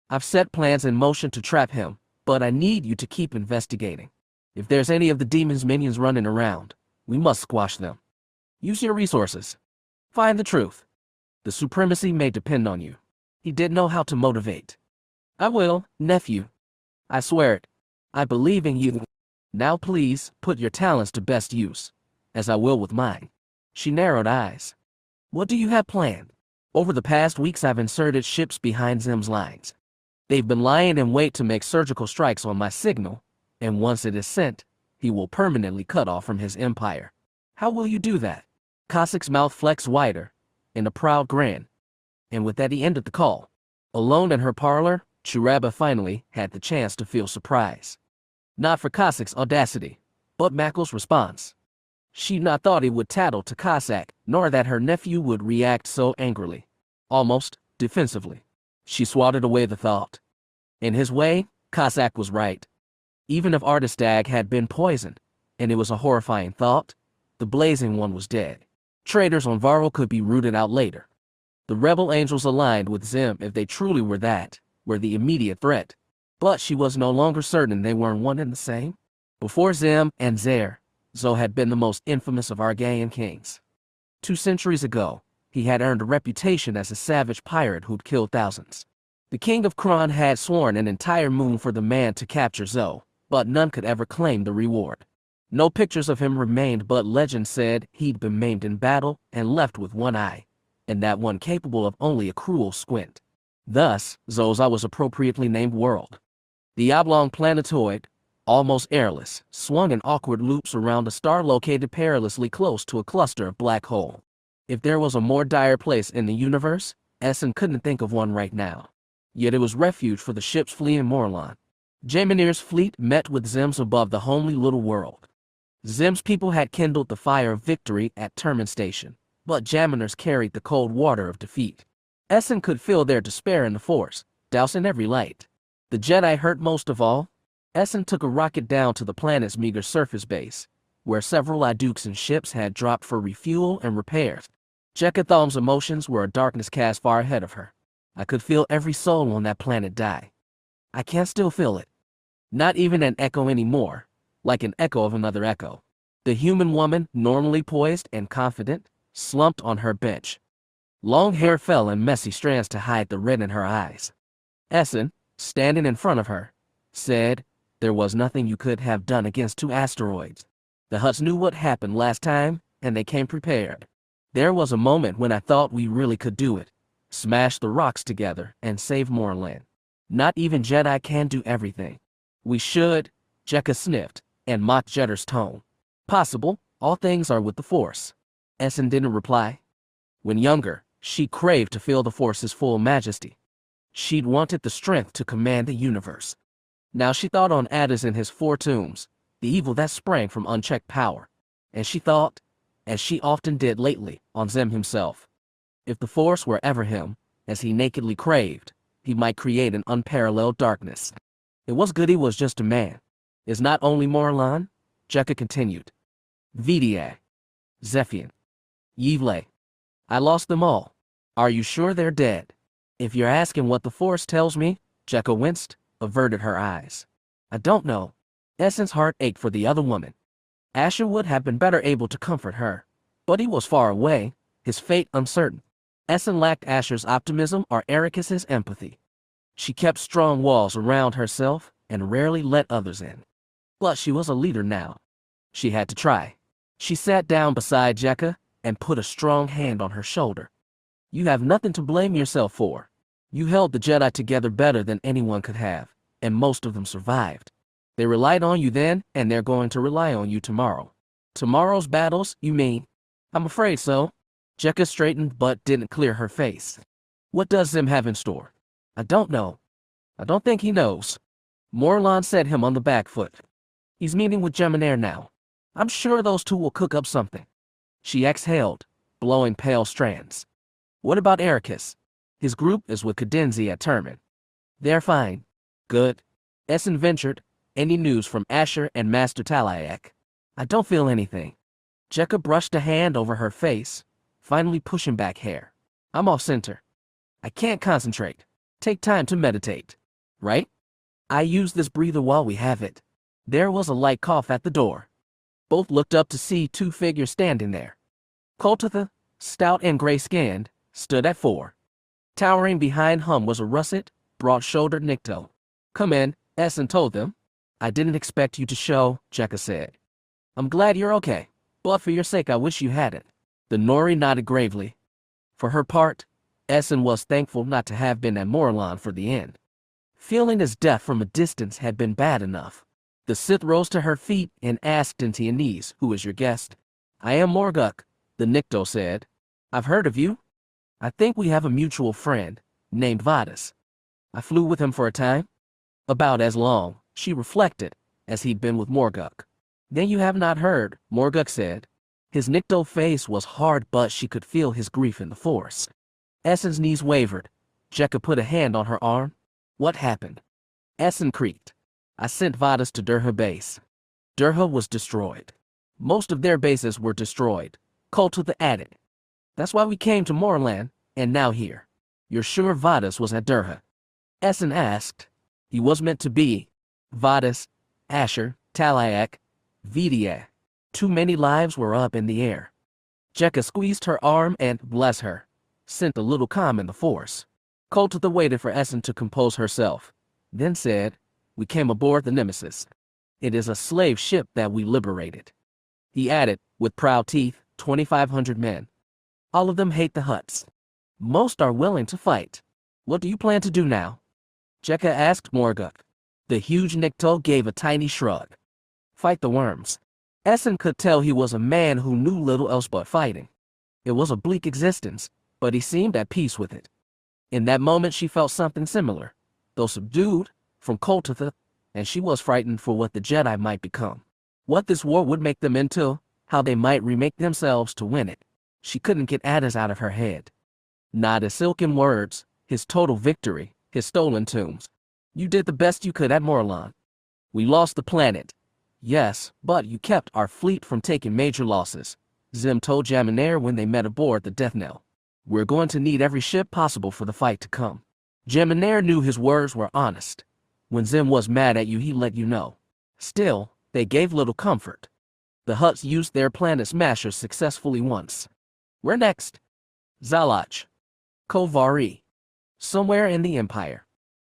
I've set plans in motion to trap him, but I need you to keep investigating. If there's any of the demon's minions running around, we must squash them. Use your resources. Find the truth. The supremacy may depend on you. He didn't know how to motivate. I will, nephew. I swear it. I believe in you. Now please, put your talents to best use, as I will with mine. She narrowed eyes. What do you have planned? Over the past weeks I've inserted ships behind Zem's lines. They've been lying in wait to make surgical strikes on my signal, and once it is sent, he will permanently cut off from his empire. How will you do that? Cossack's mouth flexed wider, in a proud grin. And with that he ended the call. Alone in her parlor, Churaba finally had the chance to feel surprise. Not for Cossack's audacity, but Mackle's response. She'd not thought he would tattle to Cossack, nor that her nephew would react so angrily. Almost defensively. She swatted away the thought. In his way, Cossack was right. Even if Ardistag had been poisoned, and it was a horrifying thought, the Blazing One was dead. Traitors on Varl could be rooted out later. The rebel angels aligned with Zem, if they truly were the immediate threat. But she was no longer certain they weren't one and the same. Before Zem and Zer, Zo had been the most infamous of Argaean kings. 2 centuries ago, he had earned a reputation as a savage pirate who'd killed thousands. The king of Kron had sworn an entire moon for the man to capture Zo, but none could ever claim the reward. No pictures of him remained, but legend said he'd been maimed in battle and left with one eye, and that one capable of only a cruel squint. Thus, Zoza was appropriately named World. The oblong planetoid, almost airless, swung in awkward loops around a star located perilously close to a cluster of black hole. If there was a more dire place in the universe, Essen couldn't think of one right now. Yet it was refuge for the ships fleeing Morlon. Jaminir's fleet met with Zem's above the homely little world. Zem's people had kindled the fire of victory at Termin Station, but Jaminers carried the cold water of defeat. Essen could feel their despair in the force, dousing every light. The Jedi hurt most of all. Essen took a rocket down to the planet's meager surface base, where several Iduxan ships had dropped for refuel and repairs. Jekathalm's emotions were a darkness cast far ahead of her. I could feel every soul on that planet die. I can't still feel it. Not even an echo anymore, like an echo of another echo. The human woman, normally poised and confident, slumped on her bench. Long hair fell in messy strands to hide the red in her eyes. Essen, standing in front of her, said, there was nothing you could have done against 2 asteroids. The Hutts knew what happened last time, and they came prepared. There was a moment when I thought we really could do it. Smash the rocks together and save Morlon. Not even Jedi can do everything. We should, Jekka sniffed, and mocked Jetter's tone. Possible, all things are with the Force. Essen didn't reply. When younger, she craved to feel the Force's full majesty. She'd wanted the strength to command the universe. Now she thought on Addis and his 4 tombs, the evil that sprang from unchecked power. And she thought, as she often did lately, on Zem himself. If the Force were ever him, as he nakedly craved, he might create an unparalleled darkness. It was good he was just a man. Is not only Morlon, Jekka continued. Vidiag. Zephian. Yevle. I lost them all. Are you sure they're dead? If you're asking what the Force tells me, Jekka winced, averted her eyes. I don't know. Essen's heart ached for the other woman. Asher would have been better able to comfort her, but he was far away, his fate uncertain. Essen lacked Asher's optimism or Erakas' empathy. She kept strong walls around herself and rarely let others in. But she was a leader now. She had to try. She sat down beside Jekka and put a strong hand on her shoulder. You have nothing to blame yourself for. You held the Jedi together better than anyone could have, and most of them survived. They relied on you then, and they're going to rely on you tomorrow. Tomorrow's battles, you mean? I'm afraid so. Jekka straightened but didn't clear her face. What does Zim have in store? I don't know. I don't think he knows. Morlon set him on the back foot. He's meeting with Jem'Hadar now. I'm sure those two will cook up something. She exhaled, blowing pale strands. What about Erakas? His group is with Cadenzi at Termin. They're fine. Good. Essen ventured. Any news from Asher and Master Talak? I don't feel anything. Jekka brushed a hand over her face, finally pushing back hair. I'm off center. I can't concentrate. Take time to meditate. Right? I use this breather while we have it. There was a light cough at the door. Both looked up to see two figures standing there. Koltatha, stout and gray-skinned, stood at 4. Towering behind him was a russet, broad-shouldered Nikto. Come in, Essan told them. I didn't expect you to show, Jekka said. I'm glad you're okay, but for your sake I wish you hadn't. The Nori nodded gravely. For her part, Essan was thankful not to have been at Morlon for the end. Feeling his death from a distance had been bad enough. The Sith rose to her feet and asked in Tianese, who is your guest? I am Morguk, the Nikto said. I've heard of you. I think we have a mutual friend, named Vadas. I flew with him for a time. About as long, she reflected, as he'd been with Morguk. Then you have not heard, Morguk said. His Nikto face was hard, but she could feel his grief in the force. Essen's knees wavered. Jekka put a hand on her arm. What happened? Essen creaked. I sent Vadas to Durha base. Durha was destroyed. Most of their bases were destroyed. Koltatha added. That's why we came to Morlon, and now here. You're sure Vadas was at Durha? Essen asked. He was meant to be. Vadas, Asher, Talak, Vidia. Too many lives were up in the air. Jekka squeezed her arm and, bless her, sent a little calm in the force. Koltatha waited for Essen to compose herself, then said, we came aboard the Nemesis. It is a slave ship that we liberated. He added, with proud teeth, 2,500 men. All of them hate the Hutts. Most are willing to fight. What do you plan to do now? Jekka asked Morguk. The huge Nikto gave a tiny shrug. Fight the worms. Essen could tell he was a man who knew little else but fighting. It was a bleak existence, but he seemed at peace with it. In that moment she felt something similar, though subdued, from Koltatha, and she was frightened for what the Jedi might become. What this war would make them into, how they might remake themselves to win it. She couldn't get Adas out of her head. Not his silken words, his total victory, his stolen tombs. You did the best you could at Morlon. We lost the planet. Yes, but you kept our fleet from taking major losses, Zim told Jem'Hadar when they met aboard the Death Knell. We're going to need every ship possible for the fight to come. Jem'Hadar knew his words were honest. When Zim was mad at you, he let you know. Still, they gave little comfort. The Hutts used their planet smashers successfully once. Where next? Zalach. Kovari. Somewhere in the Empire.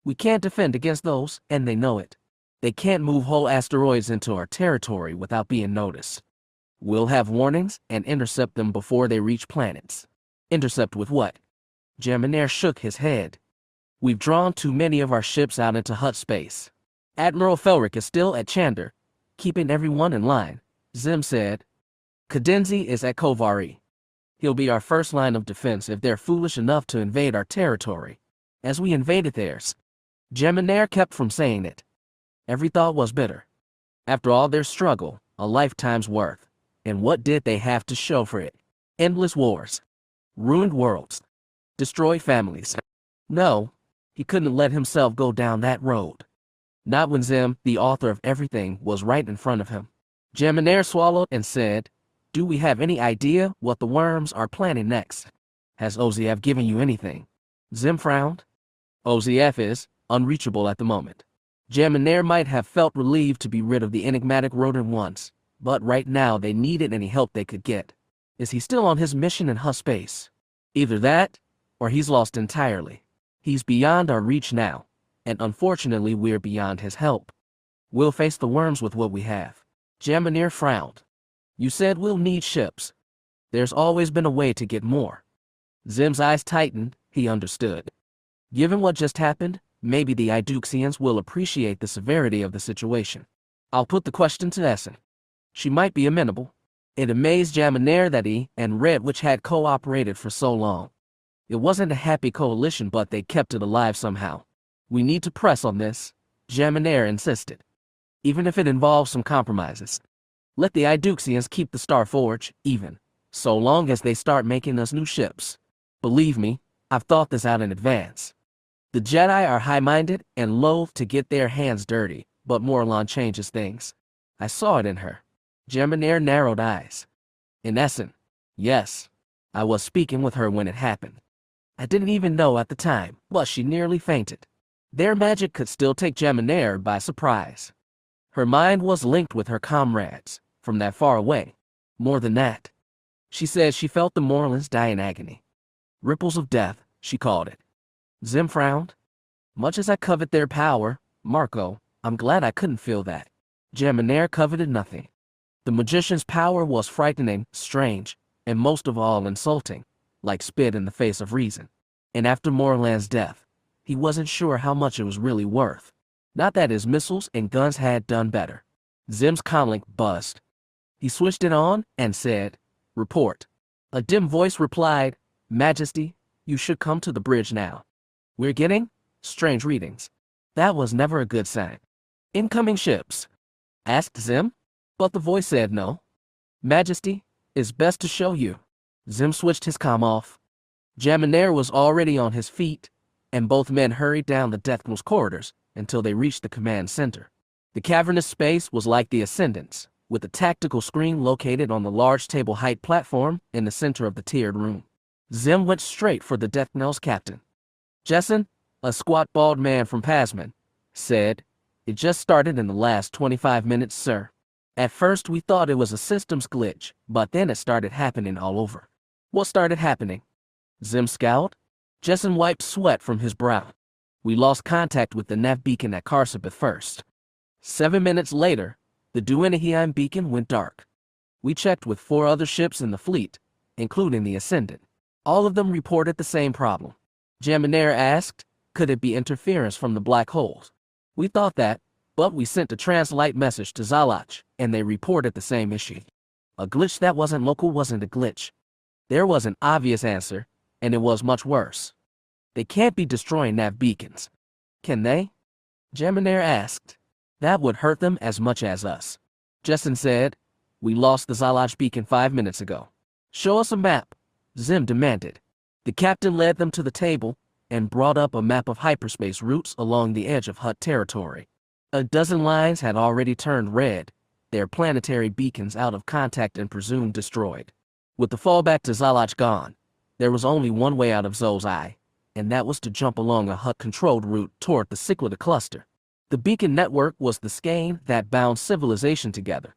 We can't defend against those, and they know it. They can't move whole asteroids into our territory without being noticed. We'll have warnings and intercept them before they reach planets. Intercept with what? Jem'Hadar shook his head. We've drawn too many of our ships out into Hutt space. Admiral Felric is still at Chandar, keeping everyone in line, Zim said. Cadenzi is at Kovari. He'll be our first line of defense if they're foolish enough to invade our territory, as we invaded theirs. Jem'Hadar kept from saying it. Every thought was bitter. After all their struggle, a lifetime's worth, and what did they have to show for it? Endless wars. Ruined worlds. Destroyed families. No, he couldn't let himself go down that road. Not when Zim, the author of everything, was right in front of him. Jem'Hadar swallowed and said, do we have any idea what the worms are planning next? Has OZF given you anything? Zim frowned. OZF is unreachable at the moment. Jem'Hadar might have felt relieved to be rid of the enigmatic rodent once, but right now they needed any help they could get. Is he still on his mission in Hutt space? Either that, or he's lost entirely. He's beyond our reach now, and unfortunately we're beyond his help. We'll face the worms with what we have. Jamineer frowned. You said we'll need ships. There's always been a way to get more. Zim's eyes tightened, he understood. Given what just happened, maybe the Iduxians will appreciate the severity of the situation. I'll put the question to Essen. She might be amenable. It amazed Jamineer that he and Red Witch had cooperated for so long. It wasn't a happy coalition, but they kept it alive somehow. We need to press on this, Jamineer insisted. Even if it involves some compromises. Let the Iduxians keep the Starforge, even, so long as they start making us new ships. Believe me, I've thought this out in advance. The Jedi are high-minded and loath to get their hands dirty, but Morlon changes things. I saw it in her. Jamineer narrowed eyes. In Essen, yes. I was speaking with her when it happened. I didn't even know at the time, but she nearly fainted. Their magic could still take Jamineer by surprise. Her mind was linked with her comrades, from that far away. More than that. She said she felt the Morlons die in agony. Ripples of death, she called it. Zim frowned. Much as I covet their power, Marco, I'm glad I couldn't feel that. Jamineer coveted nothing. The magician's power was frightening, strange, and most of all insulting, like spit in the face of reason. And after Morlan's death, he wasn't sure how much it was really worth. Not that his missiles and guns had done better. Zim's comlink buzzed. He switched it on and said, Report. A dim voice replied, Majesty, you should come to the bridge now. We're getting strange readings. That was never a good sign. Incoming ships, asked Zim, but the voice said no. Majesty, it's best to show you. Zim switched his comm off. Jamineer was already on his feet, and both men hurried down the Deathknell's corridors until they reached the command center. The cavernous space was like the Ascendant's, with a tactical screen located on the large table height platform in the center of the tiered room. Zim went straight for the Deathknell's captain. Jesson, a squat bald man from Pasman, said, It just started in the last 25 minutes, sir. At first we thought it was a systems glitch, but then it started happening all over. What started happening? Zim scowled. Jesson wiped sweat from his brow. We lost contact with the nav beacon at Karsabeth first. 7 minutes later, the Duinaheim beacon went dark. We checked with 4 other ships in the fleet, including the Ascendant. All of them reported the same problem. Jamineer asked, could it be interference from the black holes? We thought that, but we sent a translate message to Zalach, and they reported the same issue. A glitch that wasn't local wasn't a glitch. There was an obvious answer, and it was much worse. They can't be destroying nav beacons. Can they? Jamineer asked. That would hurt them as much as us. Jesson said, We lost the Zalach beacon 5 minutes ago. Show us a map, Zim demanded. The captain led them to the table and brought up a map of hyperspace routes along the edge of Hutt territory. A dozen lines had already turned red, their planetary beacons out of contact and presumed destroyed. With the fallback to Zalach gone, there was only one way out of Zol's eye, and that was to jump along a Hutt-controlled route toward the Cyclada cluster. The beacon network was the skein that bound civilization together.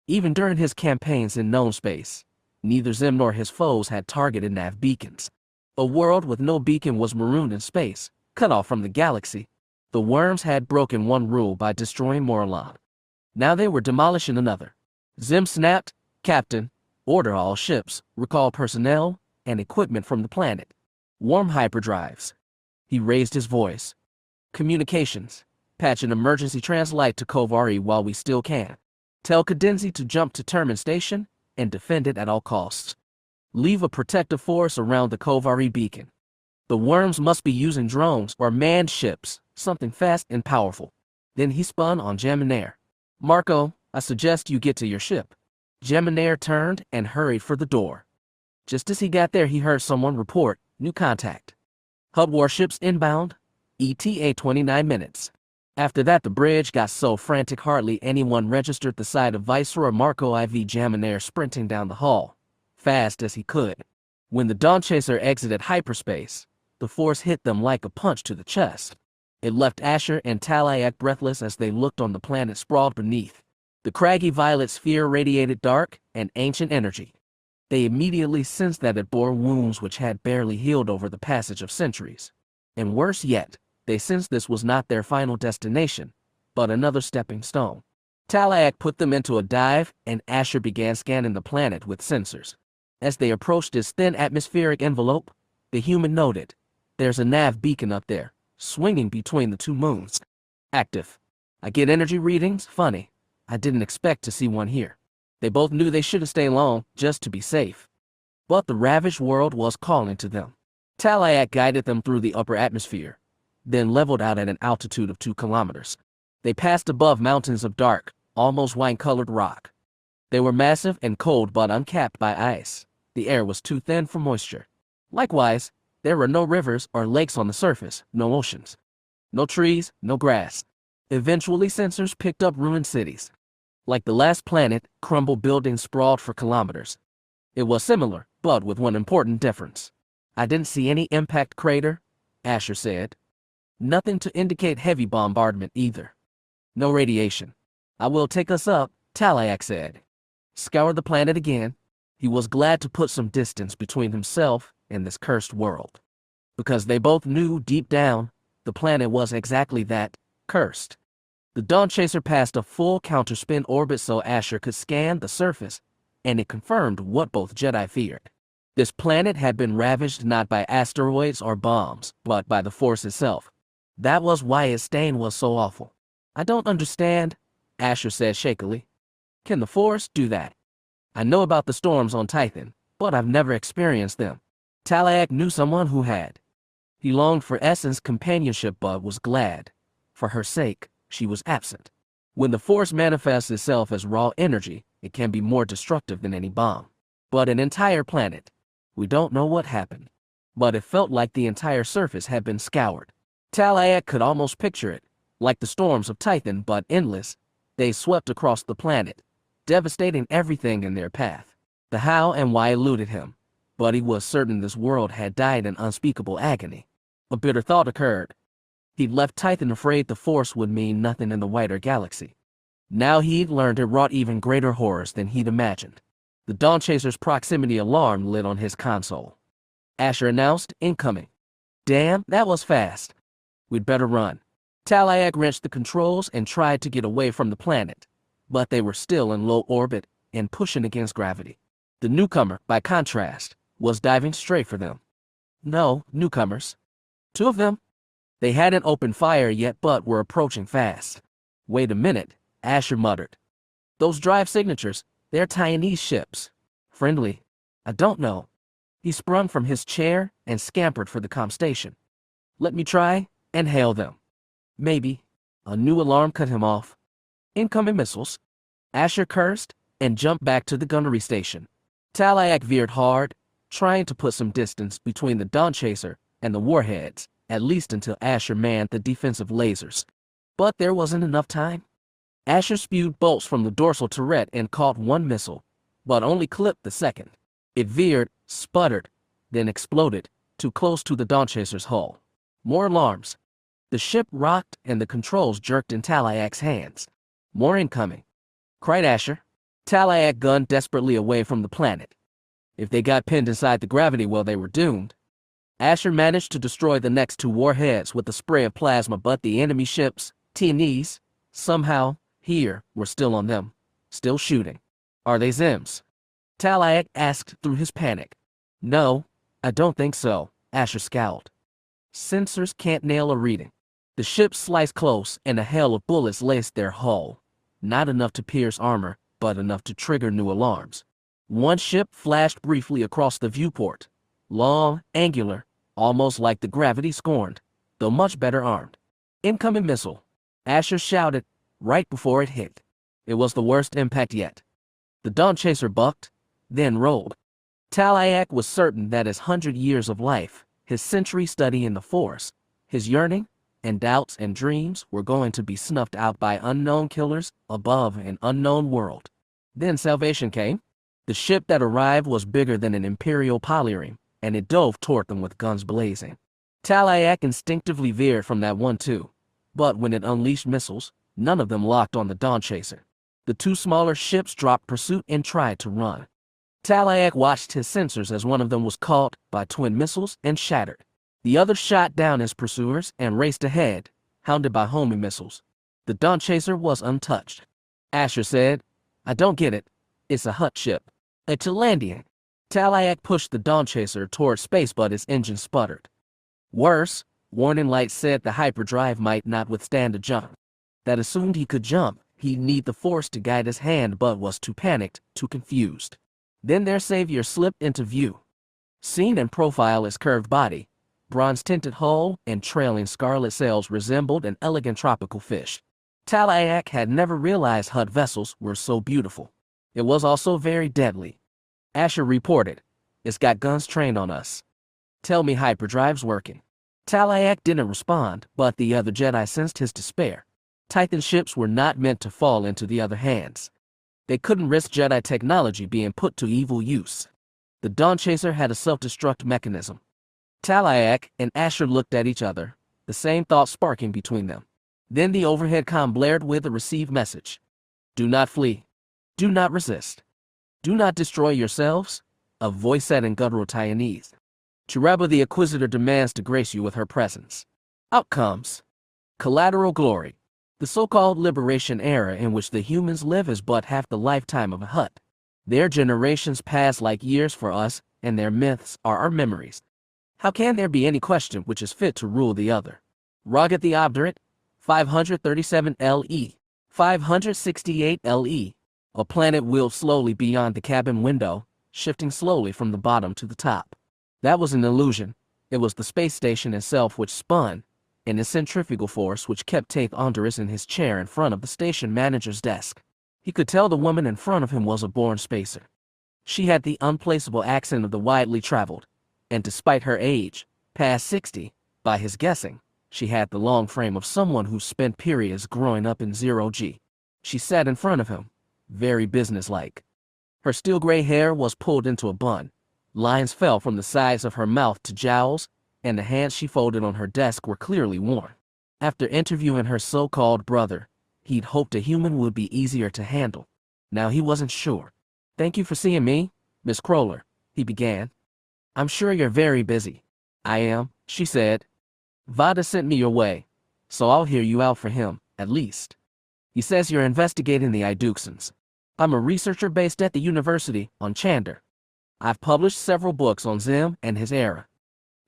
Even during his campaigns in known space, neither Zim nor his foes had targeted nav beacons. A world with no beacon was marooned in space, cut off from the galaxy. The worms had broken one rule by destroying Morlon. Now they were demolishing another. Zim snapped, Captain, order all ships, recall personnel, and equipment from the planet. Warm hyperdrives. He raised his voice. Communications. Patch an emergency translite to Kovari while we still can. Tell Cadenzi to jump to Termin Station and defend it at all costs. Leave a protective force around the Kovari beacon. The worms must be using drones or manned ships, something fast and powerful. Then he spun on Jamineer. Marco, I suggest you get to your ship. Jamineer turned and hurried for the door. Just as he got there, he heard someone report, new contact. Hutt warships inbound, ETA 29 minutes. After that, the bridge got so frantic hardly anyone registered the sight of Viceroy Marco IV Jamineer sprinting down the hall, fast as he could. When the Dawn Chaser exited hyperspace, the force hit them like a punch to the chest. It left Asher and Talak breathless as they looked on the planet sprawled beneath. The craggy violet sphere radiated dark and ancient energy. They immediately sensed that it bore wounds which had barely healed over the passage of centuries. And worse yet, they sensed this was not their final destination, but another stepping stone. Talak put them into a dive, and Asher began scanning the planet with sensors. As they approached its thin atmospheric envelope, the human noted, "There's a nav beacon up there, swinging between the two moons. Active. I get energy readings? Funny. I didn't expect to see one here." They both knew they shouldn't stay long, just to be safe. But the ravaged world was calling to them. Talak guided them through the upper atmosphere, then leveled out at an altitude of 2 kilometers. They passed above mountains of dark, almost wine-colored rock. They were massive and cold but uncapped by ice. The air was too thin for moisture. Likewise, there were no rivers or lakes on the surface, no oceans. No trees, no grass. Eventually sensors picked up ruined cities. Like the last planet, crumbled buildings sprawled for kilometers. It was similar, but with one important difference. "I didn't see any impact crater," Asher said. "Nothing to indicate heavy bombardment either. No radiation." "I will take us up," Talak said. Scour the planet again. He was glad to put some distance between himself and this cursed world. Because they both knew deep down, the planet was exactly that, cursed. The Dawn Chaser passed a full counterspin orbit so Asher could scan the surface, and it confirmed what both Jedi feared. This planet had been ravaged not by asteroids or bombs, but by the Force itself. That was why its stain was so awful. "I don't understand," Asher said shakily. "Can the Force do that? I know about the storms on Titan, but I've never experienced them." Talak knew someone who had. He longed for Essen's companionship but was glad. For her sake, she was absent. When the Force manifests itself as raw energy, it can be more destructive than any bomb. But an entire planet. We don't know what happened. But it felt like the entire surface had been scoured. Talak could almost picture it, like the storms of Titan but endless. They swept across the planet, devastating everything in their path. The how and why eluded him, but he was certain this world had died in unspeakable agony. A bitter thought occurred. He'd left Titan afraid the Force would mean nothing in the wider galaxy. Now he'd learned it wrought even greater horrors than he'd imagined. The Dawn Chaser's proximity alarm lit on his console. Asher announced, "Incoming." "Damn, that was fast. We'd better run." Talak wrenched the controls and tried to get away from the planet, but they were still in low orbit and pushing against gravity. The newcomer, by contrast, was diving straight for them. No, newcomers. 2 of them. They hadn't opened fire yet but were approaching fast. "Wait a minute," Asher muttered. "Those drive signatures, they're Taiwanese ships. Friendly? I don't know." He sprung from his chair and scampered for the comm station. "Let me try and hail them." Maybe. A new alarm cut him off. "Incoming missiles." Asher cursed and jumped back to the gunnery station. Talak veered hard, trying to put some distance between the Dawn Chaser and the warheads, at least until Asher manned the defensive lasers. But there wasn't enough time. Asher spewed bolts from the dorsal turret and caught one missile, but only clipped the second. It veered, sputtered, then exploded, too close to the Dawn Chaser's hull. More alarms. The ship rocked and the controls jerked in Talak's hands. "More incoming," cried Asher. Talak gunned desperately away from the planet. If they got pinned inside the gravity well, they were doomed. Asher managed to destroy the next 2 warheads with a spray of plasma, but the enemy ships, Taiwanese, somehow, here, were still on them, still shooting. "Are they Zims?" Talak asked through his panic. "No, I don't think so," Asher scowled. "Sensors can't nail a reading." The ship sliced close and a hail of bullets laced their hull. Not enough to pierce armor, but enough to trigger new alarms. One ship flashed briefly across the viewport. Long, angular, almost like the gravity scorned, though much better armed. "Incoming missile," Asher shouted right before it hit. It was the worst impact yet. The Dawn Chaser bucked, then rolled. Talak was certain that his 100 years of life, his century study in the Force, his yearning and doubts and dreams were going to be snuffed out by unknown killers above an unknown world. Then salvation came. The ship that arrived was bigger than an Imperial polyreme, and it dove toward them with guns blazing. Talak instinctively veered from that one too, but when it unleashed missiles, none of them locked on the Dawn Chaser. The two smaller ships dropped pursuit and tried to run. Talak watched his sensors as one of them was caught by twin missiles and shattered. The other shot down his pursuers and raced ahead, hounded by homing missiles. The Dawn Chaser was untouched. Asher said, "I don't get it. It's a Hutt ship. A Talandian." Talak pushed the Dawn Chaser toward space, but its engine sputtered. Worse, warning lights said the hyperdrive might not withstand a jump. That assumed he could jump. He'd need the Force to guide his hand, but was too panicked, too confused. Then their savior slipped into view. Seen in profile, his curved body, bronze-tinted hull, and trailing scarlet sails resembled an elegant tropical fish. Talak had never realized Hutt vessels were so beautiful. It was also very deadly. Asher reported, "It's got guns trained on us. Tell me hyperdrive's working." Talak didn't respond, but the other Jedi sensed his despair. Titan ships were not meant to fall into the other hands. They couldn't risk Jedi technology being put to evil use. The Dawn Chaser had a self-destruct mechanism. Talak and Asher looked at each other, the same thought sparking between them. Then the overhead comm blared with a received message. "Do not flee. Do not resist. Do not destroy yourselves," a voice said in guttural Taiwanese. "Chiraba the Inquisitor demands to grace you with her presence." Outcomes: collateral glory. The so-called liberation era in which the humans live is but half the lifetime of a Hutt. Their generations pass like years for us, and their myths are our memories. How can there be any question which is fit to rule the other? Rugged the Obdurate, 537 LE, 568 LE. A planet wheeled slowly beyond the cabin window, shifting slowly from the bottom to the top. That was an illusion. It was the space station itself which spun, and a centrifugal force which kept Tate Onderis in his chair in front of the station manager's desk. He could tell the woman in front of him was a born spacer. She had the unplaceable accent of the widely traveled, and despite her age, past 60, by his guessing, she had the long frame of someone who spent periods growing up in zero-G. She sat in front of him, very businesslike. Her steel gray hair was pulled into a bun. Lines fell from the sides of her mouth to jowls, and the hands she folded on her desk were clearly worn. After interviewing her so-called brother, he'd hoped a human would be easier to handle. Now he wasn't sure. "Thank you for seeing me, Miss Kroller," he began. "I'm sure you're very busy." "I am," she said. "Vadas sent me your way, so I'll hear you out for him, at least. He says you're investigating the Iduxans. I'm a researcher based at the university on Chandar. I've published several books on Zim and his era.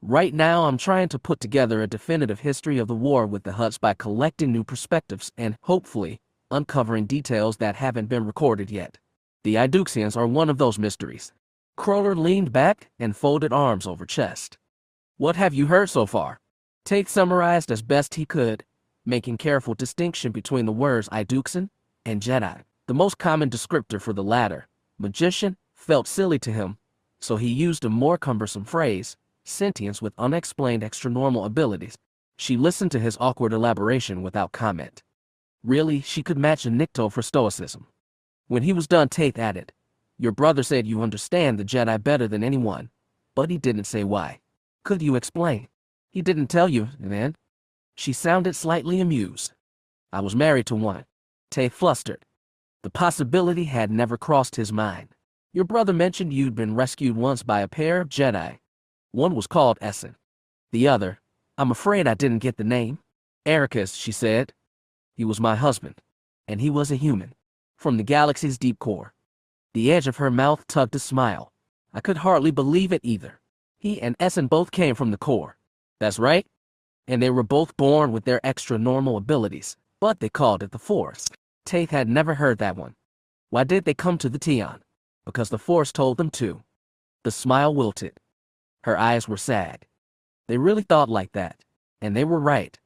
Right now I'm trying to put together a definitive history of the war with the Hutts by collecting new perspectives and, hopefully, uncovering details that haven't been recorded yet. The Iduxians are one of those mysteries." Kroller leaned back and folded arms over chest. "What have you heard so far?" Tate summarized as best he could, making careful distinction between the words Iduxan and Jedi. The most common descriptor for the latter, magician, felt silly to him, so he used a more cumbersome phrase, sentience with unexplained extranormal abilities. She listened to his awkward elaboration without comment. Really, she could match a Nikto for stoicism. When he was done, Tate added, "Your brother said you understand the Jedi better than anyone, but he didn't say why. Could you explain?" "He didn't tell you, then?" She sounded slightly amused. "I was married to one." Tate flustered. The possibility had never crossed his mind. "Your brother mentioned you'd been rescued once by a pair of Jedi. One was called Essen. The other, I'm afraid I didn't get the name." "Erakas," she said. "He was my husband, and he was a human, from the galaxy's deep core." The edge of her mouth tugged a smile. "I could hardly believe it either. He and Essen both came from the core." "That's right. And they were both born with their extra-normal abilities, but they called it the Force." Tate had never heard that one. "Why did they come to the Tion?" "Because the Force told them to." The smile wilted. Her eyes were sad. They really thought like that, and they were right.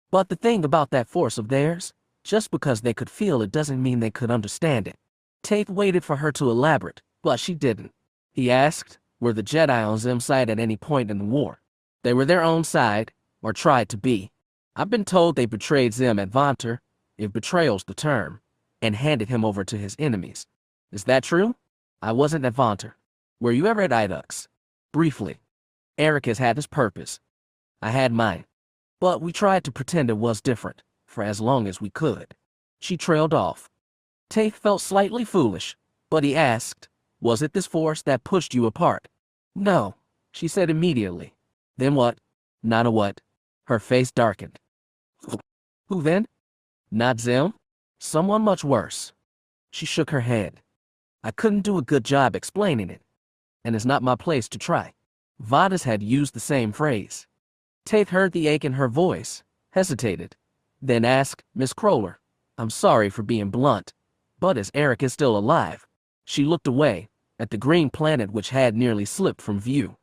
But the thing about that Force of theirs, just because they could feel it doesn't mean they could understand it. Tate waited for her to elaborate, but she didn't. He asked, "Were the Jedi on Zim's side at any point in the war?" "They were their own side, or tried to be. I've been told they betrayed Zim at Vonter, if betrayal's the term, and handed him over to his enemies." "Is that true?" "I wasn't at Vonter." "Were you ever at Idux?" "Briefly. Erakas had his purpose. I had mine. But we tried to pretend it was different, for as long as we could." She trailed off. Tate felt slightly foolish, but he asked, "Was it this force that pushed you apart?" "No," she said immediately. "Then what?" "Not a what." Her face darkened. "Who then?" "Not Zim. Someone much worse." She shook her head. "I couldn't do a good job explaining it, and it's not my place to try." Vadas had used the same phrase. Tate heard the ache in her voice, hesitated, then asked, "Miss Crowler, I'm sorry for being blunt, but is Erakas still alive?" She looked away, at the green planet which had nearly slipped from view.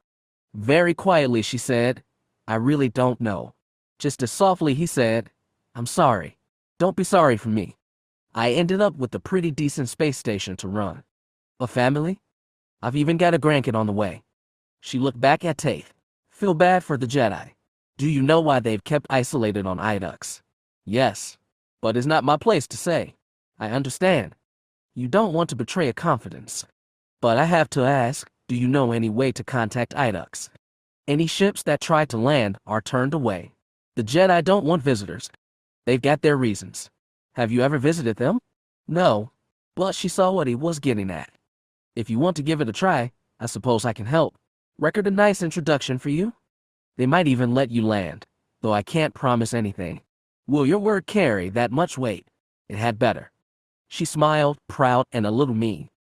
Very quietly she said, "I really don't know." Just as softly he said, "I'm sorry. Don't be sorry for me. I ended up with a pretty decent space station to run. A family? I've even got a grandkid on the way." She looked back at Tate. "Feel bad for the Jedi. Do you know why they've kept isolated on Idux?" "Yes, but it's not my place to say." "I understand. You don't want to betray a confidence. But I have to ask, do you know any way to contact Idux? Any ships that try to land are turned away. The Jedi don't want visitors. They've got their reasons. Have you ever visited them?" "No," but she saw what he was getting at. "If you want to give it a try, I suppose I can help. Record a nice introduction for you. They might even let you land, though I can't promise anything. Will your word carry that much weight?" "It had better." She smiled, proud and a little mean.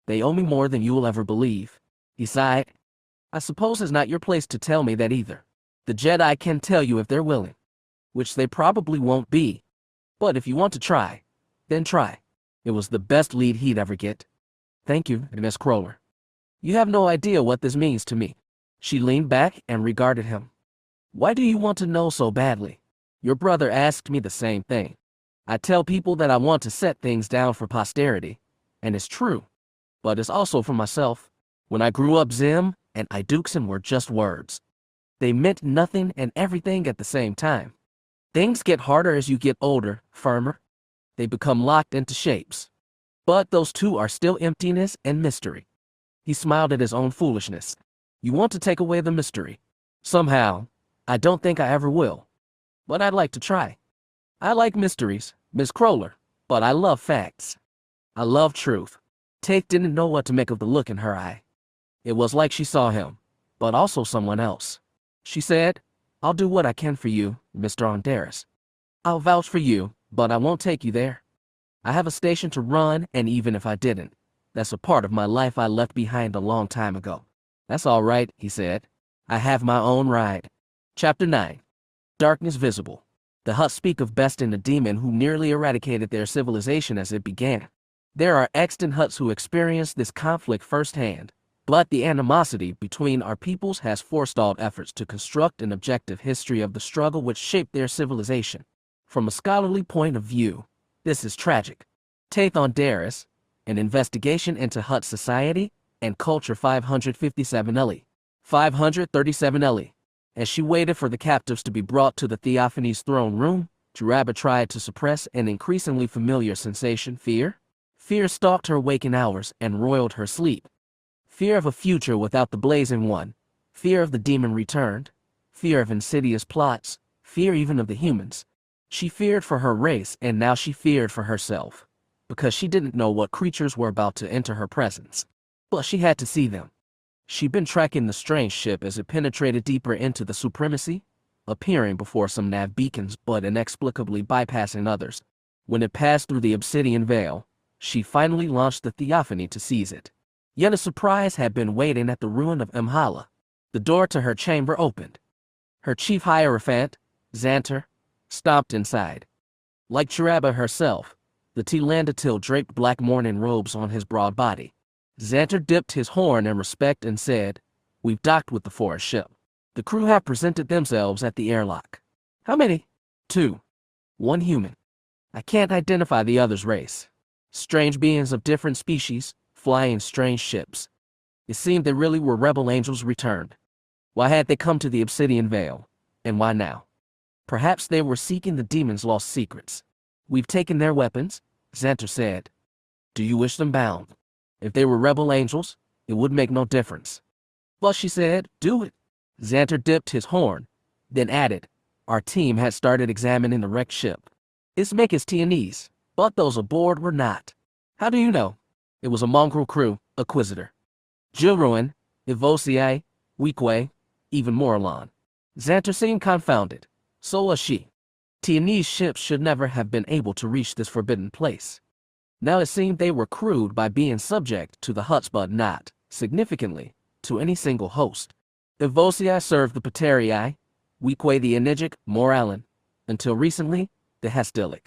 "They owe me more than you will ever believe." He sighed. "I suppose it's not your place to tell me that either. The Jedi can tell you if they're willing, which they probably won't be. But if you want to try, then try." It was the best lead he'd ever get. "Thank you, Miss Crowler. You have no idea what this means to me." She leaned back and regarded him. "Why do you want to know so badly? Your brother asked me the same thing. I tell people that I want to set things down for posterity, and it's true. But it's also for myself. When I grew up, Zim and Iduxan were just words. They meant nothing and everything at the same time. Things get harder as you get older, firmer. They become locked into shapes. But those two are still emptiness and mystery." He smiled at his own foolishness. "You want to take away the mystery. Somehow, I don't think I ever will. But I'd like to try. I like mysteries, Miss Crowler, but I love facts. I love truth." Tate didn't know what to make of the look in her eye. It was like she saw him, but also someone else. She said, "I'll do what I can for you, Mr. Ondaris. I'll vouch for you, but I won't take you there. I have a station to run, and even if I didn't, that's a part of my life I left behind a long time ago." "That's all right," he said. "I have my own ride." Chapter 9. Darkness Visible. The Hutt speak of besting a demon who nearly eradicated their civilization as it began. There are extant Hutts who experienced this conflict firsthand, but the animosity between our peoples has forestalled efforts to construct an objective history of the struggle which shaped their civilization. From a scholarly point of view, this is tragic. Tate Ondaris, An Investigation into Hutt Society and Culture 557 LE. 537 LE. As she waited for the captives to be brought to the Theophanie's throne room, Jarabba tried to suppress an increasingly familiar sensation, fear. Fear stalked her waking hours and roiled her sleep. Fear of a future without the Blazing One. Fear of the demon returned. Fear of insidious plots. Fear even of the humans. She feared for her race, and now she feared for herself, because she didn't know what creatures were about to enter her presence. But she had to see them. She'd been tracking the strange ship as it penetrated deeper into the Supremacy, appearing before some nav beacons but inexplicably bypassing others. When it passed through the Obsidian Veil, she finally launched the Theophany to seize it. Yet a surprise had been waiting at the ruin of Mhala. The door to her chamber opened. Her chief hierophant, Xanter, stomped inside. Like Jarabba herself, the Tlandatil draped black mourning robes on his broad body. Xanter dipped his horn in respect and said, "We've docked with the forest ship. The crew have presented themselves at the airlock." "How many?" "2. 1 human. I can't identify the other's race. Strange beings of different species, flying strange ships. It seemed they really were rebel angels returned. Why had they come to the Obsidian Veil? And why now? Perhaps they were seeking the demon's lost secrets. We've taken their weapons," Xanter said. "Do you wish them bound? If they were rebel angels, it would make no difference." "Well," she said, "do it." Xanter dipped his horn, then added, "Our team had started examining the wrecked ship. It's Makus Tianese, but those aboard were not. How do you know? It was a mongrel crew, Acquisitor. Jilruin, Evosii, Weequay, even Morlon. Xanter seemed confounded. So was she. Tianese ships should never have been able to reach this forbidden place. Now it seemed they were crewed by being subject to the Hutts but not, significantly, to any single host. Evosii served the Paterii, Weequay the Enigic, Morlon, until recently, the Hastilic.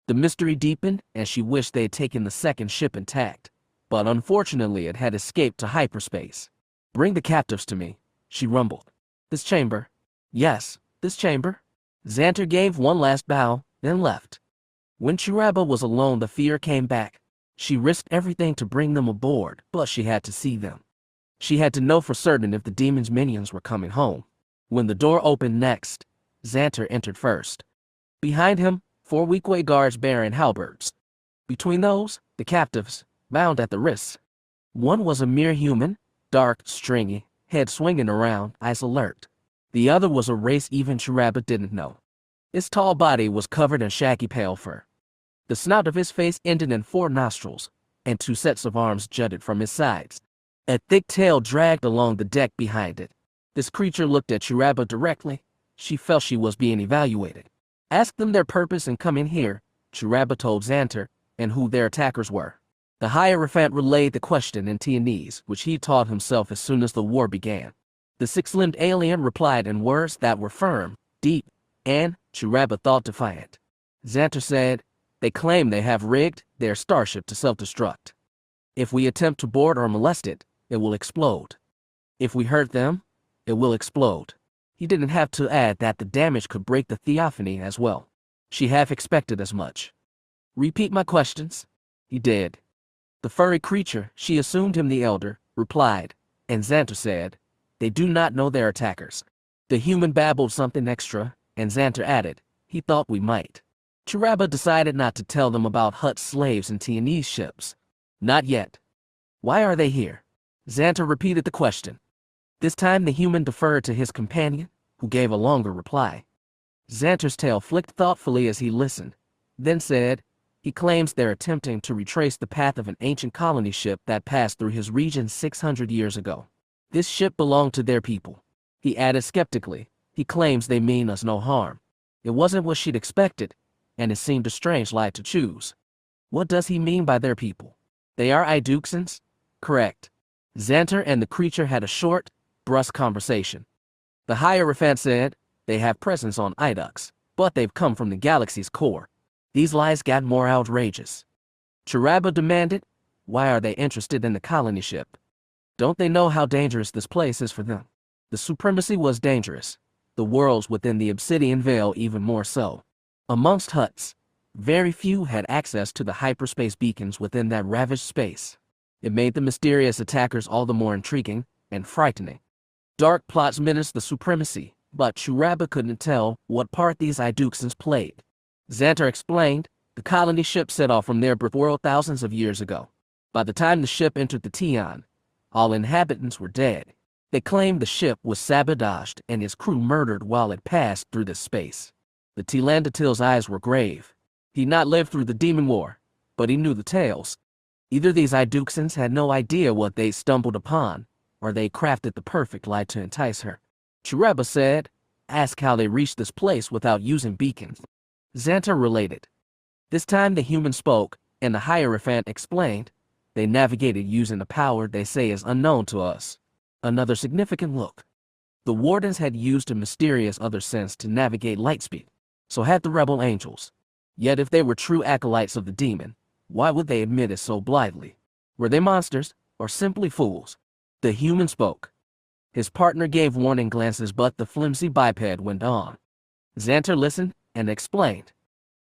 The mystery deepened, and she wished they had taken the second ship intact. But unfortunately it had escaped to hyperspace. Bring the captives to me, she rumbled. This chamber? Yes, this chamber. Xanter gave one last bow, then left. When Chiraba was alone, the fear came back. She risked everything to bring them aboard, but she had to see them. She had to know for certain if the demon's minions were coming home. When the door opened next, Xanter entered first. Behind him, 4 Weequay guards bearing halberds. Between those, the captives, bound at the wrists. One was a mere human, dark, stringy, head swinging around, eyes alert. The other was a race even Chiraba didn't know. His tall body was covered in shaggy pale fur. The snout of his face ended in 4 nostrils, and 2 sets of arms jutted from his sides. A thick tail dragged along the deck behind it. This creature looked at Chiraba directly. She felt she was being evaluated. Ask them their purpose in coming here, Chiraba told Xanter, and who their attackers were. The Hierophant relayed the question in Tianese, which he taught himself as soon as the war began. The 6-limbed alien replied in words that were firm, deep, and, Chiraba thought, defiant. Xanter said, they claim they have rigged their starship to self-destruct. If we attempt to board or molest it, it will explode. If we hurt them, it will explode. He didn't have to add that the damage could break the theophany as well. She half expected as much. Repeat my questions? He did. The furry creature, she assumed him the elder, replied, and Xanter said, they do not know their attackers. The human babbled something extra, and Xanter added, he thought we might. Chiraba decided not to tell them about Hutt slaves and Tianese ships. Not yet. Why are they here? Xanter repeated the question. This time the human deferred to his companion, who gave a longer reply. Xanter's tail flicked thoughtfully as he listened, then said, he claims they're attempting to retrace the path of an ancient colony ship that passed through his region 600 years ago. This ship belonged to their people. He added skeptically, he claims they mean us no harm. It wasn't what she'd expected, and it seemed a strange lie to choose. What does he mean by their people? They are Iduxans? Correct. Xanter and the creature had a short, brusque conversation. The Hierophant said, they have presence on Idux, but they've come from the galaxy's core. These lies got more outrageous. Chiraba demanded, why are they interested in the colony ship? Don't they know how dangerous this place is for them? The Supremacy was dangerous. The worlds within the Obsidian Veil even more so. Amongst Hutts, very few had access to the hyperspace beacons within that ravaged space. It made the mysterious attackers all the more intriguing and frightening. Dark plots menaced the Supremacy, but Chiraba couldn't tell what part these Iduxans played. Xanter explained, the colony ship set off from their birth world thousands of years ago. By the time the ship entered the Tion, all inhabitants were dead. They claimed the ship was sabotaged and its crew murdered while it passed through this space. The Telandatil's eyes were grave. He'd not lived through the Demon War, but he knew the tales. Either these Iduxans had no idea what they stumbled upon, or they crafted the perfect lie to entice her. Chiraba said, ask how they reached this place without using beacons. Xanter related. This time the human spoke, and the Hierophant explained, they navigated using a power they say is unknown to us. Another significant look. The Wardens had used a mysterious other sense to navigate lightspeed, so had the rebel angels. Yet if they were true acolytes of the demon, why would they admit it so blithely? Were they monsters, or simply fools? The human spoke. His partner gave warning glances, but the flimsy biped went on. Xanter listened and explained.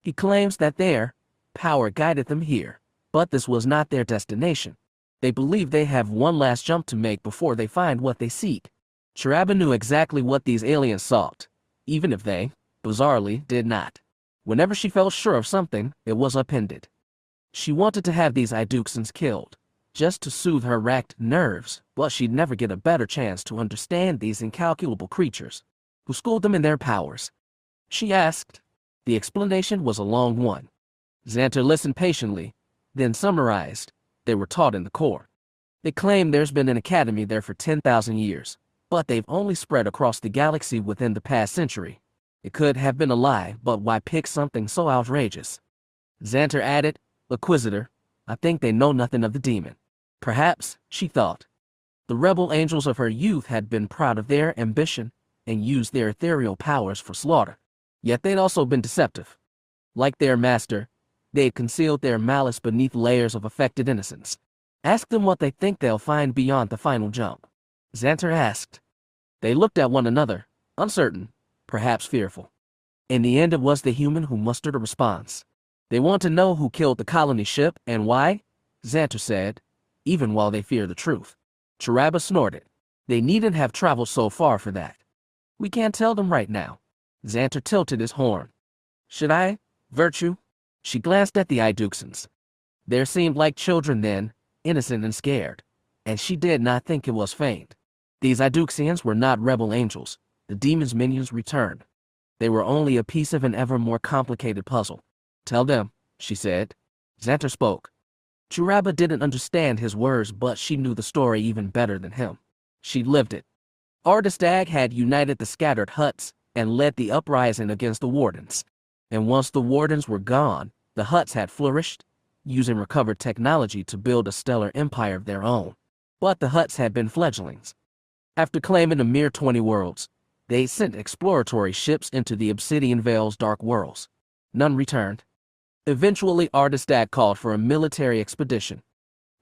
He claims that their power guided them here, but this was not their destination. They believe they have one last jump to make before they find what they seek. Chiraba knew exactly what these aliens sought, even if they, bizarrely, did not. Whenever she felt sure of something, it was upended. She wanted to have these Iduxans killed, just to soothe her racked nerves, but she'd never get a better chance to understand these incalculable creatures, who schooled them in their powers. She asked. The explanation was a long one. Xanter listened patiently, then summarized. They were taught in the core. They claim there's been an academy there for 10,000 years, but they've only spread across the galaxy within the past century. It could have been a lie, but why pick something so outrageous? Xanter added, Inquisitor, I think they know nothing of the demon. Perhaps, she thought, the rebel angels of her youth had been proud of their ambition and used their ethereal powers for slaughter. Yet they'd also been deceptive. Like their master, they'd concealed their malice beneath layers of affected innocence. Ask them what they think they'll find beyond the final jump. Xanter asked. They looked at one another, uncertain, perhaps fearful. In the end, it was the human who mustered a response. They want to know who killed the colony ship and why, Xanter said, even while they fear the truth. Cheraba snorted. They needn't have traveled so far for that. We can't tell them right now. Xanter tilted his horn. Should I? Virtue? She glanced at the Iduxans. They seemed like children then, innocent and scared, and she did not think it was feigned. These Iduxians were not rebel angels. The demon's minions returned. They were only a piece of an ever more complicated puzzle. Tell them, she said. Xanter spoke. Cheraba didn't understand his words, but she knew the story even better than him. She lived it. Ardistag had united the scattered Hutts and led the uprising against the Wardens. And once the Wardens were gone, the Hutts had flourished, using recovered technology to build a stellar empire of their own. But the Hutts had been fledglings. After claiming a mere 20 worlds, they sent exploratory ships into the Obsidian Vale's dark worlds. None returned. Eventually, Ardistag called for a military expedition.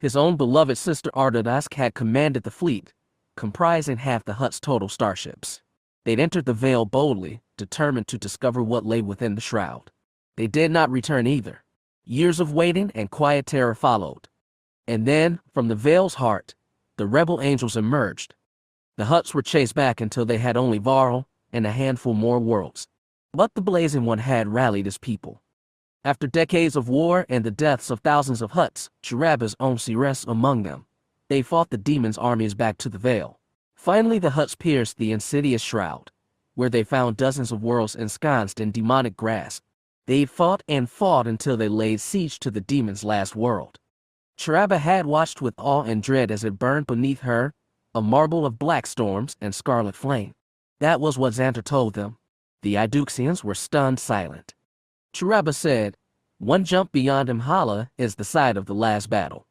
His own beloved sister Ardadas had commanded the fleet, comprising half the Hutt's total starships. They'd entered the Vale boldly, determined to discover what lay within the shroud. They did not return either. Years of waiting and quiet terror followed. And then, from the Vale's heart, the rebel angels emerged. The Hutts were chased back until they had only Varl and a handful more worlds. But the Blazing One had rallied his people. After decades of war and the deaths of thousands of Hutts, Cheraba's own rests among them. They fought the demon's armies back to the Vale. Finally, the Hutts pierced the insidious shroud, where they found dozens of worlds ensconced in demonic grasp. They fought and fought until they laid siege to the demon's last world. Cheraba had watched with awe and dread as it burned beneath her, a marble of black storms and scarlet flame. That was what Xanter told them. The Iduxians were stunned silent. Cheraba said, one jump beyond Imhala is the site of the last battle.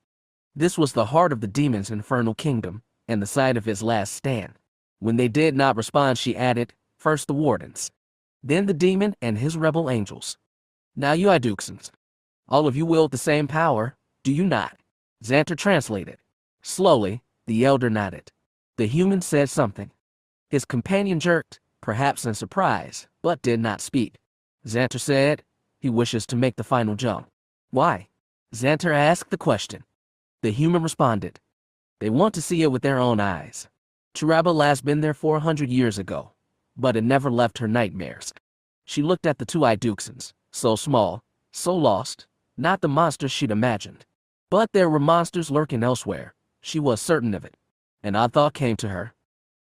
This was the heart of the demon's infernal kingdom, and the site of his last stand. When they did not respond, she added, first the Wardens, then the demon and his rebel angels. Now you Iduxans. All of you wield the same power, do you not? Xanter translated. Slowly, the elder nodded. The human said something. His companion jerked, perhaps in surprise, but did not speak. Xanter said, he wishes to make the final jump. Why? Xanter asked the question. The human responded. They want to see it with their own eyes. Cheraba last been there 400 years ago, but it never left her nightmares. She looked at the two Iduxans, so small, so lost, not the monsters she'd imagined. But there were monsters lurking elsewhere, she was certain of it. An odd thought came to her.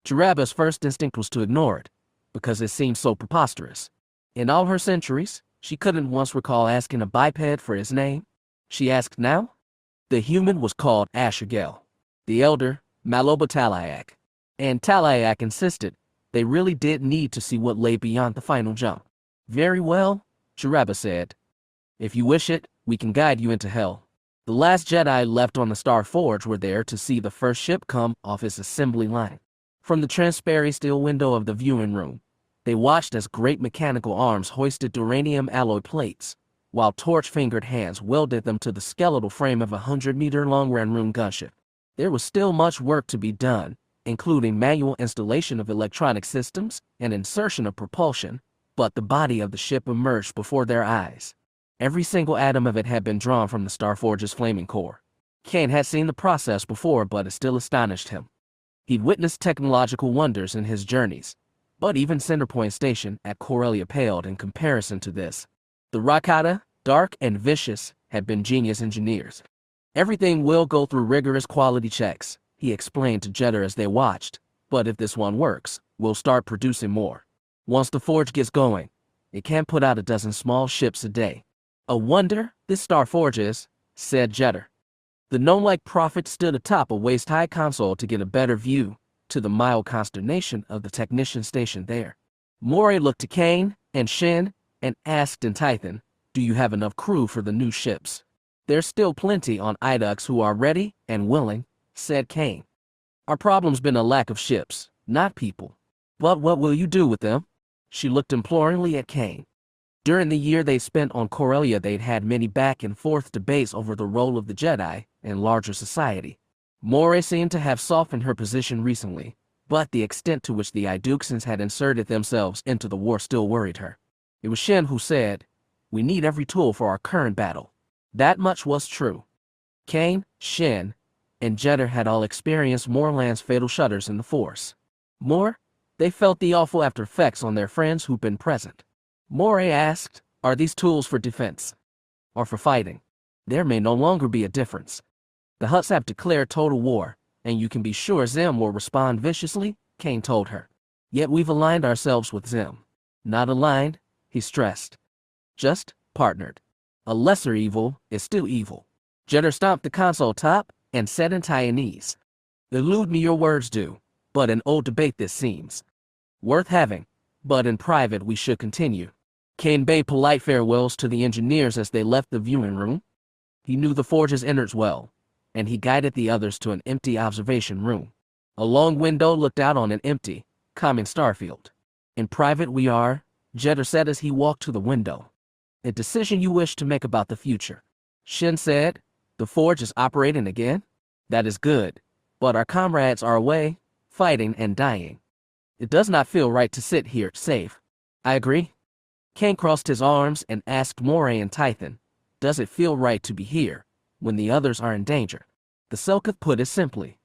Cheraba's first instinct was to ignore it, because it seemed so preposterous. In all her centuries, she couldn't once recall asking a biped for his name. She asked now. The human was called Ashergel. The elder, Maloba Talayak. And Talayak insisted they really did need to see what lay beyond the final jump. Very well, Cheraba said. If you wish it, we can guide you into hell. The last Jedi left on the Star Forge were there to see the first ship come off its assembly line. From the transparent steel window of the viewing room, they watched as great mechanical arms hoisted duranium alloy plates, while torch-fingered hands welded them to the skeletal frame of a 100-meter-long Ranroon gunship. There was still much work to be done, including manual installation of electronic systems and insertion of propulsion, but the body of the ship emerged before their eyes. Every single atom of it had been drawn from the Starforge's flaming core. Kane had seen the process before, but it still astonished him. He'd witnessed technological wonders in his journeys, but even Centerpoint Station at Corellia paled in comparison to this. The Rakata, dark and vicious, had been genius engineers. Everything will go through rigorous quality checks, he explained to Jeddah as they watched, but if this one works, we'll start producing more. Once the forge gets going, it can put out a dozen small ships a day. A wonder, this Starforge is, said Jetter. The gnome-like prophet stood atop a waist-high console to get a better view, to the mild consternation of the technician stationed there. Moray looked to Kane and Shin and asked in Tython, "Do you have enough crew for the new ships?" "There's still plenty on Idux who are ready and willing," said Kane. "Our problem's been a lack of ships, not people." "But what will you do with them?" She looked imploringly at Kane. During the year they spent on Corellia, they'd had many back and forth debates over the role of the Jedi in larger society. Moray seemed to have softened her position recently, but the extent to which the Iduxans had inserted themselves into the war still worried her. It was Shin who said, "We need every tool for our current battle." That much was true. Kane, Shin, and Jetter had all experienced Morlan's fatal shudders in the Force. More, they felt the awful after effects on their friends who'd been present. Moray asked, "Are these tools for defense? Or for fighting?" "There may no longer be a difference. The Hutts have declared total war, and you can be sure Zim will respond viciously," Kane told her. "Yet we've aligned ourselves with Zim." "Not aligned," he stressed. "Just partnered. A lesser evil is still evil." Jetter stomped the console top and said in Taiwanese, "Elude me your words do, but an old debate this seems. Worth having, but in private we should continue." Kane bade polite farewells to the engineers as they left the viewing room. He knew the forge's innards well, and he guided the others to an empty observation room. A long window looked out on an empty, calming starfield. "In private we are," Jetter said as he walked to the window. "A decision you wish to make about the future." Shin said, "The forge is operating again?" "That is good, but our comrades are away, fighting and dying. It does not feel right to sit here safe." "I agree." Kane crossed his arms and asked Moray and Tython, "Does it feel right to be here, when the others are in danger?" The Selkath put it simply,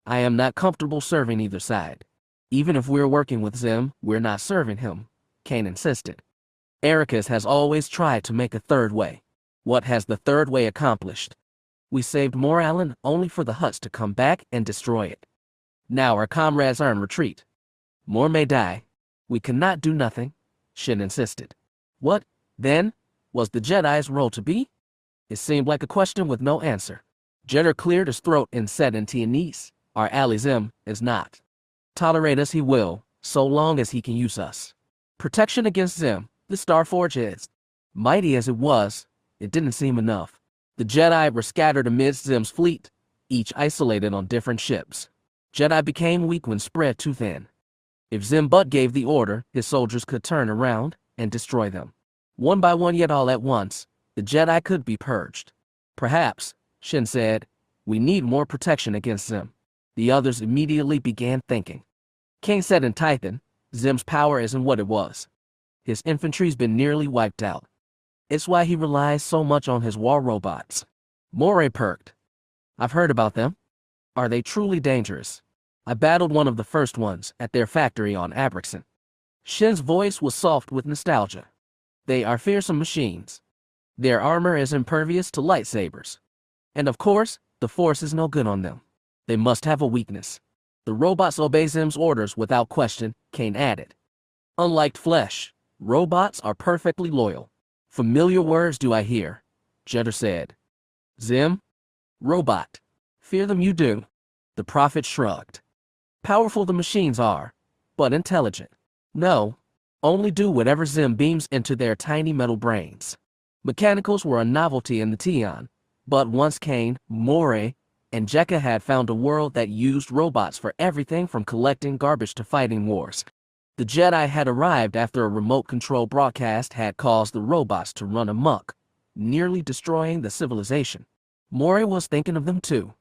"I am not comfortable serving either side. Even if we're working with Zim, we're not serving him," Kane insisted. "Erakas has always tried to make a third way. What has the third way accomplished? We saved Morlon only for the Hutts to come back and destroy it. Now our comrades are in retreat. More may die. We cannot do nothing," Shin insisted. What, then, was the Jedi's role to be? It seemed like a question with no answer. Jetter cleared his throat and said in Taiwanese, "Our ally Zim is not. Tolerate us he will, so long as he can use us. Protection against Zim, the Starforge is." Mighty as it was, it didn't seem enough. The Jedi were scattered amidst Zim's fleet, each isolated on different ships. Jedi became weak when spread too thin. If Zim but gave the order, his soldiers could turn around and destroy them. One by one yet all at once, the Jedi could be purged. "Perhaps," Shin said, "we need more protection against Zim." The others immediately began thinking. Kane said in Tython, "Zim's power isn't what it was. His infantry's been nearly wiped out. It's why he relies so much on his war robots." Moray perked. "I've heard about them. Are they truly dangerous? I battled one of the first ones at their factory on Abrixen." Shin's voice was soft with nostalgia. "They are fearsome machines. Their armor is impervious to lightsabers. And of course, the Force is no good on them. They must have a weakness. The robots obey Zim's orders without question," Kane added. "Unlike flesh, robots are perfectly loyal." "Familiar words do I hear," Jetter said. "Zim? Robot. Fear them you do." The prophet shrugged. "Powerful the machines are, but intelligent. No, only do whatever Zim beams into their tiny metal brains." Mechanicals were a novelty in the Tion, but once Kane, Moray, and Jekka had found a world that used robots for everything from collecting garbage to fighting wars. The Jedi had arrived after a remote control broadcast had caused the robots to run amok, nearly destroying the civilization. Moray was thinking of them too.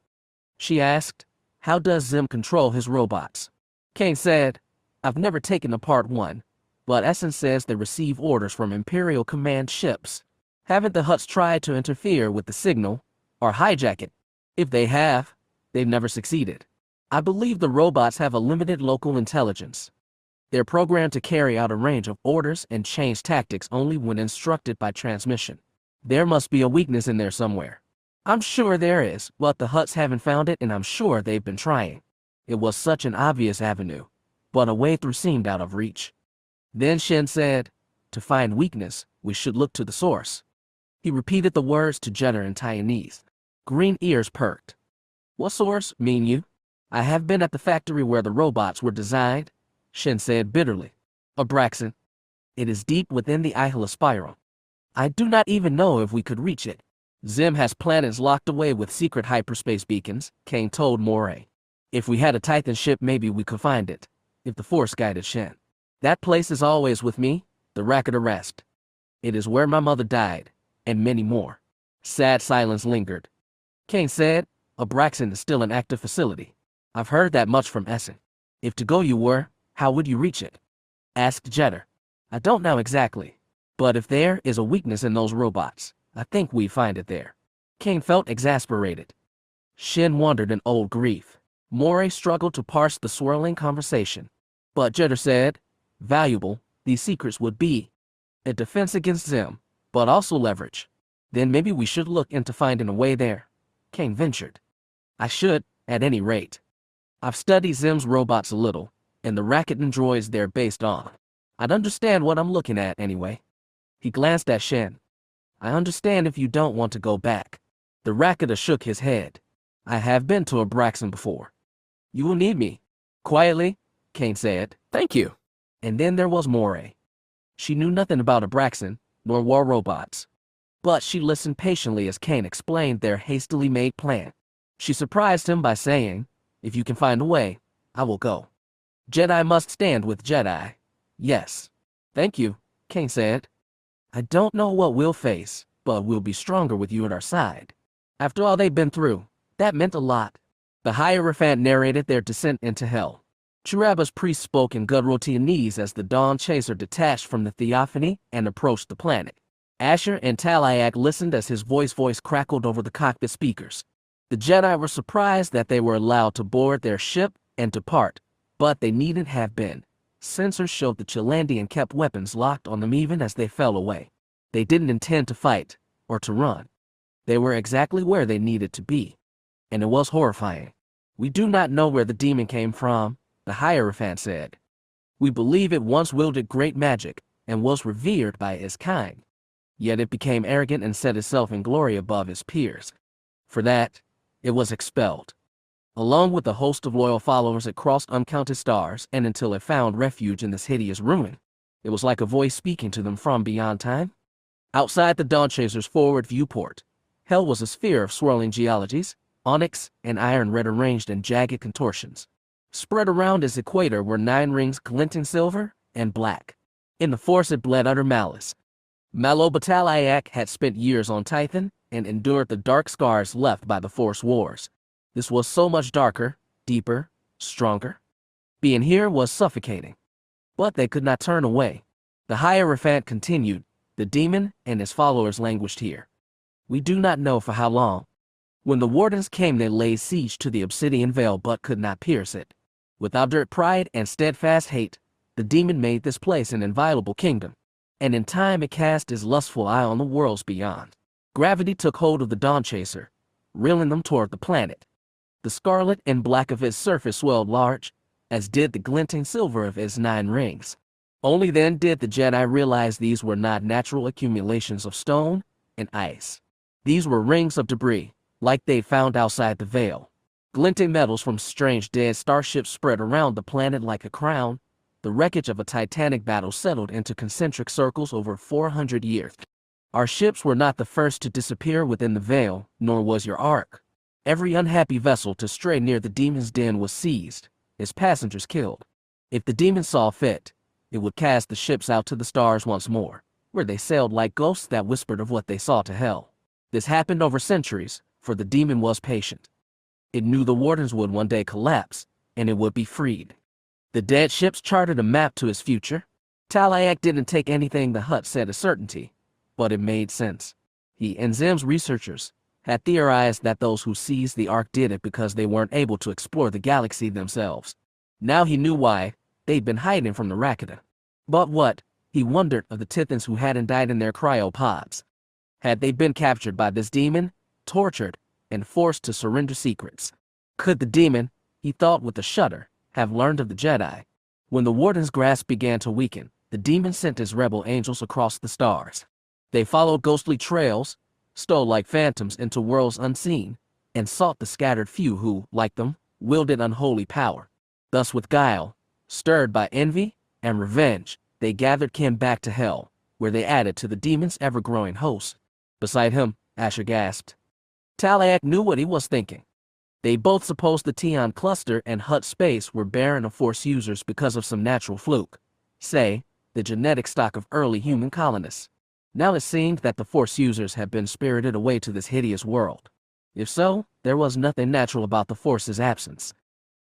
She asked, "How does Zim control his robots?" Kane said, "I've never taken apart one, but Essan says they receive orders from Imperial command ships. Haven't the Hutts tried to interfere with the signal, or hijack it? If they have, they've never succeeded. I believe the robots have a limited local intelligence. They're programmed to carry out a range of orders and change tactics only when instructed by transmission. There must be a weakness in there somewhere. I'm sure there is, but the Hutts haven't found it, and I'm sure they've been trying." It was such an obvious avenue, but a way through seemed out of reach. Then Shin said, "To find weakness, we should look to the source." He repeated the words to Jenner in Taiwanese. Green ears perked. What source, mean you? I have been at the factory where the robots were designed, Shin said bitterly. Abraxan. It is deep within the Ihla spiral. I do not even know if we could reach it. Zim has planets locked away with secret hyperspace beacons, Kane told Moray. If we had a Titan ship, maybe we could find it. If the Force guided Shin. That place is always with me, the Rakata rest. It is where my mother died, and many more. Sad silence lingered. Kane said, Abraxan is still an active facility. I've heard that much from Essen. If to go you were, how would you reach it? Asked Jetter. I don't know exactly. But if there is a weakness in those robots, I think we find it there. Kane felt exasperated. Shin wondered in old grief. Moray struggled to parse the swirling conversation. But Jetter said, valuable, these secrets would be. A defense against Zim, but also leverage. Then maybe we should look into finding a way there. Kane ventured. I should, at any rate. I've studied Zim's robots a little, and the Rakatan droids they're based on. I'd understand what I'm looking at anyway. He glanced at Shin. I understand if you don't want to go back. The Rakata shook his head. I have been to Abraxan before. You will need me. Quietly, Kane said. Thank you. And then there was Moray. She knew nothing about Abraxan, nor war robots. But she listened patiently as Kane explained their hastily made plan. She surprised him by saying, if you can find a way, I will go. Jedi must stand with Jedi. Yes. Thank you, Kane said. I don't know what we'll face, but we'll be stronger with you at our side. After all they've been through, that meant a lot. The Hierophant narrated their descent into hell. Churaba's priest spoke in guttural Tianese as the Dawn Chaser detached from the Theophany and approached the planet. Asher and Talak listened as his voice crackled over the cockpit speakers. The Jedi were surprised that they were allowed to board their ship and depart, but they needn't have been. Sensors showed the Chilandian kept weapons locked on them even as they fell away. They didn't intend to fight, or to run. They were exactly where they needed to be. And it was horrifying. We do not know where the demon came from, the Hierophant said. We believe it once wielded great magic, and was revered by its kind. Yet it became arrogant and set itself in glory above its peers. For that, it was expelled. Along with a host of loyal followers, it crossed uncounted stars, and until it found refuge in this hideous ruin. It was like a voice speaking to them from beyond time. Outside the Dawn Chaser's forward viewport, hell was a sphere of swirling geologies, onyx and iron red arranged in jagged contortions. Spread around its equator were 9 rings glinting silver and black. In the Force it bled utter malice. Malobatalayak had spent years on Titan and endured the dark scars left by the Force Wars. This was so much darker, deeper, stronger. Being here was suffocating. But they could not turn away. The Hierophant continued. The demon and his followers languished here. We do not know for how long. When the Wardens came, they laid siege to the obsidian veil but could not pierce it. With obdurate pride and steadfast hate, the demon made this place an inviolable kingdom. And in time it cast his lustful eye on the worlds beyond. Gravity took hold of the Dawn Chaser, reeling them toward the planet. The scarlet and black of its surface swelled large, as did the glinting silver of its 9 rings. Only then did the Jedi realize these were not natural accumulations of stone and ice. These were rings of debris, like they'd found outside the veil. Glinting metals from strange dead starships spread around the planet like a crown. The wreckage of a titanic battle settled into concentric circles over 400 years. Our ships were not the first to disappear within the veil, nor was your ark. Every unhappy vessel to stray near the demon's den was seized, its passengers killed. If the demon saw fit, it would cast the ships out to the stars once more, where they sailed like ghosts that whispered of what they saw to hell. This happened over centuries, for the demon was patient. It knew the Wardens would one day collapse, and it would be freed. The dead ships charted a map to its future. Talak didn't take anything the Hutt said as certainty, but it made sense. He and Zim's researchers had theorized that those who seized the Ark did it because they weren't able to explore the galaxy themselves. Now he knew why. They'd been hiding from the Rakata. But what, he wondered, of the Tithans who hadn't died in their cryopods? Had they been captured by this demon, tortured, and forced to surrender secrets? Could the demon, he thought with a shudder, have learned of the Jedi? When the Warden's grasp began to weaken, the demon sent his rebel angels across the stars. They followed ghostly trails, stole like phantoms into worlds unseen, and sought the scattered few who, like them, wielded unholy power. Thus with guile, stirred by envy and revenge, they gathered kin back to hell, where they added to the demon's ever-growing host. Beside him, Asher gasped. Talak knew what he was thinking. They both supposed the Tion cluster and Hutt space were barren of Force users because of some natural fluke. Say, the genetic stock of early human colonists. Now it seemed that the Force users had been spirited away to this hideous world. If so, there was nothing natural about the Force's absence.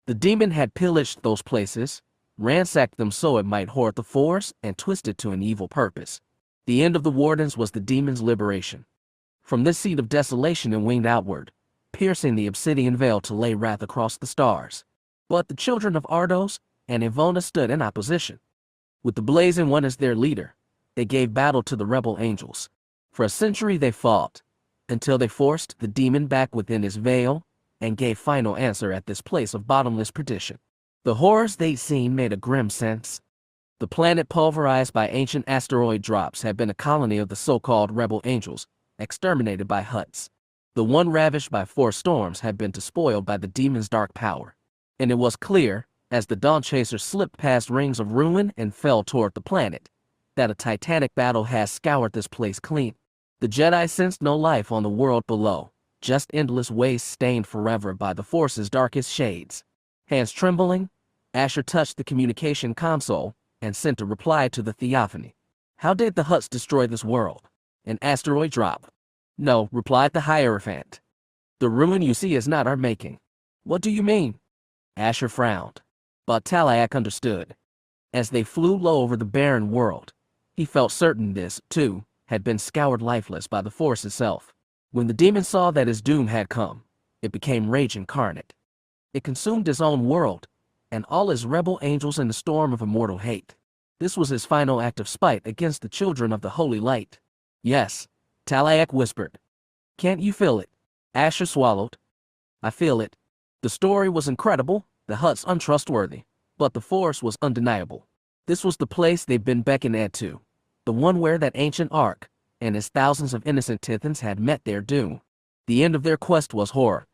The demon had pillaged those places, ransacked them so it might hoard the Force, and twisted to an evil purpose. The end of the Wardens was the demon's liberation. From this seat of desolation it winged outward, piercing the obsidian veil to lay wrath across the stars. But the children of Ardos and Ivona stood in opposition. With the Blazing One as their leader, they gave battle to the rebel angels. For a century they fought, until they forced the demon back within his veil and gave final answer at this place of bottomless perdition. The horrors they'd seen made a grim sense. The planet pulverized by ancient asteroid drops had been a colony of the so-called rebel angels, exterminated by Hutts. The one ravished by 4 storms had been despoiled by the demon's dark power. And it was clear, as the Dawn Chaser slipped past rings of ruin and fell toward the planet, that a titanic battle had scoured this place clean. The Jedi sensed no life on the world below, just endless waste stained forever by the Force's darkest shades. Hands trembling, Asher touched the communication console and sent a reply to the theophany. How did the Hutts destroy this world? An asteroid drop? No, replied the Hierophant. The ruin you see is not our making. What do you mean? Asher frowned. But Talak understood. As they flew low over the barren world, he felt certain this, too, had been scoured lifeless by the Force itself. When the demon saw that his doom had come, it became rage incarnate. It consumed his own world, and all his rebel angels in the storm of immortal hate. This was his final act of spite against the children of the Holy Light. Yes, Talak whispered. Can't you feel it? Asher swallowed. I feel it. The story was incredible, the Hutts untrustworthy, but the Force was undeniable. This was the place they'd been beckoned to, the one where that ancient Ark and its thousands of innocent Tithans had met their doom. The end of their quest was horror.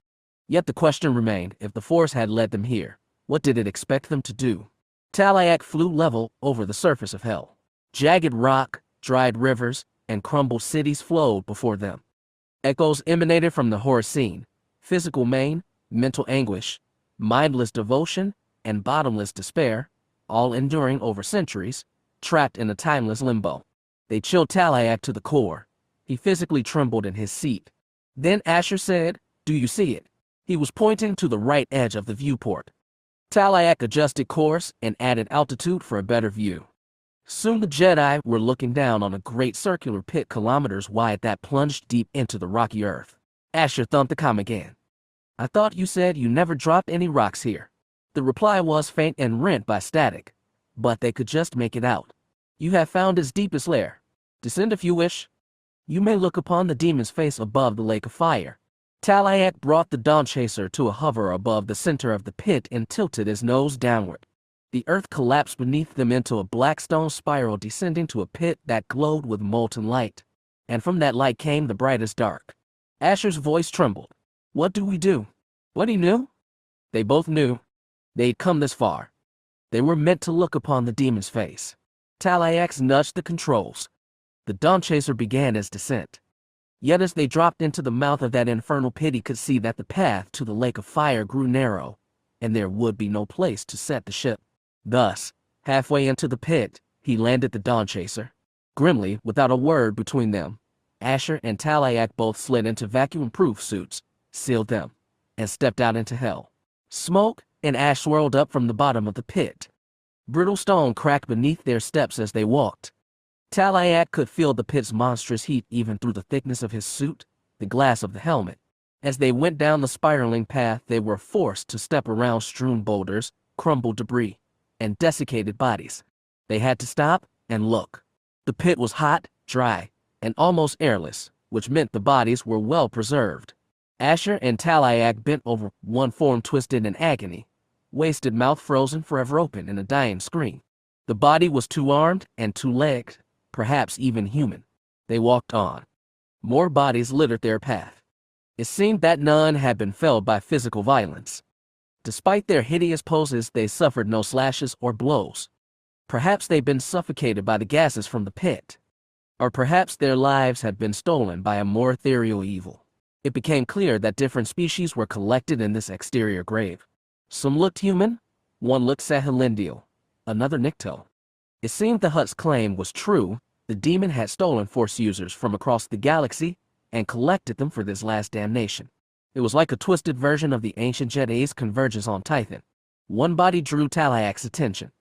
Yet the question remained, if the Force had led them here, what did it expect them to do? Talak flew level over the surface of hell. Jagged rock, dried rivers, and crumbled cities flowed before them. Echoes emanated from the horror scene, physical pain, mental anguish, mindless devotion, and bottomless despair, all enduring over centuries, trapped in a timeless limbo. They chilled Talak to the core. He physically trembled in his seat. Then Asher said, "Do you see it?" He was pointing to the right edge of the viewport. Talak adjusted course and added altitude for a better view. Soon the Jedi were looking down on a great circular pit kilometers wide that plunged deep into the rocky earth. Asher thumped the comm again. I thought you said you never dropped any rocks here. The reply was faint and rent by static, but they could just make it out. You have found its deepest lair. Descend if you wish. You may look upon the demon's face above the lake of fire. Talak brought the Dawn Chaser to a hover above the center of the pit and tilted his nose downward. The earth collapsed beneath them into a black stone spiral descending to a pit that glowed with molten light. And from that light came the brightest dark. Asher's voice trembled. What do we do? What he knew? They both knew. They'd come this far. They were meant to look upon the demon's face. Talak nudged the controls. The Dawn Chaser began its descent. Yet as they dropped into the mouth of that infernal pit, he could see that the path to the lake of fire grew narrow, and there would be no place to set the ship. Thus, halfway into the pit, he landed the Dawn Chaser. Grimly, without a word between them, Asher and Talak both slid into vacuum-proof suits, sealed them, and stepped out into hell. Smoke and ash swirled up from the bottom of the pit. Brittle stone cracked beneath their steps as they walked. Talak could feel the pit's monstrous heat even through the thickness of his suit, the glass of the helmet. As they went down the spiraling path, they were forced to step around strewn boulders, crumbled debris, and desiccated bodies. They had to stop and look. The pit was hot, dry, and almost airless, which meant the bodies were well preserved. Asher and Talak bent over, one form twisted in agony, wasted mouth frozen forever open in a dying scream. The body was two-armed and two-legged, perhaps even human. They walked on. More bodies littered their path. It seemed that none had been felled by physical violence. Despite their hideous poses, they suffered no slashes or blows. Perhaps they'd been suffocated by the gases from the pit. Or perhaps their lives had been stolen by a more ethereal evil. It became clear that different species were collected in this exterior grave. Some looked human, one looked sahelindial, another Nikto. It seemed the Hutt's claim was true. The demon had stolen Force users from across the galaxy and collected them for this last damnation. It was like a twisted version of the ancient Jedi's convergence on Titan. One body drew Talak's attention.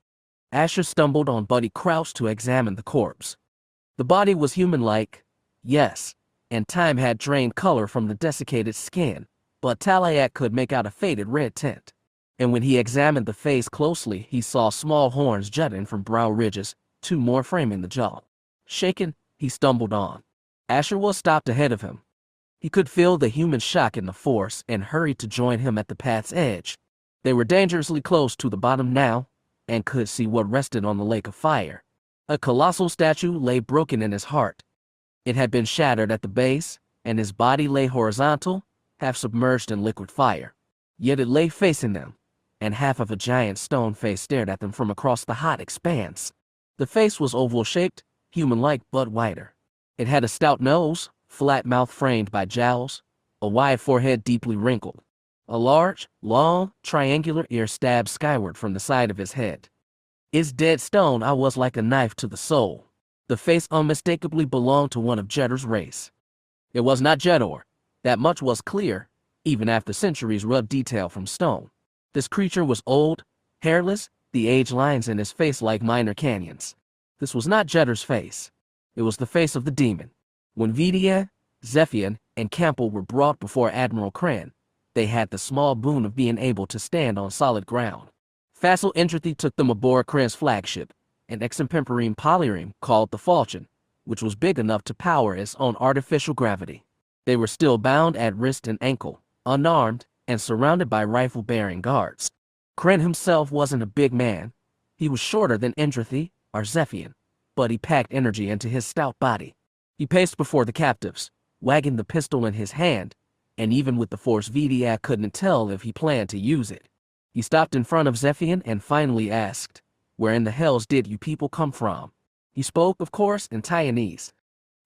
Asher stumbled on Buddy crouched to examine the corpse. The body was human-like, yes, and time had drained color from the desiccated skin, but Talak could make out a faded red tint. And when he examined the face closely, he saw small horns jutting from brow ridges, 2 more framing the jaw. Shaken, he stumbled on. Asher was stopped ahead of him. He could feel the human shock in the Force and hurried to join him at the path's edge. They were dangerously close to the bottom now, and could see what rested on the lake of fire. A colossal statue lay broken in his heart. It had been shattered at the base, and his body lay horizontal, half submerged in liquid fire. Yet it lay facing them, and half of a giant stone face stared at them from across the hot expanse. The face was oval-shaped, human-like but wider. It had a stout nose, flat mouth framed by jowls, a wide forehead deeply wrinkled. A large, long, triangular ear stabbed skyward from the side of his head. Its dead stone eye was like a knife to the soul. The face unmistakably belonged to one of Jedor's race. It was not Jedor. That much was clear, even after centuries rubbed detail from stone. This creature was old, hairless, the age lines in his face like minor canyons. This was not Jedor's face. It was the face of the demon. When Vidia, Zephian, and Campbell were brought before Admiral Kren, they had the small boon of being able to stand on solid ground. Facile Entropy took them aboard Kren's flagship, an exempimperine polyreme called the Falchion, which was big enough to power its own artificial gravity. They were still bound at wrist and ankle, unarmed, and surrounded by rifle-bearing guards. Kren himself wasn't a big man. He was shorter than Entropy or Zephian, but he packed energy into his stout body. He paced before the captives, wagging the pistol in his hand, and even with the Force Vidia couldn't tell if he planned to use it. He stopped in front of Zephian and finally asked, "Where in the hells did you people come from?" He spoke, of course, in Taiwanese.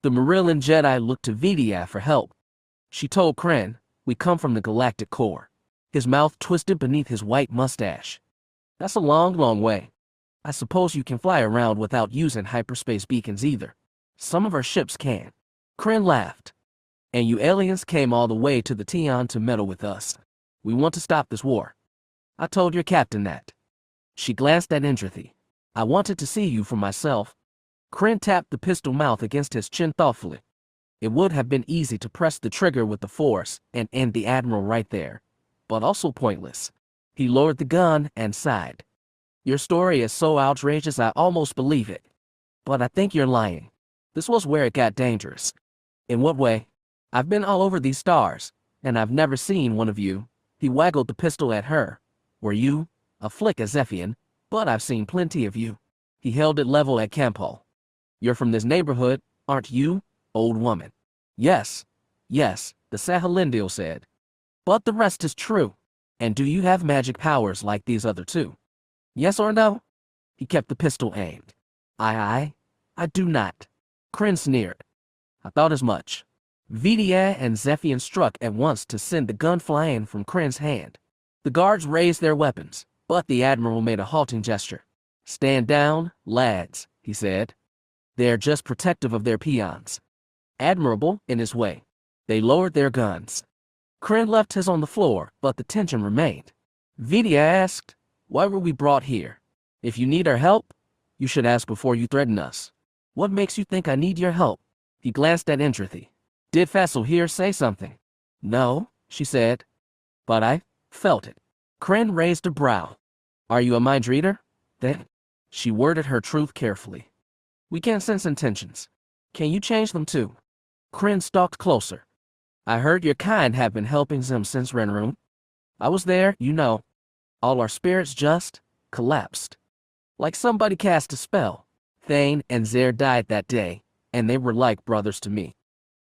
The Morlon Jedi looked to Vidia for help. She told Kren, "We come from the galactic core." His mouth twisted beneath his white mustache. "That's a long, long way. I suppose you can fly around without using hyperspace beacons either. Some of our ships can." Kren laughed. "And you aliens came all the way to the Tion to meddle with us. We want to stop this war. I told your captain that." She glanced at Entropy. "I wanted to see you for myself." Kren tapped the pistol mouth against his chin thoughtfully. It would have been easy to press the trigger with the Force and end the Admiral right there, but also pointless. He lowered the gun and sighed. "Your story is so outrageous I almost believe it. But I think you're lying. This was where it got dangerous." "In what way?" "I've been all over these stars, and I've never seen one of you." He waggled the pistol at her. "Were you?" A flick at Zephian. "But I've seen plenty of you." He held it level at Campbell. "You're from this neighborhood, aren't you, old woman?" Yes, the Sahelindial said. "But the rest is true. And do you have magic powers like these other two? Yes or no?" He kept the pistol aimed. I do not." Kren sneered. "I thought as much." Vidia and Zephian struck at once to send the gun flying from Kren's hand. The guards raised their weapons, but the Admiral made a halting gesture. "Stand down, lads," he said. "They're just protective of their peons." Admirable in his way. They lowered their guns. Kren left his on the floor, but the tension remained. Vidia asked, "Why were we brought here? If you need our help, you should ask before you threaten us." "What makes you think I need your help?" He glanced at Entropy. "Did Facile here say something?" "No," she said. "But I felt it." Kren raised a brow. "Are you a mind reader?" "Then?" She worded her truth carefully. "We can sense intentions. Can you change them too?" Kren stalked closer. "I heard your kind have been helping them since Renroom. I was there, you know. All our spirits just collapsed. Like somebody cast a spell. Thane and Zer died that day, and they were like brothers to me.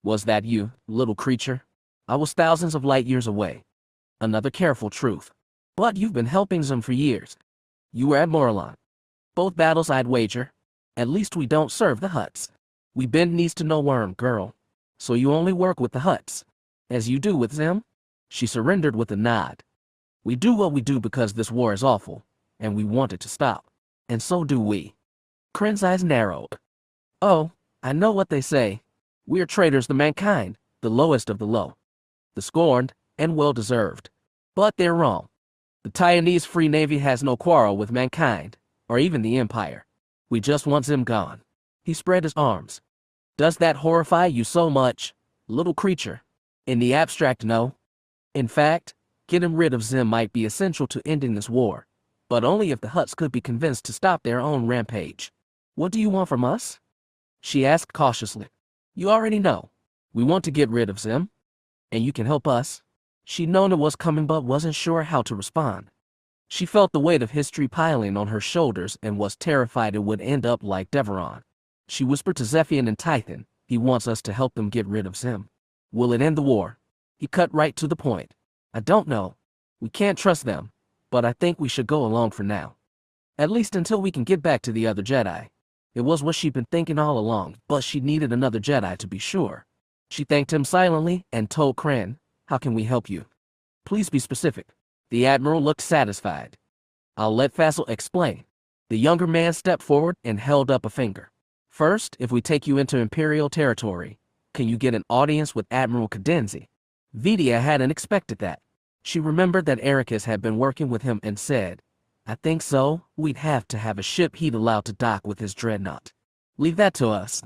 Was that you, little creature? I was thousands of light years away. Another careful truth. But you've been helping them for years. You were at Morlon. Both battles I'd wager. At least we don't serve the Hutts. We bend knees to no worm, girl. So you only work with the Hutts. As you do with them? She surrendered with a nod. We do what we do because this war is awful, and we want it to stop. And so do we. Kryn's eyes narrowed. Oh, I know what they say. We're traitors to mankind, the lowest of the low. The scorned, and well-deserved. But they're wrong. The Taiwanese Free Navy has no quarrel with mankind, or even the Empire. We just want them gone. He spread his arms. Does that horrify you so much, little creature? In the abstract, no. In fact, getting rid of them might be essential to ending this war, but only if the Hutts could be convinced to stop their own rampage. What do you want from us? She asked cautiously. You already know. We want to get rid of them, and you can help us. She'd known it was coming but wasn't sure how to respond. She felt the weight of history piling on her shoulders and was terrified it would end up like Deveron. She whispered to Zephian and Tython, he wants us to help them get rid of Zim. Will it end the war? He cut right to the point. I don't know. We can't trust them, but I think we should go along for now. At least until we can get back to the other Jedi. It was what she'd been thinking all along, but she needed another Jedi to be sure. She thanked him silently and told Kryn, how can we help you? Please be specific. The Admiral looked satisfied. I'll let Fassel explain. The younger man stepped forward and held up a finger. First, if we take you into Imperial territory, can you get an audience with Admiral Cadenzi? Vidia hadn't expected that. She remembered that Erakas had been working with him and said, I think so, we'd have to have a ship he'd allow to dock with his dreadnought. Leave that to us.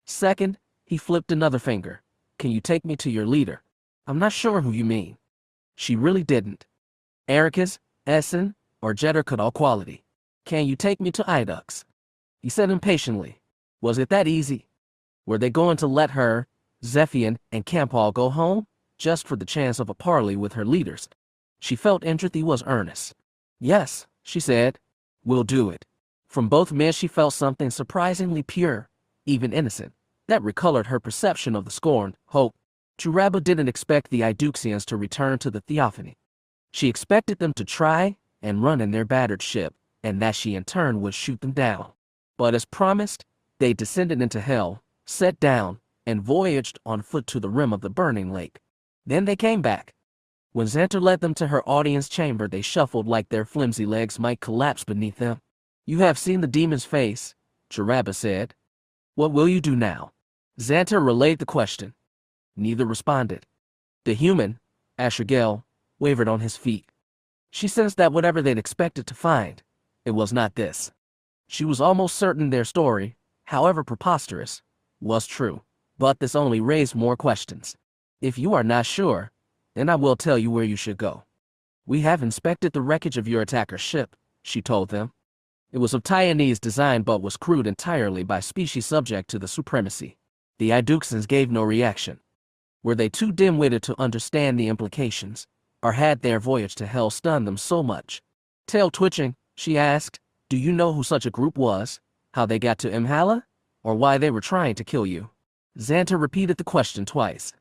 Second, he flipped another finger. Can you take me to your leader? I'm not sure who you mean. She really didn't. Erakas, Essen, or Jeddah could all quality. Can you take me to Idux? He said impatiently. Was it that easy? Were they going to let her, Zephian, and Campall go home, just for the chance of a parley with her leaders? She felt Entropy was earnest. Yes, she said. We'll do it. From both men she felt something surprisingly pure, even innocent, that recolored her perception of the scorned hope. Churaba didn't expect the Iduxians to return to the Theophany. She expected them to try and run in their battered ship, and that she in turn would shoot them down. But as promised, they descended into hell, set down, and voyaged on foot to the rim of the burning lake. Then they came back. When Xanter led them to her audience chamber, they shuffled like their flimsy legs might collapse beneath them. You have seen the demon's face, Churaba said. What will you do now? Xanter relayed the question. Neither responded. The human, Ashergel, wavered on his feet. She sensed that whatever they'd expected to find, it was not this. She was almost certain their story, however preposterous, was true. But this only raised more questions. If you are not sure, then I will tell you where you should go. We have inspected the wreckage of your attacker's ship, she told them. It was of Taiwanese design but was crewed entirely by species subject to the supremacy. The Iduxians gave no reaction. Were they too dim-witted to understand the implications, or had their voyage to hell stunned them so much? Tail twitching, she asked, do you know who such a group was, how they got to Imhala, or why they were trying to kill you? Xanter repeated the question twice.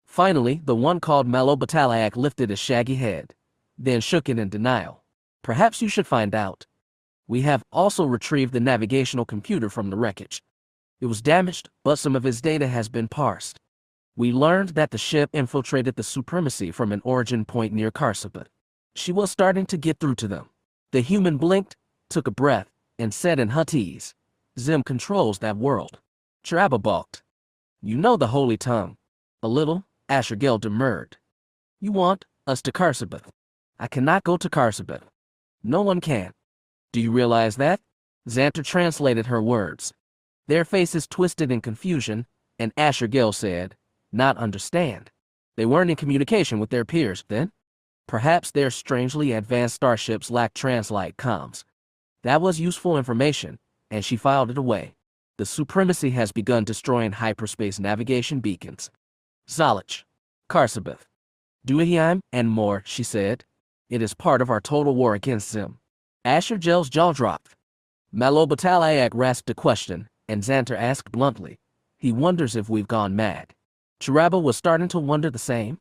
Finally, the one called Malo Batalayak lifted his shaggy head, then shook it in denial. Perhaps you should find out. We have also retrieved the navigational computer from the wreckage. It was damaged, but some of its data has been parsed. We learned that the ship infiltrated the Supremacy from an origin point near Karsabut. She was starting to get through to them. The human blinked, took a breath, and said in Huttese, Zim controls that world. Churaba balked. You know the holy tongue. A little, Ashergel demurred. You want us to Karsabut. I cannot go to Karsabut. No one can. Do you realize that? Xanter translated her words. Their faces twisted in confusion, and Ashergel said, not understand. They weren't in communication with their peers, then? Perhaps their strangely advanced starships lacked translite comms. That was useful information, and she filed it away. The Supremacy has begun destroying hyperspace navigation beacons. Zalich, Karsabut, Duiheim, and more, she said. It is part of our total war against them. Ashergel's jaw dropped. Malo Batalayak rasped a question, and Xanter asked bluntly, He wonders if we've gone mad. Chiraba was starting to wonder the same.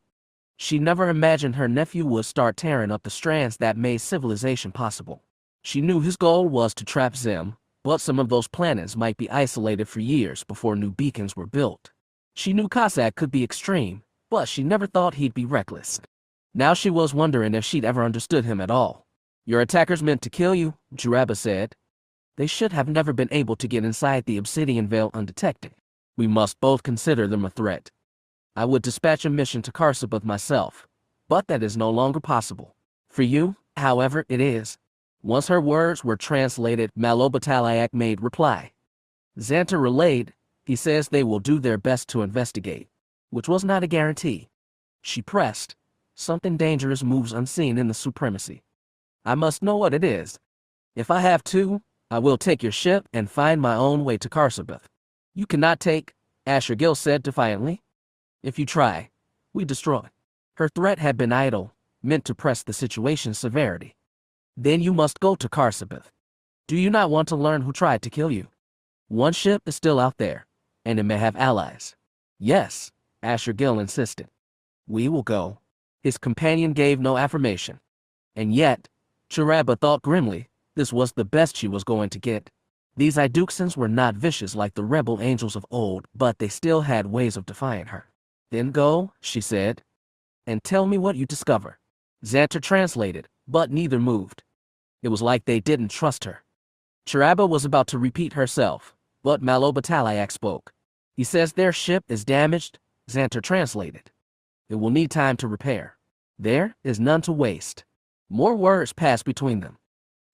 She never imagined her nephew would start tearing up the strands that made civilization possible. She knew his goal was to trap Zim, but some of those planets might be isolated for years before new beacons were built. She knew Cossack could be extreme, but she never thought he'd be reckless. Now she was wondering if she'd ever understood him at all. Your attackers meant to kill you, Chiraba said. They should have never been able to get inside the Obsidian Veil undetected. We must both consider them a threat. I would dispatch a mission to Karsabeth myself, but that is no longer possible. For you, however, it is. Once her words were translated, Malobatalayak made reply. Xanter relayed, he says they will do their best to investigate, which was not a guarantee. She pressed, something dangerous moves unseen in the Supremacy. I must know what it is. If I have to, I will take your ship and find my own way to Karsabeth. You cannot take, Asher Gil said defiantly. If you try, we destroy. Her threat had been idle, meant to press the situation's severity. Then you must go to Karsabeth. Do you not want to learn who tried to kill you? One ship is still out there, and it may have allies. Yes, Asher Gil insisted. We will go. His companion gave no affirmation. And yet, Chiraba thought grimly, this was the best she was going to get. These Iduxans were not vicious like the rebel angels of old, but they still had ways of defying her. Then go, she said, and tell me what you discover. Xanter translated, but neither moved. It was like they didn't trust her. Chiraba was about to repeat herself, but Malobatalayak spoke. He says their ship is damaged, Xanter translated. It will need time to repair. There is none to waste. More words passed between them.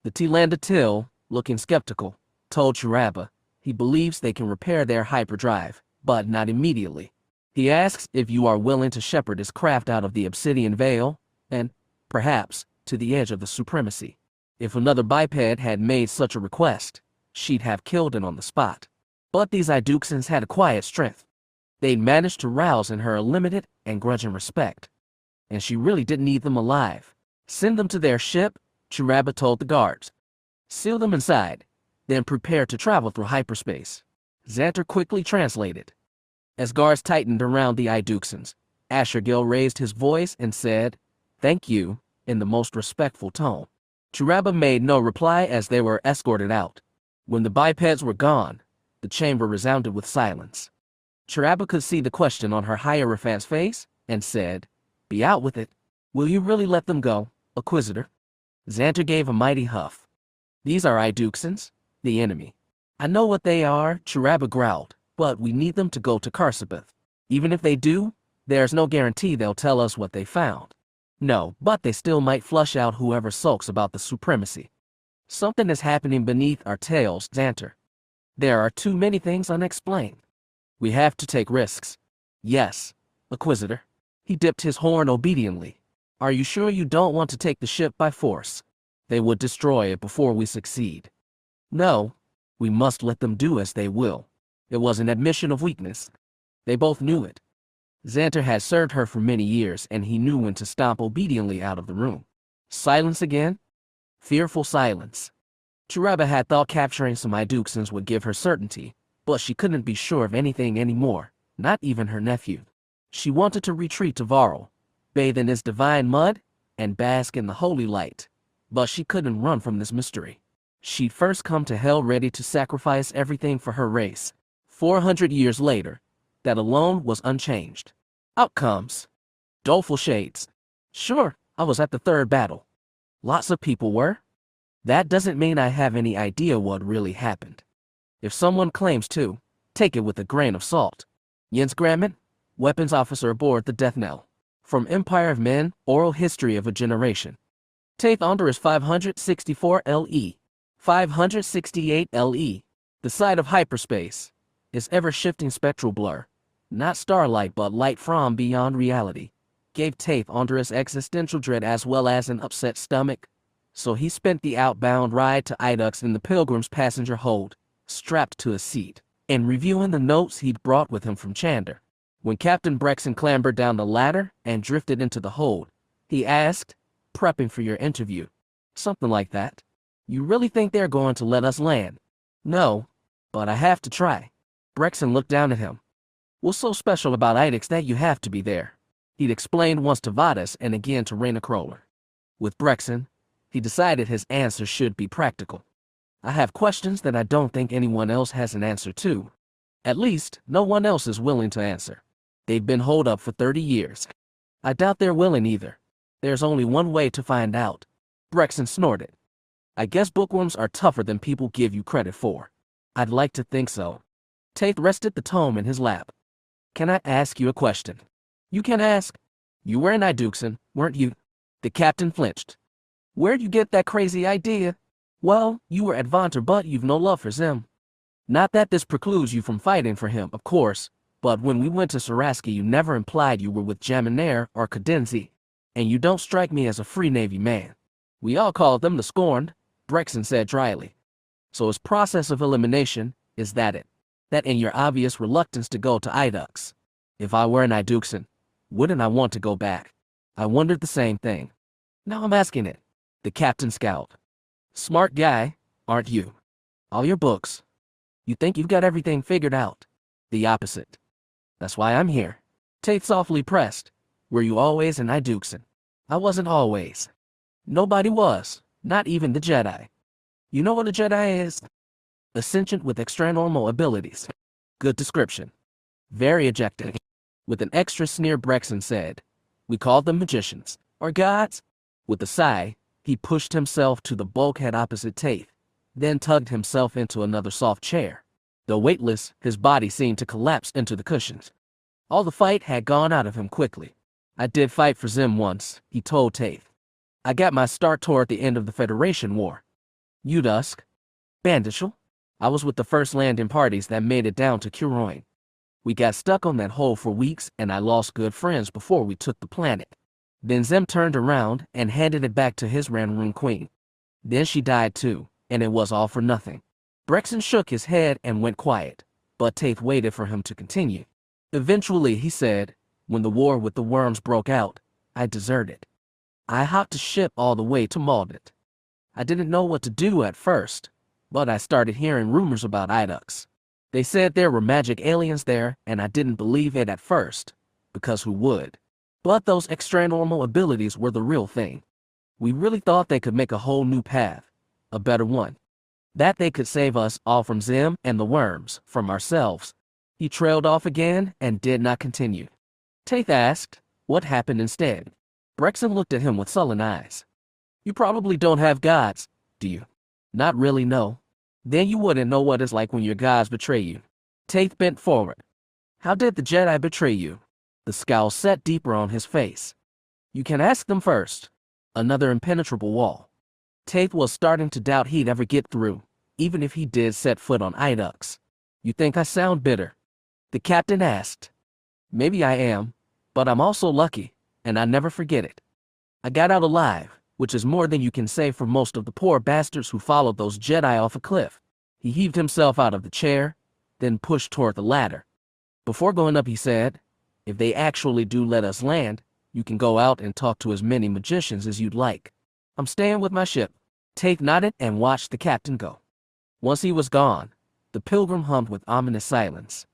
The Tilanda Till, looking skeptical, told Chiraba he believes they can repair their hyperdrive, but not immediately. He asks if you are willing to shepherd his craft out of the Obsidian Veil, and, perhaps, to the edge of the Supremacy. If another biped had made such a request, she'd have killed it on the spot. But these Iduxans had a quiet strength. They'd managed to rouse in her a limited and grudging respect. And she really didn't need them alive. Send them to their ship, Chiraba told the guards. Seal them inside, then prepare to travel through hyperspace. Xanter quickly translated. As guards tightened around the Iduxans, Asher Gil raised his voice and said, "Thank you," in the most respectful tone. Chiraba made no reply as they were escorted out. When the bipeds were gone, the chamber resounded with silence. Chiraba could see the question on her Hierophant's face and said, "Be out with it. Will you really let them go, Inquisitor?" Xanter gave a mighty huff. "These are Iduxans, the enemy. I know what they are," Chiraba growled, "but we need them to go to Karsabeth. Even if they do, there's no guarantee they'll tell us what they found. No, but they still might flush out whoever sulks about the Supremacy. Something is happening beneath our tails, Xanter. There are too many things unexplained. We have to take risks." "Yes, Inquisitor." He dipped his horn obediently. "Are you sure you don't want to take the ship by force? They would destroy it before we succeed." "No, we must let them do as they will." It was an admission of weakness. They both knew it. Xanter had served her for many years, and he knew when to stomp obediently out of the room. Silence again? Fearful silence. Chiraba had thought capturing some Iduxans would give her certainty, but she couldn't be sure of anything anymore, not even her nephew. She wanted to retreat to Varl, bathe in his divine mud, and bask in the holy light, but she couldn't run from this mystery. She'd first come to hell ready to sacrifice everything for her race. 400 years later, that alone was unchanged. Outcomes. Doleful shades. Sure, I was at the third battle. Lots of people were. That doesn't mean I have any idea what really happened. If someone claims to, take it with a grain of salt. Jens Gramman, weapons officer aboard the Death Knell. From Empire of Men, Oral History of a Generation. Tate under is 564 LE. 568 LE. The side of hyperspace is ever-shifting spectral blur, not starlight but light from beyond reality, gave Tate Andres existential dread as well as an upset stomach, so he spent the outbound ride to Idux in the Pilgrim's passenger hold, strapped to a seat, and reviewing the notes he'd brought with him from Chander. When Captain Brexon clambered down the ladder and drifted into the hold, he asked, "Prepping for your interview?" "Something like that." "You really think they're going to let us land?" "No, but I have to try." Brexen looked down at him. What's so special about Idix that you have to be there? He'd explained once to Vadas and again to Raina Crawler. With Brexen, he decided his answer should be practical. I have questions that I don't think anyone else has an answer to. At least, no one else is willing to answer. They've been holed up for 30 years. I doubt they're willing either. There's only one way to find out. Brexen snorted. I guess bookworms are tougher than people give you credit for. I'd like to think so. Tate rested the tome in his lap. Can I ask you a question? You can ask. You were in Iduxan, weren't you? The captain flinched. Where'd you get that crazy idea? Well, you were at Vont, but you've no love for Zim. Not that this precludes you from fighting for him, of course, but when we went to Saraski you never implied you were with Jaminair or Cadenzi, and you don't strike me as a Free Navy man. We all called them the Scorned, Brexen said dryly. So his process of elimination, is that it? That in your obvious reluctance to go to Idux. If I were an Iduxan, wouldn't I want to go back? I wondered the same thing. Now I'm asking it. The captain scowled. Smart guy, aren't you? All your books. You think you've got everything figured out. The opposite. That's why I'm here. Tate softly pressed. Were you always an Iduxan? I wasn't always. Nobody was, not even the Jedi. You know what a Jedi is? A sentient with extranormal abilities. Good description. Very ejected. With an extra sneer, Brexen said, we called them magicians, or gods. With a sigh, he pushed himself to the bulkhead opposite Tate, then tugged himself into another soft chair. Though weightless, his body seemed to collapse into the cushions. All the fight had gone out of him quickly. I did fight for Zim once, he told Tate. I got my start toward the end of the Federation War. Udusk. Bandishal. I was with the first landing parties that made it down to Curoin. We got stuck on that hole for weeks and I lost good friends before we took the planet. Then Zim turned around and handed it back to his Ranroon queen. Then she died too, and it was all for nothing. Brexen shook his head and went quiet, but Tate waited for him to continue. Eventually, he said, when the war with the worms broke out, I deserted. I hopped a ship all the way to Maldit. I didn't know what to do at first, but I started hearing rumors about Idux. They said there were magic aliens there, and I didn't believe it at first, because who would? But those extranormal abilities were the real thing. We really thought they could make a whole new path, a better one. That they could save us all from Zim and the worms, from ourselves. He trailed off again and did not continue. Tate asked, what happened instead? Brexen looked at him with sullen eyes. You probably don't have gods, do you? Not really, no. Then you wouldn't know what it's like when your gods betray you. Tate bent forward. How did the Jedi betray you? The scowl set deeper on his face. You can ask them first. Another impenetrable wall. Tate was starting to doubt he'd ever get through, even if he did set foot on Idux. You think I sound bitter? The captain asked. Maybe I am, but I'm also lucky, and I never forget it. I got out alive, which is more than you can say for most of the poor bastards who followed those Jedi off a cliff. He heaved himself out of the chair, then pushed toward the ladder. Before going up, he said, if they actually do let us land, you can go out and talk to as many magicians as you'd like. I'm staying with my ship. Tate nodded and watched the captain go. Once he was gone, the pilgrim hummed with ominous silence.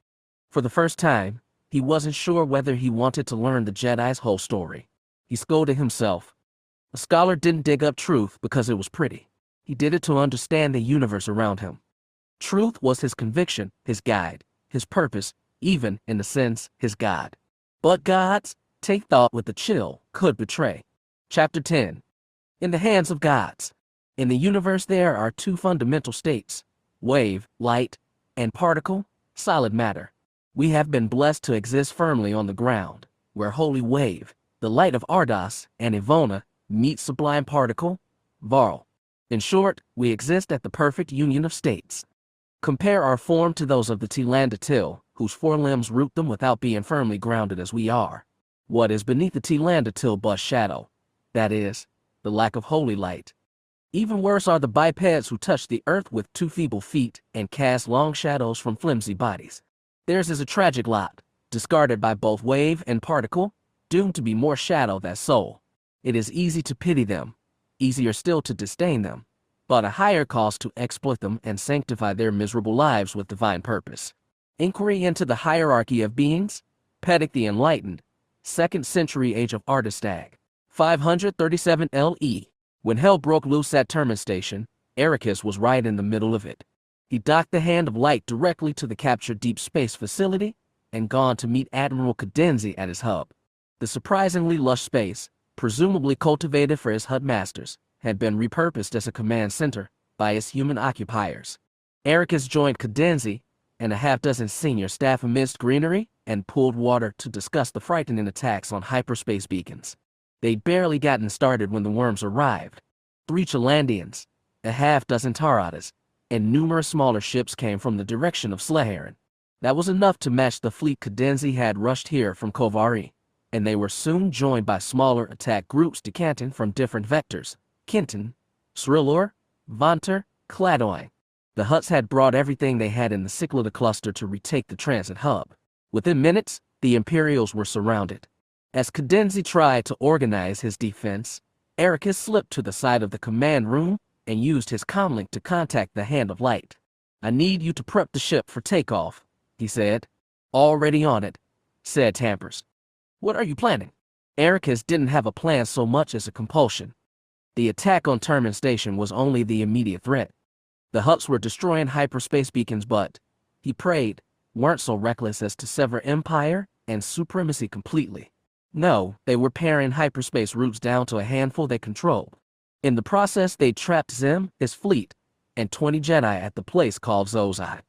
For the first time, he wasn't sure whether he wanted to learn the Jedi's whole story. He scolded himself. A scholar didn't dig up truth because it was pretty. He did it to understand the universe around him. Truth was his conviction, his guide, his purpose, even, in a sense, his God. But gods, Tate thought with a chill, could betray. Chapter 10. In the hands of gods. In the universe there are two fundamental states, wave, light, and particle, solid matter. We have been blessed to exist firmly on the ground, where holy wave, the light of Ardas and Ivona, meet sublime particle, Varl. In short, we exist at the perfect union of states. Compare our form to those of the Tlandatil, whose four limbs root them without being firmly grounded as we are. What is beneath the Tlandatil but shadow? That is, the lack of holy light. Even worse are the bipeds who touch the earth with 2 feeble feet and cast long shadows from flimsy bodies. Theirs is a tragic lot, discarded by both wave and particle, doomed to be more shadow than soul. It is easy to pity them, easier still to disdain them, but a higher cost to exploit them and sanctify their miserable lives with divine purpose. Inquiry into the Hierarchy of Beings, Pedic the Enlightened, 2nd Century Age of Artistag, 537 LE. When hell broke loose at Terminus Station, Erakas was right in the middle of it. He docked the Hand of Light directly to the captured deep space facility and gone to meet Admiral Cadenzi at his hub. The surprisingly lush space, presumably cultivated for his Hutt masters, had been repurposed as a command center by his human occupiers. Erakas joined Cadenzi and a half-dozen senior staff amidst greenery and pooled water to discuss the frightening attacks on hyperspace beacons. They'd barely gotten started when the worms arrived. 3 Chalandians, a half-dozen Taradas, and numerous smaller ships came from the direction of Sleharan. That was enough to match the fleet Cadenzi had rushed here from Kovari, and they were soon joined by smaller attack groups decanting from different vectors: Kinton, Srilor, Vonter, Cladoin. The Hutts had brought everything they had in the Cyclada cluster to retake the transit hub. Within minutes, the Imperials were surrounded. As Cadenzi tried to organize his defense, Erakas slipped to the side of the command room and used his comlink to contact the Hand of Light. "I need you to prep the ship for takeoff," he said. "Already on it," said Tampers. "What are you planning?" Erakas didn't have a plan so much as a compulsion. The attack on Terminus Station was only the immediate threat. The Hutts were destroying hyperspace beacons but, he prayed, weren't so reckless as to sever Empire and Supremacy completely. No, they were paring hyperspace routes down to a handful they controlled. In the process, they trapped Zim, his fleet, and 20 Jedi at the place called Zozai.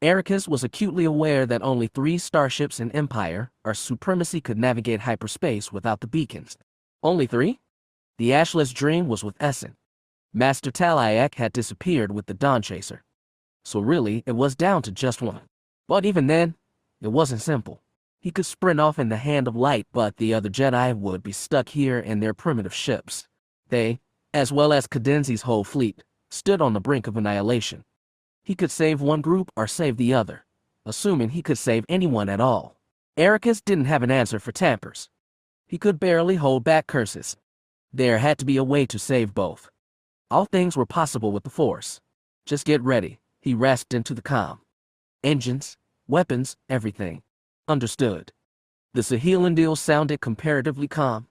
Erakas was acutely aware that only 3 starships in Empire or Supremacy could navigate hyperspace without the beacons. Only 3? The Ashless Dream was with Essen. Master Talak had disappeared with the Dawn Chaser. So really, it was down to just one. But even then, it wasn't simple. He could sprint off in the Hand of Light, but the other Jedi would be stuck here in their primitive ships. They, as well as Cadenzi's whole fleet, stood on the brink of annihilation. He could save one group or save the other, assuming he could save anyone at all. Erakas didn't have an answer for Tampers. He could barely hold back curses. There had to be a way to save both. All things were possible with the Force. "Just get ready," he rasped into the comm. "Engines, weapons, everything." "Understood." The Saheelan sounded comparatively calm.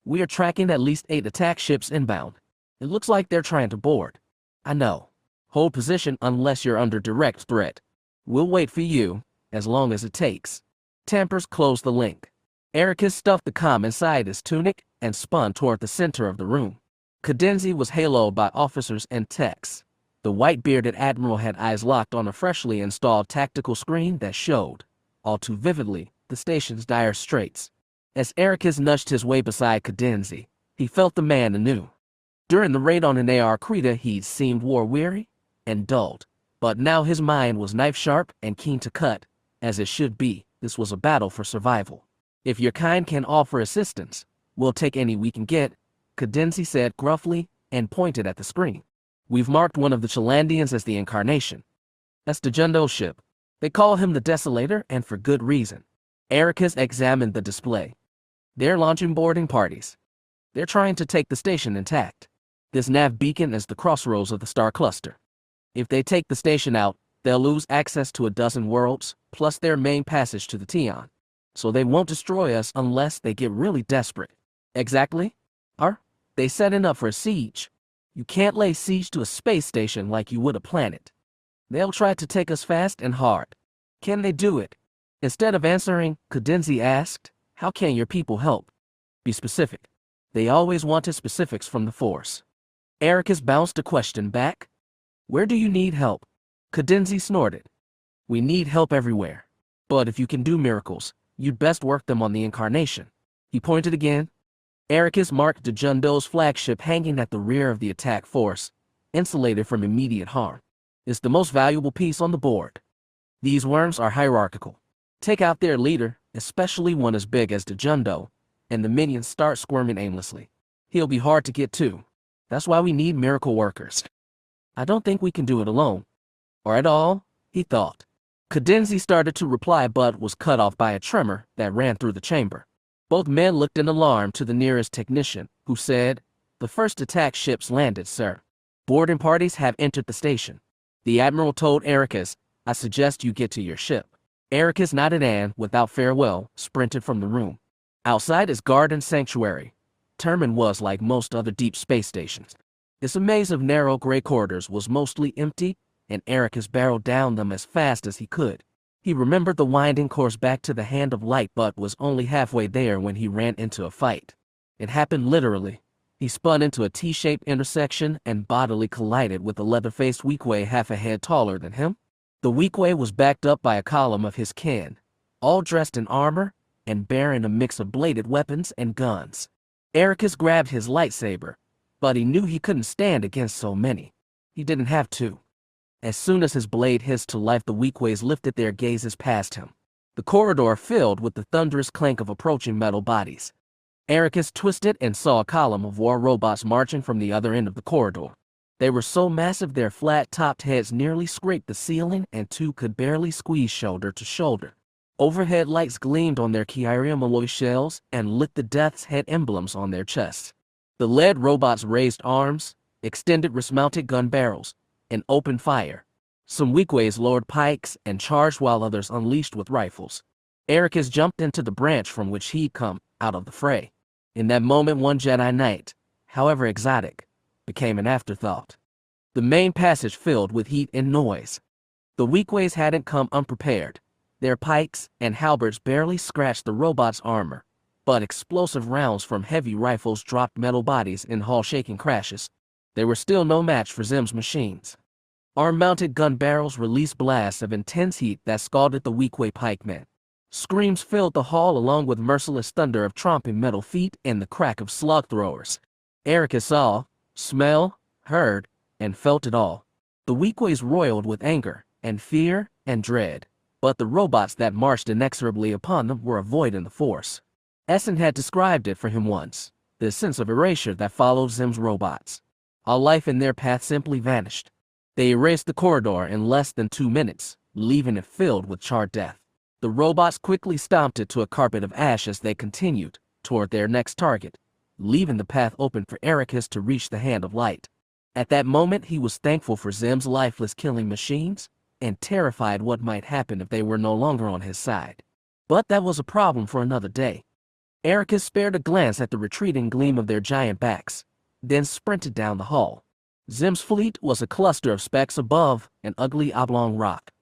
"We are tracking at least 8 attack ships inbound. It looks like they're trying to board." "I know. Hold position unless you're under direct threat. We'll wait for you, as long as it takes." Tampers closed the link. Erakas stuffed the comm inside his tunic and spun toward the center of the room. Cadenzi was haloed by officers and techs. The white-bearded admiral had eyes locked on a freshly installed tactical screen that showed, all too vividly, the station's dire straits. As Erakas nudged his way beside Cadenzi, he felt the man anew. During the raid on an AR Krita, he'd seemed war-weary and dulled, but now his mind was knife-sharp and keen to cut, as it should be. This was a battle for survival. "If your kind can offer assistance, we'll take any we can get," Cadenzi said gruffly and pointed at the screen. "We've marked one of the Chalandians as the Incarnation. That's Dejundo's ship. They call him the Desolator, and for good reason." Erakas examined the display. "They're launching boarding parties. They're trying to take the station intact. This nav beacon is the crossroads of the star cluster. If they take the station out, they'll lose access to a dozen worlds, plus their main passage to the Tion. So they won't destroy us unless they get really desperate." "Exactly. Are they setting up for a siege? You can't lay siege to a space station like you would a planet. They'll try to take us fast and hard." "Can they do it?" Instead of answering, Cadenzi asked, "How can your people help? Be specific." They always wanted specifics from the Force. Erakas bounced a question back. "Where do you need help?" Cadenzi snorted. "We need help everywhere. But if you can do miracles, you'd best work them on the Incarnation." He pointed again. Erakas marked Dejundo's flagship hanging at the rear of the attack force, insulated from immediate harm. "It's the most valuable piece on the board. These worms are hierarchical. Take out their leader, especially one as big as Dejundo, and the minions start squirming aimlessly. He'll be hard to get to. That's why we need miracle workers. I don't think we can do it alone. Or at all," he thought. Cadenzi started to reply but was cut off by a tremor that ran through the chamber. Both men looked in alarm to the nearest technician, who said, "The first attack ships landed, sir. Boarding parties have entered the station." The admiral told Erakas, "I suggest you get to your ship." Erakas nodded and, without farewell, sprinted from the room. Outside his garden sanctuary, Termin was like most other deep space stations. This maze of narrow gray corridors was mostly empty, and Erakas barreled down them as fast as he could. He remembered the winding course back to the Hand of Light but was only halfway there when he ran into a fight. It happened literally. He spun into a T-shaped intersection and bodily collided with a leather-faced Weequay half a head taller than him. The Weequay was backed up by a column of his kin, all dressed in armor and bearing a mix of bladed weapons and guns. Erakas grabbed his lightsaber, but he knew he couldn't stand against so many. He didn't have to. As soon as his blade hissed to life, the Weequays lifted their gazes past him. The corridor filled with the thunderous clank of approaching metal bodies. Erakas twisted and saw a column of war robots marching from the other end of the corridor. They were so massive their flat-topped heads nearly scraped the ceiling and two could barely squeeze shoulder to shoulder. Overhead lights gleamed on their Kyrium alloy shells and lit the Death's Head emblems on their chests. The lead robots raised arms, extended wrist-mounted gun barrels, and opened fire. Some Weequays lowered pikes and charged while others unleashed with rifles. Erakas jumped into the branch from which he'd come out of the fray. In that moment, one Jedi Knight, however exotic, became an afterthought. The main passage filled with heat and noise. The Weequays hadn't come unprepared. Their pikes and halberds barely scratched the robot's armor, but explosive rounds from heavy rifles dropped metal bodies in hull-shaking crashes. They were still no match for Zim's machines. Arm-mounted gun barrels released blasts of intense heat that scalded the Weequay pikemen. Screams filled the hall along with merciless thunder of tromping metal feet and the crack of slug throwers. Erakas saw, smelled, heard, and felt it all. The Weequays roiled with anger and fear and dread, but the robots that marched inexorably upon them were avoiding the force. Essen had described it for him once, the sense of erasure that followed Zim's robots. All life in their path simply vanished. They erased the corridor in less than 2 minutes, leaving it filled with charred death. The robots quickly stomped it to a carpet of ash as they continued toward their next target, leaving the path open for Erakas to reach the Hand of Light. At that moment, he was thankful for Zim's lifeless killing machines and terrified what might happen if they were no longer on his side. But that was a problem for another day. Erakas spared a glance at the retreating gleam of their giant backs, then sprinted down the hall. Zim's fleet was a cluster of specks above an ugly oblong rock.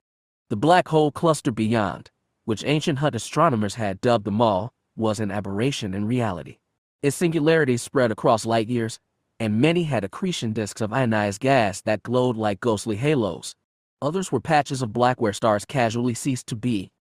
The black hole cluster beyond, which ancient Hutt astronomers had dubbed the Maw, was an aberration in reality. Its singularities spread across light years, and many had accretion disks of ionized gas that glowed like ghostly halos. Others were patches of black where stars casually ceased to be.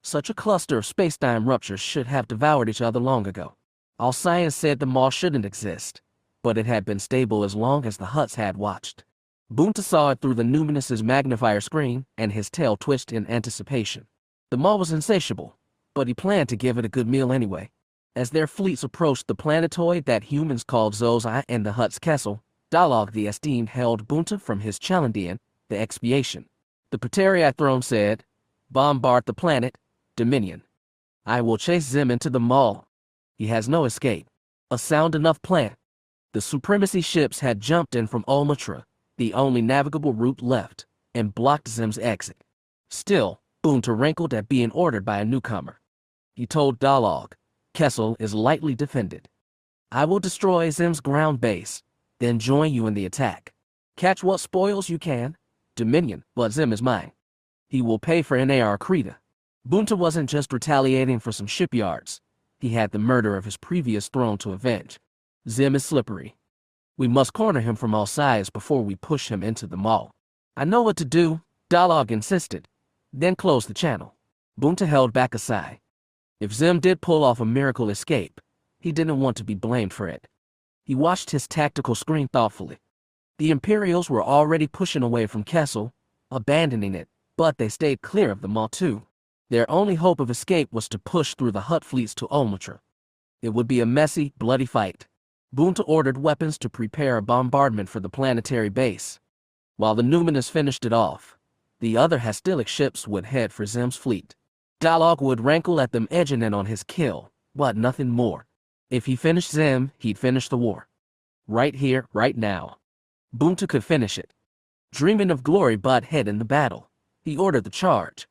Such a cluster of space-time ruptures should have devoured each other long ago. All science said the Maw shouldn't exist, but it had been stable as long as the Hutts had watched. Vont saw it through the Numinous' magnifier screen, and his tail twitched in anticipation. The Maw was insatiable, but he planned to give it a good meal anyway. As their fleets approached the planetoid that humans called Zozai and the Hutt's Kessel, Talak the Esteemed held Vont from his Chalandian, the Expiation. The Praetorian throne said, "Bombard the planet, Dominion. I will chase Zim into the Maw. He has no escape." A sound enough plan. The Supremacy ships had jumped in from Ulmatra, the only navigable route left, and blocked Zim's exit. Still, Vont rankled at being ordered by a newcomer. He told Talak, "Kessel is lightly defended. I will destroy Zim's ground base, then join you in the attack. Catch what spoils you can, Dominion, but Zim is mine. He will pay for Nar Creta." Vont wasn't just retaliating for some shipyards. He had the murder of his previous throne to avenge. Zim is slippery. We must corner him from all sides before we push him into the Maw. "I know what to do," Talak insisted, then closed the channel. Vont held back a sigh. If Zim did pull off a miracle escape, he didn't want to be blamed for it. He watched his tactical screen thoughtfully. The Imperials were already pushing away from Kessel, abandoning it, but they stayed clear of the Maw too. Their only hope of escape was to push through the Hutt fleets to Ulmatra. It would be a messy, bloody fight. Vont ordered weapons to prepare a bombardment for the planetary base. While the Numinous finished it off, the other Hastilic ships would head for Zim's fleet. Talak would rankle at them edging in on his kill, but nothing more. If he finished Zim, he'd finish the war. Right here, right now. Vont could finish it. Dreaming of glory butt head in the battle, he ordered the charge.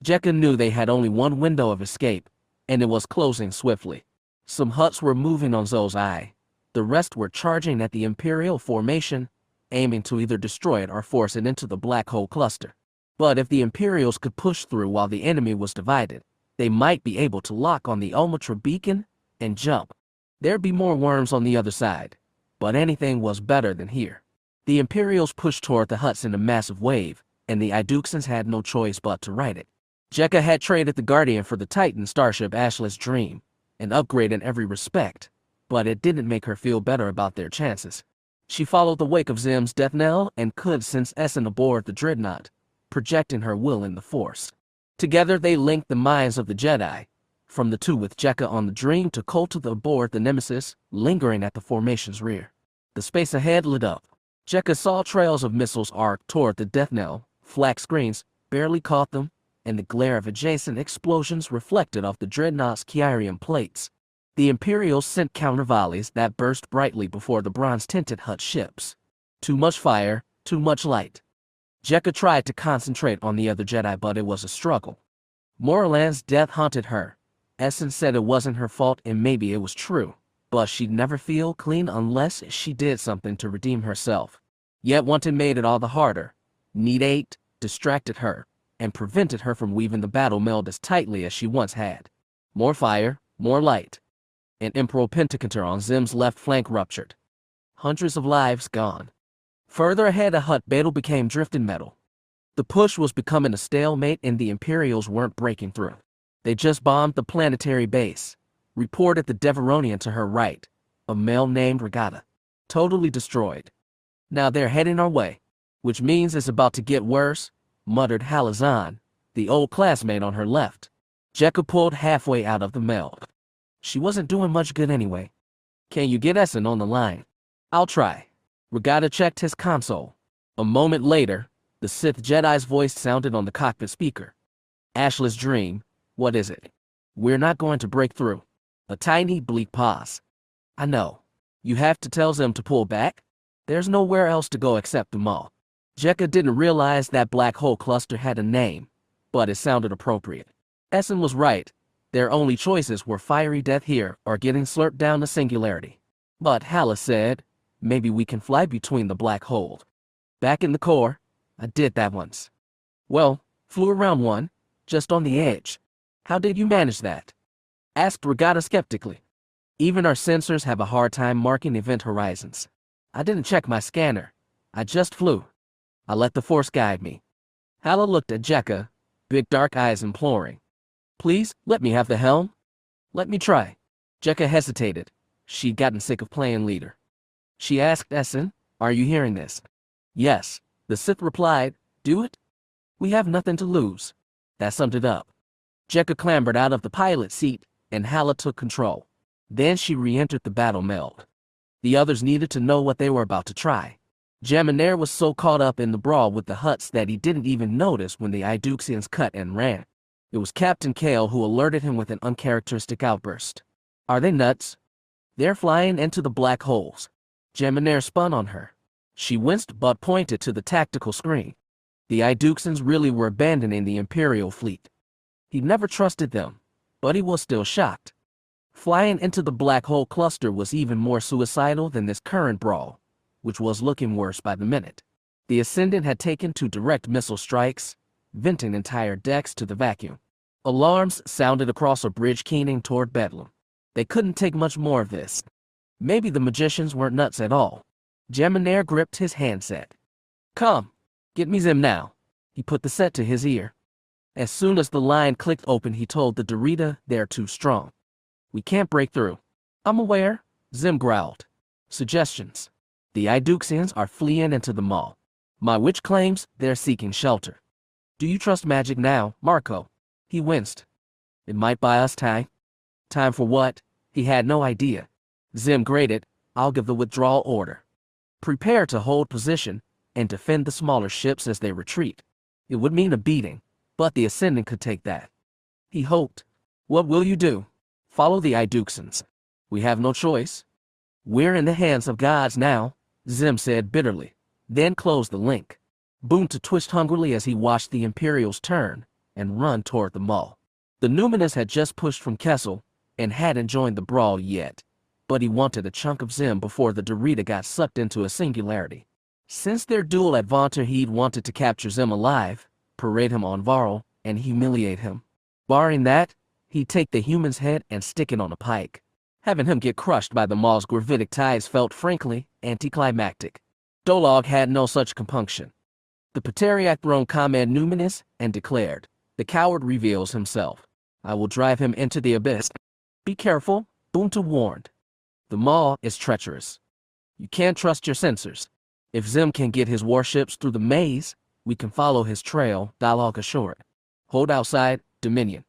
Jekka knew they had only one window of escape, and it was closing swiftly. Some Hutts were moving on Zoe's eye. The rest were charging at the Imperial formation, aiming to either destroy it or force it into the black hole cluster. But if the Imperials could push through while the enemy was divided, they might be able to lock on the ultimatum beacon and jump. There'd be more worms on the other side, but anything was better than here. The Imperials pushed toward the Hutts in a massive wave, and the Iduxans had no choice but to ride it. Jekka had traded the Guardian for the Titan starship Ashley's Dream, an upgrade in every respect, but it didn't make her feel better about their chances. She followed the wake of Zim's death knell and could sense Essen aboard the dreadnought, projecting her will in the Force. Together they linked the minds of the Jedi, from the two with Jekka on the Dream to Kolta aboard the Nemesis, lingering at the formation's rear. The space ahead lit up. Jekka saw trails of missiles arc toward the death knell, flak screens barely caught them, and the glare of adjacent explosions reflected off the dreadnought's Kyrian plates. The Imperials sent counter-volleys that burst brightly before the bronze-tinted Hutt ships. Too much fire, too much light. Jekka tried to concentrate on the other Jedi, but it was a struggle. Morlon's death haunted her. Essan said it wasn't her fault, and maybe it was true, but she'd never feel clean unless she did something to redeem herself. Yet one thing made it all the harder. Need 8 distracted her, and prevented her from weaving the battle meld as tightly as she once had. More fire, more light. An Emperor Pentacanter on Zim's left flank ruptured. Hundreds of lives gone. Further ahead, a Hutt battle became drifting metal. The push was becoming a stalemate, and the Imperials weren't breaking through. They just bombed the planetary base, reported the Deveronian to her right, a male named Regatta. Totally destroyed. Now they're heading our way, which means it's about to get worse, muttered Halazan, the old classmate on her left. Jekka pulled halfway out of the meld. She wasn't doing much good anyway. Can you get Essen on the line? I'll try. Regatta checked his console. A moment later, the Sith Jedi's voice sounded on the cockpit speaker. Ashley's Dream, what is it? We're not going to break through. A tiny, bleak pause. I know. You have to tell Zim to pull back? There's nowhere else to go except the Maw. Jekka didn't realize that black hole cluster had a name, but it sounded appropriate. Essan was right. Their only choices were fiery death here or getting slurped down to singularity. But Hala said, maybe we can fly between the black hole. Back in the core, I did that once. Well, flew around one, just on the edge. How did you manage that? Asked Regatta skeptically. Even our sensors have a hard time marking event horizons. I didn't check my scanner. I just flew. I let the Force guide me. Hala looked at Jekka, big dark eyes imploring. Please, let me have the helm. Let me try. Jekka hesitated. She'd gotten sick of playing leader. She asked Essan, are you hearing this? Yes, the Sith replied, do it? We have nothing to lose. That summed it up. Jekka clambered out of the pilot seat, and Hala took control. Then she re-entered the battle meld. The others needed to know what they were about to try. Jaminair was so caught up in the brawl with the Hutts that he didn't even notice when the Iduxians cut and ran. It was Captain Kale who alerted him with an uncharacteristic outburst. Are they nuts? They're flying into the black holes. Jaminair spun on her. She winced but pointed to the tactical screen. The Iduxians really were abandoning the Imperial fleet. He never trusted them, but he was still shocked. Flying into the black hole cluster was even more suicidal than this current brawl, which was looking worse by the minute. The Ascendant had taken to direct missile strikes, venting entire decks to the vacuum. Alarms sounded across a bridge keening toward Bedlam. They couldn't take much more of this. Maybe the magicians weren't nuts at all. Jaminair gripped his handset. Come, get me Zim now. He put the set to his ear. As soon as the line clicked open, he told the Dorita they're too strong. We can't break through. I'm aware, Zim growled. Suggestions. The Iduxians are fleeing into the Maw. My witch claims they're seeking shelter. Do you trust magic now, Marco? He winced. It might buy us time. Time for what? He had no idea. Zim grated, I'll give the withdrawal order. Prepare to hold position and defend the smaller ships as they retreat. It would mean a beating, but the Ascendant could take that. He hoped. What will you do? Follow the Iduxians. We have no choice. We're in the hands of gods now, Zim said bitterly, then closed the link. Boonta twitched hungrily as he watched the Imperials turn, and run toward the mall. The Numinous had just pushed from Kessel and hadn't joined the brawl yet, but he wanted a chunk of Zim before the Dorita got sucked into a singularity. Since their duel at Vont, he'd wanted to capture Zim alive, parade him on Varl, and humiliate him. Barring that, he'd take the human's head and stick it on a pike. Having him get crushed by the Maul's gravitic ties felt frankly anticlimactic. Dolog had no such compunction. The Pateriac thrown command Numinous and declared, "The coward reveals himself. I will drive him into the abyss." "Be careful," Bunta warned. "The Maul is treacherous. You can't trust your sensors. If Zim can get his warships through the maze, we can follow his trail," Dalog assured. "Hold outside, Dominion.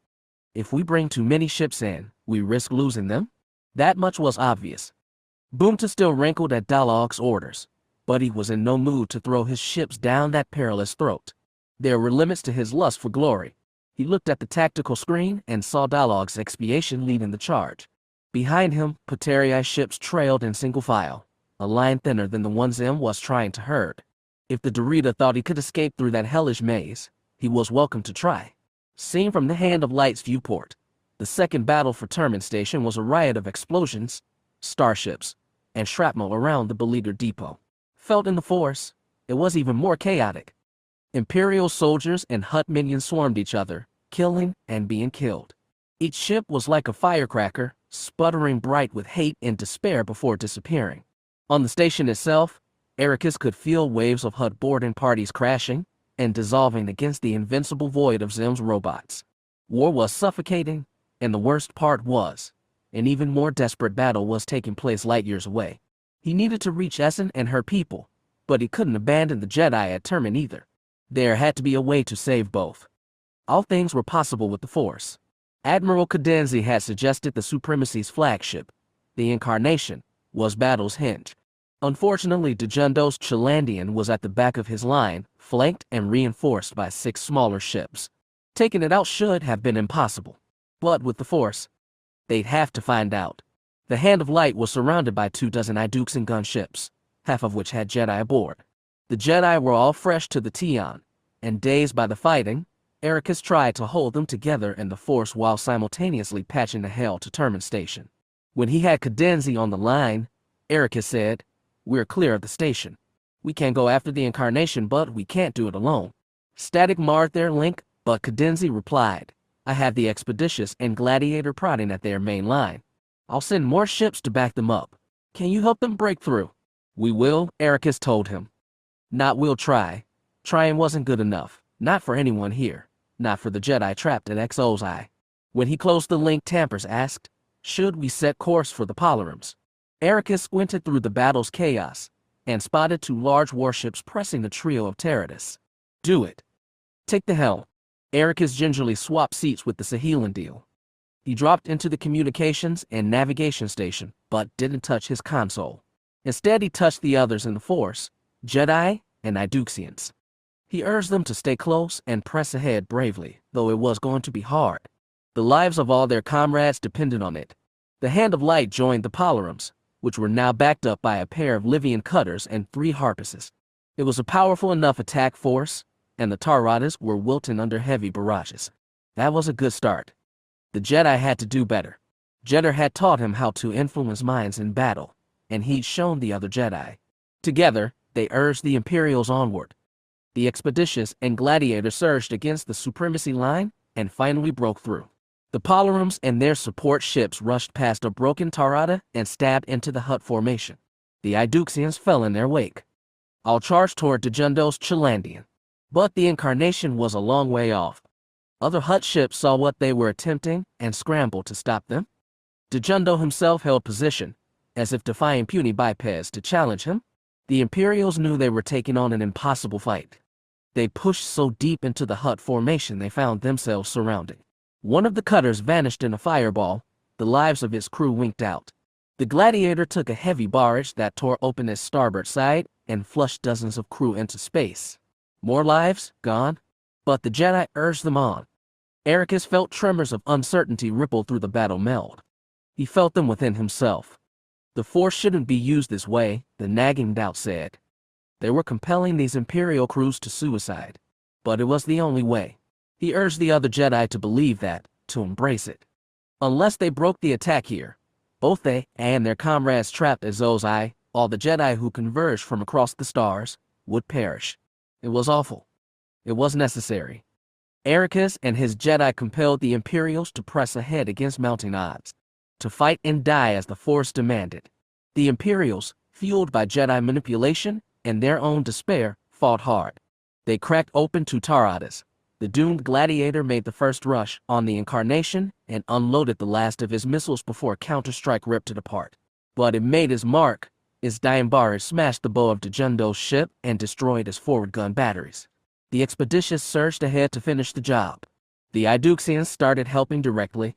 If we bring too many ships in, we risk losing them." That much was obvious. Bunta still rankled at Dalog's orders, but he was in no mood to throw his ships down that perilous throat. There were limits to his lust for glory. He looked at the tactical screen and saw Dalog's expiation leading the charge. Behind him, Pateria's ships trailed in single file, a line thinner than the one Zim was trying to herd. If the Dorita thought he could escape through that hellish maze, he was welcome to try. Seen from the Hand of Light's viewport, the second battle for Termin Station was a riot of explosions, starships, and shrapnel around the beleaguered depot. Felt in the Force, it was even more chaotic. Imperial soldiers and Hutt minions swarmed each other, killing and being killed. Each ship was like a firecracker, sputtering bright with hate and despair before disappearing. On the station itself, Erakas could feel waves of Hutt boarding parties crashing and dissolving against the invincible void of Zim's robots. War was suffocating, and the worst part was, an even more desperate battle was taking place light years away. He needed to reach Essen and her people, but he couldn't abandon the Jedi at Termin either. There had to be a way to save both. All things were possible with the Force. Admiral Cadenzi had suggested the Supremacy's flagship, the Incarnation, was battle's hinge. Unfortunately, Dejundo's Chilandian was at the back of his line, flanked and reinforced by 6 smaller ships. Taking it out should have been impossible. But with the Force, they'd have to find out. The Hand of Light was surrounded by 24 Iduxan gunships, half of which had Jedi aboard. The Jedi were all fresh to the Tion, and dazed by the fighting, Erakas tried to hold them together in the Force while simultaneously patching the hell to Termin Station. When he had Cadenzi on the line, Erakas said, "We're clear of the station. We can go after the Incarnation, but we can't do it alone." Static marred their link, but Cadenzi replied, "I have the Expeditious and Gladiator prodding at their main line. I'll send more ships to back them up. Can you help them break through?" "We will," Erakas told him. "Not we'll try. Trying wasn't good enough. Not for anyone here. Not for the Jedi trapped at Xo's eye." When he closed the link, Tampers asked, "Should we set course for the Polarums?" Erakas squinted through the battle's chaos and spotted 2 large warships pressing the trio of Teradus. "Do it. Take the helm." Erakas gingerly swapped seats with the Saheelan deal. He dropped into the communications and navigation station, but didn't touch his console. Instead, he touched the others in the Force, Jedi and Iduxians. He urged them to stay close and press ahead bravely, though it was going to be hard. The lives of all their comrades depended on it. The Hand of Light joined the Polarums, which were now backed up by a pair of Livian cutters and 3 Harpuses. It was a powerful enough attack force, and the Taradas were wilting under heavy barrages. That was a good start. The Jedi had to do better. Jeddah had taught him how to influence minds in battle, and he'd shown the other Jedi. Together, they urged the Imperials onward. The Expeditious and Gladiator surged against the Supremacy line and finally broke through. The Polarums and their support ships rushed past a broken Tarada and stabbed into the Hutt formation. The Iduxians fell in their wake. All charged toward Dejundo's Chilandian. But the Incarnation was a long way off. Other Hutt ships saw what they were attempting and scrambled to stop them. Dejundo himself held position, as if defying puny bipeds to challenge him. The Imperials knew they were taking on an impossible fight. They pushed so deep into the Hutt formation they found themselves surrounded. One of the cutters vanished in a fireball. The lives of its crew winked out. The Gladiator took a heavy barrage that tore open its starboard side and flushed dozens of crew into space. More lives gone, but the Jedi urged them on. Erakas felt tremors of uncertainty ripple through the battle meld. He felt them within himself. The Force shouldn't be used this way, the nagging doubt said. They were compelling these Imperial crews to suicide, but it was the only way. He urged the other Jedi to believe that, to embrace it. Unless they broke the attack here, both they and their comrades trapped as Ozai, all the Jedi who converged from across the stars, would perish. It was awful. It was necessary. Erakas and his Jedi compelled the Imperials to press ahead against mounting odds, to fight and die as the Force demanded. The Imperials, fueled by Jedi manipulation and their own despair, fought hard. They cracked open two Taradas. The doomed gladiator made the first rush on the Incarnation and unloaded the last of his missiles before a counterstrike ripped it apart. But it made his mark. Its dying barrage smashed the bow of Dejundo's ship and destroyed his forward gun batteries. The Expeditious surged ahead to finish the job. The Iduxians started helping directly.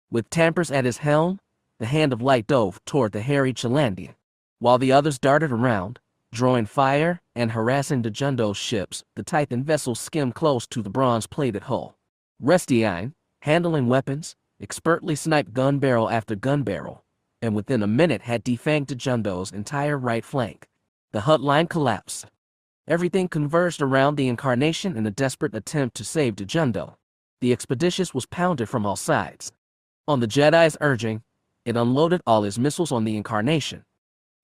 With Tampers at his helm, the Hand of Light dove toward the harried Chalandian, while the others darted around, drawing fire and harassing Dejundo's ships. The Titan vessels skimmed close to the bronze-plated hull. Restiine, handling weapons, expertly sniped gun barrel after gun barrel, and within a minute had defanged Dejundo's entire right flank. The Hutt line collapsed. Everything converged around the Incarnation in a desperate attempt to save Dejundo. The Expeditious was pounded from all sides. On the Jedi's urging, it unloaded all his missiles on the Incarnation.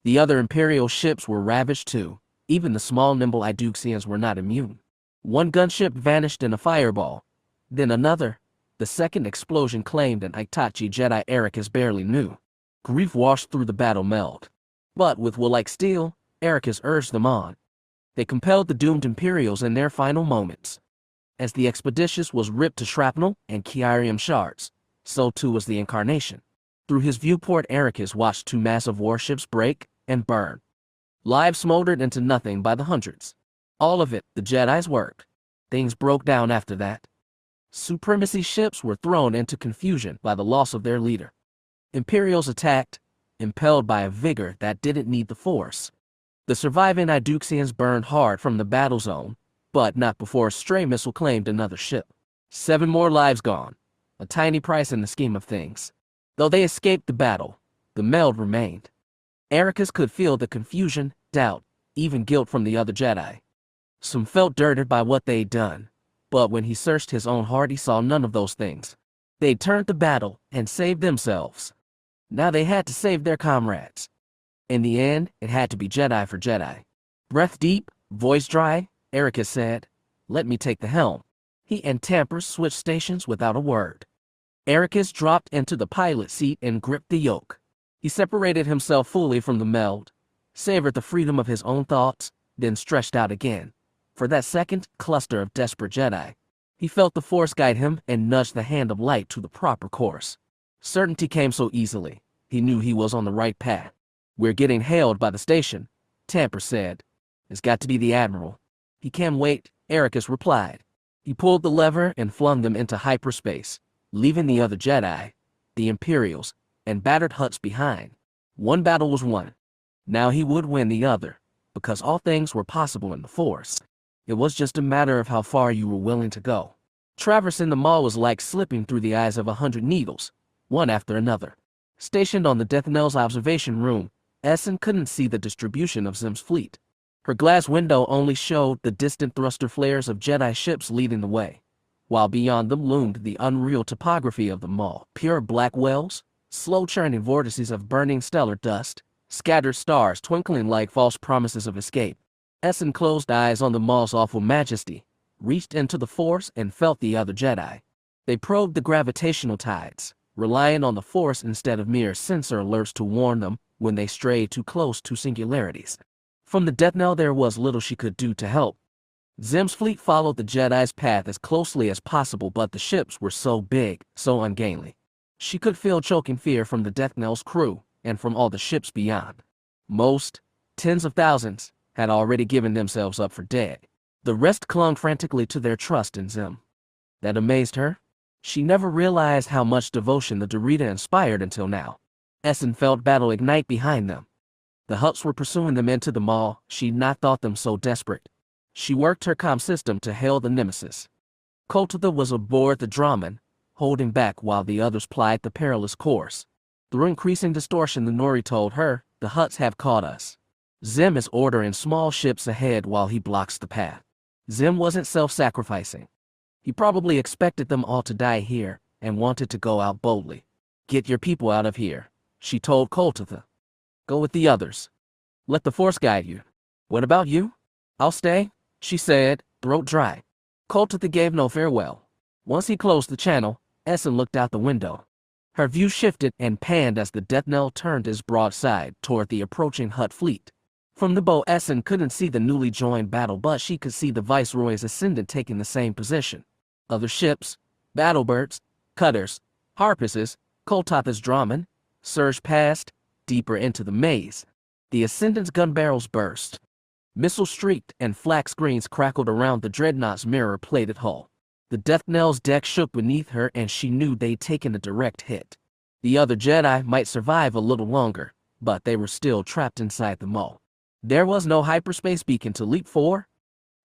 The other Imperial ships were ravaged too. Even the small, nimble Iduxians were not immune. One gunship vanished in a fireball. Then another. The second explosion claimed an Itachi Jedi Erakas barely knew. Grief washed through the battle meld. But with will like steel, Erakas urged them on. They compelled the doomed Imperials in their final moments. As the Expeditious was ripped to shrapnel and Kyrium shards, so too was the Incarnation. Through his viewport, Erakas watched two massive warships break and burn. Lives smoldered into nothing by the hundreds. All of it, the Jedi's work. Things broke down after that. Supremacy ships were thrown into confusion by the loss of their leader. Imperials attacked, impelled by a vigor that didn't need the Force. The surviving Iduxians burned hard from the battle zone, but not before a stray missile claimed another ship. 7 more lives gone, a tiny price in the scheme of things. Though they escaped the battle, the meld remained. Erakas could feel the confusion, doubt, even guilt from the other Jedi. Some felt dirted by what they'd done, but when he searched his own heart, he saw none of those things. They'd turned the battle and saved themselves. Now they had to save their comrades. In the end, it had to be Jedi for Jedi. Breath deep, voice dry, Erakas said, "Let me take the helm." He and Tampers switched stations without a word. Erakas dropped into the pilot seat and gripped the yoke. He separated himself fully from the meld, savored the freedom of his own thoughts, then stretched out again. For that second cluster of desperate Jedi, he felt the Force guide him and nudged the Hand of Light to the proper course. Certainty came so easily. He knew he was on the right path. "We're getting hailed by the station," Tamper said. "It's got to be the Admiral." "He can wait," Erakas replied. He pulled the lever and flung them into hyperspace, leaving the other Jedi, the Imperials, and battered Hutts behind. One battle was won. Now he would win the other, because all things were possible in the Force. It was just a matter of how far you were willing to go. Traversing the mall was like slipping through the eyes of 100 needles, one after another. Stationed on the Death Knell's observation room, Essen couldn't see the distribution of Zim's fleet. Her glass window only showed the distant thruster flares of Jedi ships leading the way, while beyond them loomed the unreal topography of the mall. Pure black wells, slow-churning vortices of burning stellar dust, scattered stars twinkling like false promises of escape. Essen closed eyes on the mall's awful majesty, reached into the Force and felt the other Jedi. They probed the gravitational tides, relying on the Force instead of mere sensor alerts to warn them when they strayed too close to singularities. From the Death Knell there was little she could do to help. Zim's fleet followed the Jedi's path as closely as possible, but the ships were so big, so ungainly. She could feel choking fear from the Death Knell's crew, and from all the ships beyond. Most, tens of thousands, had already given themselves up for dead. The rest clung frantically to their trust in Zim. That amazed her. She never realized how much devotion the Dorita inspired until now. Essen felt battle ignite behind them. The Hutts were pursuing them into the mall. She'd not thought them so desperate. She worked her comm system to hail the nemesis. Kototha was aboard the Draman, holding back while the others plied the perilous course. Through increasing distortion, the Nori told her, "The Hutts have caught us. Zim is ordering small ships ahead while he blocks the path." Zim wasn't self-sacrificing. He probably expected them all to die here and wanted to go out boldly. Get your people out of here, she told Koltatha. Go with the others. Let the Force guide you. What about you? I'll stay, she said, throat dry. Koltatha gave no farewell. Once he closed the channel, Essen looked out the window. Her view shifted and panned as the death knell turned his broadside toward the approaching Hutt fleet. From the bow, Essen couldn't see the newly joined battle, but she could see the Viceroy's ascendant taking the same position. Other ships, battlebirds, cutters, harpises, Koltatha's drahmin, surged past, deeper into the maze. The ascendant's gun barrels burst. Missiles streaked and flak screens crackled around the dreadnought's mirror-plated hull. The death knell's deck shook beneath her, and she knew they'd taken a direct hit. The other Jedi might survive a little longer, but they were still trapped inside the maw. There was no hyperspace beacon to leap for.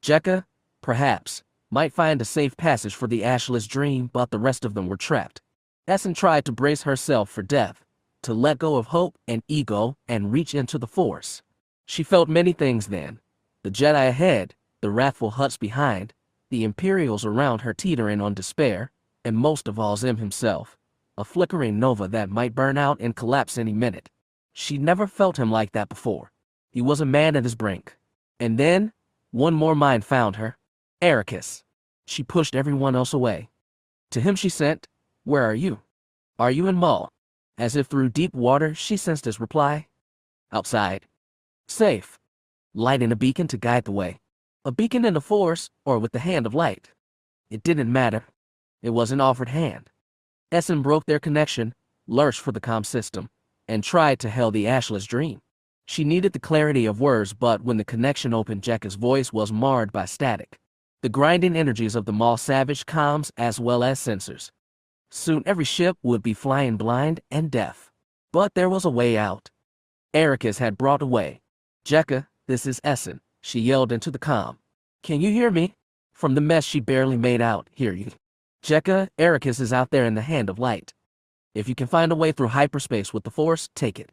Jekka, perhaps, might find a safe passage for the Ashless Dream, but the rest of them were trapped. Essen tried to brace herself for death, to let go of hope and ego and reach into the Force. She felt many things then. The Jedi ahead, the wrathful Hutts behind, the Imperials around her teetering on despair, and most of all Zim himself, a flickering nova that might burn out and collapse any minute. She'd never felt him like that before. He was a man at his brink. And then, one more mind found her. Erakas. She pushed everyone else away. To him she sent, "Where are you? Are you in Maul?" As if through deep water, she sensed his reply. Outside. Safe. Lighting a beacon to guide the way. A beacon in the Force, or with the hand of light. It didn't matter. It was an offered hand. Essen broke their connection, lurched for the comm system, and tried to hail the Ashless Dream. She needed the clarity of words, but when the connection opened, Jekka's voice was marred by static. The grinding energies of the Maul savaged comms as well as sensors. Soon every ship would be flying blind and deaf. But there was a way out. Erakas had brought a way. "Jekka, this is Essen," she yelled into the comm. "Can you hear me?" From the mess she barely made out, "Hear you. Jekka, Erakas is out there in the hand of light. If you can find a way through hyperspace with the Force, take it.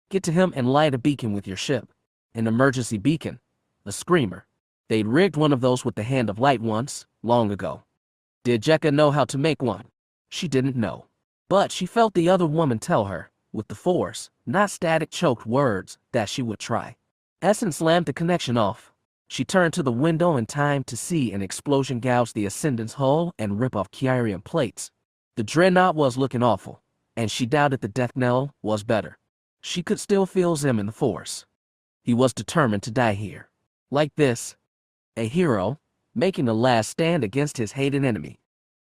Get to him and light a beacon with your ship. An emergency beacon. A screamer. They'd rigged one of those with the hand of light once, long ago. Did Jekka know how to make one? She didn't know. But she felt the other woman tell her, with the Force, not static choked words, that she would try. Essen slammed the connection off. She turned to the window in time to see an explosion gouge the Ascendant's hull and rip off Kyrian plates. The dreadnought was looking awful, and she doubted the death knell was better. She could still feel Zim in the Force. He was determined to die here. Like this. A hero, making a last stand against his hated enemy.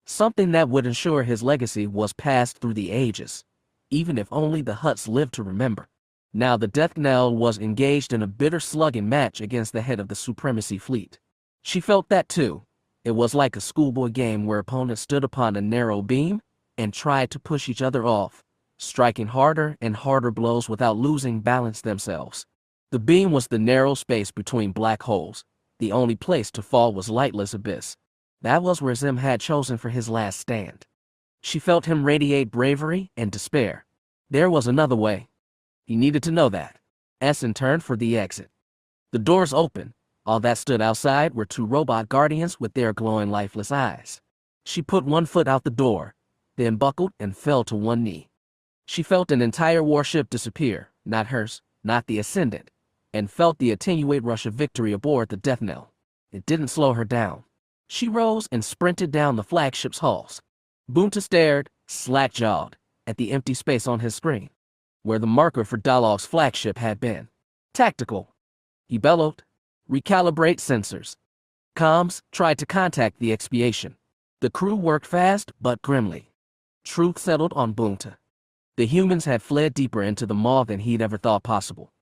Something that would ensure his legacy was passed through the ages, even if only the Hutts lived to remember. Now the death knell was engaged in a bitter slugging match against the head of the Supremacy fleet. She felt that too. It was like a schoolboy game where opponents stood upon a narrow beam and tried to push each other off, striking harder and harder blows without losing balance themselves. The beam was the narrow space between black holes. The only place to fall was lightless abyss. That was where Zim had chosen for his last stand. She felt him radiate bravery and despair. There was another way. He needed to know that. Essen turned for the exit. The doors opened. All that stood outside were two robot guardians with their glowing lifeless eyes. She put one foot out the door, then buckled and fell to one knee. She felt an entire warship disappear, not hers, not the Ascendant, and felt the attenuate rush of victory aboard the death knell. It didn't slow her down. She rose and sprinted down the flagship's halls. Bunta stared, slack-jawed, at the empty space on his screen, where the marker for Dalog's flagship had been. "Tactical," he bellowed. "Recalibrate sensors." Comms tried to contact the expiation. The crew worked fast but grimly. Truth settled on Bunta. The humans had fled deeper into the maw than he'd ever thought possible.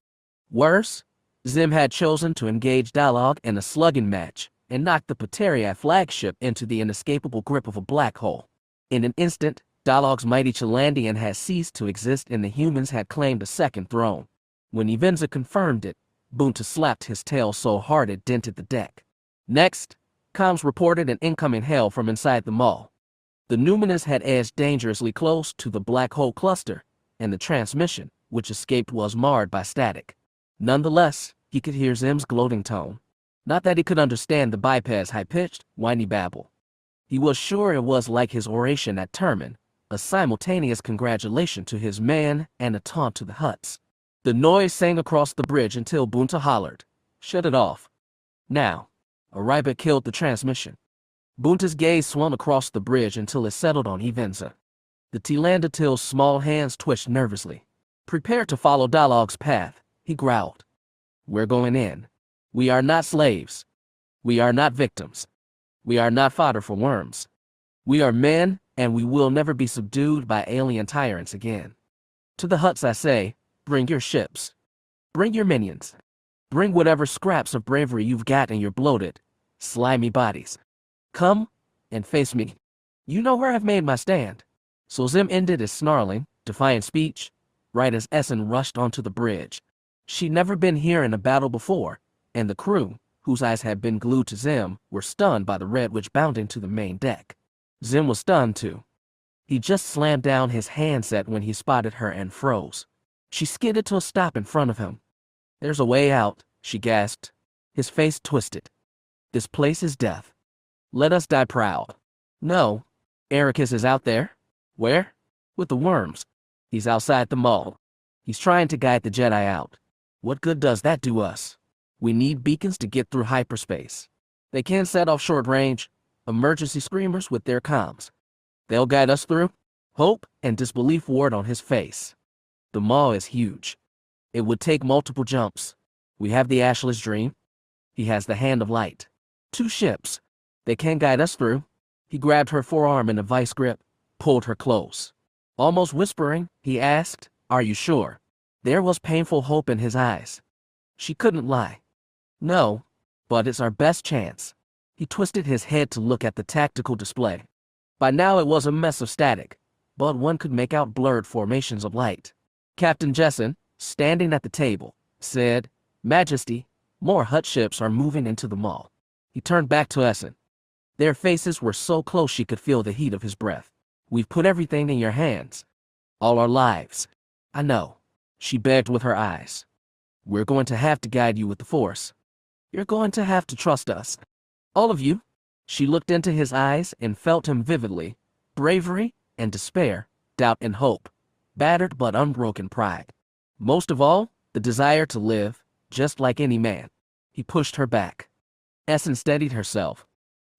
Worse, Zim had chosen to engage Dalog in a slugging match and knock the Pateria flagship into the inescapable grip of a black hole. In an instant, Dalog's mighty Chalandian had ceased to exist and the humans had claimed a second throne. When Evenza confirmed it, Bunta slapped his tail so hard it dented the deck. Next, comms reported an incoming hail from inside the maw. The Numinous had edged dangerously close to the black hole cluster, and the transmission, which escaped, was marred by static. Nonetheless, he could hear Zim's gloating tone. Not that he could understand the biped's high-pitched, whiny babble. He was sure it was like his oration at Termin, a simultaneous congratulation to his man and a taunt to the Hutts. The noise sang across the bridge until Bunta hollered, "Shut it off. Now." Ariba killed the transmission. Bunta's gaze swung across the bridge until it settled on Evenza. The Tilandatil's small hands twitched nervously. "Prepare to follow Dialogue's path," he growled. "We're going in. We are not slaves. We are not victims. We are not fodder for worms. We are men, and we will never be subdued by alien tyrants again. To the Hutts I say, bring your ships. Bring your minions. Bring whatever scraps of bravery you've got in your bloated, slimy bodies. Come and face me. You know where I've made my stand." So Zim ended his snarling, defiant speech, right as Essen rushed onto the bridge. She'd never been here in a battle before, and the crew, whose eyes had been glued to Zim, were stunned by the red witch bounding to the main deck. Zim was stunned too. He just slammed down his handset when he spotted her and froze. She skidded to a stop in front of him. "There's a way out," she gasped. His face twisted. "This place is death. Let us die proud." "No. Erakas is out there." "Where?" "With the worms. He's outside the mall. He's trying to guide the Jedi out. What good does that do us? We need beacons to get through hyperspace. They can set off short-range, emergency screamers with their comms. They'll guide us through." Hope and disbelief ward on his face. "The mall is huge. It would take multiple jumps. We have the Ashless Dream. He has the Hand of Light. 2 ships. They can guide us through." He grabbed her forearm in a vice grip, pulled her close. Almost whispering, he asked, "Are you sure?" There was painful hope in his eyes. She couldn't lie. "No, but it's our best chance." He twisted his head to look at the tactical display. By now it was a mess of static, but one could make out blurred formations of light. Captain Jesson, standing at the table, said, "Majesty, more Hutt ships are moving into the mall." He turned back to Essen. Their faces were so close she could feel the heat of his breath. "We've put everything in your hands. All our lives." "I know," she begged with her eyes. "We're going to have to guide you with the Force. You're going to have to trust us. All of you." She looked into his eyes and felt him vividly. Bravery and despair, doubt and hope, battered but unbroken pride. Most of all, the desire to live, just like any man. He pushed her back. Essen steadied herself.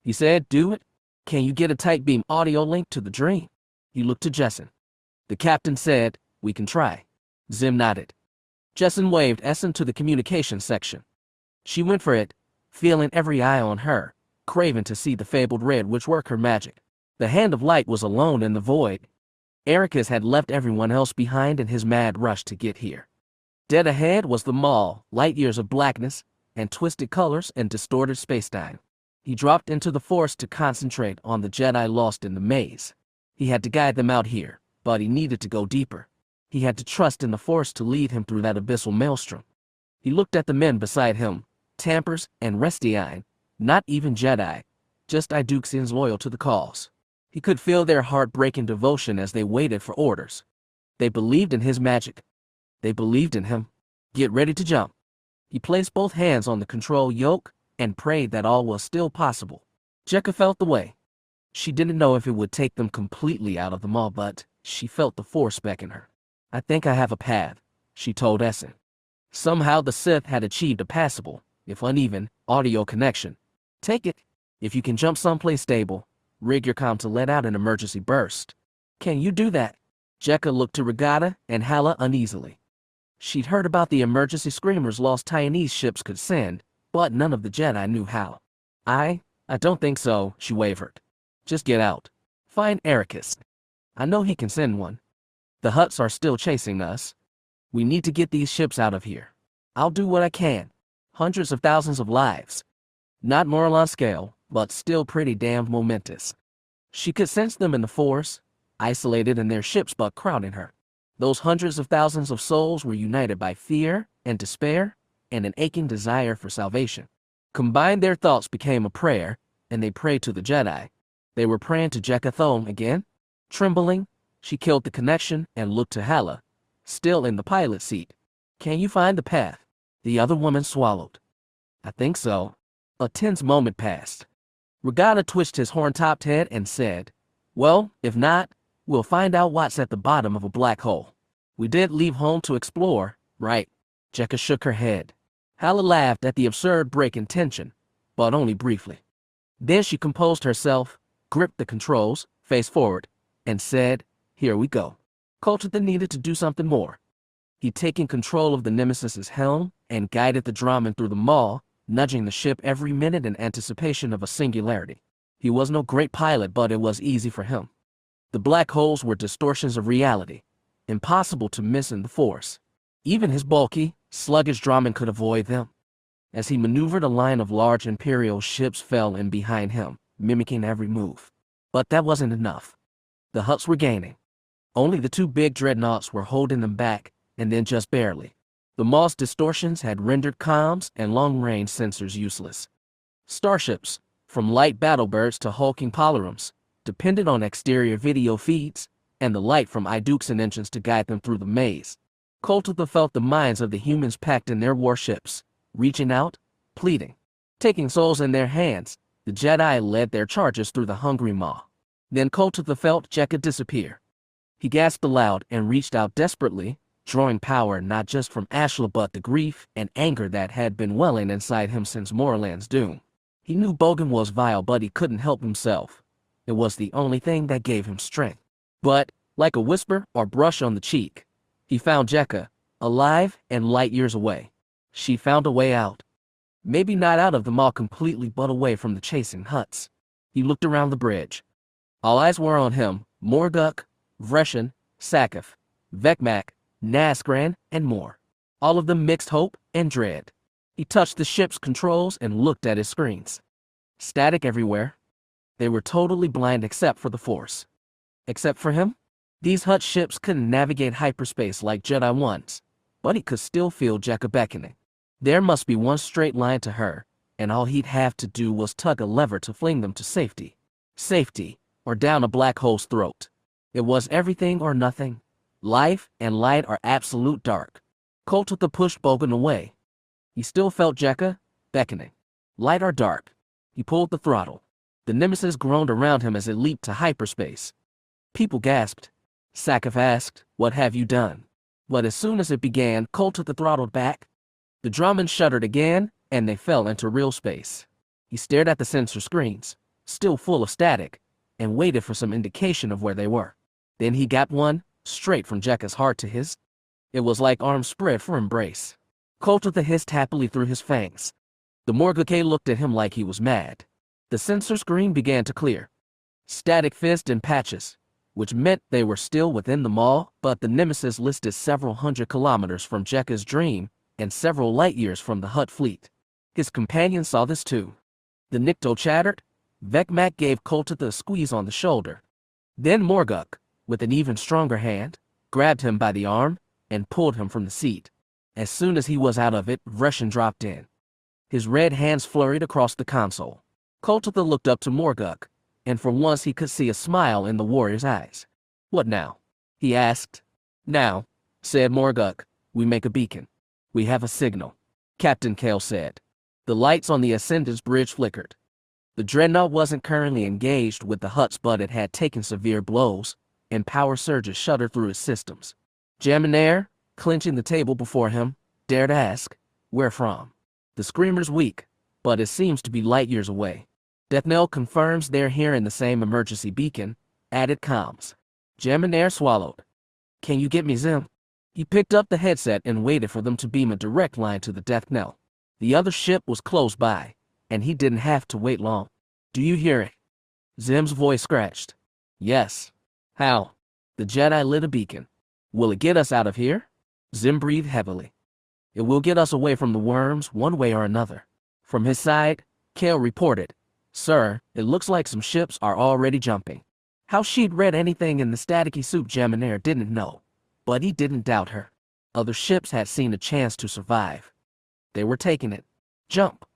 He said, "Do it. Can you get a tight beam audio link to the dream?" He looked to Jesson. The captain said, "We can try." Zim nodded. Jesson waved Essen to the communications section. She went for it, feeling every eye on her, craving to see the fabled red witch work her magic. The Hand of Light was alone in the void. Erakas had left everyone else behind in his mad rush to get here. Dead ahead was the mall, light years of blackness, and twisted colors and distorted spacetime. He dropped into the Force to concentrate on the Jedi lost in the maze. He had to guide them out here, but he needed to go deeper. He had to trust in the Force to lead him through that abyssal maelstrom. He looked at the men beside him, Tampers and Restiine, not even Jedi, just Iduxians loyal to the cause. He could feel their heart-breaking devotion as they waited for orders. They believed in his magic. They believed in him. "Get ready to jump." He placed both hands on the control yoke and prayed that all was still possible. Jekka felt the way. She didn't know if it would take them completely out of the mall, but she felt the Force beckon her. "I think I have a path," she told Essen. Somehow the Sith had achieved a passable, if uneven, audio connection. "Take it. If you can jump someplace stable, rig your comm to let out an emergency burst." "Can you do that?" Jekka looked to Regatta and Hala uneasily. She'd heard about the emergency screamers lost Taiwanese ships could send, but none of the Jedi knew how. I don't think so," she wavered. "Just get out. Find Erakas. I know he can send one. The Hutts are still chasing us. We need to get these ships out of here. I'll do what I can. Hundreds of thousands of lives. Not Morlon scale, but still pretty damned momentous." She could sense them in the Force, isolated in their ships but crowding her. Those hundreds of thousands of souls were united by fear and despair and an aching desire for salvation. Combined, their thoughts became a prayer, and they prayed to the Jedi. They were praying to Jekka Thome again. Trembling, she killed the connection and looked to Hala, still in the pilot seat. "Can you find the path?" The other woman swallowed. "I think so." A tense moment passed. Regatta twitched his horn-topped head and said, "Well, if not, we'll find out what's at the bottom of a black hole. We did leave home to explore, right?" Jekka shook her head. Hala laughed at the absurd break in tension, but only briefly. Then she composed herself, gripped the controls, face forward, and said, "Here we go." Koltitha needed to do something more. He'd taken control of the Nemesis's helm and guided the Drahman through the maw, nudging the ship every minute in anticipation of a singularity. He was no great pilot, but it was easy for him. The black holes were distortions of reality, impossible to miss in the Force. Even his bulky, sluggish Drahman could avoid them. As he maneuvered, a line of large Imperial ships fell in behind him, mimicking every move. But that wasn't enough. The Hutts were gaining. Only the two big dreadnoughts were holding them back, and then just barely. The maw's distortions had rendered comms and long-range sensors useless. Starships, from light battlebirds to hulking polyrums, depended on exterior video feeds and the light from Iduxan engines to guide them through the maze. Koltitha felt the minds of the humans packed in their warships, reaching out, pleading. Taking souls in their hands, the Jedi led their charges through the hungry maw. Then Koltitha felt Jekka disappear. He gasped aloud and reached out desperately, drawing power not just from Ashla but the grief and anger that had been welling inside him since Morlan's doom. He knew Bogan was vile, but he couldn't help himself. It was the only thing that gave him strength. But, like a whisper or brush on the cheek, he found Jekka, alive and light years away. She found a way out. Maybe not out of the maw completely, but away from the chasing Hutts. He looked around the bridge. All eyes were on him: Morguk, Vreshan, Sakaf, Vekmak, Nazgran, and more. All of them mixed hope and dread. He touched the ship's controls and looked at his screens. Static everywhere. They were totally blind except for the Force. Except for him? These Hutt ships couldn't navigate hyperspace like Jedi ones, but he could still feel Jekka beckoning. There must be one straight line to her, and all he'd have to do was tug a lever to fling them to safety. Safety, or down a black hole's throat. It was everything or nothing. Life and light or absolute dark. Koltitha pushed Bogan away. He still felt Jekka beckoning. Light or dark. He pulled the throttle. The Nemesis groaned around him as it leaped to hyperspace. People gasped. Sakaf asked, "What have you done?" But as soon as it began, Koltitha throttled back. The Drahman shuddered again, and they fell into real space. He stared at the sensor screens, still full of static, and waited for some indication of where they were. Then he got one, straight from Jekka's heart to his. It was like arms spread for embrace. Koltitha hissed happily through his fangs. The Morguk looked at him like he was mad. The sensor screen began to clear. Static fizzed in patches, which meant they were still within the maw, but the Nemesis listed several hundred kilometers from Jekka's dream and several light years from the Hutt fleet. His companion saw this too. The Nikto chattered. Vekmak gave Koltitha a squeeze on the shoulder. Then Morguk, with an even stronger hand, grabbed him by the arm and pulled him from the seat. As soon as he was out of it, Vreshan dropped in. His red hands flurried across the console. Koltitha looked up to Morguk, and for once he could see a smile in the warrior's eyes. "What now?" he asked. "Now," said Morguk, "we make a beacon. We have a signal," Captain Kale said. The lights on the Ascendant's bridge flickered. The dreadnought wasn't currently engaged with the Hutts, but it had taken severe blows, and power surges shuddered through its systems. Jaminair, clenching the table before him, dared ask, "Where from?" The screamer's weak, but it seems to be light years away. Deathnell confirms they're here in the same emergency beacon, added comms. Jaminair swallowed. "Can you get me Zim?" He picked up the headset and waited for them to beam a direct line to the Deathnell. The other ship was close by, and he didn't have to wait long. "Do you hear it?" Zim's voice scratched. "Yes." "How?" The Jedi lit a beacon. "Will it get us out of here?" Zim breathed heavily. "It will get us away from the worms one way or another." From his side, Kale reported, "Sir, it looks like some ships are already jumping." How she'd read anything in the staticky soup Jaminair didn't know, but he didn't doubt her. Other ships had seen a chance to survive. They were taking it. "Jump,"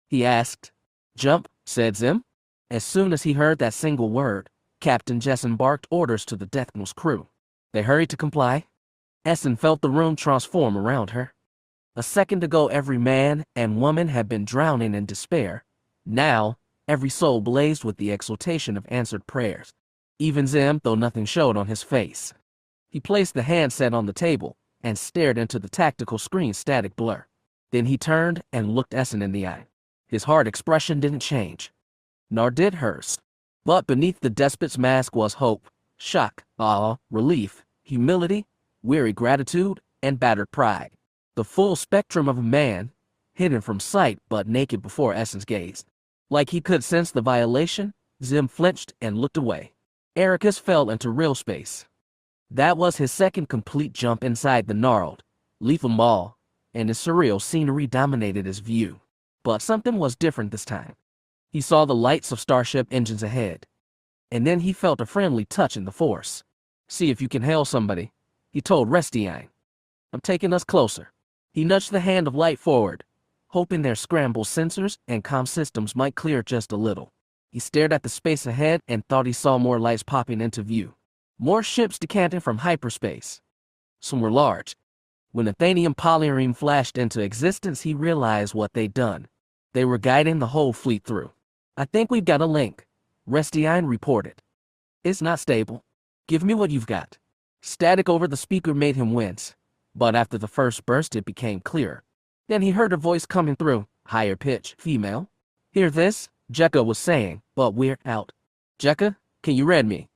he asked. "Jump," said Zim. As soon as he heard that single word, Captain Jessen barked orders to the Deathnell's crew. They hurried to comply. Essen felt the room transform around her. A second ago every man and woman had been drowning in despair. Now, Every soul blazed with the exultation of answered prayers. Even Zim, though nothing showed on his face. He placed the handset on the table and stared into the tactical screen's static blur. Then he turned and looked Essen in the eye. His hard expression didn't change, nor did hers. But beneath the despot's mask was hope, shock, awe, relief, humility, weary gratitude, and battered pride. The full spectrum of a man, hidden from sight but naked before Essen's gaze. Like he could sense the violation, Zim flinched and looked away. Erakas fell into real space. That was his second complete jump inside the gnarled, lethal maw, and his surreal scenery dominated his view. But something was different this time. He saw the lights of starship engines ahead. And then he felt a friendly touch in the force. "See if you can hail somebody," he told Restiine. "I'm taking us closer." He nudged the hand of light forward, hoping their scrambled sensors and comm systems might clear just a little. He stared at the space ahead and thought he saw more lights popping into view. More ships decanting from hyperspace. Some were large. When Athenium Polyreme flashed into existence, he realized what they'd done. They were guiding the whole fleet through. "I think we've got a link," Restiine reported. "It's not stable. Give me what you've got." Static over the speaker made him wince, but after the first burst it became clearer. Then he heard a voice coming through, higher pitch, female. "Hear this?" Jekka was saying, "but we're out." "Jekka, can you read me?"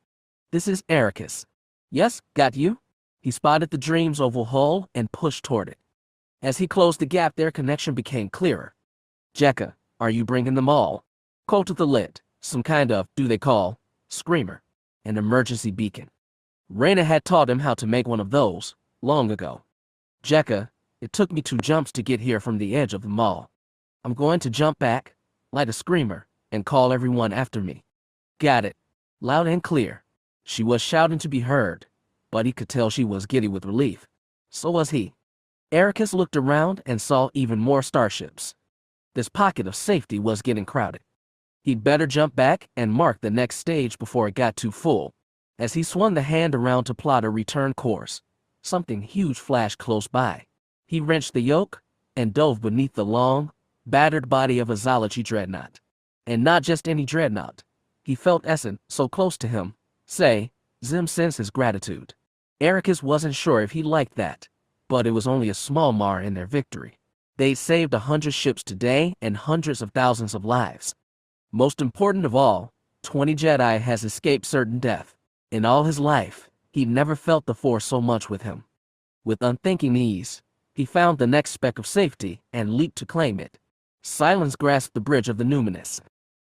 "This is Erakas." "Yes, got you." He spotted the Dream's oval hull and pushed toward it. As he closed the gap, their connection became clearer. "Jekka, are you bringing them all?" "Colt of the lit, some kind of, do they call, screamer, an emergency beacon. Reyna had taught him how to make one of those, long ago." "Jekka, it took me 2 jumps to get here from the edge of the mall. I'm going to jump back, light a screamer, and call everyone after me." "Got it." Loud and clear. She was shouting to be heard, but he could tell she was giddy with relief. So was he. Erakas looked around and saw even more starships. This pocket of safety was getting crowded. He'd better jump back and mark the next stage before it got too full. As he swung the hand around to plot a return course, something huge flashed close by. He wrenched the yoke and dove beneath the long, battered body of a zoology dreadnought. And not just any dreadnought. He felt Essen so close to him. Say, Zim sensed his gratitude. Erakas wasn't sure if he liked that, but it was only a small mar in their victory. They'd saved 100 ships today and hundreds of thousands of lives. Most important of all, 20 Jedi has escaped certain death. In all his life, he'd never felt the Force so much with him. With unthinking ease, he found the next speck of safety and leaped to claim it. Silence grasped the bridge of the Numinous.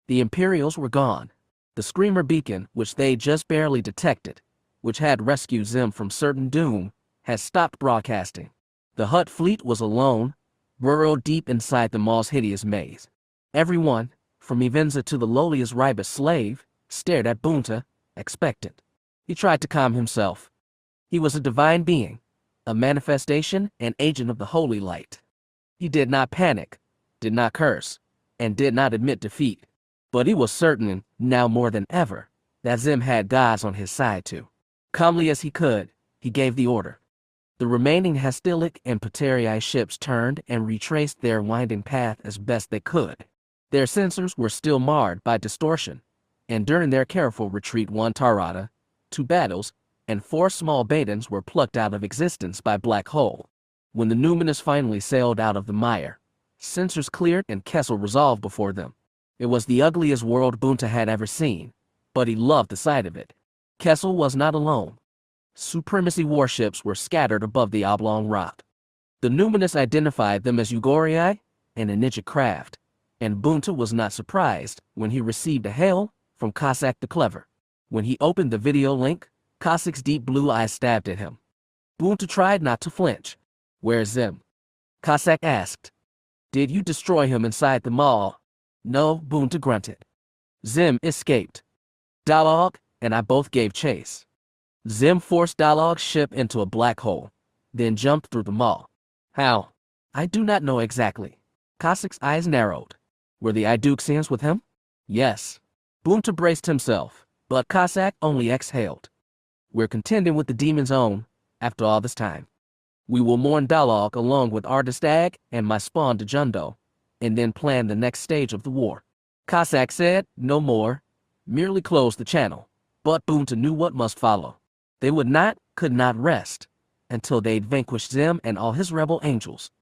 The Imperials were gone. The Screamer beacon, which they just barely detected, which had rescued Zim from certain doom, had stopped broadcasting. The Hutt fleet was alone, burrowed deep inside the mall's hideous maze. Everyone, from Evenza to the lowliest Ribus slave, stared at Bunta, expectant. He tried to calm himself. He was a divine being, a manifestation and agent of the holy light. He did not panic, did not curse, and did not admit defeat. But he was certain, now more than ever, that Zim had gods on his side too. Calmly as he could, he gave the order. The remaining Hastilic and Paterii ships turned and retraced their winding path as best they could. Their sensors were still marred by distortion, and during their careful retreat 1 Tarada, 2 battles, and 4 small Badens were plucked out of existence by black hole. When the Numinous finally sailed out of the mire, sensors cleared and Kessel resolved before them. It was the ugliest world Bunta had ever seen, but he loved the sight of it. Kessel was not alone. Supremacy warships were scattered above the oblong rock. The Numinous identified them as Ugorii and a ninja craft, and Bunta was not surprised when he received a hail from Cossack the Clever. When he opened the video link, Cossack's deep blue eyes stabbed at him. Bunta tried not to flinch. "Where's Zim?" Cossack asked. "Did you destroy him inside the mall?" "No," Bunta grunted. "Zim escaped. Talak and I both gave chase. Zim forced Talak's ship into a black hole, then jumped through the mall." "How?" "I do not know exactly." Cossack's eyes narrowed. "Were the Iduxians with him?" "Yes." Bunta braced himself, but Cossack only exhaled. "We're contending with the Demon's Own, after all this time. We will mourn Talak along with Ardistag and my spawn Dejundo, and then plan the next stage of the war." Cossack said, no more, merely close the channel. But Bunta knew what must follow. They would not, could not rest, until they'd vanquished Zim and all his rebel angels.